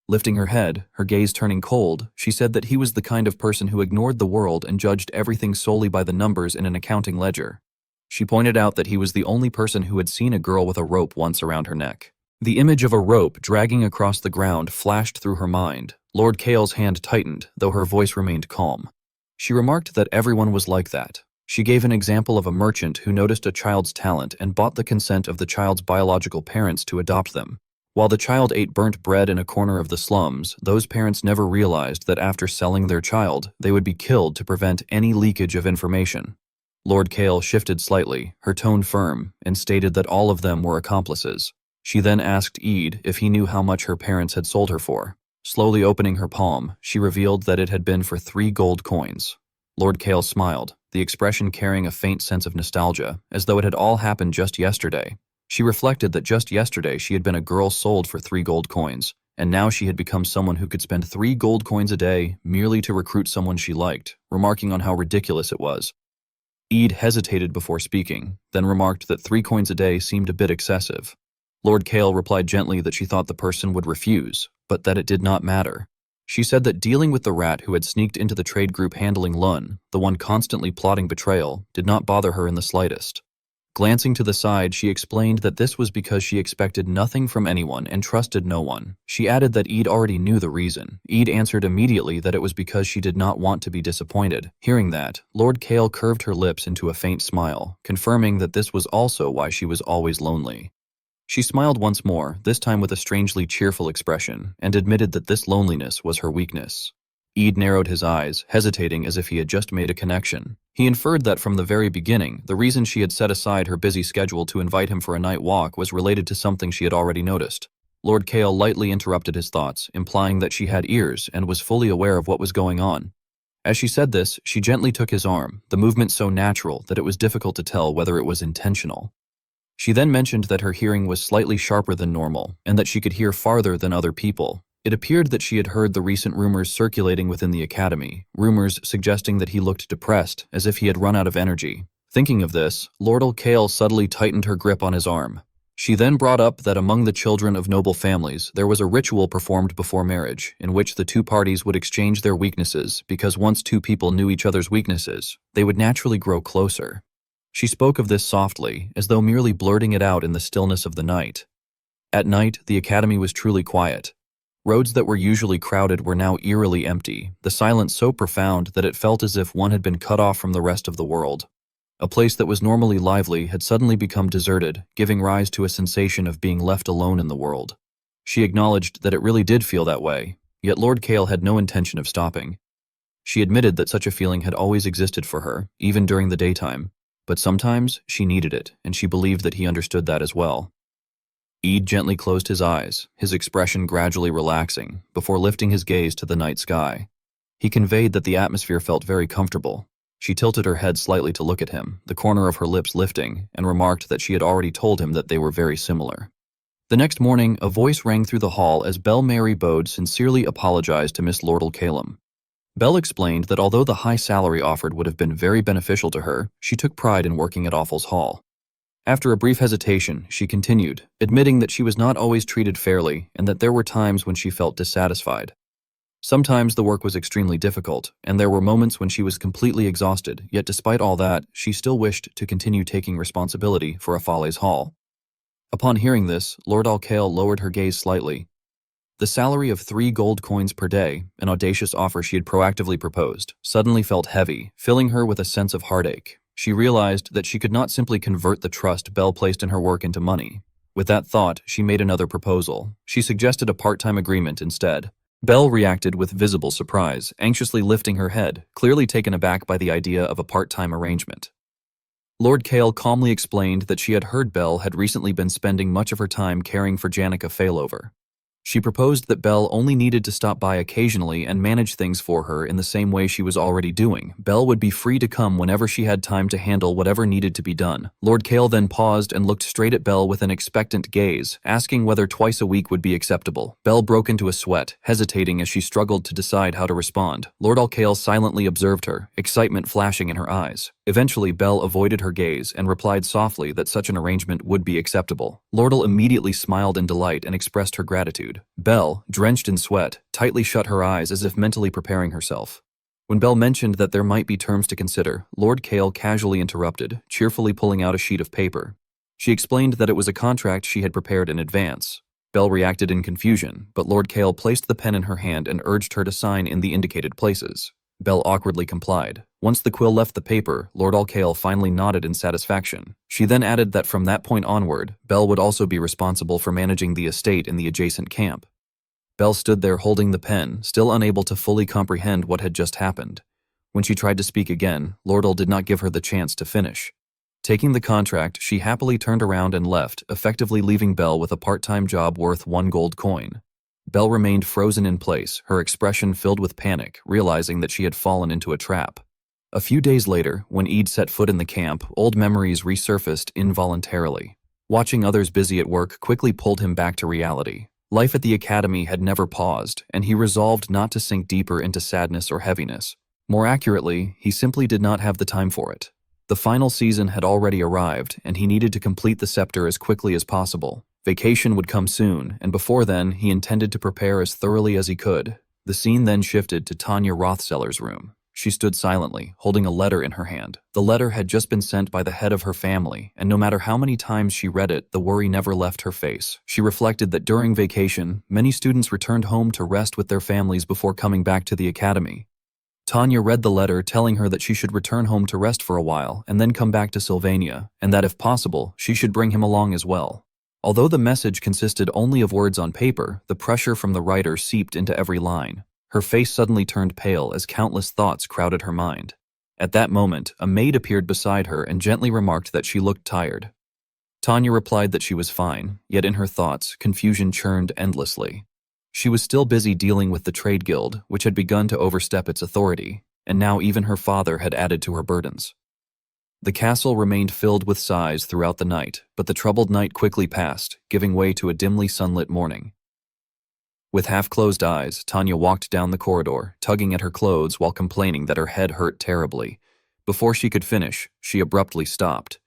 Lifting her head, her gaze turning cold, she said that he was the kind of person who ignored the world and judged everything solely by the numbers in an accounting ledger. She pointed out that he was the only person who had seen a girl with a rope once around her neck. The image of a rope dragging across the ground flashed through her mind. Lord Kale's hand tightened, though her voice remained calm. She remarked that everyone was like that. She gave an example of a merchant who noticed a child's talent and bought the consent of the child's biological parents to adopt them. While the child ate burnt bread in a corner of the slums, those parents never realized that after selling their child, they would be killed to prevent any leakage of information. Lord Kale shifted slightly, her tone firm, and stated that all of them were accomplices. She then asked Eid if he knew how much her parents had sold her for. Slowly opening her palm, she revealed that it had been for 3 gold coins. Lord Kale smiled, the expression carrying a faint sense of nostalgia, as though it had all happened just yesterday. She reflected that just yesterday she had been a girl sold for 3 gold coins, and now she had become someone who could spend 3 gold coins a day merely to recruit someone she liked, remarking on how ridiculous it was. Eid hesitated before speaking, then remarked that 3 coins a day seemed a bit excessive. Lord Kale replied gently that she thought the person would refuse, but that it did not matter. She said that dealing with the rat who had sneaked into the trade group handling Lun, the one constantly plotting betrayal, did not bother her in the slightest. Glancing to the side, she explained that this was because she expected nothing from anyone and trusted no one. She added that Eid already knew the reason. Eid answered immediately that it was because she did not want to be disappointed. Hearing that, Lord Kale curved her lips into a faint smile, confirming that this was also why she was always lonely. She smiled once more, this time with a strangely cheerful expression, and admitted that this loneliness was her weakness. Eid narrowed his eyes, hesitating as if he had just made a connection. He inferred that from the very beginning, the reason she had set aside her busy schedule to invite him for a night walk was related to something she had already noticed. Lord Kale lightly interrupted his thoughts, implying that she had ears and was fully aware of what was going on. As she said this, she gently took his arm, the movement so natural that it was difficult to tell whether it was intentional. She then mentioned that her hearing was slightly sharper than normal, and that she could hear farther than other people. It appeared that she had heard the recent rumors circulating within the academy, rumors suggesting that he looked depressed, as if he had run out of energy. Thinking of this, Lord Kale subtly tightened her grip on his arm. She then brought up that among the children of noble families, there was a ritual performed before marriage, in which the two parties would exchange their weaknesses, because once two people knew each other's weaknesses, they would naturally grow closer. She spoke of this softly, as though merely blurting it out in the stillness of the night. At night, the academy was truly quiet. Roads that were usually crowded were now eerily empty, the silence so profound that it felt as if one had been cut off from the rest of the world. A place that was normally lively had suddenly become deserted, giving rise to a sensation of being left alone in the world. She acknowledged that it really did feel that way, yet Lord Kale had no intention of stopping. She admitted that such a feeling had always existed for her, even during the daytime, but sometimes she needed it, and she believed that he understood that as well. Eid gently closed his eyes, his expression gradually relaxing, before lifting his gaze to the night sky. He conveyed that the atmosphere felt very comfortable. She tilted her head slightly to look at him, the corner of her lips lifting, and remarked that she had already told him that they were very similar. The next morning, a voice rang through the hall as Belle Mary Bode sincerely apologized to Miss Lordle Calum. Belle explained that although the high salary offered would have been very beneficial to her, she took pride in working at Offals Hall. After a brief hesitation, she continued, admitting that she was not always treated fairly and that there were times when she felt dissatisfied. Sometimes the work was extremely difficult, and there were moments when she was completely exhausted, yet despite all that, she still wished to continue taking responsibility for Offals Hall. Upon hearing this, Lord Alcale lowered her gaze slightly. The salary of 3 gold coins per day, an audacious offer she had proactively proposed, suddenly felt heavy, filling her with a sense of heartache. She realized that she could not simply convert the trust Belle placed in her work into money. With that thought, she made another proposal. She suggested a part-time agreement instead. Belle reacted with visible surprise, anxiously lifting her head, clearly taken aback by the idea of a part-time arrangement. Lord Kale calmly explained that she had heard Belle had recently been spending much of her time caring for Janica Failover. She proposed that Belle only needed to stop by occasionally and manage things for her in the same way she was already doing. Belle would be free to come whenever she had time to handle whatever needed to be done. Lord Kale then paused and looked straight at Belle with an expectant gaze, asking whether twice a week would be acceptable. Belle broke into a sweat, hesitating as she struggled to decide how to respond. Lord Alcale silently observed her, excitement flashing in her eyes. Eventually, Belle avoided her gaze and replied softly that such an arrangement would be acceptable. Lordle immediately smiled in delight and expressed her gratitude. Belle, drenched in sweat, tightly shut her eyes as if mentally preparing herself. When Belle mentioned that there might be terms to consider, Lord Kale casually interrupted, cheerfully pulling out a sheet of paper. She explained that it was a contract she had prepared in advance. Belle reacted in confusion, but Lord Kale placed the pen in her hand and urged her to sign in the indicated places. Belle awkwardly complied. Once the quill left the paper, Lord Alcale finally nodded in satisfaction. She then added that from that point onward, Belle would also be responsible for managing the estate in the adjacent camp. Belle stood there holding the pen, still unable to fully comprehend what had just happened. When she tried to speak again, Lordle did not give her the chance to finish. Taking the contract, she happily turned around and left, effectively leaving Belle with a part-time job worth 1 gold coin. Belle remained frozen in place, her expression filled with panic, realizing that she had fallen into a trap. A few days later, when Eid set foot in the camp, old memories resurfaced involuntarily. Watching others busy at work quickly pulled him back to reality. Life at the academy had never paused, and he resolved not to sink deeper into sadness or heaviness. More accurately, he simply did not have the time for it. The final season had already arrived, and he needed to complete the scepter as quickly as possible. Vacation would come soon, and before then, he intended to prepare as thoroughly as he could. The scene then shifted to Tanya Rothseller's room. She stood silently, holding a letter in her hand. The letter had just been sent by the head of her family, and no matter how many times she read it, the worry never left her face. She reflected that during vacation, many students returned home to rest with their families before coming back to the academy. Tanya read the letter telling her that she should return home to rest for a while and then come back to Sylvania, and that if possible, she should bring him along as well. Although the message consisted only of words on paper, the pressure from the writer seeped into every line. Her face suddenly turned pale as countless thoughts crowded her mind. At that moment, a maid appeared beside her and gently remarked that she looked tired. Tanya replied that she was fine, yet in her thoughts, confusion churned endlessly. She was still busy dealing with the trade guild, which had begun to overstep its authority, and now even her father had added to her burdens. The castle remained filled with sighs throughout the night, but the troubled night quickly passed, giving way to a dimly sunlit morning. With half-closed eyes, Tanya walked down the corridor, tugging at her clothes while complaining that her head hurt terribly. Before she could finish, she abruptly stopped.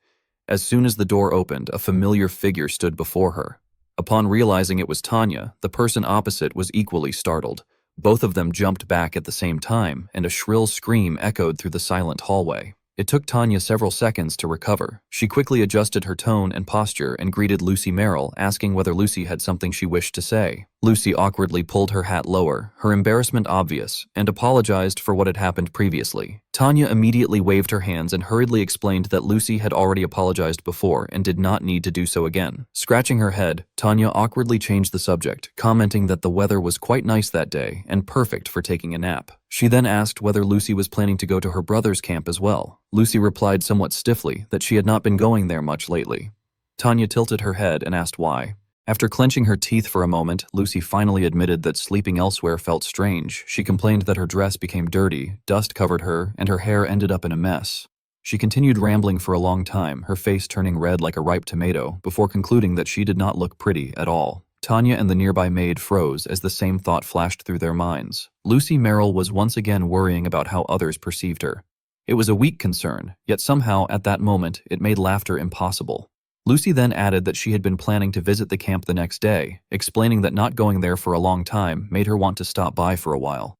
As soon as the door opened, a familiar figure stood before her. Upon realizing it was Tanya, the person opposite was equally startled. Both of them jumped back at the same time, and a shrill scream echoed through the silent hallway. It took Tanya several seconds to recover. She quickly adjusted her tone and posture and greeted Lucy Merrill, asking whether Lucy had something she wished to say. Lucy awkwardly pulled her hat lower, her embarrassment obvious, and apologized for what had happened previously. Tanya immediately waved her hands and hurriedly explained that Lucy had already apologized before and did not need to do so again. Scratching her head, Tanya awkwardly changed the subject, commenting that the weather was quite nice that day and perfect for taking a nap. She then asked whether Lucy was planning to go to her brother's camp as well. Lucy replied somewhat stiffly that she had not been going there much lately. Tanya tilted her head and asked why. After clenching her teeth for a moment, Lucy finally admitted that sleeping elsewhere felt strange. She complained that her dress became dirty, dust covered her, and her hair ended up in a mess. She continued rambling for a long time, her face turning red like a ripe tomato, before concluding that she did not look pretty at all. Tanya and the nearby maid froze as the same thought flashed through their minds. Lucy Merrill was once again worrying about how others perceived her. It was a weak concern, yet somehow at that moment it made laughter impossible. Lucy then added that she had been planning to visit the camp the next day, explaining that not going there for a long time made her want to stop by for a while.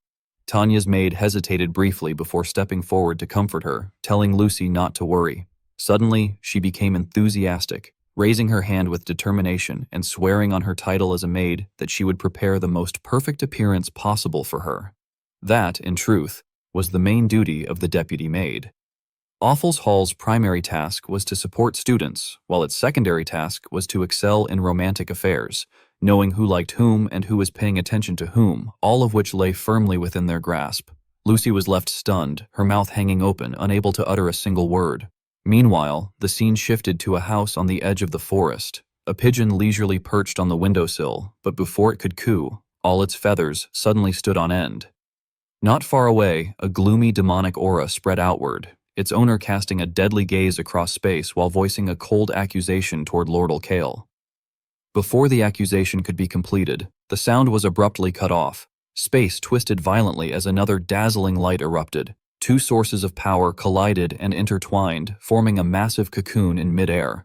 Tanya's maid hesitated briefly before stepping forward to comfort her, telling Lucy not to worry. Suddenly, she became enthusiastic, raising her hand with determination and swearing on her title as a maid that she would prepare the most perfect appearance possible for her. That, in truth, was the main duty of the deputy maid. Offals Hall's primary task was to support students, while its secondary task was to excel in romantic affairs, knowing who liked whom and who was paying attention to whom, all of which lay firmly within their grasp. Lucy was left stunned, her mouth hanging open, unable to utter a single word. Meanwhile, the scene shifted to a house on the edge of the forest. A pigeon leisurely perched on the windowsill, but before it could coo, all its feathers suddenly stood on end. Not far away, a gloomy demonic aura spread outward, its owner casting a deadly gaze across space while voicing a cold accusation toward Lord Kale. Before the accusation could be completed, the sound was abruptly cut off. Space twisted violently as another dazzling light erupted. Two sources of power collided and intertwined, forming a massive cocoon in midair.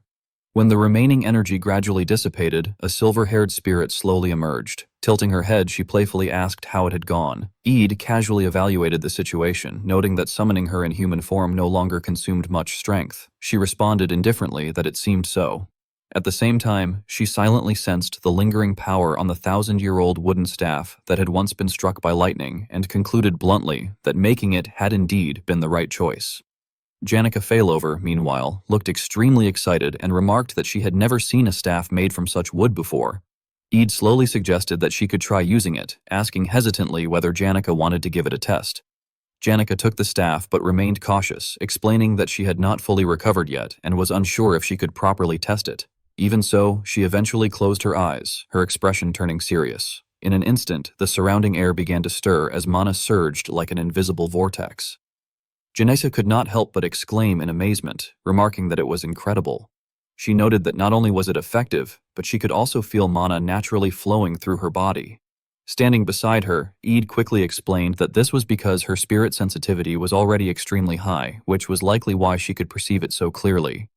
When the remaining energy gradually dissipated, a silver-haired spirit slowly emerged. Tilting her head, she playfully asked how it had gone. Eid casually evaluated the situation, noting that summoning her in human form no longer consumed much strength. She responded indifferently that it seemed so. At the same time, she silently sensed the lingering power on the 1,000-year-old wooden staff that had once been struck by lightning and concluded bluntly that making it had indeed been the right choice. Janica Failover, meanwhile, looked extremely excited and remarked that she had never seen a staff made from such wood before. Eid slowly suggested that she could try using it, asking hesitantly whether Janica wanted to give it a test. Janica took the staff but remained cautious, explaining that she had not fully recovered yet and was unsure if she could properly test it. Even so, she eventually closed her eyes, her expression turning serious. In an instant, the surrounding air began to stir as mana surged like an invisible vortex. Janessa could not help but exclaim in amazement, remarking that it was incredible. She noted that not only was it effective, but she could also feel mana naturally flowing through her body. Standing beside her, Eid quickly explained that this was because her spirit sensitivity was already extremely high, which was likely why she could perceive it so clearly.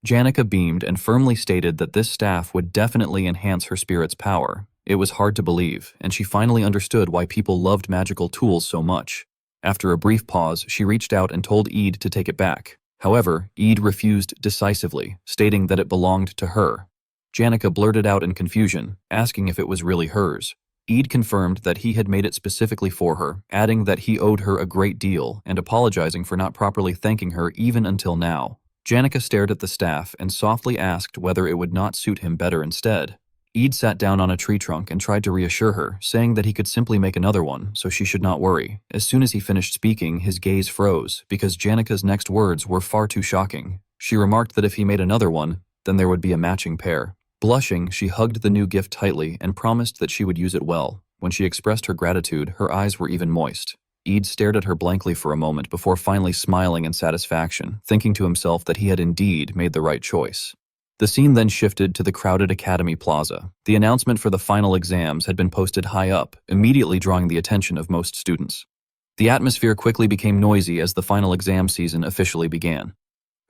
Janica beamed and firmly stated that this staff would definitely enhance her spirit's power. It was hard to believe, and she finally understood why people loved magical tools so much. After a brief pause, she reached out and told Eid to take it back. However, Eid refused decisively, stating that it belonged to her. Janica blurted out in confusion, asking if it was really hers. Eid confirmed that he had made it specifically for her, adding that he owed her a great deal and apologizing for not properly thanking her even until now. Janica stared at the staff and softly asked whether it would not suit him better instead. Eid sat down on a tree trunk and tried to reassure her, saying that he could simply make another one, so she should not worry. As soon as he finished speaking, his gaze froze, because Janica's next words were far too shocking. She remarked that if he made another one, then there would be a matching pair. Blushing, she hugged the new gift tightly and promised that she would use it well. When she expressed her gratitude, her eyes were even moist. Eid stared at her blankly for a moment before finally smiling in satisfaction, thinking to himself that he had indeed made the right choice. The scene then shifted to the crowded Academy Plaza. The announcement for the final exams had been posted high up, immediately drawing the attention of most students. The atmosphere quickly became noisy as the final exam season officially began.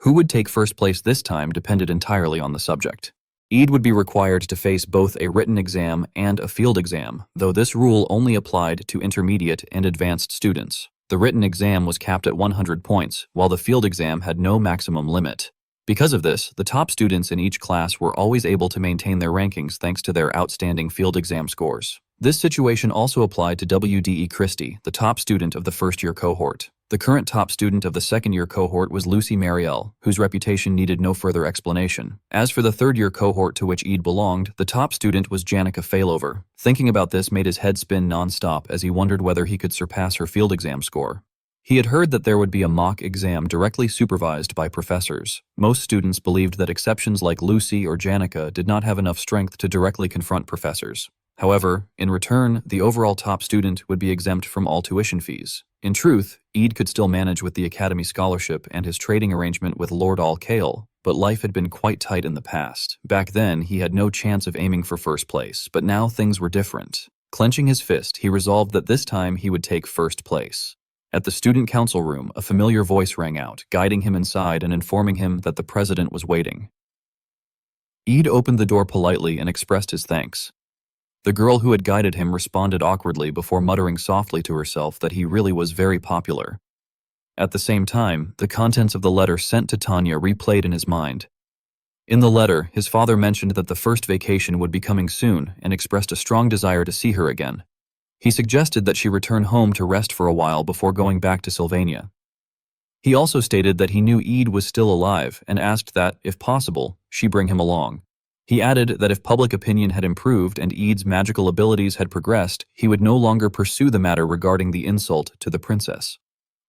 Who would take first place this time depended entirely on the subject. Eid would be required to face both a written exam and a field exam, though this rule only applied to intermediate and advanced students. The written exam was capped at 100 points, while the field exam had no maximum limit. Because of this, the top students in each class were always able to maintain their rankings thanks to their outstanding field exam scores. This situation also applied to WDE Christie, the top student of the first-year cohort. The current top student of the second-year cohort was Lucy Marielle, whose reputation needed no further explanation. As for the third-year cohort to which Eid belonged, the top student was Janica Failover. Thinking about this made his head spin non-stop as he wondered whether he could surpass her field exam score. He had heard that there would be a mock exam directly supervised by professors. Most students believed that exceptions like Lucy or Janica did not have enough strength to directly confront professors. However, in return, the overall top student would be exempt from all tuition fees. In truth, Eid could still manage with the Academy Scholarship and his trading arrangement with Lord Al-Kale, but life had been quite tight in the past. Back then, he had no chance of aiming for first place, but now things were different. Clenching his fist, he resolved that this time he would take first place. At the student council room, a familiar voice rang out, guiding him inside and informing him that the president was waiting. Eid opened the door politely and expressed his thanks. The girl who had guided him responded awkwardly before muttering softly to herself that he really was very popular. At the same time, the contents of the letter sent to Tanya replayed in his mind. In the letter, his father mentioned that the first vacation would be coming soon and expressed a strong desire to see her again. He suggested that she return home to rest for a while before going back to Sylvania. He also stated that he knew Eid was still alive and asked that, if possible, she bring him along. He added that if public opinion had improved and Eid's magical abilities had progressed, he would no longer pursue the matter regarding the insult to the princess.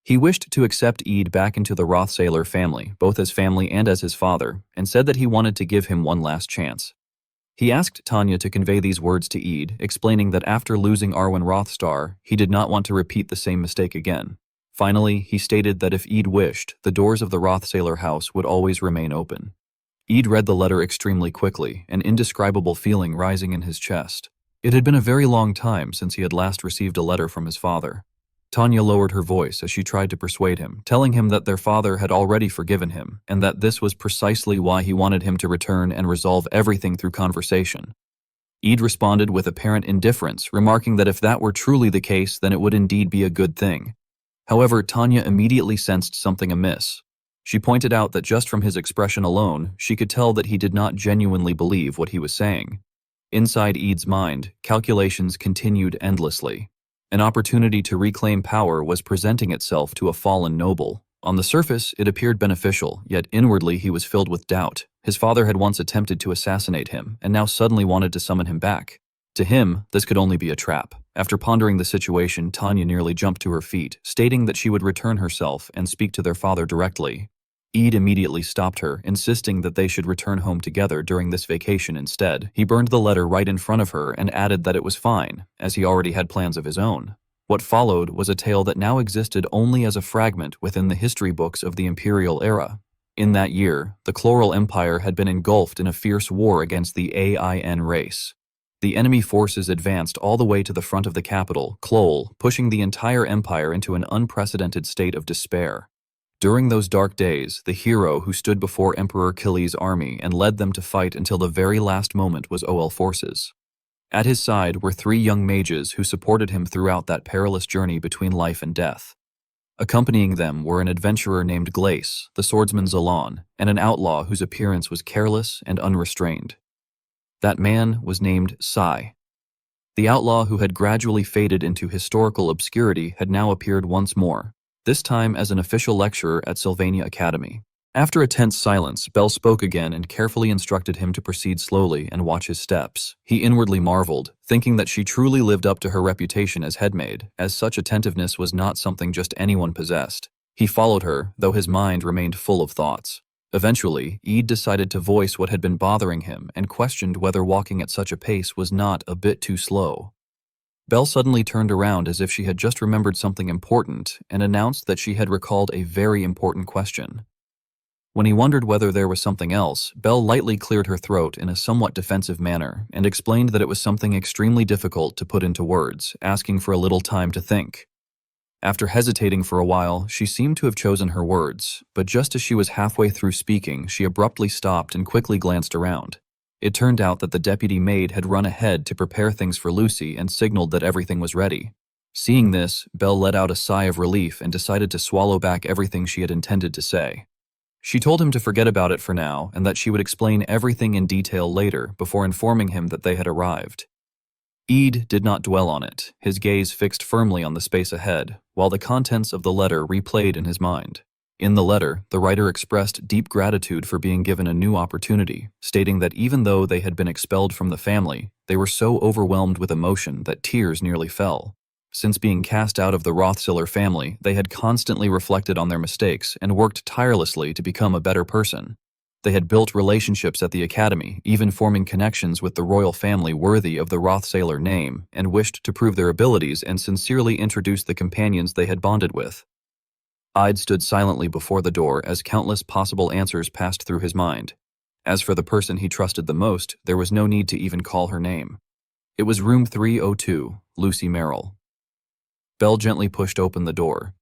He wished to accept Eid back into the Rothsayler family, both as family and as his father, and said that he wanted to give him one last chance. He asked Tanya to convey these words to Eid, explaining that after losing Arwen Rothstar, he did not want to repeat the same mistake again. Finally, he stated that if Eid wished, the doors of the Rothsayler house would always remain open. Eid read the letter extremely quickly, an indescribable feeling rising in his chest. It had been a very long time since he had last received a letter from his father. Tanya lowered her voice as she tried to persuade him, telling him that their father had already forgiven him, and that this was precisely why he wanted him to return and resolve everything through conversation. Eid responded with apparent indifference, remarking that if that were truly the case, then it would indeed be a good thing. However, Tanya immediately sensed something amiss. She pointed out that just from his expression alone, she could tell that he did not genuinely believe what he was saying. Inside Eid's mind, calculations continued endlessly. An opportunity to reclaim power was presenting itself to a fallen noble. On the surface, it appeared beneficial, yet inwardly he was filled with doubt. His father had once attempted to assassinate him, and now suddenly wanted to summon him back. To him, this could only be a trap. After pondering the situation, Tanya nearly jumped to her feet, stating that she would return herself and speak to their father directly. Eid immediately stopped her, insisting that they should return home together during this vacation instead. He burned the letter right in front of her and added that it was fine, as he already had plans of his own. What followed was a tale that now existed only as a fragment within the history books of the imperial era. In that year, the Chloral Empire had been engulfed in a fierce war against the AIN race. The enemy forces advanced all the way to the front of the capital, Clol, pushing the entire empire into an unprecedented state of despair. During those dark days, the hero who stood before Emperor Killy's army and led them to fight until the very last moment was OL Forces. At his side were 3 young mages who supported him throughout that perilous journey between life and death. Accompanying them were an adventurer named Glace, the swordsman Zalon, and an outlaw whose appearance was careless and unrestrained. That man was named Sai. The outlaw who had gradually faded into historical obscurity had now appeared once more, this time as an official lecturer at Sylvania Academy. After a tense silence, Bell spoke again and carefully instructed him to proceed slowly and watch his steps. He inwardly marveled, thinking that she truly lived up to her reputation as headmaid, as such attentiveness was not something just anyone possessed. He followed her, though his mind remained full of thoughts. Eventually, Eid decided to voice what had been bothering him and questioned whether walking at such a pace was not a bit too slow. Belle suddenly turned around as if she had just remembered something important and announced that she had recalled a very important question. When he wondered whether there was something else, Belle lightly cleared her throat in a somewhat defensive manner and explained that it was something extremely difficult to put into words, asking for a little time to think. After hesitating for a while, she seemed to have chosen her words, but just as she was halfway through speaking, she abruptly stopped and quickly glanced around. It turned out that the deputy maid had run ahead to prepare things for Lucy and signaled that everything was ready. Seeing this, Belle let out a sigh of relief and decided to swallow back everything she had intended to say. She told him to forget about it for now and that she would explain everything in detail later before informing him that they had arrived. Eid did not dwell on it, his gaze fixed firmly on the space ahead, while the contents of the letter replayed in his mind. In the letter, the writer expressed deep gratitude for being given a new opportunity, stating that even though they had been expelled from the family, they were so overwhelmed with emotion that tears nearly fell. Since being cast out of the Rothsiller family, they had constantly reflected on their mistakes and worked tirelessly to become a better person. They had built relationships at the academy, even forming connections with the royal family worthy of the Rothsiller name, and wished to prove their abilities and sincerely introduce the companions they had bonded with. Ide stood silently before the door as countless possible answers passed through his mind. As for the person he trusted the most, there was no need to even call her name. It was room 302, Lucy Merrill. Belle gently pushed open the door.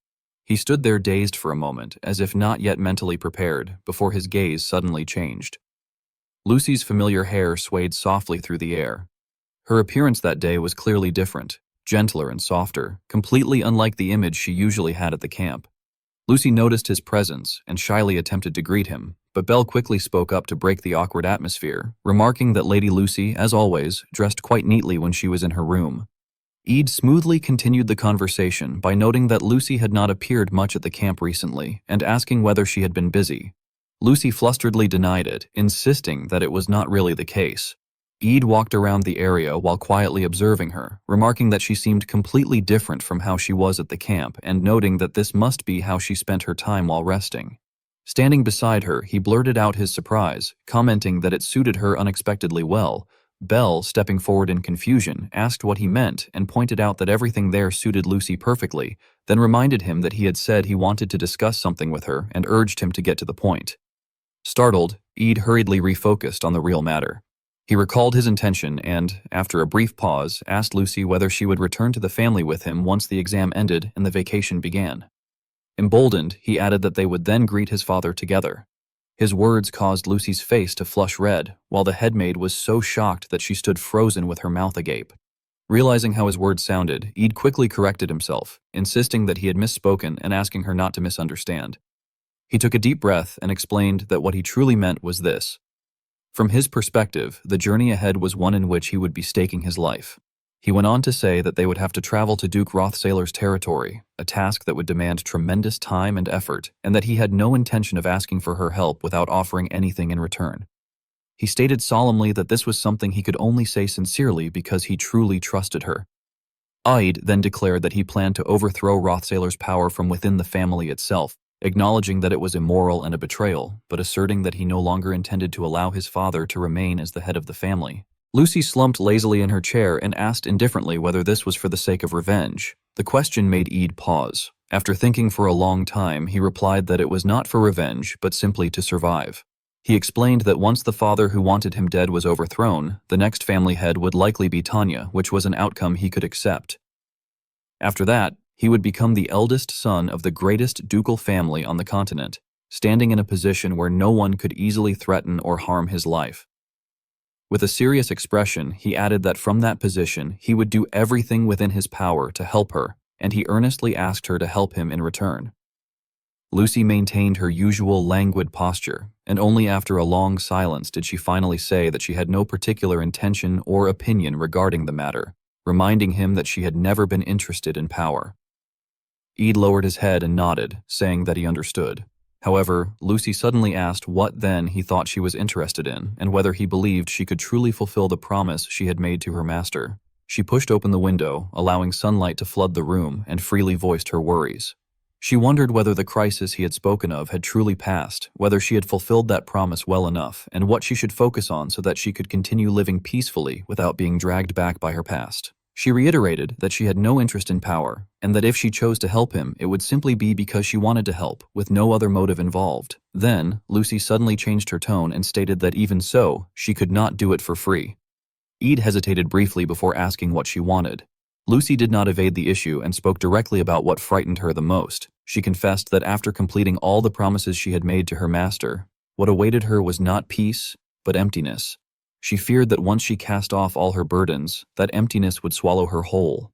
He stood there dazed for a moment, as if not yet mentally prepared, before his gaze suddenly changed. Lucy's familiar hair swayed softly through the air. Her appearance that day was clearly different, gentler and softer, completely unlike the image she usually had at the camp. Lucy noticed his presence and shyly attempted to greet him, but Belle quickly spoke up to break the awkward atmosphere, remarking that Lady Lucy, as always, dressed quite neatly when she was in her room. Eid smoothly continued the conversation by noting that Lucy had not appeared much at the camp recently and asking whether she had been busy. Lucy flusteredly denied it, insisting that it was not really the case. Eid walked around the area while quietly observing her, remarking that she seemed completely different from how she was at the camp and noting that this must be how she spent her time while resting. Standing beside her, he blurted out his surprise, commenting that it suited her unexpectedly well. Belle, stepping forward in confusion, asked what he meant and pointed out that everything there suited Lucy perfectly, then reminded him that he had said he wanted to discuss something with her and urged him to get to the point. Startled, Eid hurriedly refocused on the real matter. He recalled his intention and, after a brief pause, asked Lucy whether she would return to the family with him once the exam ended and the vacation began. Emboldened, he added that they would then greet his father together. His words caused Lucy's face to flush red, while the headmaid was so shocked that she stood frozen with her mouth agape. Realizing how his words sounded, Eid quickly corrected himself, insisting that he had misspoken and asking her not to misunderstand. He took a deep breath and explained that what he truly meant was this. From his perspective, the journey ahead was one in which he would be staking his life. He went on to say that they would have to travel to Duke Rothsailor's territory, a task that would demand tremendous time and effort, and that he had no intention of asking for her help without offering anything in return. He stated solemnly that this was something he could only say sincerely because he truly trusted her. Ide then declared that he planned to overthrow Rothsailor's power from within the family itself, acknowledging that it was immoral and a betrayal, but asserting that he no longer intended to allow his father to remain as the head of the family. Lucy slumped lazily in her chair and asked indifferently whether this was for the sake of revenge. The question made Eid pause. After thinking for a long time, he replied that it was not for revenge, but simply to survive. He explained that once the father who wanted him dead was overthrown, the next family head would likely be Tanya, which was an outcome he could accept. After that, he would become the eldest son of the greatest ducal family on the continent, standing in a position where no one could easily threaten or harm his life. With a serious expression, he added that from that position, he would do everything within his power to help her, and he earnestly asked her to help him in return. Lucy maintained her usual languid posture, and only after a long silence did she finally say that she had no particular intention or opinion regarding the matter, reminding him that she had never been interested in power. Eid lowered his head and nodded, saying that he understood. However, Lucy suddenly asked what then he thought she was interested in and whether he believed she could truly fulfill the promise she had made to her master. She pushed open the window, allowing sunlight to flood the room, and freely voiced her worries. She wondered whether the crisis he had spoken of had truly passed, whether she had fulfilled that promise well enough, and what she should focus on so that she could continue living peacefully without being dragged back by her past. She reiterated that she had no interest in power, and that if she chose to help him, it would simply be because she wanted to help, with no other motive involved. Then, Lucy suddenly changed her tone and stated that even so, she could not do it for free. Eid hesitated briefly before asking what she wanted. Lucy did not evade the issue and spoke directly about what frightened her the most. She confessed that after completing all the promises she had made to her master, what awaited her was not peace, but emptiness. She feared that once she cast off all her burdens, that emptiness would swallow her whole.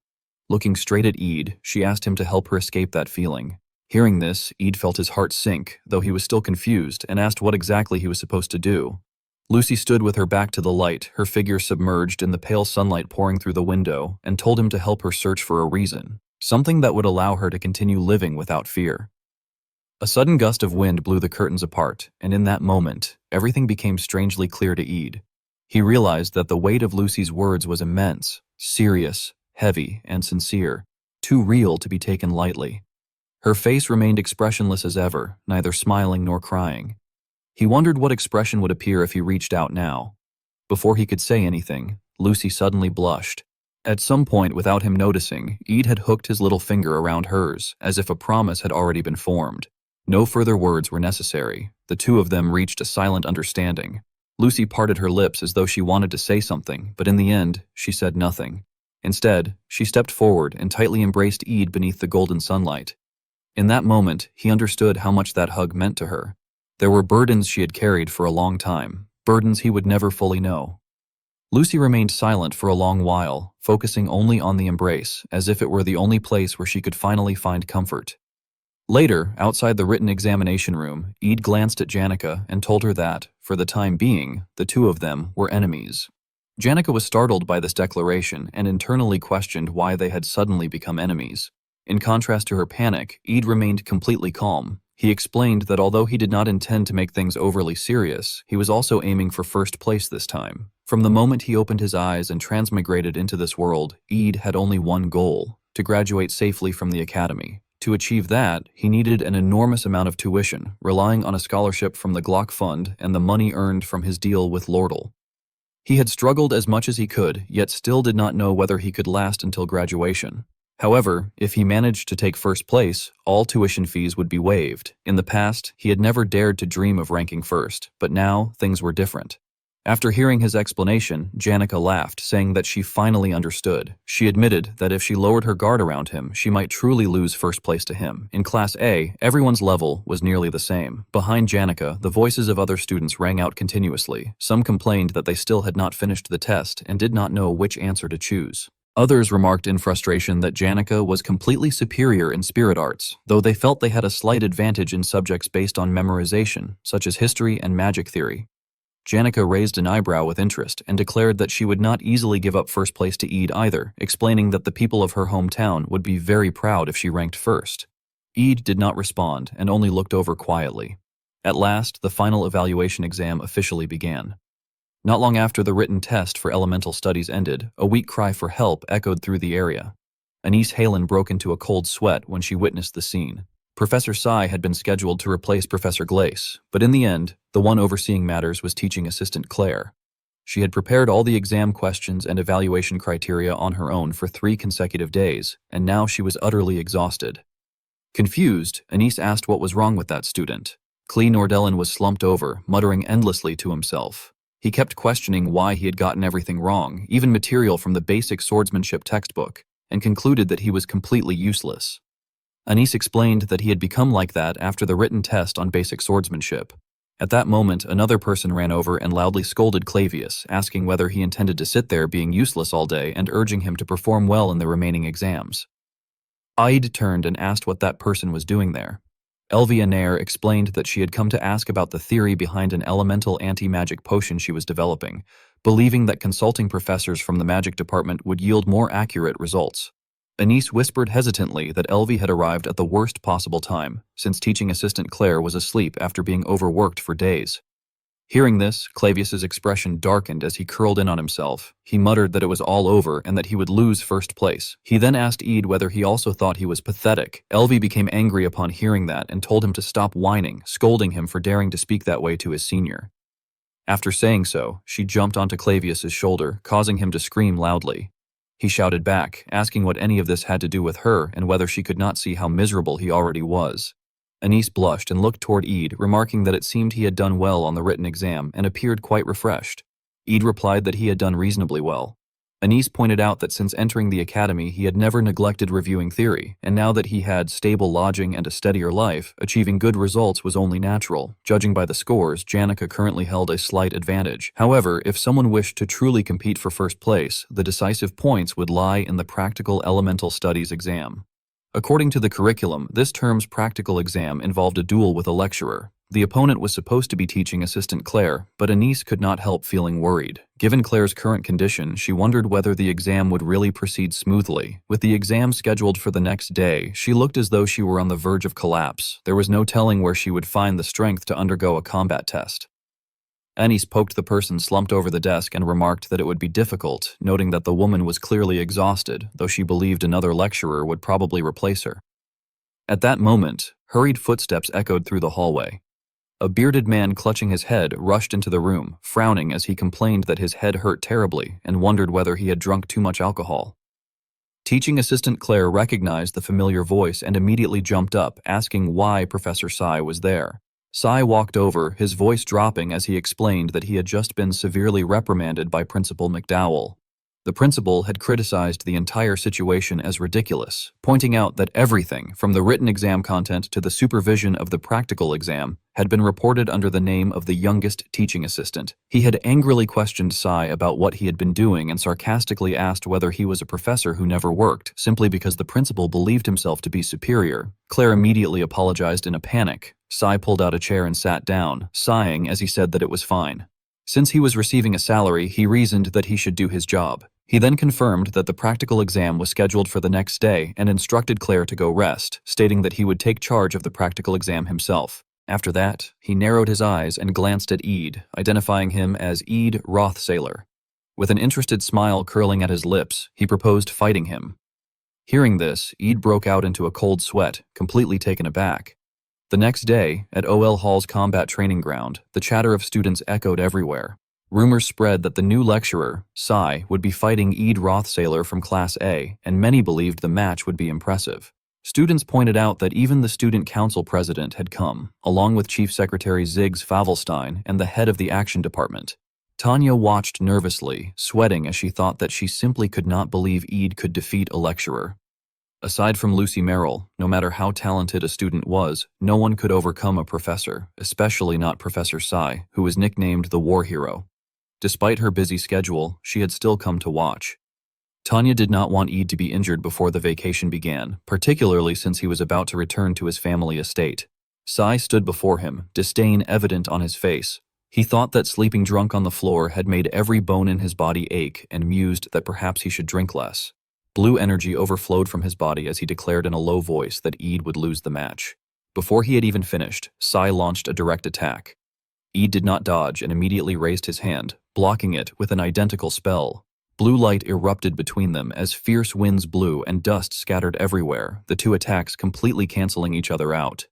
Looking straight at Eid, she asked him to help her escape that feeling. Hearing this, Eid felt his heart sink, though he was still confused, and asked what exactly he was supposed to do. Lucy stood with her back to the light, her figure submerged in the pale sunlight pouring through the window, and told him to help her search for a reason, something that would allow her to continue living without fear. A sudden gust of wind blew the curtains apart, and in that moment, everything became strangely clear to Eid. He realized that the weight of Lucy's words was immense, serious, heavy, and sincere, too real to be taken lightly. Her face remained expressionless as ever, neither smiling nor crying. He wondered what expression would appear if he reached out now. Before he could say anything, Lucy suddenly blushed. At some point, without him noticing, Eid had hooked his little finger around hers, as if a promise had already been formed. No further words were necessary. The two of them reached a silent understanding. Lucy parted her lips as though she wanted to say something, but in the end, she said nothing. Instead, she stepped forward and tightly embraced Eid beneath the golden sunlight. In that moment, he understood how much that hug meant to her. There were burdens she had carried for a long time, burdens he would never fully know. Lucy remained silent for a long while, focusing only on the embrace, as if it were the only place where she could finally find comfort. Later, outside the written examination room, Eid glanced at Janica and told her that, for the time being, the two of them were enemies. Janica was startled by this declaration and internally questioned why they had suddenly become enemies. In contrast to her panic, Eid remained completely calm. He explained that although he did not intend to make things overly serious, he was also aiming for first place this time. From the moment he opened his eyes and transmigrated into this world, Eid had only one goal: to graduate safely from the academy. To achieve that, he needed an enormous amount of tuition, relying on a scholarship from the Glock Fund and the money earned from his deal with Lordl. He had struggled as much as he could, yet still did not know whether he could last until graduation. However, if he managed to take first place, all tuition fees would be waived. In the past, he had never dared to dream of ranking first, but now things were different. After hearing his explanation, Janica laughed, saying that she finally understood. She admitted that if she lowered her guard around him, she might truly lose first place to him. In Class A, everyone's level was nearly the same. Behind Janica, the voices of other students rang out continuously. Some complained that they still had not finished the test and did not know which answer to choose. Others remarked in frustration that Janica was completely superior in spirit arts, though they felt they had a slight advantage in subjects based on memorization, such as history and magic theory. Janica raised an eyebrow with interest and declared that she would not easily give up first place to Eid either, explaining that the people of her hometown would be very proud if she ranked first. Eid did not respond and only looked over quietly. At last, the final evaluation exam officially began. Not long after the written test for elemental studies ended, a weak cry for help echoed through the area. Anise Halen broke into a cold sweat when she witnessed the scene. Professor Sai had been scheduled to replace Professor Glace, but in the end, the one overseeing matters was teaching assistant Claire. She had prepared all the exam questions and evaluation criteria on her own for 3 consecutive days, and now she was utterly exhausted. Confused, Anise asked what was wrong with that student. Clee Nordelin was slumped over, muttering endlessly to himself. He kept questioning why he had gotten everything wrong, even material from the basic swordsmanship textbook, and concluded that he was completely useless. Anise explained that he had become like that after the written test on basic swordsmanship. At that moment, another person ran over and loudly scolded Clavius, asking whether he intended to sit there being useless all day and urging him to perform well in the remaining exams. Aid turned and asked what that person was doing there. Elvia Nair explained that she had come to ask about the theory behind an elemental anti-magic potion she was developing, believing that consulting professors from the magic department would yield more accurate results. Anise whispered hesitantly that Elvie had arrived at the worst possible time, since teaching assistant Claire was asleep after being overworked for days. Hearing this, Clavius's expression darkened as he curled in on himself. He muttered that it was all over and that he would lose first place. He then asked Eid whether he also thought he was pathetic. Elvie became angry upon hearing that and told him to stop whining, scolding him for daring to speak that way to his senior. After saying so, she jumped onto Clavius's shoulder, causing him to scream loudly. He shouted back, asking what any of this had to do with her and whether she could not see how miserable he already was. Anise blushed and looked toward Eid, remarking that it seemed he had done well on the written exam and appeared quite refreshed. Eid replied that he had done reasonably well. Anis pointed out that since entering the academy, he had never neglected reviewing theory, and now that he had stable lodging and a steadier life, achieving good results was only natural. Judging by the scores, Janica currently held a slight advantage. However, if someone wished to truly compete for first place, the decisive points would lie in the Practical Elemental Studies exam. According to the curriculum, this term's practical exam involved a duel with a lecturer. The opponent was supposed to be teaching assistant Claire, but Anis could not help feeling worried. Given Claire's current condition, she wondered whether the exam would really proceed smoothly. With the exam scheduled for the next day, she looked as though she were on the verge of collapse. There was no telling where she would find the strength to undergo a combat test. Anis poked the person slumped over the desk and remarked that it would be difficult, noting that the woman was clearly exhausted, though she believed another lecturer would probably replace her. At that moment, hurried footsteps echoed through the hallway. A bearded man clutching his head rushed into the room, frowning as he complained that his head hurt terribly and wondered whether he had drunk too much alcohol. Teaching assistant Claire recognized the familiar voice and immediately jumped up, asking why Professor Sai was there. Sai walked over, his voice dropping as he explained that he had just been severely reprimanded by Principal McDowell. The principal had criticized the entire situation as ridiculous, pointing out that everything, from the written exam content to the supervision of the practical exam, had been reported under the name of the youngest teaching assistant. He had angrily questioned Sai about what he had been doing and sarcastically asked whether he was a professor who never worked, simply because the principal believed himself to be superior. Claire immediately apologized in a panic. Sai pulled out a chair and sat down, sighing as he said that it was fine. Since he was receiving a salary, he reasoned that he should do his job. He then confirmed that the practical exam was scheduled for the next day and instructed Claire to go rest, stating that he would take charge of the practical exam himself. After that, he narrowed his eyes and glanced at Eid, identifying him as Eid Rothsailor. With an interested smile curling at his lips, he proposed fighting him. Hearing this, Eid broke out into a cold sweat, completely taken aback. The next day, at OL Hall's combat training ground, the chatter of students echoed everywhere. Rumors spread that the new lecturer, Sai, would be fighting Eid Rothsailor from Class A, and many believed the match would be impressive. Students pointed out that even the student council president had come, along with Chief Secretary Ziggs Favelstein and the head of the action department. Tanya watched nervously, sweating as she thought that she simply could not believe Eid could defeat a lecturer. Aside from Lucy Merrill, no matter how talented a student was, no one could overcome a professor, especially not Professor Sai, who was nicknamed the War Hero. Despite her busy schedule, she had still come to watch. Tanya did not want Eid to be injured before the vacation began, particularly since he was about to return to his family estate. Sai stood before him, disdain evident on his face. He thought that sleeping drunk on the floor had made every bone in his body ache and mused that perhaps he should drink less. Blue energy overflowed from his body as he declared in a low voice that Eid would lose the match. Before he had even finished, Sai launched a direct attack. Eid did not dodge and immediately raised his hand, blocking it with an identical spell. Blue light erupted between them as fierce winds blew and dust scattered everywhere, the two attacks completely canceling each other out.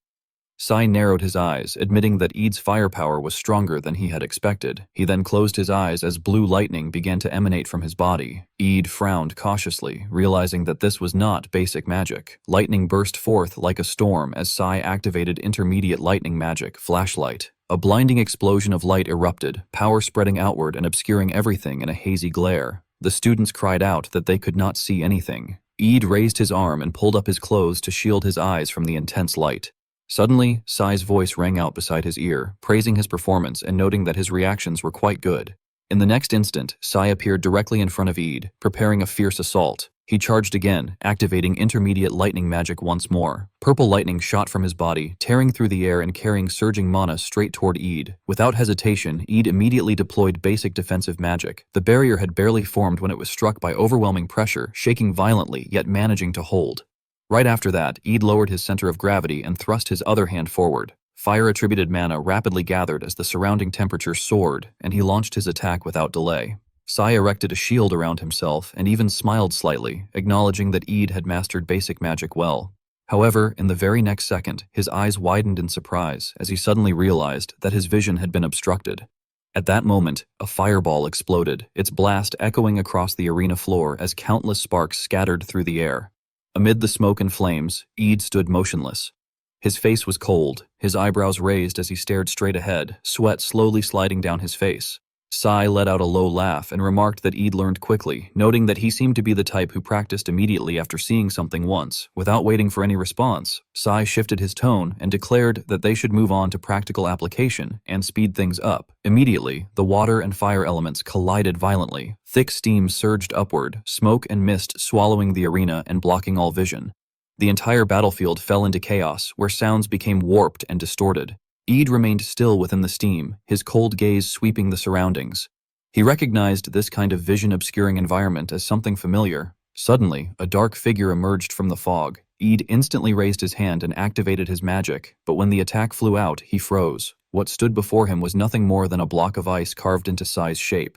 Sai narrowed his eyes, admitting that Eid's firepower was stronger than he had expected. He then closed his eyes as blue lightning began to emanate from his body. Eid frowned cautiously, realizing that this was not basic magic. Lightning burst forth like a storm as Sai activated intermediate lightning magic, Flashlight. A blinding explosion of light erupted, power spreading outward and obscuring everything in a hazy glare. The students cried out that they could not see anything. Eid raised his arm and pulled up his clothes to shield his eyes from the intense light. Suddenly, Sai's voice rang out beside his ear, praising his performance and noting that his reactions were quite good. In the next instant, Sai appeared directly in front of Eid, preparing a fierce assault. He charged again, activating intermediate lightning magic once more. Purple lightning shot from his body, tearing through the air and carrying surging mana straight toward Eid. Without hesitation, Eid immediately deployed basic defensive magic. The barrier had barely formed when it was struck by overwhelming pressure, shaking violently yet managing to hold. Right after that, Eid lowered his center of gravity and thrust his other hand forward. Fire-attributed mana rapidly gathered as the surrounding temperature soared, and he launched his attack without delay. Sai erected a shield around himself and even smiled slightly, acknowledging that Eid had mastered basic magic well. However, in the very next second, his eyes widened in surprise as he suddenly realized that his vision had been obstructed. At that moment, a fireball exploded, its blast echoing across the arena floor as countless sparks scattered through the air. Amid the smoke and flames, Eid stood motionless. His face was cold, his eyebrows raised as he stared straight ahead, sweat slowly sliding down his face. Sai let out a low laugh and remarked that Eid learned quickly, noting that he seemed to be the type who practiced immediately after seeing something once. Without waiting for any response, Sai shifted his tone and declared that they should move on to practical application and speed things up. Immediately, the water and fire elements collided violently. Thick steam surged upward, smoke and mist swallowing the arena and blocking all vision. The entire battlefield fell into chaos, where sounds became warped and distorted. Eid remained still within the steam, his cold gaze sweeping the surroundings. He recognized this kind of vision-obscuring environment as something familiar. Suddenly, a dark figure emerged from the fog. Eid instantly raised his hand and activated his magic, but when the attack flew out, he froze. What stood before him was nothing more than a block of ice carved into Sai's shape.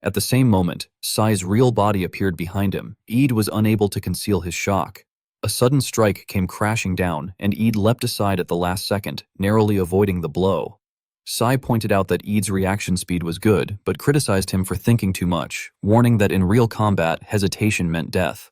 At the same moment, Sai's real body appeared behind him. Eid was unable to conceal his shock. A sudden strike came crashing down, and Eid leapt aside at the last second, narrowly avoiding the blow. Sai pointed out that Eid's reaction speed was good, but criticized him for thinking too much, warning that in real combat, hesitation meant death.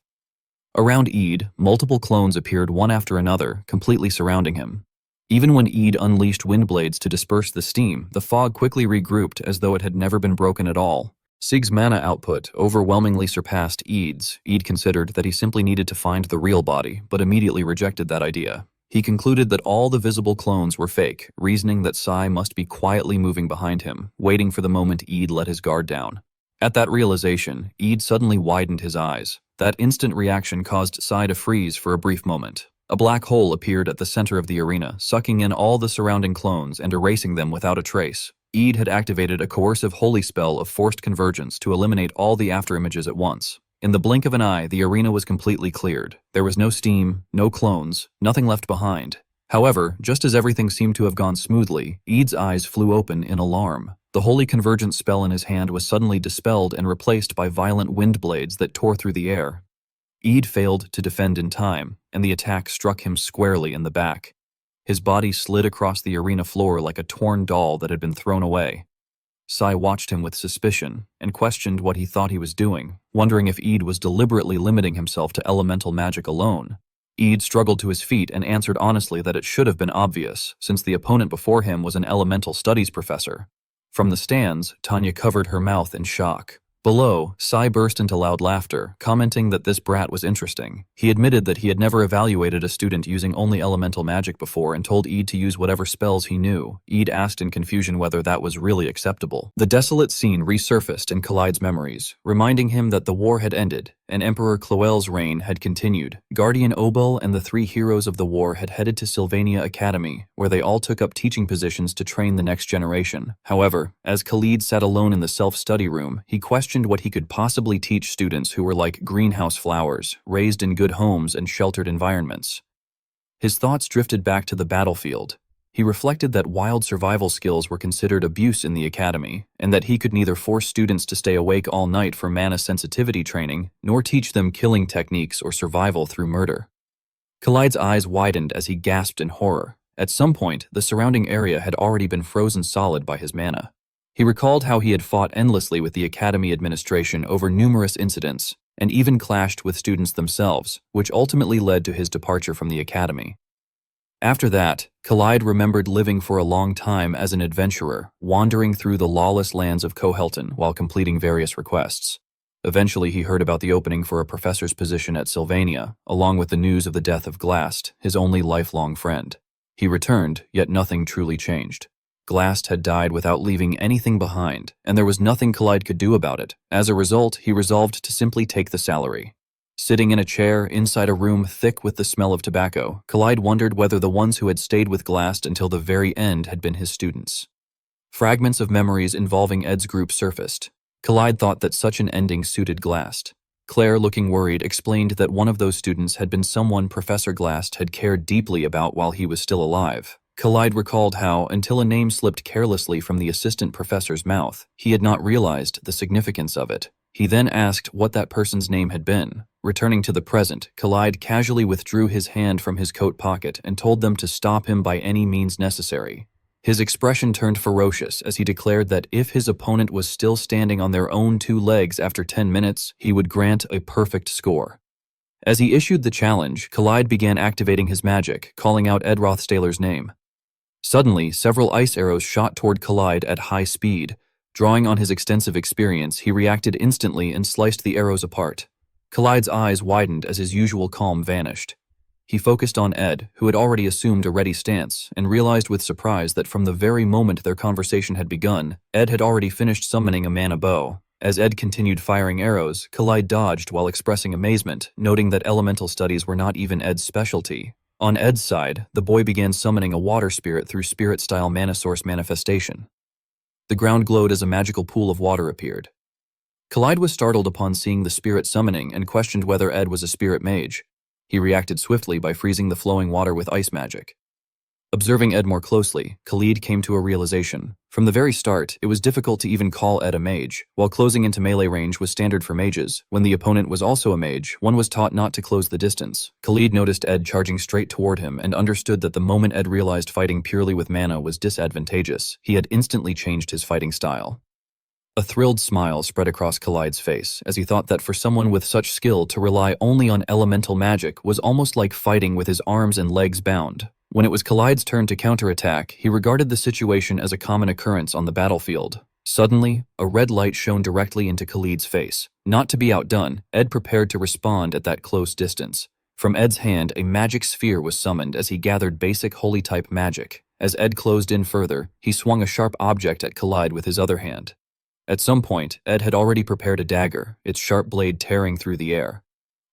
Around Eid, multiple clones appeared one after another, completely surrounding him. Even when Eid unleashed wind blades to disperse the steam, the fog quickly regrouped as though it had never been broken at all. Sig's mana output overwhelmingly surpassed Eid's. Eid considered that he simply needed to find the real body, but immediately rejected that idea. He concluded that all the visible clones were fake, reasoning that Sai must be quietly moving behind him, waiting for the moment Eid let his guard down. At that realization, Eid suddenly widened his eyes. That instant reaction caused Sai to freeze for a brief moment. A black hole appeared at the center of the arena, sucking in all the surrounding clones and erasing them without a trace. Eid had activated a coercive holy spell of forced convergence to eliminate all the afterimages at once. In the blink of an eye, the arena was completely cleared. There was no steam, no clones, nothing left behind. However, just as everything seemed to have gone smoothly, Eid's eyes flew open in alarm. The holy convergence spell in his hand was suddenly dispelled and replaced by violent wind blades that tore through the air. Eid failed to defend in time, and the attack struck him squarely in the back. His body slid across the arena floor like a torn doll that had been thrown away. Sai watched him with suspicion and questioned what he thought he was doing, wondering if Eid was deliberately limiting himself to elemental magic alone. Eid struggled to his feet and answered honestly that it should have been obvious, since the opponent before him was an elemental studies professor. From the stands, Tanya covered her mouth in shock. Below, Sai burst into loud laughter, commenting that this brat was interesting. He admitted that he had never evaluated a student using only elemental magic before and told Eid to use whatever spells he knew. Eid asked in confusion whether that was really acceptable. The desolate scene resurfaced in Khalid's memories, reminding him that the war had ended, and Emperor Cloel's reign had continued. Guardian Obel and the three heroes of the war had headed to Sylvania Academy, where they all took up teaching positions to train the next generation. However, as Khalid sat alone in the self-study room, he questioned what he could possibly teach students who were like greenhouse flowers, raised in good homes and sheltered environments. His thoughts drifted back to the battlefield. He reflected that wild survival skills were considered abuse in the academy, and that he could neither force students to stay awake all night for mana sensitivity training, nor teach them killing techniques or survival through murder. Khalid's eyes widened as he gasped in horror. At some point, the surrounding area had already been frozen solid by his mana. He recalled how he had fought endlessly with the academy administration over numerous incidents, and even clashed with students themselves, which ultimately led to his departure from the academy. After that, Khalid remembered living for a long time as an adventurer, wandering through the lawless lands of Kohelton while completing various requests. Eventually, he heard about the opening for a professor's position at Sylvania, along with the news of the death of Glast, his only lifelong friend. He returned, yet nothing truly changed. Glast had died without leaving anything behind, and there was nothing Khalid could do about it. As a result, he resolved to simply take the salary. Sitting in a chair inside a room thick with the smell of tobacco, Khalid wondered whether the ones who had stayed with Glast until the very end had been his students. Fragments of memories involving Ed's group surfaced. Khalid thought that such an ending suited Glast. Claire, looking worried, explained that one of those students had been someone Professor Glast had cared deeply about while he was still alive. Khalid recalled how, until a name slipped carelessly from the assistant professor's mouth, he had not realized the significance of it. He then asked what that person's name had been. Returning to the present, Khalid casually withdrew his hand from his coat pocket and told them to stop him by any means necessary. His expression turned ferocious as he declared that if his opponent was still standing on their own two legs after 10 minutes, he would grant a perfect score. As he issued the challenge, Khalid began activating his magic, calling out Ed Rothstaler's name. Suddenly, several ice arrows shot toward Khalid at high speed. Drawing on his extensive experience, he reacted instantly and sliced the arrows apart. Khalid's eyes widened as his usual calm vanished. He focused on Ed, who had already assumed a ready stance, and realized with surprise that from the very moment their conversation had begun, Ed had already finished summoning a mana bow. As Ed continued firing arrows, Khalid dodged while expressing amazement, noting that elemental studies were not even Ed's specialty. On Ed's side, the boy began summoning a water spirit through spirit-style mana source manifestation. The ground glowed as a magical pool of water appeared. Khalid was startled upon seeing the spirit summoning and questioned whether Ed was a spirit mage. He reacted swiftly by freezing the flowing water with ice magic. Observing Ed more closely, Khalid came to a realization. From the very start, it was difficult to even call Ed a mage. While closing into melee range was standard for mages, when the opponent was also a mage, one was taught not to close the distance. Khalid noticed Ed charging straight toward him and understood that the moment Ed realized fighting purely with mana was disadvantageous, he had instantly changed his fighting style. A thrilled smile spread across Khalid's face as he thought that for someone with such skill to rely only on elemental magic was almost like fighting with his arms and legs bound. When it was Khalid's turn to counterattack, he regarded the situation as a common occurrence on the battlefield. Suddenly, a red light shone directly into Khalid's face. Not to be outdone, Ed prepared to respond at that close distance. From Ed's hand, a magic sphere was summoned as he gathered basic holy-type magic. As Ed closed in further, he swung a sharp object at Khalid with his other hand. At some point, Ed had already prepared a dagger, its sharp blade tearing through the air.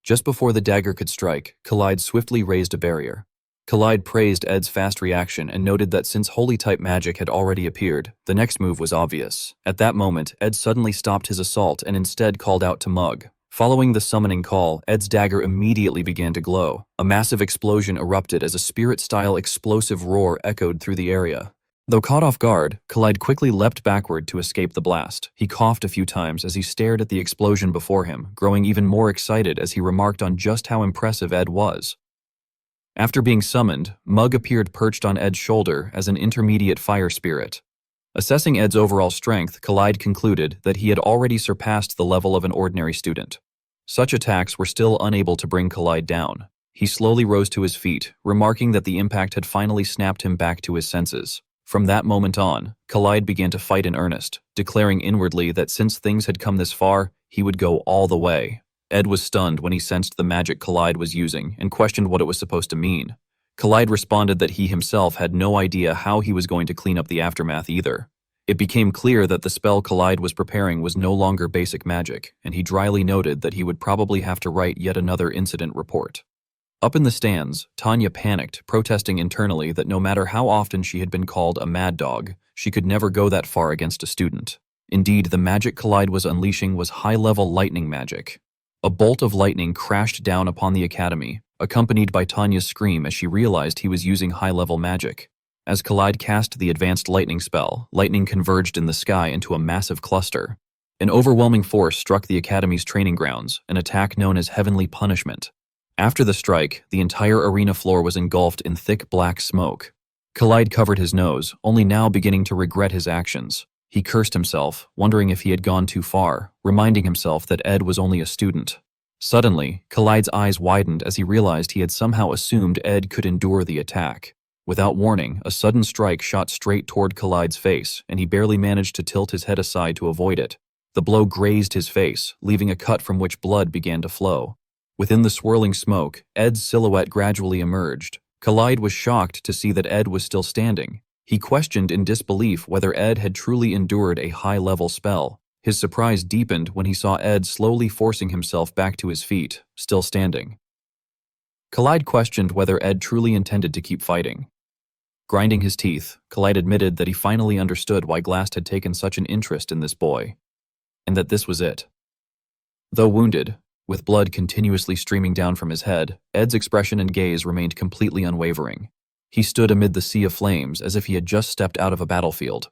Just before the dagger could strike, Khalid swiftly raised a barrier. Khalid praised Ed's fast reaction and noted that since holy-type magic had already appeared, the next move was obvious. At that moment, Ed suddenly stopped his assault and instead called out to Mug. Following the summoning call, Ed's dagger immediately began to glow. A massive explosion erupted as a spirit-style explosive roar echoed through the area. Though caught off guard, Khalid quickly leapt backward to escape the blast. He coughed a few times as he stared at the explosion before him, growing even more excited as he remarked on just how impressive Ed was. After being summoned, Mug appeared perched on Ed's shoulder as an intermediate fire spirit. Assessing Ed's overall strength, Khalid concluded that he had already surpassed the level of an ordinary student. Such attacks were still unable to bring Khalid down. He slowly rose to his feet, remarking that the impact had finally snapped him back to his senses. From that moment on, Khalid began to fight in earnest, declaring inwardly that since things had come this far, he would go all the way. Ed was stunned when he sensed the magic Khalid was using and questioned what it was supposed to mean. Khalid responded that he himself had no idea how he was going to clean up the aftermath either. It became clear that the spell Khalid was preparing was no longer basic magic, and he dryly noted that he would probably have to write yet another incident report. Up in the stands, Tanya panicked, protesting internally that no matter how often she had been called a mad dog, she could never go that far against a student. Indeed, the magic Khalid was unleashing was high-level lightning magic. A bolt of lightning crashed down upon the academy, accompanied by Tanya's scream as she realized he was using high-level magic. As Khalid cast the advanced lightning spell, lightning converged in the sky into a massive cluster. An overwhelming force struck the academy's training grounds, an attack known as Heavenly Punishment. After the strike, the entire arena floor was engulfed in thick black smoke. Khalid covered his nose, only now beginning to regret his actions. He cursed himself, wondering if he had gone too far, reminding himself that Ed was only a student. Suddenly, Khalid's eyes widened as he realized he had somehow assumed Ed could endure the attack. Without warning, a sudden strike shot straight toward Khalid's face, and he barely managed to tilt his head aside to avoid it. The blow grazed his face, leaving a cut from which blood began to flow. Within the swirling smoke, Ed's silhouette gradually emerged. Khalid was shocked to see that Ed was still standing. He questioned in disbelief whether Ed had truly endured a high-level spell. His surprise deepened when he saw Ed slowly forcing himself back to his feet, still standing. Khalid questioned whether Ed truly intended to keep fighting. Grinding his teeth, Khalid admitted that he finally understood why Glast had taken such an interest in this boy, and that this was it. Though wounded, with blood continuously streaming down from his head, Ed's expression and gaze remained completely unwavering. He stood amid the sea of flames as if he had just stepped out of a battlefield.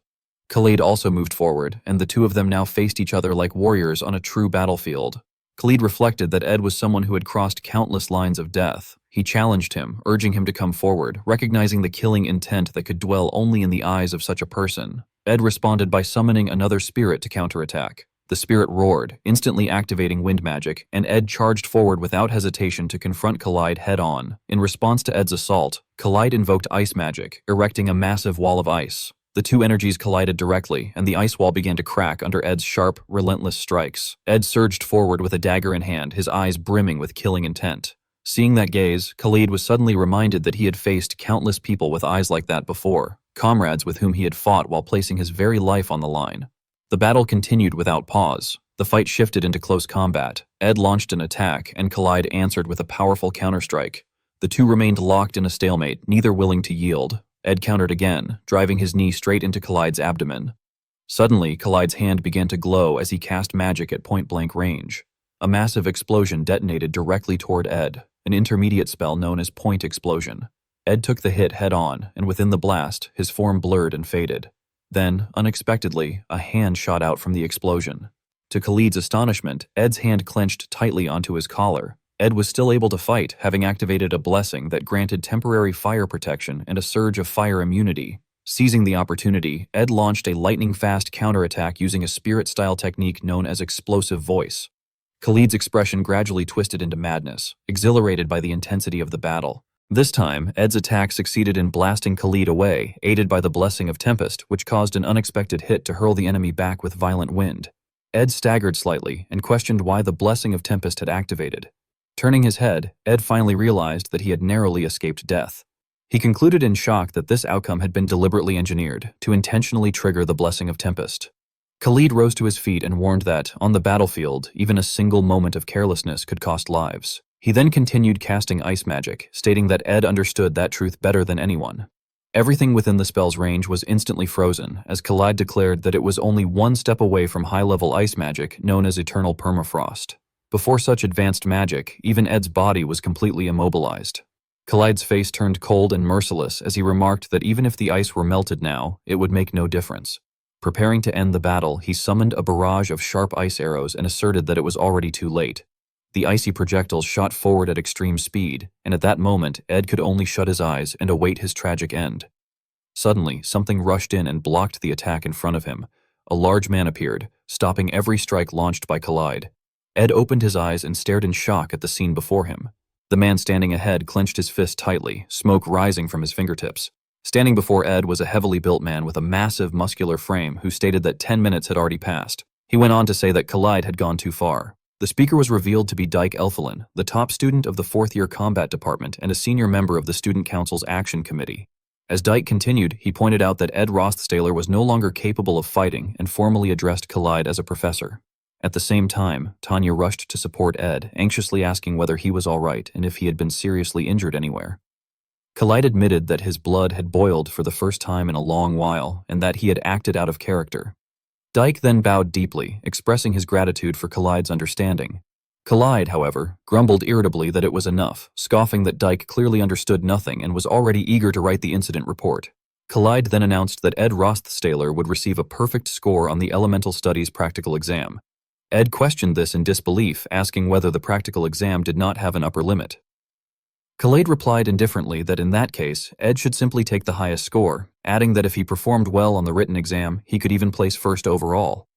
Khalid also moved forward, and the two of them now faced each other like warriors on a true battlefield. Khalid reflected that Ed was someone who had crossed countless lines of death. He challenged him, urging him to come forward, recognizing the killing intent that could dwell only in the eyes of such a person. Ed responded by summoning another spirit to counterattack. The spirit roared, instantly activating wind magic, and Ed charged forward without hesitation to confront Khalid head-on. In response to Ed's assault, Khalid invoked ice magic, erecting a massive wall of ice. The two energies collided directly, and the ice wall began to crack under Ed's sharp, relentless strikes. Ed surged forward with a dagger in hand, his eyes brimming with killing intent. Seeing that gaze, Khalid was suddenly reminded that he had faced countless people with eyes like that before, comrades with whom he had fought while placing his very life on the line. The battle continued without pause. The fight shifted into close combat. Ed launched an attack, and Khalid answered with a powerful counterstrike. The two remained locked in a stalemate, neither willing to yield. Ed countered again, driving his knee straight into Khalid's abdomen. Suddenly, Khalid's hand began to glow as he cast magic at point-blank range. A massive explosion detonated directly toward Ed, an intermediate spell known as Point Explosion. Ed took the hit head-on, and within the blast, his form blurred and faded. Then, unexpectedly, a hand shot out from the explosion. To Khalid's astonishment, Ed's hand clenched tightly onto his collar. Ed was still able to fight, having activated a blessing that granted temporary fire protection and a surge of fire immunity. Seizing the opportunity, Ed launched a lightning-fast counterattack using a spirit-style technique known as Explosive Voice. Khalid's expression gradually twisted into madness, exhilarated by the intensity of the battle. This time, Ed's attack succeeded in blasting Khalid away, aided by the Blessing of Tempest, which caused an unexpected hit to hurl the enemy back with violent wind. Ed staggered slightly and questioned why the Blessing of Tempest had activated. Turning his head, Ed finally realized that he had narrowly escaped death. He concluded in shock that this outcome had been deliberately engineered to intentionally trigger the Blessing of Tempest. Khalid rose to his feet and warned that, on the battlefield, even a single moment of carelessness could cost lives. He then continued casting ice magic, stating that Ed understood that truth better than anyone. Everything within the spell's range was instantly frozen, as Khalid declared that it was only one step away from high-level ice magic known as Eternal Permafrost. Before such advanced magic, even Ed's body was completely immobilized. Khalid's face turned cold and merciless as he remarked that even if the ice were melted now, it would make no difference. Preparing to end the battle, he summoned a barrage of sharp ice arrows and asserted that it was already too late. The icy projectiles shot forward at extreme speed, and at that moment, Ed could only shut his eyes and await his tragic end. Suddenly, something rushed in and blocked the attack in front of him. A large man appeared, stopping every strike launched by Khalid. Ed opened his eyes and stared in shock at the scene before him. The man standing ahead clenched his fist tightly, smoke rising from his fingertips. Standing before Ed was a heavily built man with a massive muscular frame who stated that 10 minutes had already passed. He went on to say that Khalid had gone too far. The speaker was revealed to be Dyke Elfalin, the top student of the 4th-year combat department and a senior member of the Student Council's Action Committee. As Dyke continued, he pointed out that Ed Rothstaler was no longer capable of fighting and formally addressed Khalid as a professor. At the same time, Tanya rushed to support Ed, anxiously asking whether he was all right and if he had been seriously injured anywhere. Khalid admitted that his blood had boiled for the first time in a long while and that he had acted out of character. Dyke then bowed deeply, expressing his gratitude for Khalid's understanding. Khalid, however, grumbled irritably that it was enough, scoffing that Dyke clearly understood nothing and was already eager to write the incident report. Khalid then announced that Ed Rothstaler would receive a perfect score on the Elemental Studies practical exam. Ed questioned this in disbelief, asking whether the practical exam did not have an upper limit. Khalid replied indifferently that in that case, Ed should simply take the highest score, adding that if he performed well on the written exam, he could even place first overall.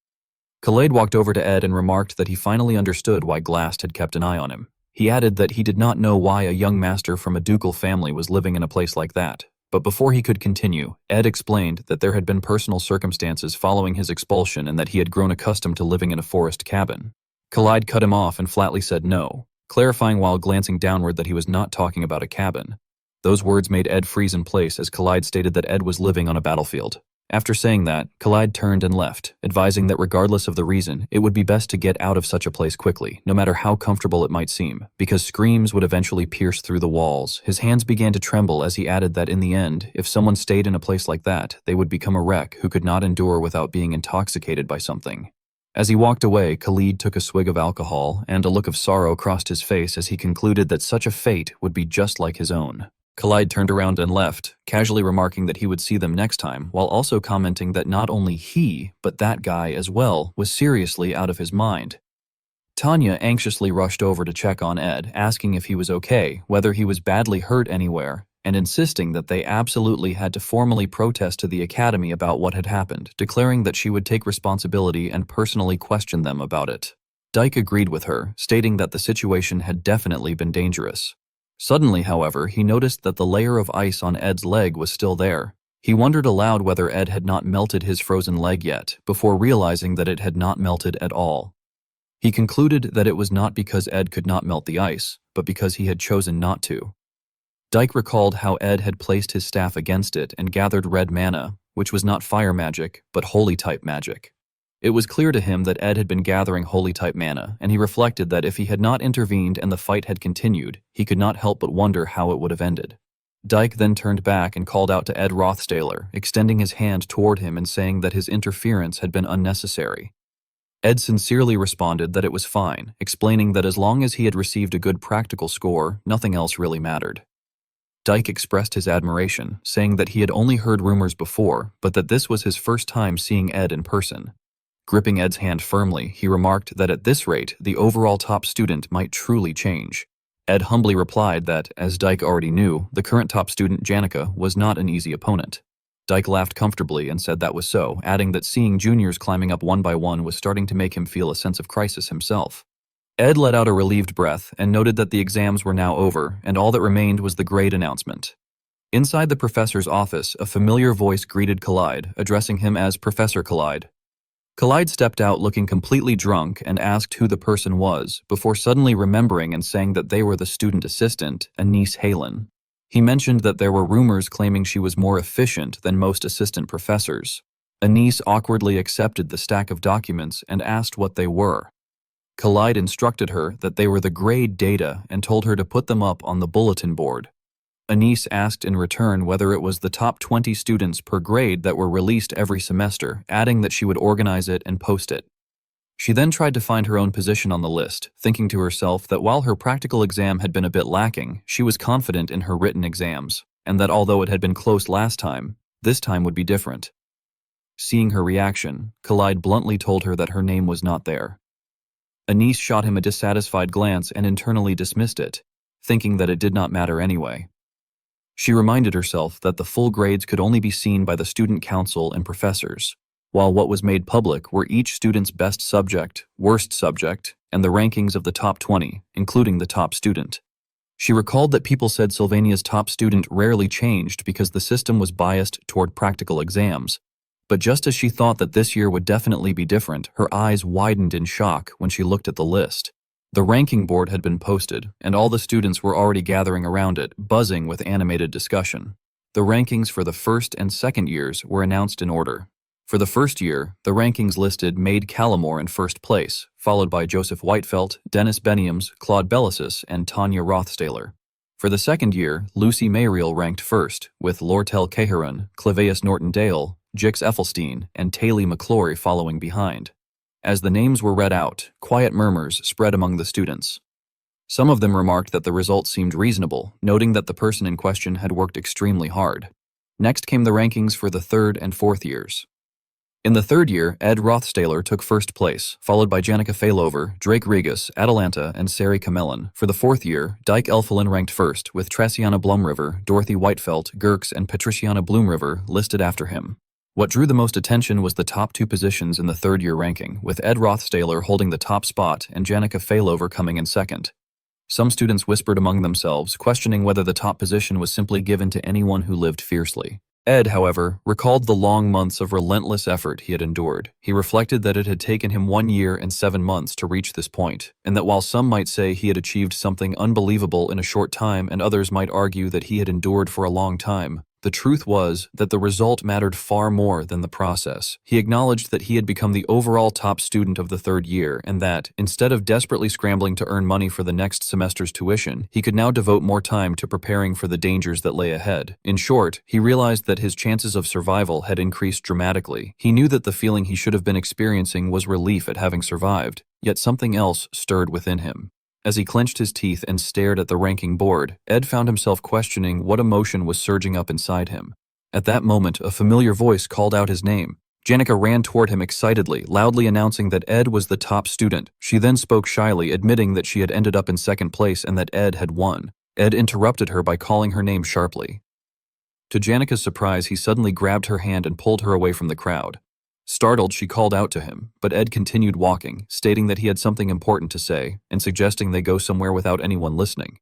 Khalid walked over to Ed and remarked that he finally understood why Glast had kept an eye on him. He added that he did not know why a young master from a ducal family was living in a place like that. But before he could continue, Ed explained that there had been personal circumstances following his expulsion and that he had grown accustomed to living in a forest cabin. Khalid cut him off and flatly said no, clarifying while glancing downward that he was not talking about a cabin. Those words made Ed freeze in place as Khalid stated that Ed was living on a battlefield. After saying that, Khalid turned and left, advising that regardless of the reason, it would be best to get out of such a place quickly, no matter how comfortable it might seem, because screams would eventually pierce through the walls. His hands began to tremble as he added that in the end, if someone stayed in a place like that, they would become a wreck who could not endure without being intoxicated by something. As he walked away, Khalid took a swig of alcohol, and a look of sorrow crossed his face as he concluded that such a fate would be just like his own. Khalid turned around and left, casually remarking that he would see them next time, while also commenting that not only he, but that guy as well, was seriously out of his mind. Tanya anxiously rushed over to check on Ed, asking if he was okay, whether he was badly hurt anywhere, and insisting that they absolutely had to formally protest to the academy about what had happened, declaring that she would take responsibility and personally question them about it. Dyke agreed with her, stating that the situation had definitely been dangerous. Suddenly, however, he noticed that the layer of ice on Ed's leg was still there. He wondered aloud whether Ed had not melted his frozen leg yet, before realizing that it had not melted at all. He concluded that it was not because Ed could not melt the ice, but because he had chosen not to. Dyke recalled how Ed had placed his staff against it and gathered red mana, which was not fire magic, but holy-type magic. It was clear to him that Ed had been gathering holy-type mana, and he reflected that if he had not intervened and the fight had continued, he could not help but wonder how it would have ended. Dyke then turned back and called out to Ed Rothstaler, extending his hand toward him and saying that his interference had been unnecessary. Ed sincerely responded that it was fine, explaining that as long as he had received a good practical score, nothing else really mattered. Dyke expressed his admiration, saying that he had only heard rumors before, but that this was his first time seeing Ed in person. Gripping Ed's hand firmly, he remarked that at this rate, the overall top student might truly change. Ed humbly replied that, as Dyke already knew, the current top student, Janica, was not an easy opponent. Dyke laughed comfortably and said that was so, adding that seeing juniors climbing up one by one was starting to make him feel a sense of crisis himself. Ed let out a relieved breath and noted that the exams were now over, and all that remained was the grade announcement. Inside the professor's office, a familiar voice greeted Collide, addressing him as Professor Collide. Collide stepped out looking completely drunk and asked who the person was, before suddenly remembering and saying that they were the student assistant, Anise Halen. He mentioned that there were rumors claiming she was more efficient than most assistant professors. Anise awkwardly accepted the stack of documents and asked what they were. Collide instructed her that they were the grade data and told her to put them up on the bulletin board. Anise asked in return whether it was the top 20 students per grade that were released every semester, adding that she would organize it and post it. She then tried to find her own position on the list, thinking to herself that while her practical exam had been a bit lacking, she was confident in her written exams, and that although it had been close last time, this time would be different. Seeing her reaction, Collide bluntly told her that her name was not there. Anise shot him a dissatisfied glance and internally dismissed it, thinking that it did not matter anyway. She reminded herself that the full grades could only be seen by the student council and professors, while what was made public were each student's best subject, worst subject, and the rankings of the top 20, including the top student. She recalled that people said Sylvania's top student rarely changed because the system was biased toward practical exams, but just as she thought that this year would definitely be different, her eyes widened in shock when she looked at the list. The ranking board had been posted, and all the students were already gathering around it, buzzing with animated discussion. The rankings for the first and second years were announced in order. For the first year, the rankings listed Maid Callamore in first place, followed by Joseph Whitefelt, Dennis Beniams, Claude Bellisis, and Tanya Rothstaler. For the second year, Lucy Mayriel ranked first, with Lortel Caharan, Claveus Norton-Dale, Jix Effelstein, and Taylor McClory following behind. As the names were read out, quiet murmurs spread among the students. Some of them remarked that the results seemed reasonable, noting that the person in question had worked extremely hard. Next came the rankings for the third and fourth years. In the third year, Ed Rothstaler took first place, followed by Janica Failover, Drake Regas, Atalanta, and Sari Camellan. For the fourth year, Dyke Elfalin ranked first, with Tressiana Blumriver, Dorothy Whitefelt, Gerks, and Patriciana Bloomriver listed after him. What drew the most attention was the top two positions in the third-year ranking, with Ed Rothstaler holding the top spot and Janica Failover coming in second. Some students whispered among themselves, questioning whether the top position was simply given to anyone who lived fiercely. Ed, however, recalled the long months of relentless effort he had endured. He reflected that it had taken him 1 year and 7 months to reach this point, and that while some might say he had achieved something unbelievable in a short time and others might argue that he had endured for a long time, the truth was that the result mattered far more than the process. He acknowledged that he had become the overall top student of the third year and that, instead of desperately scrambling to earn money for the next semester's tuition, he could now devote more time to preparing for the dangers that lay ahead. In short, he realized that his chances of survival had increased dramatically. He knew that the feeling he should have been experiencing was relief at having survived, yet something else stirred within him. As he clenched his teeth and stared at the ranking board, Ed found himself questioning what emotion was surging up inside him. At that moment, a familiar voice called out his name. Janica ran toward him excitedly, loudly announcing that Ed was the top student. She then spoke shyly, admitting that she had ended up in second place and that Ed had won. Ed interrupted her by calling her name sharply. To Janica's surprise, he suddenly grabbed her hand and pulled her away from the crowd. Startled, she called out to him, but Ed continued walking, stating that he had something important to say, and suggesting they go somewhere without anyone listening.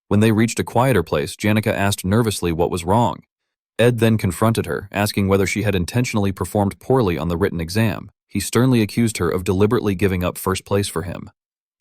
When they reached a quieter place, Janica asked nervously what was wrong. Ed then confronted her, asking whether she had intentionally performed poorly on the written exam. He sternly accused her of deliberately giving up first place for him.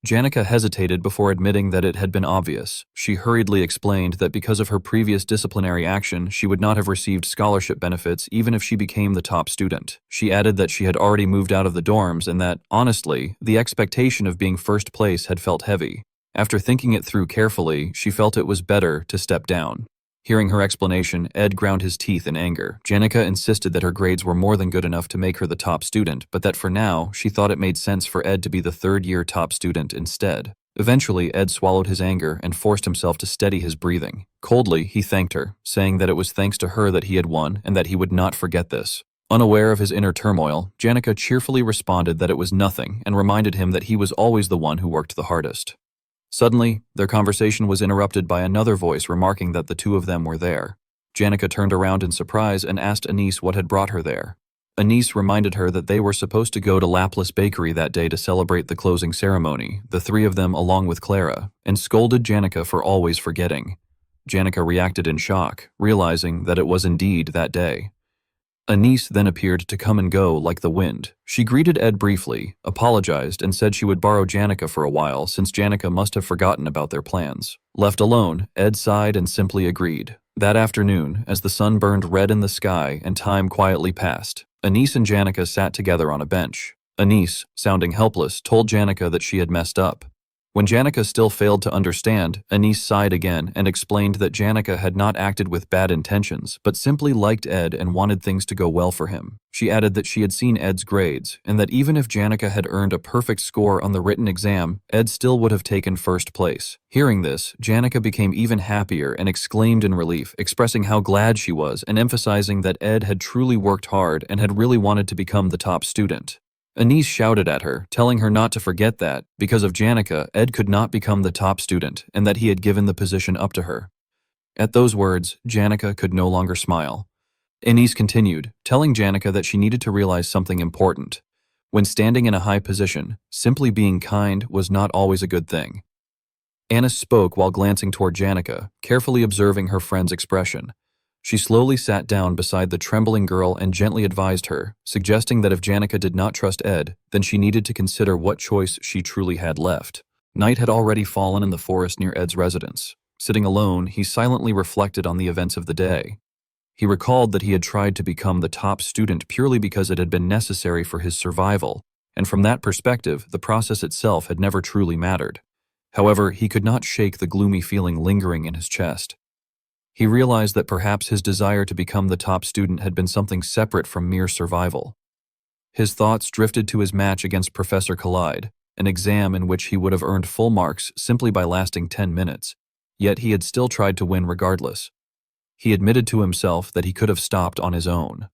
Janica hesitated before admitting that it had been obvious. She hurriedly explained that because of her previous disciplinary action, she would not have received scholarship benefits even if she became the top student. She added that she had already moved out of the dorms and that, honestly, the expectation of being first place had felt heavy. After thinking it through carefully, she felt it was better to step down. Hearing her explanation, Ed ground his teeth in anger. Janica insisted that her grades were more than good enough to make her the top student, but that for now, she thought it made sense for Ed to be the third-year top student instead. Eventually, Ed swallowed his anger and forced himself to steady his breathing. Coldly, he thanked her, saying that it was thanks to her that he had won and that he would not forget this. Unaware of his inner turmoil, Janica cheerfully responded that it was nothing and reminded him that he was always the one who worked the hardest. Suddenly, their conversation was interrupted by another voice remarking that the two of them were there. Janica turned around in surprise and asked Anise what had brought her there. Anise reminded her that they were supposed to go to Laplace Bakery that day to celebrate the closing ceremony, the three of them along with Clara, and scolded Janica for always forgetting. Janica reacted in shock, realizing that it was indeed that day. Anise then appeared to come and go like the wind. She greeted Ed briefly, apologized, and said she would borrow Janica for a while since Janica must have forgotten about their plans. Left alone, Ed sighed and simply agreed. That afternoon, as the sun burned red in the sky and time quietly passed, Anise and Janica sat together on a bench. Anise, sounding helpless, told Janica that she had messed up. When Janica still failed to understand, Anise sighed again and explained that Janica had not acted with bad intentions, but simply liked Ed and wanted things to go well for him. She added that she had seen Ed's grades, and that even if Janica had earned a perfect score on the written exam, Ed still would have taken first place. Hearing this, Janica became even happier and exclaimed in relief, expressing how glad she was and emphasizing that Ed had truly worked hard and had really wanted to become the top student. Anise shouted at her, telling her not to forget that, because of Janica, Ed could not become the top student and that he had given the position up to her. At those words, Janica could no longer smile. Anise continued, telling Janica that she needed to realize something important. When standing in a high position, simply being kind was not always a good thing. Anise spoke while glancing toward Janica, carefully observing her friend's expression. She slowly sat down beside the trembling girl and gently advised her, suggesting that if Janica did not trust Ed, then she needed to consider what choice she truly had left. Night had already fallen in the forest near Ed's residence. Sitting alone, he silently reflected on the events of the day. He recalled that he had tried to become the top student purely because it had been necessary for his survival, and from that perspective, the process itself had never truly mattered. However, he could not shake the gloomy feeling lingering in his chest. He realized that perhaps his desire to become the top student had been something separate from mere survival. His thoughts drifted to his match against Professor Collide, an exam in which he would have earned full marks simply by lasting 10 minutes, yet he had still tried to win regardless. He admitted to himself that he could have stopped on his own.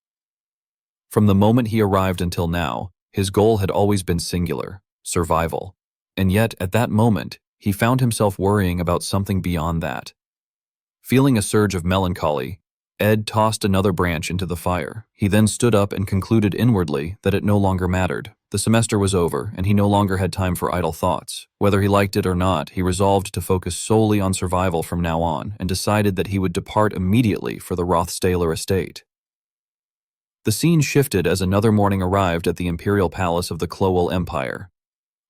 From the moment he arrived until now, his goal had always been singular: survival. And yet, at that moment, he found himself worrying about something beyond that. Feeling a surge of melancholy, Ed tossed another branch into the fire. He then stood up and concluded inwardly that it no longer mattered. The semester was over, and he no longer had time for idle thoughts. Whether he liked it or not, he resolved to focus solely on survival from now on, and decided that he would depart immediately for the Rothstaler estate. The scene shifted as another morning arrived at the imperial palace of the Clowell Empire.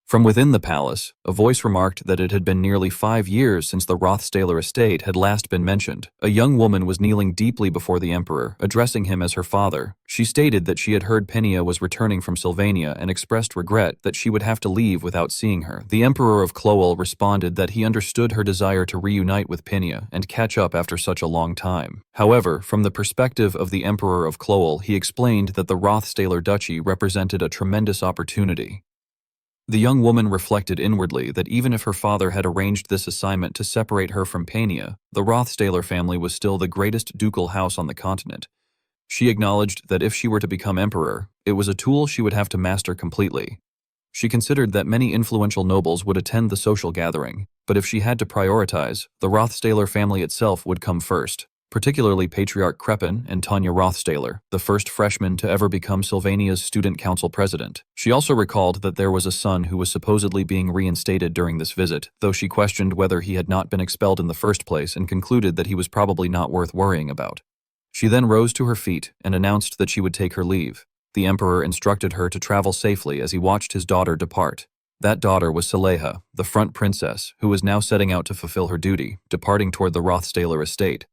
From within the palace, a voice remarked that it had been nearly 5 years since the Rothstaler estate had last been mentioned. A young woman was kneeling deeply before the emperor, addressing him as her father. She stated that she had heard Penia was returning from Sylvania and expressed regret that she would have to leave without seeing her. The emperor of Clowell responded that he understood her desire to reunite with Penia and catch up after such a long time. However, from the perspective of the emperor of Clowell, he explained that the Rothstaler duchy represented a tremendous opportunity. The young woman reflected inwardly that even if her father had arranged this assignment to separate her from Pania, the Rothstaler family was still the greatest ducal house on the continent. She acknowledged that if she were to become emperor, it was a tool she would have to master completely. She considered that many influential nobles would attend the social gathering, but if she had to prioritize, the Rothstaler family itself would come first, particularly Patriarch Crepin and Tanya Rothstaler, the first freshman to ever become Sylvania's student council president. She also recalled that there was a son who was supposedly being reinstated during this visit, though she questioned whether he had not been expelled in the first place and concluded that he was probably not worth worrying about. She then rose to her feet and announced that she would take her leave. The emperor instructed her to travel safely as he watched his daughter depart. That daughter was Saleha, the front princess, who was now setting out to fulfill her duty, departing toward the Rothstaler estate.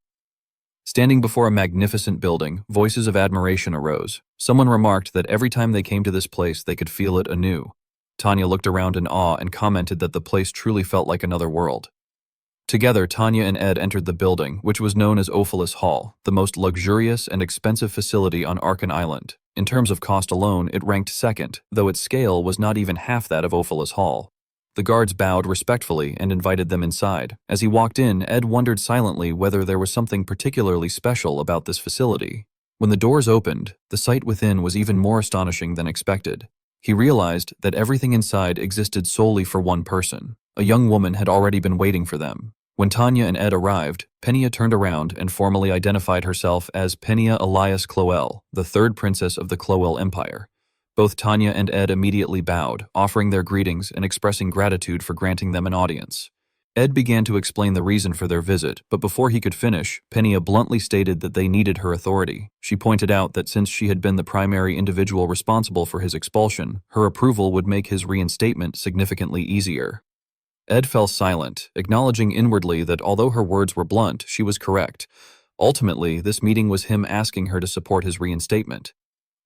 Standing before a magnificent building, voices of admiration arose. Someone remarked that every time they came to this place they could feel it anew. Tanya looked around in awe and commented that the place truly felt like another world. Together, Tanya and Ed entered the building, which was known as Ophalis Hall, the most luxurious and expensive facility on Arkan Island. In terms of cost alone, it ranked second, though its scale was not even half that of Ophalis Hall. The guards bowed respectfully and invited them inside. As he walked in, Ed wondered silently whether there was something particularly special about this facility. When the doors opened, the sight within was even more astonishing than expected. He realized that everything inside existed solely for one person. A young woman had already been waiting for them. When Tanya and Ed arrived, Penia turned around and formally identified herself as Penia Elias Cloel, the third princess of the Cloel Empire. Both Tanya and Ed immediately bowed, offering their greetings and expressing gratitude for granting them an audience. Ed began to explain the reason for their visit, but before he could finish, Penia bluntly stated that they needed her authority. She pointed out that since she had been the primary individual responsible for his expulsion, her approval would make his reinstatement significantly easier. Ed fell silent, acknowledging inwardly that although her words were blunt, she was correct. Ultimately, this meeting was him asking her to support his reinstatement.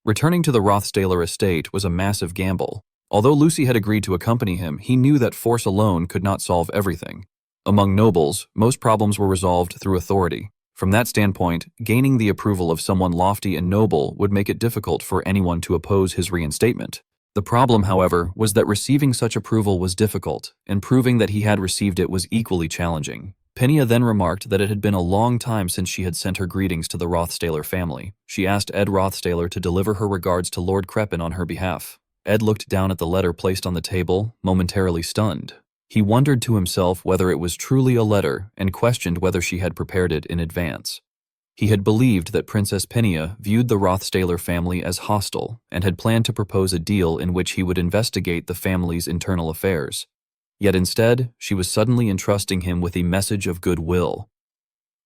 Returning to the Rothstaler estate was a massive gamble. Although Lucy had agreed to accompany him, he knew that force alone could not solve everything. Among nobles, most problems were resolved through authority. From that standpoint, gaining the approval of someone lofty and noble would make it difficult for anyone to oppose his reinstatement. The problem, however, was that receiving such approval was difficult, and proving that he had received it was equally challenging. Penia then remarked that it had been a long time since she had sent her greetings to the Rothstaler family. She asked Ed Rothstaler to deliver her regards to Lord Crepin on her behalf. Ed looked down at the letter placed on the table, momentarily stunned. He wondered to himself whether it was truly a letter and questioned whether she had prepared it in advance. He had believed that Princess Penia viewed the Rothstaler family as hostile and had planned to propose a deal in which he would investigate the family's internal affairs. Yet instead, she was suddenly entrusting him with a message of goodwill.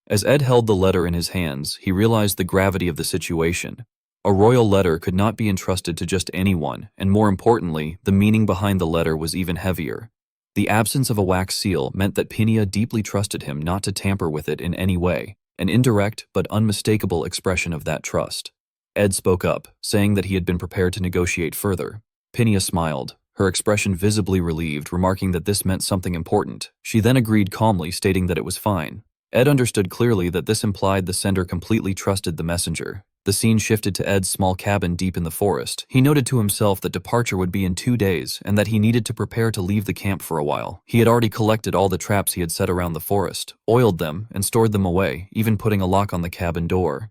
As Ed held the letter in his hands, he realized the gravity of the situation. A royal letter could not be entrusted to just anyone, and more importantly, the meaning behind the letter was even heavier. The absence of a wax seal meant that Penia deeply trusted him not to tamper with it in any way, an indirect but unmistakable expression of that trust. Ed spoke up, saying that he had been prepared to negotiate further. Penia smiled, her expression visibly relieved, remarking that this meant something important. She then agreed calmly, stating that it was fine. Ed understood clearly that this implied the sender completely trusted the messenger. The scene shifted to Ed's small cabin deep in the forest. He noted to himself that departure would be in 2 days and that he needed to prepare to leave the camp for a while. He had already collected all the traps he had set around the forest, oiled them, and stored them away, even putting a lock on the cabin door.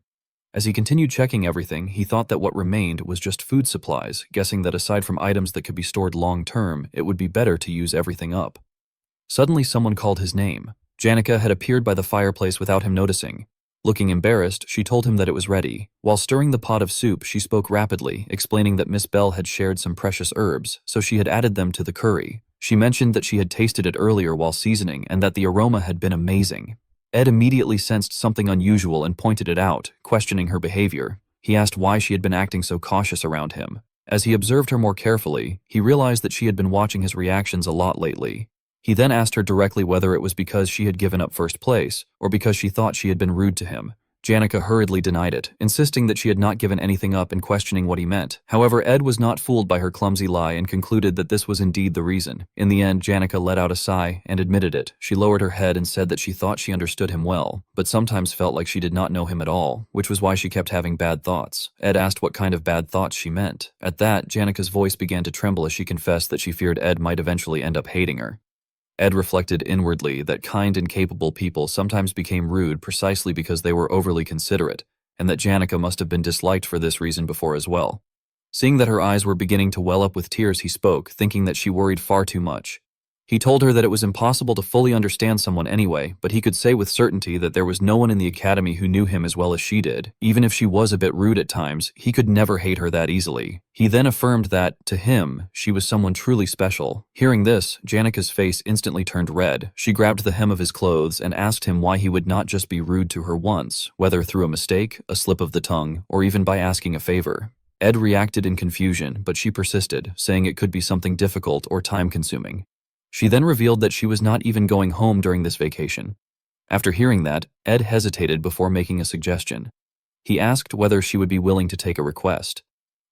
As he continued checking everything, he thought that what remained was just food supplies, guessing that aside from items that could be stored long-term, it would be better to use everything up. Suddenly someone called his name. Janica had appeared by the fireplace without him noticing. Looking embarrassed, she told him that it was ready. While stirring the pot of soup, she spoke rapidly, explaining that Miss Bell had shared some precious herbs, so she had added them to the curry. She mentioned that she had tasted it earlier while seasoning and that the aroma had been amazing. Ed immediately sensed something unusual and pointed it out, questioning her behavior. He asked why she had been acting so cautious around him. As he observed her more carefully, he realized that she had been watching his reactions a lot lately. He then asked her directly whether it was because she had given up first place, or because she thought she had been rude to him. Janica hurriedly denied it, insisting that she had not given anything up and questioning what he meant. However, Ed was not fooled by her clumsy lie and concluded that this was indeed the reason. In the end, Janica let out a sigh and admitted it. She lowered her head and said that she thought she understood him well, but sometimes felt like she did not know him at all, which was why she kept having bad thoughts. Ed asked what kind of bad thoughts she meant. At that, Janica's voice began to tremble as she confessed that she feared Ed might eventually end up hating her. Ed reflected inwardly that kind and capable people sometimes became rude precisely because they were overly considerate, and that Janica must have been disliked for this reason before as well. Seeing that her eyes were beginning to well up with tears, he spoke, thinking that she worried far too much. He told her that it was impossible to fully understand someone anyway, but he could say with certainty that there was no one in the academy who knew him as well as she did. Even if she was a bit rude at times, he could never hate her that easily. He then affirmed that, to him, she was someone truly special. Hearing this, Janika's face instantly turned red. She grabbed the hem of his clothes and asked him why he would not just be rude to her once, whether through a mistake, a slip of the tongue, or even by asking a favor. Ed reacted in confusion, but she persisted, saying it could be something difficult or time-consuming. She then revealed that she was not even going home during this vacation. After hearing that, Ed hesitated before making a suggestion. He asked whether she would be willing to take a request.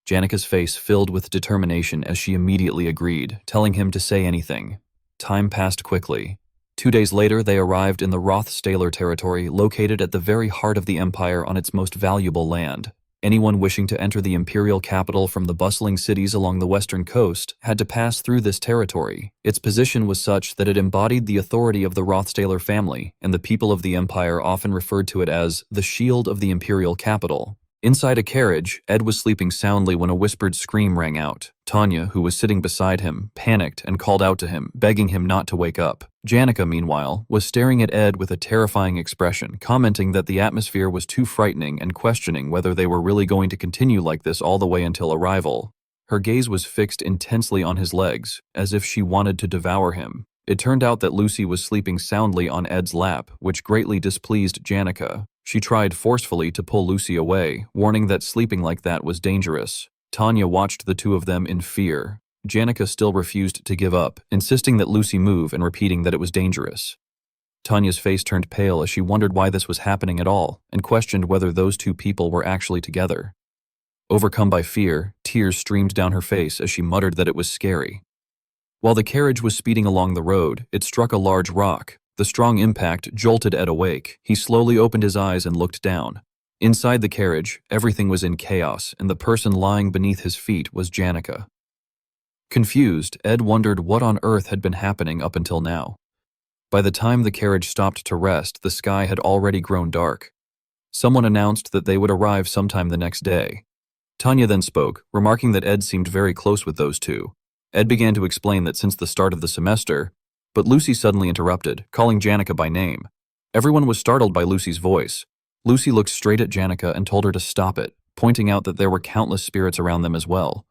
Janika's face filled with determination as she immediately agreed, telling him to say anything. Time passed quickly. 2 days later, they arrived in the Rothstaler territory, located at the very heart of the empire on its most valuable land. Anyone wishing to enter the imperial capital from the bustling cities along the western coast had to pass through this territory. Its position was such that it embodied the authority of the Rothstaler family, and the people of the empire often referred to it as the shield of the imperial capital. Inside a carriage, Ed was sleeping soundly when a whispered scream rang out. Tanya, who was sitting beside him, panicked and called out to him, begging him not to wake up. Janica, meanwhile, was staring at Ed with a terrifying expression, commenting that the atmosphere was too frightening and questioning whether they were really going to continue like this all the way until arrival. Her gaze was fixed intensely on his legs, as if she wanted to devour him. It turned out that Lucy was sleeping soundly on Ed's lap, which greatly displeased Janica. She tried forcefully to pull Lucy away, warning that sleeping like that was dangerous. Tanya watched the two of them in fear. Janica still refused to give up, insisting that Lucy move and repeating that it was dangerous. Tanya's face turned pale as she wondered why this was happening at all, and questioned whether those two people were actually together. Overcome by fear, tears streamed down her face as she muttered that it was scary. While the carriage was speeding along the road, it struck a large rock. The strong impact jolted Ed awake. He slowly opened his eyes and looked down. Inside the carriage, everything was in chaos, and the person lying beneath his feet was Janica. Confused, Ed wondered what on earth had been happening up until now. By the time the carriage stopped to rest, the sky had already grown dark. Someone announced that they would arrive sometime the next day. Tanya then spoke, remarking that Ed seemed very close with those two. Ed began to explain that since the start of the semester, but Lucy suddenly interrupted, calling Janica by name. Everyone was startled by Lucy's voice. Lucy looked straight at Janica and told her to stop it, pointing out that there were countless spirits around them as well.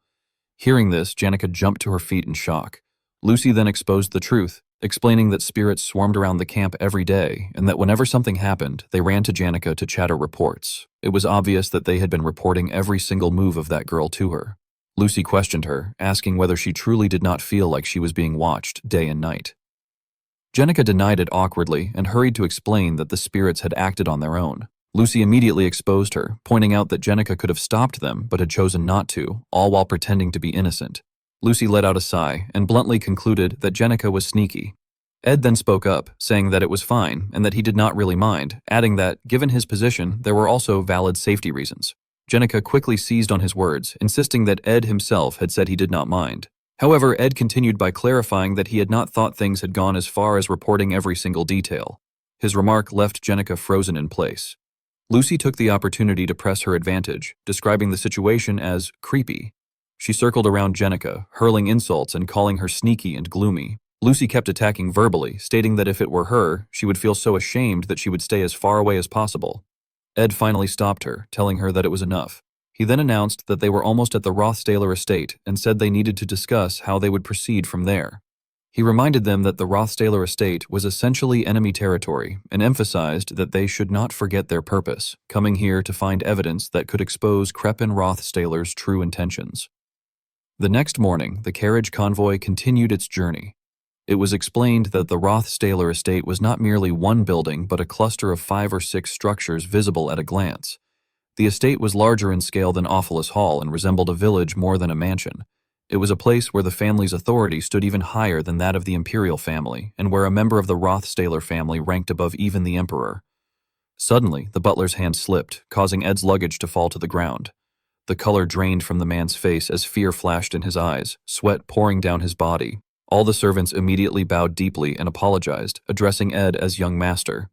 Hearing this, Janica jumped to her feet in shock. Lucy then exposed the truth, explaining that spirits swarmed around the camp every day, and that whenever something happened, they ran to Janica to chatter reports. It was obvious that they had been reporting every single move of that girl to her. Lucy questioned her, asking whether she truly did not feel like she was being watched day and night. Janica denied it awkwardly and hurried to explain that the spirits had acted on their own. Lucy immediately exposed her, pointing out that Janica could have stopped them but had chosen not to, all while pretending to be innocent. Lucy let out a sigh and bluntly concluded that Janica was sneaky. Ed then spoke up, saying that it was fine and that he did not really mind, adding that, given his position, there were also valid safety reasons. Janica quickly seized on his words, insisting that Ed himself had said he did not mind. However, Ed continued by clarifying that he had not thought things had gone as far as reporting every single detail. His remark left Janica frozen in place. Lucy took the opportunity to press her advantage, describing the situation as creepy. She circled around Janica, hurling insults and calling her sneaky and gloomy. Lucy kept attacking verbally, stating that if it were her, she would feel so ashamed that she would stay as far away as possible. Ed finally stopped her, telling her that it was enough. He then announced that they were almost at the Rothstaler estate and said they needed to discuss how they would proceed from there. He reminded them that the Rothstaler estate was essentially enemy territory and emphasized that they should not forget their purpose, coming here to find evidence that could expose Krepin Rothstaler's true intentions. The next morning, the carriage convoy continued its journey. It was explained that the Rothstaler estate was not merely one building but a cluster of 5 or 6 structures visible at a glance. The estate was larger in scale than Awfulus Hall and resembled a village more than a mansion. It was a place where the family's authority stood even higher than that of the imperial family, and where a member of the Rothstaler family ranked above even the emperor. Suddenly, the butler's hand slipped, causing Ed's luggage to fall to the ground. The color drained from the man's face as fear flashed in his eyes, sweat pouring down his body. All the servants immediately bowed deeply and apologized, addressing Ed as young master.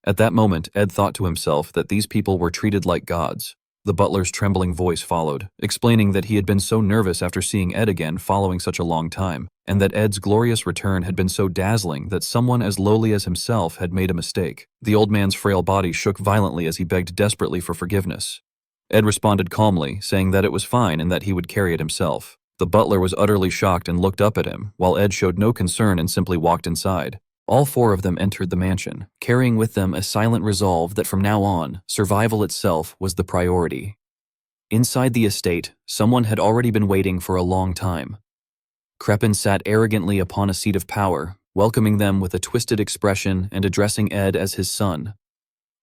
At that moment, Ed thought to himself that these people were treated like gods. The butler's trembling voice followed, explaining that he had been so nervous after seeing Ed again following such a long time. and that Ed's glorious return had been so dazzling that someone as lowly as himself had made a mistake. The old man's frail body shook violently as he begged desperately for forgiveness. Ed responded calmly, saying that it was fine and that he would carry it himself. The butler was utterly shocked and looked up at him, while Ed showed no concern and simply walked inside. All four of them entered the mansion, carrying with them a silent resolve that from now on, survival itself was the priority. Inside the estate, someone had already been waiting for a long time. Crepin sat arrogantly upon a seat of power, welcoming them with a twisted expression and addressing Ed as his son.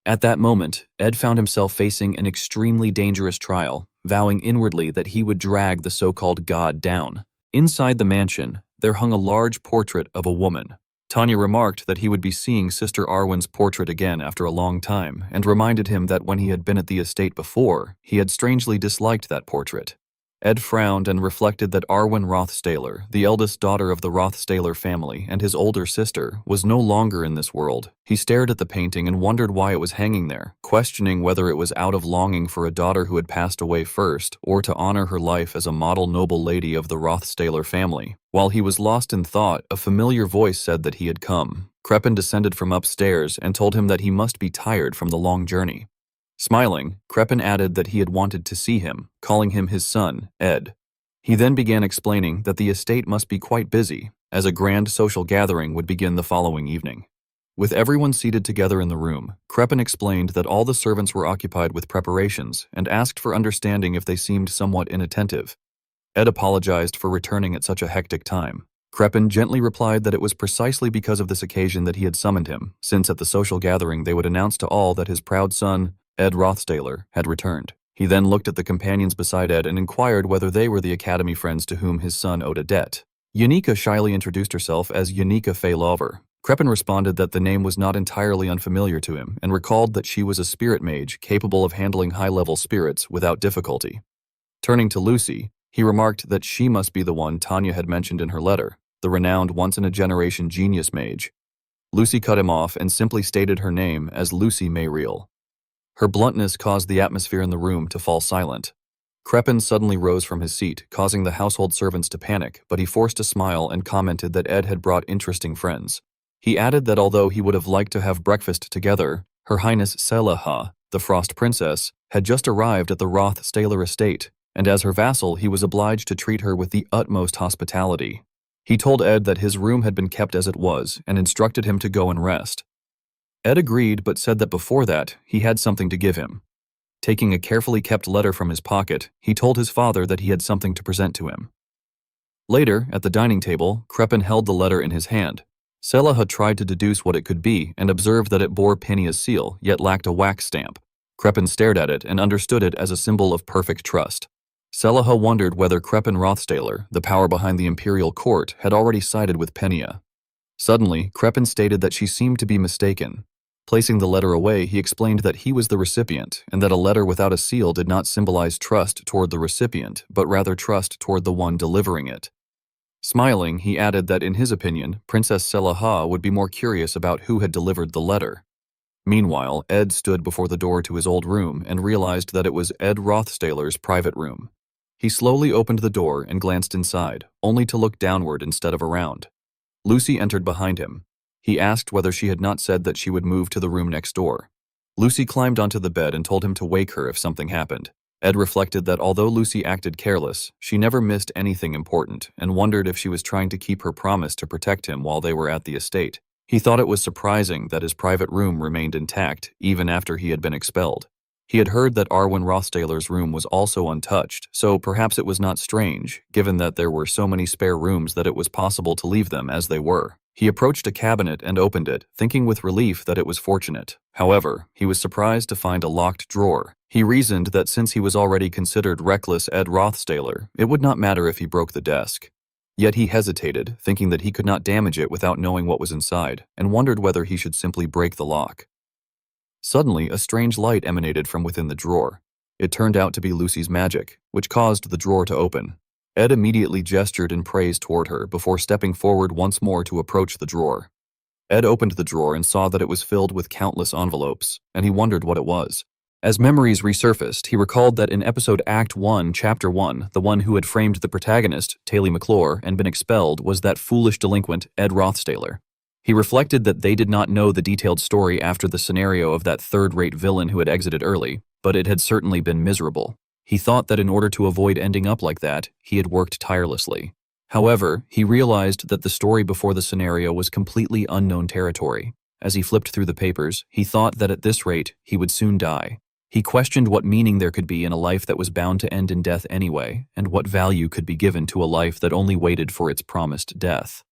At that moment, Ed found himself facing an extremely dangerous trial, vowing inwardly that he would drag the so-called god down. Inside the mansion, there hung a large portrait of a woman. Tanya remarked that he would be seeing Sister Arwen's portrait again after a long time, and reminded him that when he had been at the estate before, he had strangely disliked that portrait. Ed frowned and reflected that Arwen Rothstaler, the eldest daughter of the Rothstaler family and his older sister, was no longer in this world. He stared at the painting and wondered why it was hanging there, questioning whether it was out of longing for a daughter who had passed away first, or to honor her life as a model noble lady of the Rothstaler family. While he was lost in thought, a familiar voice said that he had come. Crepin descended from upstairs and told him that he must be tired from the long journey. Smiling, Crepin added that he had wanted to see him, calling him his son, Ed. He then began explaining that the estate must be quite busy, as a grand social gathering would begin the following evening. With everyone seated together in the room, Crepin explained that all the servants were occupied with preparations and asked for understanding if they seemed somewhat inattentive. Ed apologized for returning at such a hectic time. Crepin gently replied that it was precisely because of this occasion that he had summoned him, since at the social gathering they would announce to all that his proud son, Ed Rothstaler, had returned. He then looked at the companions beside Ed and inquired whether they were the academy friends to whom his son owed a debt. Unika shyly introduced herself as Unika Feylover. Crepin responded that the name was not entirely unfamiliar to him and recalled that she was a spirit mage capable of handling high-level spirits without difficulty. Turning to Lucy, he remarked that she must be the one Tanya had mentioned in her letter, the renowned once-in-a-generation genius mage. Lucy cut him off and simply stated her name as Lucy Mayriel. Her bluntness caused the atmosphere in the room to fall silent. Crepin suddenly rose from his seat, causing the household servants to panic, but he forced a smile and commented that Ed had brought interesting friends. He added that although he would have liked to have breakfast together, Her Highness Selaha, the Frost Princess, had just arrived at the Rothstaler estate, and as her vassal he was obliged to treat her with the utmost hospitality. He told Ed that his room had been kept as it was and instructed him to go and rest. Ed agreed but said that before that, he had something to give him. Taking a carefully kept letter from his pocket, he told his father that he had something to present to him. Later, at the dining table, Crepin held the letter in his hand. Selaha tried to deduce what it could be and observed that it bore Pinia's seal, yet lacked a wax stamp. Crepin stared at it and understood it as a symbol of perfect trust. Selaha wondered whether Crepin Rothstaler, the power behind the imperial court, had already sided with Pinia. Suddenly, Crepin stated that she seemed to be mistaken. Placing the letter away, he explained that he was the recipient, and that a letter without a seal did not symbolize trust toward the recipient, but rather trust toward the one delivering it. Smiling, he added that in his opinion, Princess Selaha would be more curious about who had delivered the letter. Meanwhile, Ed stood before the door to his old room and realized that it was Ed Rothstaler's private room. He slowly opened the door and glanced inside, only to look downward instead of around. Lucy entered behind him. He asked whether she had not said that she would move to the room next door. Lucy climbed onto the bed and told him to wake her if something happened. Ed reflected that although Lucy acted careless, she never missed anything important and wondered if she was trying to keep her promise to protect him while they were at the estate. He thought it was surprising that his private room remained intact even after he had been expelled. He had heard that Arwen Rothstaler's room was also untouched, so perhaps it was not strange, given that there were so many spare rooms that it was possible to leave them as they were. He approached a cabinet and opened it, thinking with relief that it was fortunate. However, he was surprised to find a locked drawer. He reasoned that since he was already considered reckless Ed Rothstaler, it would not matter if he broke the desk. Yet he hesitated, thinking that he could not damage it without knowing what was inside, and wondered whether he should simply break the lock. Suddenly, a strange light emanated from within the drawer. It turned out to be Lucy's magic, which caused the drawer to open. Ed immediately gestured in praise toward her before stepping forward once more to approach the drawer. Ed opened the drawer and saw that it was filled with countless envelopes, and he wondered what it was. As memories resurfaced, he recalled that in episode Act 1, Chapter 1, the one who had framed the protagonist, Taylor McClure, and been expelled was that foolish delinquent, Ed Rothstaler. He reflected that they did not know the detailed story after the scenario of that third-rate villain who had exited early, but it had certainly been miserable. He thought that in order to avoid ending up like that, he had worked tirelessly. However, he realized that the story before the scenario was completely unknown territory. As he flipped through the papers, he thought that at this rate, he would soon die. He questioned what meaning there could be in a life that was bound to end in death anyway, and what value could be given to a life that only waited for its promised death.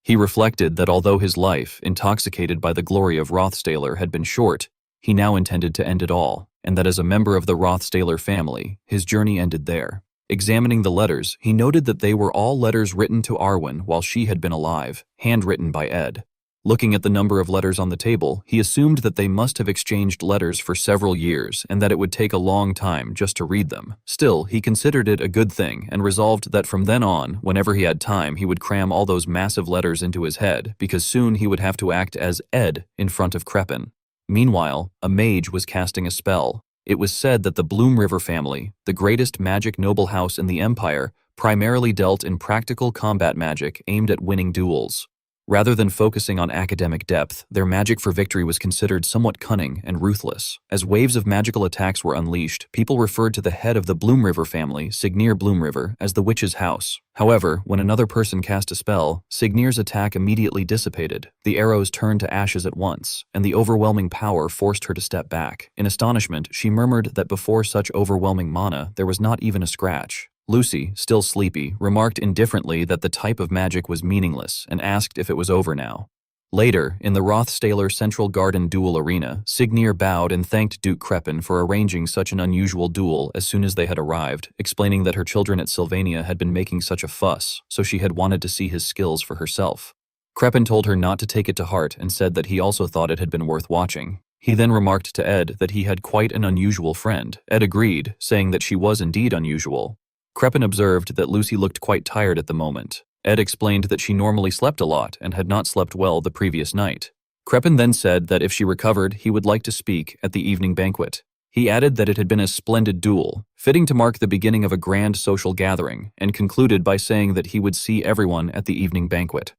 He reflected that although his life, intoxicated by the glory of Rothstaler, had been short, he now intended to end it all, and that as a member of the Rothstaler family, his journey ended there. Examining the letters, he noted that they were all letters written to Arwen while she had been alive, handwritten by Ed. Looking at the number of letters on the table, he assumed that they must have exchanged letters for several years and that it would take a long time just to read them. Still, he considered it a good thing and resolved that from then on, whenever he had time, he would cram all those massive letters into his head, because soon he would have to act as Ed in front of Kreppen. Meanwhile, a mage was casting a spell. It was said that the Bloom River family, the greatest magic noble house in the Empire, primarily dealt in practical combat magic aimed at winning duels. Rather than focusing on academic depth, their magic for victory was considered somewhat cunning and ruthless. As waves of magical attacks were unleashed, people referred to the head of the Bloom River family, Signir Bloom River, as the Witch's House. However, when another person cast a spell, Signir's attack immediately dissipated. The arrows turned to ashes at once, and the overwhelming power forced her to step back. In astonishment, she murmured that before such overwhelming mana, there was not even a scratch. Lucy, still sleepy, remarked indifferently that the type of magic was meaningless and asked if it was over now. Later, in the Rothstaler Central Garden duel arena, Signir bowed and thanked Duke Kreppen for arranging such an unusual duel as soon as they had arrived, explaining that her children at Sylvania had been making such a fuss, so she had wanted to see his skills for herself. Kreppen told her not to take it to heart and said that he also thought it had been worth watching. He then remarked to Ed that he had quite an unusual friend. Ed agreed, saying that she was indeed unusual. Kreppen observed that Lucy looked quite tired at the moment. Ed explained that she normally slept a lot and had not slept well the previous night. Kreppen then said that if she recovered, he would like to speak at the evening banquet. He added that it had been a splendid duel, fitting to mark the beginning of a grand social gathering, and concluded by saying that he would see everyone at the evening banquet.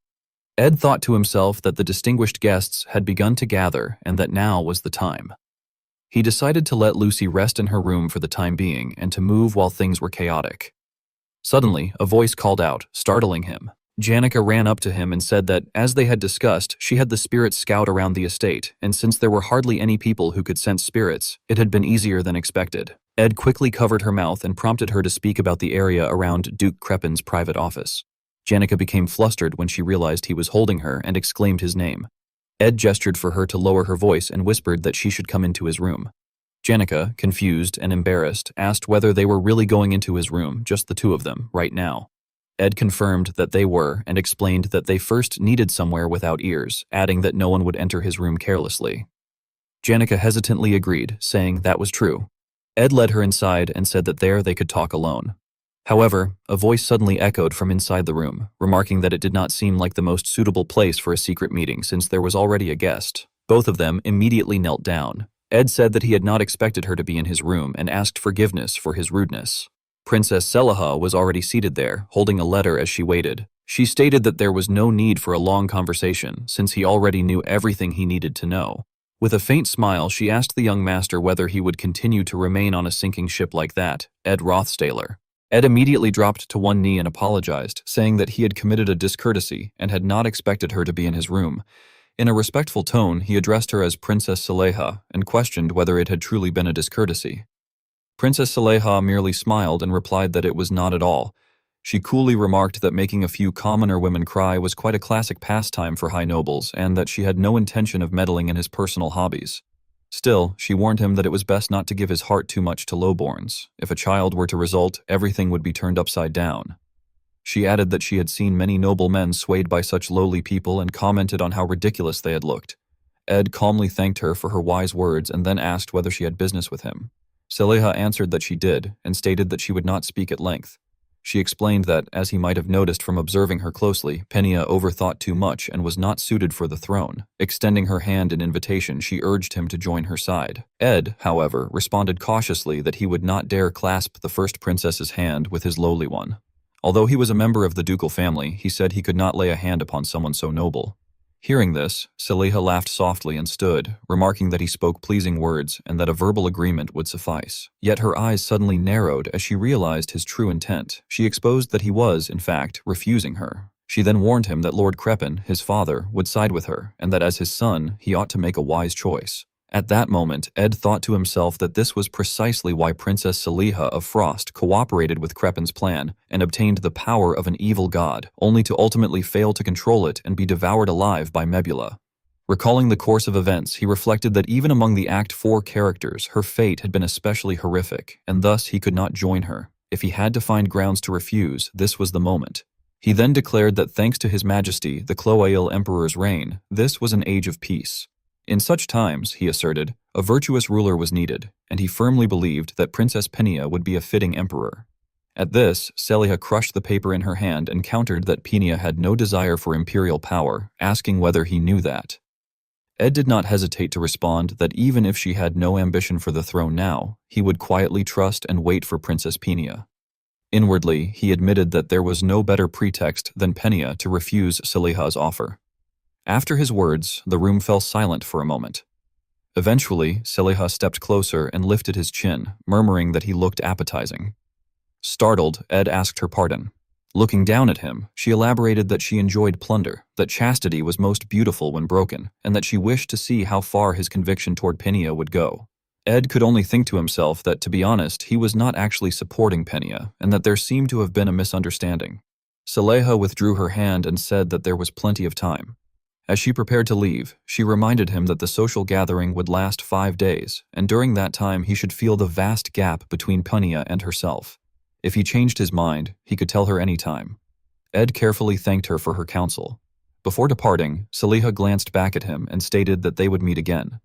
Ed thought to himself that the distinguished guests had begun to gather and that now was the time. He decided to let Lucy rest in her room for the time being and to move while things were chaotic. Suddenly, a voice called out, startling him. Janica ran up to him and said that, as they had discussed, she had the spirits scout around the estate, and since there were hardly any people who could sense spirits, it had been easier than expected. Ed quickly covered her mouth and prompted her to speak about the area around Duke Kreppen's private office. Janica became flustered when she realized he was holding her and exclaimed his name. Ed gestured for her to lower her voice and whispered that she should come into his room. Janica, confused and embarrassed, asked whether they were really going into his room, just the two of them, right now. Ed confirmed that they were and explained that they first needed somewhere without ears, adding that no one would enter his room carelessly. Janica hesitantly agreed, saying that was true. Ed led her inside and said that there they could talk alone. However, a voice suddenly echoed from inside the room, remarking that it did not seem like the most suitable place for a secret meeting since there was already a guest. Both of them immediately knelt down. Ed said that he had not expected her to be in his room and asked forgiveness for his rudeness. Princess Selaha was already seated there, holding a letter as she waited. She stated that there was no need for a long conversation, since he already knew everything he needed to know. With a faint smile, she asked the young master whether he would continue to remain on a sinking ship like that, Ed Rothstaler. Ed immediately dropped to one knee and apologized, saying that he had committed a discourtesy and had not expected her to be in his room. In a respectful tone, he addressed her as Princess Saleha and questioned whether it had truly been a discourtesy. Princess Saleha merely smiled and replied that it was not at all. She coolly remarked that making a few commoner women cry was quite a classic pastime for high nobles and that she had no intention of meddling in his personal hobbies. Still, she warned him that it was best not to give his heart too much to lowborns. If a child were to result, everything would be turned upside down. She added that she had seen many noble men swayed by such lowly people and commented on how ridiculous they had looked. Ed calmly thanked her for her wise words and then asked whether she had business with him. Saleha answered that she did and stated that she would not speak at length. She explained that, as he might have noticed from observing her closely, Penia overthought too much and was not suited for the throne. Extending her hand in invitation, she urged him to join her side. Ed, however, responded cautiously that he would not dare clasp the first princess's hand with his lowly one. Although he was a member of the ducal family, he said he could not lay a hand upon someone so noble. Hearing this, Saliha laughed softly and stood, remarking that he spoke pleasing words and that a verbal agreement would suffice. Yet her eyes suddenly narrowed as she realized his true intent. She exposed that he was, in fact, refusing her. She then warned him that Lord Crepin, his father, would side with her, and that as his son, he ought to make a wise choice. At that moment, Ed thought to himself that this was precisely why Princess Saliha of Frost cooperated with Crepin's plan and obtained the power of an evil god, only to ultimately fail to control it and be devoured alive by Mebula. Recalling the course of events, he reflected that even among the Act 4 characters, her fate had been especially horrific, and thus he could not join her. If he had to find grounds to refuse, this was the moment. He then declared that thanks to His Majesty, the Cloail Emperor's reign, this was an age of peace. In such times, he asserted, a virtuous ruler was needed, and he firmly believed that Princess Penia would be a fitting emperor. At this, Saliha crushed the paper in her hand and countered that Penia had no desire for imperial power, asking whether he knew that. Ed did not hesitate to respond that even if she had no ambition for the throne now, he would quietly trust and wait for Princess Penia. Inwardly, he admitted that there was no better pretext than Penia to refuse Saliha's offer. After his words, the room fell silent for a moment. Eventually, Saliha stepped closer and lifted his chin, murmuring that he looked appetizing. Startled, Ed asked her pardon. Looking down at him, she elaborated that she enjoyed plunder, that chastity was most beautiful when broken, and that she wished to see how far his conviction toward Penia would go. Ed could only think to himself that, to be honest, he was not actually supporting Penia, and that there seemed to have been a misunderstanding. Saliha withdrew her hand and said that there was plenty of time. As she prepared to leave, she reminded him that the social gathering would last 5 days, and during that time he should feel the vast gap between Penia and herself. If he changed his mind, he could tell her any time. Ed carefully thanked her for her counsel. Before departing, Saliha glanced back at him and stated that they would meet again.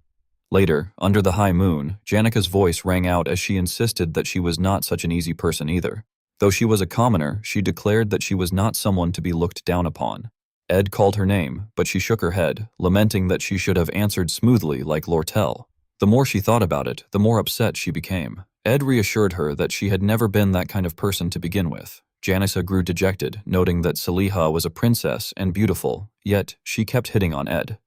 Later, under the high moon, Janika's voice rang out as she insisted that she was not such an easy person either. Though she was a commoner, she declared that she was not someone to be looked down upon. Ed called her name, but she shook her head, lamenting that she should have answered smoothly like Lortel. The more she thought about it, the more upset she became. Ed reassured her that she had never been that kind of person to begin with. Janissa grew dejected, noting that Saliha was a princess and beautiful, yet she kept hitting on Ed.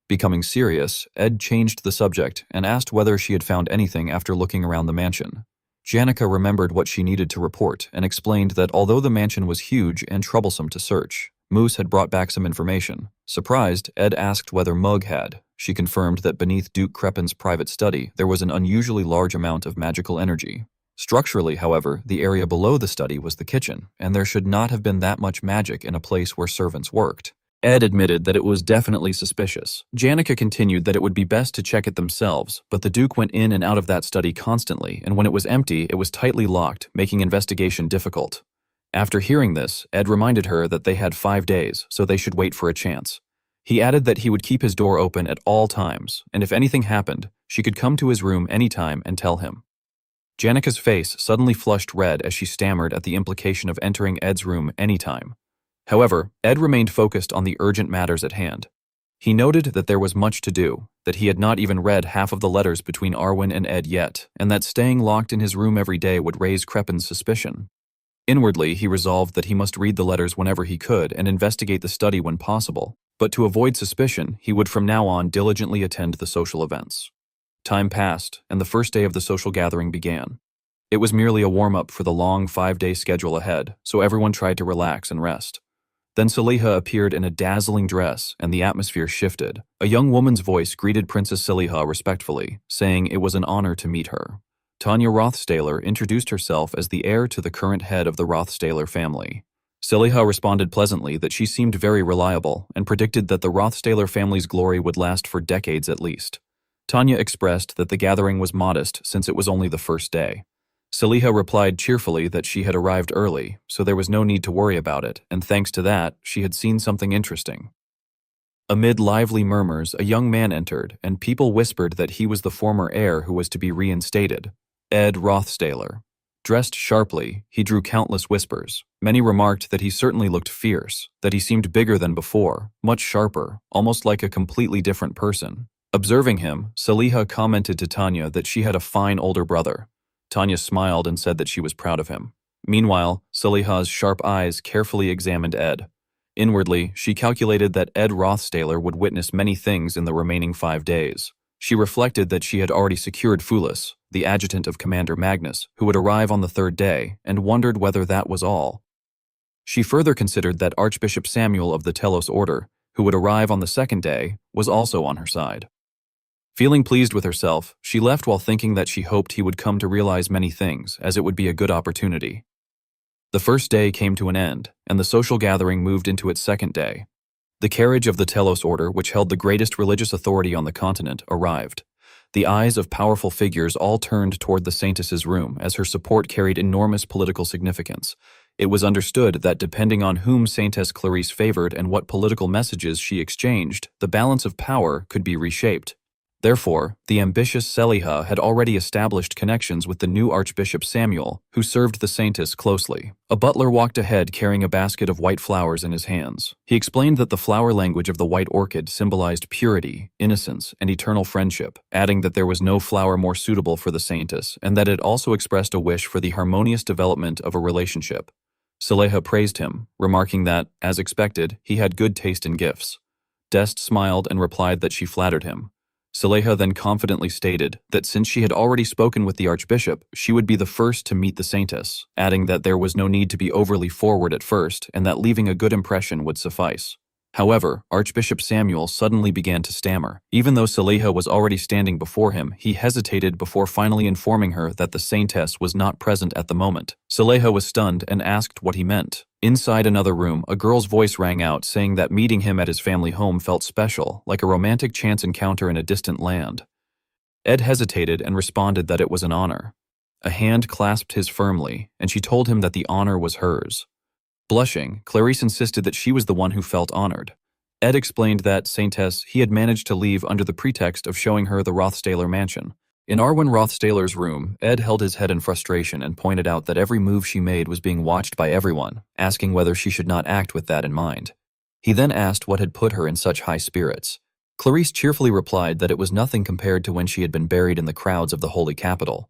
Becoming serious, Ed changed the subject and asked whether she had found anything after looking around the mansion. Janica remembered what she needed to report and explained that although the mansion was huge and troublesome to search, Moose had brought back some information. Surprised, Ed asked whether Mug had. She confirmed that beneath Duke Crepin's private study, there was an unusually large amount of magical energy. Structurally, however, the area below the study was the kitchen, and there should not have been that much magic in a place where servants worked. Ed admitted that it was definitely suspicious. Janica continued that it would be best to check it themselves, but the Duke went in and out of that study constantly, and when it was empty, it was tightly locked, making investigation difficult. After hearing this, Ed reminded her that they had 5 days, so they should wait for a chance. He added that he would keep his door open at all times, and if anything happened, she could come to his room anytime and tell him. Janica's face suddenly flushed red as she stammered at the implication of entering Ed's room anytime. However, Ed remained focused on the urgent matters at hand. He noted that there was much to do, that he had not even read half of the letters between Arwen and Ed yet, and that staying locked in his room every day would raise Crepin's suspicion. Inwardly, he resolved that he must read the letters whenever he could and investigate the study when possible, but to avoid suspicion, he would from now on diligently attend the social events. Time passed, and the first day of the social gathering began. It was merely a warm-up for the long 5-day schedule ahead, so everyone tried to relax and rest. Then Saliha appeared in a dazzling dress, and the atmosphere shifted. A young woman's voice greeted Princess Saliha respectfully, saying it was an honor to meet her. Tanya Rothstaler introduced herself as the heir to the current head of the Rothstaler family. Saliha responded pleasantly that she seemed very reliable and predicted that the Rothstaler family's glory would last for decades at least. Tanya expressed that the gathering was modest since it was only the first day. Saliha replied cheerfully that she had arrived early, so there was no need to worry about it, and thanks to that, she had seen something interesting. Amid lively murmurs, a young man entered, and people whispered that he was the former heir who was to be reinstated, Ed Rothstaler. Dressed sharply, he drew countless whispers. Many remarked that he certainly looked fierce, that he seemed bigger than before, much sharper, almost like a completely different person. Observing him, Saliha commented to Tanya that she had a fine older brother. Tanya smiled and said that she was proud of him. Meanwhile, Saliha's sharp eyes carefully examined Ed. Inwardly, she calculated that Ed Rothstaler would witness many things in the remaining 5 days. She reflected that she had already secured Fulis, the adjutant of Commander Magnus, who would arrive on the 3rd day, and wondered whether that was all. She further considered that Archbishop Samuel of the Telos Order, who would arrive on the 2nd day, was also on her side. Feeling pleased with herself, she left while thinking that she hoped he would come to realize many things, as it would be a good opportunity. The 1st day came to an end, and the social gathering moved into its 2nd day. The carriage of the Telos Order, which held the greatest religious authority on the continent, arrived. The eyes of powerful figures all turned toward the Saintess's room, as her support carried enormous political significance. It was understood that depending on whom Saintess Clarice favored and what political messages she exchanged, the balance of power could be reshaped. Therefore, the ambitious Saliha had already established connections with the new Archbishop Samuel, who served the Saintess closely. A butler walked ahead carrying a basket of white flowers in his hands. He explained that the flower language of the white orchid symbolized purity, innocence, and eternal friendship, adding that there was no flower more suitable for the Saintess, and that it also expressed a wish for the harmonious development of a relationship. Saliha praised him, remarking that, as expected, he had good taste in gifts. Dest smiled and replied that she flattered him. Saliha then confidently stated that since she had already spoken with the Archbishop, she would be the first to meet the Saintess, adding that there was no need to be overly forward at first and that leaving a good impression would suffice. However, Archbishop Samuel suddenly began to stammer. Even though Saliha was already standing before him, he hesitated before finally informing her that the Saintess was not present at the moment. Saliha was stunned and asked what he meant. Inside another room, a girl's voice rang out saying that meeting him at his family home felt special, like a romantic chance encounter in a distant land. Ed hesitated and responded that it was an honor. A hand clasped his firmly, and she told him that the honor was hers. Blushing, Clarice insisted that she was the one who felt honored. Ed explained that Saintess he had managed to leave under the pretext of showing her the Rothstaler mansion. In Arwen Rothstaler's room, Ed held his head in frustration and pointed out that every move she made was being watched by everyone, asking whether she should not act with that in mind. He then asked what had put her in such high spirits. Clarice cheerfully replied that it was nothing compared to when she had been buried in the crowds of the holy capital.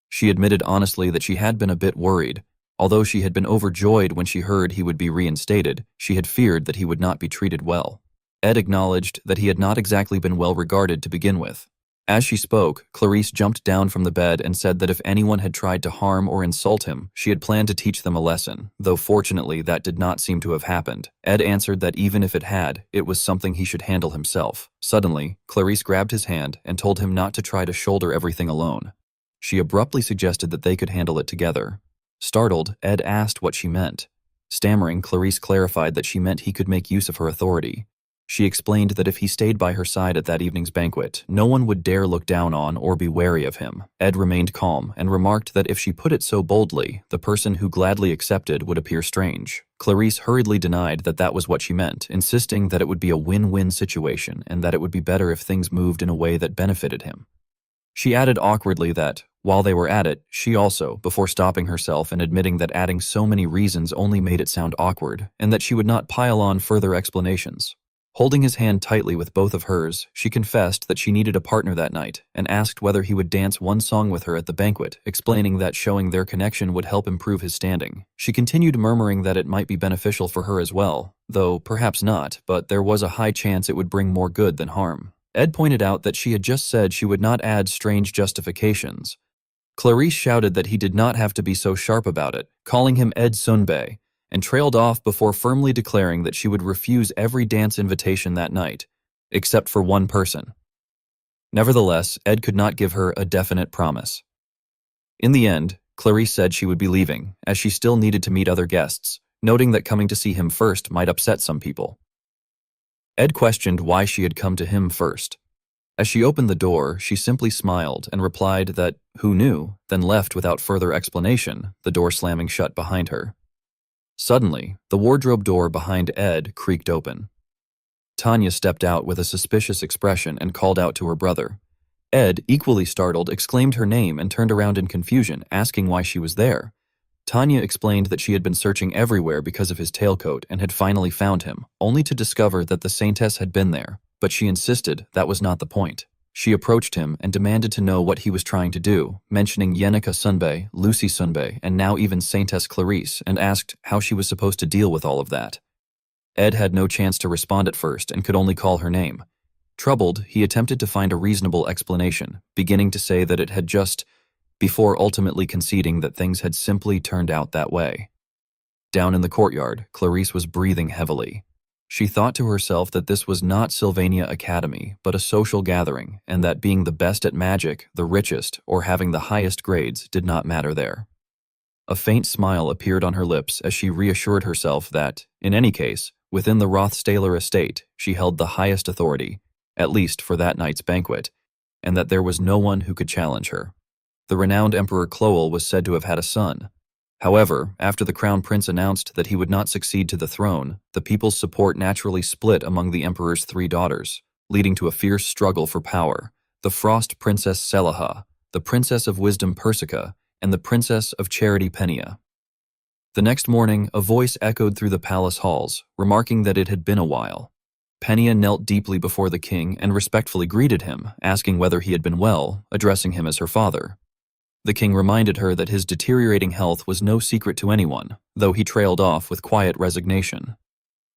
She admitted honestly that she had been a bit worried. Although she had been overjoyed when she heard he would be reinstated, she had feared that he would not be treated well. Ed acknowledged that he had not exactly been well regarded to begin with. As she spoke, Clarice jumped down from the bed and said that if anyone had tried to harm or insult him, she had planned to teach them a lesson, though fortunately that did not seem to have happened. Ed answered that even if it had, it was something he should handle himself. Suddenly, Clarice grabbed his hand and told him not to try to shoulder everything alone. She abruptly suggested that they could handle it together. Startled, Ed asked what she meant. Stammering, Clarice clarified that she meant he could make use of her authority. She explained that if he stayed by her side at that evening's banquet, no one would dare look down on or be wary of him. Ed remained calm and remarked that if she put it so boldly, the person who gladly accepted would appear strange. Clarice hurriedly denied that that was what she meant, insisting that it would be a win-win situation and that it would be better if things moved in a way that benefited him. She added awkwardly that, while they were at it, she also, before stopping herself and admitting that adding so many reasons only made it sound awkward, and that she would not pile on further explanations. Holding his hand tightly with both of hers, she confessed that she needed a partner that night, and asked whether he would dance one song with her at the banquet, explaining that showing their connection would help improve his standing. She continued murmuring that it might be beneficial for her as well, though perhaps not, but there was a high chance it would bring more good than harm. Ed pointed out that she had just said she would not add strange justifications. Clarice shouted that he did not have to be so sharp about it, calling him Ed Sunbei, and trailed off before firmly declaring that she would refuse every dance invitation that night, except for one person. Nevertheless, Ed could not give her a definite promise. In the end, Clarice said she would be leaving, as she still needed to meet other guests, noting that coming to see him first might upset some people. Ed questioned why she had come to him first. As she opened the door, she simply smiled and replied that, who knew, then left without further explanation, the door slamming shut behind her. Suddenly, the wardrobe door behind Ed creaked open. Tanya stepped out with a suspicious expression and called out to her brother. Ed, equally startled, exclaimed her name and turned around in confusion, asking why she was there. Tanya explained that she had been searching everywhere because of his tailcoat and had finally found him, only to discover that the Saintess had been there, but she insisted that was not the point. She approached him and demanded to know what he was trying to do, mentioning Yenika Sunbei, Lucy Sunbei, and now even Saintess Clarice, and asked how she was supposed to deal with all of that. Ed had no chance to respond at first and could only call her name. Troubled, he attempted to find a reasonable explanation, beginning to say that it had just, before ultimately conceding that things had simply turned out that way. Down in the courtyard, Clarice was breathing heavily. She thought to herself that this was not Sylvania Academy, but a social gathering, and that being the best at magic, the richest, or having the highest grades did not matter there. A faint smile appeared on her lips as she reassured herself that, in any case, within the Rothstaler estate, she held the highest authority, at least for that night's banquet, and that there was no one who could challenge her. The renowned Emperor Cloel was said to have had a son. However, after the Crown Prince announced that he would not succeed to the throne, the people's support naturally split among the Emperor's 3 daughters, leading to a fierce struggle for power: the Frost Princess Selaha, the Princess of Wisdom Persica, and the Princess of Charity Penia. The next morning, a voice echoed through the palace halls, remarking that it had been a while. Penia knelt deeply before the king and respectfully greeted him, asking whether he had been well, addressing him as her father. The king reminded her that his deteriorating health was no secret to anyone, though he trailed off with quiet resignation.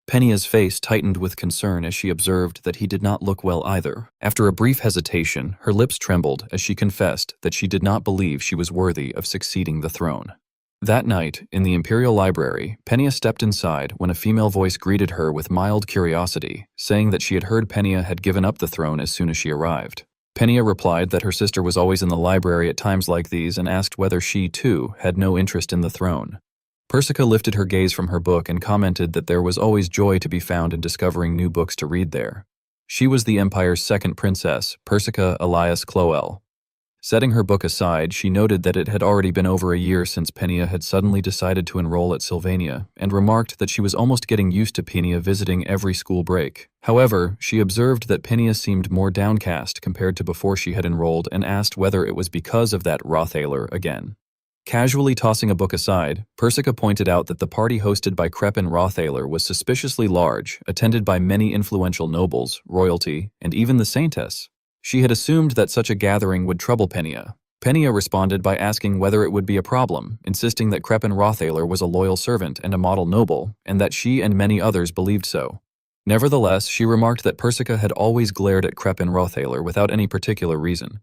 Penia's face tightened with concern as she observed that he did not look well either. After a brief hesitation, her lips trembled as she confessed that she did not believe she was worthy of succeeding the throne. That night, in the Imperial Library, Penia stepped inside when a female voice greeted her with mild curiosity, saying that she had heard Penia had given up the throne as soon as she arrived. Penia replied that her sister was always in the library at times like these and asked whether she, too, had no interest in the throne. Persica lifted her gaze from her book and commented that there was always joy to be found in discovering new books to read there. She was the Empire's second princess, Persica Elias Cloel. Setting her book aside, she noted that it had already been over a year since Penia had suddenly decided to enroll at Sylvania, and remarked that she was almost getting used to Penia visiting every school break. However, she observed that Penia seemed more downcast compared to before she had enrolled and asked whether it was because of that Rothaler again. Casually tossing a book aside, Persica pointed out that the party hosted by Crepin Rothaler was suspiciously large, attended by many influential nobles, royalty, and even the Saintess. She had assumed that such a gathering would trouble Penia. Penia responded by asking whether it would be a problem, insisting that Crepin Rothaler was a loyal servant and a model noble, and that she and many others believed so. Nevertheless, she remarked that Persica had always glared at Crepin Rothaler without any particular reason.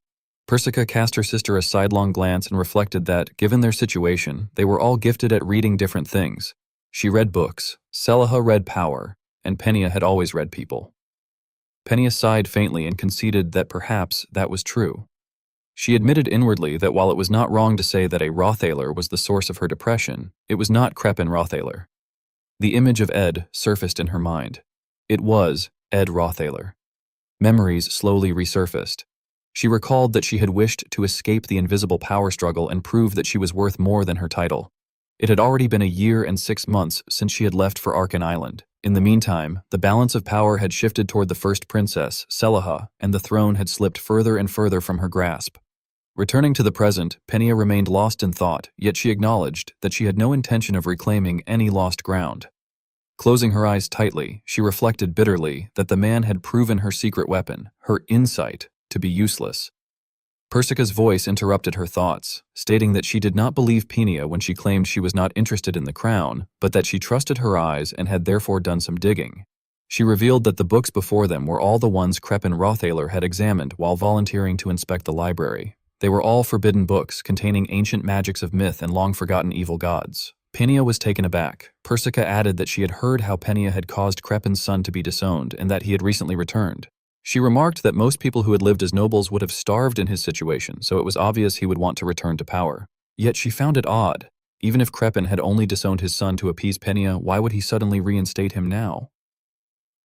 Persica cast her sister a sidelong glance and reflected that, given their situation, they were all gifted at reading different things. She read books, Selaha read power, and Penia had always read people. Penia sighed faintly and conceded that perhaps that was true. She admitted inwardly that while it was not wrong to say that a Rothaler was the source of her depression, it was not Crepin Rothaler. The image of Ed surfaced in her mind. It was Ed Rothaler. Memories slowly resurfaced. She recalled that she had wished to escape the invisible power struggle and prove that she was worth more than her title. It had already been a year and 6 months since she had left for Arkan Island. In the meantime, the balance of power had shifted toward the first princess, Selaha, and the throne had slipped further and further from her grasp. Returning to the present, Penia remained lost in thought, yet she acknowledged that she had no intention of reclaiming any lost ground. Closing her eyes tightly, she reflected bitterly that the man had proven her secret weapon, her insight, to be useless. Persica's voice interrupted her thoughts, stating that she did not believe Penia when she claimed she was not interested in the crown, but that she trusted her eyes and had therefore done some digging. She revealed that the books before them were all the ones Crepin Rothaler had examined while volunteering to inspect the library. They were all forbidden books containing ancient magics of myth and long-forgotten evil gods. Penia was taken aback. Persica added that she had heard how Penia had caused Crepin's son to be disowned and that he had recently returned. She remarked that most people who had lived as nobles would have starved in his situation, so it was obvious he would want to return to power. Yet she found it odd. Even if Crepin had only disowned his son to appease Penia, why would he suddenly reinstate him now?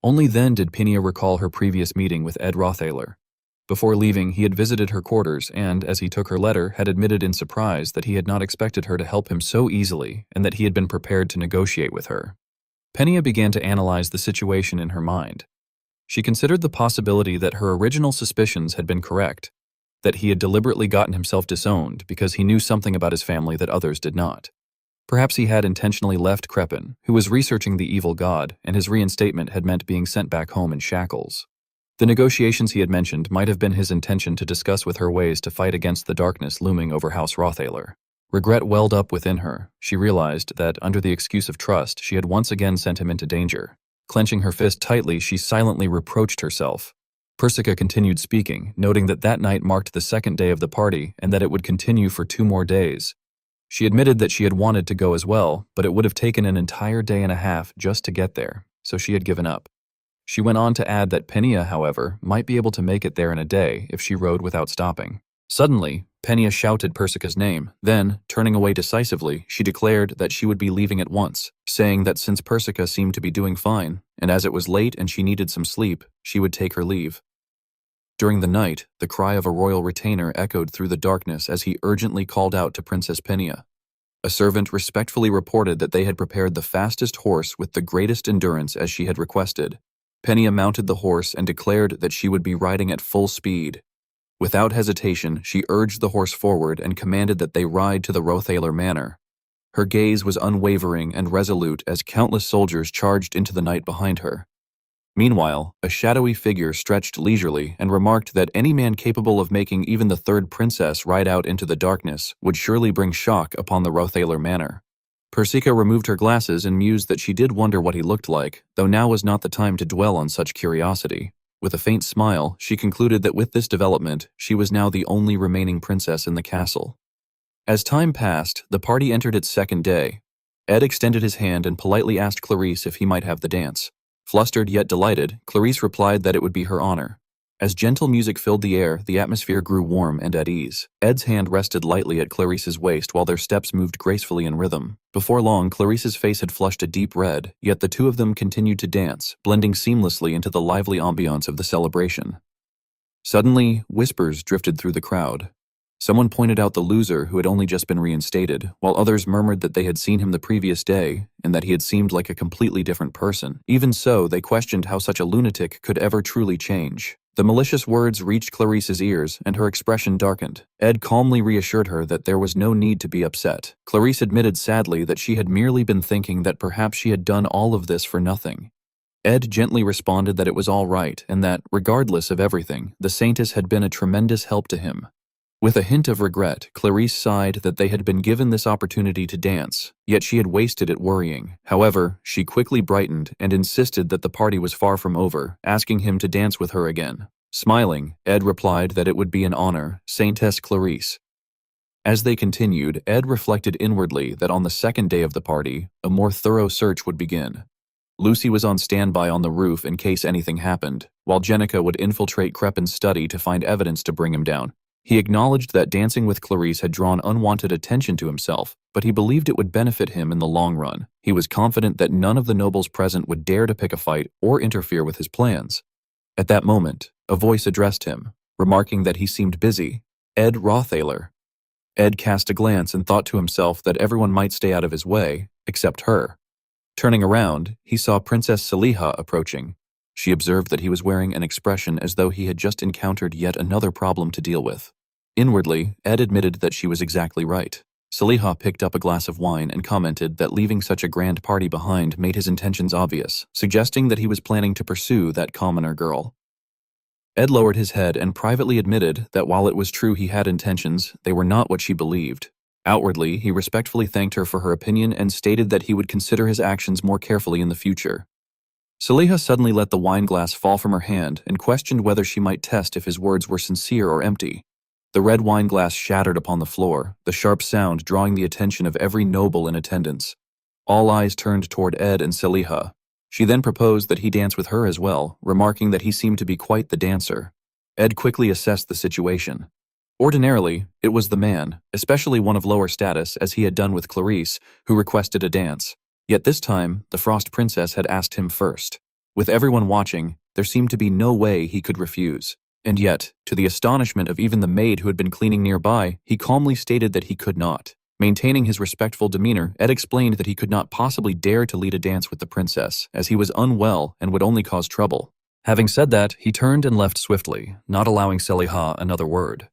Only then did Penia recall her previous meeting with Ed Rothaler. Before leaving, he had visited her quarters and, as he took her letter, had admitted in surprise that he had not expected her to help him so easily and that he had been prepared to negotiate with her. Penia began to analyze the situation in her mind. She considered the possibility that her original suspicions had been correct. that he had deliberately gotten himself disowned because he knew something about his family that others did not. Perhaps he had intentionally left Krepin, who was researching the evil god, and his reinstatement had meant being sent back home in shackles. The negotiations he had mentioned might have been his intention to discuss with her ways to fight against the darkness looming over House Rothaler. Regret welled up within her. She realized that, under the excuse of trust, she had once again sent him into danger. Clenching her fist tightly, she silently reproached herself. Persica continued speaking, noting that that night marked the second day of the party and that it would continue for 2 more days. She admitted that she had wanted to go as well, but it would have taken an entire day and a half just to get there, so she had given up. She went on to add that Penia, however, might be able to make it there in a day if she rode without stopping. Suddenly, Penia shouted Persica's name. Then, turning away decisively, she declared that she would be leaving at once, saying that since Persica seemed to be doing fine, and as it was late and she needed some sleep, she would take her leave. During the night, the cry of a royal retainer echoed through the darkness as he urgently called out to Princess Penia. A servant respectfully reported that they had prepared the fastest horse with the greatest endurance as she had requested. Penia mounted the horse and declared that she would be riding at full speed. Without hesitation, she urged the horse forward and commanded that they ride to the Rothaler manor. Her gaze was unwavering and resolute as countless soldiers charged into the night behind her. Meanwhile, a shadowy figure stretched leisurely and remarked that any man capable of making even the third princess ride out into the darkness would surely bring shock upon the Rothaler manor. Persica removed her glasses and mused that she did wonder what he looked like, though now was not the time to dwell on such curiosity. With a faint smile, she concluded that with this development, she was now the only remaining princess in the castle. As time passed, the party entered its second day. Ed extended his hand and politely asked Clarice if he might have the dance. Flustered yet delighted, Clarice replied that it would be her honor. As gentle music filled the air, the atmosphere grew warm and at ease. Ed's hand rested lightly at Clarice's waist while their steps moved gracefully in rhythm. Before long, Clarice's face had flushed a deep red, yet the two of them continued to dance, blending seamlessly into the lively ambiance of the celebration. Suddenly, whispers drifted through the crowd. Someone pointed out the loser who had only just been reinstated, while others murmured that they had seen him the previous day and that he had seemed like a completely different person. Even so, they questioned how such a lunatic could ever truly change. The malicious words reached Clarice's ears, and her expression darkened. Ed calmly reassured her that there was no need to be upset. Clarice admitted sadly that she had merely been thinking that perhaps she had done all of this for nothing. Ed gently responded that it was all right, and that, regardless of everything, the Saintess had been a tremendous help to him. With a hint of regret, Clarice sighed that they had been given this opportunity to dance, yet she had wasted it worrying. However, she quickly brightened and insisted that the party was far from over, asking him to dance with her again. Smiling, Ed replied that it would be an honor, Saintess Clarice. As they continued, Ed reflected inwardly that on the second day of the party, a more thorough search would begin. Lucy was on standby on the roof in case anything happened, while Jenica would infiltrate Krepin's study to find evidence to bring him down. He acknowledged that dancing with Clarice had drawn unwanted attention to himself, but he believed it would benefit him in the long run. He was confident that none of the nobles present would dare to pick a fight or interfere with his plans. At that moment, a voice addressed him, remarking that he seemed busy. Ed Rothaler. Ed cast a glance and thought to himself that everyone might stay out of his way, except her. Turning around, he saw Princess Saliha approaching. She observed that he was wearing an expression as though he had just encountered yet another problem to deal with. Inwardly, Ed admitted that she was exactly right. Saliha picked up a glass of wine and commented that leaving such a grand party behind made his intentions obvious, suggesting that he was planning to pursue that commoner girl. Ed lowered his head and privately admitted that while it was true he had intentions, they were not what she believed. Outwardly, he respectfully thanked her for her opinion and stated that he would consider his actions more carefully in the future. Saliha suddenly let the wine glass fall from her hand and questioned whether she might test if his words were sincere or empty. The red wine glass shattered upon the floor, the sharp sound drawing the attention of every noble in attendance. All eyes turned toward Ed and Saliha. She then proposed that he dance with her as well, remarking that he seemed to be quite the dancer. Ed quickly assessed the situation. Ordinarily, it was the man, especially one of lower status as he had done with Clarice, who requested a dance. Yet this time, the Frost Princess had asked him first. With everyone watching, there seemed to be no way he could refuse. And yet, to the astonishment of even the maid who had been cleaning nearby, he calmly stated that he could not. Maintaining his respectful demeanor, Ed explained that he could not possibly dare to lead a dance with the princess, as he was unwell and would only cause trouble. Having said that, he turned and left swiftly, not allowing Saliha another word.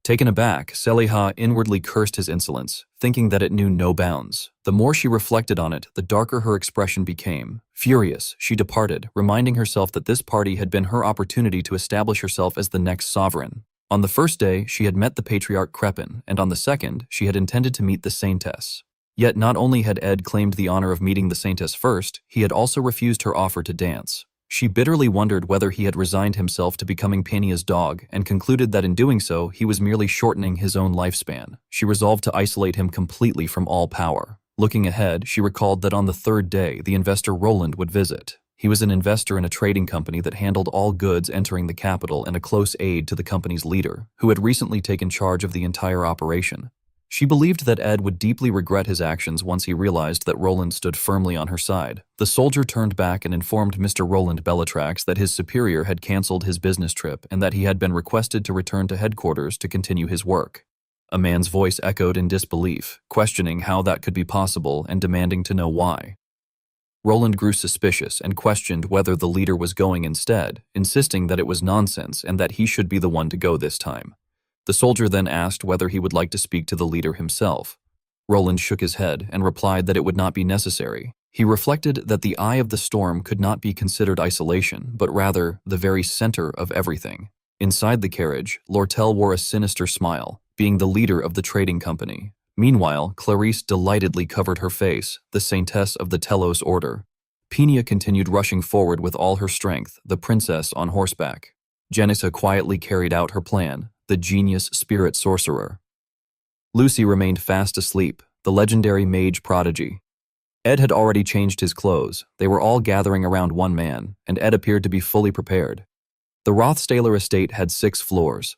Taken aback, Seliha inwardly cursed his insolence, thinking that it knew no bounds. The more she reflected on it, the darker her expression became. Furious, she departed, reminding herself that this party had been her opportunity to establish herself as the next sovereign. On the first day, she had met the patriarch Crepin, and on the second, she had intended to meet the saintess. Yet not only had Ed claimed the honor of meeting the saintess first, he had also refused her offer to dance. She bitterly wondered whether he had resigned himself to becoming Pania's dog, and concluded that in doing so, he was merely shortening his own lifespan. She resolved to isolate him completely from all power. Looking ahead, she recalled that on the third day, the investor Roland would visit. He was an investor in a trading company that handled all goods entering the capital and a close aide to the company's leader, who had recently taken charge of the entire operation. She believed that Ed would deeply regret his actions once he realized that Roland stood firmly on her side. The soldier turned back and informed Mr. Roland Bellatrax that his superior had canceled his business trip and that he had been requested to return to headquarters to continue his work. A man's voice echoed in disbelief, questioning how that could be possible and demanding to know why. Roland grew suspicious and questioned whether the leader was going instead, insisting that it was nonsense and that he should be the one to go this time. The soldier then asked whether he would like to speak to the leader himself. Roland shook his head and replied that it would not be necessary. He reflected that the eye of the storm could not be considered isolation, but rather the very center of everything. Inside the carriage, Lortel wore a sinister smile, being the leader of the trading company. Meanwhile, Clarice delightedly covered her face, the saintess of the Telos order. Penia continued rushing forward with all her strength, the princess on horseback. Jenissa quietly carried out her plan, the genius spirit sorcerer. Lucy remained fast asleep, the legendary mage prodigy. Ed had already changed his clothes. They were all gathering around one man, and Ed appeared to be fully prepared. The Rothstaler estate had 6 floors.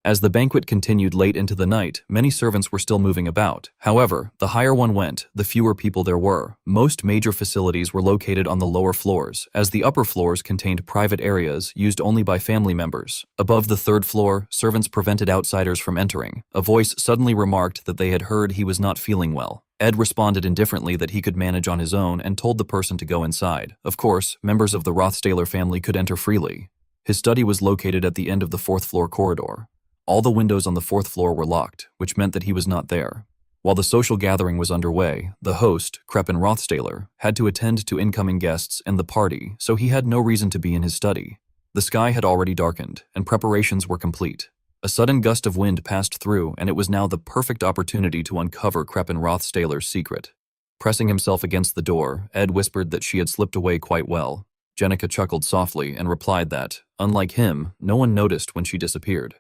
As the banquet continued late into the night, many servants were still moving about. However, the higher one went, the fewer people there were. Most major facilities were located on the lower floors, as the upper floors contained private areas used only by family members. Above the 3rd floor, servants prevented outsiders from entering. A voice suddenly remarked that they had heard he was not feeling well. Ed responded indifferently that he could manage on his own and told the person to go inside. Of course, members of the Rothstaler family could enter freely. His study was located at the end of the 4th floor corridor. All the windows on the 4th floor were locked, which meant that he was not there. While the social gathering was underway, the host, Crepin Rothstaler, had to attend to incoming guests and the party, so he had no reason to be in his study. The sky had already darkened, and preparations were complete. A sudden gust of wind passed through, and it was now the perfect opportunity to uncover Crepin Rothstaler's secret. Pressing himself against the door, Ed whispered that she had slipped away quite well. Jenica chuckled softly and replied that, unlike him, no one noticed when she disappeared.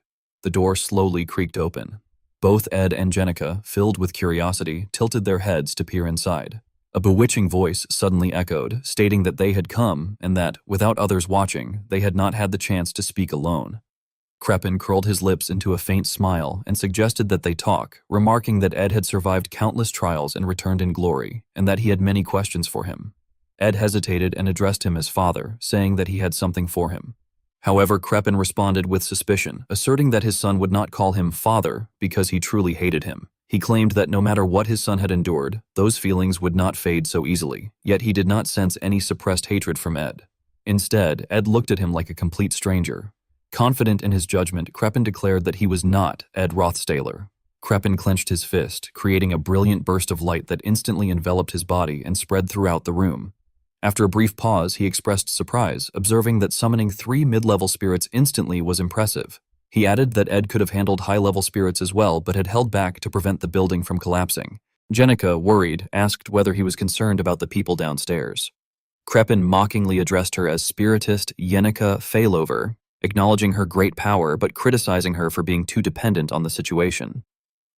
The door slowly creaked open. Both Ed and Jenica, filled with curiosity, tilted their heads to peer inside. A bewitching voice suddenly echoed, stating that they had come and that, without others watching, they had not had the chance to speak alone. Crepin curled his lips into a faint smile and suggested that they talk, remarking that Ed had survived countless trials and returned in glory, and that he had many questions for him. Ed hesitated and addressed him as father, saying that he had something for him. However, Crepin responded with suspicion, asserting that his son would not call him father because he truly hated him. He claimed that no matter what his son had endured, those feelings would not fade so easily, yet he did not sense any suppressed hatred from Ed. Instead, Ed looked at him like a complete stranger. Confident in his judgment, Crepin declared that he was not Ed Rothstaler. Crepin clenched his fist, creating a brilliant burst of light that instantly enveloped his body and spread throughout the room. After a brief pause, he expressed surprise, observing that summoning 3 mid-level spirits instantly was impressive. He added that Ed could have handled high-level spirits as well, but had held back to prevent the building from collapsing. Jenica, worried, asked whether he was concerned about the people downstairs. Crepin mockingly addressed her as Spiritist Jenica Failover, acknowledging her great power but criticizing her for being too dependent on the situation.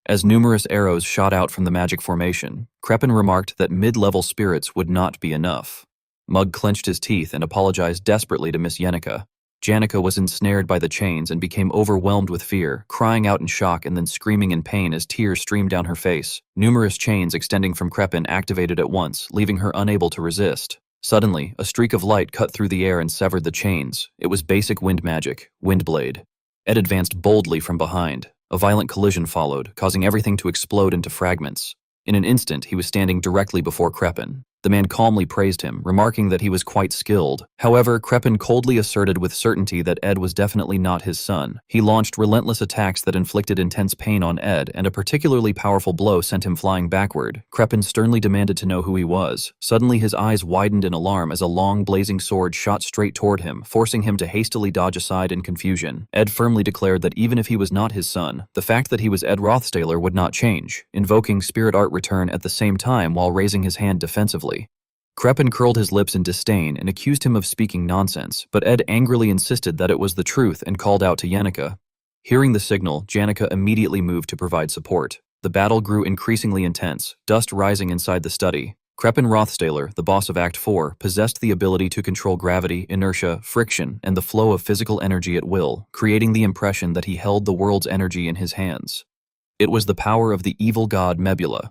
As numerous arrows shot out from the magic formation, Crepin remarked that mid-level spirits would not be enough. Mug clenched his teeth and apologized desperately to Miss Jenica. Janica was ensnared by the chains and became overwhelmed with fear, crying out in shock and then screaming in pain as tears streamed down her face. Numerous chains extending from Crepin activated at once, leaving her unable to resist. Suddenly, a streak of light cut through the air and severed the chains. It was basic wind magic, Windblade. Ed advanced boldly from behind. A violent collision followed, causing everything to explode into fragments. In an instant, he was standing directly before Crepin. The man calmly praised him, remarking that he was quite skilled. However, Crepin coldly asserted with certainty that Ed was definitely not his son. He launched relentless attacks that inflicted intense pain on Ed, and a particularly powerful blow sent him flying backward. Crepin sternly demanded to know who he was. Suddenly, his eyes widened in alarm as a long, blazing sword shot straight toward him, forcing him to hastily dodge aside in confusion. Ed firmly declared that even if he was not his son, the fact that he was Ed Rothstaler would not change, invoking Spirit Art Return at the same time while raising his hand defensively. Crepin curled his lips in disdain and accused him of speaking nonsense, but Ed angrily insisted that it was the truth and called out to Yannicka. Hearing the signal, Yannicka immediately moved to provide support. The battle grew increasingly intense, dust rising inside the study. Crepin Rothstaler, the boss of Act 4, possessed the ability to control gravity, inertia, friction, and the flow of physical energy at will, creating the impression that he held the world's energy in his hands. It was the power of the evil god Mebula.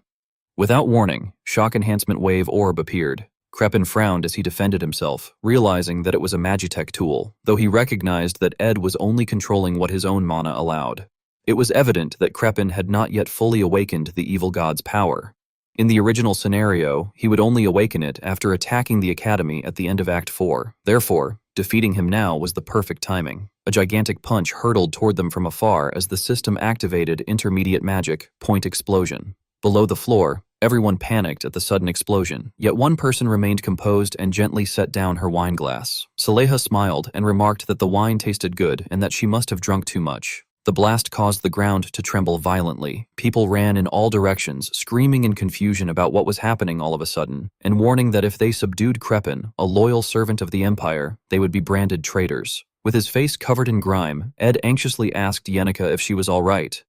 Without warning, Shock Enhancement Wave Orb appeared. Crepin frowned as he defended himself, realizing that it was a Magitech tool, though he recognized that Ed was only controlling what his own mana allowed. It was evident that Crepin had not yet fully awakened the evil god's power. In the original scenario, he would only awaken it after attacking the Academy at the end of Act 4. Therefore, defeating him now was the perfect timing. A gigantic punch hurtled toward them from afar as the system activated intermediate magic, Point Explosion. Below the floor, everyone panicked at the sudden explosion, yet one person remained composed and gently set down her wine glass. Saleha smiled and remarked that the wine tasted good and that she must have drunk too much. The blast caused the ground to tremble violently. People ran in all directions, screaming in confusion about what was happening all of a sudden, and warning that if they subdued Crepin, a loyal servant of the Empire, they would be branded traitors. With his face covered in grime, Ed anxiously asked Yannicka if she was all right.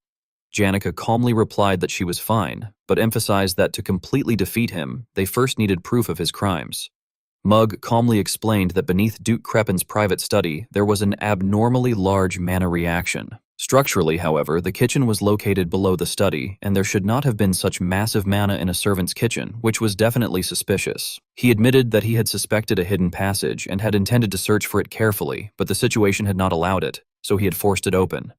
Yannicka calmly replied that she was fine, but emphasized that to completely defeat him, they first needed proof of his crimes. Mug calmly explained that beneath Duke Crepin's private study, there was an abnormally large mana reaction. Structurally, however, the kitchen was located below the study, and there should not have been such massive mana in a servant's kitchen, which was definitely suspicious. He admitted that he had suspected a hidden passage and had intended to search for it carefully, but the situation had not allowed it, so he had forced it open.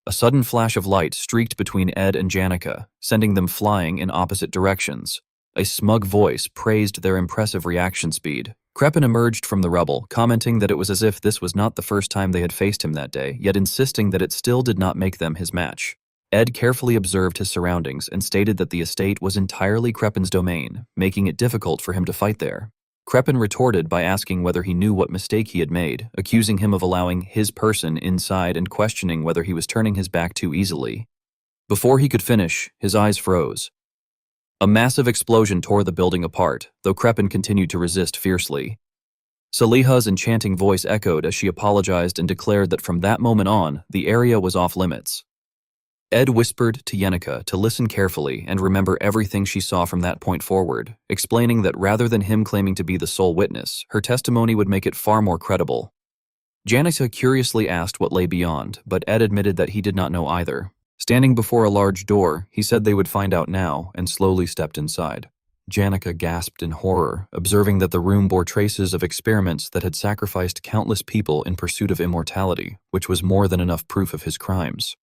A sudden flash of light streaked between Ed and Yannicka, sending them flying in opposite directions. A smug voice praised their impressive reaction speed. Crepin emerged from the rubble, commenting that it was as if this was not the first time they had faced him that day, yet insisting that it still did not make them his match. Ed carefully observed his surroundings and stated that the estate was entirely Crepin's domain, making it difficult for him to fight there. Crepin retorted by asking whether he knew what mistake he had made, accusing him of allowing his person inside and questioning whether he was turning his back too easily. Before he could finish, his eyes froze. A massive explosion tore the building apart, though Crepin continued to resist fiercely. Saleha's enchanting voice echoed as she apologized and declared that from that moment on, the area was off limits. Ed whispered to Yannicka to listen carefully and remember everything she saw from that point forward, explaining that rather than him claiming to be the sole witness, her testimony would make it far more credible. Yannicka curiously asked what lay beyond, but Ed admitted that he did not know either. Standing before a large door, he said they would find out now, and slowly stepped inside. Yannicka gasped in horror, observing that the room bore traces of experiments that had sacrificed countless people in pursuit of immortality, which was more than enough proof of his crimes.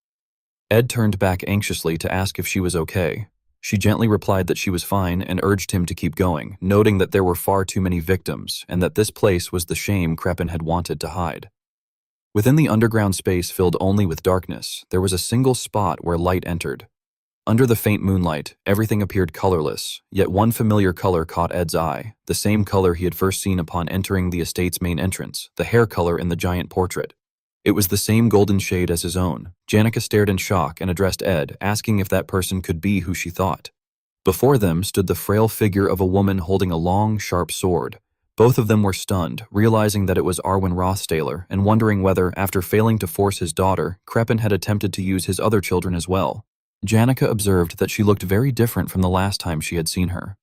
Ed turned back anxiously to ask if she was okay. She gently replied that she was fine and urged him to keep going, noting that there were far too many victims and that this place was the shame Crepin had wanted to hide. Within the underground space filled only with darkness, there was a single spot where light entered. Under the faint moonlight, everything appeared colorless, yet one familiar color caught Ed's eye, the same color he had first seen upon entering the estate's main entrance, the hair color in the giant portrait. It was the same golden shade as his own. Yannicka stared in shock and addressed Ed, asking if that person could be who she thought. Before them stood the frail figure of a woman holding a long, sharp sword. Both of them were stunned, realizing that it was Arwen Rothstaler and wondering whether, after failing to force his daughter, Crepin had attempted to use his other children as well. Yannicka observed that she looked very different from the last time she had seen her.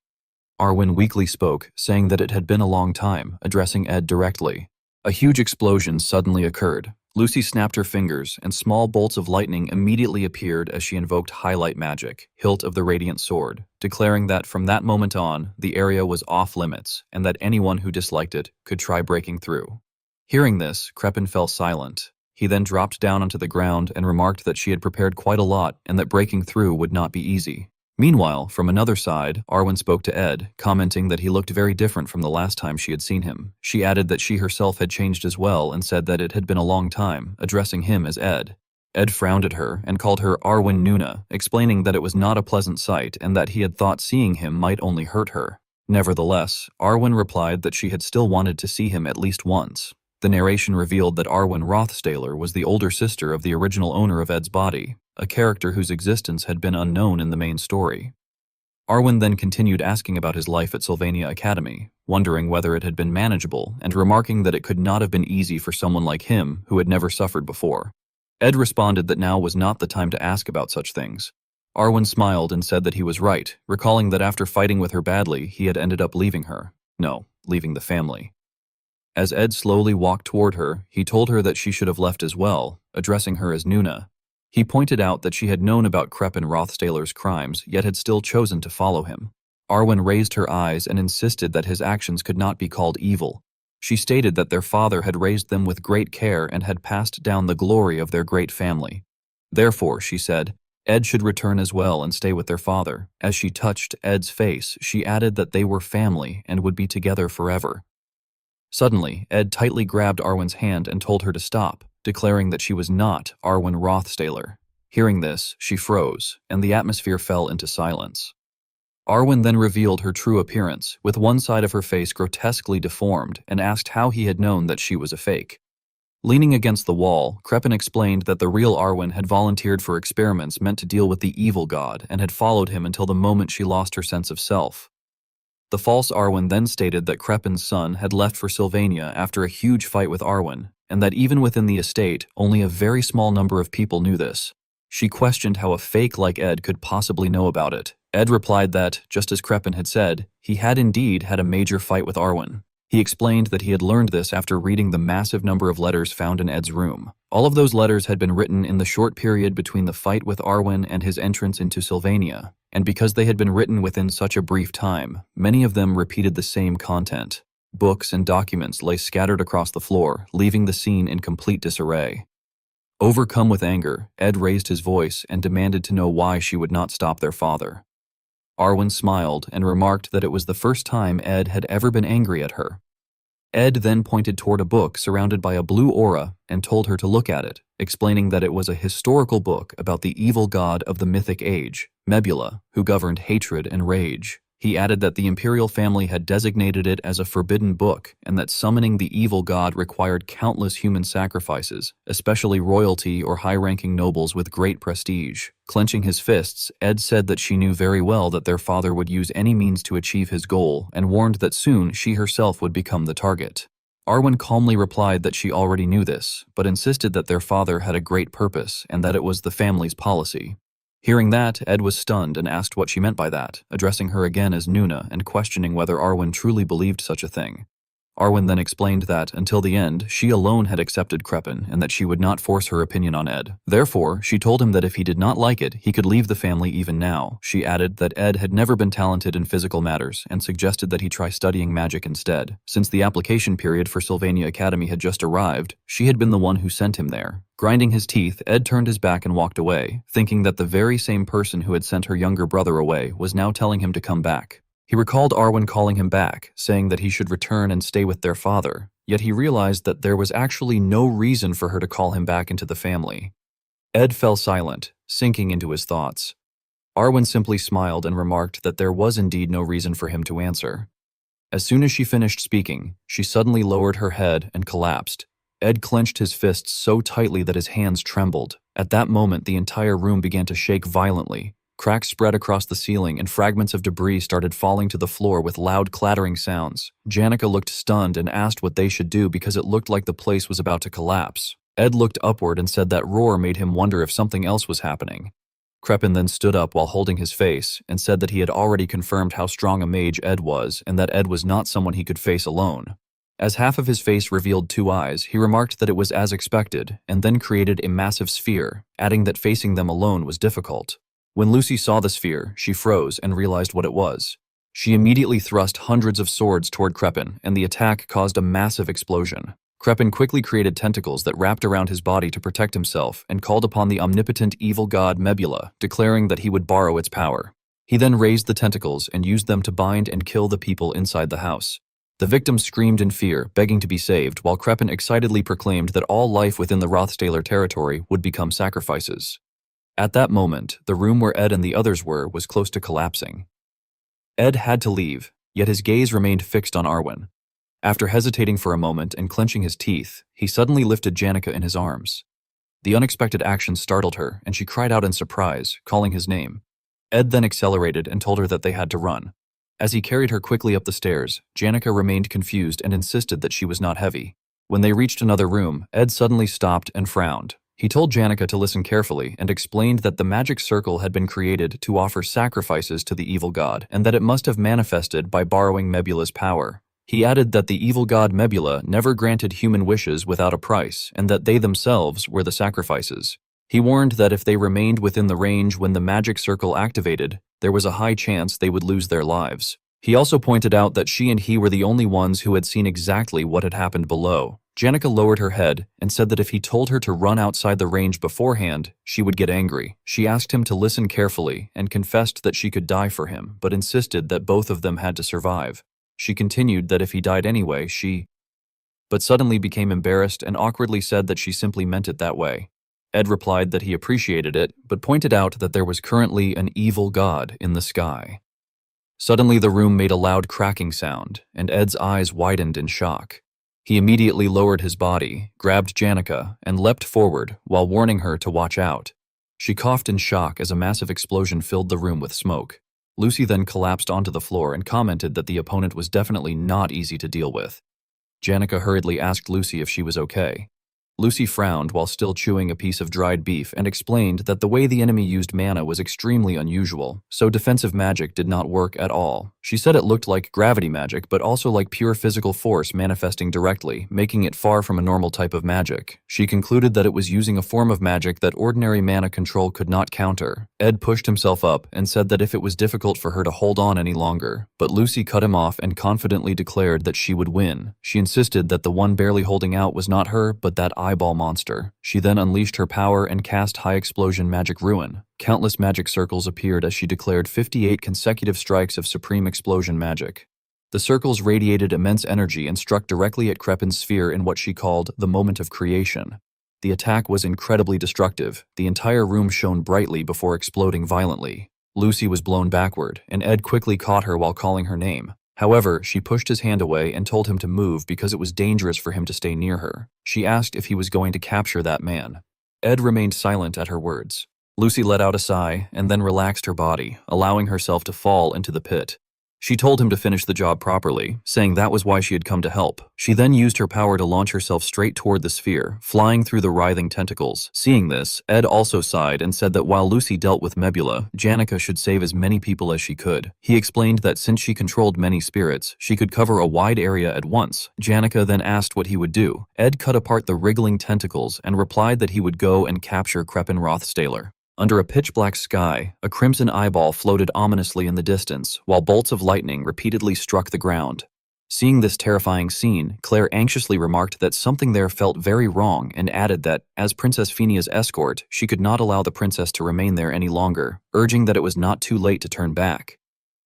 Arwen weakly spoke, saying that it had been a long time, addressing Ed directly. A huge explosion suddenly occurred. Lucy snapped her fingers, and small bolts of lightning immediately appeared as she invoked Highlight Magic, hilt of the Radiant Sword, declaring that from that moment on, the area was off-limits, and that anyone who disliked it could try breaking through. Hearing this, Crepin fell silent. He then dropped down onto the ground and remarked that she had prepared quite a lot and that breaking through would not be easy. Meanwhile, from another side, Arwen spoke to Ed, commenting that he looked very different from the last time she had seen him. She added that she herself had changed as well and said that it had been a long time, addressing him as Ed. Ed frowned at her and called her Arwen Nuna, explaining that it was not a pleasant sight and that he had thought seeing him might only hurt her. Nevertheless, Arwen replied that she had still wanted to see him at least once. The narration revealed that Arwen Rothstaler was the older sister of the original owner of Ed's body, a character whose existence had been unknown in the main story. Arwen then continued asking about his life at Sylvania Academy, wondering whether it had been manageable and remarking that it could not have been easy for someone like him who had never suffered before. Ed responded that now was not the time to ask about such things. Arwen smiled and said that he was right, recalling that after fighting with her badly, he had ended up leaving her. No, leaving the family. As Ed slowly walked toward her, he told her that she should have left as well, addressing her as Nuna. He pointed out that she had known about Crepin Rothstaler's crimes, yet had still chosen to follow him. Arwen raised her eyes and insisted that his actions could not be called evil. She stated that their father had raised them with great care and had passed down the glory of their great family. Therefore, she said, Ed should return as well and stay with their father. As she touched Ed's face, she added that they were family and would be together forever. Suddenly, Ed tightly grabbed Arwen's hand and told her to stop, declaring that she was not Arwen Rothstaler. Hearing this, she froze, and the atmosphere fell into silence. Arwen then revealed her true appearance, with one side of her face grotesquely deformed, and asked how he had known that she was a fake. Leaning against the wall, Crepin explained that the real Arwen had volunteered for experiments meant to deal with the evil god and had followed him until the moment she lost her sense of self. The false Arwen then stated that Crepin's son had left for Sylvania after a huge fight with Arwen, and that even within the estate, only a very small number of people knew this. She questioned how a fake like Ed could possibly know about it. Ed replied that, just as Crepin had said, he had indeed had a major fight with Arwen. He explained that he had learned this after reading the massive number of letters found in Ed's room. All of those letters had been written in the short period between the fight with Arwen and his entrance into Sylvania, and because they had been written within such a brief time, many of them repeated the same content. Books and documents lay scattered across the floor, leaving the scene in complete disarray. Overcome with anger, Ed raised his voice and demanded to know why she would not stop their father. Arwen smiled and remarked that it was the first time Ed had ever been angry at her. Ed then pointed toward a book surrounded by a blue aura and told her to look at it, explaining that it was a historical book about the evil god of the mythic age, Mebula, who governed hatred and rage. He added that the imperial family had designated it as a forbidden book and that summoning the evil god required countless human sacrifices, especially royalty or high-ranking nobles with great prestige. Clenching his fists, Ed said that she knew very well that their father would use any means to achieve his goal and warned that soon she herself would become the target. Arwen calmly replied that she already knew this, but insisted that their father had a great purpose and that it was the family's policy. Hearing that, Ed was stunned and asked what she meant by that, addressing her again as Nuna and questioning whether Arwen truly believed such a thing. Arwen then explained that, until the end, she alone had accepted Crepin and that she would not force her opinion on Ed. Therefore, she told him that if he did not like it, he could leave the family even now. She added that Ed had never been talented in physical matters and suggested that he try studying magic instead. Since the application period for Sylvania Academy had just arrived, she had been the one who sent him there. Grinding his teeth, Ed turned his back and walked away, thinking that the very same person who had sent her younger brother away was now telling him to come back. He recalled Arwen calling him back, saying that he should return and stay with their father, yet he realized that there was actually no reason for her to call him back into the family. Ed fell silent, sinking into his thoughts. Arwen simply smiled and remarked that there was indeed no reason for him to answer. As soon as she finished speaking, she suddenly lowered her head and collapsed. Ed clenched his fists so tightly that his hands trembled. At that moment, the entire room began to shake violently. Cracks spread across the ceiling and fragments of debris started falling to the floor with loud clattering sounds. Janica looked stunned and asked what they should do because it looked like the place was about to collapse. Ed looked upward and said that roar made him wonder if something else was happening. Crepin then stood up while holding his face and said that he had already confirmed how strong a mage Ed was and that Ed was not someone he could face alone. As half of his face revealed two eyes, he remarked that it was as expected and then created a massive sphere, adding that facing them alone was difficult. When Lucy saw the sphere, she froze and realized what it was. She immediately thrust hundreds of swords toward Crepin, and the attack caused a massive explosion. Crepin quickly created tentacles that wrapped around his body to protect himself and called upon the omnipotent evil god Mebula, declaring that he would borrow its power. He then raised the tentacles and used them to bind and kill the people inside the house. The victims screamed in fear, begging to be saved, while Kreppen excitedly proclaimed that all life within the Rothstaler territory would become sacrifices. At that moment, the room where Ed and the others were was close to collapsing. Ed had to leave, yet his gaze remained fixed on Arwen. After hesitating for a moment and clenching his teeth, he suddenly lifted Janica in his arms. The unexpected action startled her, and she cried out in surprise, calling his name. Ed then accelerated and told her that they had to run. As he carried her quickly up the stairs, Janica remained confused and insisted that she was not heavy. When they reached another room, Ed suddenly stopped and frowned. He told Janica to listen carefully and explained that the magic circle had been created to offer sacrifices to the evil god and that it must have manifested by borrowing Mebula's power. He added that the evil god Mebula never granted human wishes without a price and that they themselves were the sacrifices. He warned that if they remained within the range when the magic circle activated, there was a high chance they would lose their lives. He also pointed out that she and he were the only ones who had seen exactly what had happened below. Janica lowered her head and said that if he told her to run outside the range beforehand, she would get angry. She asked him to listen carefully and confessed that she could die for him, but insisted that both of them had to survive. She continued that if he died anyway, but suddenly became embarrassed and awkwardly said that she simply meant it that way. Ed replied that he appreciated it, but pointed out that there was currently an evil god in the sky. Suddenly the room made a loud cracking sound, and Ed's eyes widened in shock. He immediately lowered his body, grabbed Janica, and leapt forward while warning her to watch out. She coughed in shock as a massive explosion filled the room with smoke. Lucy then collapsed onto the floor and commented that the opponent was definitely not easy to deal with. Janica hurriedly asked Lucy if she was okay. Lucy frowned while still chewing a piece of dried beef and explained that the way the enemy used mana was extremely unusual, so defensive magic did not work at all. She said it looked like gravity magic, but also like pure physical force manifesting directly, making it far from a normal type of magic. She concluded that it was using a form of magic that ordinary mana control could not counter. Ed pushed himself up and said that if it was difficult for her to hold on any longer, but Lucy cut him off and confidently declared that she would win. She insisted that the one barely holding out was not her, but that eyeball monster. She then unleashed her power and cast High Explosion Magic Ruin. Countless magic circles appeared as she declared 58 consecutive strikes of Supreme Explosion magic. The circles radiated immense energy and struck directly at Kreppen's sphere in what she called the moment of creation. The attack was incredibly destructive. The entire room shone brightly before exploding violently. Lucy was blown backward, and Ed quickly caught her while calling her name. However, she pushed his hand away and told him to move because it was dangerous for him to stay near her. She asked if he was going to capture that man. Ed remained silent at her words. Lucy let out a sigh and then relaxed her body, allowing herself to fall into the pit. She told him to finish the job properly, saying that was why she had come to help. She then used her power to launch herself straight toward the sphere, flying through the writhing tentacles. Seeing this, Ed also sighed and said that while Lucy dealt with Mebula, Janica should save as many people as she could. He explained that since she controlled many spirits, she could cover a wide area at once. Janica then asked what he would do. Ed cut apart the wriggling tentacles and replied that he would go and capture Kreppen Rothstaler. Under a pitch-black sky, a crimson eyeball floated ominously in the distance, while bolts of lightning repeatedly struck the ground. Seeing this terrifying scene, Claire anxiously remarked that something there felt very wrong and added that, as Princess Fenia's escort, she could not allow the princess to remain there any longer, urging that it was not too late to turn back.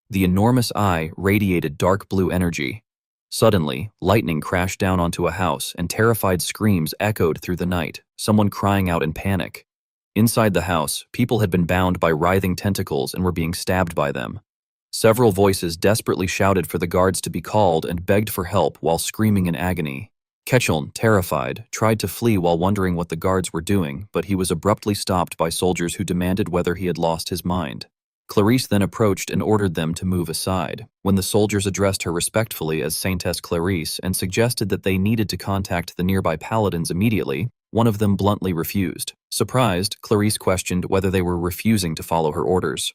The enormous eye radiated dark blue energy. Suddenly, lightning crashed down onto a house and terrified screams echoed through the night, someone crying out in panic. Inside the house, people had been bound by writhing tentacles and were being stabbed by them. Several voices desperately shouted for the guards to be called and begged for help while screaming in agony. Ketchel, terrified, tried to flee while wondering what the guards were doing, but he was abruptly stopped by soldiers who demanded whether he had lost his mind. Clarice then approached and ordered them to move aside. When the soldiers addressed her respectfully as Saintess Clarice and suggested that they needed to contact the nearby paladins immediately, one of them bluntly refused. Surprised, Clarice questioned whether they were refusing to follow her orders.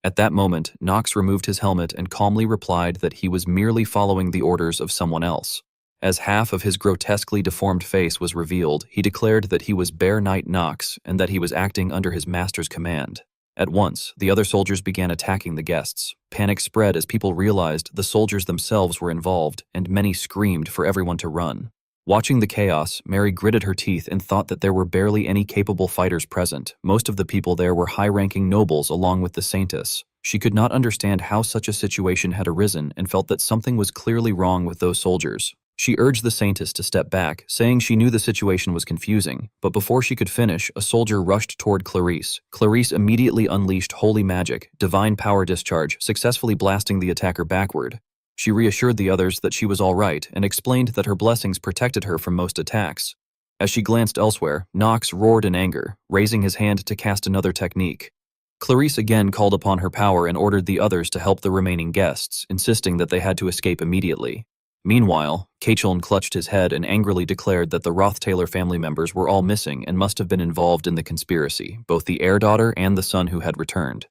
At that moment, Knox removed his helmet and calmly replied that he was merely following the orders of someone else. As half of his grotesquely deformed face was revealed, he declared that he was Bear Knight Knox and that he was acting under his master's command. At once, the other soldiers began attacking the guests. Panic spread as people realized the soldiers themselves were involved, and many screamed for everyone to run. Watching the chaos, Mary gritted her teeth and thought that there were barely any capable fighters present. Most of the people there were high-ranking nobles along with the saintess. She could not understand how such a situation had arisen and felt that something was clearly wrong with those soldiers. She urged the saintess to step back, saying she knew the situation was confusing, but before she could finish, a soldier rushed toward Clarice. Clarice immediately unleashed holy magic, divine power discharge, successfully blasting the attacker backward. She reassured the others that she was all right and explained that her blessings protected her from most attacks. As she glanced elsewhere, Knox roared in anger, raising his hand to cast another technique. Clarice again called upon her power and ordered the others to help the remaining guests, insisting that they had to escape immediately. Meanwhile, Cacheln clutched his head and angrily declared that the Rothtaylor family members were all missing and must have been involved in the conspiracy, both the heir-daughter and the son who had returned.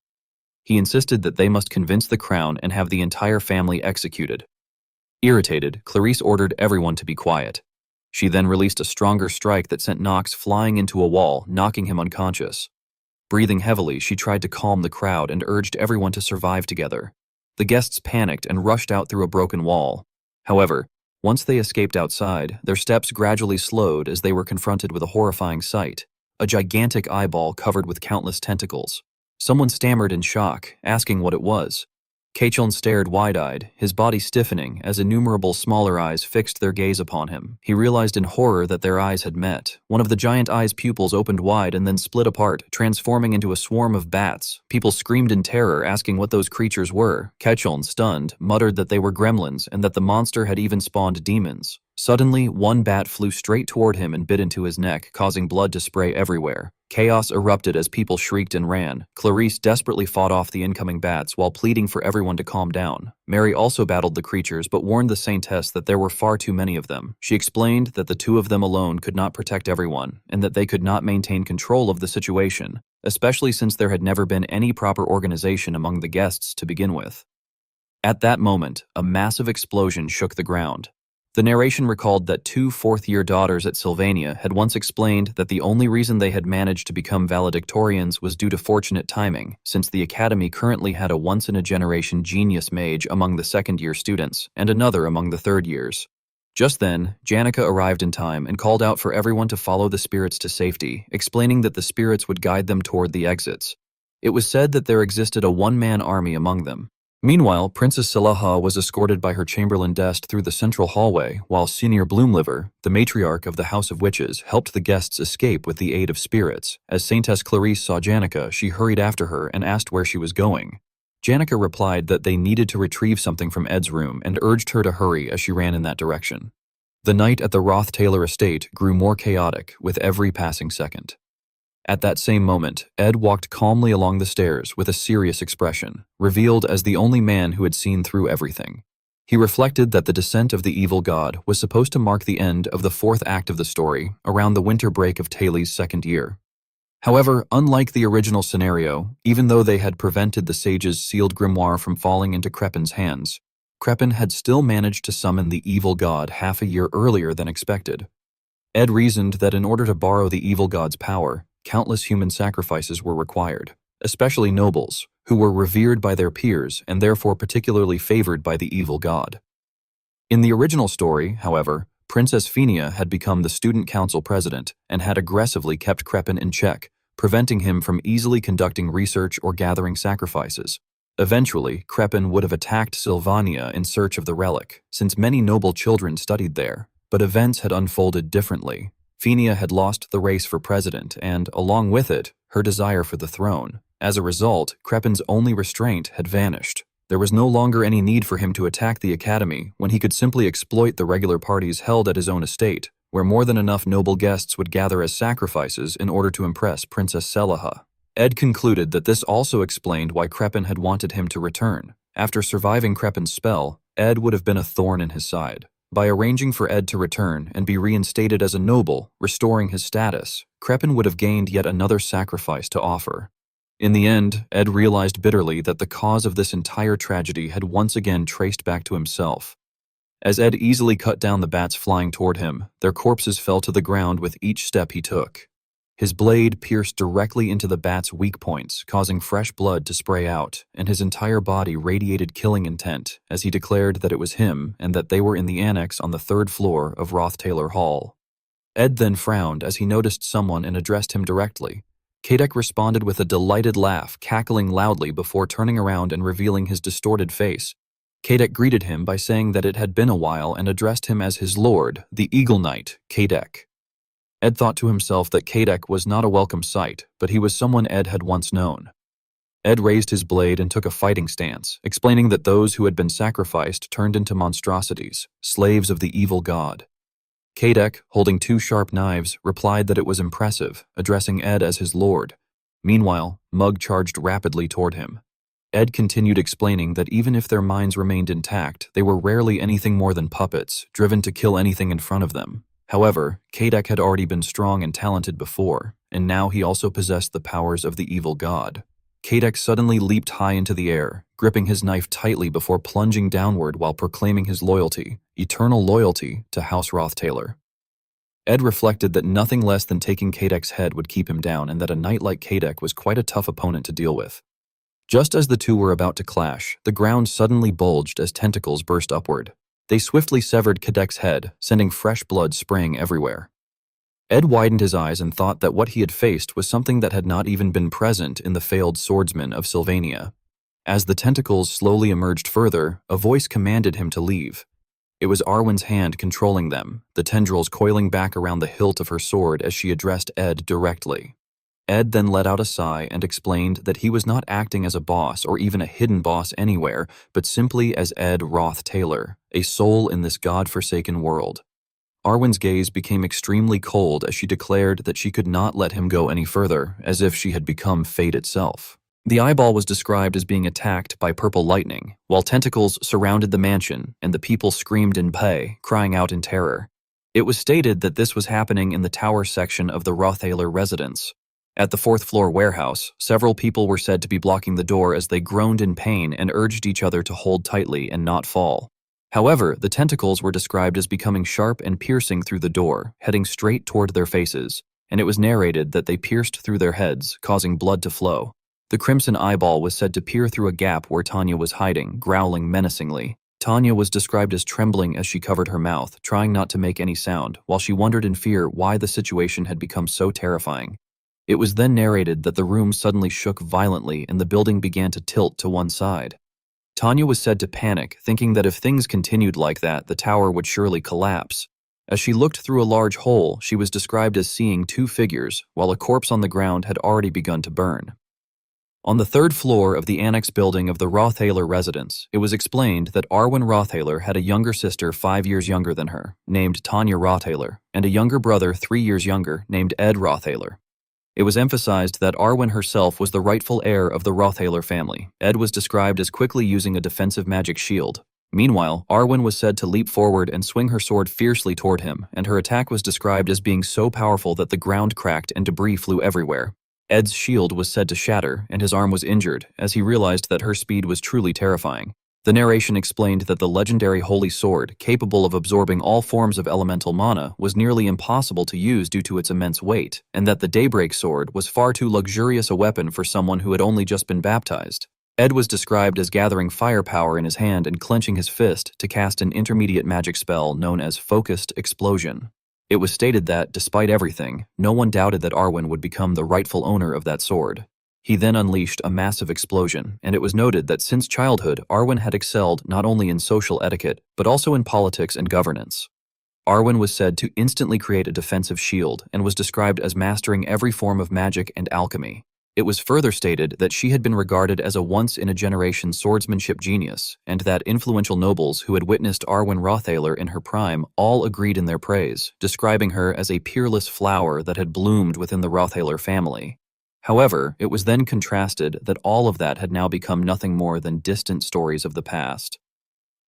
He insisted that they must convince the crown and have the entire family executed. Irritated, Clarice ordered everyone to be quiet. She then released a stronger strike that sent Knox flying into a wall, knocking him unconscious. Breathing heavily, she tried to calm the crowd and urged everyone to survive together. The guests panicked and rushed out through a broken wall. However, once they escaped outside, their steps gradually slowed as they were confronted with a horrifying sight: a gigantic eyeball covered with countless tentacles. Someone stammered in shock, asking what it was. Cacheln stared wide-eyed, his body stiffening as innumerable smaller eyes fixed their gaze upon him. He realized in horror that their eyes had met. One of the giant eye's pupils opened wide and then split apart, transforming into a swarm of bats. People screamed in terror, asking what those creatures were. Cacheln, stunned, muttered that they were gremlins and that the monster had even spawned demons. Suddenly, one bat flew straight toward him and bit into his neck, causing blood to spray everywhere. Chaos erupted as people shrieked and ran. Clarice desperately fought off the incoming bats while pleading for everyone to calm down. Mary also battled the creatures but warned the saintess that there were far too many of them. She explained that the two of them alone could not protect everyone, and that they could not maintain control of the situation, especially since there had never been any proper organization among the guests to begin with. At that moment, a massive explosion shook the ground. The narration recalled that two fourth-year daughters at Sylvania had once explained that the only reason they had managed to become valedictorians was due to fortunate timing, since the academy currently had a once-in-a-generation genius mage among the second-year students and another among the third years. Just then, Janica arrived in time and called out for everyone to follow the spirits to safety, explaining that the spirits would guide them toward the exits. It was said that there existed a one-man army among them. Meanwhile, Princess Salaha was escorted by her Chamberlain Dest through the central hallway, while Senior Bloomliver, the matriarch of the House of Witches, helped the guests escape with the aid of spirits. As Saintess Clarice saw Janica, she hurried after her and asked where she was going. Janica replied that they needed to retrieve something from Ed's room and urged her to hurry as she ran in that direction. The night at the Roth-Taylor estate grew more chaotic with every passing second. At that same moment, Ed walked calmly along the stairs with a serious expression, revealed as the only man who had seen through everything. He reflected that the descent of the evil god was supposed to mark the end of the fourth act of the story, around the winter break of Taylor's second year. However, unlike the original scenario, even though they had prevented the sage's sealed grimoire from falling into Crepin's hands, Crepin had still managed to summon the evil god half a year earlier than expected. Ed reasoned that in order to borrow the evil god's power, countless human sacrifices were required, especially nobles, who were revered by their peers and therefore particularly favored by the evil god. In the original story, however, Princess Fenia had become the student council president and had aggressively kept Crepin in check, preventing him from easily conducting research or gathering sacrifices. Eventually, Crepin would have attacked Sylvania in search of the relic, since many noble children studied there, but events had unfolded differently. Fenia had lost the race for president and, along with it, her desire for the throne. As a result, Crepin's only restraint had vanished. There was no longer any need for him to attack the academy when he could simply exploit the regular parties held at his own estate, where more than enough noble guests would gather as sacrifices in order to impress Princess Selaha. Ed concluded that this also explained why Crepin had wanted him to return. After surviving Crepin's spell, Ed would have been a thorn in his side. By arranging for Ed to return and be reinstated as a noble, restoring his status, Crepin would have gained yet another sacrifice to offer. In the end, Ed realized bitterly that the cause of this entire tragedy had once again traced back to himself. As Ed easily cut down the bats flying toward him, their corpses fell to the ground with each step he took. His blade pierced directly into the bat's weak points, causing fresh blood to spray out, and his entire body radiated killing intent as he declared that it was him and that they were in the annex on the 3rd floor of Roth-Taylor Hall. Ed then frowned as he noticed someone and addressed him directly. Kadek responded with a delighted laugh, cackling loudly before turning around and revealing his distorted face. Kadek greeted him by saying that it had been a while and addressed him as his lord, the Eagle Knight, Kadek. Ed thought to himself that Kadek was not a welcome sight, but he was someone Ed had once known. Ed raised his blade and took a fighting stance, explaining that those who had been sacrificed turned into monstrosities, slaves of the evil god. Kadek, holding 2 sharp knives, replied that it was impressive, addressing Ed as his lord. Meanwhile, Mug charged rapidly toward him. Ed continued explaining that even if their minds remained intact, they were rarely anything more than puppets, driven to kill anything in front of them. However, Kadek had already been strong and talented before, and now he also possessed the powers of the evil god. Kadek suddenly leaped high into the air, gripping his knife tightly before plunging downward while proclaiming his loyalty, eternal loyalty, to House Roth-Taylor. Ed reflected that nothing less than taking Kadek's head would keep him down and that a knight like Kadek was quite a tough opponent to deal with. Just as the two were about to clash, the ground suddenly bulged as tentacles burst upward. They swiftly severed Kadek's head, sending fresh blood spraying everywhere. Ed widened his eyes and thought that what he had faced was something that had not even been present in the failed swordsman of Sylvania. As the tentacles slowly emerged further, a voice commanded him to leave. It was Arwen's hand controlling them, the tendrils coiling back around the hilt of her sword as she addressed Ed directly. Ed then let out a sigh and explained that he was not acting as a boss or even a hidden boss anywhere, but simply as Ed Roth-Taylor, a soul in this god-forsaken world. Arwen's gaze became extremely cold as she declared that she could not let him go any further, as if she had become fate itself. The eyeball was described as being attacked by purple lightning, while tentacles surrounded the mansion and the people screamed in pain, crying out in terror. It was stated that this was happening in the tower section of the Roth-Taylor residence. At the 4th floor warehouse, several people were said to be blocking the door as they groaned in pain and urged each other to hold tightly and not fall. However, the tentacles were described as becoming sharp and piercing through the door, heading straight toward their faces, and it was narrated that they pierced through their heads, causing blood to flow. The crimson eyeball was said to peer through a gap where Tanya was hiding, growling menacingly. Tanya was described as trembling as she covered her mouth, trying not to make any sound, while she wondered in fear why the situation had become so terrifying. It was then narrated that the room suddenly shook violently and the building began to tilt to one side. Tanya was said to panic, thinking that if things continued like that, the tower would surely collapse. As she looked through a large hole, she was described as seeing 2 figures, while a corpse on the ground had already begun to burn. On the 3rd floor of the annex building of the Roth-Taylor residence, it was explained that Arwen Roth-Taylor had a younger sister 5 years younger than her, named Tanya Roth-Taylor, and a younger brother 3 years younger, named Ed Roth-Taylor. It was emphasized that Arwen herself was the rightful heir of the Roth-Taylor family. Ed was described as quickly using a defensive magic shield. Meanwhile, Arwen was said to leap forward and swing her sword fiercely toward him, and her attack was described as being so powerful that the ground cracked and debris flew everywhere. Ed's shield was said to shatter, and his arm was injured, as he realized that her speed was truly terrifying. The narration explained that the legendary holy sword, capable of absorbing all forms of elemental mana, was nearly impossible to use due to its immense weight, and that the Daybreak sword was far too luxurious a weapon for someone who had only just been baptized. Ed was described as gathering firepower in his hand and clenching his fist to cast an intermediate magic spell known as Focused Explosion. It was stated that, despite everything, no one doubted that Arwen would become the rightful owner of that sword. He then unleashed a massive explosion, and it was noted that since childhood, Arwen had excelled not only in social etiquette, but also in politics and governance. Arwen was said to instantly create a defensive shield and was described as mastering every form of magic and alchemy. It was further stated that she had been regarded as a once-in-a-generation swordsmanship genius, and that influential nobles who had witnessed Arwen Roth-Taylor in her prime all agreed in their praise, describing her as a peerless flower that had bloomed within the Roth-Taylor family. However, it was then contrasted that all of that had now become nothing more than distant stories of the past.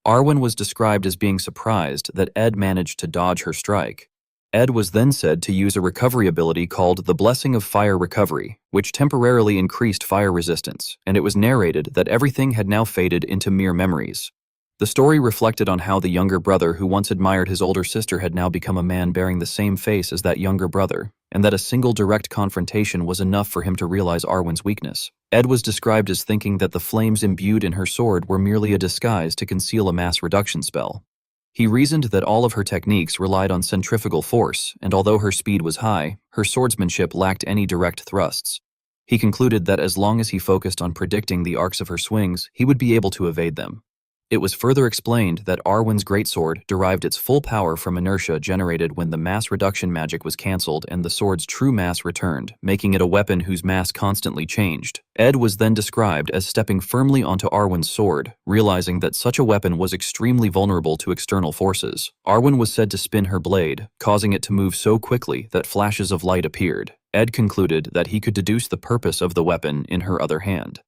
Arwen was described as being surprised that Ed managed to dodge her strike. Ed was then said to use a recovery ability called the Blessing of Fire Recovery, which temporarily increased fire resistance, and it was narrated that everything had now faded into mere memories. The story reflected on how the younger brother who once admired his older sister had now become a man bearing the same face as that younger brother, and that a single direct confrontation was enough for him to realize Arwen's weakness. Ed was described as thinking that the flames imbued in her sword were merely a disguise to conceal a mass reduction spell. He reasoned that all of her techniques relied on centrifugal force, and although her speed was high, her swordsmanship lacked any direct thrusts. He concluded that as long as he focused on predicting the arcs of her swings, he would be able to evade them. It was further explained that Arwen's greatsword derived its full power from inertia generated when the mass reduction magic was cancelled and the sword's true mass returned, making it a weapon whose mass constantly changed. Ed was then described as stepping firmly onto Arwen's sword, realizing that such a weapon was extremely vulnerable to external forces. Arwen was said to spin her blade, causing it to move so quickly that flashes of light appeared. Ed concluded that he could deduce the purpose of the weapon in her other hand.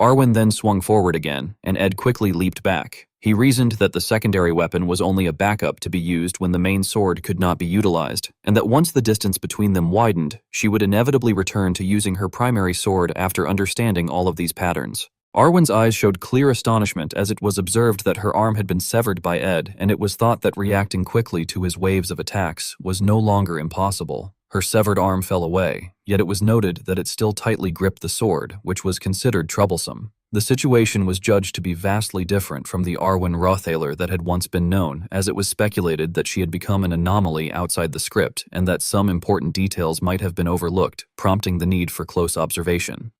Arwen then swung forward again, and Ed quickly leaped back. He reasoned that the secondary weapon was only a backup to be used when the main sword could not be utilized, and that once the distance between them widened, she would inevitably return to using her primary sword after understanding all of these patterns. Arwen's eyes showed clear astonishment as it was observed that her arm had been severed by Ed, and it was thought that reacting quickly to his waves of attacks was no longer impossible. Her severed arm fell away, yet it was noted that it still tightly gripped the sword, which was considered troublesome. The situation was judged to be vastly different from the Arwen Rothaler that had once been known, as it was speculated that she had become an anomaly outside the script and that some important details might have been overlooked, prompting the need for close observation.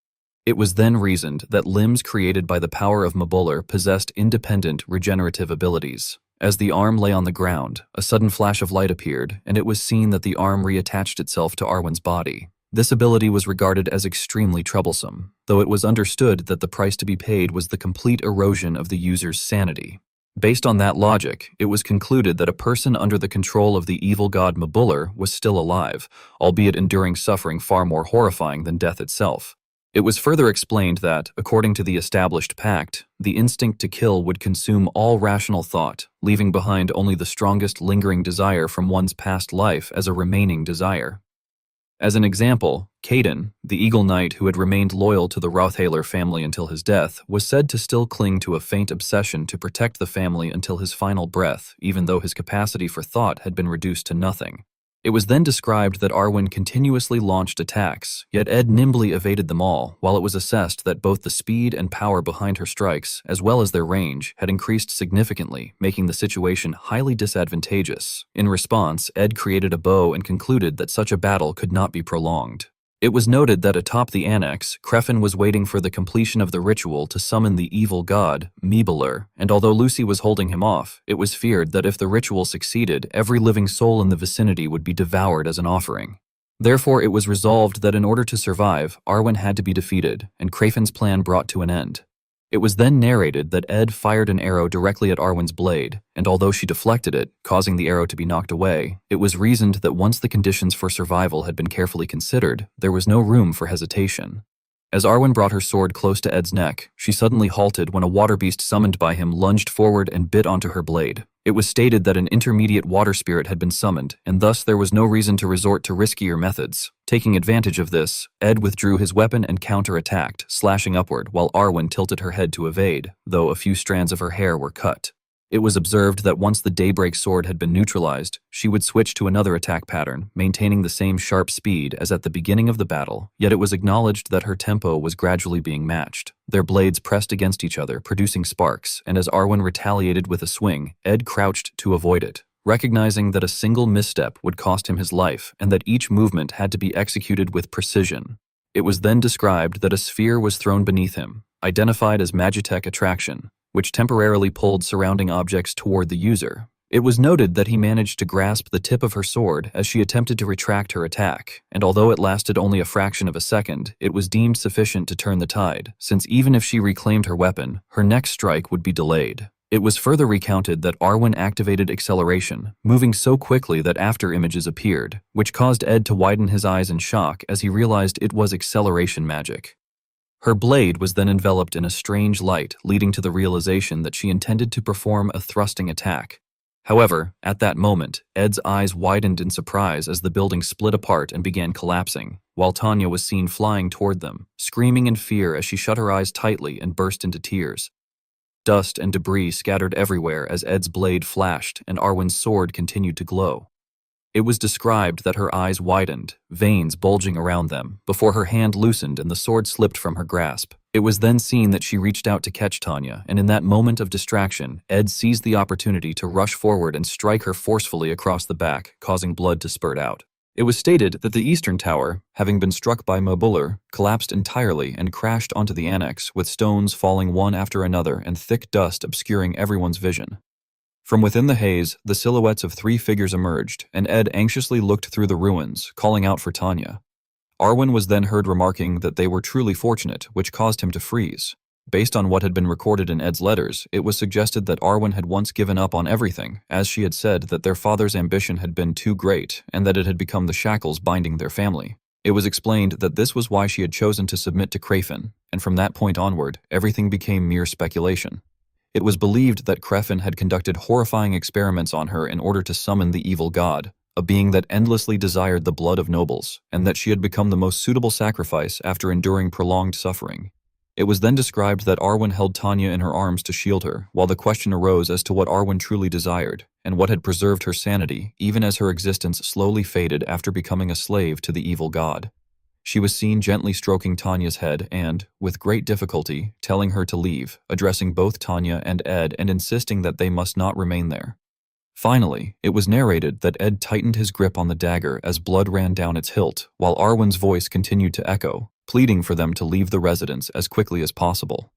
It was then reasoned that limbs created by the power of Mabuller possessed independent regenerative abilities. As the arm lay on the ground, a sudden flash of light appeared, and it was seen that the arm reattached itself to Arwen's body. This ability was regarded as extremely troublesome, though it was understood that the price to be paid was the complete erosion of the user's sanity. Based on that logic, it was concluded that a person under the control of the evil god Mabuller was still alive, albeit enduring suffering far more horrifying than death itself. It was further explained that, according to the established pact, the instinct to kill would consume all rational thought, leaving behind only the strongest lingering desire from one's past life as a remaining desire. As an example, Caden, the Eagle Knight who had remained loyal to the Rothaler family until his death, was said to still cling to a faint obsession to protect the family until his final breath, even though his capacity for thought had been reduced to nothing. It was then described that Arwen continuously launched attacks, yet Ed nimbly evaded them all, while it was assessed that both the speed and power behind her strikes, as well as their range, had increased significantly, making the situation highly disadvantageous. In response, Ed created a bow and concluded that such a battle could not be prolonged. It was noted that atop the annex, Crefin was waiting for the completion of the ritual to summon the evil god, Meebuller, and although Lucy was holding him off, it was feared that if the ritual succeeded, every living soul in the vicinity would be devoured as an offering. Therefore, it was resolved that in order to survive, Arwen had to be defeated, and Crefin's plan brought to an end. It was then narrated that Ed fired an arrow directly at Arwen's blade, and although she deflected it, causing the arrow to be knocked away, it was reasoned that once the conditions for survival had been carefully considered, there was no room for hesitation. As Arwen brought her sword close to Ed's neck, she suddenly halted when a water beast summoned by him lunged forward and bit onto her blade. It was stated that an intermediate water spirit had been summoned, and thus there was no reason to resort to riskier methods. Taking advantage of this, Ed withdrew his weapon and counter-attacked, slashing upward while Arwen tilted her head to evade, though a few strands of her hair were cut. It was observed that once the Daybreak sword had been neutralized, she would switch to another attack pattern, maintaining the same sharp speed as at the beginning of the battle, yet it was acknowledged that her tempo was gradually being matched. Their blades pressed against each other, producing sparks, and as Arwen retaliated with a swing, Ed crouched to avoid it, recognizing that a single misstep would cost him his life and that each movement had to be executed with precision. It was then described that a sphere was thrown beneath him, identified as Magitech Attraction, which temporarily pulled surrounding objects toward the user. It was noted that he managed to grasp the tip of her sword as she attempted to retract her attack, and although it lasted only a fraction of a second, it was deemed sufficient to turn the tide, since even if she reclaimed her weapon, her next strike would be delayed. It was further recounted that Arwen activated acceleration, moving so quickly that after images appeared, which caused Ed to widen his eyes in shock as he realized it was acceleration magic. Her blade was then enveloped in a strange light, leading to the realization that she intended to perform a thrusting attack. However, at that moment, Ed's eyes widened in surprise as the building split apart and began collapsing, while Tanya was seen flying toward them, screaming in fear as she shut her eyes tightly and burst into tears. Dust and debris scattered everywhere as Ed's blade flashed and Arwen's sword continued to glow. It was described that her eyes widened, veins bulging around them, before her hand loosened and the sword slipped from her grasp. It was then seen that she reached out to catch Tanya, and in that moment of distraction, Ed seized the opportunity to rush forward and strike her forcefully across the back, causing blood to spurt out. It was stated that the eastern tower, having been struck by Mobuller, collapsed entirely and crashed onto the annex, with stones falling one after another and thick dust obscuring everyone's vision. From within the haze, the silhouettes of 3 figures emerged, and Ed anxiously looked through the ruins, calling out for Tanya. Arwen was then heard remarking that they were truly fortunate, which caused him to freeze. Based on what had been recorded in Ed's letters, it was suggested that Arwen had once given up on everything, as she had said that their father's ambition had been too great, and that it had become the shackles binding their family. It was explained that this was why she had chosen to submit to Crefin, and from that point onward, everything became mere speculation. It was believed that Crefin had conducted horrifying experiments on her in order to summon the evil god, a being that endlessly desired the blood of nobles, and that she had become the most suitable sacrifice after enduring prolonged suffering. It was then described that Arwen held Tanya in her arms to shield her, while the question arose as to what Arwen truly desired, and what had preserved her sanity, even as her existence slowly faded after becoming a slave to the evil god. She was seen gently stroking Tanya's head and, with great difficulty, telling her to leave, addressing both Tanya and Ed and insisting that they must not remain there. Finally, it was narrated that Ed tightened his grip on the dagger as blood ran down its hilt, while Arwen's voice continued to echo, pleading for them to leave the residence as quickly as possible.